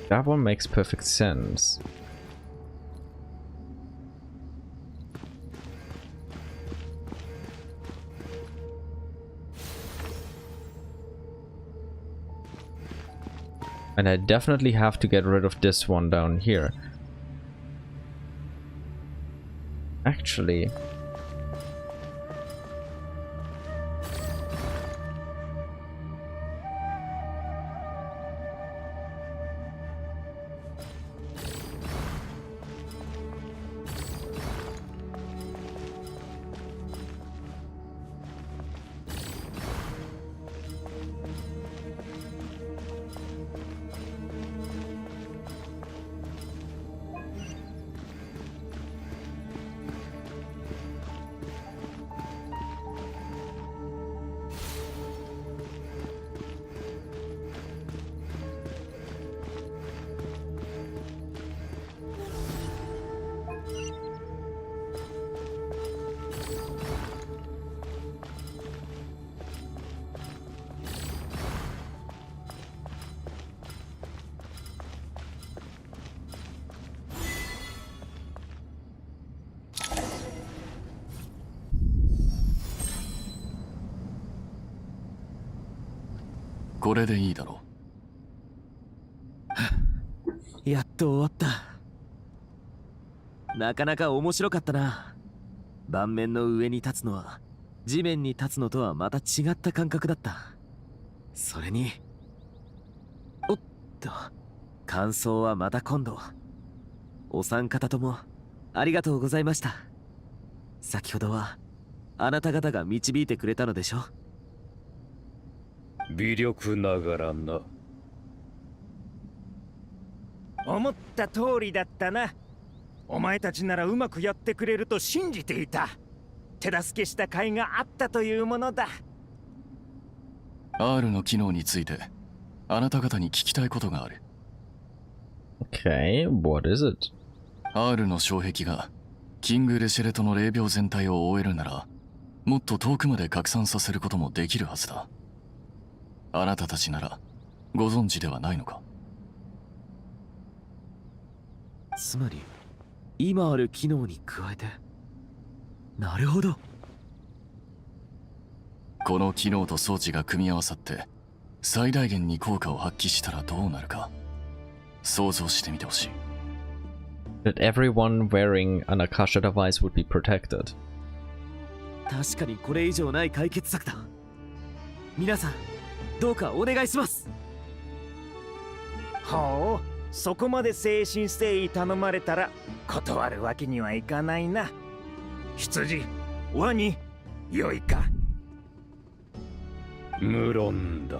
That one makes perfect sense. And I definitely have to get rid of this one down here. Actually,これでいいだろう。やっと終わった。なかなか面白かったな。盤面の上に立つのは地面に立つのとはまた違った感覚だった。それにおっと、感想はまた今度。お三方ともありがとうございました。先ほどはあなた方が導いてくれたのでしょ。微力ながらな。思った通りだったな。お前たちならうまくやってくれると信じていた。手助けした甲斐があったというものだ。R の機能についてあなた方に聞きたいことがある。Okay, what is it? R の障壁がキング・デシェレトの霊廟全体を覆えるなら、もっと遠くまで拡散させることもできるはずだ。あなたたちならご存知ではないのか。つまり今ある機能に加えて。なるほど。この機能と装置が組み合わさって最大限に効果を発揮したらどうなるか想像してみてほしい。That everyone wearing an Akasha device would be protected. 確かにこれ以上ない解決策だ。皆さんどうかお願いします。ほう、そこまで誠心誠意頼まれたら断るわけにはいかないな。羊、ワニ、よいか。無論だ。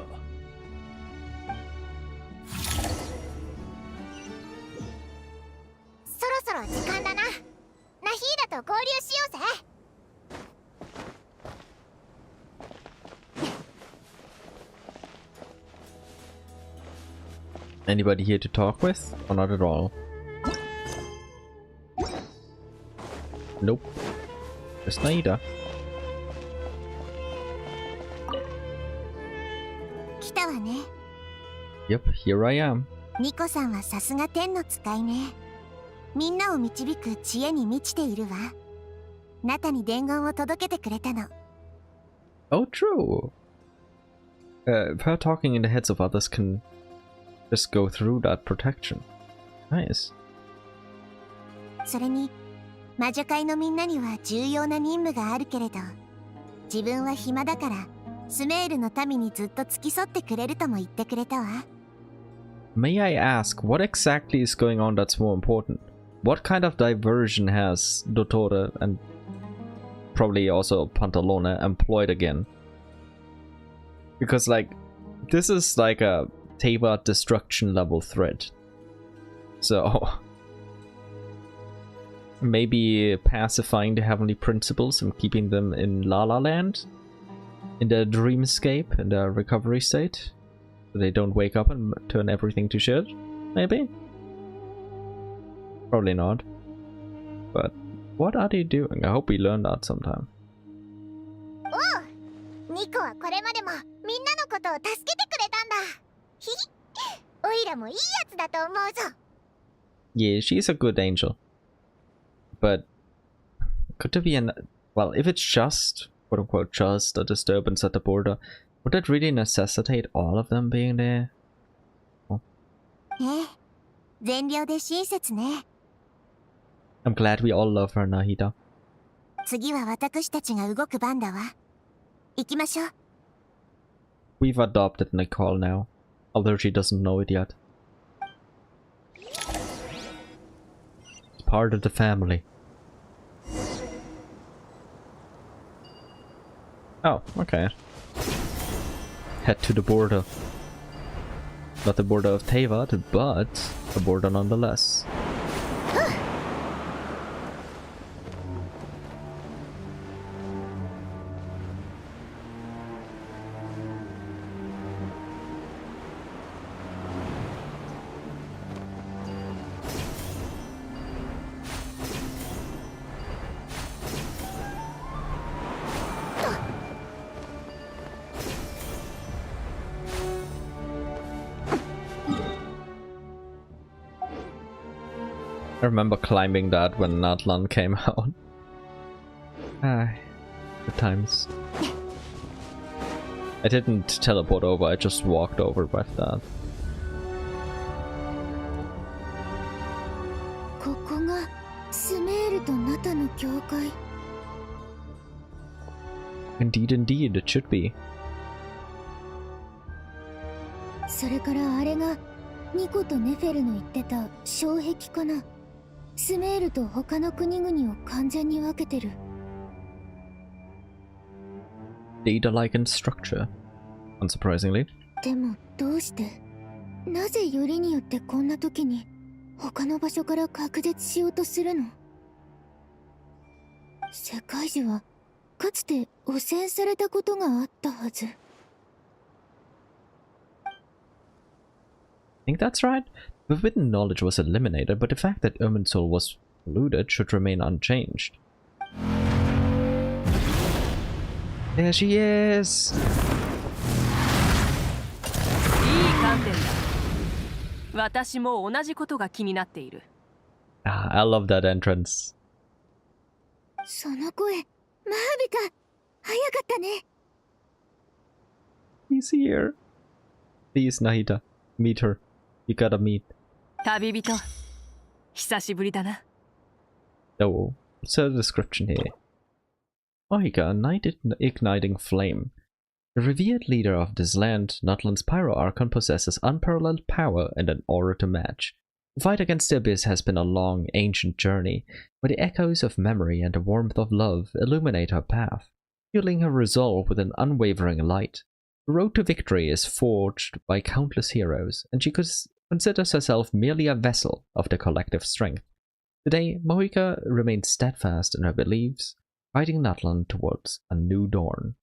そろそろ時間だな。ナヒーと合流しようぜ。Anybody here to talk with? Or not at all? Nope. Just Nahida. 来たわね。 Yep, here I am. ニコさんはさすが天の使いね。みんなを導く知恵に満ちているわ。ナタに伝言を届けてくれたの。Oh, true. Her talking in the heads of others can just go through that protection. Nice. それに魔女界のみんなには重要な任務があるけれど、自分は暇だからスメールの民にずっと付き添ってくれるとも言ってくれたわ。 May I ask, what exactly is going on that's more important? What kind of diversion has Dottore and probably also Pantalone employed again? Because like, this is like a Teva destruction level threat. So maybe pacifying the heavenly principles and keeping them in La La Land? In their dreamscape, in their recovery state? So they don't wake up and turn everything to shit? Maybe? Probably not. But what are they doing? I hope we learn that sometime. おう、ニコはこれまでもみんなのことを助けてくれたんだ。ひひ、おいらもいいやつだと思うぞ。 Yeah, she's a good angel. But could there be an... Well, if it's just, quote-unquote, just a disturbance at the border, would that really necessitate all of them being there? Oh. ええ、善良で親切ね。 I'm glad we all love her, Nahida. 次は私たちが動く番だわ。行きましょう。 We've adopted Nicole now, although she doesn't know it yet. It's part of the family. Oh, okay. Head to the border. Not the border of Teyvat, but a border nonetheless. I remember climbing that when Natlan came out. Ah, good times. I didn't teleport over, I just walked over with that. ここがスメールとナタの境界。 Indeed, indeed, it should be. それからあれがニコとネフェルの言ってた障壁かな。スメールと他の国々を完全に分けてる。 Data-like in structure, unsurprisingly. でもどうして、なぜよりによってこんな時に他の場所から隔絶しようとするの？世界樹はかつて汚染されたことがあったはず。 I think that's right. Forbidden knowledge was eliminated, but the fact that Irminsul was polluted should remain unchanged. There she is! いい観点だ。私も同じことが気になっている。Ah, I love that entrance. その声、マービカ、早かったね。 He's here. Please, Nahida, meet her. You gotta meet. 旅人、久しぶりだな。 Oh, what's the description here? Ohiga, a igniting flame. The revered leader of this land, Nutland's Pyro Archon possesses unparalleled power and an aura to match. The fight against the Abyss has been a long, ancient journey, where the echoes of memory and the warmth of love illuminate her path, fueling her resolve with an unwavering light. The road to victory is forged by countless heroes, and she considers herself merely a vessel of their collective strength. Today, Moika remains steadfast in her beliefs, guiding Natlan towards a new dawn.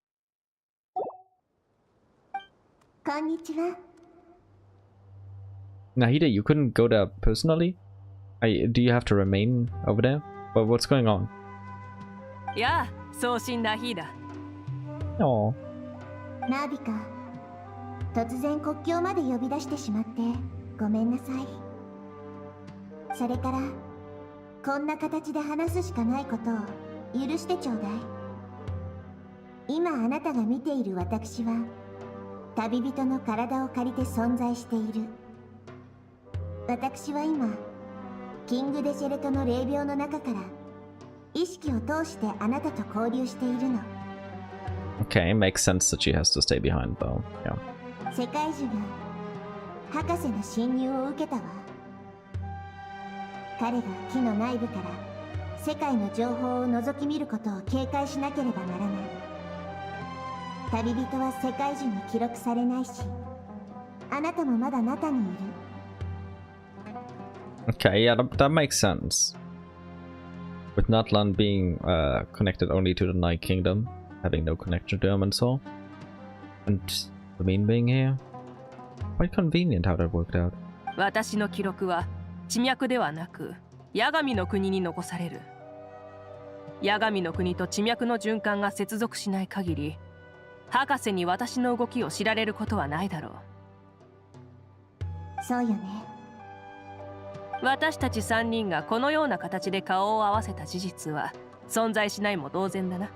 こんにちは。 Nahida, you couldn't go there personally? Do you have to remain over there? What's going on? やあ、送信ナヒーダ。Oh. ナビカ、突然国境まで呼び出してしまってごめんなさい。それからこんな形で話すしかないことを許してちょうだい。今あなたが見ている私は旅人の体を借りて存在している。私は今キングデシェレトの霊廟の中から意識を通してあなたと交流しているの。 Okay, makes sense that she has to stay behind though. Yeah. 世界中が博士の侵入を受けたわ。彼が木の内部から世界の情報を覗き見ることを警戒しなければならない。旅人は世界中に記録されないし、あなたもまだ中にいる。 Okay, yeah, that makes sense. With Natlan being connected only to the Night Kingdom, having no connection to him and so. And the main being here. Quite convenient how that worked out. 私の記録は地脈ではなく、八神の国に残される。八神の国と地脈の循環が接続しない限り、博士に私の動きを知られることはないだろう。そうよね。私たち3人がこのような形で顔を合わせた事実は存在しないも同然だな。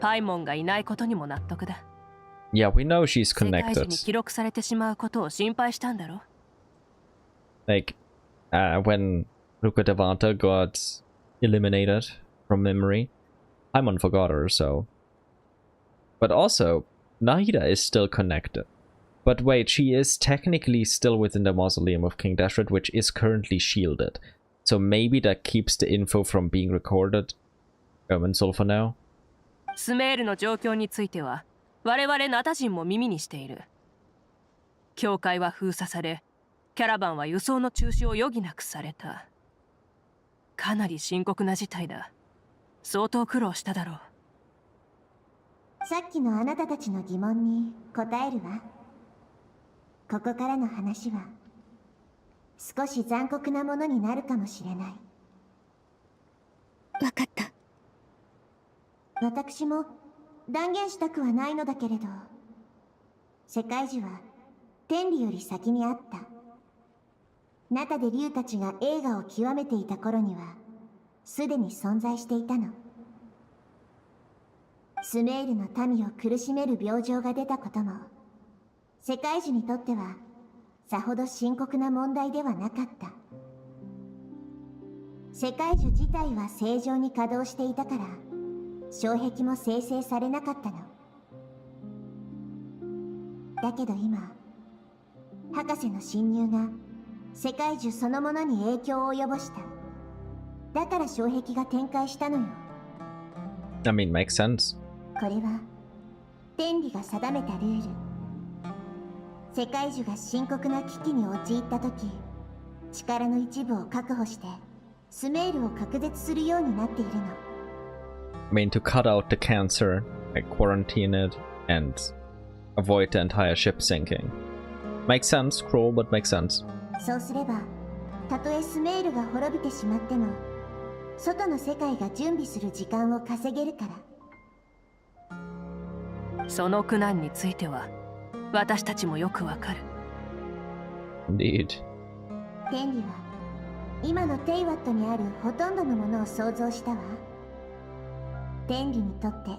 パイモンがいないことにも納得だ。Yeah, we know she's 世界中 connected. に記録されてしまうことを心配したんだろ。Like, when Luca Devanta got eliminated from memory, Paimon forgot her, so. But also, Nahida is still connected. But wait, she is technically still within the mausoleum of King Dashred, which is currently shielded. So maybe that keeps the info from being recorded. And so for now. スメールの状況については我々ナタ人も耳にしている。教会は封鎖され、キャラバンは輸送の中止を余儀なくされた。かなり深刻な事態だ。相当苦労しただろう。さっきのあなたたちの疑問に答えるわ。ここからの話は少し残酷なものになるかもしれない。わかった。私も断言したくはないのだけれど、世界樹は天理より先にあった。ナタで竜たちが栄華を極めていた頃にはすでに存在していたの。スメールの民を苦しめる病状が出たことも世界樹にとってはさほど深刻な問題ではなかった。世界樹自体は正常に稼働していたから障壁も生成されなかったの。だけど今博士の侵入が世界樹そのものに影響を及ぼした。だから障壁が展開したのよ。 I mean, makes sense. これは天理が定めたルール。世界樹が深刻な危機に陥った時、力の一部を確保してスメールを隔絶するようになっているの。I mean, to cut out the cancer, like quarantine it, and avoid the entire ship sinking. Makes sense, cruel, but makes sense. そうすれば、たとえスメールが滅びてしまっても、外の世界が準備する時間を稼げるから。その苦難については、私たちもよくわかる。Indeed. 天理は、今のテイワットにあるほとんどのものを想像したわ。天理にとって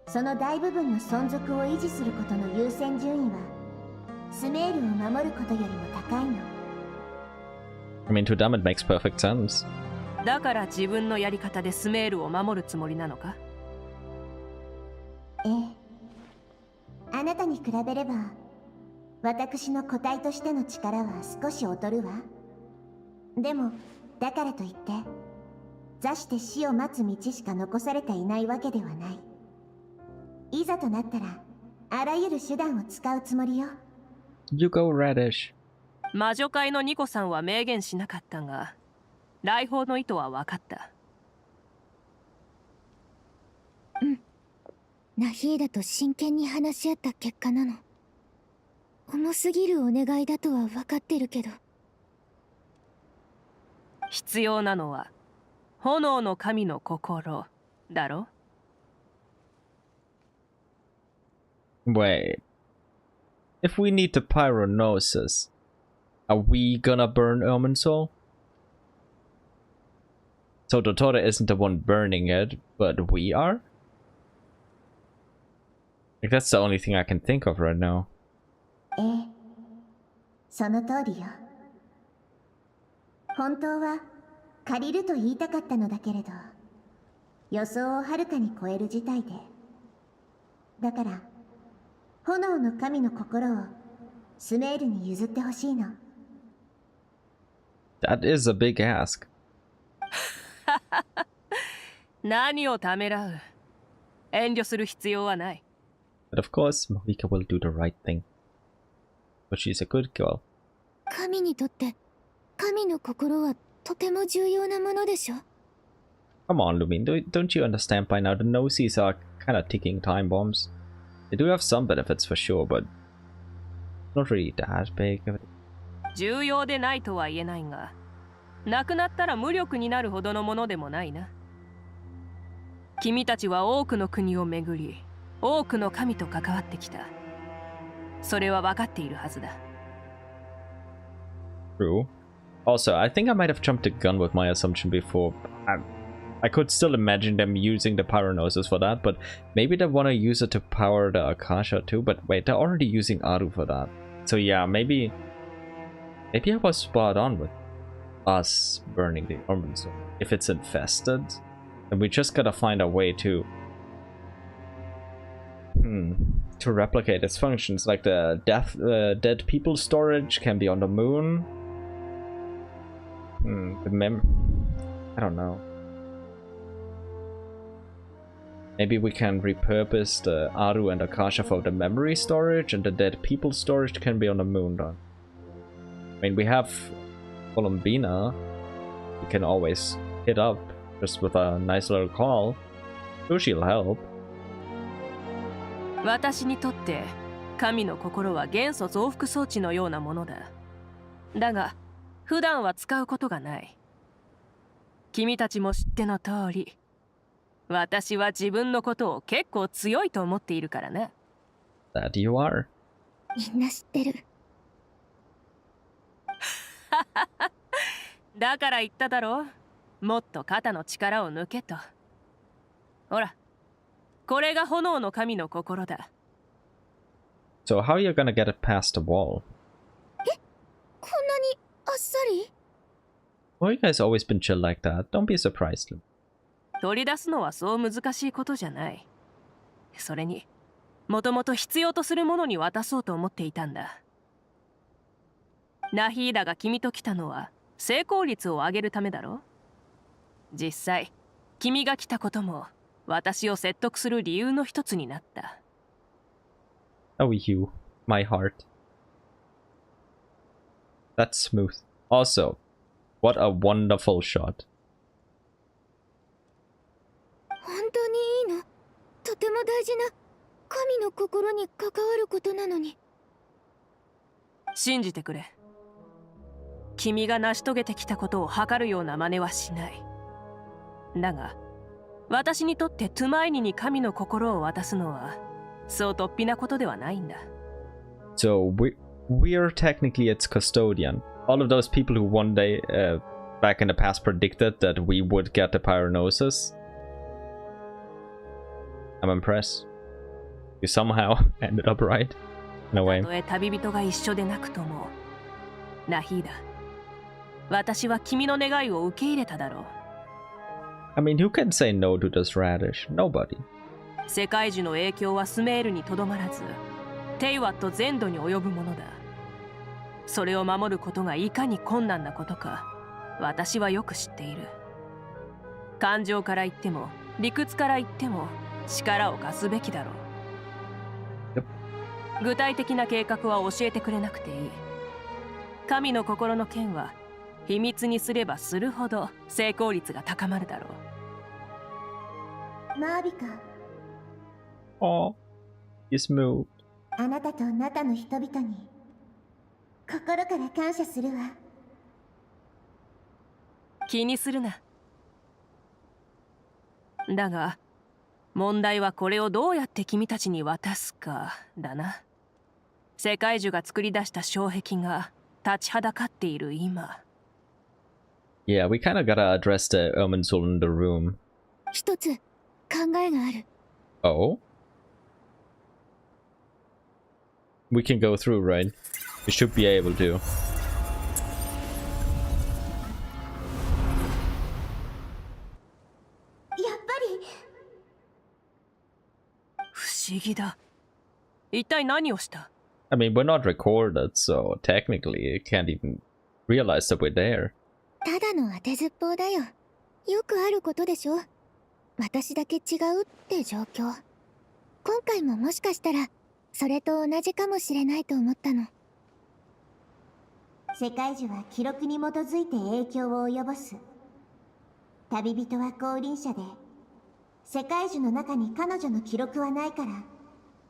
その大部分の存続を維持することの優先順位はスメールを守ることよりも高いの。 I mean, to them it makes perfect sense. だから自分のやり方でスメールを守るつもりなのか？ええ。あなたに比べれば私の個体としての力は少し劣るわ。でもだからといって座して死を待つ道しか残されていないわけではない。いざとなったらあらゆる手段を使うつもりよ。 You go, Radish. 魔女界のニコさんは明言しなかったが、来訪の意図は分かった。ナヒーダと真剣に話し合った結果なの。重すぎるお願いだとは分かってるけど。必要なのは炎の神の心だろ。Wait. If we need the pyronosis, are we gonna burn Irminsul? So Dottore isn't the one burning it, but we are? Like, that's the only thing I can think of right now. ええ、その通りよ。本当は借りると言いたかったのだけれど、予想をはるかに超える事態で。だから、炎の神の心をスメールに譲ってほしいの。That is a big ask. 何をためらう。遠慮する必要はない。But of course, Marika will do the right thing. But she's a good girl. 神にとって神の心はとても重要なものでしょ。Come on, Lumin, don't you understand by now? The nosies are kind of ticking time bombs. They do have some benefits for sure, but not really that big. 重要でないとは言えないが、なくなったら無力になるほどのものでもないな。君たちは多くの国を巡り、多くの神と関わってきた。それは分かっているはずだ。True. Also, I think I might have jumped the gun with my assumption before. I could still imagine them using the pyronosis for that, but maybe they want to use it to power the Akasha too. But wait, they're already using Aru for that. So yeah, maybe I was spot on with us burning the Irminsul. If it's infested, then we just gotta find a way to replicate its functions. Like the dead people storage can be on the moon. I don't know. Maybe we can repurpose the Aru and Akasha for the memory storage, and the dead people storage can be on the moon then. I mean, we have Columbina. We can always hit up just with a nice little call. So she'll help. 私にとって神の心は元素増幅装置のようなものだ。だが普段は使うことがない。君たちも知っての通り、私は自分のことを結構強いと思っているからな。That you are. みんな知ってる。だから言っただろう。もっと肩の力を抜けと。ほら、これが炎の神の心だ。So how are you gonna get it past the wall? え、こんなにあっさり？ Well, you guys always been chill like that. Don't be surprised. 取り出すのはそう難しいことじゃない。それに、もともと必要とするものに渡そうと思っていたんだ。ナヒーダが君と来たのは成功率を上げるためだろ。実際、君が来たことも私を説得する理由の一つになった。Oh, you, my heart. That's smooth. Also, what a wonderful shot. 本当にいいの？とても大事な神の心に関わることなのに。信じてくれ。君が成し遂げてきたことを測るような真似はしない。だが、私にとってトゥマイニに神の心を渡すのはそう突飛なことではないんだ。So we're technically its custodian. All of those people who one day back in the past predicted that we would get the pyronosis. I'm impressed. You somehow ended up right in a way. たとえ旅人が一緒でなくとも、ナヒーダ、私は君の願いを受け入れただろう。I mean, who can say no to this Radish? Nobody. 世界中の影響はスメールにとどまらず、テイワット全土に及ぶものだ。それを守ることがいかに困難なことか、私はよく知っている。感情から言っても、理屈から言っても、力を貸すべきだろう。具体的な計画は教えてくれなくていい。神の心の件は秘密にすればするほど成功率が高まるだろマービカ、 Oh, he's moved. あなたとナタの人々に心から感謝するわ。う。気にするな。だが問題はこれをどうやって君たちに渡すかだな。世界樹が作り出した障壁が立ちはだかっている今。Yeah, we kind of gotta address the Ermin Soul in the room. 一つ考えがある。 Oh? We can go through, right? We should be able to. やっぱり不思議だ。一体何をした？ I mean, we're not recorded, so technically you can't even realize that we're there. ただの当てずっぽうだよ。よくあることでしょ。私だけ違うって状況。今回ももしかしたらそれと同じかもしれないと思ったの。世界樹は記録に基づいて影響を及ぼす。旅人は降臨者で、世界樹の中に彼女の記録はないから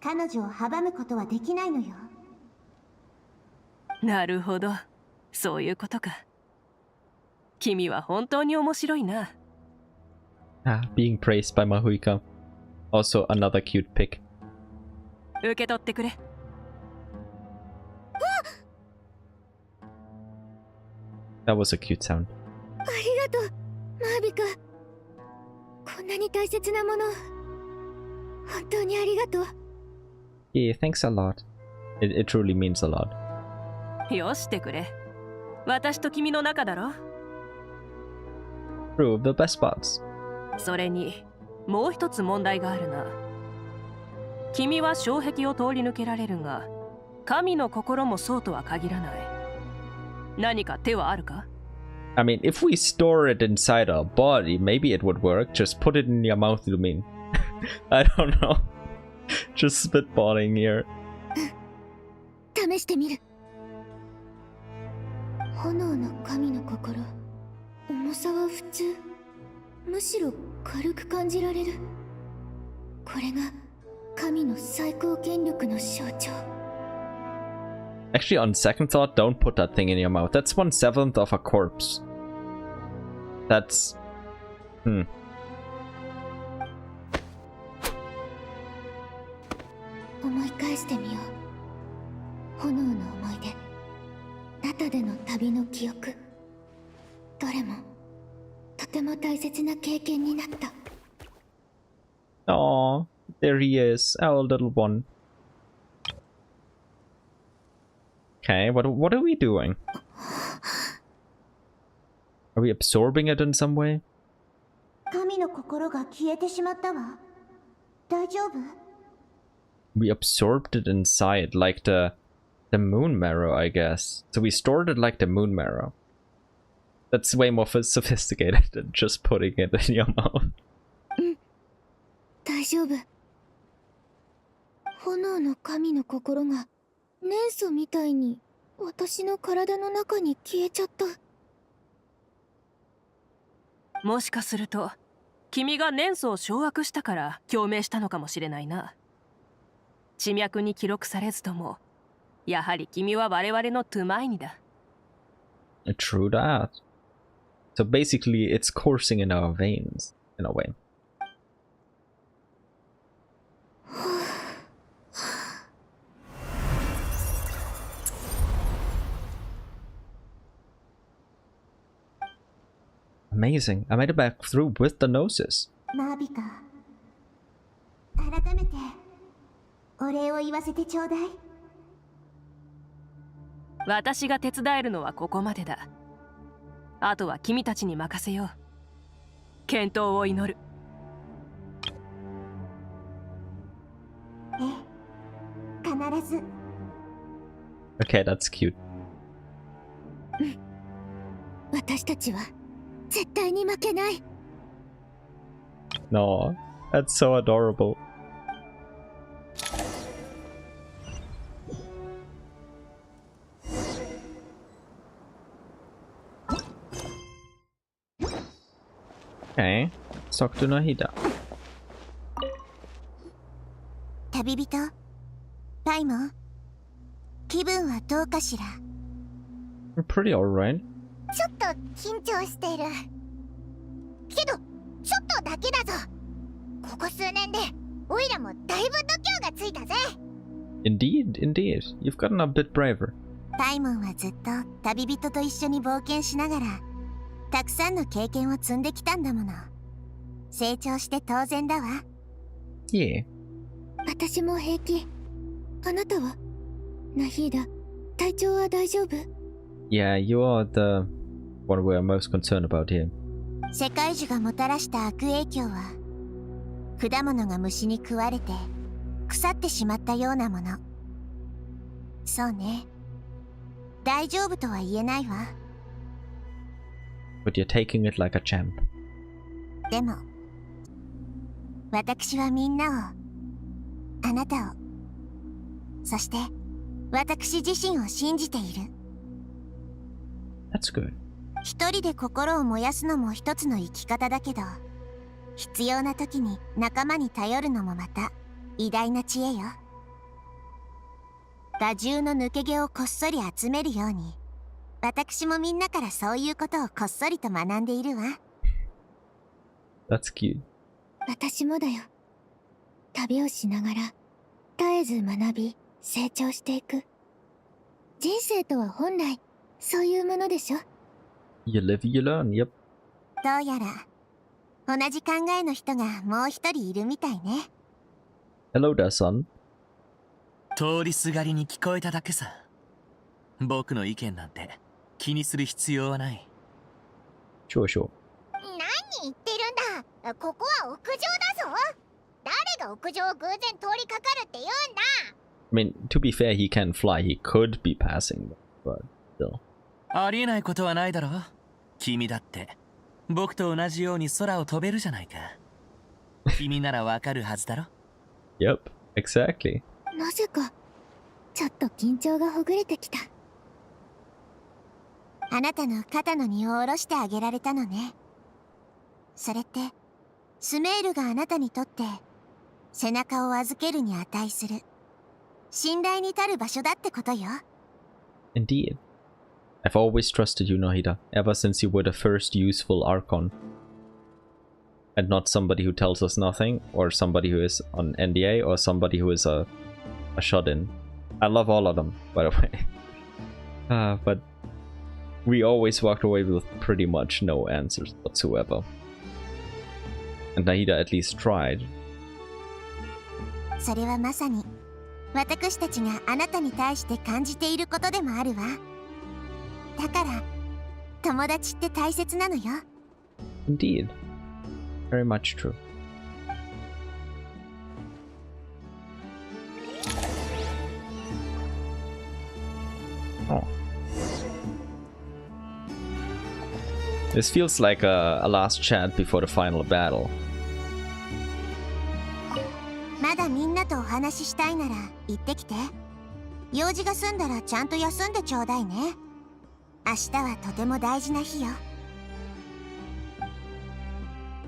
彼女を阻むことはできないのよ。なるほど、そういうことか。君は本当に面白いな。Ah, being praised by Mahuika. Also another cute pic. 受け取ってくれ。That was a cute sound. ありがとう、マービカ。こんなに大切なもの、本当にありがとう。Yeah, thanks a lot. It truly means a lot. よしてくれ。私と君の仲だろ。 True, the best parts. それにもう一つ問題があるな。君は障壁を通り抜けられるが、神の心もそうとは限らない。何か手はあるか？ I mean, if we store it inside our body, maybe it would work. Just put it in your mouth, you mean? I don't know. Just spitballing here. 試してみる。炎の神の心、重さは普通、むしろ軽く感じられる。これが神の最高権力の象徴。 Actually, on second thought, don't put that thing in your mouth. That's 1/7 of a corpse. That's... Hmm. 思い返してみよう。炎の思い出、ナタでの旅の記憶、どれもとても大切な経験になった。 Aww, there he is, our little one. Okay, what are we doing? Are we absorbing it in some way? 神の心が消えてしまったわ。大丈夫？ We absorbed it inside, like the moon marrow, I guess. So we stored it like the moon marrow. That's way more sophisticated than just putting it in your mouth. 大丈夫。炎の神の心が年素みたいに私の体の中に消えちゃった。もしかすると君が年素を掌握したから共鳴したのかもしれないな。地脈に記録されずとも、やはり君は我々のトゥマイニだ。True that. So basically it's coursing in our veins, in a way. Amazing. I made it back through with the noses. マービカ、改めてお礼を言わせてちょうだい。私が手伝えるのはここまでだ。あとは君たちに任せよう。健闘を祈る。必ず。Okay, that's cute. 私たちは絶対に負けない。No, that's so adorable. Let's talk to Nahida. 旅人、パイモン、気分はどうかしら？ I'm pretty alright. ちょっと緊張してる。けど、ちょっとだけだぞ。ここ数年で、オイラもだいぶ度胸がついたぜ。Indeed, indeed. You've gotten a bit braver. パイモンはずっと旅人と一緒に冒険しながら、たくさんの経験を積んできたんだもの。成長して当然だわ。Yeah. 私も平気。あなたはナヒーダ、体調は大丈夫？ Yeah, you are the one we're most concerned about here. 世界樹がもたらした悪影響は、果物が虫に食われて腐ってしまったようなもの。そうね。大丈夫とは言えないわ。But you're taking it like a champ. でも、私はみんなを、あなたを、そして私自身を信じている。That's good. 一人で心を燃やすのも一つの生き方だけど、必要な時に仲間に頼るのもまた偉大な知恵よ。我獣の抜け毛をこっそり集めるように、私もみんなからそういうことをこっそりと学んでいるわ。That's cute. 私もだよ。旅をしながら絶えず学び成長していく。人生とは本来そういうものでしょ。 You live, you learn, yep. どうやら同じ考えの人がもう一人いるみたいね。 Hello there, son. 通りすがりに聞こえただけさ。僕の意見なんて気にする必要はない。Sure, sure. 何言ってるんだ。ここは屋上だぞ。誰が屋上を偶然通りかかるって言うんだ。I mean, to be fair, he can fly. He could be passing, but still. ありえないことはないだろう。君だって僕と同じように空を飛べるじゃないか。君ならわかるはずだろ。Yep, exactly. なぜかちょっと緊張がほぐれてきた。あなたの肩の荷を下ろしてあげられたのね。それってスメールがあなたにとって背中を預けるに値する信頼に足る場所だってことよ。 Indeed. I've always trusted you, Nahida, ever since you were the first useful Archon. And not somebody who tells us nothing, or somebody who is on NDA, or somebody who is a shut-in. I love all of them, by the way. But we always walked away with pretty much no answers whatsoever. And Nahida at least tried. それはまさに私たちがあなたに対して感じていることでもあるわ。だから友達って大切なのよ。 Indeed. Very much true. Oh. This feels like a last chat before the final battle. まだみんなとお話ししたいなら行ってきて。用事が済んだらちゃんと休んでちょうだいね。明日はとても大事な日よ。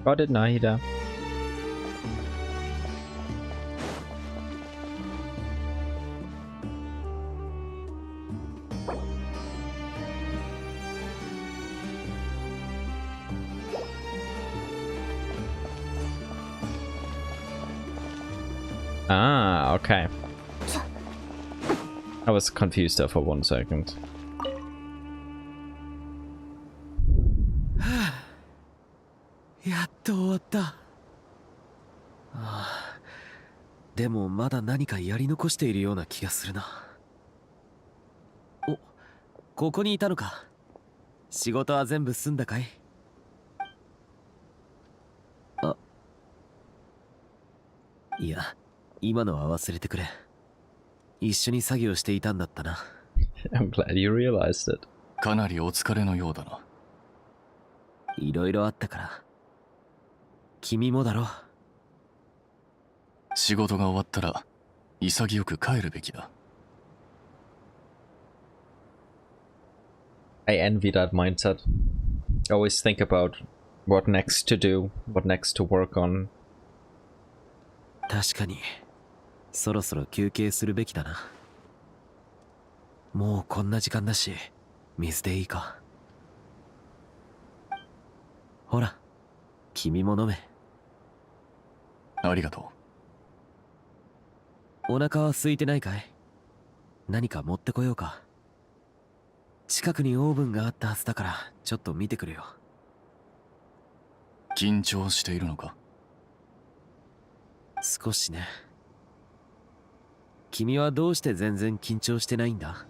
Got it, Nahida. Ah, okay. I was confused there for 1 second. やっと終わった。ああ、でもまだ何かやり残しているような気がするな。お、ここにいたのか。仕事は全部済んだかい？あ、いや、今のは忘れてくれ。一緒に作業していたんだったな。I'm glad you realized it. かなりお疲れのようだな。いろいろあったから。君もだろ。仕事が終わったら潔く帰るべきだ。I envy that mindset. I always think about What next to do? What next to work on? 確かにそろそろ休憩するべきだな。もうこんな時間だし、水でいいか。ほら、君も飲め。ありがとう。お腹は空いてないかい？何か持ってこようか。近くにオーブンがあったはずだから、ちょっと見てくれよ。緊張しているのか？少しね。君はどうして全然緊張してないんだ？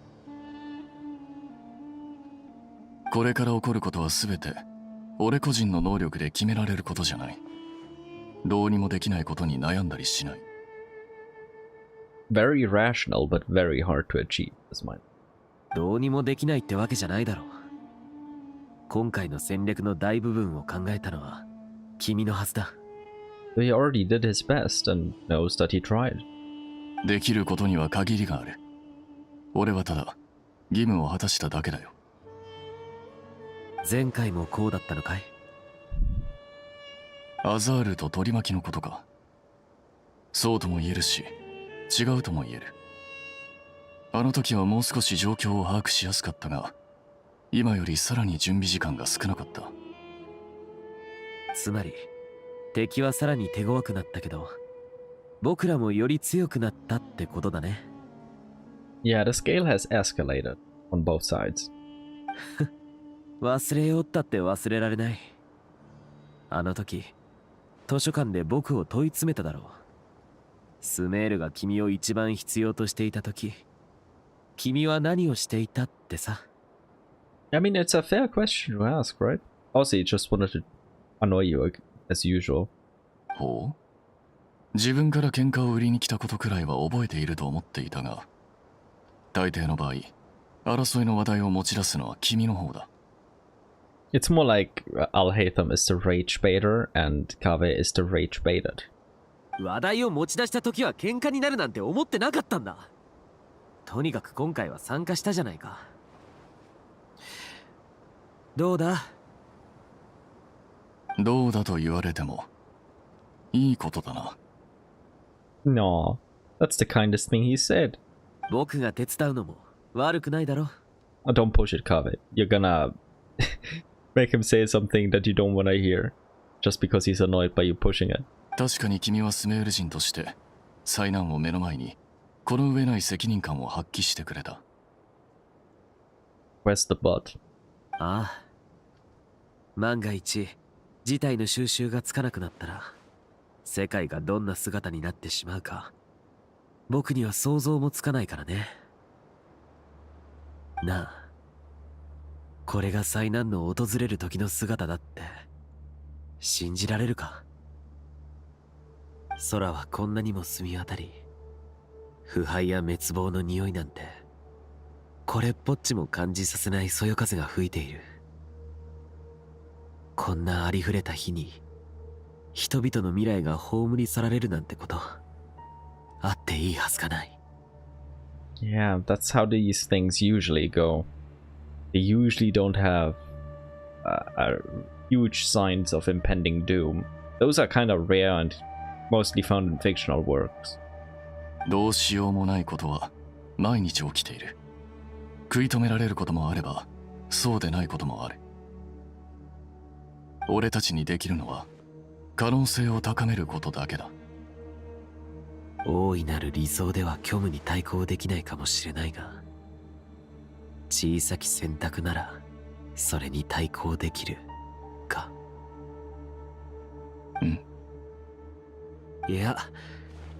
これから起こることは全て俺個人の能力で決められることじゃない。どうにもできないことに悩んだりしない。Very rational, but very hard to achieve, is mine. どうにもできないってわけじゃないだろう。今回の戦略の大部分を考えたのは君のはずだ。He already did his best and knows that he tried. できることには限りがある。俺はただ義務を果たしただけだよ。前回もこうだったのかい？アザールと取り巻きのことか。そうとも言えるし、違うとも言える。あの時はもう少し状況を把握しやすかったが、今よりさらに準備時間が少なかった。つまり敵はさらに手強くなったけど、僕らもより強くなったってことだね。Yeah, the scale has escalated on both sides. 忘れようったって忘れられない。あの時図書館で僕を問い詰めただろう。スメールが君を一番必要としていた時、君は何をしていたってさ。I mean, it's a fair question to ask, right? Also, he just wanted to annoy you as usual. ほう？自分から喧嘩を売りに来たことくらいは覚えていると思っていたが、大抵の場合、争いの話題を持ち出すのは君の方だ。It's more like Alhaitham is the rage baiter and Kave is the rage baited. 話題を持ち出した時は喧嘩になるなんて思ってなかったんだ。とにかく今回は参加したじゃないか。どうだ？どうだと言われてもいいことだな。No, that's the kindest thing he said. 僕が手伝うのも悪くないだろ。Oh, don't push it, Kave. You're gonna make him say something that you don't want to hear just because he's annoyed by you pushing it. 確かに君はスメール人として災難を目の前にこの上ない責任感を発揮してくれた。Where's the but? ああ。万が一事態の収拾がつかなくなったら、世界がどんな姿になってしまうか、僕には想像もつかないからね。なあ、これが災難の訪れる時の姿だって信じられるか？空はこんなにも澄み渡り、腐敗や滅亡の匂いなんてこれっぽっちも感じさせないそよ風が吹いている。こんなありふれた日に人々の未来が葬り去られるなんてことあっていいはずがない。 Yeah, that's how these things usually go. They usually don't have huge signs of impending doom. Those are kind of rare and mostly found in fictional works. どうしようもないことは毎日起きている。食い止められることもあれば、そうでないこともある。俺たちにできるのは可能性を高めることだけだ。大いなる理想では虚無に対抗できないかもしれないが、小さき選択ならそれに対抗できるか。うん。いや、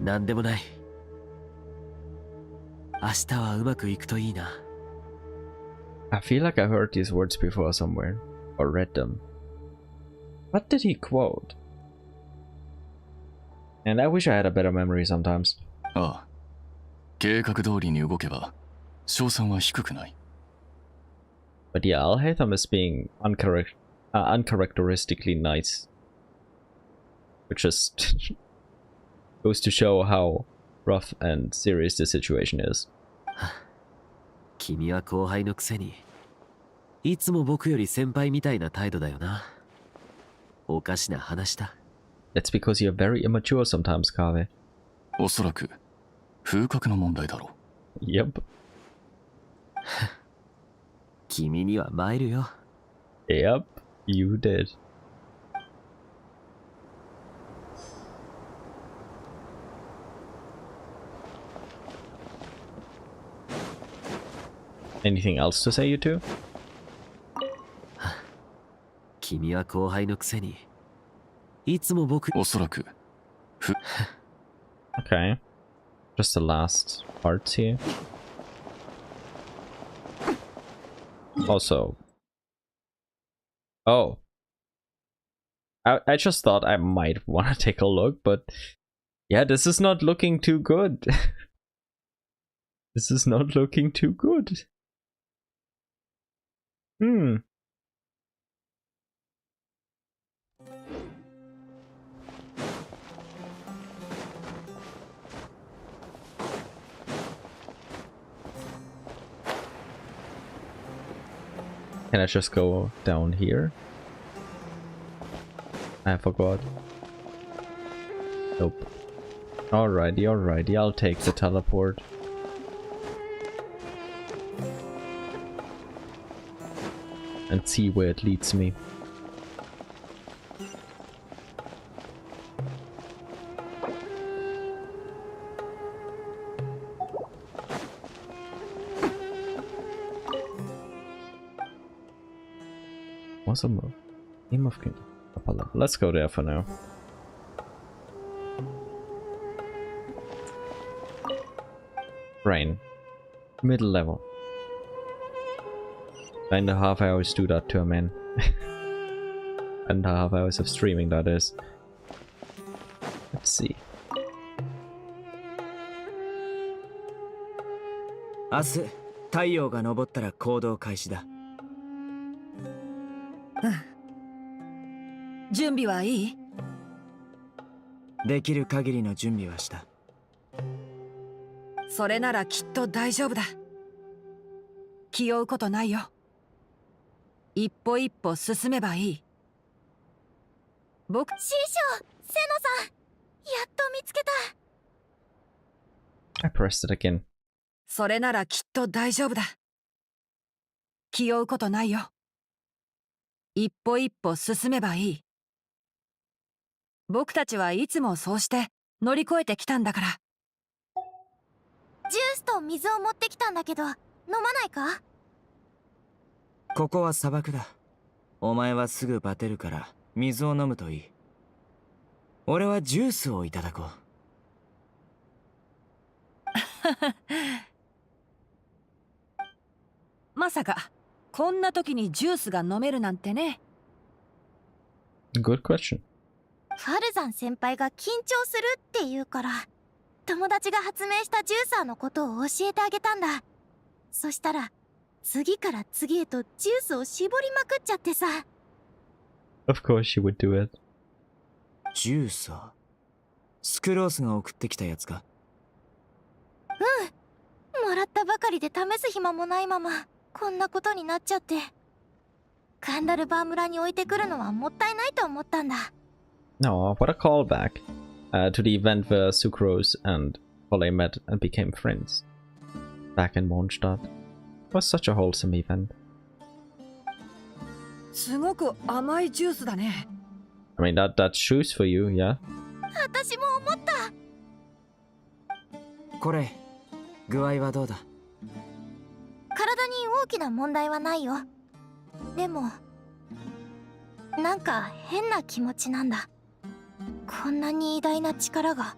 なんでもない。明日はうまくいくといいな。I feel like I heard these words before somewhere, or read them. What did he quote? And I wish I had a better memory sometimes. ああ。計画通りに動けば、勝算は低くない。But yeah, Alhaitham is being uncharacteristically nice. Which just goes to show how rough and serious the situation is. 君は後輩のくせにいつも僕より先輩みたいな態度だよな。おかしな話だ。That's because you're very immature sometimes, Kave. おそらく風格の問題だろう。Yep. 君には参るよ。Yep, you did. Anything else to say, you two? 君は後輩のくせにいつも僕おそらくOkay. Just the last parts here. Also. Oh. I just thought I might want to take a look, but yeah, this is not looking too good. This is not looking too good. Hmm. Can I just go down here? I forgot. Nope. Alrighty, I'll take the teleport. And see where it leads me. What's the move? Name of King. Let's go there for now. Brain. Middle level. 9.5 hours do that to a man. 9.5 hours of streaming, that is. Let's see. 明日、太陽が昇ったら行動開始だ。準備はいい？できる限りの準備はした。それならきっと大丈夫だ。気負うことないよ。一歩一歩進めばいい。僕、師匠、セノさん、やっと見つけた。 I pressed it again. それならきっと大丈夫だ。気負うことないよ。一歩一歩進めばいい。僕たちはいつもそうして乗り越えてきたんだから。ジュースと水を持ってきたんだけど、飲まないか？ここは砂漠だ。お前はすぐバテるから水を飲むといい。俺はジュースをいただこう。まさかこんな時にジュースが飲めるなんてね。Good question. ファルザン先輩が緊張するって言うから、友達が発明したジューサーのことを教えてあげたんだ。そしたら次から次へとジュースを絞りまくっちゃってさ。Of course she would do it. ジューサー？スクロースが送ってきたやつか？うん。もらったばかりで試す暇もないままこんなことになっちゃって。カンダルバー村に置いてくるのはもったいないと思ったんだ。No, what a callback to the event where Sucrose and Polly met and became friends. Back in Mondstadt. It was such a wholesome event. すごく甘いジュースだね。I mean, that's shoes for you, yeah? 私も思った。これ、具合はどうだ？体に大きな問題はないよ。でも、なんか変な気持ちなんだ。こんなに偉大な力が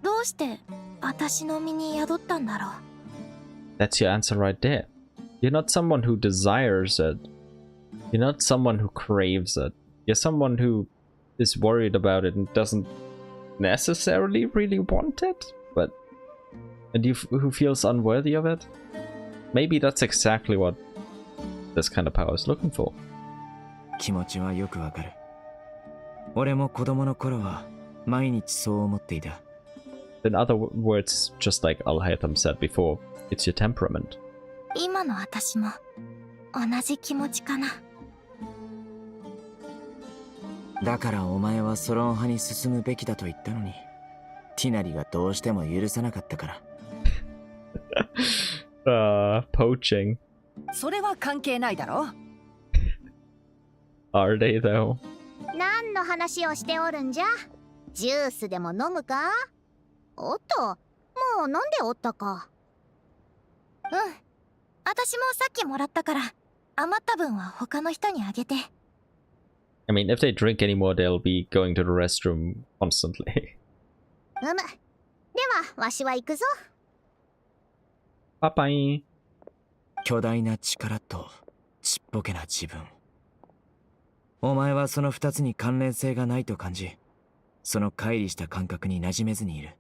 どうして私の身に宿ったんだろう。That's your answer right there. You're not someone who desires it. You're not someone who craves it. You're someone who is worried about it and doesn't necessarily really want it, but who feels unworthy of it. Maybe that's exactly what this kind of power is looking for. 気持ちはよくわかる。俺も子供の頃は毎日そう思っていた。In other words, just like Alhaitham said before, it's your temperament. 今の私も同じ気持ちかな。だからお前はソロン派に進むべきだと言ったのに、ティナリがどうしても許さなかったから。Poaching. それは関係ないだろ。Are they though? 何の話をしておるんじゃ。ジュースでも飲むか。おっと、もう飲んでおったか。うん、私もさっきもらったから余った分は他の人にあげて。I mean, if they drink anymore, they'll be going to the restroom constantly. では、わしは行くぞ。バイバイ。巨大な力とちっぽけな自分。お前はその二つに関連性がないと感じ、その乖離した感覚に馴染めずにいる。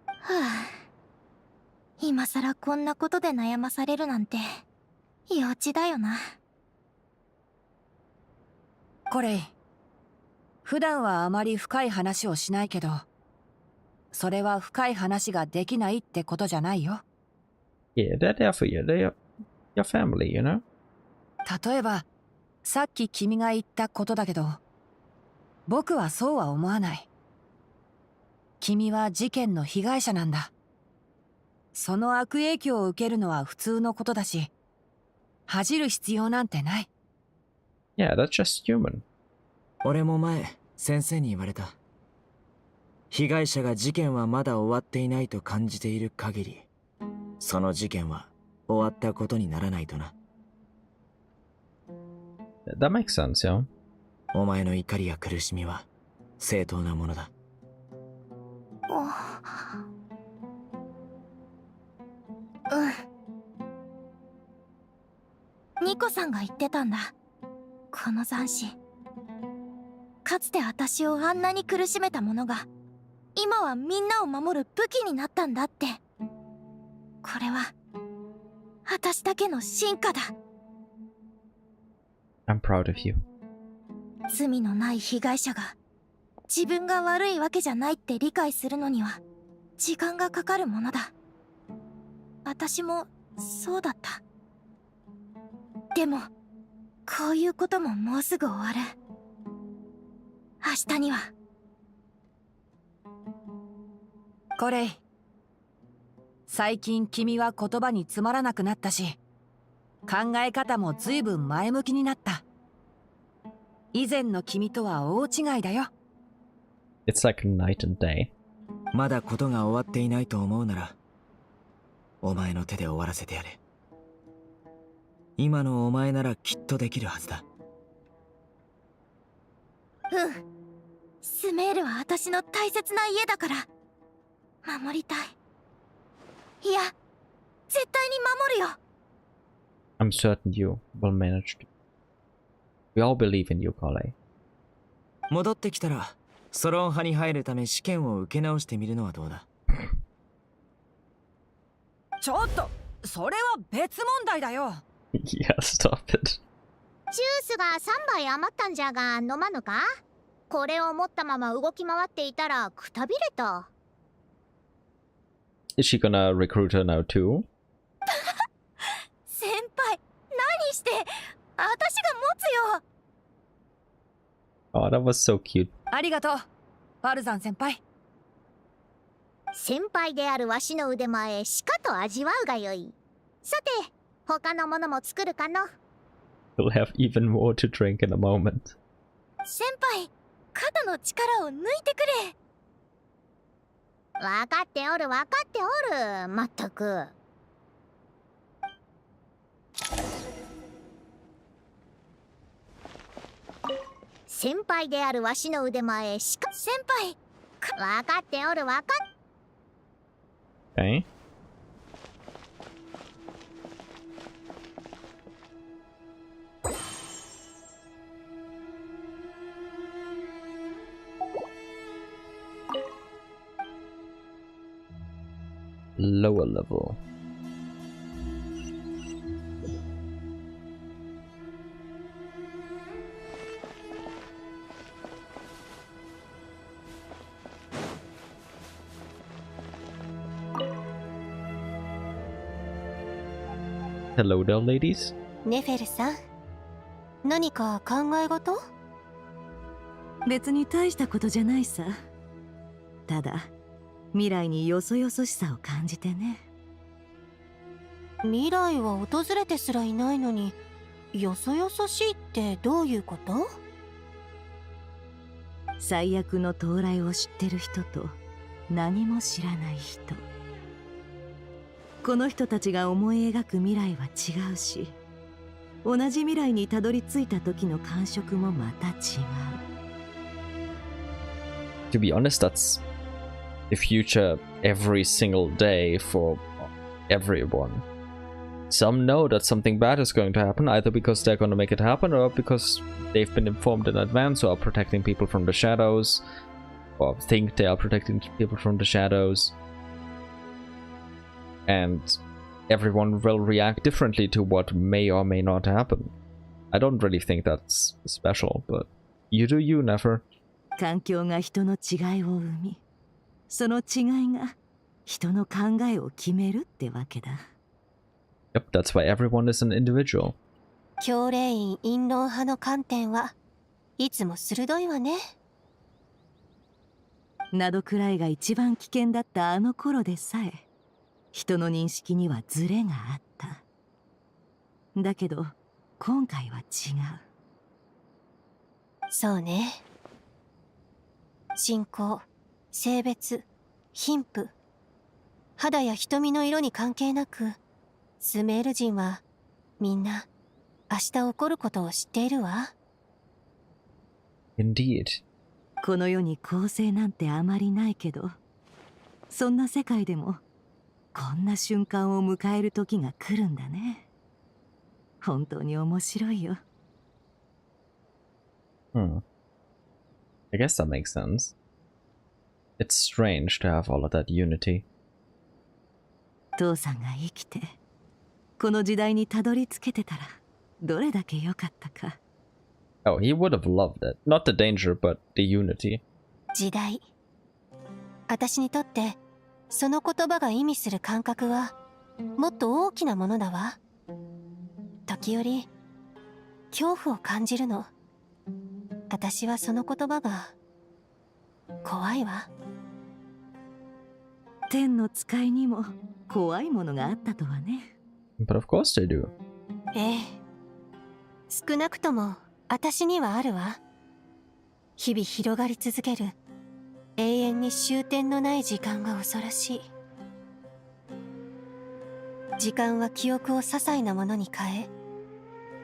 はあ、今さらこんなことで悩まされるなんて幼稚だよな。これ、普段はあまり深い話をしないけど、それは深い話ができないってことじゃないよ。Yeah, they're there for you. They're your family, you know? 例えば、さっき君が言ったことだけど、僕はそうは思わない。君は事件の被害者なんだ。その悪影響を受けるのは普通のことだし、恥じる必要なんてない。Yeah, that's just human. 俺も前、先生に言われた。被害者が事件はまだ終わっていないと感じている限り、その事件は終わったことにならないとな。That makes sense, yeah. お前の怒りや苦しみは正当なものだ。ニコさんが言ってたんだ。この斬新。かつて私をあんなに苦しめたものが、今はみんなを守る武器になったんだって。これは、私だけの進化だ。I'm proud of you. 罪のない被害者が、自分が悪いわけじゃないって理解するのには、時間がかかるものだ。私も、そうだった。でも、こういうことももうすぐ終わる。明日には。これ、最近君は言葉に詰まらなくなったし、考え方も随分前向きになった。以前の君とは大違いだよ。It's like night and day. まだことが終わっていないと思うなら、お前の手で終わらせてやれ。今のお前ならきっとできるはずだ。うん。スメールは私の大切な家だから、守りたい。いや、絶対に守るよ。I'm certain you will manage to. We all believe in you, Kale. 戻ってきたら、ソロン派に入るため試験を受け直してみるのはどうだ？ちょっと、それは別問題だよ。Yeah, stop it. ジュースが3杯余ったんじゃが飲まぬか？これを持ったまま動き回っていたらくたびれた。Is she gonna recruit her now too? 先輩、何して？私が持つよ。Oh, that was so cute. ありがとう、ファルザン先輩。先輩であるわしの腕前しかと味わうがよい。さて、他のものも作るかの。We'll have even more to drink in a moment. 先輩、肩の力を抜いてくれ。わかっておるわかっておる。まったく。先輩であるわしの腕前しか。先輩、わかっておるわかっ。Okay. Lower level. Hello there, ladies. ネフェルさん、何か考え事？別に大したことじゃないさ。ただ未来によそよそしさを感じてね。未来は訪れてすらいないのによそよそしいってどういうこと？最悪の到来を知ってる人と何も知らない人、この人たちが思い描く未来は違うし、同じ未来にたどり着いた時の感触もまた違う。 To be honest, that's the future every single day for everyone. Some know that something bad is going to happen, either because they're going to make it happen or because they've been informed in advance or are protecting people from the shadows, or think they are protecting people from the shadows. And everyone will react differently to what may or may not happen. I don't really think that's special, but you do you, Nefer. 環境が人の違いを生み、その違いが人の考えを決めるってわけだ。Yep, that's why everyone is an individual. 教令員陰謀派の観点はいつも鋭いわね。ナドくらいが一番危険だったあの頃でさえ、人の認識にはズレがあった。だけど今回は違う。そうね。信仰、性別、貧富、肌や瞳の色に関係なく、スメール人はみんな明日起こることを知っているわ。Indeed. この世に公正なんてあまりないけど、そんな世界でもこんな瞬間を迎える時が来るんだね。本当に面白いよ。I guess that makes sense. It's strange to have all of that unity. 父さんが生きてこの時代にたどり着けてたらどれだけ良かったか。Oh, he would have loved it. Not the danger, but the unity. 時代。私にとってその言葉が意味する感覚はもっと大きなものだわ。時折恐怖を感じるの。私はその言葉が怖いわ。天の使いにも怖いものがあったとはね。But of course they do. ええ。少なくとも私にはあるわ。日々広がり続ける永遠に終点のない時間が恐ろしい。時間は記憶を些細なものに変え、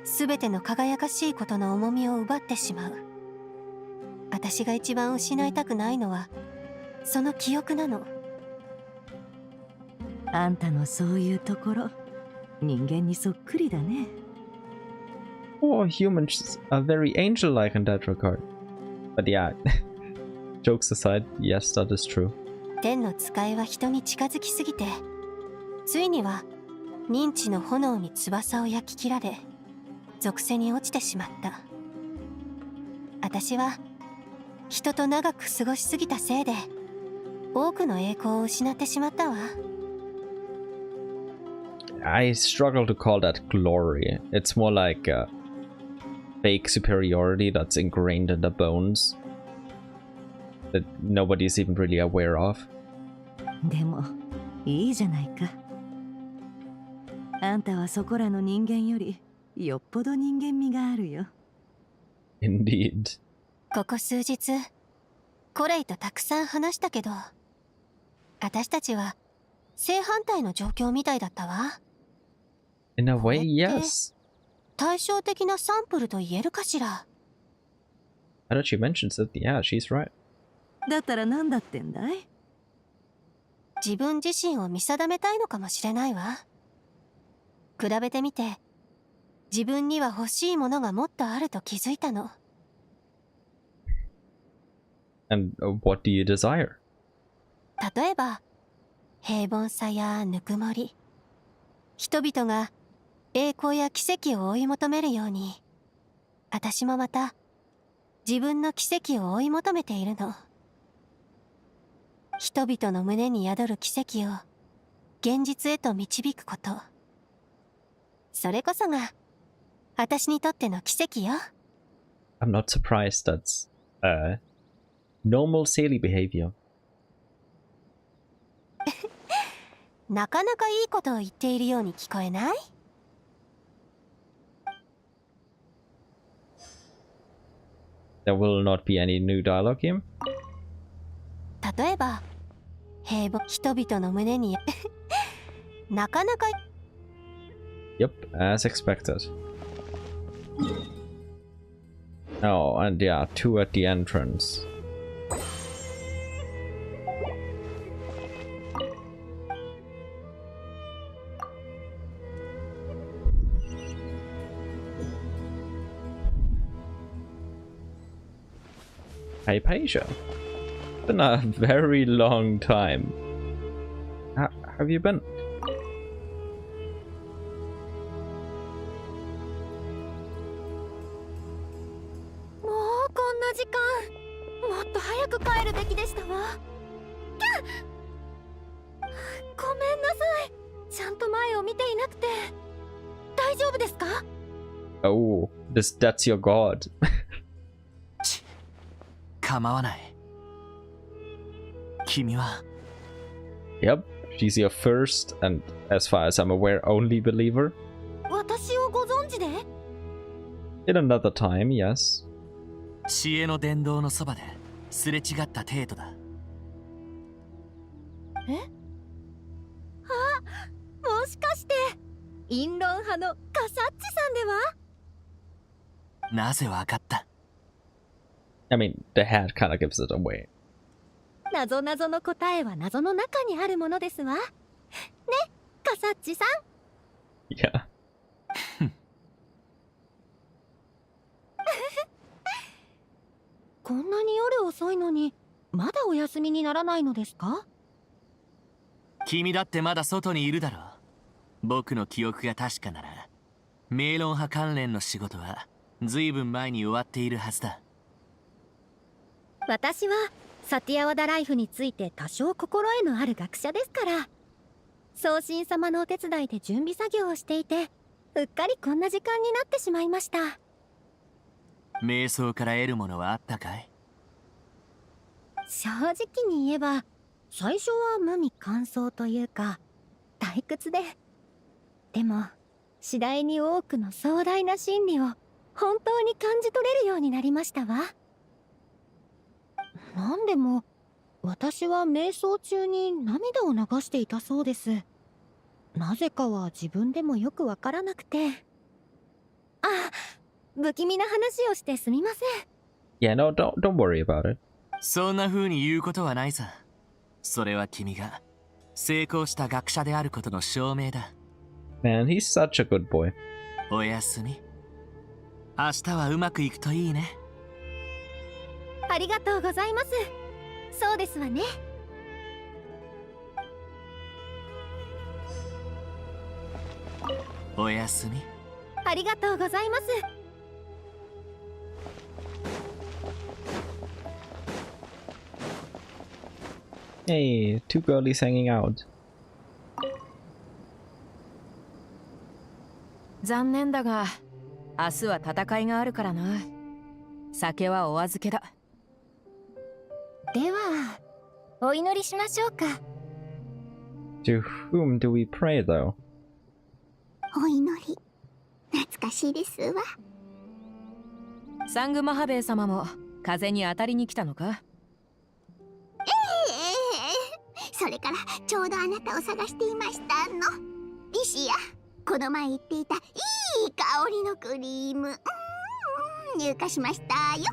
すべての輝かしいことの重みを奪ってしまう。私が一番失いたくないのはその記憶なの。あんたのそういうところ、人間にそっくりだね。Oh, humans are very angel-like in that regard. But yeah, jokes aside, yes, that is true. 天の使いは人に近づきすぎて、ついには認知の炎に翼を焼き切られ、属性に落ちてしまった。私は人と長く過ごしすぎたせいで、多くの栄光を失ってしまったわ。I struggle to call that glory. It's more like a fake superiority that's ingrained in the bones that nobody's even really aware of. でもいいじゃないか。あんたはそこらの人間よりよっぽど人間味があるよ。Indeed. ここ数日コレイとたくさん話したけど、私たちは正反対の状況みたいだったわ。In a way, yes. 対照的なサンプルと言えるかしら。Now that she mentions it, yeah, she's right. だったら何だってんだい？自分自身を見定めたいのかもしれないわ。比べてみて、自分には欲しいものがもっとあると気づいたの。And what do you desire? 例えば、平凡さやぬくもり、人々が栄光や奇跡を追い求めるように、私もまた自分の奇跡を追い求めているの。人々の胸に宿る奇跡を現実へと導くこと。それこそが私にとっての奇跡よ。 I'm not surprised. That's normal Saley behavior. なかなかいいことを言っているように聞こえない？ There will not be any new dialogue here. 例えば、平凡人々の胸になかなか Yep, as expected. Oh, and yeah, 2 at the entrance. Hey, Pasia. It's been a very long time. How have you been? もうこんな時間。もっと早く帰るべきでしたわ。キャッ！ごめんなさい。ちゃんと前を見ていなくて。大丈夫ですか？ Oh, that's your god. 構わない。君は Yep, she's your first and, as far as I'm aware, only believer. 私をご存知で？ In another time, yes. 知恵の殿堂のそばですれ違った程度だ。え？あ、もしかして陰論派のカサッチさんでは？なぜわかった？ I mean, the hat kind of gives it away. 謎々の答えは謎の中にあるものですわ。ね、カサッチさん。Yeah. こんなに夜遅いのにまだお休みにならないのですか？君だってまだ外にいるだろう。僕の記憶が確かなら、明論派関連の仕事はずいぶん前に終わっているはずだ。私はサティアワダライフについて多少心得のある学者ですから、送信様のお手伝いで準備作業をしていて、うっかりこんな時間になってしまいました。瞑想から得るものはあったかい？正直に言えば、最初は無味乾燥というか退屈で、でも次第に多くの壮大な真理を本当に感じ取れるようになりましたわ。なんでも私は瞑想中に涙を流していたそうです。なぜかは自分でもよくわからなくて。あ、不気味な話をしてすみません。Yeah, no, don't worry about it. そんな風に言うことはないさ。それは君が成功した学者であることの証明だ。Man, he's such a good boy. おやすみ。明日はうまくいくといいね。ありがとうございます。そうですわね。おやすみ。ありがとうございます。Hey, two girlies hanging out. 残念だが、明日は戦いがあるからな。酒はお預けだ。では、お祈りしましょうか。To whom do we pray, though? お祈り、懐かしいですわ。サングマハベイ様も風に当たりに来たのか？それからちょうどあなたを探していましたの。リシア、この前言っていたいい香りのクリーム、入荷しましたよ。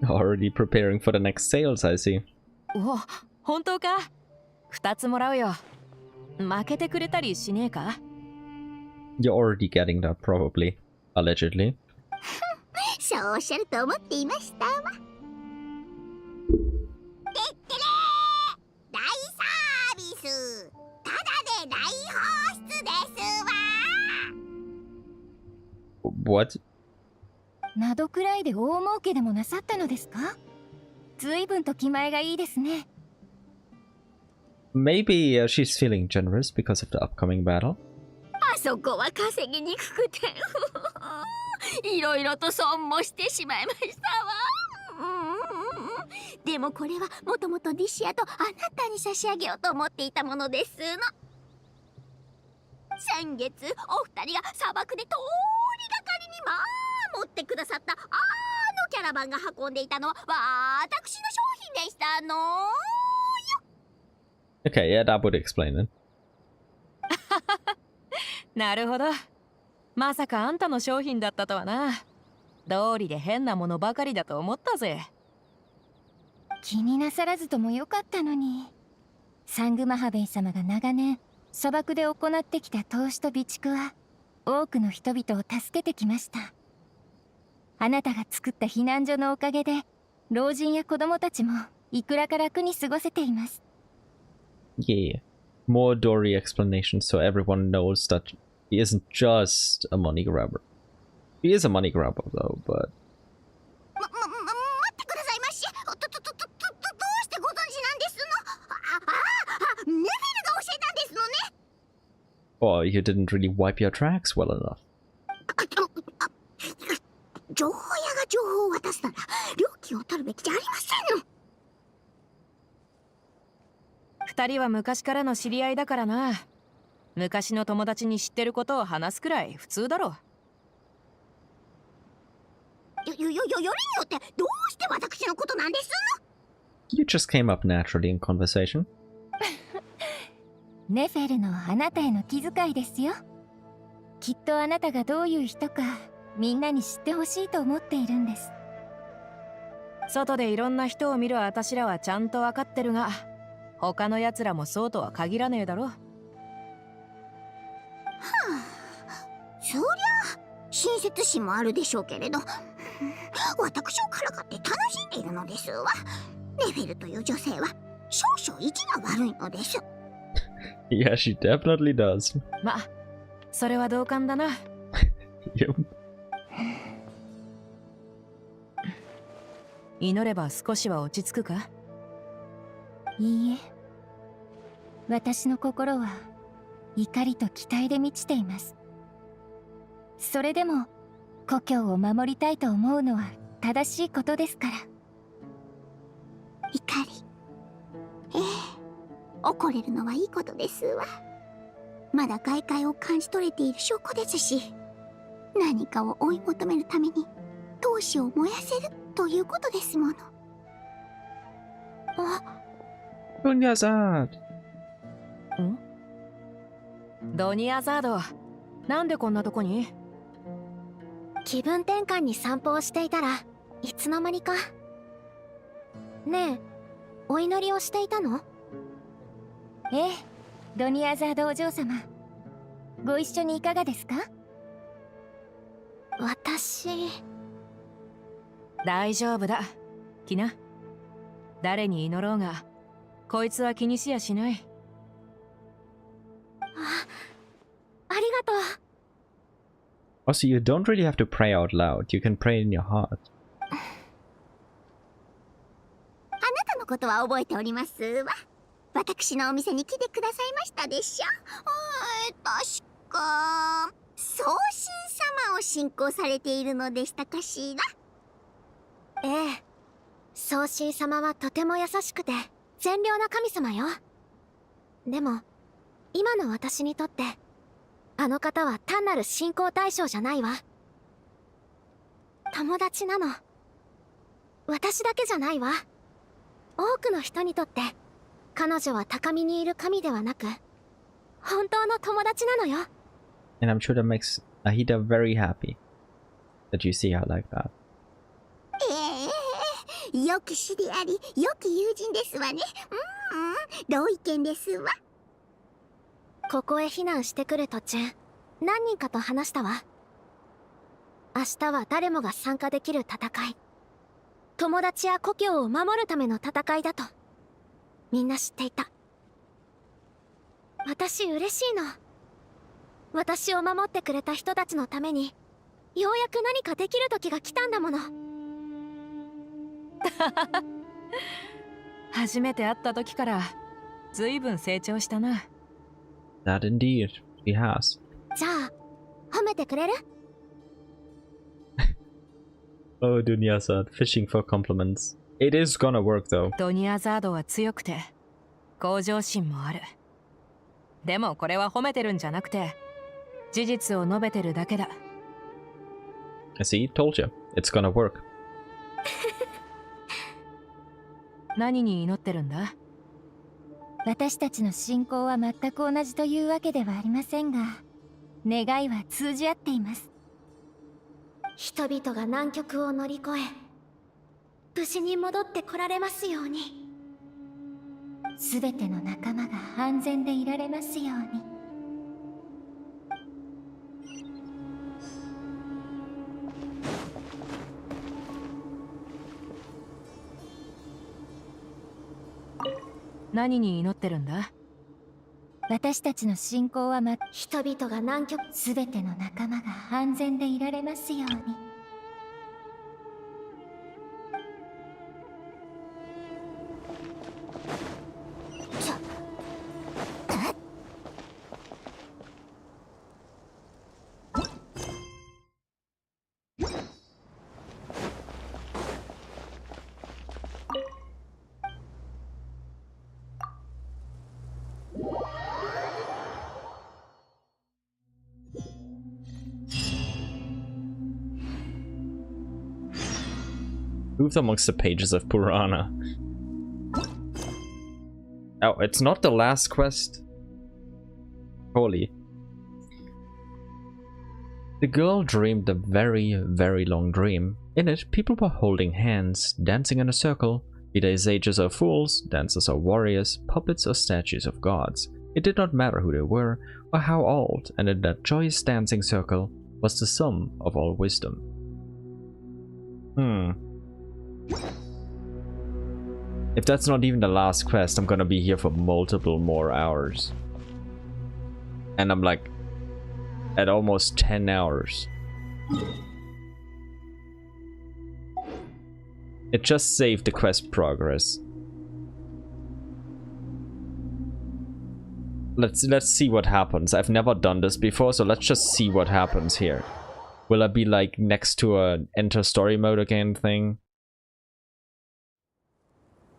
Already preparing for the next sales, I see. お、本当か？2つもらうよ。負けてくれたりしねえか？ You're already getting that, probably. Allegedly. そうおっしゃると思っていましたわ。てってれー、大サービス、ただで大放出ですわ。 What? などくらいで大儲けでもなさったのですか？ずいぶんと気前がいいですね。Maybe she's feeling generous because of the upcoming battle. あそこは稼ぎにくくていろいろと損もしてしまいましたわ。でもこれはもともとディシアとあなたに差し上げようと思っていたものですの。先月お二人が砂漠で通りがかりに持ってくださったあのキャラバンが運んでいたのは私の商品でしたのよ。 Okay, yeah, that would explain it. なるほど。まさかあんたの商品だったとはな。道理で変なものばかりだと思ったぜ。気になさらずともよかったのに。サングマハベイ様が長年砂漠で行ってきた投資と備蓄は多くの人々を助けてきました。あなたが作った避難所のおかげで老人や子供たちもいくらか楽に過ごせています。Yeah, more Dory explanations so everyone knows that he isn't just a money grabber. He is a money grabber though, but... 待ってくださいまし。どうしてご存知なんですの？ネフェルが教えたんですのね。Or you didn't really wipe your tracks well enough. 情報屋が情報を渡すなら料金を取るべきじゃありませんの。二人は昔からの知り合いだからな。昔の友達に知ってることを話すくらい普通だろ。よりによってどうして私のことなんですの？ You just came up naturally in conversation. ネフェルのあなたへの気遣いですよ。きっとあなたがどういう人かみんなに知ってほしいと思っているんです。外でいろんな人を見る私らはちゃんと分かってるが、他の奴らもそうとは限らねえだろ。そりゃ親切心もあるでしょうけれど、私をからかって楽しんでいるのですわ。ネフェルという女性は少々意地が悪いのです。Yeah, she definitely does. ま、それは同感だな。Yep. 祈れば少しは落ち着くか？いいえ、私の心は怒りと期待で満ちています。それでも故郷を守りたいと思うのは正しいことですから。怒り、怒れるのはいいことですわ。まだ外界を感じ取れている証拠ですし、何かを追い求めるために闘志を燃やせるということですもの。ドニアザード。ん？ドニアザード、なんでこんなとこに？気分転換に散歩をしていたらいつの間にか。ねえ、お祈りをしていたの？ええ、ドニアザードお嬢様、ご一緒にいかがですか？私。大丈夫だ、キナ。誰に祈ろうがこいつは気にしやしない。ありがとう。Also, you don't really have to pray out loud. You can pray in your heart. あなたのことは覚えておりますわ。私のお店に来てくださいましたでしょ。確か送信様を信仰されているのでしたかしら。ええ、送信様はとても優しくて善良な神様よ。でも今の私にとってあの方は単なる信仰対象じゃないわ。友達なの。私だけじゃないわ。多くの人にとって彼女は高みにいる神ではなく本当の友達なのよ。 And I'm sure that makes Nahida very happy that you see her like that. よき師でありよき友人ですわね。同意見ですわ。ここへ避難してくる途中何人かと話したわ。明日は誰もが参加できる戦い、友達や故郷を守るための戦いだとみんな知っていた。私嬉しいの。私を守ってくれた人たちのためにようやく何かできる時が来たんだもの。初めて会った時からずいぶん成長したな。That indeed, she has. じゃあ褒めてくれる？ Oh, Dunyazad, fishing for compliments. It is gonna work though. ドニアザードは強くて向上心もある。でもこれは褒めてるんじゃなくて事実を述べてるだけだ。I see, told you. It's gonna work. 何に祈ってるんだ？私たちの信仰は全く同じというわけではありませんが、願いは通じ合っています。人々が難局を乗り越え、無事に戻ってこられますように。すべての仲間が安全でいられますように。何に祈ってるんだ？私たちの信仰は人々が難局、すべての仲間が安全でいられますように。Moved amongst the pages of Purana. Oh, it's not the last quest. Holy. The girl dreamed a very, very long dream. In it, people were holding hands, dancing in a circle, be they sages or fools, dancers or warriors, puppets or statues of gods. It did not matter who they were or how old, and in that joyous dancing circle was the sum of all wisdom. If that's not even the last quest, I'm gonna be here for multiple more hours. And I'm like at almost 10 hours. It just saved the quest progress. Let's see what happens. I've never done this before, so let's just see what happens here. Will I be like next to a enter story mode again thing?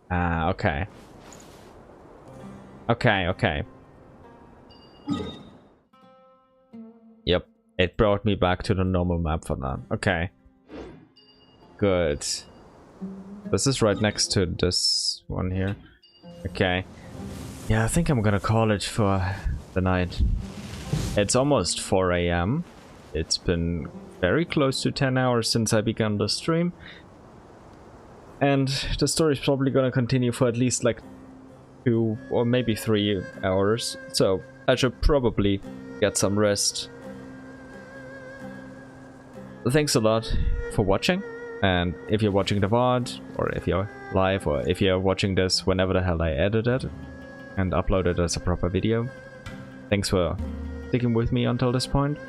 Ah, okay. Okay. Yep, it brought me back to the normal map for that. Okay. Good. This is right next to this one here. Okay. Yeah, I think I'm gonna call it for the night. It's almost 4 AM. It's been very close to 10 hours since I began the stream. And the story is probably gonna continue for at least like 2 or maybe 3 hours. So I should probably get some rest. Thanks a lot for watching. And if you're watching the VOD, or if you're live, or if you're watching this whenever the hell I edit it and upload it as a proper video, thanks for sticking with me until this point.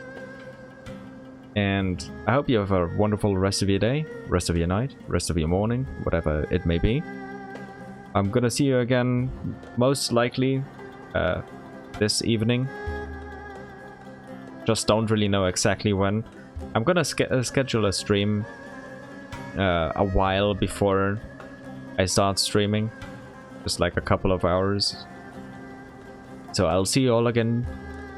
And I hope you have a wonderful rest of your day, rest of your night, rest of your morning, whatever it may be. I'm gonna see you again, most likely, this evening. Just don't really know exactly when. I'm gonna schedule a stream a while before I start streaming. Just like a couple of hours. So I'll see you all again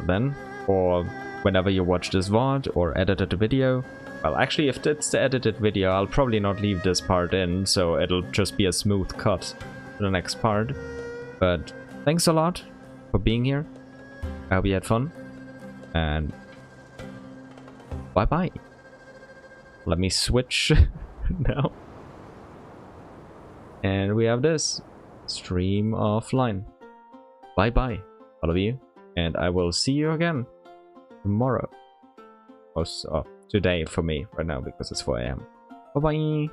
then, or whenever you watch this VOD or edited video. Well, actually, if it's the edited video, I'll probably not leave this part in, so it'll just be a smooth cut to the next part. But thanks a lot for being here. I hope you had fun. And bye-bye. Let me switch now. And we have this. Stream offline. Bye-bye, all of you. And I will see you again tomorrow. Oh, today for me right now because it's 4 AM. Bye bye.